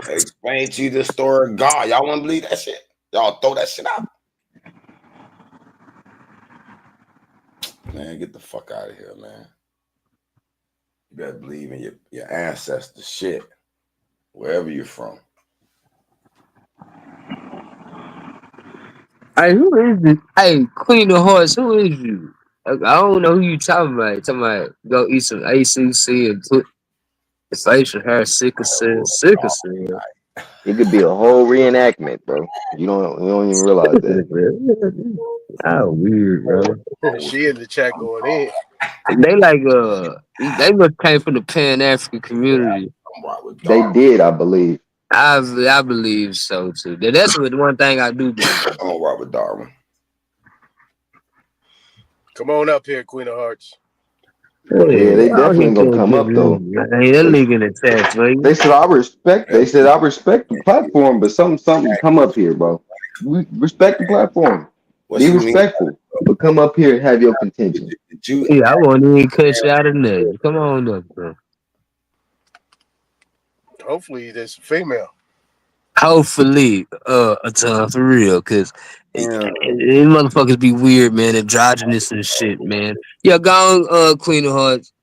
They explain to you the story of God. Y'all want to believe that shit? Y'all throw that shit out. Man, get the fuck out of here, man. You better believe in your ancestors shit, wherever you're from. Hey, who is this? Hey, Queen of Hearts, who is you? I don't know who you talking about. Talking about go eat some ACC and put the facial hair sickle cell. It could be a whole reenactment, bro. You don't even realize that. How weird, bro. She in the chat going in. They like they must came from the Pan African community. They did, I believe. I believe so too. That's what one thing I do believe. I'm gonna rock with Darwin. Come on up here, Queen of Hearts. Yeah, they definitely gonna come up though. Hey, that link in the text, man. They said I respect the platform, but something come up here, bro. We respect the platform. Be respectful, but come up here and have your contention. Yeah, I won't even cut you out of nothing. Come on up, bro. Hopefully, there's a female. Hopefully, a time for real, cause these motherfuckers be weird, man, androgynous and shit, man. Yeah, go on, Queen of Hearts.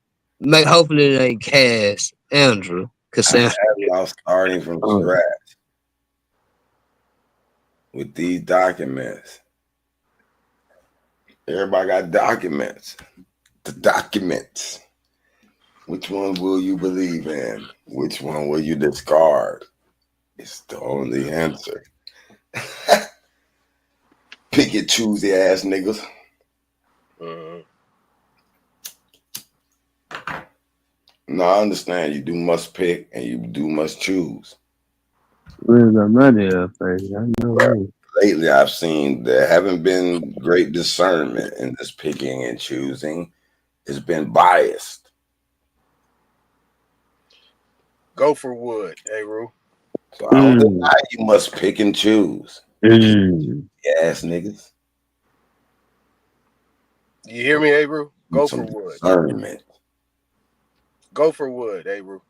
Hopefully it ain't Cass, Andrew, Cassandra. Y'all starting from scratch with these documents. Everybody got documents. The documents. Which one will you believe in? Which one will you discard? It's the only answer. Pick it, choosy ass niggas. No, I understand. You do must pick and you do must choose. Where's my money up, baby? I know. But lately, I've seen there haven't been great discernment in this picking and choosing. It's been biased. Go for wood, hey Rue. So I don't deny you must pick and choose. Ass niggas. You hear me, hey Rue? Go for Some wood. discernment. Go for wood, hey Rue.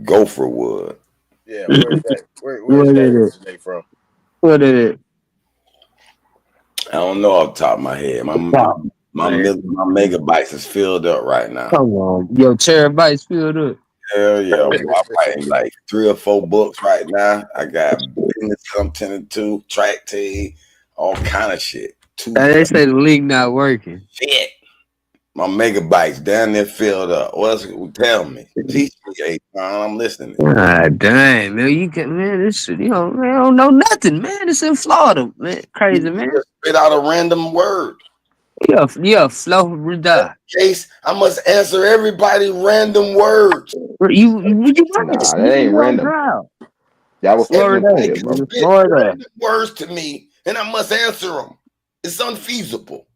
Go for wood. Yeah, where's that? Where's that originate from? What is it? I don't know off the top of my head. My megabytes is filled up right now. Come on. Yo, terabytes filled up. Hell yeah. I'm writing like 3 or 4 books right now. I got business I'm tending to, track team, all kind of shit. They say the link not working. Shit. My megabytes down there filled up. What else? Tell me. Teach me, Akon. I'm listening. God damn, man. You can, man, this shit, man, I don't know nothing, man. It's in Florida, man. Crazy, man. Just spit out a random word. Yeah, Florida. Case, I must answer everybody random words. You Nah, that ain't random. That was Florida. Random words to me, and I must answer them. It's unfeasible.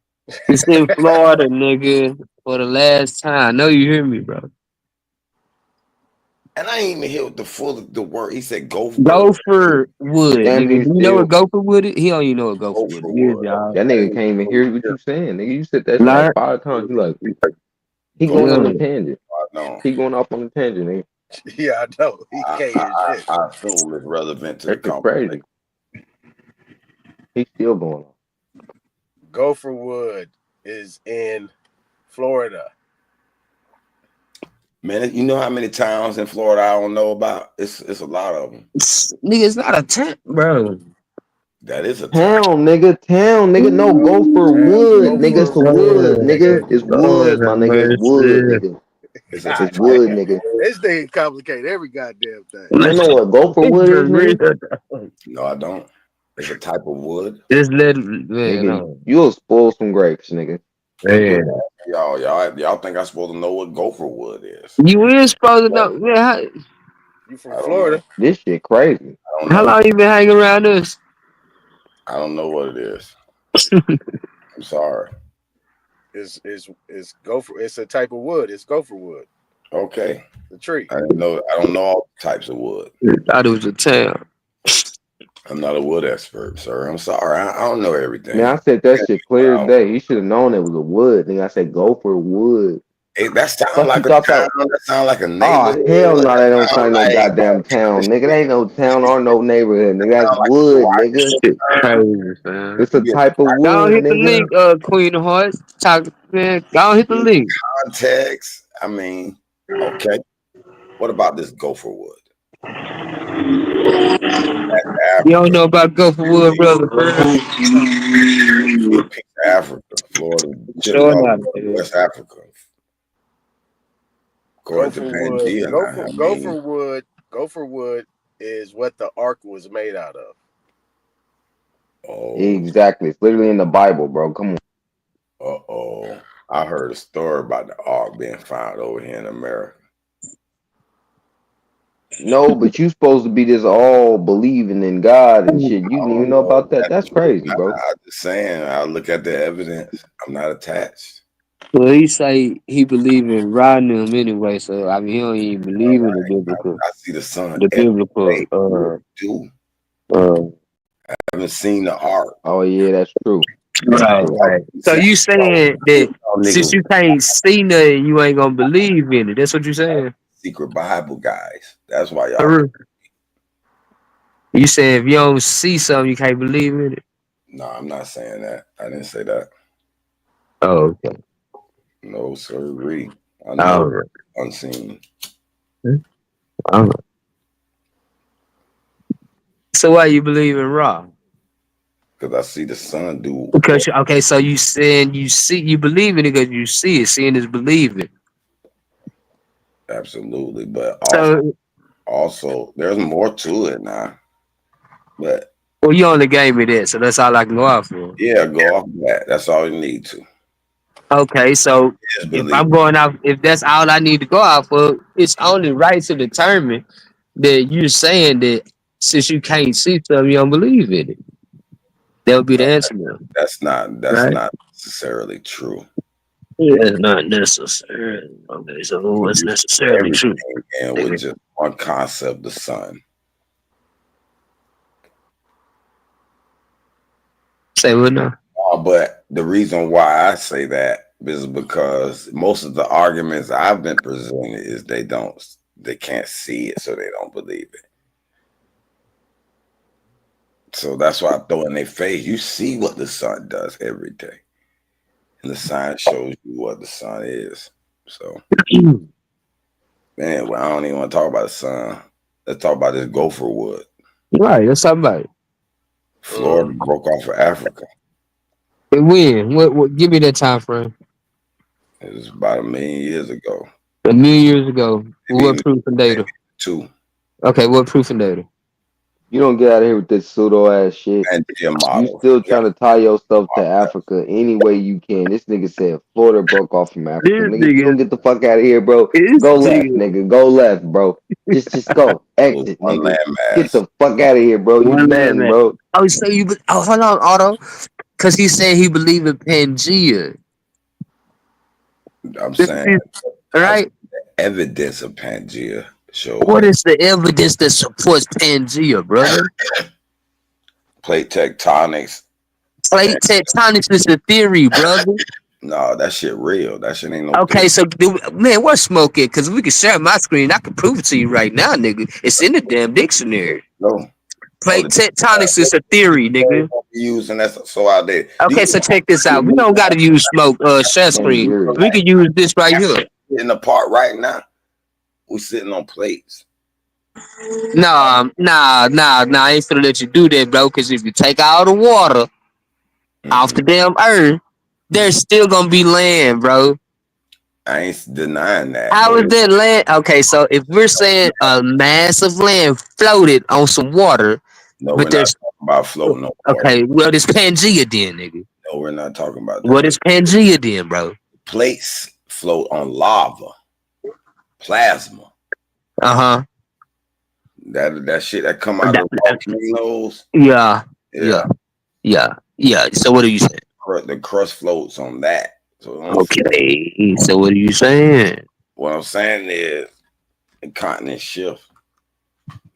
It's in Florida, nigga, for the last time. I know you hear me, bro. And I ain't even hear what the word. He said gopher. Gopher wood. Damn, Nigga. You know what gopher wood is? He don't even know what gopher wood is, y'all. That nigga can't even hear what you saying, nigga. You said that shit like 5 times. You like, he going on a tangent. He going off on a tangent, nigga. Yeah, I know. He can't hear shit. I assume it's relevant to the That's crazy. He's still going on. Gopher Wood is in Florida. Man, you know how many towns in Florida I don't know about? It's a lot of them. Nigga, it's not a tent, bro. That is a town, nigga. Town, nigga. No, Gopher Wood, nigga. It's wood, nigga. It's wood, my nigga. It's wood, nigga. It's wood, nigga. This thing complicate every goddamn thing. You know what Gopher Wood is, nigga? No, I don't. It's a type of wood. Just let nigga, you'll spoil some grapes, nigga. Man. Y'all think I'm supposed to know what gopher wood is? You is supposed to know. Man, you from Florida? This shit crazy. How long you been hanging around us? I don't know what it is. I'm sorry. It's gopher. It's a type of wood. It's gopher wood. Okay. The tree. I don't know all types of wood. I thought it was a town. I'm not a wood expert, sir. I'm sorry. I don't know everything. Man, I said that shit clear as day. You should have known it was a wood. Nigga, I said Gopher Wood. Hey, that sound like a town. That sound like a neighborhood. Oh, hell no, that don't sound like no goddamn town, nigga. That ain't no town or no neighborhood, nigga. That's wood, nigga. It's a type of wood, Don't hit the nigga. link, Queen of Hearts. Talk, man. Don't hit the link. Context. I mean, okay. What about this gopher wood? You don't know about Gopher Wood, brother. Africa, Florida, West Africa. According to Pangea, Gopher Wood is what the ark was made out of. Oh, exactly. It's literally in the Bible, bro. Come on. I heard a story about the ark being found over here in America. No, but you supposed to be this all believing in God and shit. You didn't even know about that. That's crazy, bro. I'm just saying. I look at the evidence. I'm not attached. Well, he say he believe in Ranum anyway, so I mean he don't even believe in the biblical. I see the sun. The biblical. I haven't seen the ark. Oh yeah, that's true. Right. So you saying that since you can't see nothing, you ain't gonna believe in it? That's what you saying? Secret Bible guys. That's why y'all. You saying if you don't see something, you can't believe in it? No, I'm not saying that. I didn't say that. Oh, okay. No, sir. I know unseen. So why you believe in Ra? Because I see the sun Because so you saying you believe in it because you see it. Seeing is believing. Absolutely, but So, also there's more to it now. But well, you only gave me that, so that's all I can go out for. yeah, go off that. That's all you need to. Okay, so Just if believe. I'm going out, if that's all I need to go out for, it's only right to determine that you're saying that since you can't see something, you don't believe in it. That would be the answer, now, That's not right? necessarily true. Yeah, it's not necessary. Okay, so what's necessarily true? And with just one concept, the sun. Say what now? But the reason why I say that is because most of the arguments I've been presenting is they can't see it, so they don't believe it. So that's why I throw in their face. You see what the sun does every day. And the sign shows you what the sun is. So anyway, I don't even want to talk about the sun. Let's talk about this gopher wood. Right, let's talk about it. Florida broke off of Africa. When? What? Give me that time frame. It was about 1 million years ago. 1 million years ago. What proof and data? 2. Okay, what proof and data? You don't get out of here with this pseudo ass shit. And You still trying to tie yourself to Africa any way you can. This nigga said Florida broke off from Africa. Nigga, you don't get the fuck out of here, bro. Go left, nigga. Go left, bro. Just go. Exit, nigga. Get the fuck out of here, bro. You done, bro. Oh, so hold on, Otto. Because he said he believed in Pangea. I'm saying, right? Evidence of Pangea shows. What is the evidence that supports Pangea, brother? Plate tectonics. Plate tectonics is a theory, brother. No, that shit real. That shit ain't no. Okay, so man, where's Smoke at? Because we can share my screen. I can prove it to you right now, nigga. It's in the damn dictionary. No. Plate tectonics is a theory, nigga. Using that's so out there. Okay, so check this out. We don't got to use Smoke share screen. We can use this right here. In the part right now, we sitting on plates. Nah. I ain't finna let you do that, bro. Because if you take all the water off the damn earth, there's still gonna be land, bro. I ain't denying that. How is that land? Okay, so if we're saying a mass of land floated on some water, no, but we're there's not talking about floating no water. okay, well, there's Pangea then, nigga. No, we're not talking about that. What is Pangea then, bro? Plates float on lava, plasma. That shit that come out of volcanoes. Yeah. So what are you saying? The crust floats on that. So okay. So what are you saying? What I'm saying is the continents shift.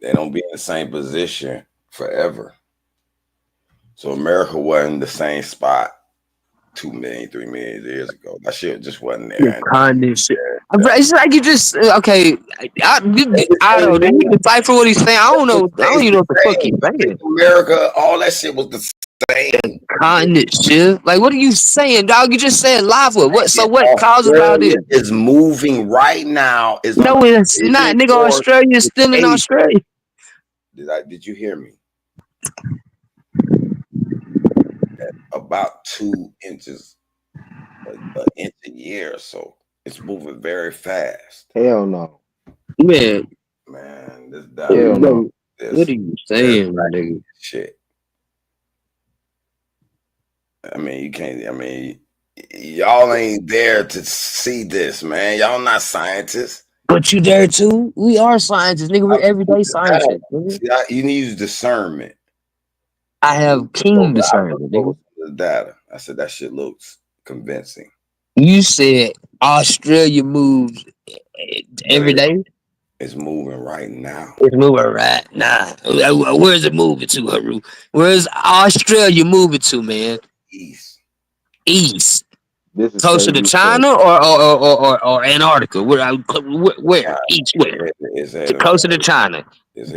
They don't be in the same position forever. So America wasn't the same spot 2 million, 3 million years ago. That shit just wasn't there. It's like you just okay. I don't know. You can fight for what he's saying. I don't know. I don't even know what the fuck he's saying. America, all that shit was the same. Continent shift. Like, what are you saying, dog? You just said lava. What? So what causes all this? It's moving right now. No, it's not, nigga. Australia is still in Australia. Did you hear me? About 2 inches, an inch a year or so. It's moving very fast. Hell no. Man, this hell no. What are you saying, my nigga? Shit. I mean, you can't. I mean, y'all ain't there to see this, man. Y'all not scientists. But you there too? We are scientists, nigga. We're everyday scientists. You need discernment. I have keen discernment, nigga. The data. I said that shit looks convincing. You said Australia moves every day. It's moving right now. It's moving right now. Where's it moving to, Haru? Where's Australia moving to, man? East. Closer to China or Antarctica? Where? East where? It's closer to China.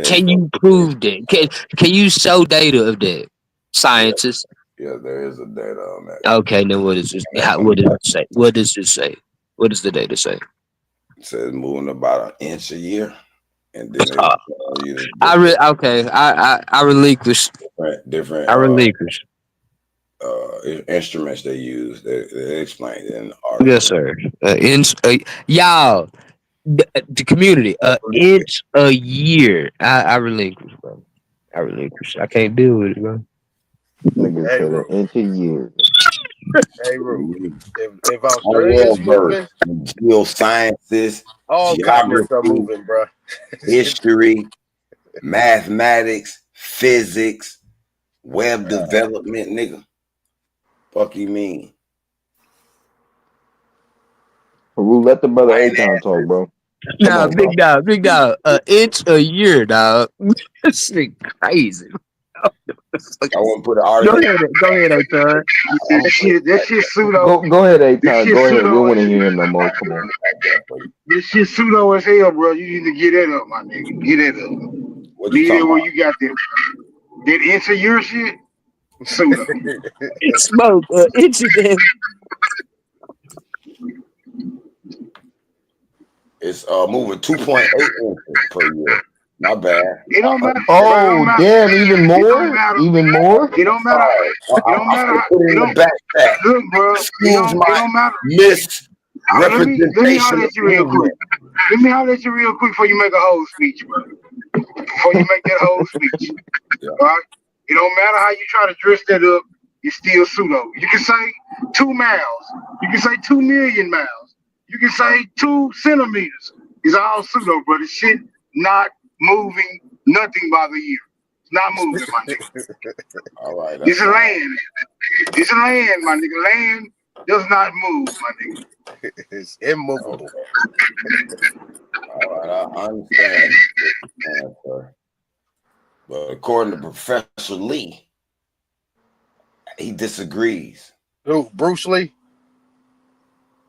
Can you prove that? Can you show data of that, scientists? Yeah, there is a data on that. Okay, then what is this? What does it say? What does it say? What does the data say? It says moving about 1 inch a year, and then I relinquish. Different. I relinquish. Instruments they use. They explained it in the article. Yes, sir. Y'all, The community, inch a year. I relinquish, bro. I relinquish. I can't deal with it, bro. Nigga Hey, said an Ru. inch a year. Hey, Ru. If All Australia's verse, moving, geosciences, all continents are geography, moving, bro. history, mathematics, physics, web development, nigga. Fuck you mean? Haru, let the brother A-Town talk, bro. Come Nah, on, bro. big dog. An inch a year, dog. This shit crazy. I want to put an Go article. ahead, A-Town. That shit pseudo. Go ahead, This A-Town. shit Go ahead. We pseudo. don't want to hear him no more. Come on. This shit pseudo as hell, bro. You need to get that up, my nigga. Get that up. What you Leave it talking where about? you got that. That into your shit, pseudo. It's smoke. Inch a damn. It's moving 2.8 inches per year. Not bad. It don't matter. Oh, damn, even It don't more? matter. Even more? It don't matter. It don't matter. I put it in the back chat. Look, bro. It Excuse don't my matter. Let me misrepresentation holler of at you real quick. movement. Let me holler at you real quick before you make a whole speech, bro. Before you make that whole speech. All right? It don't matter how you try to dress that up, it's still pseudo. You can say 2 miles. You can say 2 million miles. You can say 2 centimeters. It's all pseudo, bro. This shit not moving nothing by the year. It's not moving, my nigga. All right. It's a land. It's a land, my nigga. Land does not move, my nigga. It's immovable. All right. I understand. Sir. But according to Professor Lee, he disagrees. Who? Bruce Lee?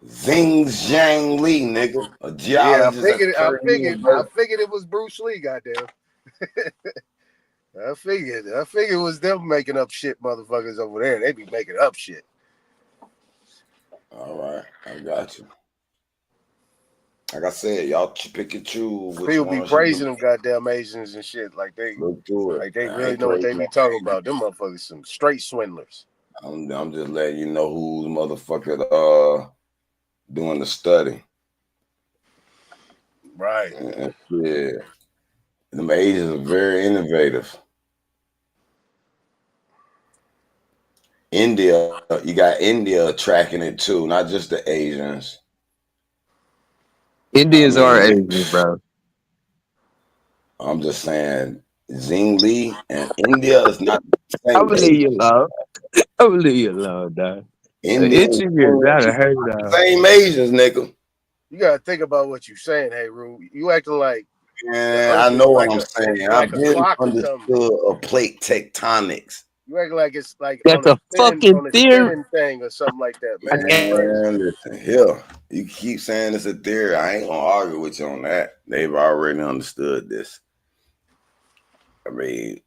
Zing Zhang Lee, nigga. A Yeah, I geologist at figured Carnegie it was Bruce Lee, goddamn. I figured it was them making up shit, motherfuckers over there. They be making up shit. All right, I got you. Like I said, y'all pick and choose which People be ones praising you them goddamn Asians and shit like they look through it. like they I really ain't know what they praising be no talking Asians. about. Them motherfuckers some straight swindlers. I'm just letting you know who's motherfucker doing the study. Right. And, yeah. Them Asians are very innovative. India, you got India tracking it too, not just the Asians. Indians are Asian, bro. I'm just saying, Zing Lee and India is not the I same. believe you alone. I believe you alone, dog. India Inch is a year. That'll hurt, the dog. same Asians, nigga. You gotta think about what you're saying, hey Rue. You acting like Yeah, I know what I'm saying. like I've a been clock or understood something. of plate tectonics. You acting like it's like That's a fucking on a theory. spinning thing or something like that, man. Man, listen, here, you keep saying it's a theory. I ain't gonna argue with you on that. They've already understood this. I mean,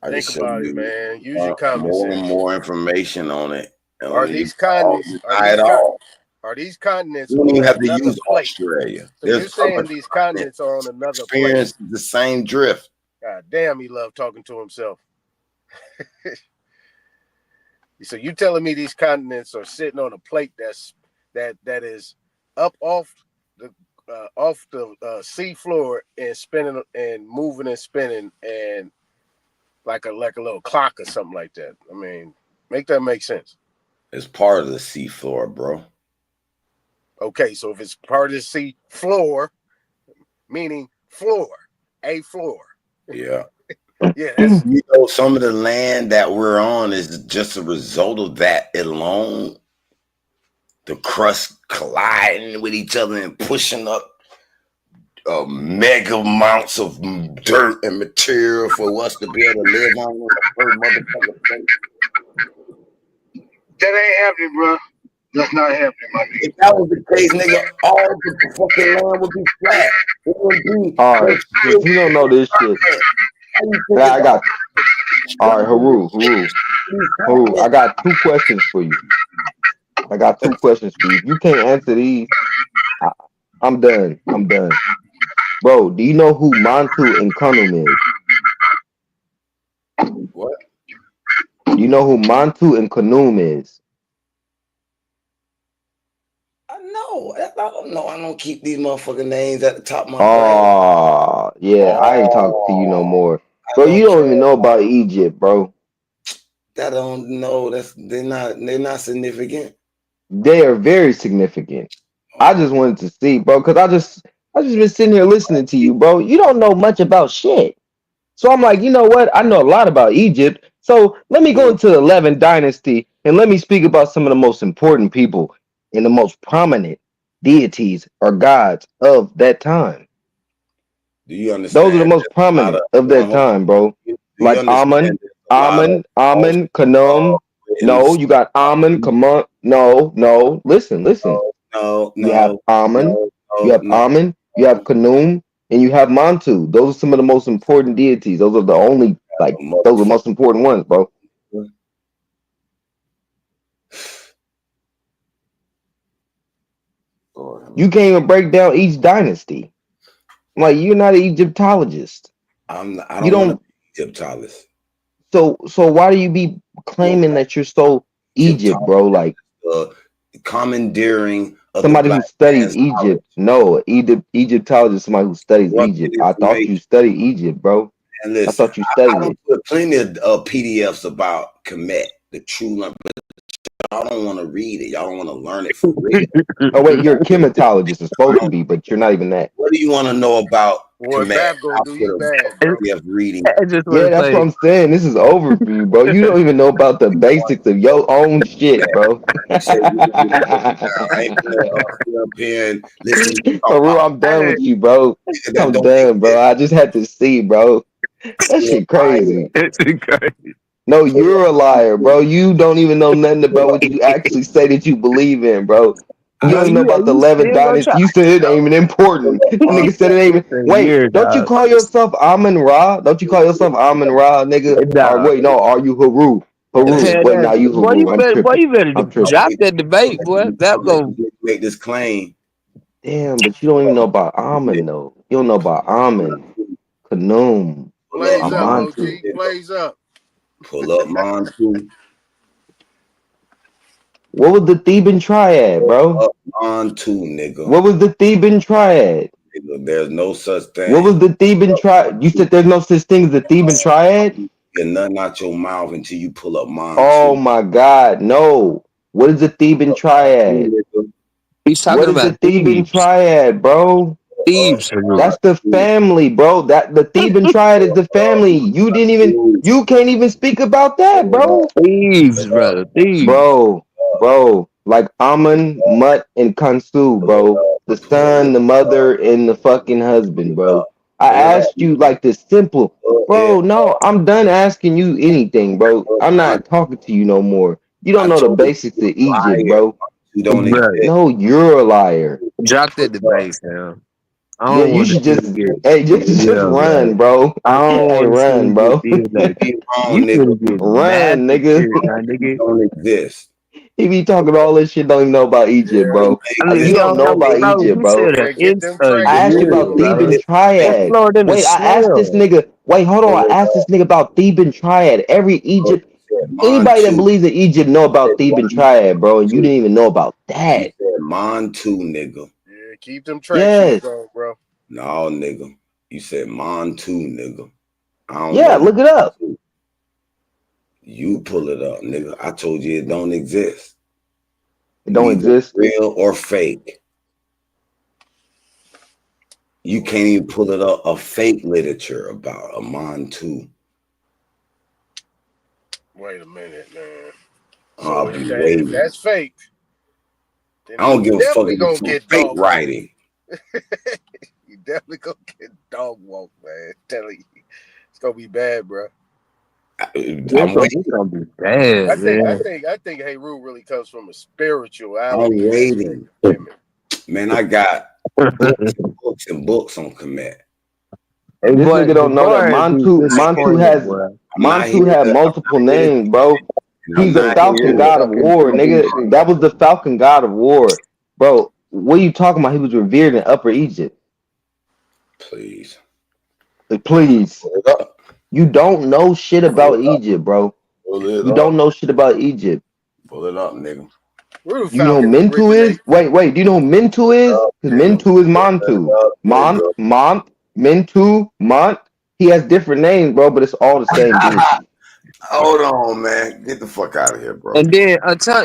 I Think just show about it, you man. Use your common more and sense. more information on it. And Are when you these continents are these continents you don't even on have to another use plate? Australia. So you're There's saying other these continents are on another plate? experience the same drift. God damn, he loved talking to himself. So you telling me these continents are sitting on a plate that is up off the sea floor and spinning and moving and spinning and like a little clock or something like that. I mean, make that make sense. It's part of the seafloor, bro. Okay, so if it's part of the sea floor, meaning floor, a floor. Yeah. Yeah, that's You know, some of the land that we're on is just a result of that alone. The crust colliding with each other and pushing up mega amounts of dirt and material for us to be able to live on the first motherfucker place. That ain't happening, bro. That's not happening, my nigga. If that was the case, nigga, all the fucking land would be flat. It wouldn't be. All right, since you don't know this shit, I got. All right, Haru, I got 2 questions for you. If you can't answer these, I'm done. Bro, do you know who Mantu and Kunum is? What? Do you know who Mantu and Kunum is? No, No, I don't keep these motherfucking names at the top of my brain. Oh, yeah, I ain't talking to you no more. Bro, you don't even know about Egypt, bro. That don't know. They're not significant. They are very significant. I just wanted to see, bro, because I just been sitting here listening to you, bro. You don't know much about shit. So I'm like, you know what? I know a lot about Egypt. So let me go into the 11th dynasty and let me speak about some of the most important people and the most prominent deities or gods of that time. Do you understand? Those are the most prominent of that time, bro. Like Amun, Khnum. No, you got Amun, Kamun. No. Listen. No. You have Amun, you have Amun, you have Khnum, and you have Montu. Those are some of the most important deities. Those are the only, those are the most important ones, bro. You can't even break down each dynasty. Like, you're not an Egyptologist. I don't want to be Egyptologist. So why do you be claiming that you're so Egypt, bro? Like commandeering of somebody who studies Egypt. No, Egyptologist, somebody who studies Egypt. I thought you studied Egypt, bro. And listen, I thought you studied I it. put plenty of PDFs about Kemet, the true number. Y'all don't want to read it. Y'all don't want to learn it for real. Oh wait, you're a chematologist. It's supposed to be, but you're not even that. What do you want to know about Boy, Kemet? Bab gonna do you bad, bro. PDF reading. Yeah, that's what I'm saying. This is over for you, bro. You don't even know about the basics of your own shit, bro. I ain't gonna up here and listen. Faru, I'm done with you, bro. I'm done, bro. I just had to see, bro. That shit crazy. No, you're a liar, bro. You don't even know nothing about what you actually say that you believe in, bro. You don't even know about the 11th dynasty. You said it ain't even important. The nigga said it ain't even. Wait, don't you call yourself Amun Ra? Don't you call yourself Amun Ra, nigga? Or wait, no, are you Haru? Haru. Wait, now you Boy, Haru. I'm tripping. you better I'm tripping. drop that debate, boy. That go make this claim. Damn, but you don't even know about Amun, though. You don't know about Amun, Khnum, Blaze up, OG. Montu. Blaze up. Pull up Montu. What was the Theban triad, bro? Montu, nigga. What was the Theban triad? Nigga, there's no such thing. What was the Theban triad? You said there's no such thing as the Theban triad? Get nothing out your mouth until you pull up Montu. Oh my God, no. What is the Theban triad? He's talking What is the about Theban triad, bro? Thebes. That's the family, bro. That the Theban triad is the family. You can't even speak about that, bro. Thebes, brother. Thebes. Bro. Like Amun, Mut, and Kansu, bro. The son, the mother, and the fucking husband, bro. I asked you like the simple, bro. No, I'm done asking you anything, bro. I'm not talking to you no more. You don't know the basics of Egypt, bro. You don't exist. No, you're a liar. Drop that debate, fam. Yeah, you should just run, bro. Hey, run, bro. Run, nigga. You don't exist. He be talking all this shit, don't even know about Egypt, bro. You don't know about Egypt, bro. I asked you about Theban triad. Wait, I asked this nigga. Wait, hold on. I asked this nigga about Theban triad. Every Egypt, anybody that believes in Egypt know about Theban triad, bro. And you didn't even know about that. Montu, nigga. Yeah, keep them track shoes on, bro. No, nigga. You said Montu, nigga. I don't Yeah, know. look it up. You pull it up, nigga. I told you it don't exist. It don't exist. Real or fake. You can't even pull it up a fake literature about a Montu. Wait a minute, man. I'll So be if waiting. that's fake, then I don't give a fuck definitely if gonna it's get fake dog writing. You definitely gonna get dog walk, man. Telling you, it's gonna be bad, bro. I'm waiting. I think Hey Rue really comes from a spirituality. I'm waiting. Man, I got books and books on Kemet. This nigga don't know that Montu had multiple names, bro. He's the Falcon God of War, nigga. That was the Falcon God of War, bro. What are you talking about? He was revered in Upper Egypt. Please. You don't know shit about Egypt, bro. You don't know shit about Egypt. Pull it up, nigga. Where the You know Falcons Mentu is? originate? Wait. Do you know Mentu is? Because Nigga. Mentu is Montu. There you go. Mentu, Mont. He has different names, bro, but it's all the same dude. Hold on, man. Get the fuck out of here, bro. And then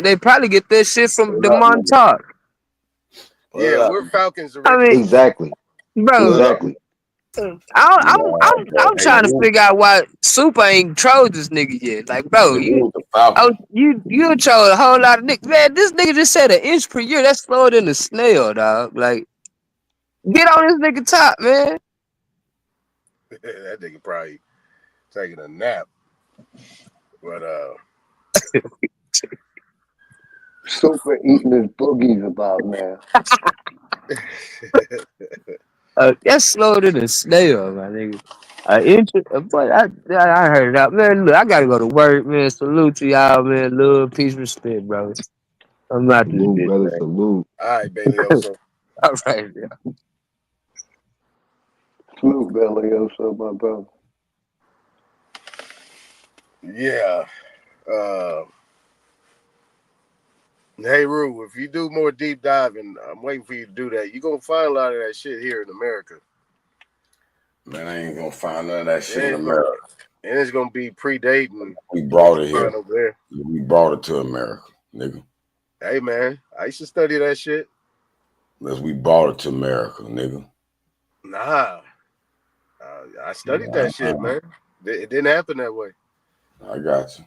they probably get that shit from the Montauk. Yeah, where Falcons I originate? mean, Exactly. bro. Exactly. I'm trying to figure out why Super ain't trolled this nigga yet. Like, bro, you troll a whole lot of niggas. Man, this nigga just said 1 inch per year. That's slower than a snail, dog. Like, get on this nigga top, man. That nigga probably taking a nap. But Super eating his boogies about now. That's slower than a snail, my nigga. 1 inch, but I heard it out, man. Look, I gotta go to work, man. Salute to y'all, man. Love, peace, respect, bro. I'm out this Salute, bitch, brother. man. Salute. all right, Bailey. All right, yeah. Salute, Belioso, my brother. Yeah. Hey, Rue, if you do more deep diving, I'm waiting for you to do that. You're going to find a lot of that shit here in America. Man, I ain't gonna find none of that shit in And America. and it's going to be predating. We brought it here. Over there. We brought it to America, nigga. Hey, man, I used to study that shit. We brought it to America, nigga. Nah. I studied that shit, man. It didn't happen that way. I got you.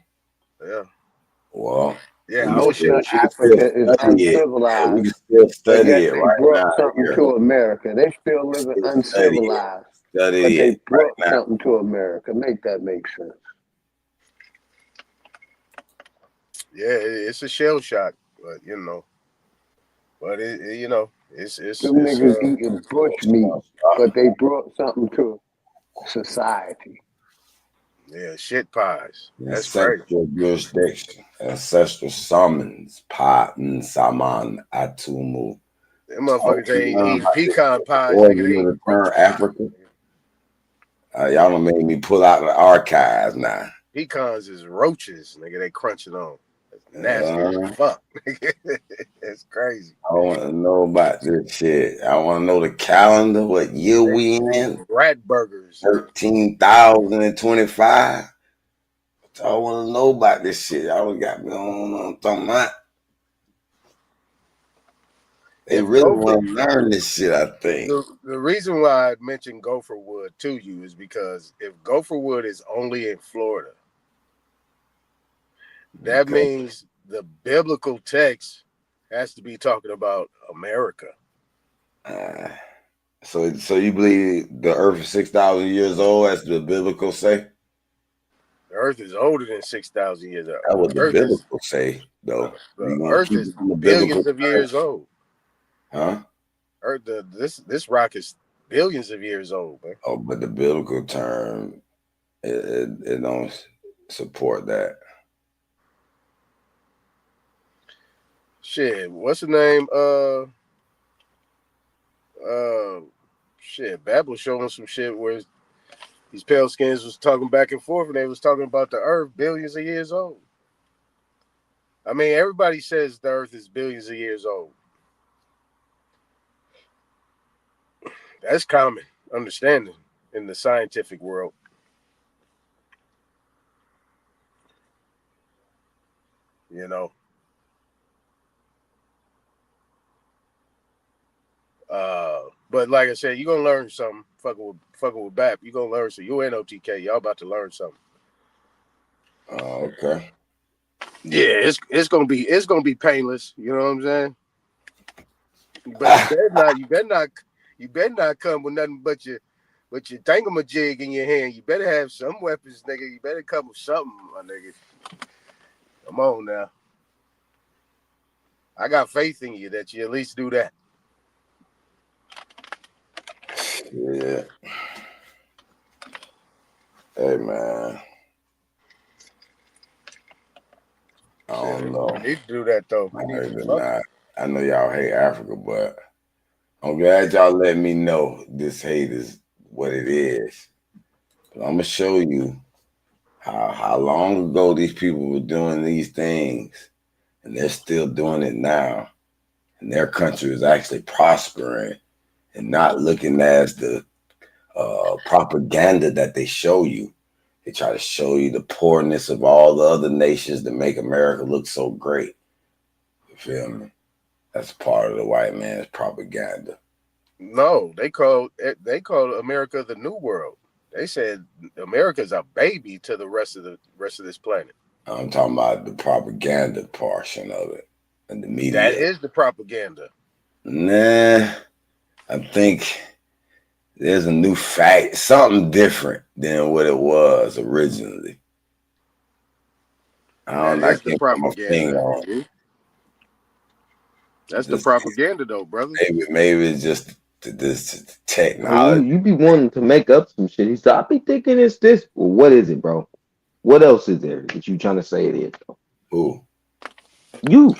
Yeah. Well, yeah, we I can was still Africa is study it. uncivilized. We can still But study yet it they right brought now. something Here. to America. They still living uncivilized. Study But they it brought right now. something to America. Make that make sense. Yeah, it's a shell shock, but you know, it's Them niggas eating bush meat, but they brought something to society. yeah, shit pies. That's Ancestral jurisdiction, ancestral summons, Patan Saman Atumu. Them motherfuckers ain't eating pecan pies, Origin nigga. They of eat the term Africa. Y'all done made me pull out the archives now. pecans is roaches, nigga. They crunch it on. That's nasty as fuck. It's crazy. I want to know about this shit. I want to know the calendar, what year we in. Rat burgers. 13,025. I want to know about this shit. Y'all got me on talking about. They really want to learn this shit, I think. The reason why I mentioned gopher wood to you is because if gopher wood is only in Florida, that means the biblical text has to be talking about America. So you believe the earth is 6,000 years old, as the biblical say? The earth is older than 6,000 years old. That's what the biblical say, though. The earth is billions of years old. Huh? Earth, this rock is billions of years old, man. Oh, but the biblical term, it don't support that. Shit, what's the name? Shit, Bab was showing some shit where these pale skins was talking back and forth, and they was talking about the earth billions of years old. I mean, everybody says the earth is billions of years old. That's common understanding in the scientific world. You know. But like I said, you're gonna learn something. Fucking with BAP, you're gonna learn. So you and OTK, y'all about to learn something. Okay. Yeah, it's gonna be painless. You know what I'm saying? But you better not come with nothing but your thingamajig in your hand. You better have some weapons, nigga. You better come with something, my nigga. Come on now. I got faith in you that you at least do that. Yeah. Hey, man. I don't know. We need to do that, though. I know y'all hate Africa, but I'm glad y'all let me know this hate is what it is. But I'm going to show you how long ago these people were doing these things and they're still doing it now. And their country is actually prospering and not looking as the propaganda that they show you. They try to show you the poorness of all the other nations to make America look so great. You feel me? That's part of the white man's propaganda. No, they called America the New World. They said America's a baby to the rest of this planet. I'm talking about the propaganda portion of it and the media. That is the propaganda. Nah, I think there's a new fact, something different than what it was originally. I That is the can't put my finger on propaganda. it. That's the propaganda, though, brother. Maybe it's just this Bro, technology. you be wanting to make up some shit. He said, I be thinking it's this. Well, what is it, bro? What else is there that you trying to say it is, though? Who? You.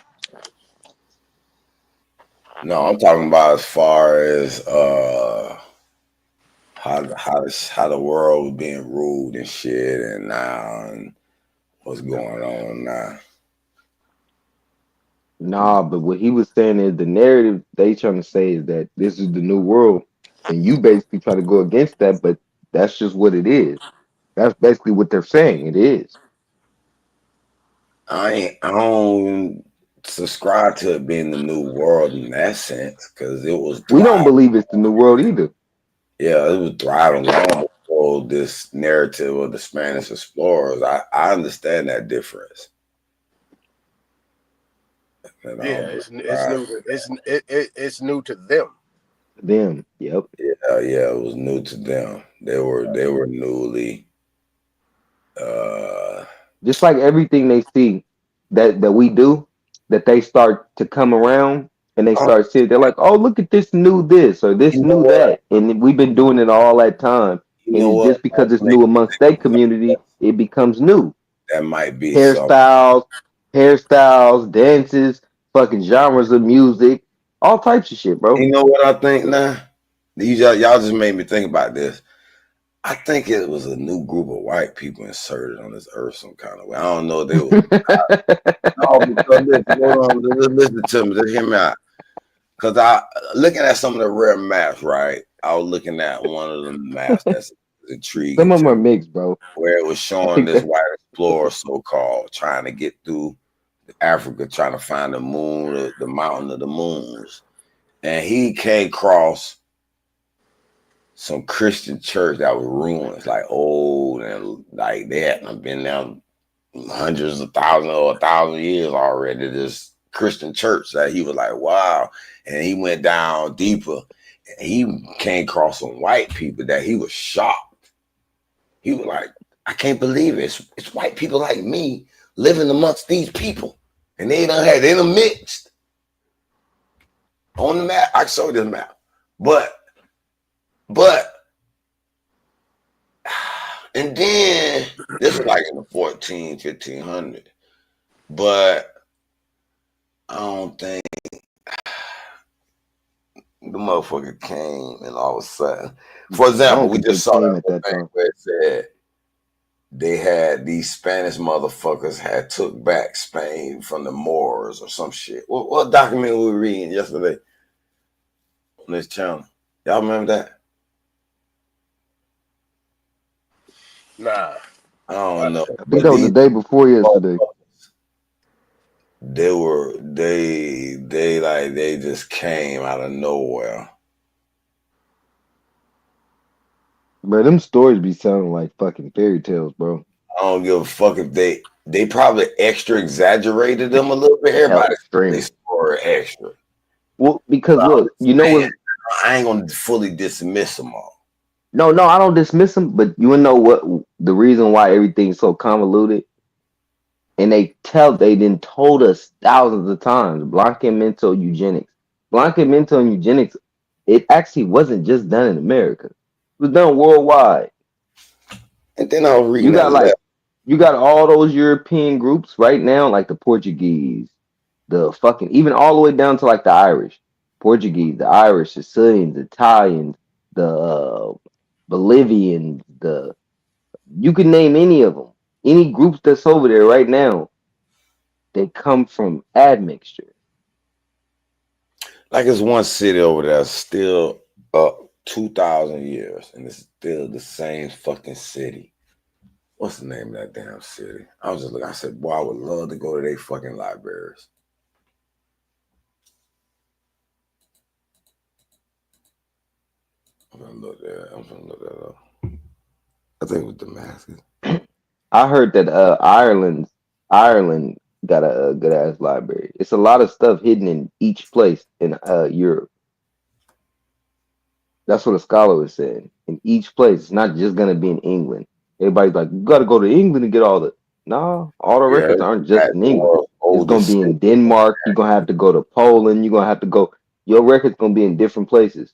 No, I'm talking about as far as how the world was being ruled and shit, and now and what's going on now. Nah, but what he was saying is the narrative they trying to say is that this is the new world, and you basically try to go against that, but that's just what it is. That's basically what they're saying. It is. I don't subscribe to it being the new world in that sense because it was We don't thriving. believe it's the new world either. Yeah, it was thriving long before this narrative of the Spanish explorers. I understand that difference. And Yeah, it's new to them. Them. Yep. Yeah, it was new to them. They were newly Just like everything they see that we do, that they start to come around and they start seeing, they're like, oh, look at this new this or this new that. And we've been doing it all that time. And just because it's new amongst their community, it becomes new. That might be Hairstyles, dances, fucking genres of music, all types of shit, bro. You know what I think now? Y'all just made me think about this. I think it was a new group of white people inserted on this earth some kind of way. I don't know if they were. No, because listen to me. Just hear me out. Because looking at some of the rare maps, right? I was looking at one of the maps that's intriguing. Some of them are mixed, bro. Where it was showing this white explorer, so-called, trying to get through Africa, trying to find the moon, the mountain of the moons. And he came across some Christian church that was ruins, like old, and like they hadn't been there hundreds of thousands or 1,000 years already. This Christian church that he was like, wow. And he went down deeper. And he came across some white people that he was shocked. He was like, I can't believe it. It's white people like me living amongst these people. And they done mixed. On the map, I showed this map. But, and then, this was like in the 1500. But I don't think the motherfucker came and all of a sudden. For example, we just saw that thing where it said they had these Spanish motherfuckers had took back Spain from the Moors or some shit. What document we were reading yesterday on this channel? Y'all remember that? Nah. I don't know. I think that was the day before yesterday. They just came out of nowhere. Bro, them stories be sounding like fucking fairy tales, bro. I don't give a fuck if they probably extra exaggerated them a little bit. Everybody they story extra. Well, because look, you know what? I ain't gonna fully dismiss them all. No, I don't dismiss them, but you know what? The reason why everything's so convoluted, and they didn't told us thousands of times, Blanqueamento eugenics. Blanqueamento and eugenics, it actually wasn't just done in America. It was done worldwide. And then I'll read you got all those European groups right now, like the Portuguese, the fucking, even all the way down to like the Irish. Portuguese, the Irish, Sicilians, Italians, the Bolivians, you can name any of them. Any groups that's over there right now, they come from admixture. Like it's one city over there still up 2,000 years, and it's still the same fucking city. What's the name of that damn city? I was just looking. I said, boy, I would love to go to their fucking libraries. I'm gonna look that up. I think it was Damascus. I heard that Ireland got a good ass library. It's a lot of stuff hidden in each place in Europe. That's what a scholar was saying. In each place, it's not just gonna be in England. Everybody's like, you gotta go to England to get all the. No, all the records aren't just in England. It's gonna be in Denmark. You're gonna have to go to Poland. You're gonna have to go. Your record's gonna be in different places.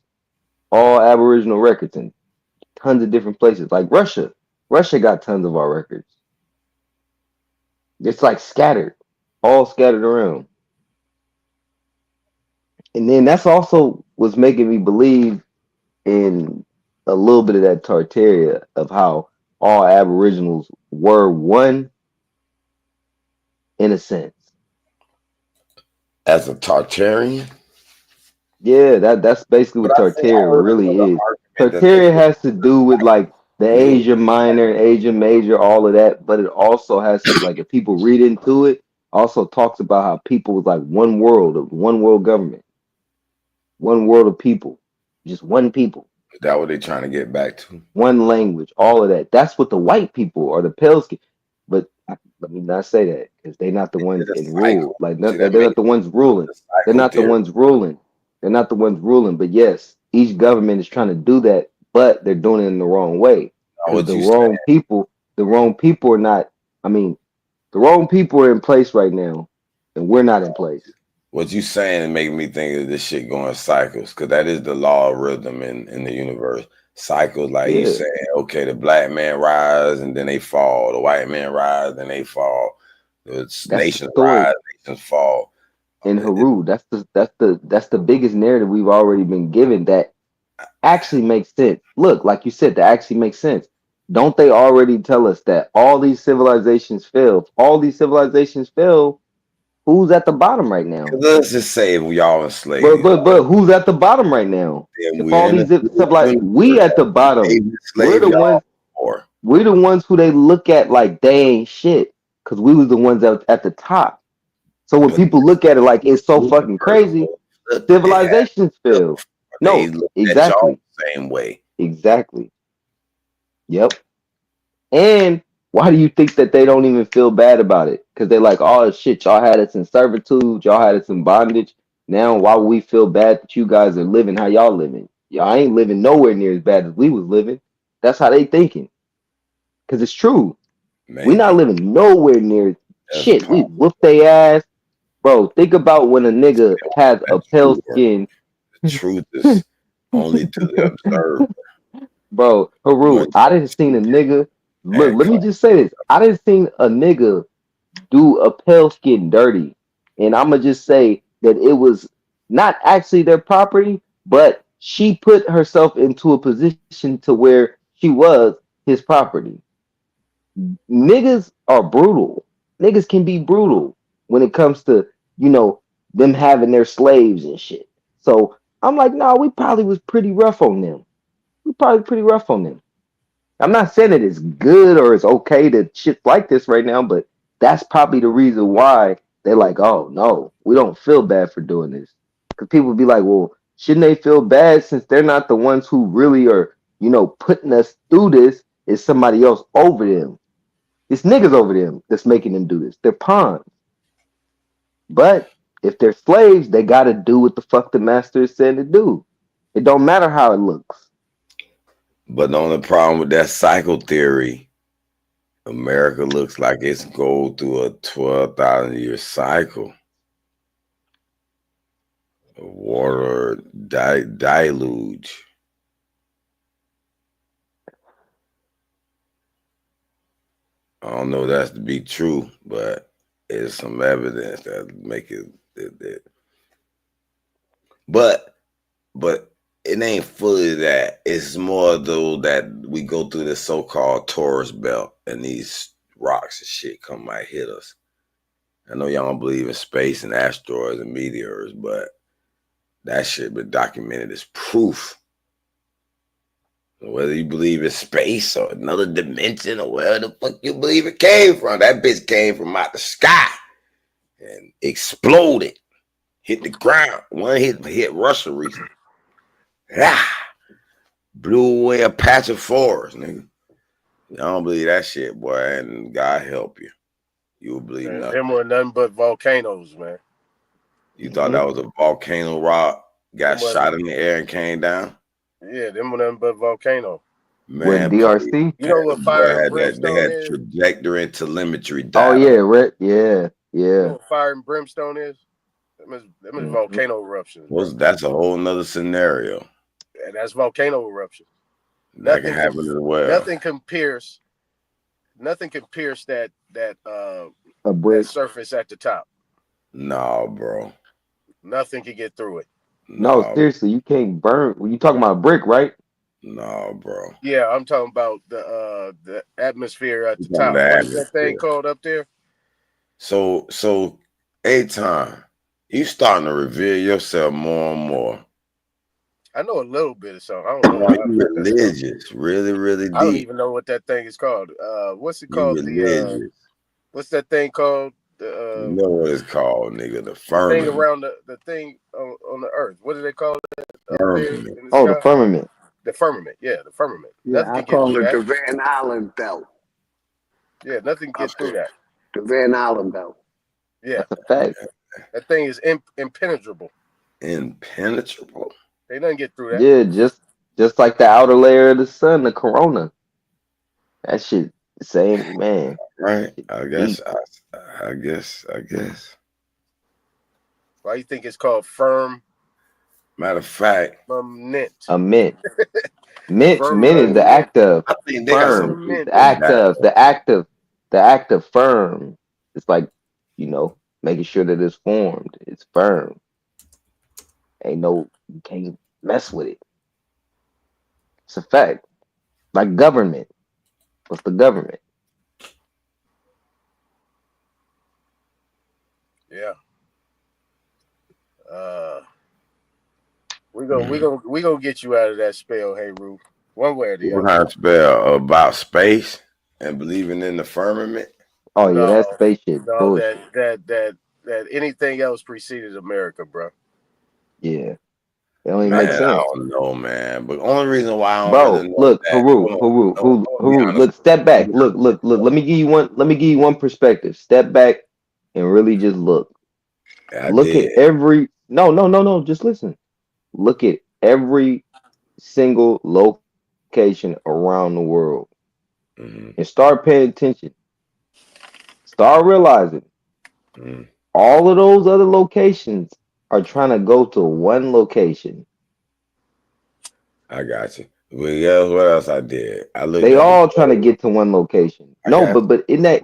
All Aboriginal records in tons of different places. Like Russia. Russia got tons of our records. It's like scattered, all scattered around. And then that's also what's making me believe in a little bit of that Tartaria of how all Aboriginals were one in a sense. As a Tartarian? Yeah, that's basically what Tartaria really is. Tartaria has to do with like the Asia Minor, Asia Major, all of that, but it also has to, like, if people read into it, also talks about how people was like one world government, one world of people, just one people. Is that what they're trying to get back to? One language, all of that. That's what the white people or the pale skin. But let me not say that because they're not the ones in rule. Like they're not the ones ruling. They're not the ones ruling. They're not the ones ruling. But yes, each government is trying to do that, but they're doing it in the wrong way. The wrong people are not. I mean, the wrong people are in place right now, and we're not in place. What you saying is making me think of this shit going cycles, because that is the law of rhythm in the universe. Cycles, like you saying, okay, the black man rise and then they fall, the white man rise, then they fall, the nations rise, nations fall. In Haru, that's the biggest narrative we've already been given that actually makes sense. Look, like you said, that actually makes sense. Don't they already tell us that all these civilizations fail? All these civilizations fail. Who's at the bottom right now? Let's just say we all enslaved. But who's at the bottom right now? If all these civilizations, we at the bottom. We're the ones. We're the ones who they look at like they ain't shit because we was the ones that was at the top. So when people look at it like it's so fucking crazy, civilizations fail. No, exactly. Same way. Exactly. Yep. And why do you think that they don't even feel bad about it? Because they're like, oh shit, y'all had us in servitude, y'all had us in bondage. Now why would we feel bad that you guys are living how y'all living? Y'all ain't living nowhere near as bad as we was living. That's how they thinking. Because it's true. We not living nowhere near shit. We whoop they ass. Bro, think about when a nigga has a pale skin. The truth is only to the observer. Bro, Haru, I didn't seen a nigga. Look, let me just say this. I didn't seen a nigga do a pale skin dirty. And I'ma just say that it was not actually their property, but she put herself into a position to where she was his property. Niggas are brutal. Niggas can be brutal when it comes to, you know, them having their slaves and shit. So I'm like, nah, we probably was pretty rough on them. We probably pretty rough on them. I'm not saying that it's good or it's okay to shit like this right now, but that's probably the reason why they're like, oh no, we don't feel bad for doing this. Because people be like, well, shouldn't they feel bad since they're not the ones who really are, you know, putting us through this? Is somebody else over them. It's niggas over them that's making them do this. They're pawns. But if they're slaves, they got to do what the fuck the master is saying to do. It don't matter how it looks. But the only problem with that cycle theory, America looks like it's going through a 12,000 year cycle. A water deluge. I don't know if that's to be true, but there's some evidence that make it. But it ain't fully that. It's more though that we go through this so-called Taurus belt and these rocks and shit come might hit us. I know y'all don't believe in space and asteroids and meteors, but that shit been documented as proof. Whether you believe in space or another dimension or where the fuck you believe it came from, that bitch came from out the sky and exploded, hit the ground. One hit Russia recently. Blew away a patch of forest, nigga. I don't believe that shit, boy, and God help you. You will believe Man, nothing. them were nothing but volcanoes, man. You thought that was a volcano rock, got Them shot wasn't- in the air and came down? Yeah, them were nothing but volcano. Man, DRC? You know what fire and they brimstone had is? trajectory and telemetry Oh data. yeah, Rick. Yeah, You yeah. know what fire and brimstone is? Them is volcano eruptions, bro. That's a whole nother scenario. And that's volcano eruption. That can happen as well. Nothing can pierce that A brick. that surface at the top. No, bro. Nothing can get through it. No, seriously, you can't burn. You talking about brick, right? No, bro. Yeah, I'm talking about the atmosphere at the You're talking top. the What's that thing atmosphere. called up there? So, A-Time, you starting to reveal yourself more and more. I know a little bit of something. I don't know. Boy, a lot you about that stuff. religious, really, really I don't deep. even know what that thing is called. What's it You called? religious. What's that thing called? You know what it's called, nigga. The Thing firmament. around the thing on the earth. What do they call it? Up there Firmament. in the Oh, the sky? firmament. The firmament. Yeah, the firmament. Yeah, Nothing I can get call through it the that. Van Allen belt. Yeah, nothing can get through that. The Van Allen belt. Yeah, That's a fact. that thing is impenetrable. Impenetrable. They nothing get through that. Yeah, just like the outer layer of the sun, the corona. That shit, same man. Right. I guess. Deep. I guess. Why you think it's called firm? Matter of fact, Firmament. A mint. Mint is Firmament. the act of I think they got some firm. truth The in act that. of the act of firm. It's like, making sure that it's formed. It's firm. You can't mess with it. It's a fact. Like government. What's the government? Yeah. We gonna get you out of that spell, hey Roof. One way or the What other. kind of spell about space and believing in the firmament? Oh yeah, No, that's space shit. no, Bullshit. that anything else preceded America, bro. Yeah. It don't even Man, make I sense. don't know, man. But the only reason why I don't Bro, really know look, that, Haru, look, step back. Look. Let me give you one perspective. Step back and really just look. Look at every no, just listen. Look at every single location around the world and start paying attention. Start realizing all of those other locations are trying to go to one location. I got you. Well, yeah, what else I did? I looked They at all trying to get to one location. No, but in that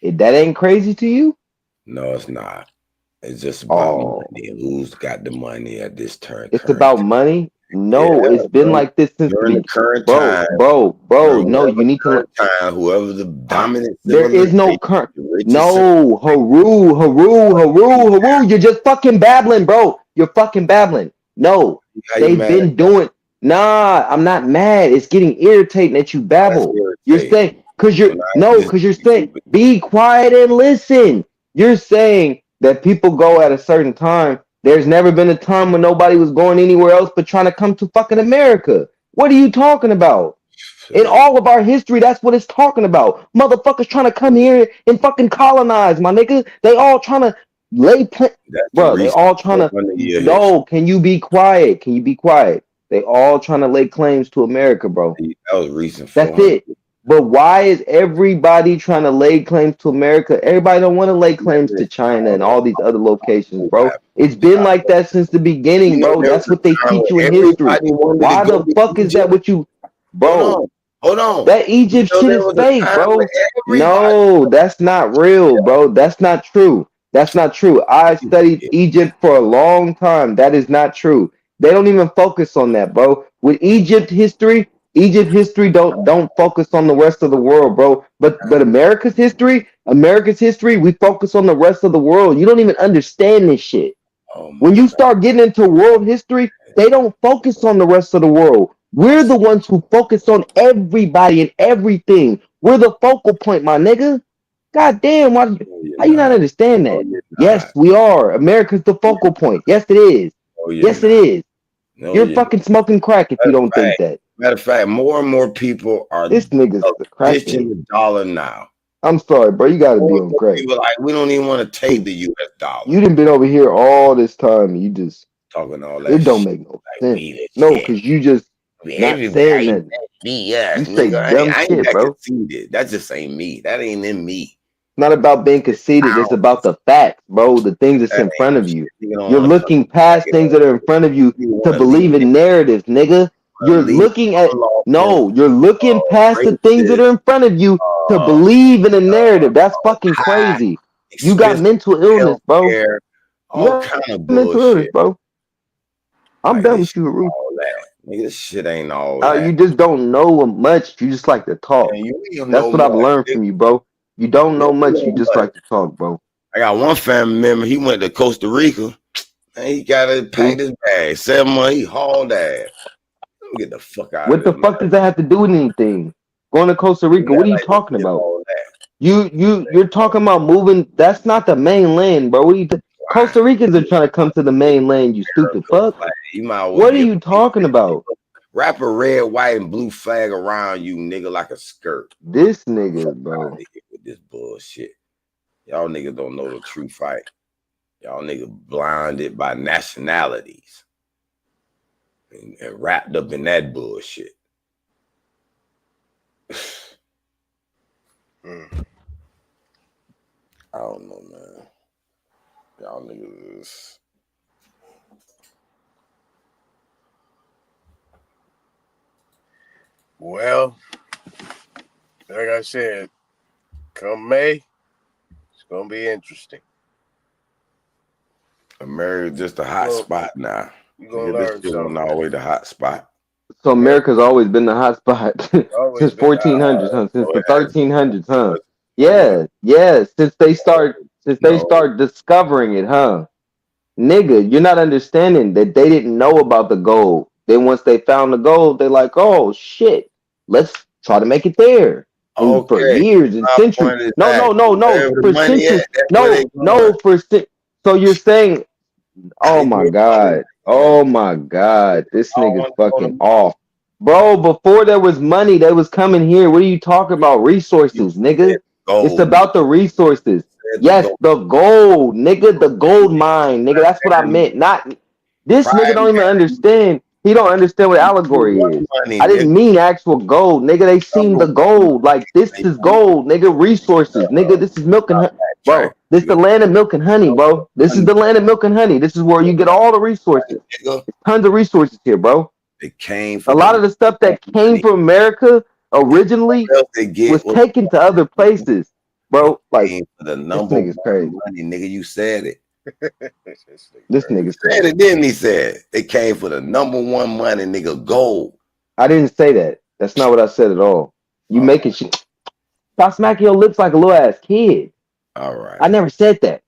ain't crazy to you? No, it's not. It's just about Oh, money. Who's got the money at this turn? it's about money? No, Yeah, it's been bro. like this since During the current bro, time, bro. during No, whatever you need to. current time, whoever the dominant There is no civilization, current. the richest No, Haru. You're just fucking babbling, bro. You're fucking babbling. No, How you they've mad been at that? doing. Nah, I'm not mad. It's getting irritating that you babble. You're saying because you're saying be quiet and listen. You're saying that people go at a certain time. There's never been a time when nobody was going anywhere else but trying to come to fucking America. What are you talking about? In all of our history, that's what it's talking about. Motherfuckers trying to come here and fucking colonize, my nigga. They all trying to bro. They all trying to. No, can you be quiet? Can you be quiet? They all trying to lay claims to America, bro. That was recent. That's it. But why is everybody trying to lay claims to America? Everybody don't want to lay claims to China and all these other locations, bro. It's been like that since the beginning, bro. That's what they teach you in history. Why the fuck is that what you, bro? Hold on. That Egypt shit is fake, bro. No, that's not real, bro. That's not true. That's not true. I studied Egypt for a long time. That is not true. They don't even focus on that, bro. With Egypt history, Egypt history don't focus on the rest of the world, bro. But America's history, we focus on the rest of the world. You don't even understand this shit. When you start getting into world history, they don't focus on the rest of the world. We're the ones who focus on everybody and everything. We're the focal point, my nigga. God damn, how you not understand that? Yes, we are. America's the focal point. Yes, it is. Yes, it is. No, You're fucking smoking crack if you don't think that. Matter of fact, more and more people are This nigga's a ditching crackhead. the dollar now. I'm sorry, bro. You gotta be More and on more crack. people like we don't even want to take the U.S. dollar. You done been over here all this time. And you just Talking all that it don't shit. make no Like sense. we the No, shit. because you just not saying Everybody nothing. be us, You say nigga. dumb I ain't shit, that bro. conceited. That just ain't me. That ain't in me. Not about being conceited. It's about the facts, bro. The things that's That in front of you. You don't You're want to looking past things that are in front of you to wanna believe lead in narratives, nigga. You're lead looking at off no. You're looking past the things that racist, are in front of you to believe in a narrative. That's fucking high crazy. You got expensive mental illness, bro. healthcare, You all got kind of mental illness, bullshit. bro. I'm Like done this with you, Haru. all that. Nigga, this shit ain't all that. You just don't know much. You just like to talk. And you don't That's know what I've much. learned from you, bro. You don't know You much. know You just much. like to talk, bro. I got one family member. He went to Costa Rica. And he got to pack his bag. 7 months. He hauled ass. Let me get the fuck out What of the this. fuck does that have to do with anything? Going to Costa Rica, what are you talking about? All that. You're talking about moving. That's not the mainland, bro. What are you Costa Ricans are trying to come to the mainland, you stupid fuck. Like, you might well What are give you talking about? wrap a red, white, and blue flag around you, nigga, like a skirt. This nigga, bro. With this bullshit. Y'all niggas don't know the true fight. Y'all niggas blinded by nationalities and wrapped up in that bullshit. I don't know, man. Y'all niggas is... Well, like I said, come May, it's gonna be interesting. America's just a hot spot now. You gonna Nigga, learn this shit something. wasn't always the hot spot. So America's always been the hot spot since 1400s, huh? Since the 1300s, huh? Yeah, yeah. Since they start discovering it, huh? Nigga, you're not understanding that they didn't know about the gold. Then once they found the gold, they're like, oh shit, let's try to make it there. And for years and centuries. No, for centuries. So you're saying, oh my God. Oh my God. This nigga's fucking off. Bro, before there was money, they was coming here. What are you talking about? Resources, nigga. It's about the resources. Yes, the gold, nigga, the gold mine, nigga. That's what I meant. Not this nigga don't even understand. He don't understand what allegory is. I didn't mean actual gold, nigga. They seen the gold. Like this is gold, nigga. Resources, nigga. This is milk and honey, bro. This is the land of milk and honey, bro. This is the land of milk and honey. This is where you get all the resources. Tons of resources here, bro. It came a lot of the stuff that came from America originally was taken to other places, bro. Like the this number nigga's crazy. money, nigga. You said it. This nigga's Said crazy. it, didn't he? Said it came for the number one money, nigga. Gold. I didn't say that. That's not what I said at all. You making shit. Stop smacking your lips like a little ass kid. All right. I never said that.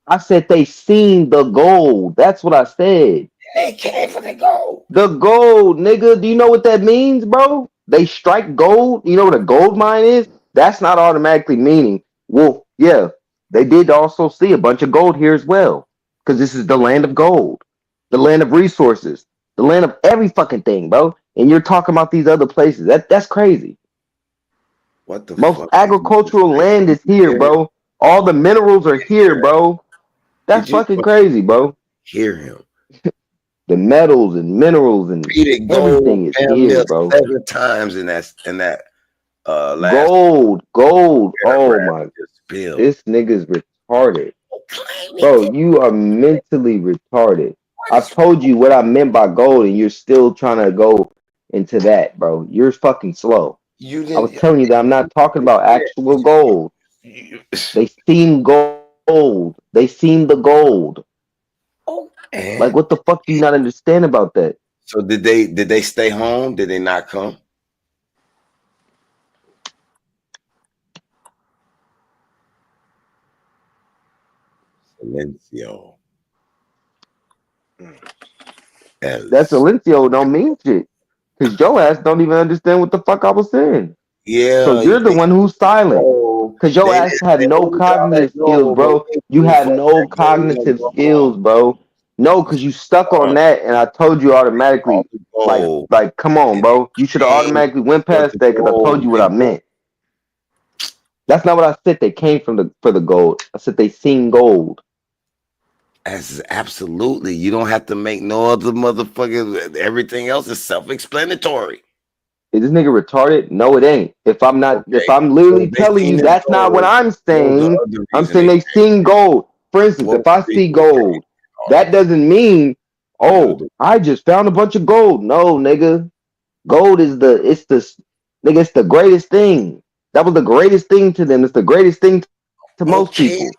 I said they seen the gold. That's what I said. They came for the gold. The gold, nigga. Do you know what that means, bro? They strike gold. You know what a gold mine is? That's not automatically meaning. Well, yeah, they did also see a bunch of gold here as well. Because this is the land of gold, the land of resources, the land of every fucking thing, bro. And you're talking about these other places. That's crazy. What the Most fuck? agricultural land is here, bro. All the minerals are here, bro. That's fucking crazy, bro. Hear him. The metals and minerals and Repeated everything gold is damn here, near bro. 7 times in that last Gold. Oh paragraph my, you just spilled. this nigga's retarded, bro. You are mentally retarded. I've told you what I meant by gold, and you're still trying to go into that, bro. You're fucking slow. You I was didn't. telling you that I'm not talking about actual gold. They seen gold. They seen the gold. Like, what the fuck do you not understand about that? So did they stay home? Did they not come? Silencio. That Silencio don't mean shit. Cause your ass don't even understand what the fuck I was saying. Yeah. So you're the one who's silent. Cause your ass had no cognitive skills, bro. You had no cognitive skills, bro. No, cause you stuck on that, and I told you automatically, like, come on, bro. You should have automatically went past that, cause I told you what I meant. That's not what I said. They came for the gold. I said they seen gold. As absolutely, you don't have to make no other motherfuckers. Everything else is self-explanatory. Is this nigga retarded? No, it ain't. If I'm literally telling you that's not what I'm saying, I'm saying they seen gold. For instance, if I see gold, that doesn't mean, oh, I just found a bunch of gold. No, nigga. Gold is it's the greatest thing. That was the greatest thing to them. It's the greatest thing to most people.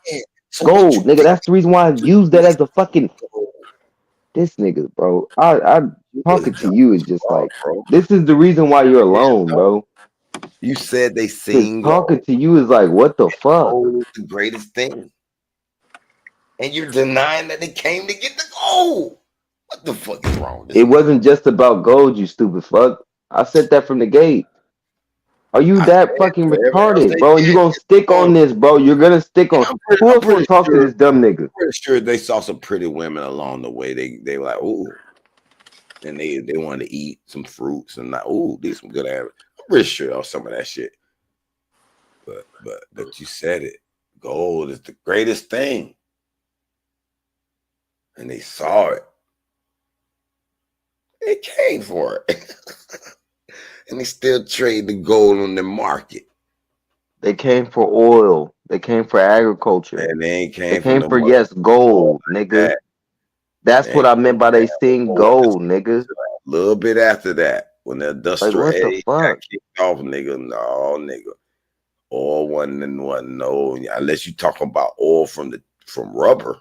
Gold, nigga. That's the reason why I use that as a fucking. This nigga, bro. I talking to you is just like, this is the reason why you're alone, bro. You said they seen talking to you is like, what the fuck? Gold is the greatest thing, and you're denying that they came to get the gold. What the fuck is wrong with this? It wasn't just about gold, you stupid fuck. I said that from the gate. Are you that fucking retarded, bro? And you gonna stick on this, bro? You're gonna stick on. Who else gonna talk to this dumb nigga? I'm pretty sure they saw some pretty women along the way. They were like, ooh, and they wanted to eat some fruits and like, ooh, these some good ass. I'm pretty sure of some of that shit. But you said it. Gold is the greatest thing, and they saw it. They came for it. And they still trade the gold on the market. They came for oil. They came for agriculture. And they came for yes, gold, nigga. That's what I meant by they seen gold, nigga. A little bit after that, when the industrial what the age got kicked off, nigga, oil wasn't no, unless you talking about oil from rubber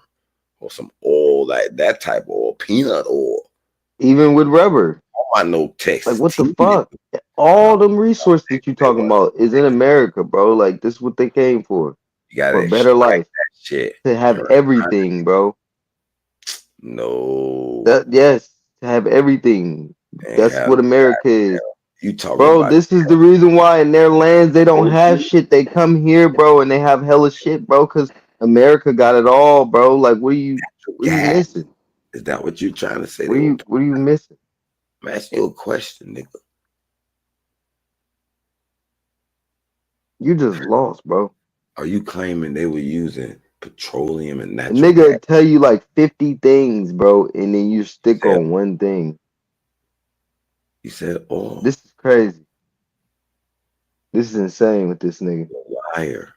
or some oil like that type of oil, peanut oil. Even with rubber. I know Texas. Like what the fuck? All them resources that you talking about is in America, bro. Like this is what they came for. You gotta for a better life. Shit. To have everything, bro. No. Yes, to have everything. That's what America is. You talking bro, about this is the reason why in their lands they don't have shit. They come here, bro, and they have hella shit, bro, because America got it all, bro. Like what are you missing? Is that what you're trying to say? What are you missing? I'm asking you a question, nigga. You just lost, bro. Are you claiming they were using petroleum and natural nigga gas? Tell you like 50 things, bro, and then you stick on one thing. You said oil. This is crazy. This is insane with this nigga. Liar.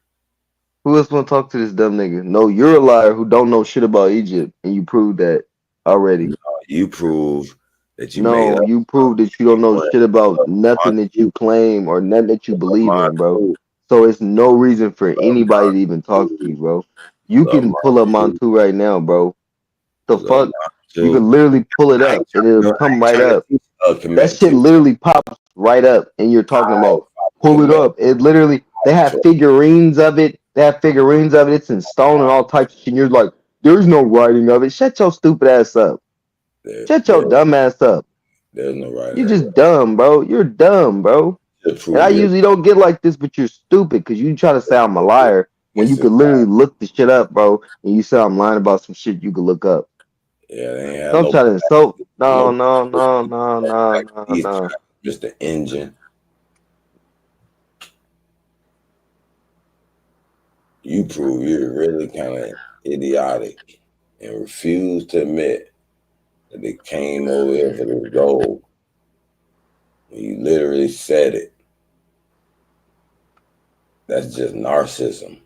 Who else want to talk to this dumb nigga? No, you're a liar who don't know shit about Egypt, and you proved that already. No, you prove that you made up. You proved that you don't know shit about nothing that you claim or nothing that you believe in, bro. So it's no reason for anybody to even talk to you, bro. You can pull up Montu right now, bro. The fuck? You can literally pull it up and it'll come right up. That shit literally pops right up, and you're talking about pull it up. It literally, they have figurines of it. It's in stone and all types of shit. And you're like, there's no writing of it. Shut your stupid ass up. Shut your dumb ass up. There's no writing. You're just dumb, bro. You're dumb, bro. And I usually don't get like this, but you're stupid because you try to say I'm a liar when you could literally look the shit up, bro. And you say I'm lying about some shit you could look up. Yeah, don't try to insult. No. Just the engine. You prove you're really kind of idiotic and refuse to admit that they came over here for the gold. You literally said it. That's just narcissism.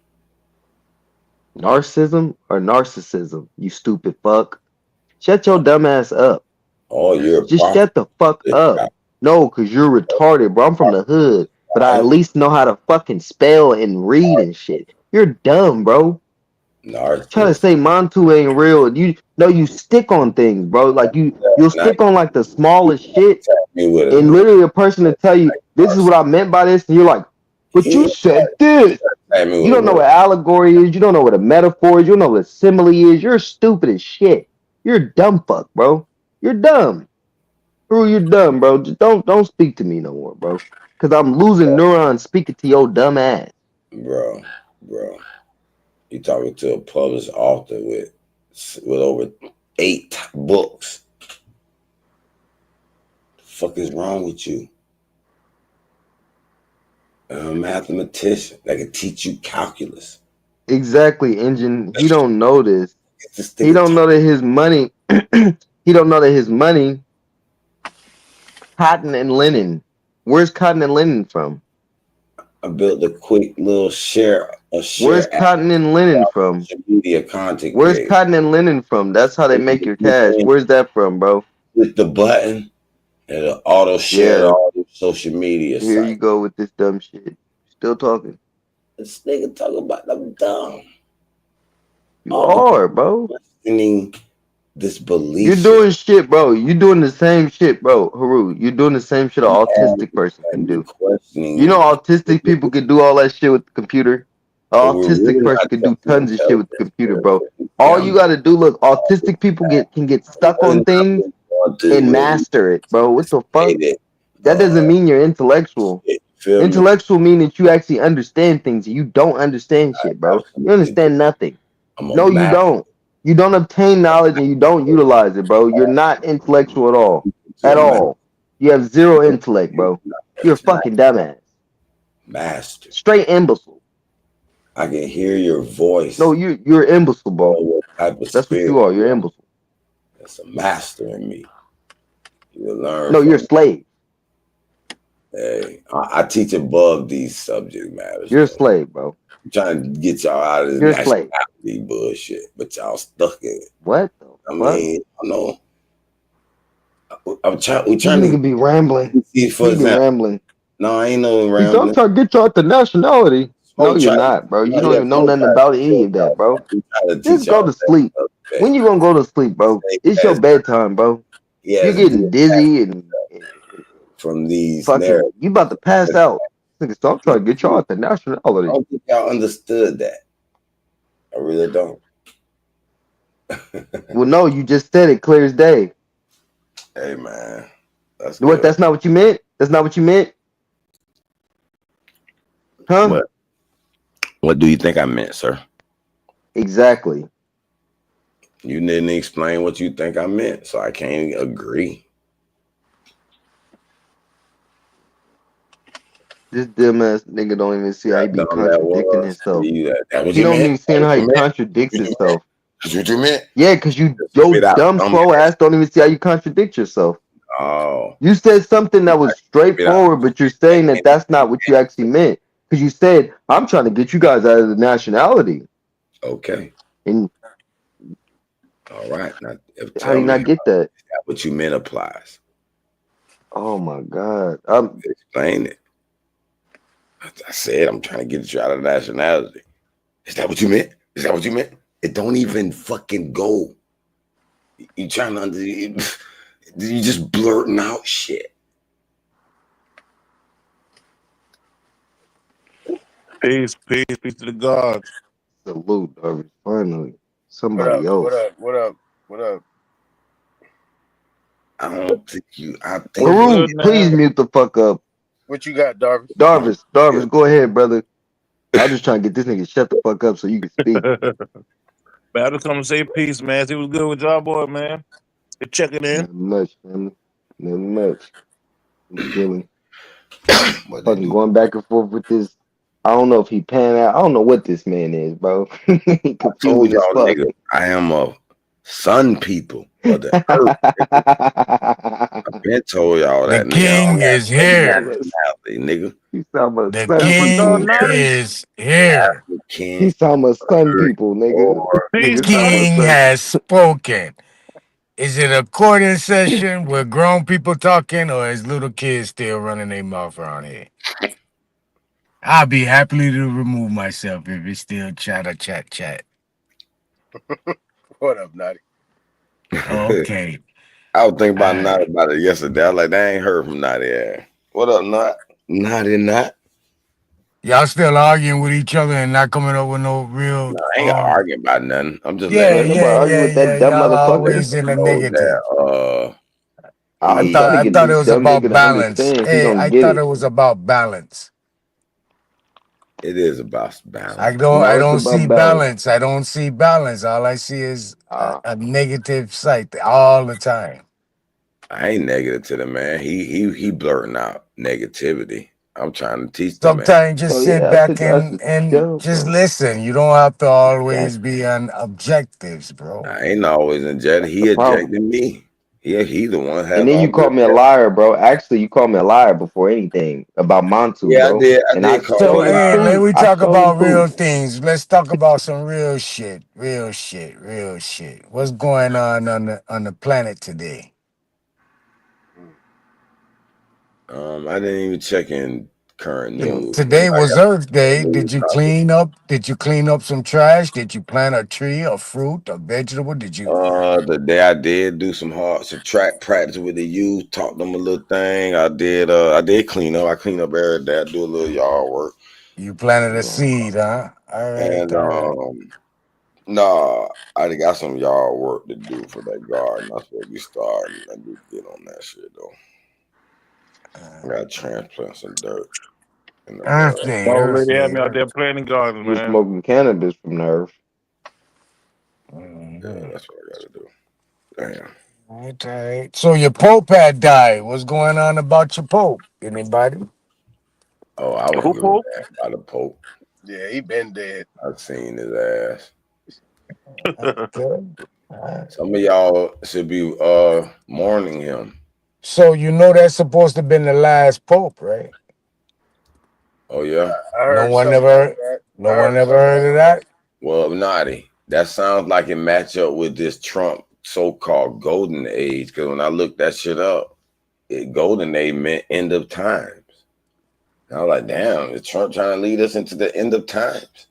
Narcissism or narcissism, you stupid fuck. Shut your dumb ass up. Oh, you're just shut the fuck up. No, because you're retarded, bro. I'm from the hood, but I at least know how to fucking spell and read and shit. You're dumb, bro. Trying to say Montu ain't real. You stick on things, bro. Like you'll stick on like the smallest shit, and literally a person to tell you this is what I meant by this, and you're like, but you said this. You don't know what allegory is. You don't know what a metaphor is. You don't know what a simile is. You're stupid as shit. You're a dumb fuck, bro. You're dumb. Bro, you're dumb, bro. Just don't speak to me no more, bro. Cause I'm losing neurons speaking to your dumb ass. Bro. You talking to a published author with over 8 books. The fuck is wrong with you? A mathematician that can teach you calculus. Exactly, Engine. He don't know this. He don't know that his money. He don't know that his money. Cotton and linen. Where's cotton and linen from? I built a quick little share. Where's cotton and linen from? Media content. Where's cotton and linen from? That's how they make your cash. Where's that from, bro? With the button and the auto share all the social media. Here you go with this dumb shit. Still talking. This nigga talking about I'm dumb. You are, bro. Questioning this belief. You're doing shit, bro. You're doing the same shit, bro. Haru, you're doing the same shit an autistic person can do. You know, autistic people can do all that shit with the computer. An autistic person can do tons of shit with the computer, bro. All you gotta do, look, autistic people can get stuck on things and master it, bro. What the fuck? That doesn't mean you're intellectual. Intellectual mean that you actually understand things. You don't understand shit, bro. You understand nothing. No, you don't. You don't obtain knowledge and you don't utilize it, bro. You're not intellectual at all. At all. You have zero intellect, bro. You're a fucking dumbass. Master. Straight imbecile. I can hear your voice. No, you're imbecile, bro. That's what you are. You're imbecile. That's a master in me. You will learn. No, you're a slave. Hey, I teach above these subject matters. You're a slave, bro. I'm trying to get y'all out of You're this a slave. nationality bullshit, but y'all stuck in it. What? I mean, I know. We trying You nigga to be rambling. see, for You be example. rambling. No, I ain't no I'm rambling. trying to get y'all out the nationality. No, Smoke you're try- not, bro. You No, don't yeah, even know smoke nothing try- about any of that, bro. I'm trying to Just teach go y'all to sleep. that. When you gonna go to sleep, bro? It's your bedtime, bro. Yes, You're getting dizzy and from these fucking. narratives. You about to pass out. Nigga, so I'm trying to get y'all out the I nationality. don't think y'all understood that. I really don't. Well, no, you just said it clear as day. Hey, man. That's What? good. That's not what you meant. That's not what you meant. Huh? What do you think I meant, sir? Exactly. You didn't explain what you think I meant, so I can't agree. This dumbass nigga don't even see how he be Dumb that contradicting was. himself. That what He you don't meant? even see how he contradicts himself. That's what you meant? Yeah, cause your dumb slow ass don't even see how you contradict yourself. Oh. You said something that was straightforward, but you're saying that that's not what you actually meant. Cause you said, "I'm trying to get you guys out of the nationality." Okay. And all right. Now, how do you not get that? What you meant applies. Oh my God. Explain it. I said I'm trying to get you out of the nationality. Is that what you meant? Is that what you meant? It don't even fucking go. You trying to you just blurting out shit. Peace to the gods. Salute, Darvish. Finally, somebody else. What up? I don't think you. I think. Haroon, please mute the fuck up. What you got, Darvish? Darvish, go ahead, brother. I'm just trying to get this nigga shut the fuck up so you can speak. Man, I just come to say peace, man. It was good with y'all, boy, man. You're checking in. Nothing much, family. Nothing much. I'm chilling. Fucking going back and forth with this. I don't know if he pan out. I don't know what this man is, bro. He I told confused as y'all fuck. niggas, I am a sun people of the earth. I've been told y'all that. The king is here. Nigga. He sound like The sun king people. is here. He sound like sun people, nigga. The king has spoken. Is it a recording session with grown people talking, or is little kids still running their mouth around here? I'll be happy to remove myself if it's still chat. What up, Nutty? Okay. I was thinking about Naughty about it yesterday. I was like, they ain't heard from Naughty ass. What up, Nut? Naughty Nut? Y'all still arguing with each other and not coming up with no real. No, I ain't arguing about nothing. I'm just Yeah, letting yeah. Y'all always in the know negative. that I thought it was about balance. Hey, I thought it was about balance. it is about balance. I don't see balance. I don't see balance. All I see is a negative side all the time. I ain't negative to the man. He blurting out negativity. I'm trying to teach the man. Sometimes just sit back and just listen. You don't have to always be on objectives, bro. I ain't always injected. He ejected me. Yeah, he the one. And then you called me a liar, bro. Actually, you called me a liar before anything about Montu, Yeah, bro. I did. I and did I call showed you a you liar. Let we proof. I talk showed about you proof. real things. Let's talk about some real shit. Real shit. What's going on the planet today? I didn't even check in current news. Today I was got Earth Day. news Did you topic. clean up? Did you clean up some trash? Did you plant a tree, a fruit, a vegetable? Did you? The day I did do some track practice with the youth, taught them a little thing. I did clean up. I clean up every day. I do a little yard work. You planted a seed, huh? All right. And no, I got some yard work to do for that garden. That's what we starting. I need to get on that shit though. I gotta transplant some dirt in the mud. Old lady had me out there planting gardens, You was man. smoking cannabis from Nerve. Yeah, that's what I gotta do. Damn. Right. So your Pope had died. What's going on about your Pope? Anybody? Oh, I wouldn't give a damn about the Pope. Yeah, he been dead. I've seen his ass. Okay. Some of y'all should be mourning him. So you know that's supposed to have been the last Pope, right? Oh yeah. No one ever heard of that. Well, Naughty, that sounds like it match up with this Trump so-called golden age. Because when I looked that shit up, golden age meant end of times. And I was like, damn, is Trump trying to lead us into the end of times?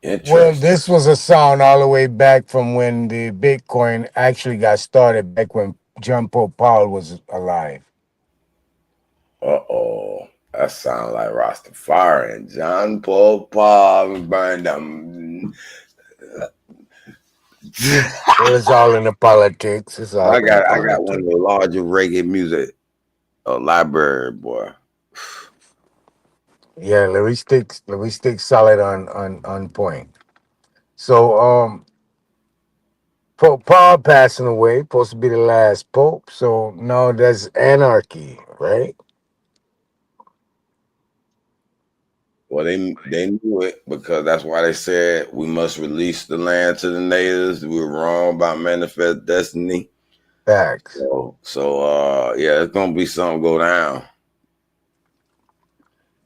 Well, this was a sound all the way back from when the Bitcoin actually got started, back when John Paul Powell was alive. Uh-oh. That sounds like Rastafari and John Paul burned them. It's all in the politics. It's all I got one of the larger reggae music library, boy. Yeah, let me stick solid on point. So Pope Paul passing away, supposed to be the last pope. So now there's anarchy, right? Well, they knew it because that's why they said we must release the land to the natives. We were wrong about manifest destiny. Facts. So yeah, it's gonna be something go down.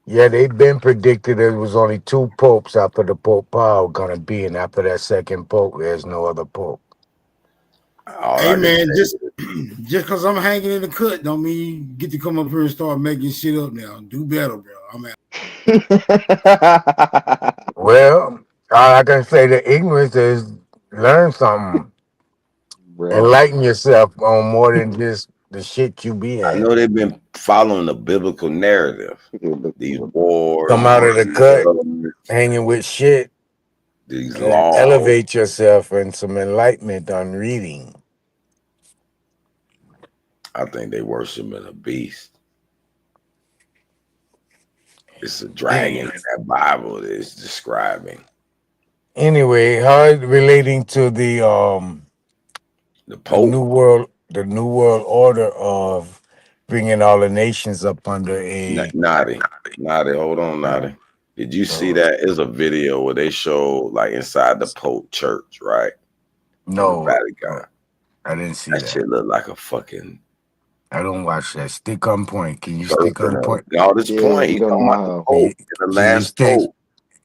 Yeah, they've been predicted there was only two popes after the Pope Paul gonna be, and after that second pope, there's no other pope. Hey man, just because I'm hanging in the cut don't mean you get to come up here and start making shit up now. Do better, bro. I'm out. Well, all I can say to ignorance is learn something. Enlighten yourself on more than just the shit you be in. I know they've been following the biblical narrative. These wars. Come out of the cut, hanging with shit. These and laws. elevate yourself and some enlightenment on reading. I think they worshiping a beast. It's a dragon in that Bible that is describing. Anyway, how it relating to the Pope? the new world order of bringing all the nations up under a Naughty, hold on, Naughty. Did you see that? It's a video where they show like inside the Pope church, right? No, in the Vatican. I didn't see That shit look like a fucking. I don't watch that. Stick on point. Can you stick on point? No, this point. He's talking about the Pope, the last Pope.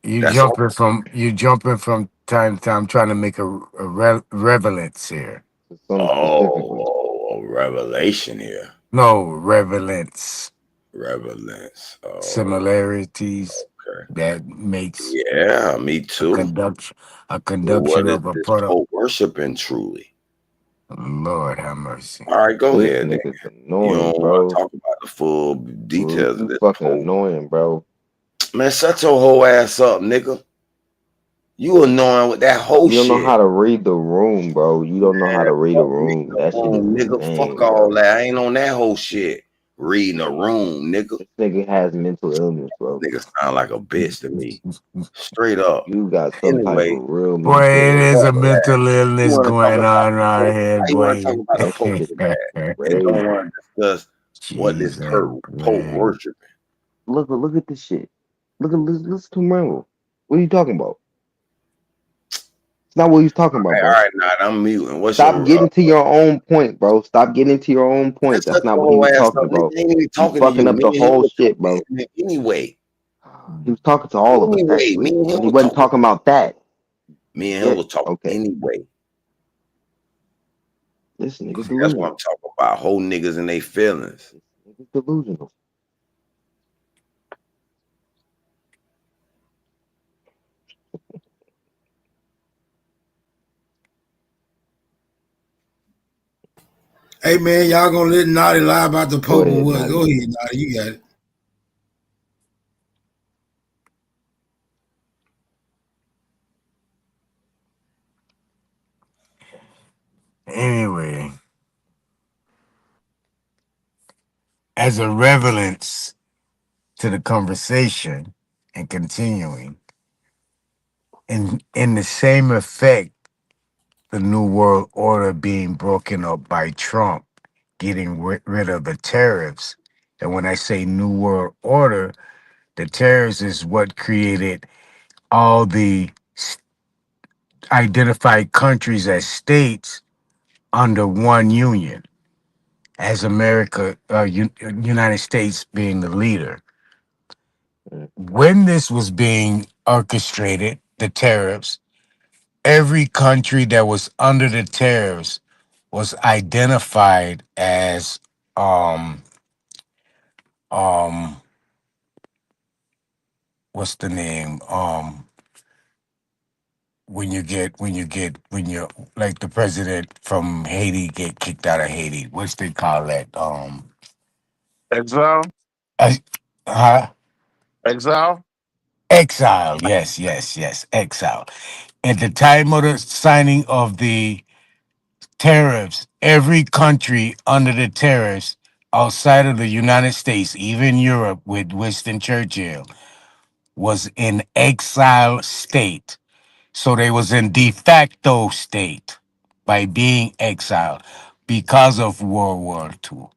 You jumping from time to time, trying to make a relevance here. Oh, revelation here. No, relevance. Relevance. Similarities. that makes Yeah, me a too. conduction Well, what is of a this product. whole worshiping truly? Lord have mercy. All right, go This ahead, nigga. nigga's You annoying, don't want to bro. talk about the full details of You this fucking poll. annoying, bro. Man, shut your whole ass up, nigga. You annoying with that whole You don't know shit. how to read the room, bro. You don't know how to read a room. That shit is Nigga, fuck insane, all bro. that. I ain't on that whole shit. Reading a room, nigga. This nigga has mental illness, bro. Nigga sound like a bitch to me. Straight up. You got some type Anyway, of real Boy, mental it illness, is a bro. mental you illness want to talk going about on the around poll. here, How you want to talk boy. about the That poll shit is tonight and crazy. don't want to discuss what this Jesus, Pope man. worshiping? Look at this shit. Listen to Rambo. What are you talking about? It's not what he's talking about, All bro. right, nah, I'm muting. What's Stop your getting to your own point, bro. Stop getting to your own point. shut That's not your what he whole was ass talking up, nigga? about. Ain't even You talking to fucking you. up Me the and him whole was shit, bro. talking anyway. He was talking to all of us, Anyway, actually. me and him But he was wasn't talking. talking about that. Me and Yeah, him was talking okay. anyway. This nigga See, that's what delusional. I'm talking about. Whole niggas and they feelings. This nigga delusional. Hey man, y'all gonna let Naughty lie about the Go Pope or ahead, what? Naughty. Go ahead, Naughty. You got it. Anyway, as a relevance to the conversation and continuing, in the same effect, the New World Order being broken up by Trump, getting rid of the tariffs. And when I say New World Order, the tariffs is what created all the identified countries as states under one union, as America, United States being the leader. When this was being orchestrated, the tariffs, every country that was under the tariffs was identified as um um what's the name when you like the president from Haiti get kicked out of Haiti, what's they call that Exile? uh, huh? Exile? Exile, yes, exile. At the time of the signing of the tariffs, every country under the tariffs outside of the United States, even Europe with Winston Churchill, was in exile state. So they was in de facto state by being exiled because of World War II.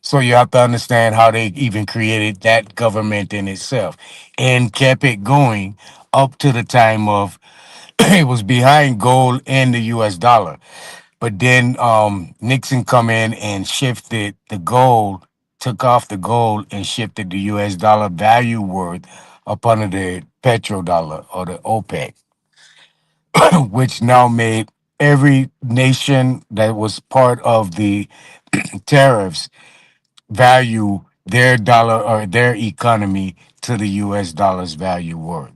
So you have to understand how they even created that government in itself and kept it going up to the time of it was behind gold and the US dollar. But then Nixon come in and shifted the gold, took off the gold and shifted the US dollar value worth up under the petrodollar or the OPEC, which now made every nation that was part of the tariffs value their dollar or their economy to the US dollar's value worth.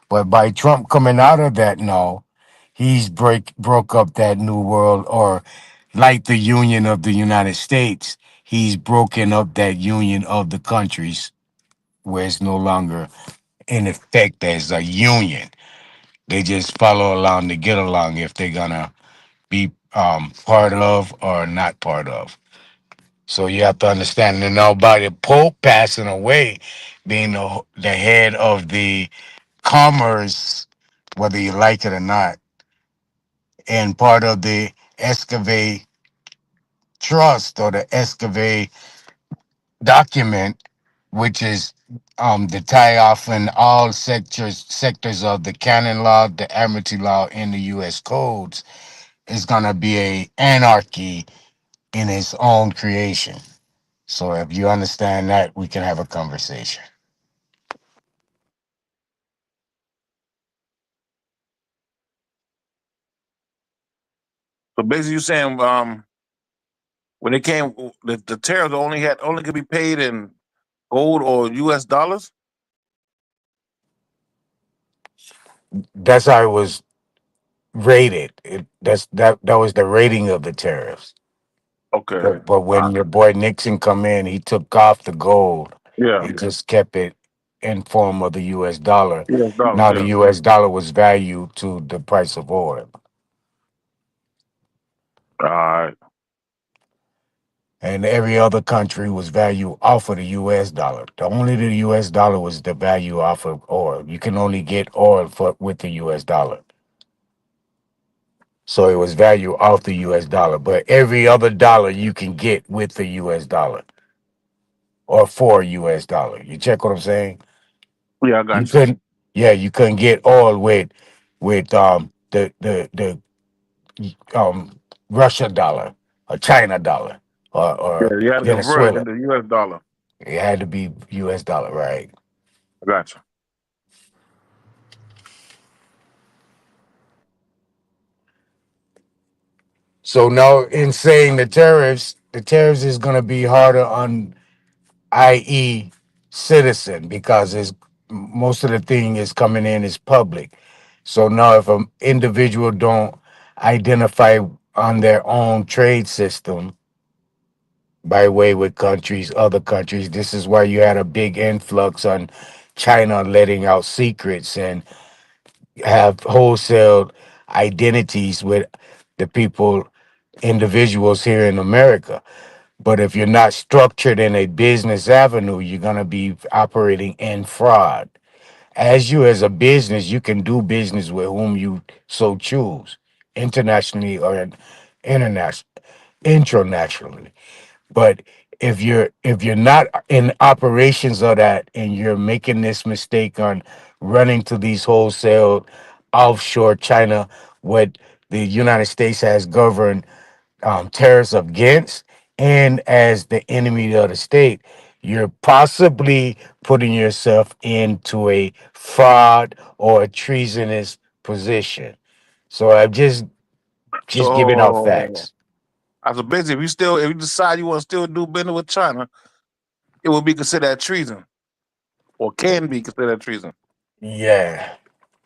But by Trump coming out of that now, he's broke up that new world, or like the Union of the United States, he's broken up that union of the countries where it's no longer in effect as a union. They just follow along to get along if they're gonna be part of or not part of. So you have to understand that now by the Pope passing away, being the head of the commerce, whether you like it or not, and part of the Escovay Trust or the Escovay document, which is the tie off in all sectors of the canon law, the amity law, and the U.S. codes, is gonna be a anarchy in its own creation. So if you understand that, we can have a conversation. So basically, you're saying when it came, the tariffs only could be paid in gold or U.S. dollars. That's how it was rated. That was the rating of the tariffs. Okay. But when your boy Nixon come in, he took off the gold. Yeah. He just kept it in form of the U.S. dollar. US dollars. Now the Yeah. U.S. dollar was valued to the price of oil. All right. And every other country was valued off of the U.S. dollar. Only the U.S. dollar was the value off of oil. You can only get oil with the U.S. dollar. So it was value off the U.S. dollar. But every other dollar you can get with the U.S. dollar or for U.S. dollar. You check what I'm saying? Yeah, I You got you. couldn't. Yeah, you couldn't get oil with the Russia dollar or China dollar Yeah, or you had to convert it Venezuela. to the US dollar. It had to be U.S. dollar, right? I got you. So now, in saying the tariffs is going to be harder on, i.e., citizen, because it's most of the thing is coming in is public. So now, if an individual don't identify on their own trade system by way with countries, other countries, this is why you had a big influx on China letting out secrets and have wholesale identities with the people, individuals here in America. But if you're not structured in a business avenue, you're going to be operating in fraud. As you, as a business, you can do business with whom you so choose, internationally or international, internationally. But if you're not in operations of that and you're making this mistake on running to these wholesale offshore China, what the United States has governed tariffs against, and as the enemy of the state, you're possibly putting yourself into a fraud or a treasonous position. So I'm just giving out So, facts. as a business, if you decide you want to still do business with China, it will be considered treason, or can be considered treason. Yeah,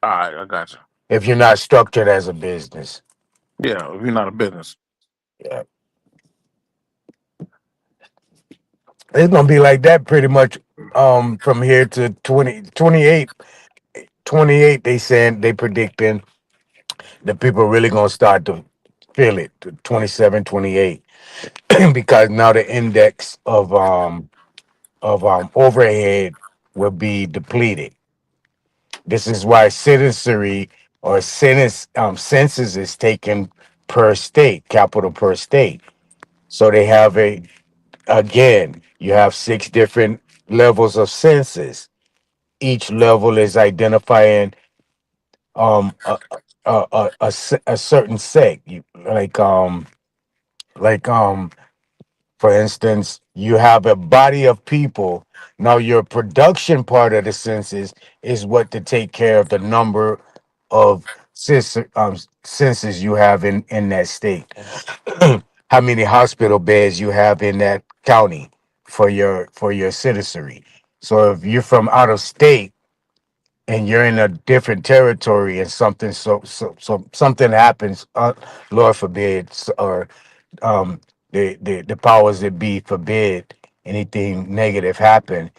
All right, I got you. if you're not structured as a business. Yeah, if you're not a business. Yeah. It's gonna be like that pretty much from here to 28 they saying they predicting that people are really gonna start to feel it to 27, 28 because now the index of overhead will be depleted. This is why citizenry or census is taken per state, capital per state. So they have again, you have 6 different levels of census. Each level is identifying um a a certain sect. Like for instance, you have a body of people. Now your production part of the census is what to take care of the number of census you have in that state. How many hospital beds you have in that county for your citizenry. So if you're from out of state and you're in a different territory and so something happens, Lord forbid, or the powers that be forbid anything negative happen,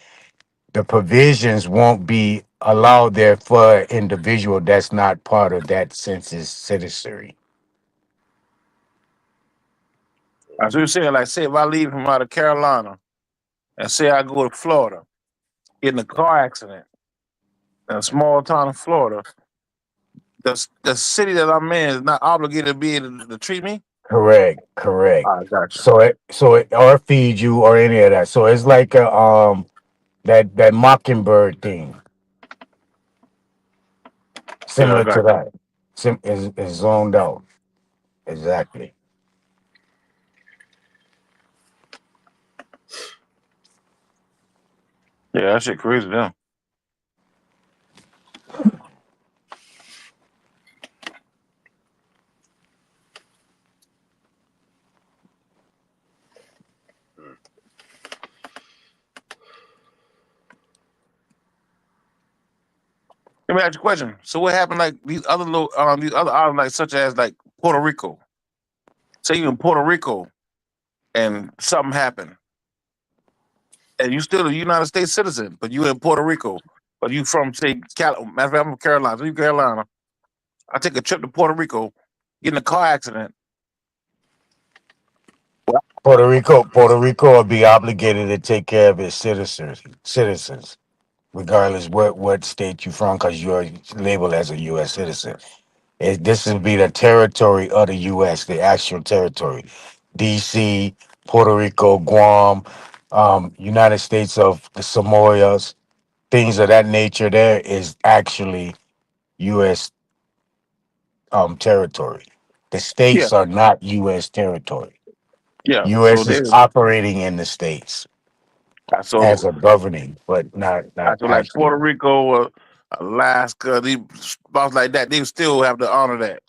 the provisions won't be allowed there for an individual that's not part of that census citizenry. As we were saying, like, say if I leave from out of Carolina and say I go to Florida, get in a car accident in a small town in Florida, the city that I'm in is not obligated to be able to treat me. Correct. I got you. So it or feed you or any of that. So it's like a that mockingbird thing, Yeah, I similar to got you. that. Is zoned out. Exactly. Yeah, that shit crazy, yeah. Let me ask you a question. So what happened like these other islands like such as like Puerto Rico? Say you in Puerto Rico and something happened. And you still a United States citizen, but you in Puerto Rico. But you from say matter of fact, I'm from Carolina. So you Carolina. I take a trip to Puerto Rico, get in a car accident. Puerto Rico will be obligated to take care of its citizens, regardless what state you're from, because you're labeled as a U.S. citizen. This would be the territory of the U.S., the actual territory. D.C., Puerto Rico, Guam, United States of the Samoas, things of that nature. There is actually U.S. Territory. The Yeah, states are not U.S. territory. yeah. So U.S. is there's operating in the states as so a governing, but not so like actually. Puerto Rico, Alaska, these spots like that, they still have to honor that.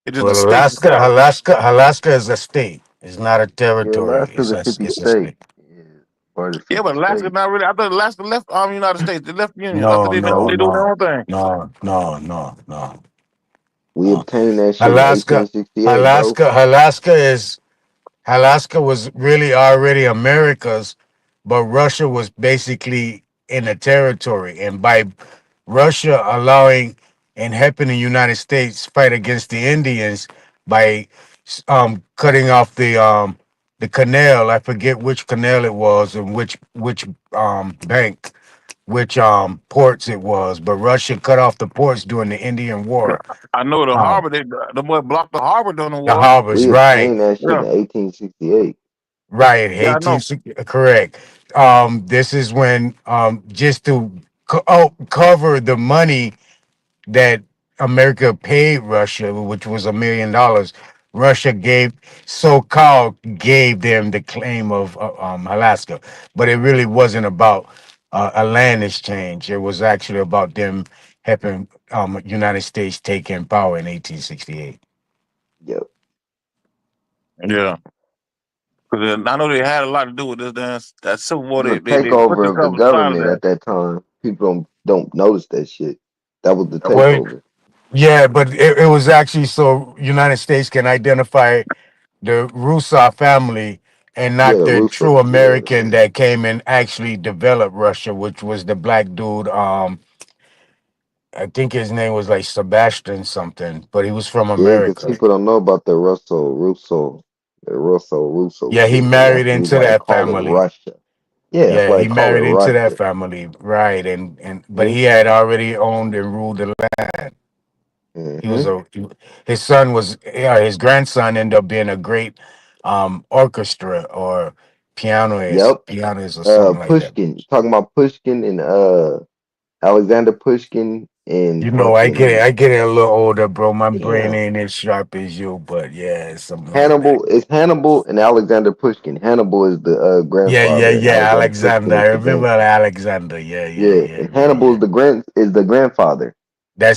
It's just the Well, states are separate. Alaska is a state. It's not a Yeah, territory. Alaska's a 50 It's a state. state. Yeah, part of the Yeah, 50 but Alaska states. not really. I thought Alaska left United States. They left the Union. I thought No, they no, Nope. doing their no, own thing. no. We obtained that shit in Alaska, 1868, bro. Alaska was really already America's, but Russia was basically in the territory, and by Russia allowing and helping the United States fight against the Indians by cutting off the canal. I forget which canal it was and which bank, which ports it was, but Russia cut off the ports during the Indian War. I know the Um, harbor. The boy blocked the harbor during the the war. harbors, We right, obtained that shit Yeah, in 1868. right, yeah, I know. correct. This is when just to cover the money that America paid Russia, which was $1 million. Russia so-called gave them the claim of Alaska, but it really wasn't about a land exchange. It was actually about them helping United States take in power in 1868. Yep. Yeah, because I know they had a lot to do with this dance. That Civil War, It was a they put takeover of the themselves aside of government that. at that time. People don't notice that shit. That was the Well, takeover. yeah, but it was actually so United States can identify the Russo family and Yeah, not the the Russo. true Yeah. American that came and actually developed Russia, which was the black dude. I think his name was like Sebastian something, but he was from Yeah, because America. people don't know about the Russo Yeah, he shit, and married that's the reason into why they that call it family. Russia. Yeah, that's Yeah, why they he call it married into that Russia. family, right? And but Hmm. he had already owned and ruled the land. He was Hmm. his son was his grandson ended up being a great orchestra or Yep. pianist or something like that. Pushkin. Talking about Pushkin and Alexander Pushkin and You know, fucking I get a little older, bro. My brain damn ain't as sharp as you, but yeah, it's something like that. Hannibal. It's Hannibal and Alexander Pushkin. Hannibal is the grandfather, and Alexander Alexander. Pushkin I is the remember grandson. Alexander. Yeah, and Hannibal is the grandfather.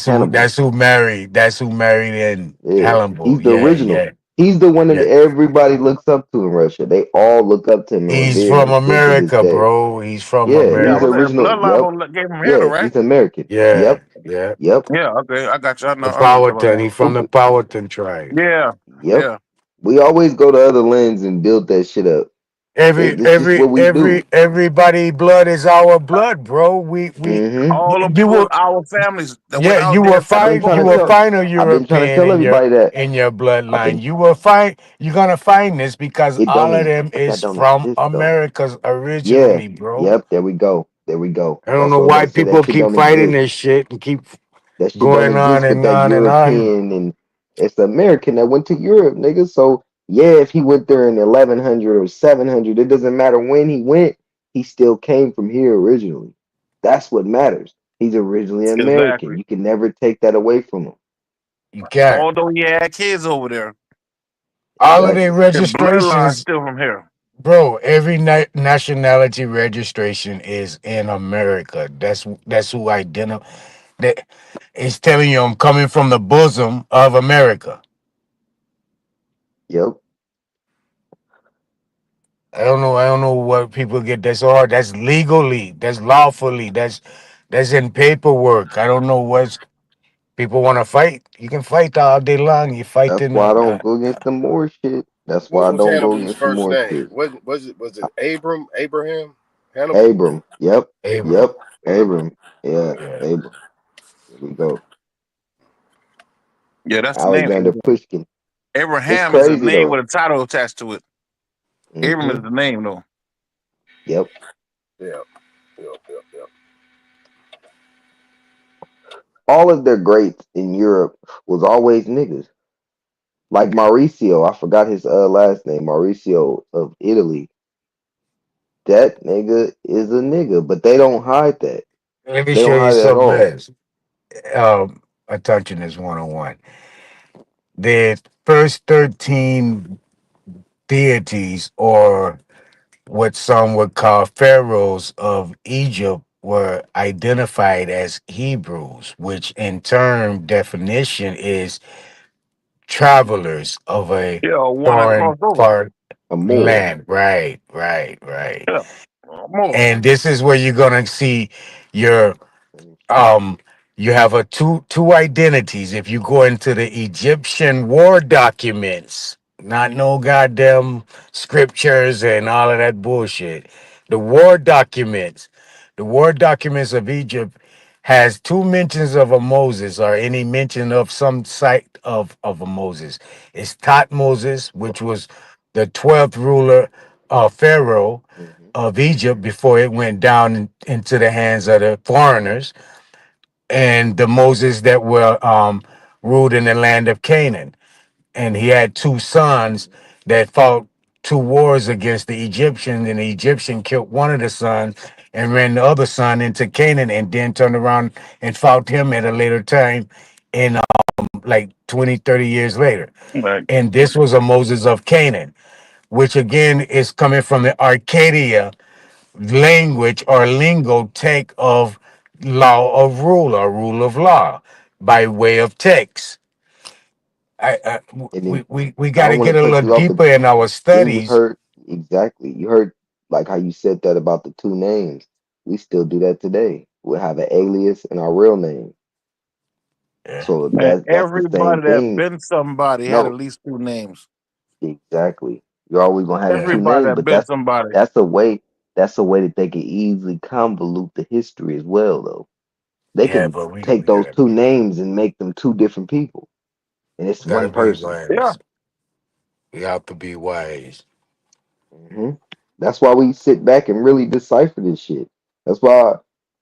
Hannibal. That's who married. That's who married in Yeah, Hannibal. he's the original. Yeah. He's the one that Yeah. everybody looks up to in Russia. They all look up to him and He's revere from him still to this America, day. bro. He's from Yeah, Yeah, I he's was America. saying original. Yep. bloodline gave him here, though, Yeah, right? he's American. Yeah. Yep. Yeah. Yep. Yeah, okay, I got you. The I know what you're talking Powhatan. about He's from the Powhatan tribe. now. Yeah, Yep. yeah. We always go to other lands and build that shit up. It's just what we do. Everybody blood is our blood, bro. Hmm. All them You people will is our families that went yeah, out there and fought you I've will before us. find a been trying to European tell everybody that. in your I've bloodline. been You're gonna find this because it all don't of them that is don't from exist though. Americas Yeah. originally, bro. Yep. There we go. There we go. I don't That's know what I'm about why to say. people That shit keep don't fighting exist. this shit and keep That shit don't going on exist because and that on and on. European and it's the American that went to Europe, nigga. So yeah, if he went there in 1100 or 700, it doesn't matter when he went. He still came from here originally. That's what matters. He's originally American. Exactly. You can never take that away from him. You can't. Although he had kids over there, All of their Exactly. his bloodline registrations, still from here. bro. Every nationality registration is in America. That's who identify. That is telling you I'm coming from the bosom of America. Yep. I don't know what people get that so hard. That's legally, that's lawfully, That's in paperwork. I don't know what's people want to fight. You can fight all day long. You fight That's in why I the don't go against the more shit. That's What why I was don't go Hannibal's against the first more name? shit. Was it Abraham? Hannibal? Abram. Yep. Abram. Yep. Abram. Yeah. Yeah. Abram. Here we go. Yeah, that's the name. Alexander Pushkin. It's Abraham is a crazy name though. with a title attached to it. Abram Mm-hmm. is the name though. Yep. Yeah. All of their greats in Europe was always niggas. Like Mauricio, I forgot his last name. Mauricio of Italy. That nigga is a nigga, but they don't hide that. Let me They show don't you hide it at something all. else. I'm touching this 101. The first 13 deities, or what some would call pharaohs of Egypt, were identified as Hebrews, which in term definition is travelers of a Yeah, one that foreign crossed over. part A Moor. land. Right, right, right. Yeah, more. And this is where you're gonna see your you have a two identities. If you go into the Egyptian war documents, not no goddamn scriptures and all of that bullshit, the war documents of Egypt has two mentions of a Moses, or any mention of some site of a Moses. It's Thutmose, which was the 12th ruler, pharaoh Mm-hmm. of Egypt before it went down into the hands of the foreigners, and the Moses that were ruled in the land of Canaan. And he had two sons that fought two wars against the Egyptians, and the Egyptian killed one of the sons and ran the other son into Canaan, and then turned around and fought him at a later time in like 20, 30 years later. Right. And this was a Moses of Canaan, which again is coming from the Arcadia language or lingo take of law of rule or rule of law by way of text. And then We I got to don't want get to a cut little you off, but deeper in our then you studies. heard exactly. You heard like how you said that about the two names. We still do that today. We have an alias and our real name. Yeah. So Man, that's the same everybody that thing. been somebody had at No, least two names. exactly. You're always gonna have the two Yeah, Everybody names, that but been somebody. that's a way that they can easily convolute the history as well, though. They yeah, can but we take those two names and make them two different people, and it's gotta one be person. Yeah. wise. We have to be wise. hmm That's why we sit back and really decipher this shit. That's why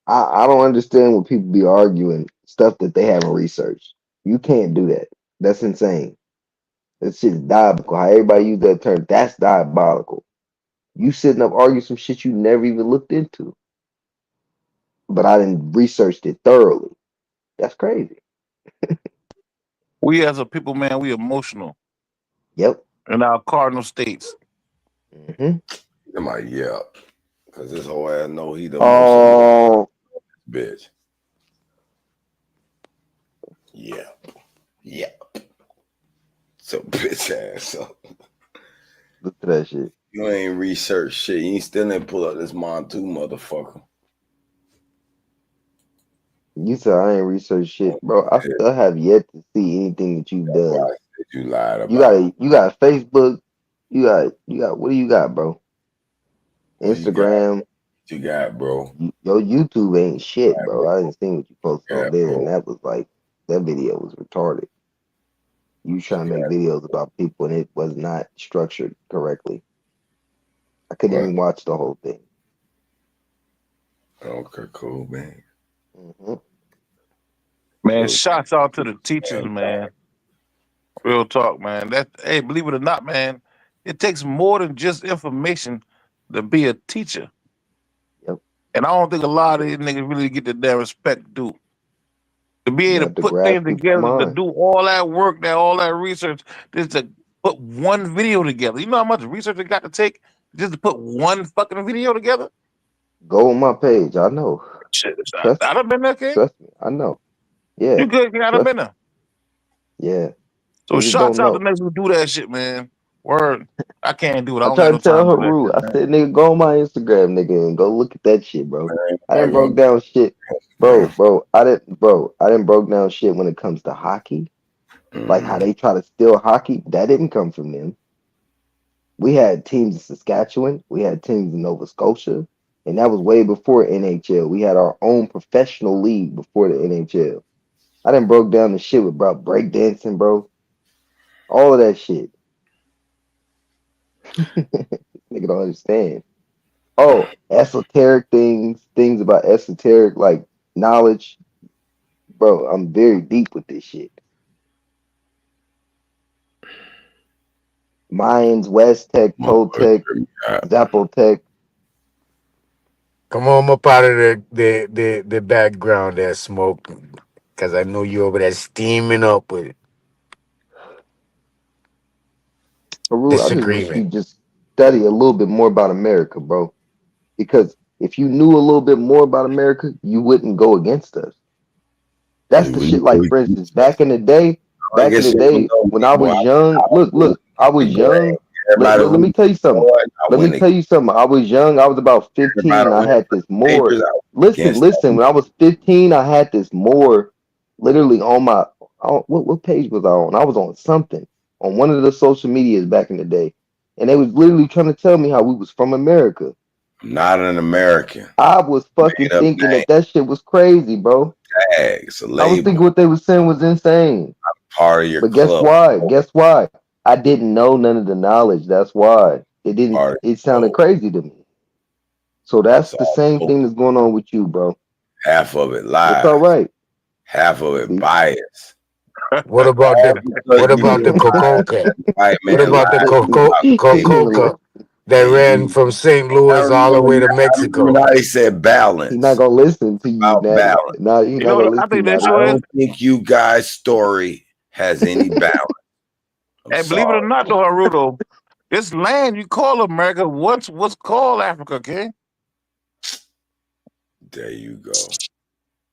I don't understand when people be arguing stuff that they haven't researched. You can't do that. That's insane. That shit is diabolical. How everybody use that term, that's diabolical. You sitting up arguing some shit you never even looked into. But I didn't researched it thoroughly. That's crazy. We as a people, man, we emotional Yep. in our cardinal states. hmm I'm like, yeah, because this whole ass know he the most Oh, bitch. Yeah, yeah. So bitch ass up. look at that shit. You ain't research shit. You ain't still didn't pull up this Montu motherfucker. You said I ain't researched shit, bro. I still have yet to see anything that you've done. Why you lied You about? got Facebook. You got what do you got, bro? What you got? Instagram. What you got, bro? Your YouTube ain't shit, bro. I didn't see what you posted Yeah, on there, and bro. that was like that video was retarded. You trying to make videos about people, and it was not structured correctly. I couldn't What? even watch the whole thing. Okay, cool, man. hmm Man, shouts out to the teachers, man. Real talk, man. That hey, believe it or not, man, it takes more than just information to be a teacher. Yep. And I don't think a lot of these niggas really get the damn respect due. To be You able to have to put grasp things people's together, to mind. do all that work, all that research, just to put one video together. You know how much research it got to take just to put one fucking video together? Go on my page. I know. Shit, Trust I'd have been there, King. trust me. I know. Yeah. You good, King? I'd have Trust been me. there. Yeah. So Niggas shouts don't out to know. niggas who do that shit, man. Word. I can't do it. I I don't got tried no to tell time to do Haru. I that shit, said, nigga, go on my Instagram, nigga, and go look at that shit, bro. I didn't broke down shit, bro. I didn't broke down shit when it comes to hockey, like how they try to steal hockey. That didn't come from them. We had teams in Saskatchewan, we had teams in Nova Scotia, and that was way before NHL. We had our own professional league before the NHL. I didn't broke down the shit with bro breakdancing, bro. All of that shit. Nigga don't understand. Oh, esoteric things about esoteric like knowledge. Bro, I'm very deep with this shit. Mayans, West Tech, Toltec, Zapotec. Come on up out of the background there, Smoke. Because I know you over there steaming up with it. Haru, I just wish you just study a little bit more about America, bro. Because if you knew a little bit more about America, you wouldn't go against us. That's the shit. Like, for instance, back in the day, when I was young, look, I was young. Let me tell you something. I was young. I was about 15. I had this more. Listen. When I was 15, I had this more. Literally on my what page was I on? I was on something on one of the social medias back in the day, and they was literally trying to tell me how we was from America. I'm not an American. I was fucking thinking that shit was crazy, bro. It's a I was label. thinking what they were saying was insane. Part of your But club. guess why? I didn't know none of the knowledge. That's why it sounded crazy to me. So that's the same thing that's going on with you, bro. Half of it lies. It's all right. Half of it bias. What about the Cococa? What about the Cococa that ran from St. Louis all the way to Mexico? Now he said balance. He's not gonna listen to you, man. No, he's not gonna listen to you. I don't think you guys' story has any balance. Hey, believe it or not, though, Haruto, this land you call America, what's called Africa, okay? There you go.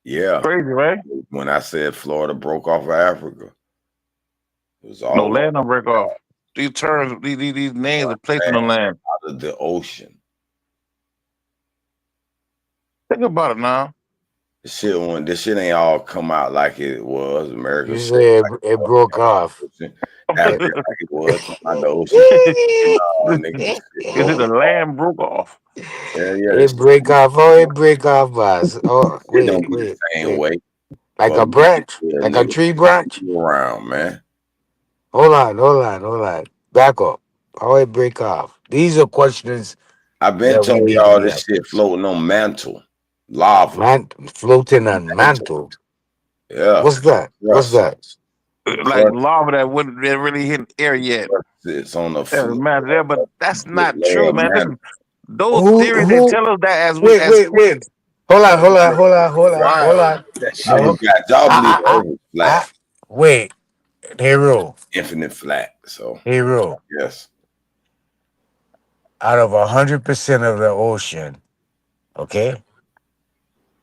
Yeah. Crazy, right? When I said Florida broke off of Africa, it was all No land don't break off. These terms, these names are placed on the land. Out of the ocean. Think about it now. This shit ain't all come out like it was. America. You say it broke off. Africa like it was out the ocean. Is it the land broke off? Yeah. It break off. Oh, it break off, boss. Oh, wait. Same way. Like a branch? Like a tree branch? Around, man. Hold on. Back up. How it break off? These are questions. I've been telling y'all this shit floating on mantle. Lava. Floating on mantle. Yeah. What's that? What's that? Like lava that wouldn't really hit the air yet. It's on the there, but that's not true, man. Listen, those theories they tell us that as we wait. Hold on. Wait, Hero. Infinite flat. So Hero. Yes. Out of 100% of the ocean, okay,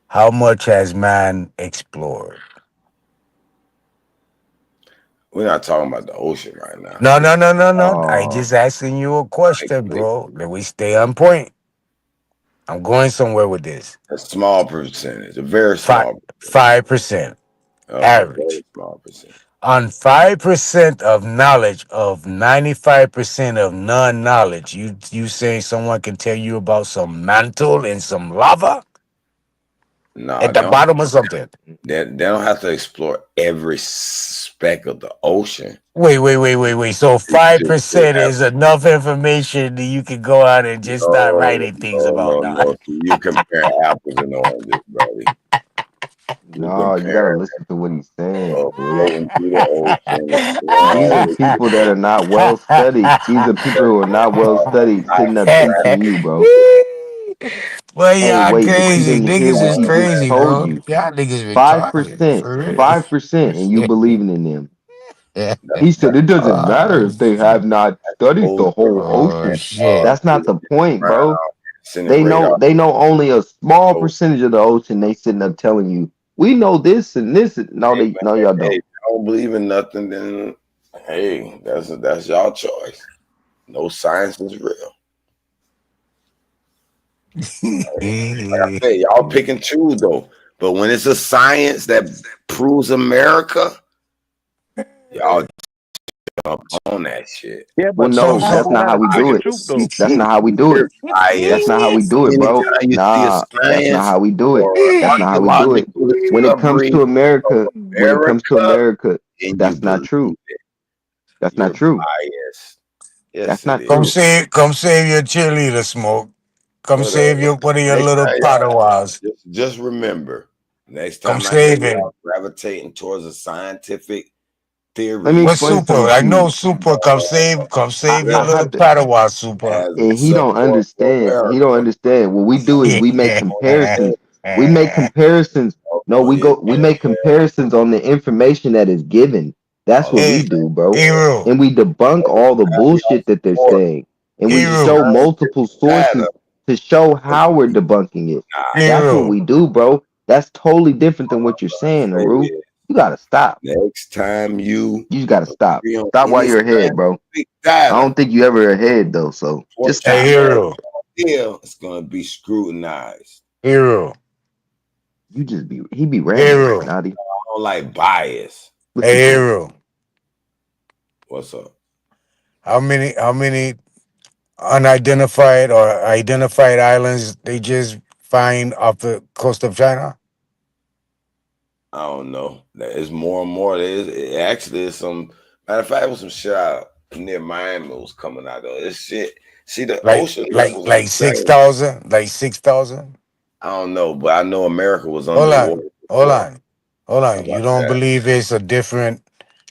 how much has man explored? We're not talking about the ocean right now. No. I just asking you a question, bro. Let we stay on point. I'm going somewhere with this. A small percentage, a very small. 5%. Average. Small percentage. On 5% of knowledge of 95% of non-knowledge, you saying someone can tell you about some mantle and some lava? No, at the bottom of something. They don't have to explore every speck of the ocean. Wait. So 5% is enough information that you can go out and just start writing things about. No. You compare apples and oranges, buddy. No, you gotta listen to what he's saying. These are people that are not well studied. These are people who are not well studied sitting up teaching you, bro. Well, y'all crazy. Niggas Niggas is crazy, bro. Y'all niggas 5%, and you believing in them. He said it doesn't matter if they have not studied the whole ocean. Shit. That's not the point, bro. They know only a small percentage of the ocean. They sitting up telling you, we know this and this. No, y'all don't. Hey, I don't believe in nothing. Then hey, that's y'all choice. No science is real. Like I said, y'all pick and choose though. But when it's a science that proves America, y'all jump on that shit. Yeah, Well, but so no, how that's is not that how a we do pick and it. troop though? That's not how we do it. That's not how we do it, bro. Anytime you see a Nah, that's not science how we do it. or That's not how we do it. archaeological When it comes discovery to of America, America, and you that's not believe true. it, That's you're not true. biased. Yes, That's it not is. true. Come save your cheerleader, Smoke. Come save Whatever. one of your Next little time, Padawas. just remember, next Come time I hear save him. y'all gravitating towards a scientific theory, Let me What's explain Super? something I to know you. Super. Come save your I little have to, Padawa, Super. as and he don't support for understand. He don't America. understand. What we do is we make comparisons. We make comparisons. No, Oh, yeah, we make comparisons on the information that is given. That's what we Hey, do, bro. Hero, And we debunk all the bullshit that they're support saying. And we Hero, show multiple sources to show how we're debunking it. That's what Hero. we do, bro. That's totally different than what you're saying, Naru. You gotta stop. Next time you You just gotta stop. agree on Stop while any you're ahead, bro. scientific I data, don't think you ever ahead though, so what just Hey, stop. Hero, still it's gonna be scrutinized. Hero, He be rambling, Hero. Naughty. I don't like bias. Listen Hey, to him. Hero. What's up? How many unidentified or identified islands they just find off the coast of China? I don't know. There's more and more. It actually is some matter of fact, it was some shit out near Miami was coming out of this shit. See the ocean levels Like ain't changed. 6,000? Like 6,000? I don't know, but I know America was Hold underwater on, hold before. on, hold How on. You about don't that? believe it's a different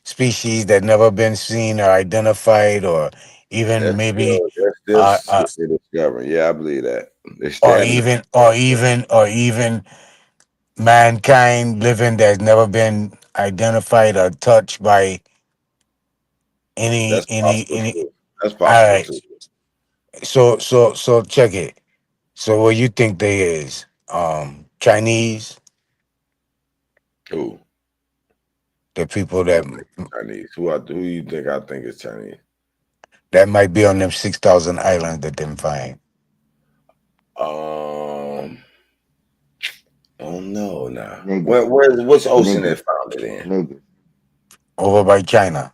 species that never been seen or identified, or even maybe, They're still shit they discovering. Yeah, I believe that. They're or standing. even mankind living that's never been identified or touched by That's possible any. too. That's All possible right. too. So check it. So what you think they is? Chinese, Who? the people I don't think Chinese. Who you think I think is Chinese? that might be on them 6,000 islands that them find. I don't know now. Niggas. Which ocean they Niggas. found it in? Niggas. Over by China.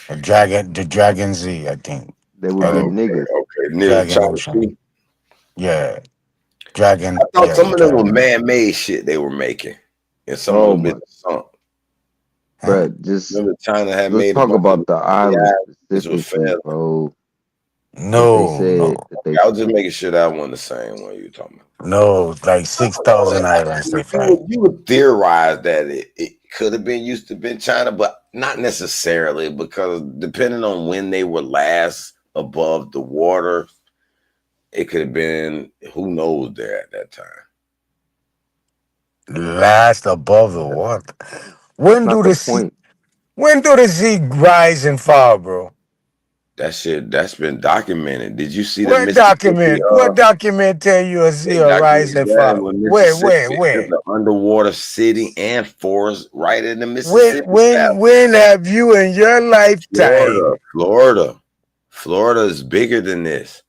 The Dragon Sea, I think. They would be Okay, niggas. near the Dragon China Ocean. Sea. Yeah. Dragon. I thought Yeah, some of them were Dragon. man-made shit they were making, and some Oh of them my, been sunk. bruh, just Remember, China had let's made a talk bunch of about the island this was specifically, failing. bro. That they No. said that they I was just making sure that wasn't the same one you were talking about. No, like 6,000 islands they find. You would theorize that it could have been used to been China, but not necessarily, because depending on when they were last above the water, it could have been who knows there at that time. Last above the water. When not do the the sea point. when do the sea rise and fall, bro? That shit that's been documented. Did you see the What Mississippi? document tell you a sea They will rise documented and that fall? when Where, Mississippi is where? an underwater city and forest right in the Mississippi Valley. When have you in your lifetime? Florida is bigger than this.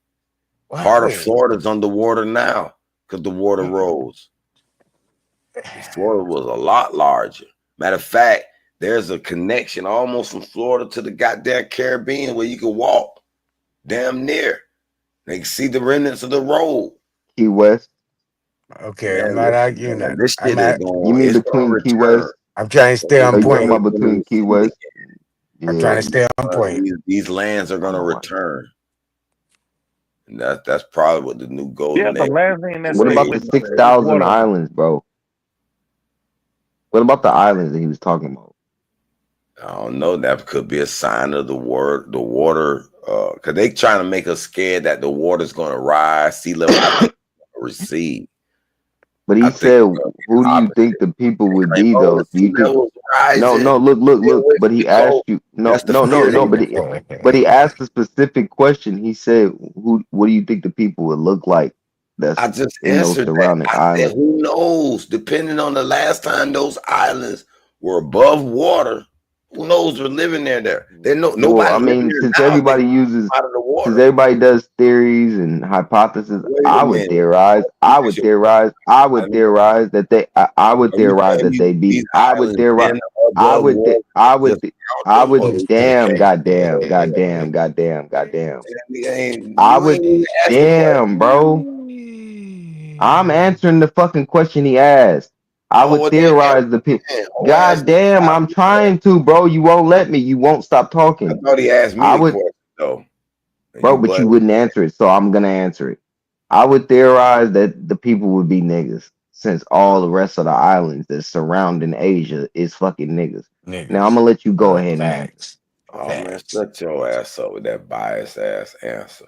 Part of Florida is underwater now because the water rose. Florida was a lot larger. Matter of fact, there's a connection almost from Florida to the goddamn Caribbean where you can walk damn near. They can see the remnants of the road. Key West. Okay, Man, I'm not arguing that. this shit is going. You mean It's going to between Key return. West? I'm trying to stay Are on you talking point. about between Key West? I'm Yeah. trying to stay on point. These lands are going to return. And that's probably what the new Yeah, golden the age. last thing that What say about the 6,000 islands, bro? What about the islands that he was talking about? I don't know. That could be a sign of the water, because they trying to make us scared that the water's going to rise, sea level recede. But he said, who do you think the people would be, though? Do you think? No, look. But he asked you. No. But he asked a specific question. He said, what do you think the people would look like? That's I just in those answered that. surrounding I said, islands. who knows? Depending on the last time those islands were above water, Who knows what's living there? There's Well, nobody I living mean, there since now. everybody They uses, out of the since water. everybody does theories and hypotheses, Wait I a would minute. theorize. I would theorize that they. I would Are you theorize telling that me they be. these I would islands theorize. been I above would. water I would. just count I them, or would. they Damn. just Goddamn. came? Goddamn. Goddamn. Goddamn. You ain't I even would. ask the question. Damn, bro. I'm answering the fucking question he asked. I Oh, would well, then theorize the people. answer. Oh, ask God me. damn, I'm trying to, bro. You won't let me. You won't stop I talking. thought he asked me I the would, question though. And bro, you but but you wouldn't answer it, so I'm gonna answer it. I would theorize that the people would be niggas, since all the rest of the islands that surrounding Asia is fucking niggas. Now I'm gonna let you go ahead and answer. Oh man, shut your ass up with that biased ass answer.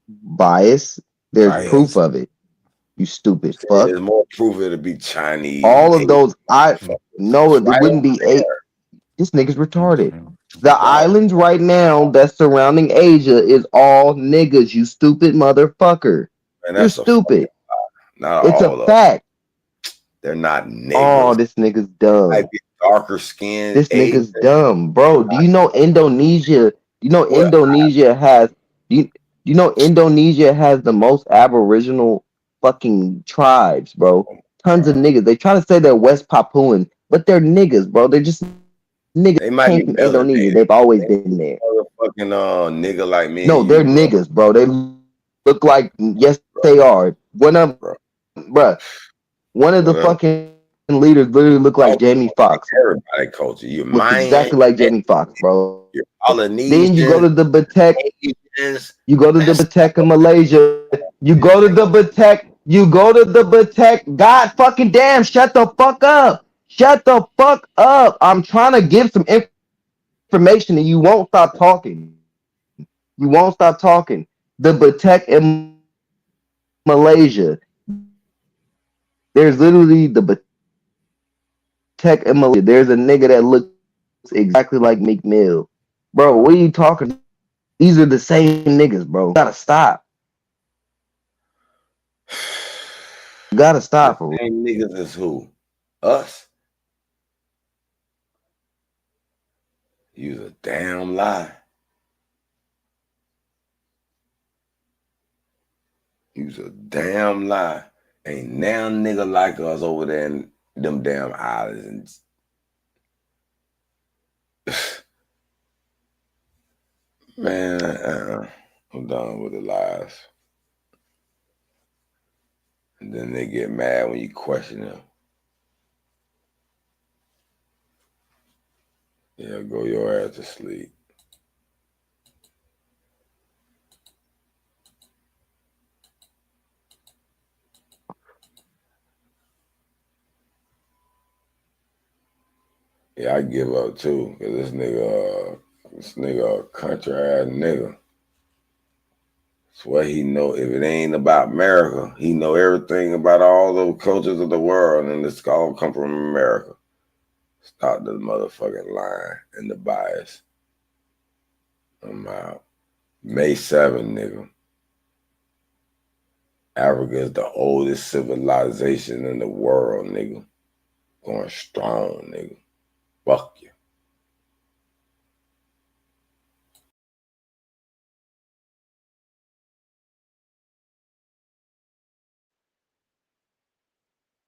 Bias. There's proof Bias. of it. You stupid Say fuck. there's more proof it'll be Chinese and All of Asian those, no, It's it right wouldn't over be eight. there. This nigga's retarded. The No, islands right now that's surrounding Asia is all niggas, you stupid motherfucker. and You're that's a fucking stupid. lie. Not It's a all of them. fact. They're not Oh, niggers. this nigga's They might dumb. be darker skinned This Asian. nigga's dumb, bro. Do you know Indonesia? You know Well, Indonesia has. Do you know Indonesia has the most Aboriginal fucking tribes, bro? Tons of niggas. They try to say they're West Papuan, but they're niggas, bro. They're just niggas they might came be from Indonesia. melanated. They've always They been there. motherfucking nigga like me No, and they're you, bro. niggas, bro. They look like yes, they are. One of Bro. bruh, one of the What up? fucking leaders literally look like Jamie Foxx. Everybody culture. You Looks Mayan, exactly like Jamie Foxx, bro. you're Then you go Polynesian, to the Batek, Asians. you go to the That's Batek in Malaysia. You go to the Batek, you go to the Batek. God fucking damn, shut the fuck up. Shut the fuck up. I'm trying to give some information and you won't stop talking. You won't stop talking. The Batek in Malaysia. There's literally the Batek in Malaysia. There's a nigga that looks exactly like Meek Mill. Bro, what are you talking? These are the same niggas, bro. You gotta stop. You gotta the stop, bro. same niggas as who? Us? You's a damn lie. You's a damn lie. Ain't now nigga like us over there in them damn islands. Man, I'm done with the lies. And then they get mad when you question them. Yeah, go your ass to sleep. Yeah, I give up too, cause this nigga a country ass nigga. Swear he know if it ain't about America, he know everything about all those cultures of the world, and it's all come from America. Stop the motherfucking lying and the bias. I'm out. May 7, nigga. Africa is the oldest civilization in the world, nigga. Going strong, nigga. Fuck you.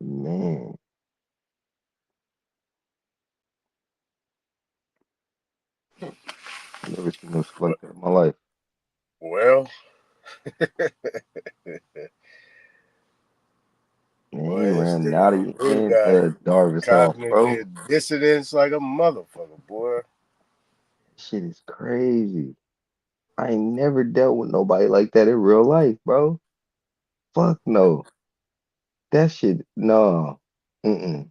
Man. I've never seen no shit like that in my life. Well, Man, boy, he this ran nigga Naughty Brew and got Darvis off, bro. cognitive dissonance like a motherfucker, boy. Shit is crazy. I ain't never dealt with nobody like that in real life, bro. Fuck no. That shit, no. Mm-mm.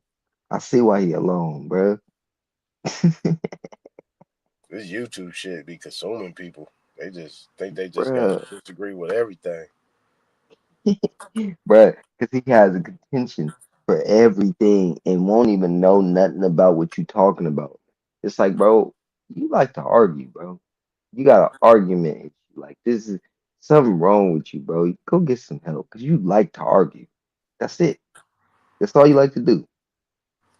I see why he alone, bro. This YouTube shit be consuming people. They just think they just got to Bruh. disagree with everything. Bruh, because he has a contention for everything and won't even know nothing about what you talking about. It's like, bro, you like to argue, bro. You got an argument. Like, this is something wrong with you, bro. Go get some help because you like to argue. That's it. That's all you like to do.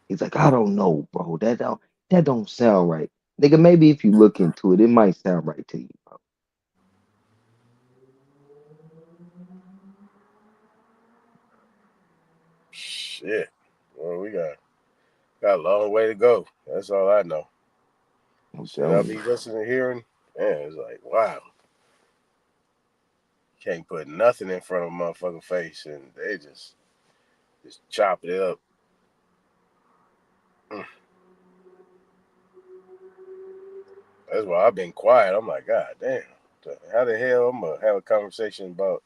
He's like, I don't know, bro. That don't. That don't sound right. Nigga, maybe if you look into it, it might sound right to you, bro. Shit. Well, we got a long way to go. That's all I know. I'm Shit, I'll telling be you. listening, hearing. Man, it's like, wow. Can't put nothing in front of a motherfucking face, and they just chop it up. That's why I've been quiet. I'm like, God damn. How the hell I'm gonna have a conversation about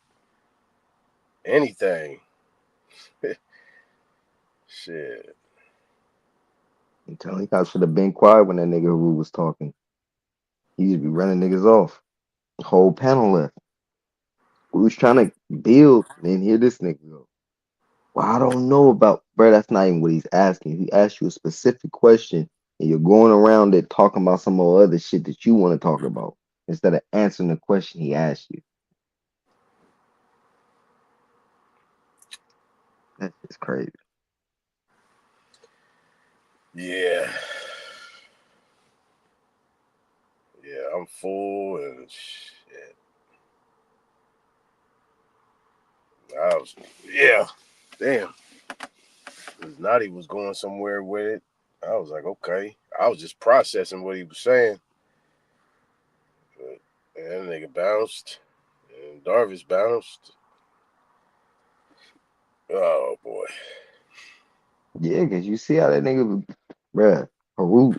anything? Shit. I'm telling you, I should have been quiet when that nigga who was talking. He used to be running niggas off. The whole panel left. We was trying to build, and then here this nigga go. Well, I don't know about, bro. That's not even what he's asking. He asked you a specific question, and you're going around it talking about some more other shit that you want to talk about instead of answering the question he asked you. That's just crazy. Yeah. Yeah, I'm full and shit. Damn. Because Naughty was going somewhere with it. I was like, okay. I was just processing what he was saying. But that nigga bounced. And Darvis bounced. Oh, boy. Yeah, because you see how that nigga, bruh, Haru,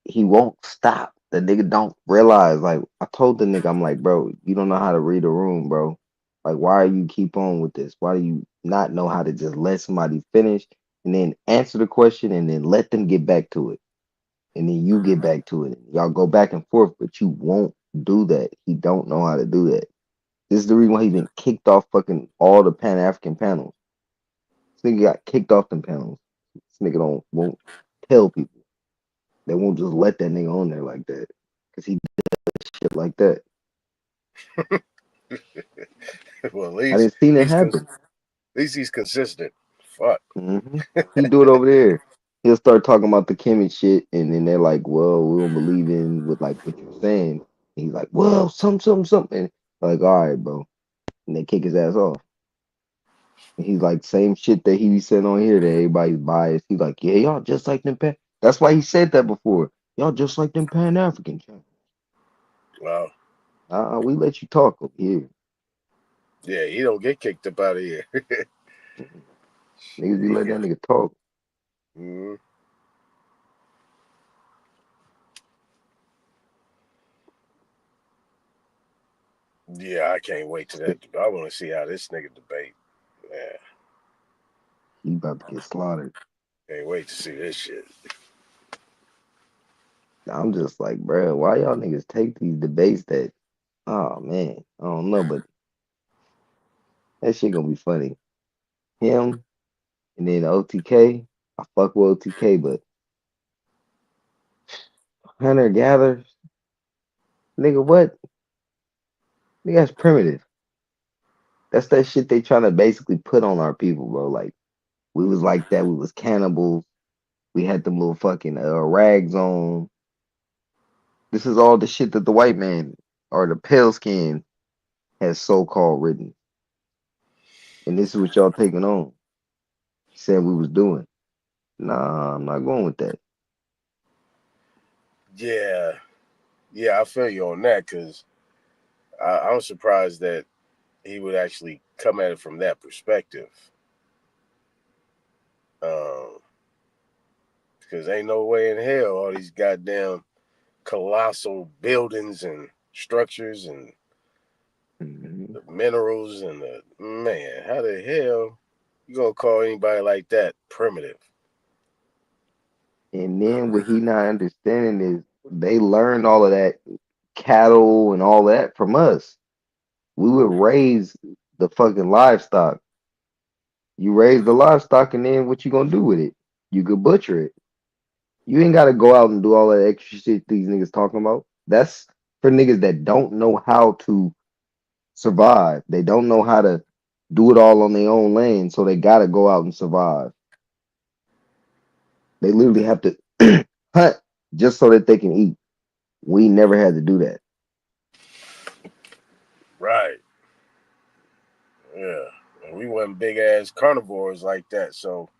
he won't stop. The nigga don't realize. Like, I told the nigga, I'm like, bro, you don't know how to read a room, bro. Like, why are you keep on with this? Why do you not know how to just let somebody finish and then answer the question and then let them get back to it? And then you get back to it. Y'all go back and forth, but you won't do that. He don't know how to do that. This is the reason why he been kicked off fucking all the Pan-African panels. This nigga got kicked off them panels. This nigga won't tell people. They won't just let that nigga on there like that. Cause he does shit like that. Well, I didn't seen it at happen. least he's consistent. Fuck. He do it over there. He'll start talking about the Kemet shit, and then they're like, "Well, we don't believe in with like what you're saying." And he's like, "Well, something." Like, all right, bro. And they kick his ass off. And he's like, same shit that he be saying on here that everybody's biased. He's like, yeah, y'all just like them Pan. That's why he said that before. Y'all just like them Pan African channels. Wow. We let you talk over here. Yeah, he don't get kicked up out of here. Niggas be letting that nigga talk. Mm-hmm. Yeah, I can't wait to that. I want to see how this nigga debate. Yeah. He about to get slaughtered. Can't wait to see this shit. I'm just like, bro, why y'all niggas take these debates that, oh man, I don't know, but that shit gonna be funny. Him and then OTK, I fuck with OTK, but Hunter Gather, nigga, what? Nigga, that's primitive. That's that shit they trying to basically put on our people, bro. Like, we was like that. We was cannibals. We had them little fucking rags on. This is all the shit that the white man or the pale skin has so-called written. And this is what y'all taking on. Said we was doing. Nah, I'm not going with that. Yeah, I feel you on that because I'm surprised that he would actually come at it from that perspective. Because ain't no way in hell all these goddamn colossal buildings and structures and the minerals and the man, how the hell you gonna call anybody like that primitive? And then what he not understanding is they learned all of that cattle and all that from us. We would raise the fucking livestock. You raise the livestock, and then what you gonna do with it? You could butcher it. You ain't gotta go out and do all that extra shit these niggas talking about. That's for niggas that don't know how to survive. They don't know how to do it all on their own land, so they gotta go out and survive. They literally have to hunt just so that they can eat. We never had to do that. Right. Yeah. And we wasn't big ass carnivores like that, so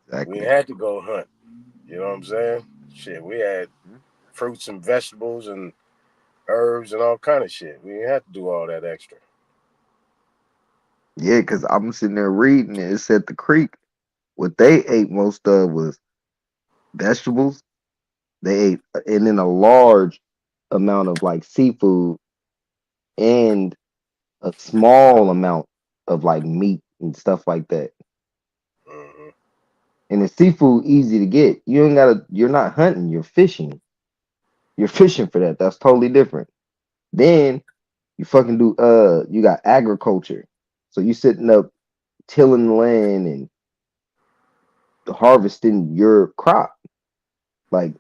Exactly. we had to go hunt. You know what I'm saying? Shit, we had fruits and vegetables and herbs and all kind of shit. We didn't have to do all that extra. Yeah, because I'm sitting there reading it. It said the creek, what they ate most of was vegetables. They ate, and then a large amount of like seafood and a small amount of like meat and stuff like that. Mm-hmm. And the seafood easy to get. You ain't gotta. You're not hunting. You're fishing. You're fishing for that. That's totally different. Then you fucking do. You got agriculture. So you sitting up tilling the land and harvesting your crop. Like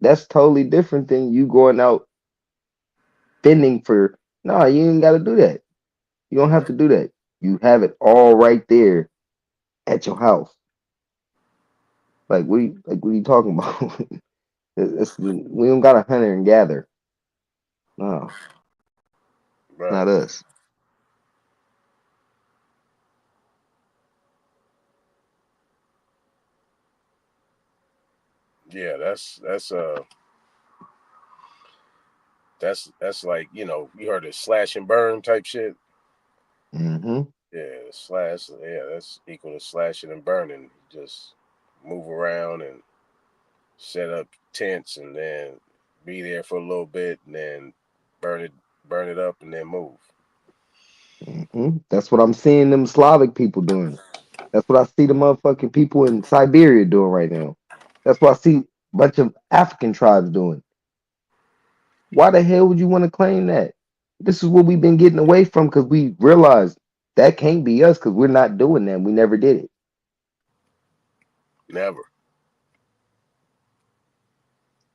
that's totally different than you going out fending for. No, you ain't got to do that. You don't have to do that. You have it all right there at your house. Like what are you talking about? We don't got to hunt and gather. No, it's Right. not us. Yeah, that's like, you know, you heard of slash and burn type shit. Mm-hmm. Yeah, slash. Yeah, that's equal to slashing and burning. Just move around and set up tents, and then be there for a little bit, and then burn it up, and then move. Mm-hmm. That's what I'm seeing them Slavic people doing. That's what I see the motherfucking people in Siberia doing right now. That's what I see a bunch of African tribes doing. Why the hell would you want to claim that? This is what we've been getting away from because we realized that can't be us because we're not doing that. We never did it. Never.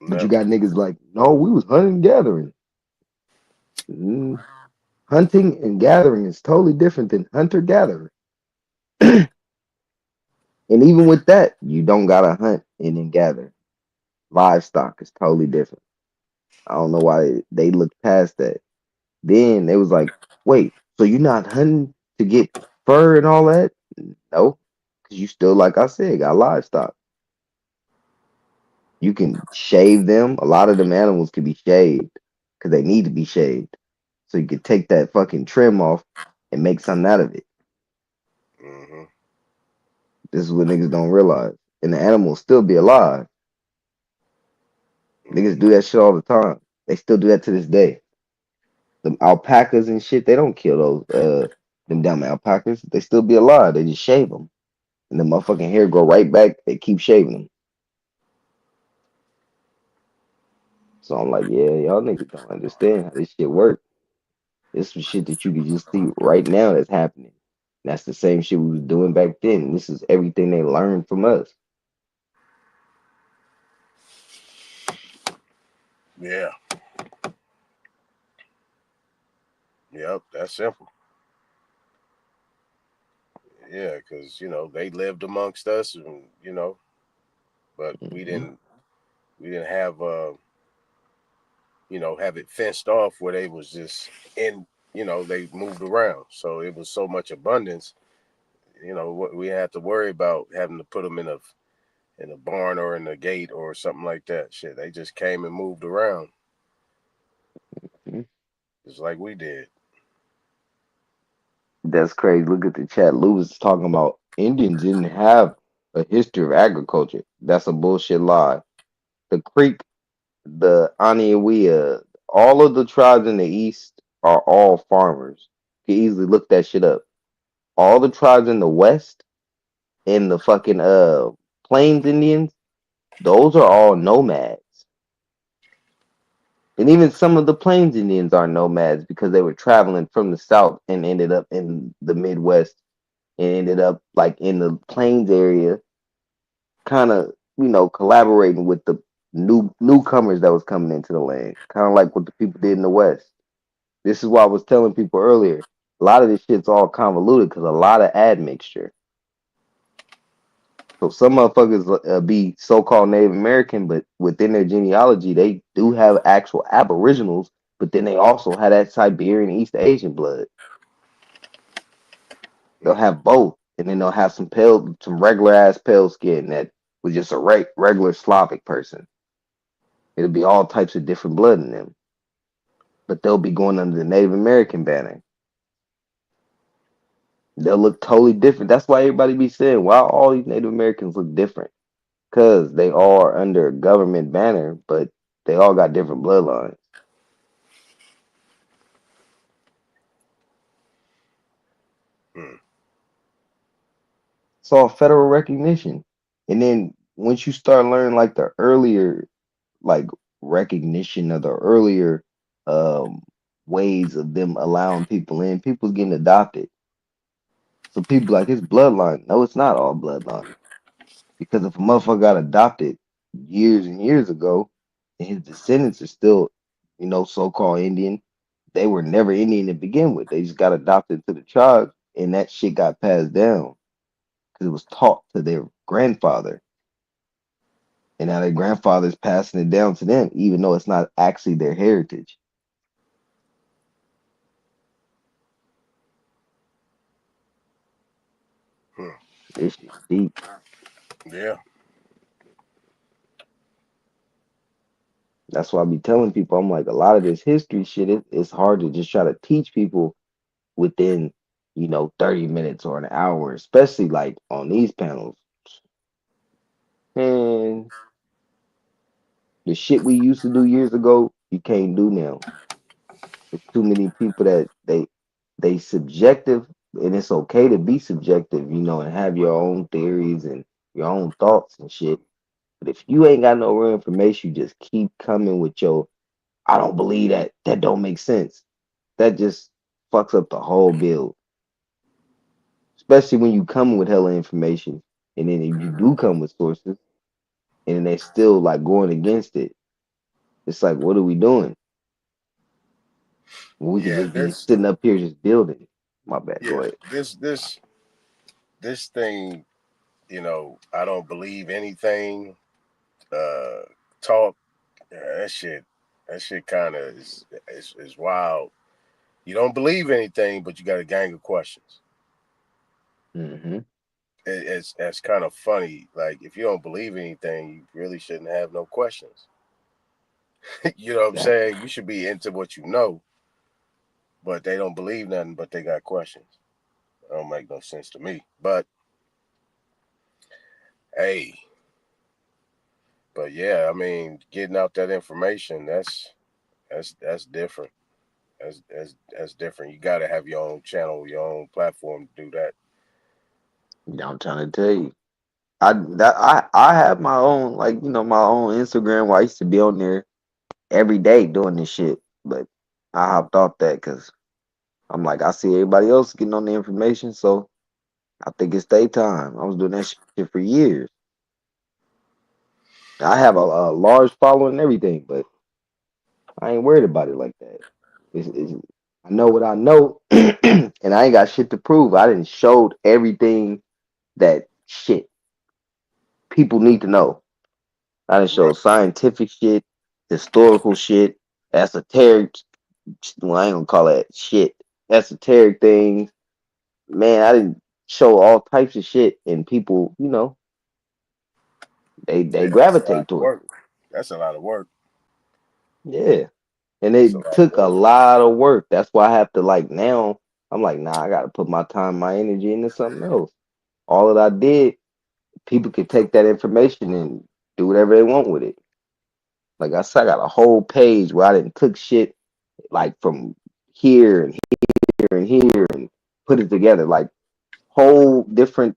But you got niggas like, no, we was hunting and gathering. Hunting and gathering is totally different than hunter-gatherer. And even with that, you don't gotta hunt and then gather. Livestock is totally different. I don't know why they looked past that. Then they was like, wait, so you're not hunting to get fur and all that? No, because you still, like I said, got livestock. You can shave them. A lot of them animals can be shaved because they need to be shaved. So you could take that fucking trim off and make something out of it. Mm-hmm. This is what niggas don't realize. And the animals still be alive. Niggas do that shit all the time. They still do that to this day. Them alpacas and shit, they don't kill those them damn alpacas. They still be alive. They just shave them. And the motherfucking hair grow right back. They keep shaving them. So I'm like, yeah, y'all niggas don't understand how this shit works. This some shit that you can just see right now that's happening. That's the same shit we was doing back then. This is everything they learned from us. Yeah. Yep, that's simple. Yeah, because, you know, they lived amongst us, and, you know, but we didn't have you know, have it fenced off where they was just in, you know, they moved around. So it was so much abundance, you know, what we had to worry about having to put them in a barn or in a gate or something like that. Shit, they just came and moved around. Just like we did. That's crazy. Look at the chat. Lewis is talking about Indians didn't have a history of agriculture. That's a bullshit lie. The Creek, the Aniawea, all of the tribes in the east are all farmers. You can easily look that shit up. All the tribes in the west and the fucking Plains Indians, those are all nomads. And even some of the Plains Indians are nomads because they were traveling from the south and ended up in the Midwest and ended up like in the Plains area, kind of, you know, collaborating with the newcomers that was coming into the land, kind of like what the people did in the West. This is why I was telling people earlier. A lot of this shit's all convoluted because a lot of admixture. So some motherfuckers be so-called Native American, but within their genealogy, they do have actual Aboriginals, but then they also have that Siberian East Asian blood. They'll have both, and then they'll have some regular ass pale skin that was just a regular Slavic person. It'll be all types of different blood in them, but they'll be going under the Native American banner. They'll look totally different. That's why everybody be saying, why all these Native Americans look different? Because they all are under a government banner, but they all got different bloodlines. It's all federal recognition. And then once you start learning like the earlier like recognition of the earlier ways of them allowing people in, people's getting adopted. So people like it's bloodline. No, it's not all bloodline. Because if a motherfucker got adopted years and years ago, and his descendants are still, so-called Indian, they were never Indian to begin with. They just got adopted to the tribe, and that shit got passed down because it was taught to their grandfather. And now their grandfather's passing it down to them, even though it's not actually their heritage. This shit's deep. Yeah. That's why I be telling people, I'm like, a lot of this history shit, it's hard to just try to teach people within, 30 minutes or an hour, especially like on these panels. And the shit we used to do years ago, you can't do now. There's too many people that they subjective, and it's okay to be subjective, and have your own theories and your own thoughts and shit. But if you ain't got no real information, you just keep coming with your, I don't believe that. That don't make sense. That just fucks up the whole build. Especially when you come with hella information, and then if you do come with sources, and then they still like going against it. It's like, what are we doing? We could just be sitting up here just building. My bad. Go ahead. This thing, I don't believe anything. Talk, that shit kind of is wild. You don't believe anything, but you got a gang of questions. Mm-hmm. It's kind of funny. Like, if you don't believe anything, you really shouldn't have no questions. You know what I'm saying? You should be into what you know, but they don't believe nothing, but they got questions. It don't make no sense to me. But hey, but yeah, I mean, getting out that information, that's different. That's different. You got to have your own channel, your own platform to do that. I'm trying to tell you. I have my own, like, my own Instagram where I used to be on there every day doing this shit. But I hopped off that because I'm like, I see everybody else getting on the information, so I think it's their time. I was doing that shit for years. I have a large following and everything, but I ain't worried about it like that. I know what I know, and I ain't got shit to prove. I didn't showed everything that shit people need to know. I done showed scientific shit, historical shit, esoteric. Well, I ain't gonna call that shit. Esoteric things. Man, I didn't show all types of shit, and people, they gravitate to it. That's a lot of work. Yeah, and it took a lot of work. That's why I have to now. I'm like, nah, I gotta put my time, my energy into something else. All that I did, people could take that information and do whatever they want with it. Like I said, I got a whole page where I didn't took shit like from here and here and here and put it together, like whole different,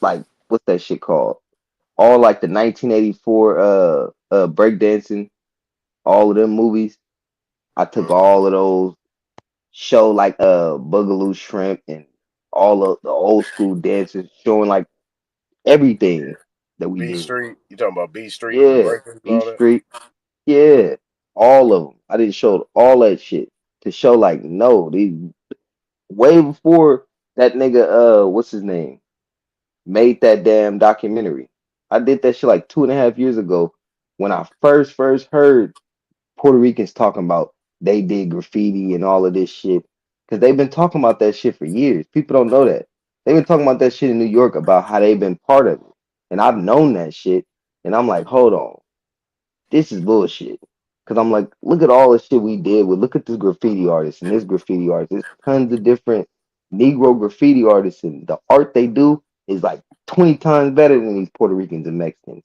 like what's that shit called? All like the 1984 breakdancing, all of them movies. I took all of those, show like Boogaloo Shrimp and all of the old school dances, showing like everything that we B do. Street, you talking about B Street? Yeah, B Street. Yeah, all of them. I didn't show all that shit to show like no, these way before that nigga. What's his name? made that damn documentary. I did that shit like 2.5 years ago when I first heard Puerto Ricans talking about they did graffiti and all of this shit. Because they've been talking about that shit for years. People don't know that. They've been talking about that shit in New York about how they've been part of it. And I've known that shit. And I'm like, hold on. This is bullshit. Because I'm like, look at all the shit we did with, look at this graffiti artist and this graffiti artist. There's tons of different Negro graffiti artists, and the art they do is like 20 times better than these Puerto Ricans and Mexicans.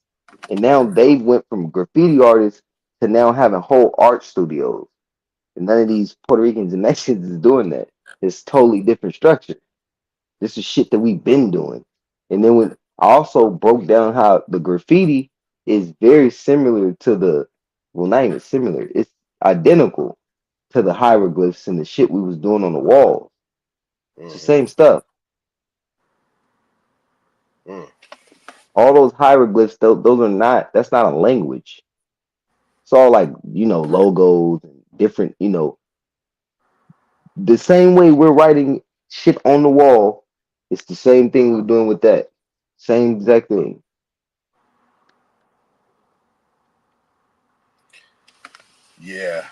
And now they went from graffiti artists to now having whole art studios. And none of these Puerto Ricans and Mexicans is doing that. It's totally different structure. This is shit that we've been doing. And then when I also broke down how the graffiti is very similar to the, well, not even similar, it's identical to the hieroglyphs and the shit we was doing on the walls. It's the same stuff. All those hieroglyphs, those are not, that's not a language. It's all like, you know, logos and different, you know, the same way we're writing shit on the wall, it's the same thing we're doing with that. Same exact thing. Yeah.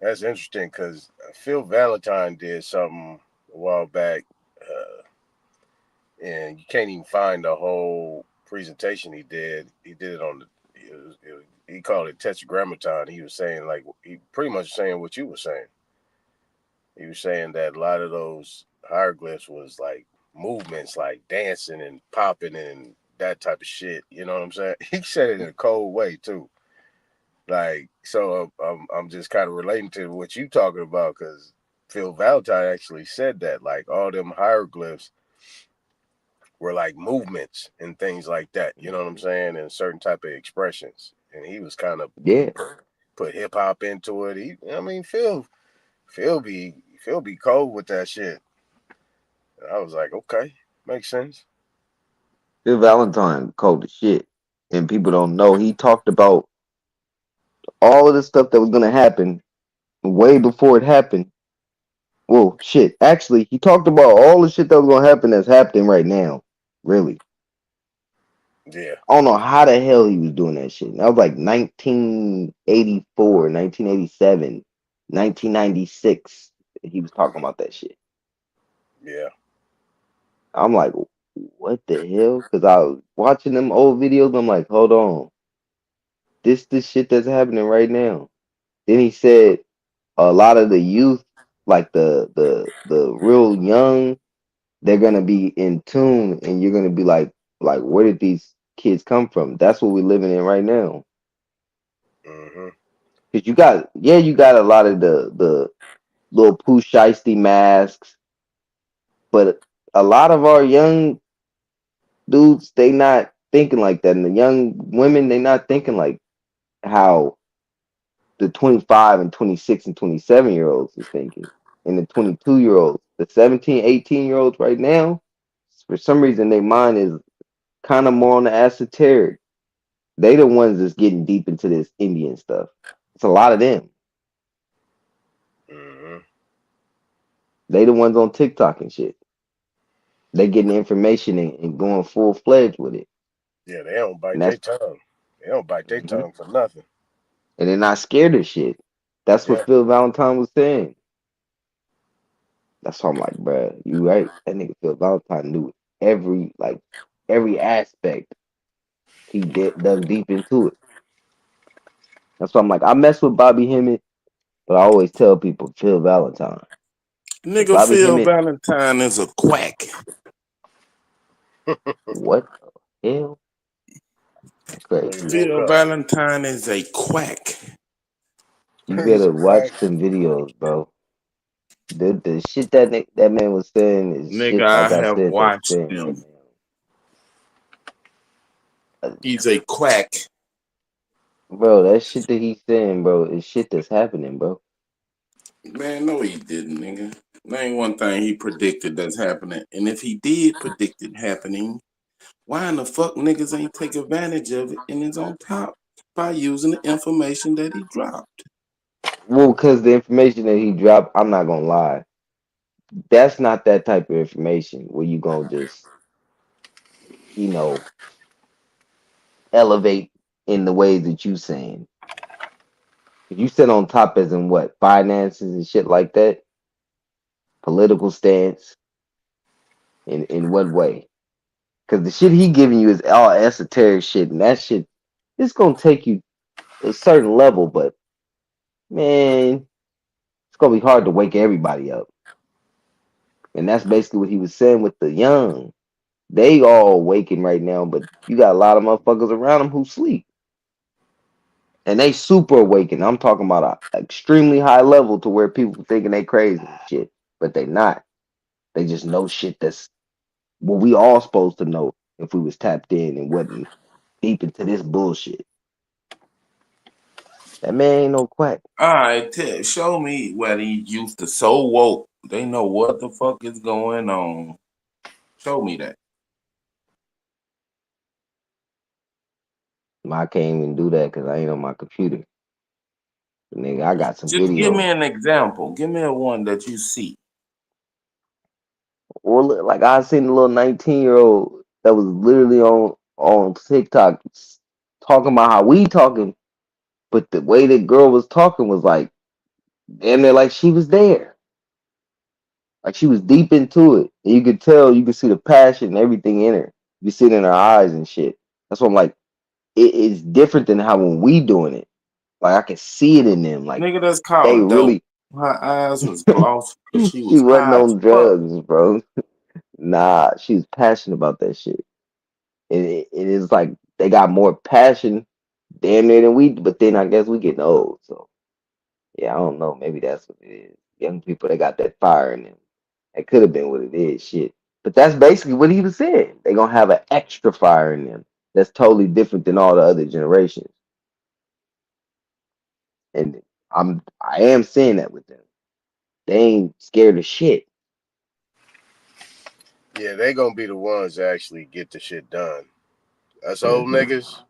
That's interesting because Phil Valentine did something a while back, and you can't even find the whole presentation he did. He did it on the, he called it Tetragrammaton. He was saying, like, he pretty much saying what you were saying. He was saying that a lot of those hieroglyphs was like movements, like dancing and popping and that type of shit. You know what I'm saying? He said it in a cold way too. Like, so I'm just kind of relating to what you talking about because Phil Valentine actually said that, like, all them hieroglyphs were like movements and things like that. You know what I'm saying? And certain type of expressions. And he was kind of put hip hop into it. Phil be cold with that shit. And I was like, okay, makes sense. Phil Valentine cold as shit. And people don't know. He talked about all of the stuff that was going to happen way before it happened. Well, shit. Actually, he talked about all the shit that was going to happen that's happening right now. Really. Yeah. I don't know how the hell he was doing that shit. That was like 1984, 1987, 1996. He was talking about that shit. Yeah. I'm like, what the hell? Because I was watching them old videos. I'm like, hold on. This shit that's happening right now. Then he said a lot of the youth, like the real young, they're gonna be in tune, and you're gonna be like, where did these kids come from? That's what we're living in right now. Cause you got a lot of the little Pooh Shiesty masks, but a lot of our young dudes, they not thinking like that, and the young women, they not thinking like how the 25 and 26 and 27-year-olds is thinking, and the 22-year-olds, the 17, 18-year-olds right now, for some reason their mind is kind of more on the esoteric. They the ones that's getting deep into this Indian stuff. It's a lot of them. They the ones on TikTok and shit. They getting information and going full-fledged with it. Yeah, they don't bite their tongue. They don't bite their tongue for nothing. And they're not scared of shit. That's what Phil Valentine was saying. That's why I'm like, bruh, you right. That nigga Phil Valentine knew every aspect. He dug deep into it. That's why I'm like, I mess with Bobby Hemmett, but I always tell people Phil Valentine. Nigga, Bobby Phil Hemmett, Valentine is a quack. what the hell? That's crazy. Phil Valentine is a quack. You better watch them videos, bro. The shit that man was saying is shit Nigga, like I I have said that's watched saying him. right now. He's a quack. Bro, that shit that he's saying, bro, is shit that's happening, bro. Man, no, he didn't, nigga. There ain't one thing he predicted that's happening. And if he did predict it happening, why in the fuck niggas ain't take advantage of it and is on top by using the information that he dropped? Well, because the information that he dropped, I'm not gonna lie. that's not that type of information where you gonna just, you know, elevate in the ways that you saying. If you sit on top as in what, finances and shit like that, political stance, in what way? Because the shit he giving you is all esoteric shit, and that shit, it's gonna take you a certain level, but man, it's gonna be hard to wake everybody up. And that's basically what he was saying with the young. They all waking right now, but you got a lot of motherfuckers around them who sleep. And they super awakened. I'm talking about a extremely high level to where people thinking they crazy and shit, but they not. They just know shit that's what we all supposed to know if we was tapped in and wasn't deep into this bullshit. That man ain't no quack. All right, show me where these youth are so woke. They know what the fuck is going on. Show me that. I can't even do that because I ain't on my computer. But nigga, I got some Just give me videos. an example. Give me a one that you see. Or like I seen a little 19-year-old that was literally on TikTok talking about how we talking, but the way the girl was talking was like damn near like she was there. Like she was deep into it. And you could tell, you could see the passion and everything in her. You see it in her eyes and shit. That's what I'm like, it's different than how when we doing it. Like I can see it in them. Like Nigga, that's they called dope. really Her eyes was glossy because she she was wasn't high as on fuck. drugs, bro. Nah, she was passionate about that shit. It is like they got more passion damn near than we, but then I guess we getting old. So yeah, I don't know. Maybe that's what it is. Young people, they got that fire in them. It could have been what it is, shit. But that's basically what he was saying. They gonna have an extra fire in them that's totally different than all the other generations. And I am saying that with them. They ain't scared of shit. Yeah, they gonna be the ones that actually get the shit done. Us old Hmm. niggas,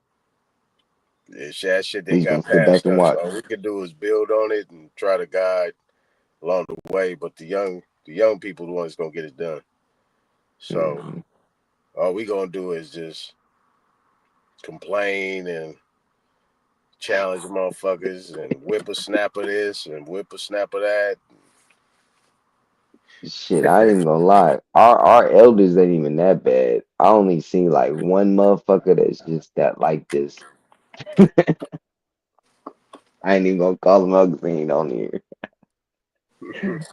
it's that shit We they just gonna got sit back past and us. watch. All we can do is build on it and try to guide along the way. But the young people, the ones gonna get it done. So Hmm. all we gonna do is just complain and challenge motherfuckers and whip a snap of this and whip a snap of that. Shit, I ain't gonna lie. Our elders ain't even that bad. I only seen like one motherfucker that's just that like this. I ain't even gonna call him ugly on here.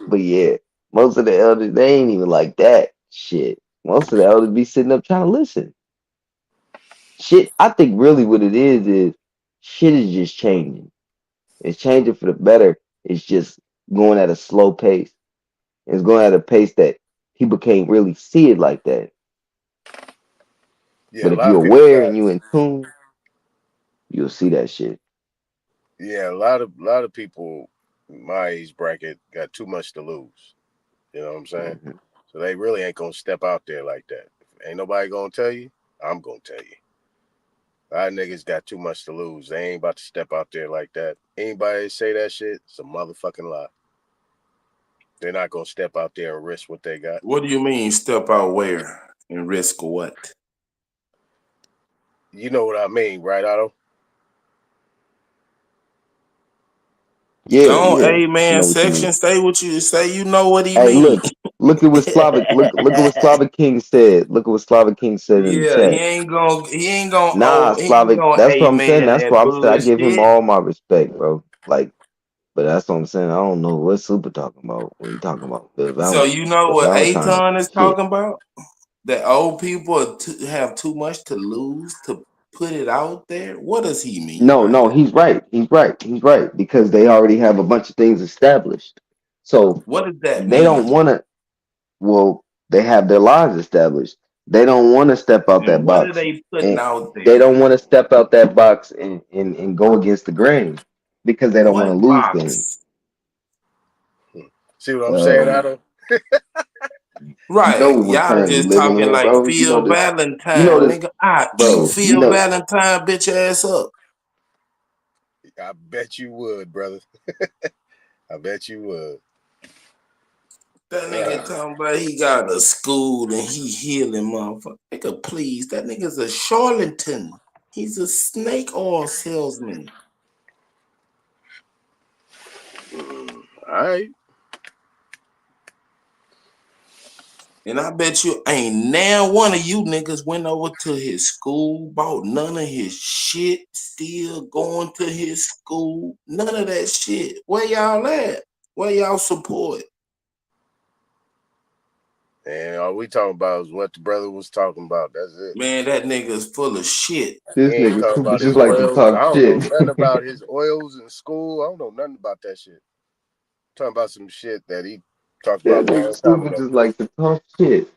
But yeah, most of the elders, they ain't even like that. Shit. Most of the elders be sitting up trying to listen. Shit, I think really what it is shit is just changing. It's changing for the better. It's just going at a slow pace. It's going at a pace that people can't really see it like that. Yeah, But a if lot you're of people aware got. and you in tune, you'll see that shit. Yeah, a lot of people my age bracket got too much to lose. You know what I'm saying? Hmm. So they really ain't gonna step out there like that. Ain't nobody gonna tell you. I'm gonna tell you. A lot of niggas got too much to lose. They ain't about to step out there like that. Anybody say that shit, it's a motherfucking lie. They're not gonna step out there and risk what they got. What do you mean step out where and risk what? You know what I mean, right, Otto? Yeah, Don't yeah. I amen know what you mean. section say what you say. You know what he Hey, mean. look at what Slavic look at what Slavic King said. Look at what Slavic King said in the Yeah, he chat. ain't gonna Nah, he ain't Slavic, gonna that's what I'm saying. amen That's that why I give him bullshit. all my respect, bro. Like, but that's what I'm saying. I don't know what Super talking about when he talking about So you know The what Valentine Aton is shit. talking about? That old people have too much to lose to put it out there. What does he mean No, by no, that? he's right. He's right because they already have a bunch of things established. So What does that they don't mean? want to. Well, they have their lives established. They don't want to step out And that what are box, they putting and out they there? don't want to step out that box and go against the grain because they don't want to What lose game. box? See what I'm saying, Um, Otto? you know Right. what we're Y'all currently just living talking in, like bro. Phil You know Valentine, this, nigga. I eat bro. Phil Valentine, bitch ass up. I bet you would, brother. I bet you would. That nigga talking about he got a school and he healing motherfucker. Nigga, please, that nigga's a charlatan. He's a snake oil salesman. All right. And I bet you ain't now one of you niggas went over to his school, bought none of his shit, still going to his school. None of that shit. Where y'all at? Where y'all support? And all we talking about is what the brother was talking about. That's it. Man, that nigga's full of shit. This He ain't nigga talking Cooper about his just like to oils. talk I don't shit. know nothing about his oils in school. I don't know nothing about that shit. Talking about some shit that he talked That about a long nigga time Cooper ago. just like to talk shit.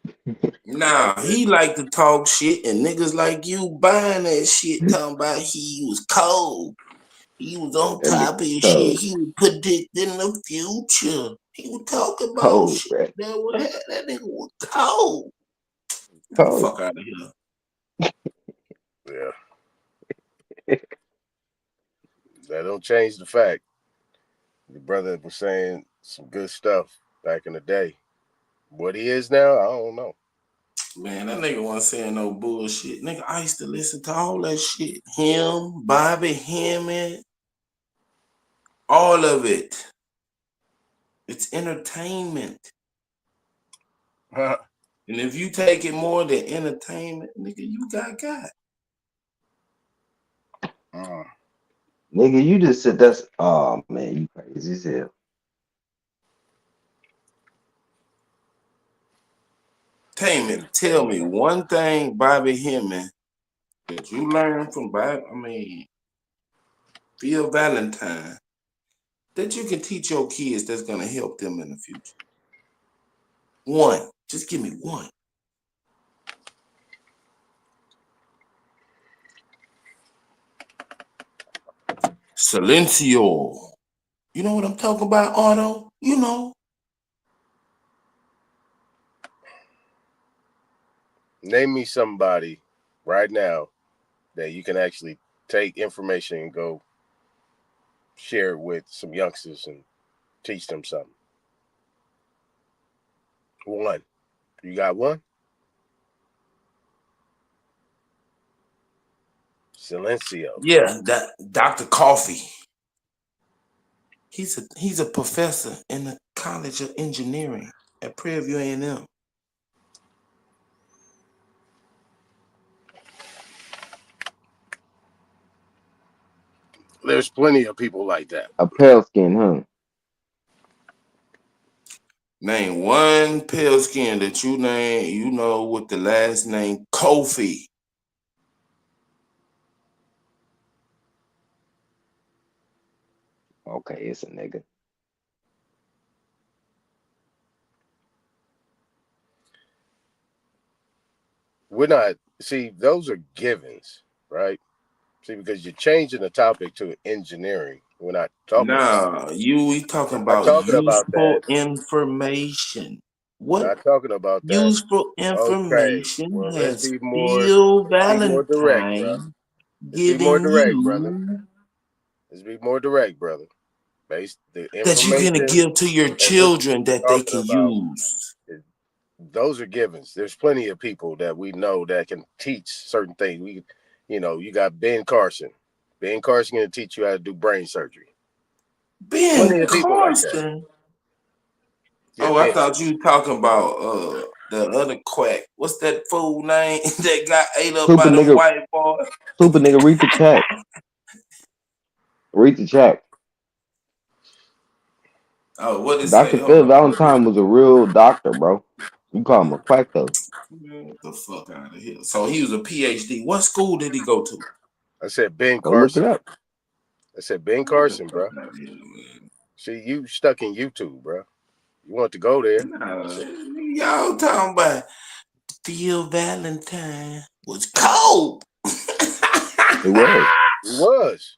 Nah, he like to talk shit, and niggas like you buying that shit, talking about he was cold. He was on That top nigga of his cold. shit. He was predicting the future. He was talking about Cold, shit bruh. that nigga was cold. Get the Cold. fuck out of here. Yeah. That don't change the fact the brother was saying some good stuff back in the day. What he is now, I don't know. Man, that nigga wasn't saying no bullshit. Nigga, I used to listen to all that shit. Him, Bobby Hemming, all of it. It's entertainment. And if you take it more than entertainment, nigga, you got. Nigga, you just said that's oh man, you crazy as hell. Tell me one thing, Bobby Hemming, that you learned from Phil Valentine, that you can teach your kids that's gonna help them in the future. One. Just give me one. Silencio. You know what I'm talking about, Otto? You know. Name me somebody right now that you can actually take information and go share it with some youngsters and teach them something. One. You got one? Silencio. Yeah, that Dr. Coffee. He's a professor in the College of Engineering at Prairie View A&M. There's plenty of people like that. A pale skin, huh? Name one pale skin that you know with the last name Kofi. Okay, it's a nigga. We're not, see, those are givens, right? See, because you're changing the topic to engineering. We're not talking about we talking about useful information. What not talking about that. useful Okay. information Well, has Phil direct, bro. Valentine Let's be more giving direct, brother. you Let's be more direct, brother. Based the that you're gonna information give to your children that they can use? Those are givens. There's plenty of people that we know that can teach certain things. You got Ben Carson. Ben Carson can teach you how to do brain surgery. Plenty Ben of people like that. Carson. Yeah, I Ben. thought you were talking about the other quack. What's that fool name that got ate up by them white boys? Super nigga, read the chat. Read the chat. Oh, what is Dr. Phil Valentine was a real doctor, bro. You call him a quack though. Man, get the fuck out of here. So he was a PhD. What school did he go to? I said Ben Go look Carson. it up. I said Ben Carson, bro. See, you stuck in YouTube, bro. You want to go there? Y'all talking about Phil Valentine was cold. It was.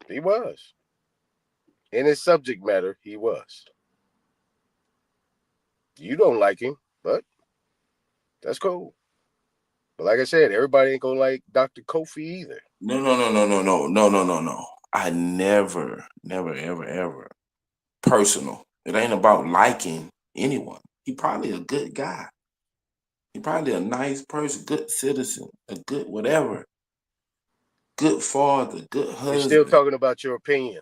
He was. In his subject matter, he was. You don't like him, but that's cool. But like I said, everybody ain't gonna like Dr. Kofi either. No. I never, ever personal It ain't about liking anyone. He probably a good guy. He probably a nice person, good citizen, a good whatever. Good father, good husband. You're still talking about your opinion.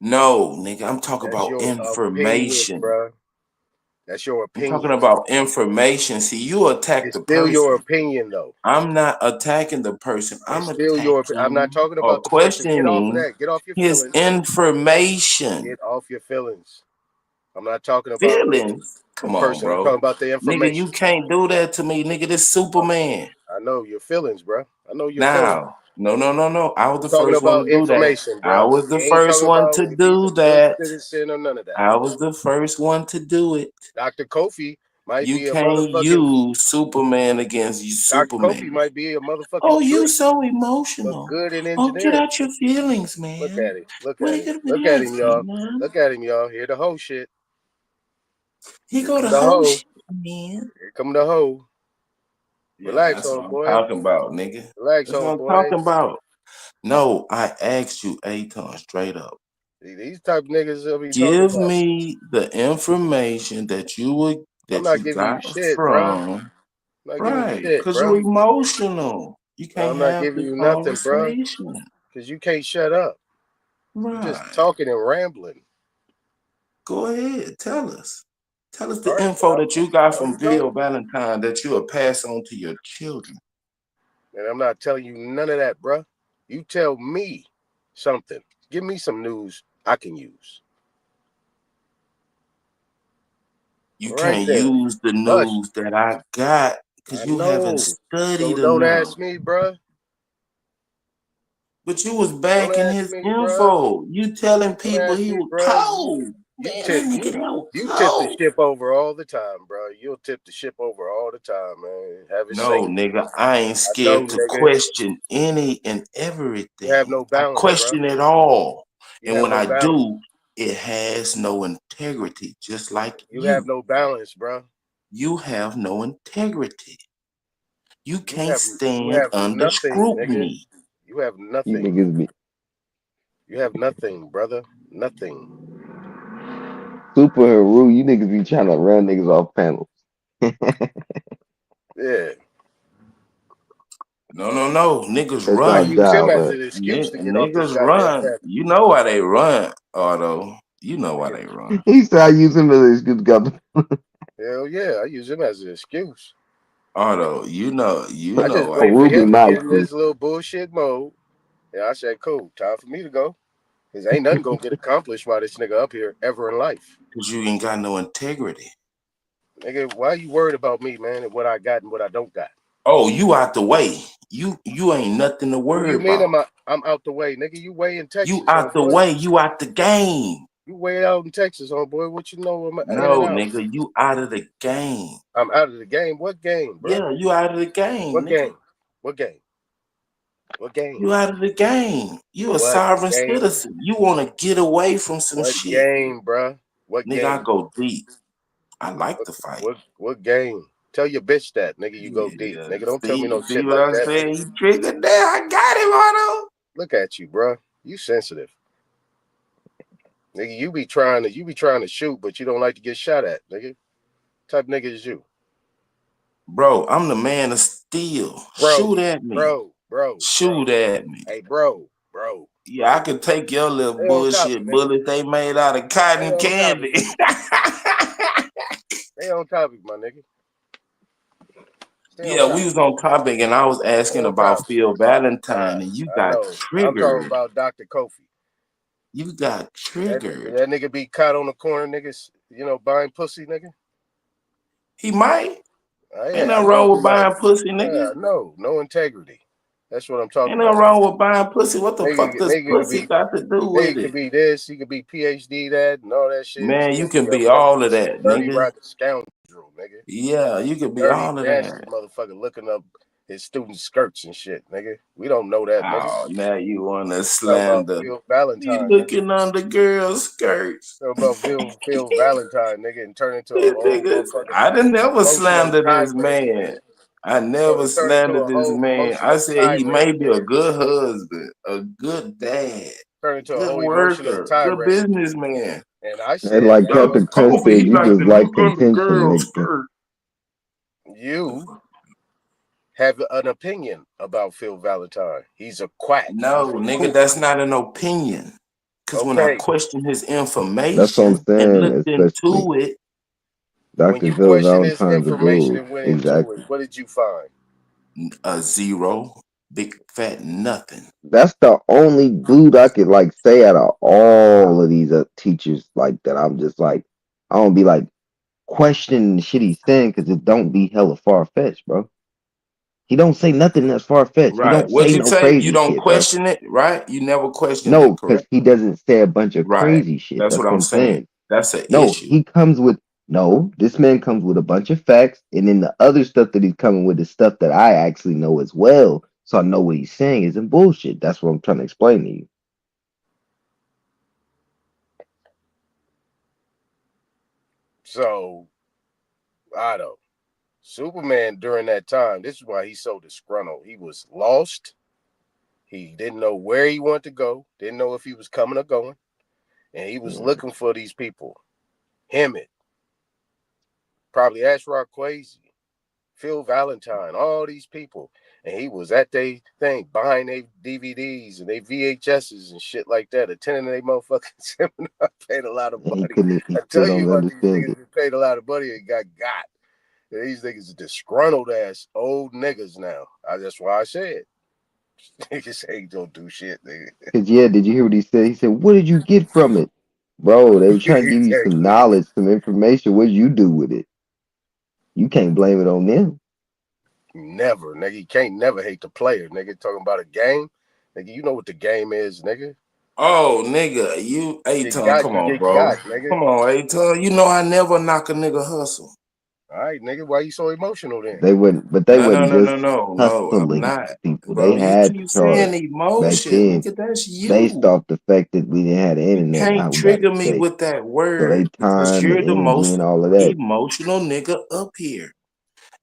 No, nigga, I'm talking That's about your information. opinion, bro. That's your I'm opinion. talking about information. See, you attack It's the still person. your opinion, though. I'm not attacking the person. I'm It's still your. I'm not attacking talking or about the person. Get off of questioning that. Get off your his feelings. information. Get off your feelings. I'm not talking about Feelings? the Come on, person. I'm bro. talking about the Nigga, information. you can't do that to me, nigga. This Superman. I know your feelings, bro. I know your feelings. Now, no. I was the Talking first one about to do that. information, bro. I was the We ain't first talking one about to if he's do a good that. citizen or none of that. I was the first one to do it. Dr. Kofi might You be a can't motherfucking. use Superman against you, Dr. Superman. Kofi might be a motherfucking. Oh, you trick, so but emotional. good in Oh, get engineering. out your feelings, man. Look at it. Look Well, at you it. gotta Look at him, relax, y'all. man. Look at him, y'all. Hear the whole shit. He go to The whole hoe. shit, man. Here come the hoe. Yeah, Relax, that's what I'm homeboy. talking about, nigga. Relax, That's what I'm homeboy. talking about. No, I asked you, Aton, straight up. These type of niggas that we talking Give about. me the information that you would I'm that not you giving you got shit, bro. from I'm not giving you right, shit, because bro. you're emotional. You can't I'm not have giving the you nothing, bro. conversation. Because you can't shut up. You're just Right. talking and rambling. Go ahead, tell us. Tell us the All right, info that you got I from already told Bill you. Valentine that you'll pass on to your children. And I'm not telling you none of that, bro. You tell me something. Give me some news I can use. You Right can't there. use the Hush. news that I got because I you know. haven't So studied don't enough. ask me, bro. But you was Don't backing ask his me, info. You telling Don't people ask he me, was bro. cold. You Man, tip that nigga that was you tip the cold. ship over all the time, bro. You'll tip the ship over all the time, man. Have it No, safe. nigga, I ain't I know, scared to nigga. question any and You everything. have no I balance, question bro. it all. You And have when no I balance. do, it has no integrity, just like You have no balance, bro. You have no integrity. You can't You stand have under nothing, nigga. scrutiny. You have You nothing. niggas be You have nothing, brother. Nothing. super Haru. You niggas be trying to run niggas off panels. Yeah. No. Niggas That's I our run. use him job, as right? an excuse to get off this Niggas goddamn run. panel. You know why they run, Otto. You know why they run. He said I use him as an excuse. Hell yeah, I use him as an excuse. Otto, you know I just why wait they for Haru be him to my get in excuse. this little bullshit mode. And I said, cool, time for me to go. Because ain't nothing gonna get accomplished by this nigga up here ever in life. Because you ain't got no integrity. Nigga, why you worried about me, man, and what I got and what I don't got? Oh, you out the way. You ain't nothing to What do worry you mean about. I'm out the way, nigga? You way in Texas, You out the homeboy. way. You out the game. You way out in Texas, homeboy. What you know? I'm in No, and out. nigga, you out of the game. I'm out of the game. What game, bro? Yeah, you out of the game, What nigga. game? What game? What game? You out of the game. You a What sovereign game? citizen. You want to get away from some What shit. game, bro? What Nigga, game? I go deep. I like to fight. What game? Tell your bitch that, nigga. You go deep, nigga. Don't tell me no See shit what like I'm that. saying? Nigga. You triggered there. I got him, Otto. Look at you, bro. You sensitive, nigga. You be trying to shoot, but you don't like to get shot at, nigga. What type of nigga is you? Bro, I'm the man of steel. Bro, Shoot at me. Shoot at me. Hey, bro. Yeah, I could take your little Stay on topic, bullshit nigga. bullet they made out of Stay cotton on candy. topic. Stay on topic, my nigga. Stay on Yeah, we topic. was on topic and I was asking about Phil Valentine and you I got know. I'm talking triggered. about Dr. Kofi. You got triggered. That nigga be caught on the corner, niggas, buying pussy, nigga. He might. Yeah, Ain't nothing wrong with buying pussy, nigga. No integrity. That's what I'm talking Ain't about. nothing wrong with buying pussy. What the fuck does Nigga pussy got to do with Nigga it? could be this, he could be PhD that and all that shit. Man, He you could can a be all of that, dirty, nigga. rotten scoundrel, nigga. Yeah, you can be Dirty, all of nasty that. motherfucker looking up his student skirts and shit, nigga. We don't know that, nigga. Oh, now you want to Talking about slander. Phil You Valentine, looking under girls' skirts. Talking about Phil Valentine, nigga, and turn into a whole motherfucking I didn't never emotional slander this tirade. man. I never Turn into slandered a this whole man. I emotional said he may tirade, be a nigga. good husband, a good dad, Turn into a good whole emotional worker, good tirade. businessman. And I And said, like you know, Captain Crunch said, you just like contention, nigga. you have an opinion about Phil Valentine. He's a quack. No, nigga, that's not an opinion. Because when I Okay. questioned his That's what I'm information and saying, looked especially into it, When Dr. you Phil question his Valentine's a information bull. and went Exactly. into it, what did you find? a zero, big fat nothing. That's the only dude I could like say out of all of these teachers like that. I'm just like, I don't be like questioning the shit he's saying because it don't be hella far fetched, bro. He don't say nothing that's far fetched. He Right. don't What'd say you no say? You crazy don't shit, bro. question it, right? You never questioned No, it, because correct? he doesn't say a bunch of Right. crazy shit. That's That's what what I'm I'm saying. saying. That's an No, issue. he comes with this man comes with a bunch of facts, and then the other stuff that he's coming with is stuff that I actually know as well. So I know what he's saying isn't bullshit. That's what I'm trying to explain to you. So, Otto, Superman during that time, this is why he's so disgruntled. He was lost. He didn't know where he wanted to go, didn't know if he was coming or going. And he was looking for these people. Hemet, probably Ashraf Kwesi, Phil Valentine, all these people. And he was at their thing, buying their DVDs and their VHSs and shit like that, attending their motherfucking seminar, paid a lot of And money. he I still tell you don't about these understand niggas it. that paid a lot of money and got. And these niggas are disgruntled ass old niggas now. That's why I said. Niggas ain't gonna do shit, nigga. Cause yeah, did you hear what he said? He said, "What did you get from it, bro? They were trying to give you some Exactly. knowledge, some information. What did you do with it? You can't blame it on them." Never, nigga. You can't never hate the player, nigga. Talking about a game, nigga. You know what the game is, nigga. Oh, nigga, you Aton, come You on, get bro. got, nigga. Come on, Aton. You know I never knock a nigga hustle. All right, nigga. Why you so emotional then? They wouldn't, but they No, wasn't just I'm hustling not. people. Bro, They you had to keep saying charge back emotion. then, Nigga, that's based you. off the fact that we didn't have the You internet. can't How we got trigger to me say with that so they word because time, the you're the energy, most and all of that. emotional nigga up here.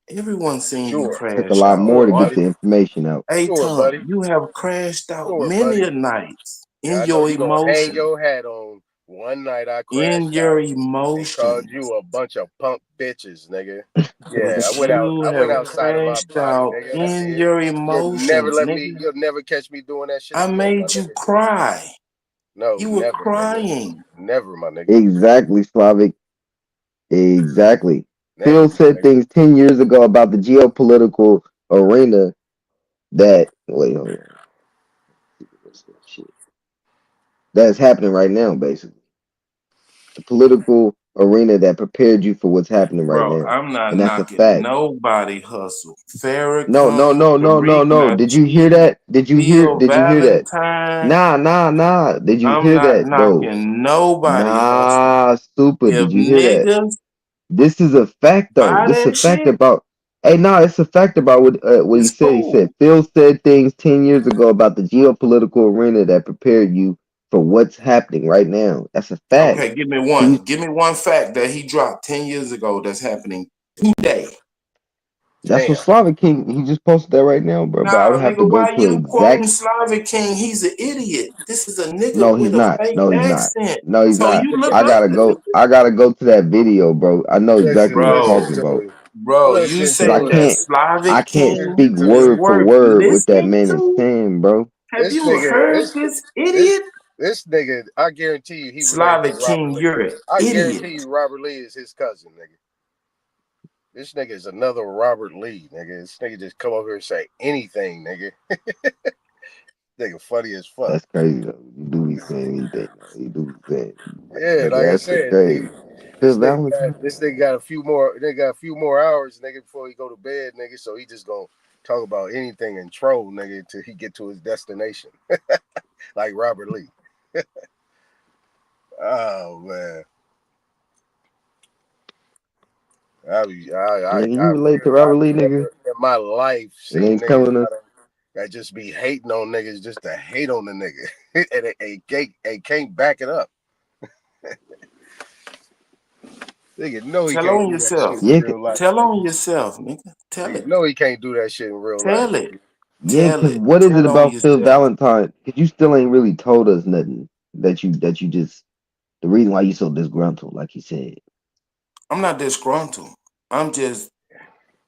Everyone seen you Sure. Took a crash lot out, more Sure, to get boy. the buddy. information out. Hey Sure, Tom, buddy. you have crashed out Sure, many buddy. a nights Yeah, in I know your you gonna hang emotion. your hat on. One night I In crashed your out and called emotions. you a bunch of punk bitches, nigga. But Yeah, you I went have outside of my crashed body, out nigga. I in did. your emotions, nigga. You'll never catch me doing that shit I again, my made you nigga. cry. No, You were never, nigga. crying. Never, my nigga. Exactly, Slavic. Exactly. Never, Phil my said nigga. things 10 years ago about the geopolitical arena that wait, hold on. What's that shit? That's happening right now, basically. The political arena that prepared you for what's happening right Bro, now. I'm not And that's a knocking fact. nobody hustle. No, no, Farrakhan, no, no, no, Tariq no. Did you hear Nasheed, that? Did you Phil hear that? Valentine. Nah. Did you I'm hear not that though? knocking nobody hustle. Nah, super. If Did you hear that? niggas This is a fact though. buy This is a that fact shit, about. Hey, no, it's a fact about what he it's said. He said cool. Phil said things 10 years ago about the geopolitical arena that prepared you for what's happening right now. That's a fact. Okay, give me He one. Give me one fact that he dropped 10 years ago that's happening today. That's what Damn. Slavic King. He just posted that right now, bro. But I Nah, would have to nigga, go why to an you quoting exact. Slavic King? He's an idiot. This is a nigga No, he's with a not. fake No, he's not. accent. No, he's So not. you look I up gotta the go. nigga. I gotta go to that video, bro. I know exactly what he's Bro, talking about. you Listen Cause to I said him. that can't. I Slavic can't King speak is word for worth word what that listening man is to? saying, bro. Have This you nigga, heard this idiot? this nigga, I guarantee you he related to Slavic Robert King, Lee. you're an I idiot. guarantee you Robert Lee is his cousin, nigga. This nigga is another Robert Lee, nigga. This nigga just come over here and say anything, nigga. Nigga funny as fuck. That's crazy though. You do be saying anything. Though. You do be saying. Yeah, like I That shit said, crazy. Phil Valentine. this nigga got a few more. They got a few more hours, nigga, before he go to bed, nigga. So he just gonna talk about anything and troll, nigga, until he get to his destination, like Robert Lee. Oh man, Nigga, you I relate to Robert Lee, nigga? never in my life And seen he's niggas telling us. that just be hating on niggas just to hate on the nigga, and they can't back it up. Nigga know he Tell can't on do that yourself. shit in Yeah, real life. Tell on Nigga. yourself, nigga. Tell Nigga it. know he can't do that shit in real life. Tell it. Nigga. yeah. Tell Cause it. what is it Tell on about Phil yourself. Valentine? Cause you still ain't really told us nothing that you just The reason why you so disgruntled, like he said. I'm not disgruntled. I'm just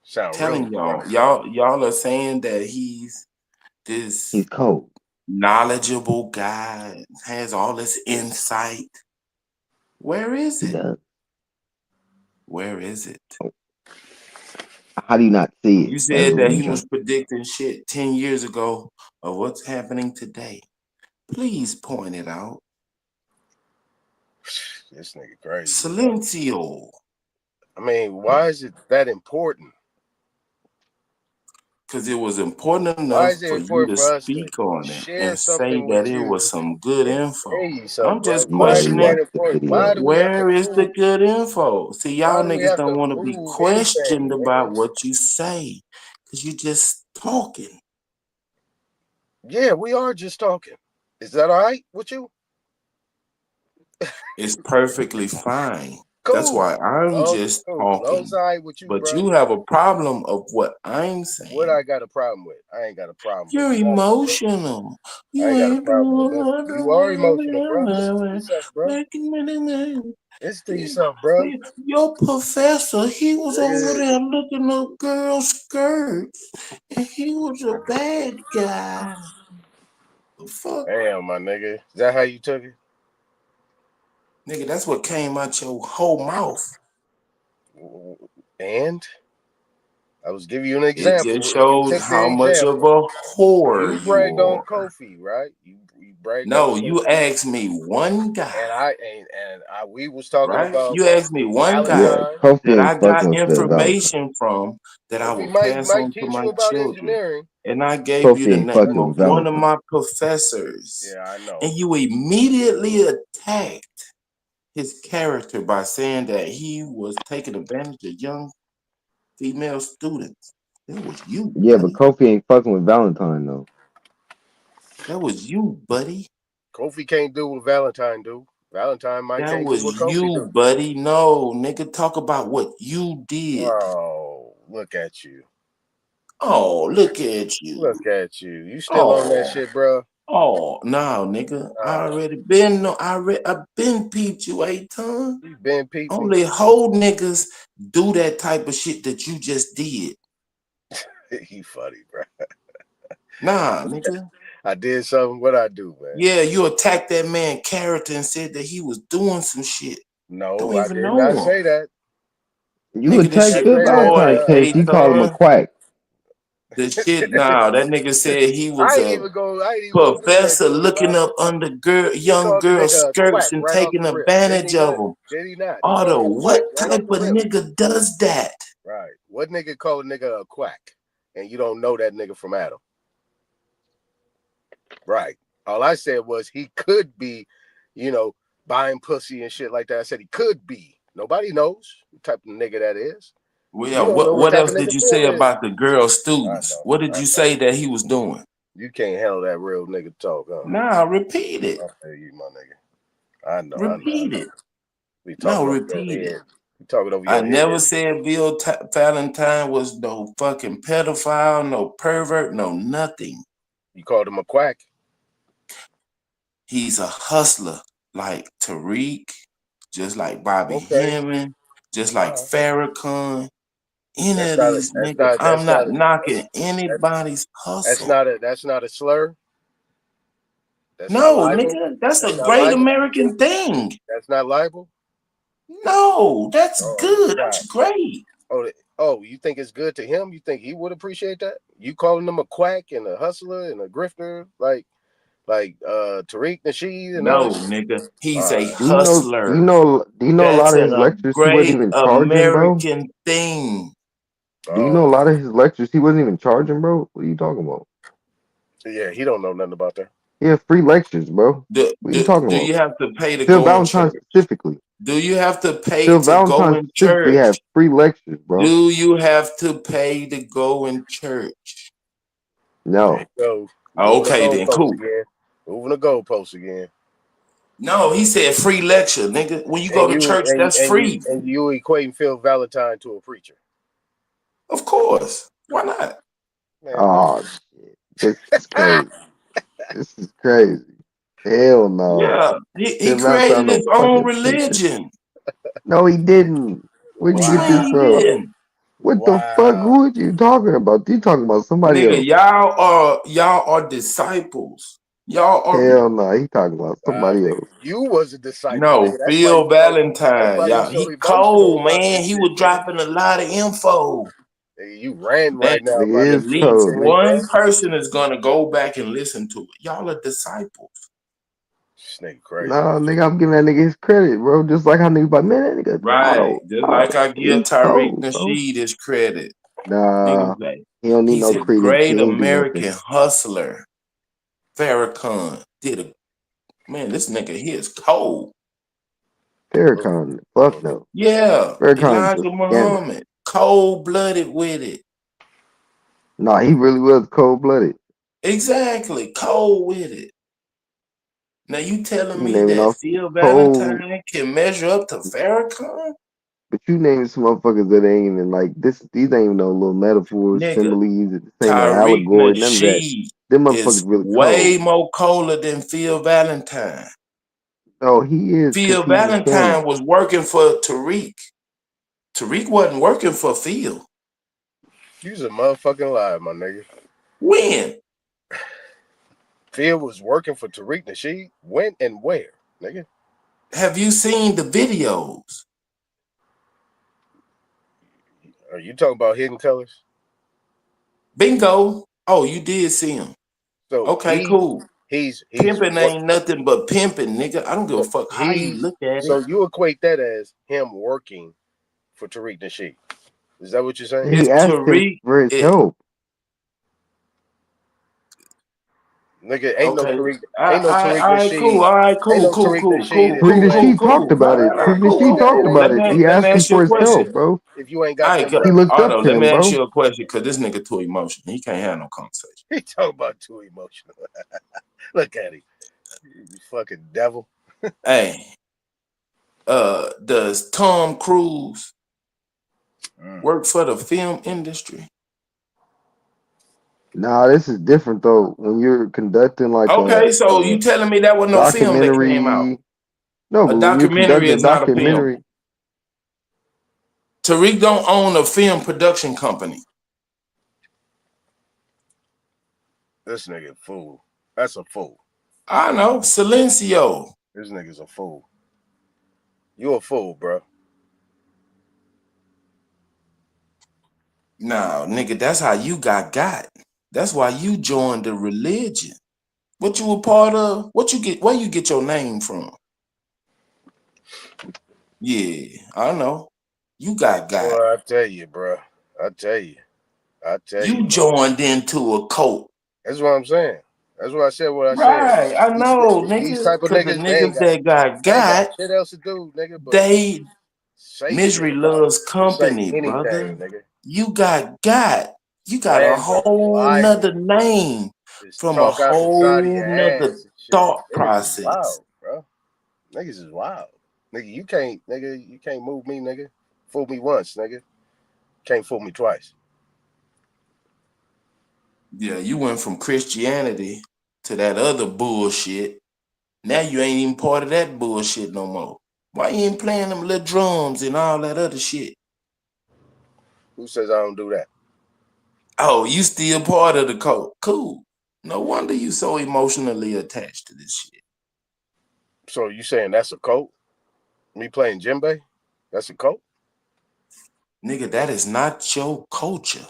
Sound real telling y'all. disgruntled. Y'all are saying that he's this He's cold. knowledgeable guy, has all this insight. Where is He it? does. Where is it? How do you not see it? You That's said what that we he trying. was predicting shit 10 years ago of what's happening today. Please point it out. This nigga crazy. Silencio. I mean, why is it that important? Because it was important Why enough is it for you to important for us to speak on it share and say something that with it you was some good and info. tell you something, I'm bro? just You Why is already it that questioning watched the important? video. Why do we have to where is the prove? good info? See, y'all Why do we niggas have don't to want to be prove questioned anything, about nigga? what you say because you just talking. Yeah, we are just talking. Is that all right with you? It's perfectly fine. Cool. That's why I'm just Long as talking. all right with you, But bro. you have a problem of what I'm saying. What I got a problem with? I ain't got a problem You're with nothing, bro. emotional. I You ain't got a ain't problem with nothing. You are emotional, bro. Listen to doing yourself, bro. it. Listen to yourself, bro. Your professor, he was over Nigga, there looking up girls' skirts, and he was a bad guy. The fuck? damn, my nigga. Is that how you took it? Nigga, that's what came out your whole mouth. And I was giving you an It example. just And you shows took how the much of example. a whore You you bragged on are. Kofi, right? You bragged No, on you Kofi. asked me one guy, And we was talking right? about You asked me one guy Yeah, Valentine. Kofi that I ain't fucking got with Phil Valentine. information from that I Kofi will might pass on to teach my you about children. engineering. And I gave you Kofi the ain't name fucking of with one of Valentine. my professors. Yeah, I know. And you immediately attacked his character by saying that he was taking advantage of young female students. That was you, Yeah, buddy. but Kofi ain't fucking with Valentine though. That was you, buddy. Kofi can't do what Valentine do. Valentine That can't do was what Kofi you, do. buddy. No, nigga, talk about what you did. Oh, look at you. Oh, look at you. Look at you. You still on that shit, bro? Oh, no, nigga. I've been peeped you, A-Ton. You been peeped me. Only whole niggas do that type of shit that you just did. You funny, bro. Nah, nigga. I did something. What I do, man? Yeah, you attacked that man character and said that he was doing some shit. No, Don't I even did know not him. say that. You Nigga, the attacked shit Phil Valentine recorded, case. You called him a A-Ton. quack. The shit, nah, that nigga said he was I ain't a even go do that professor to him, looking bro. up under He young called the girls' nigga a skirts quack and right off taking the rip. Didn't advantage he of not? them. Did he not? He called Otto, him a quack what right off type the of rip. nigga does that? Right. What nigga call a nigga a quack and you don't know that nigga from Adam? Right. All I said was he could be, buying pussy and shit like that. I said he could be. Nobody knows what type of nigga that is. Well, You yeah, don't know what what type else of did nigga you Phil say is. about the girl I students? know. What did you say that he was doing? You can't handle that real nigga talk, huh? Nah, repeat it. I'll tell you, my nigga. I know. Repeat it. We No, talking over your repeat it. head. We talking over I your never head. said Bill Valentine was no fucking pedophile, no pervert, no nothing. You called him a quack? He's a hustler like Tariq, just like Bobby Okay. Hemming, just like Farrakhan. Any That's of not these niggas, I'm not knocking anybody's hustle. that's not a slur. That's not No, libel. nigga, that's That's a not great libel. American thing. That's not libel. No, that's Oh, good. God. That's great. You think it's good to him? You think he would appreciate that? You calling him a quack and a hustler and a grifter like Tariq Nasheed and all No, that shit? nigga, he's All a right. hustler. Do you know a That's lot of his a lectures he wasn't great even charging, bro? American thing. Do you know a lot of his lectures he wasn't even charging, bro? What are you talking about? Yeah, he don't know nothing about that. He had free lectures, bro. Do What are you talking about? you have to pay to Phil go in Valentine church? specifically. Do you have to pay Phil to go Valentine in specifically church? had free lectures, bro. Do you have to pay to go in church? No. So Okay, then cool. Moving the goalposts again. No, he said free lecture, nigga. When you go to church, that's free. And you equating Phil Valentine to a preacher. Of course. Why not? Man, Oh shit. This is crazy. This is crazy. Hell no. Yeah, he Phil Valentine created no his own fucking preacher. religion. No, he didn't. Where'd What you you get mean this he from? didn't? What the fuck? Who are you talking about? You talking about somebody Nigga, else? y'all are disciples. Y'all are Hell no, he talking about somebody Nigga, else. you was a disciple, no nigga. That's why Phil you so. That's Valentine. why you Y'all, so he emotional cold, about man. this He shit, was nigga. dropping a lot of info. Nigga, you ran Man, right now Nigga about at this is nigga least cold, Terry, nigga. bro. one person is gonna go back and listen to it. Y'all are disciples. This nigga crazy. Nah, nigga, I'm giving that nigga his credit, bro. Just like how nigga, but man, that nigga Right. Just like I give he's Tariq cold, bro. Nasheed his credit. Nah, Nigga say he don't need he's no a credit. great He ain't do American nothing. hustler. Farrakhan did a man, this nigga here is cold. Farrakhan, fuck no. Yeah, Farrakhan's a Elijah scammer. Muhammad, cold-blooded with it. Nah, he really was cold blooded. Exactly, cold with it. Now you telling You me naming that off Phil cold, Valentine can measure up to Farrakhan? but you naming some motherfuckers that ain't even like this. These ain't even no little metaphors, Nigga, similes. This ain't no Tariq allegory, none of that. Nasheed Them motherfuckers is really way cold. more colder than Phil Valentine. No, he is because Phil he's a scammer. Valentine was working for Tariq. Tariq wasn't working for Phil. You's a motherfucking liar, my nigga. When? Phil was working for Tariq Nasheed. When and where, nigga? Have you seen the videos? Are you talking about Hidden Colors? Bingo. Oh, you did see him. So Okay, cool. he's Pimping ain't nothing but pimping, nigga. I don't give a so fuck how you look at so it. you equate that as him working for Tariq Nasheed. Is that what you're saying? He It's asked him Tariq. for his help. Nigga, ain't no Okay. Tariq All right, cool. Nasheed. All right, Ain't cool, no cool, Tariq cool, Nasheed cool, if Tariq cool, you ain't cool, Nasheed talked cool. about it. Right, Tariq cool. Nasheed talked about it. He Let me asked him ask you for a his help, question. bro. if you ain't All got right, them good. He looked up Otto, to let me him, ask bro. you a question because this nigga too emotional. He can't have no conversation. He talking about too emotional. Look at him. You fucking devil. Hey, does Tom Cruise work for the film industry? Nah, this is different though. When you're conducting like Okay, so a you telling me that was no film that came out? documentary, no, A but when you're documentary conducting a is not a film. documentary, Tariq don't own a film production company. This nigga fool. That's a fool. I know. Silencio. This nigga's a fool. You a fool, bro. Nah, nigga, that's how you got. That's why you joined the religion. What you a part of? What you get? Where you get your name from? Yeah, I know. You got. Boy, I tell you, bro. I tell you, You man. joined into a cult. That's what I'm saying. That's what I said. What I said. Right, I know, These nigga. type of Cause the niggas, they ain't niggas got that they ain't got got, shit else to do, nigga. But they say shit misery about loves or say company, anything, brother. nigga. You got. You got a Random, whole nother libel, name just from a talk out the side of whole your nother ass and shit. thought Niggas is process. wild, bro. Niggas is wild. Nigga, you can't move me, nigga. Fool me once, nigga. Can't fool me twice. Yeah, you went from Christianity to that other bullshit. Now you ain't even part of that bullshit no more. Why you ain't playing them little drums and all that other shit? Who says I don't do that? Oh, you still part of the cult. Cool. No wonder you so emotionally attached to this shit. So you saying that's a cult? Me playing djembe? That's a cult? Nigga, that is not your culture.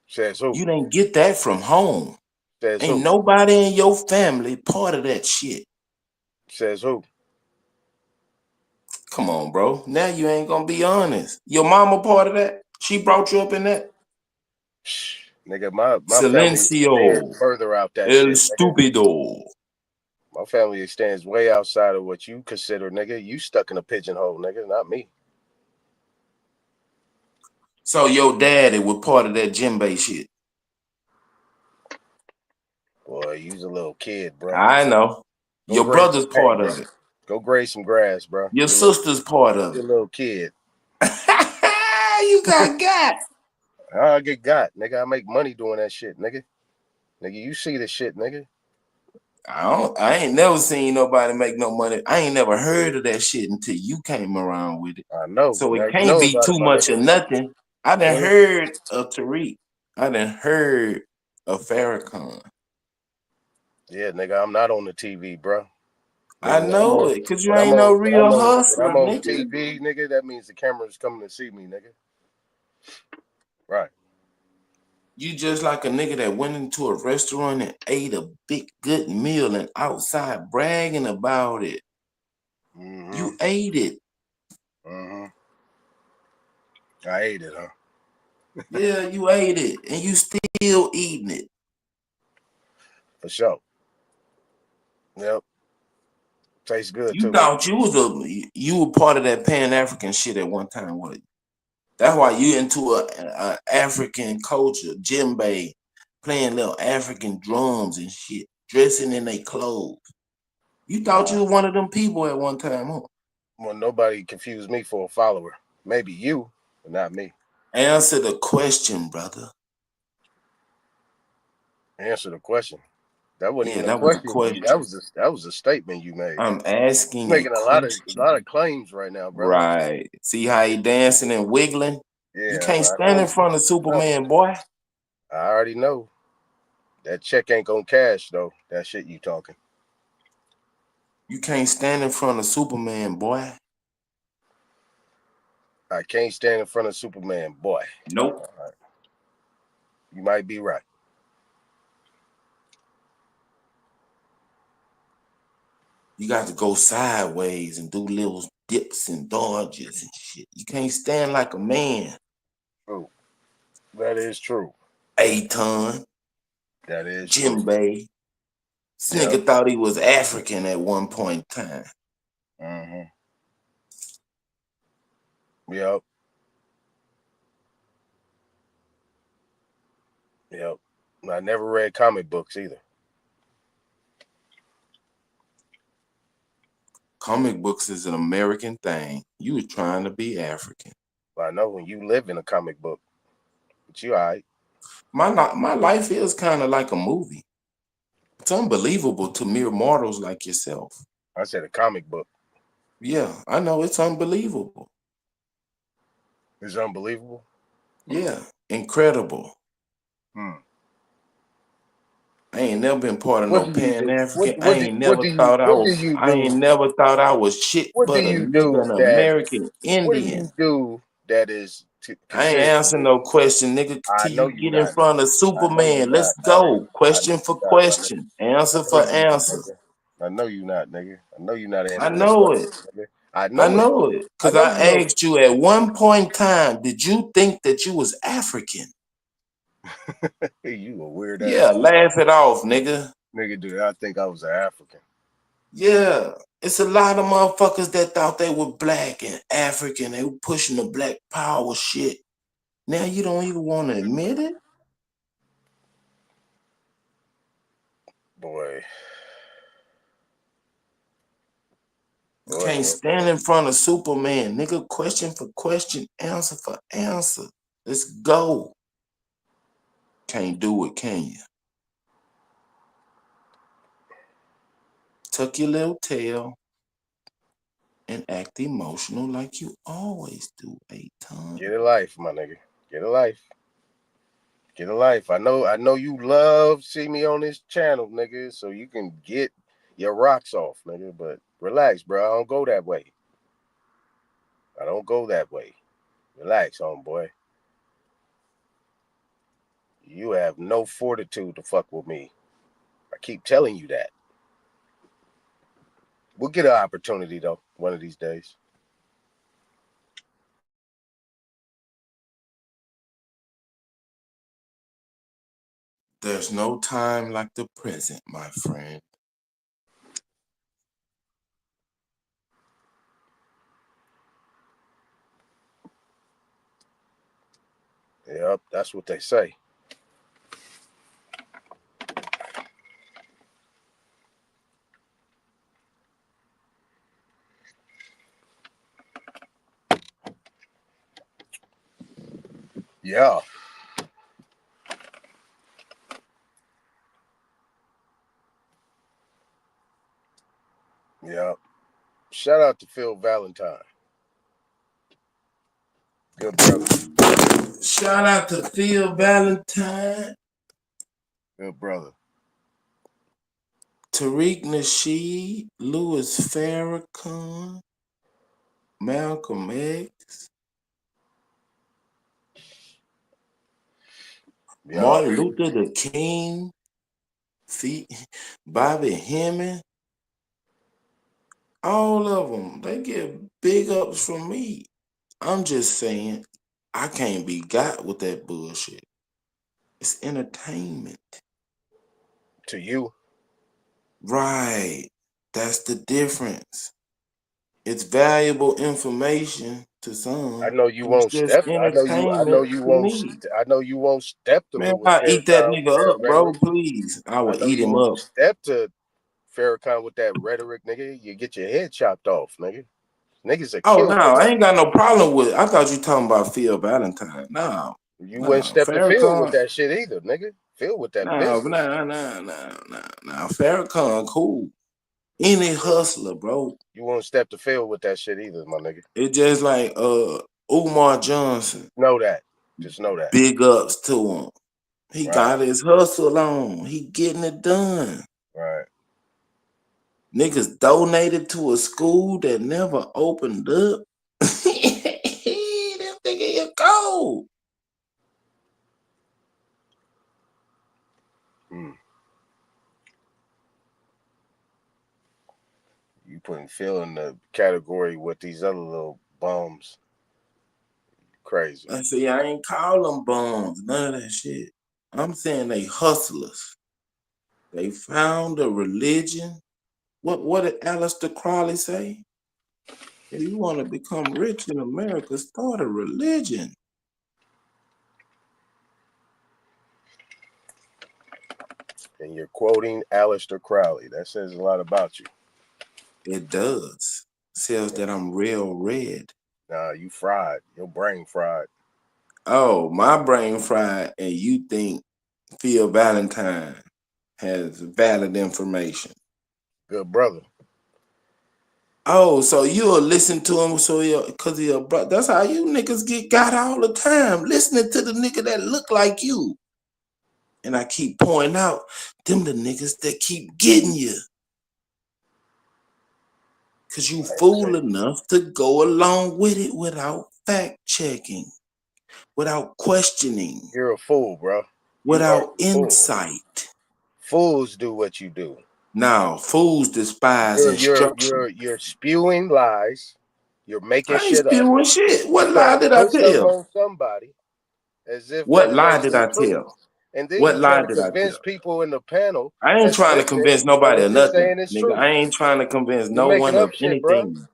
Says who? You didn't get that from home. Says Ain't who? nobody in your family part of that shit. Says who? Come on, bro. Now you ain't gonna be honest. Your mama part of that? She brought you up in that? Nigga, my family extends Silencio. further out that El shit, nigga. stupido. My family extends way outside of what you consider, nigga. You stuck in a pigeonhole, nigga, not me. So your daddy was part of that djembe shit. Boy, you's a little kid, bro. I know. Go Your graze brother's some hay, part bro. of it. Go graze some grass, bro. Your sister's part of You're it. a little kid. You got. How I get got, nigga? I make money doing that shit, nigga. Nigga, you see the shit, nigga. I ain't never seen nobody make no money. I ain't never heard of that shit until you came around with it. I know. So Now it you can't know be about it, too my much nigga. of nothing. I done Well, heard of Tariq. I done heard of Farrakhan. yeah, nigga, I'm not on the TV, bro. I Nigga, know it, cause you ain't no when I'm real on when hustler, I'm on nigga. TV, nigga, that means the camera's coming to see me, nigga. Right. You just like a nigga that went into a restaurant and ate a big good meal and outside bragging about it. Mm-hmm. You ate it. Mm-hmm. I ate it, huh? Yeah, you ate it, and you still eating it. For sure. Yep. Tastes good You too. thought you were part of that Pan African shit at one time, was you? That's why you into a African culture, djembe, playing little African drums and shit, dressing in their clothes. You thought you were one of them people at one time, huh? Well, nobody confused me for a follower. Maybe you, but not me. Answer the question, brother. Answer the question. That wasn't Yeah, even a that was a question. question. That was a statement you made. I'm asking You're a making a question. lot of claims right now, brother. Right. See how he dancing and wiggling? You Yeah, can't I stand know. in front of Superman, boy. I already know. That check ain't gonna cash though. That shit you talking. You can't stand in front of Superman, boy. I can't stand in front of Superman, boy. Nope. All right. You might be right. You got to go sideways and do little dips and dodges and shit. You can't stand like a man. True. That is true. Aton, That is true. Djembe. This nigga thought he was African at one point in time. Mm-hmm. Yep. Yep. I never read comic books either. Comic books is an American thing. You were trying to be African. I know when you live in a comic book, but you all right. My life is kind of like a movie. It's unbelievable to mere mortals like yourself. I said a comic book. Yeah, I know it's unbelievable. It's unbelievable. Yeah, incredible. I ain't never been part of What no do you Pan do? African. What do you I do? ain't never thought I was shit What do but a you nigga, do an that? American What do Indian. you do that is I ain't considered? answering no question, nigga, I till know you you get in not, front nigga. of I know you Superman. Let's not, my nigga. go. I know Question you for not, my nigga. question. Answer I know for you not, answer. nigga. I know you not, nigga. I know you not I answering the know it. question, nigga. I I know it. know it. I Because know I you know asked you at one point in time, did you think that you was African? it. You a weird Yeah, ass laugh it off, nigga. nigga. Dude, I think I was an African. Yeah, it's a lot of motherfuckers that thought they were black and African. They were pushing the black power shit. Now you don't even want to admit it? Boy. You can't stand in front of Superman, nigga. Question for question, answer for answer. Let's go. Can't do it, can you? Tuck your little tail and act emotional like you always do, Aton. Get a life, my nigga. Get a life. Get a life. I know you love see me on this channel, nigga, so you can get your rocks off, nigga. But relax, bro. I don't go that way. I don't go that way. Relax, homeboy. You have no fortitude to fuck with me. I keep telling you that. We'll get an opportunity though, one of these days. There's no time like the present, my friend. Yep, that's what they say. Yeah. Shout out to Phil Valentine. Good brother. Shout out to Phil Valentine. Good brother. Tariq Nasheed, Louis Farrakhan, Malcolm X, Martin Luther the King, Bobby Hemming. All of them, they get big ups from me. I'm just saying, I can't be got with that bullshit. It's entertainment. To you. Right. That's the difference. It's valuable information to some. I know you It's won't just step. I know entertainment you to won't. me. I know you won't step to Man, Louis I eat that Farrakhan with nigga that up, bro. rhetoric. Please. I will know eat you him won't up. step to Farrakhan with that rhetoric, nigga. You get your head chopped off, nigga. Niggas are Oh, killed. no, I ain't got no problem with it. I thought you talking about Phil Valentine. No. You wouldn't step to Phil with that shit either, nigga. Phil with that business. Nah. Farrakhan, cool. Any hustler, bro. You won't step to Phil with that shit either, my nigga. It's just like Umar Johnson. Know that. Just know that. Big ups to him. He Right. got his hustle on. He getting it done. Right. Niggas donated to a school that never opened up. This nigga is cold. You putting Phil in the category with these other little bums. Crazy. I say I ain't call them bums, none of that shit. I'm saying they hustlers. They found a religion. What did Aleister Crowley say? If you want to become rich in America, start a religion. And you're quoting Aleister Crowley. That says a lot about you. It does. Says that I'm real red. Nah, you fried. Your brain fried. Oh, my brain fried, and you think Phil Valentine has valid information. Good brother. Oh, so you'll listen to him because he a brother. That's how you niggas get got all the time, listening to the nigga that look like you. And I keep pointing out, them the niggas that keep getting you. Because you fool enough to go along with it without fact checking, without questioning. You're a fool, bro. Without insight. Fools do what you do. Now, fools despise instruction. You're spewing lies. You're making shit up. I ain't spewing shit. What lie did I tell? On somebody as if What that lie makes did it I true. tell? And then What you lie trying to did I convince tell? people in the panel. I ain't trying to convince nobody of nothing, saying it's nigga. true. I ain't trying to convince You're no making one up of shit, bro. anything.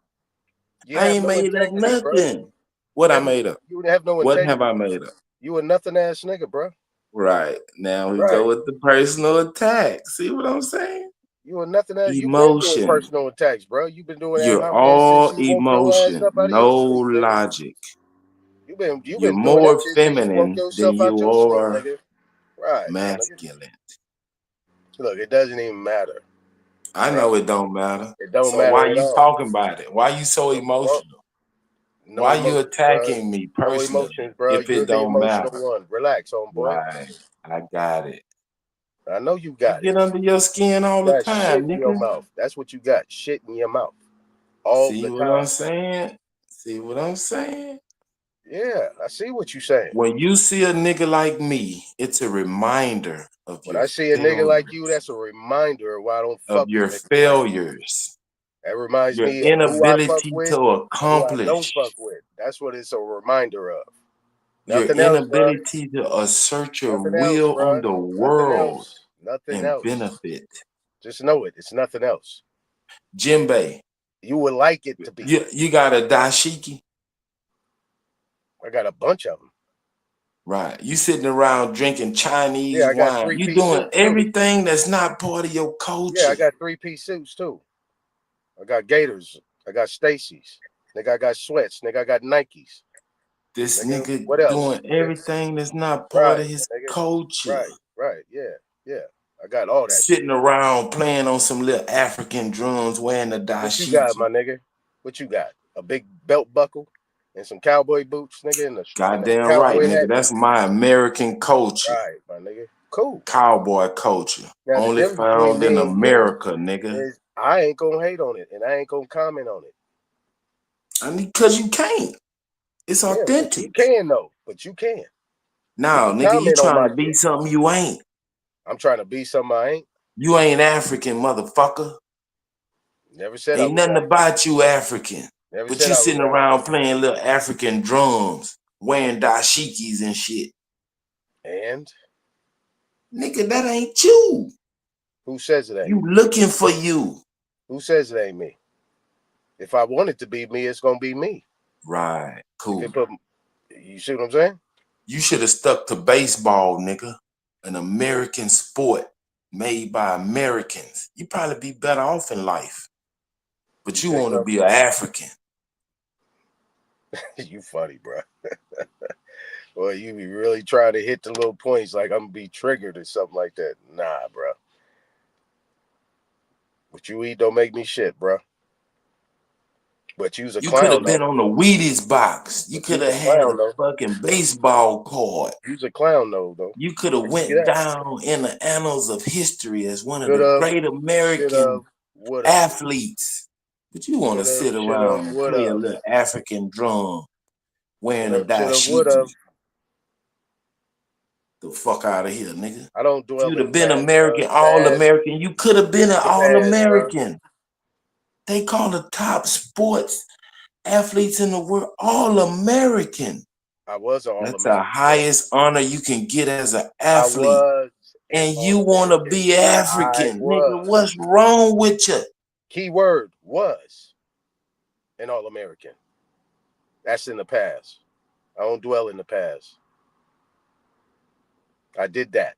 You I have ain't no made up integrity, bro. nothing. What I made up? You have no What integrity. have I made up? You a nothing ass nigga, bro. Right. Now we go with the personal attack. See what I'm saying? You a nothing ass. You been doing Emotion. personal attacks, bro. You've been doing that You're how man all since you woke your ass emotion, up out of no your sleep, nigga. logic. You've been You're doing more that shit since you woke feminine yourself than out you your sleep, are nigga. Right, masculine. Look, it doesn't even matter. I know it don't matter. It don't so matter why at you all. talking about it? Why you so emotional? No why emotions, you attacking bro. me No personally emotions, bro. if You're it the don't emotional matter? one. Relax, homeboy. Right. I got it. I know you I got get it. under your skin all You the got shit time, in your nigga. mouth. That's what you got. Shit in your mouth. All See the what time. I'm saying? See what I'm saying? Yeah, I see what you're saying. When you see a nigga like me, it's a reminder of When your I see a nigga like you, that's a reminder of why I don't fuck of your with niggas failures. That reminds Your me of who I fuck inability with to and who I don't accomplish. fuck with. That's what it's a reminder of. Your Nothing else, bro. inability to assert your Nothing else, will bro. on the Nothing world else. Nothing and else. benefit. Just know it. It's nothing else. Jimbe. You would like it to be. You got a dashiki? I got a bunch of them. Right. You sitting around drinking Chinese Yeah, I got wine. You 3-piece doing suits, too. everything that's not part of your culture. Yeah, I got 3-piece suits too. I got Gators. I got Stacy's. Nigga, I got sweats. Nigga, I got Nikes. This nigga, nigga what else? doing everything that's not part of his nigga. culture. Right. Yeah. I got all that Sitting shit. around playing on some little African drums, wearing the What you got, dashiki. my nigga? What you got? A big belt buckle and some cowboy boots, nigga, and a Goddamn right, cowboy nigga. hat. That's my American culture. Right, my nigga. Cool. Cowboy culture. Now the Only difference between found in me and you America, nigga. is I ain't gonna hate on it and I ain't gonna comment on it. I mean, cause you can't. It's Yeah, but you authentic. can though. But you can. You Now, can nigga, you comment on trying my to be shit. something you ain't. I'm trying to be something I ain't. You ain't African, motherfucker. Never said I Ain't was nothing African. about you African. Never But said you I was sitting African. around playing little African drums, wearing dashikis and shit. And Nigga, that ain't you. who says it ain't? You looking for you. Who says it ain't me? If I want it to be me, it's gonna be me. Right. Cool. You see what I'm saying? You should have stuck to baseball, nigga. An American sport made by Americans. You probably be better off in life. But you think want to so? be an African. You funny, bro. Well, you be really trying to hit the little points like I'm gonna be triggered or something like that. Nah, bro. What you eat don't make me shit, bro. But you's a You could clown have though. been on the Wheaties box. You But could you's have a had clown a though. fucking baseball card. You's a clown though. You could have went down in the annals of history as one of Could the have, great should have, American would have. athletes. But you want to Could have, sit should have, around and would play a have. little African drum wearing Could a have, should have, would dashiki. have. The fuck out of here, nigga. I don't If dwell you'd in the have been past, bro. American, The all past American, you could have been is an the all past, bro. American. They call the top sports athletes in the world all American. I was an That's the All-American, bro. highest honor you can get as an I athlete. was an And you want to All-American. be I African. Nigga, was. what's wrong with you? Key word was an All-American. That's in the past. I don't dwell in the past. I did that.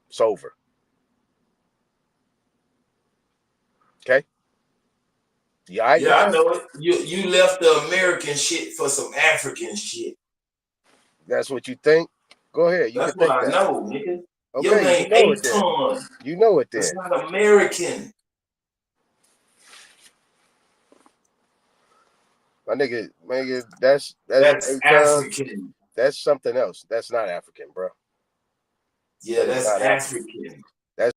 It's over. Okay? You all right with Yeah, I that? know it. You left the American shit for some African shit. That's what you think? Go ahead. You That's can what think I that. know, nigga. Your Okay, you name know it then. Aton. You know it That's then. not American. My nigga, that's That's Akon. African. That's something else. That's not African, bro. Yeah, That is that's not African. African. That's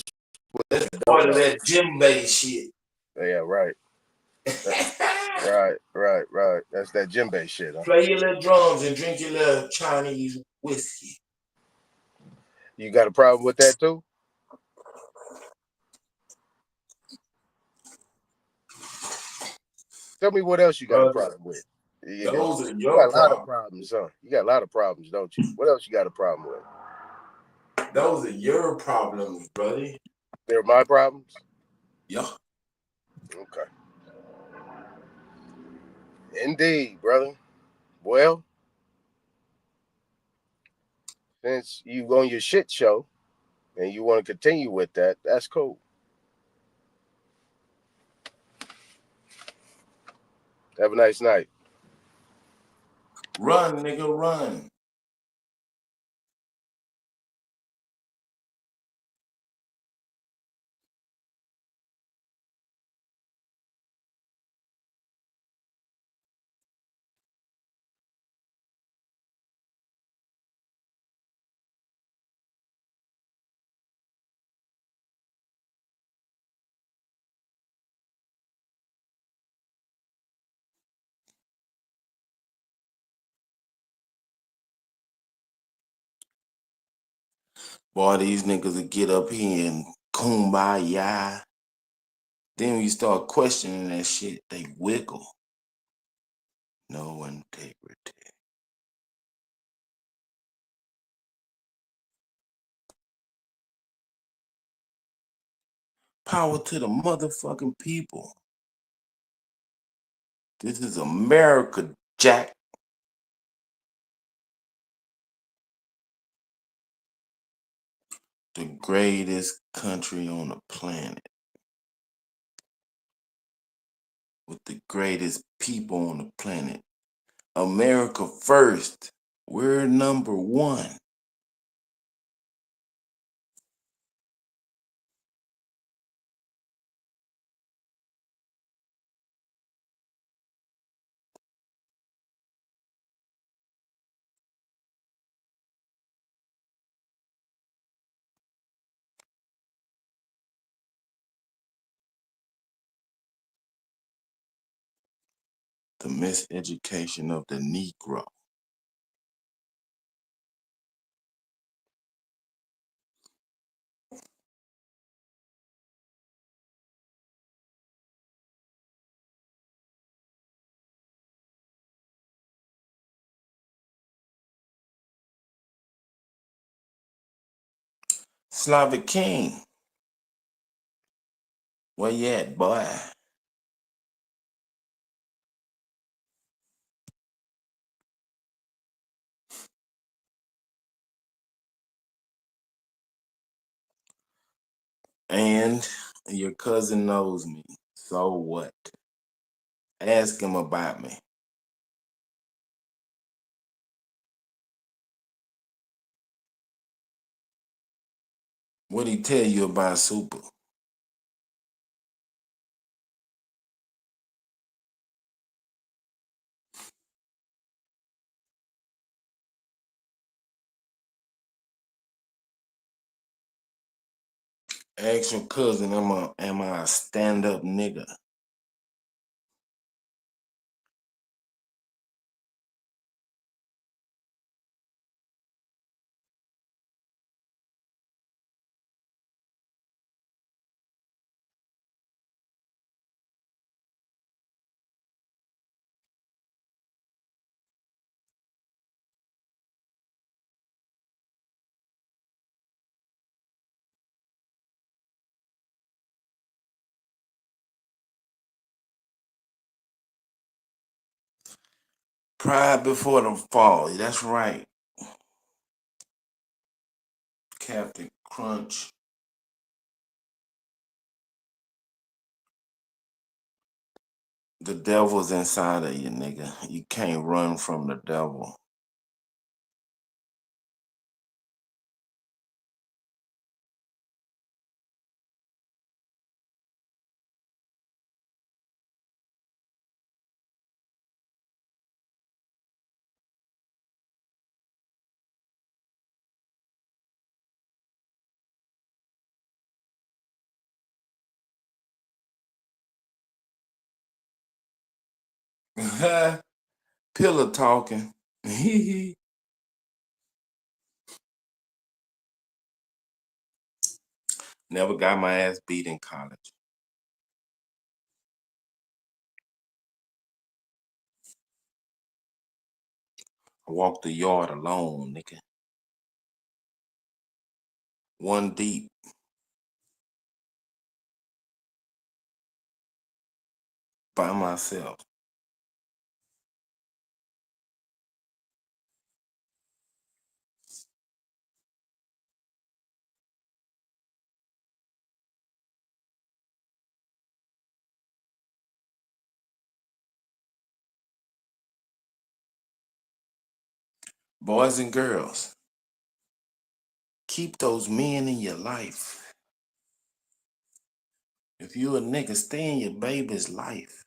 what That's you part don't of know. that djembe shit. Yeah, right. Right. That's that djembe shit, huh? Play your little drums and drink your little Chinese whiskey. You got a problem with that too? Tell me what else you got a Brother, problem with. those are You your got a lot of problems. problems, huh? You got a lot of problems, don't you? What else you got a problem with? Those are your problems, brother. They're my problems? Yeah. Okay. Indeed, brother. Well, since you on your shit show and you want to continue with that, that's cool. Have a nice night. Run, nigga, run. Boy, these niggas will get up here and kumbaya. Then when you start questioning that shit, they wiggle. No integrity. Power to the motherfucking people. This is America, Jack. The greatest country on the planet. With the greatest people on the planet. America first. We're number one. The miseducation of the Negro. Slavic King, where you at, boy? And your cousin knows me, so what? Ask him about me. What'd he tell you about Super? Ask your cousin, am I a stand-up nigga? Pride before the fall. That's right. Captain Crunch. The devil's inside of you, nigga. You can't run from the devil. Pillow talking. Never got my ass beat in college. I walked the yard alone, nigga. One deep. By myself. Boys and girls, keep those men in your life. If you a nigga, stay in your baby's life.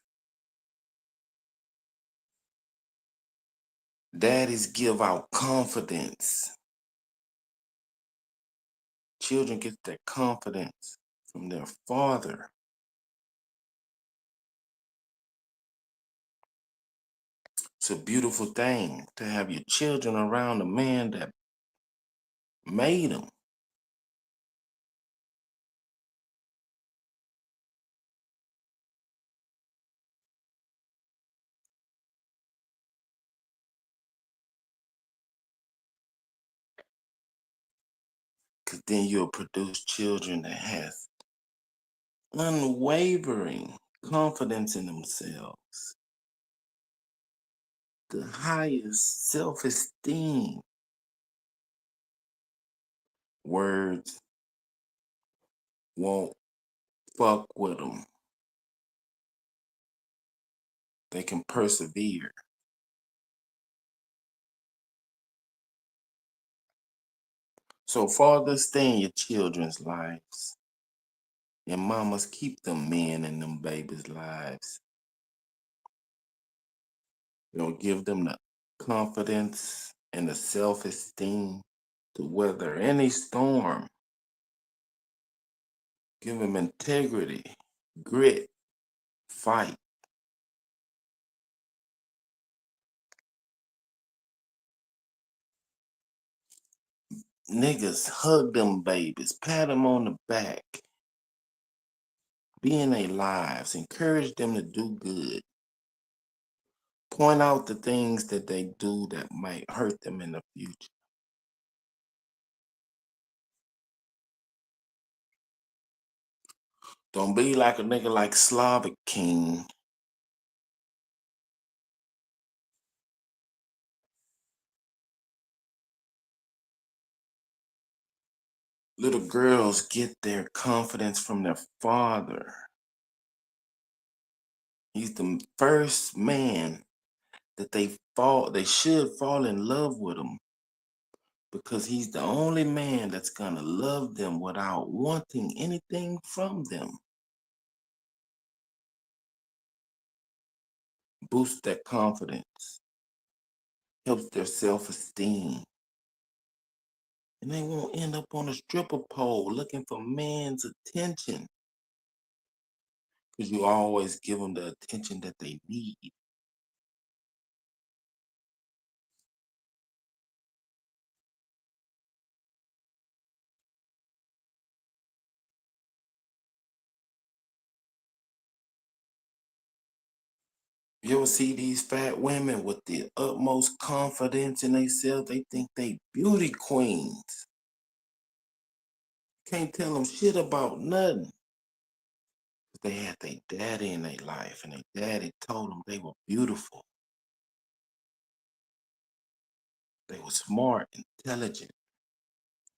Daddies give out confidence. Children get their confidence from their father. It's a beautiful thing to have your children around a man that made them. Because then you'll produce children that has unwavering confidence in themselves. The highest self-esteem. Words won't fuck with them. They can persevere. So fathers, stay in your children's lives. And mamas, keep them men in them babies' lives. Give them the confidence and the self-esteem to weather any storm. Give them integrity, grit, fight. niggas hug them babies, pat them on the back, be in their lives, encourage them to do good, point out the things that they do that might hurt them in the future. Don't be like a nigga like Slavic King. Little girls get their confidence from their father. He's the first man that they should fall in love with him, because he's the only man that's gonna love them without wanting anything from them. Boost their confidence, helps their self-esteem, and they won't end up on a stripper pole looking for man's attention, because you always give them the attention that they need. You ever see these fat women with the utmost confidence in themselves? They think they beauty queens. Can't tell them shit about nothing. They had their daddy in their life, and their daddy told them they were beautiful. They were smart, intelligent,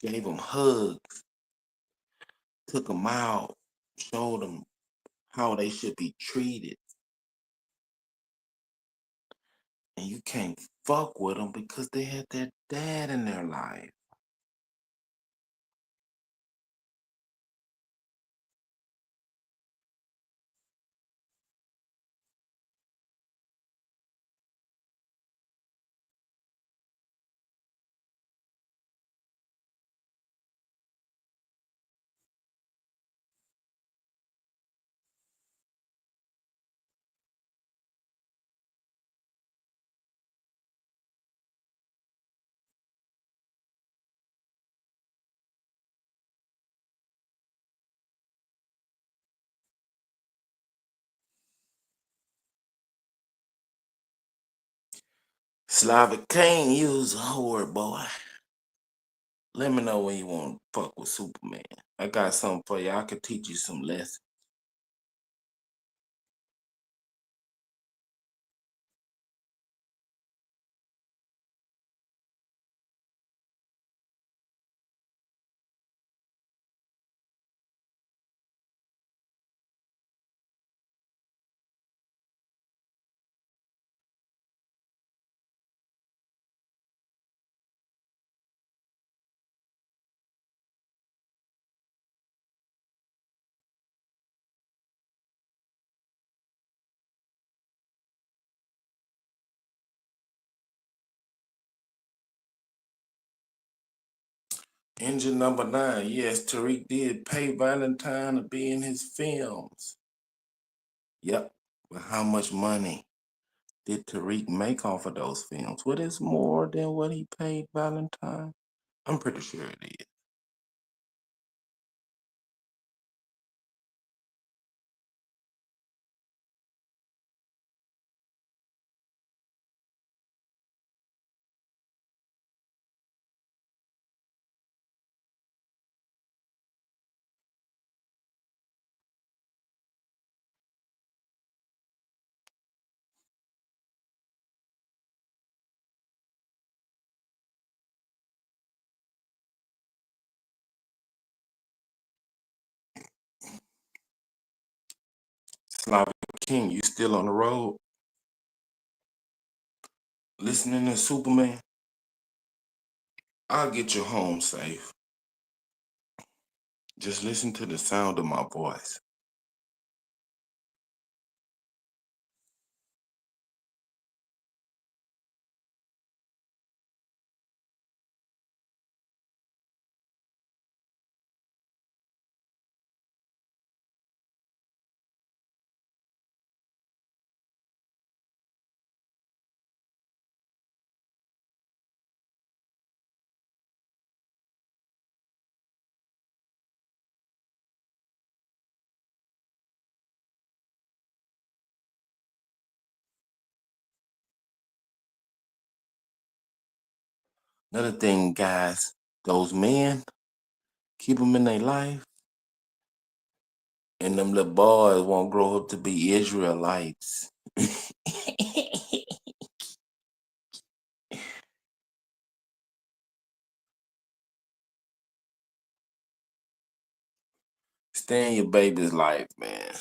gave them hugs, took them out, showed them how they should be treated. And you can't fuck with them because they had their dad in their life. Slavic Kane, you was a whore, boy. Let me know when you want to fuck with Superman. I got something for you. I could teach you some lessons. Engine number 9. Yes, Tariq did pay Valentine to be in his films. Yep. But how much money did Tariq make off of those films? What is more than what he paid Valentine? I'm pretty sure it is. Slavic King, you still on the road? Listening to Superman? I'll get you home safe. Just listen to the sound of my voice. Another thing, guys, those men, keep them in their life, and them little boys won't grow up to be Israelites. Stay in your baby's life, man.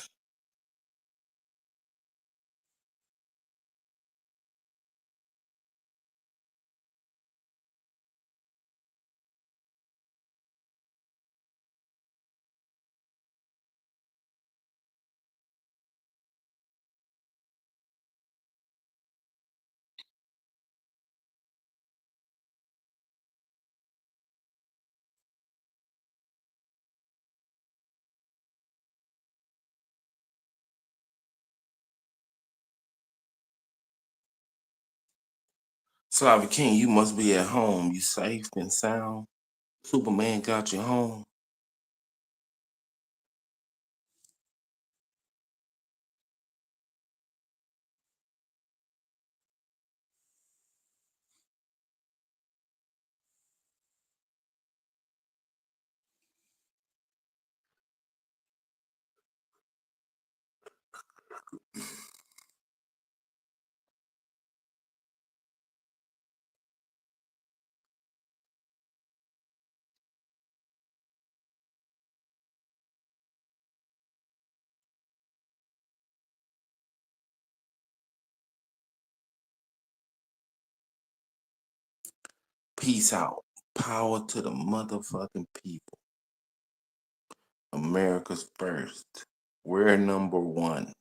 Slavi King, you must be at home. You safe and sound. Superman got you home. Peace out. Power to the motherfucking people. America's first. We're number one.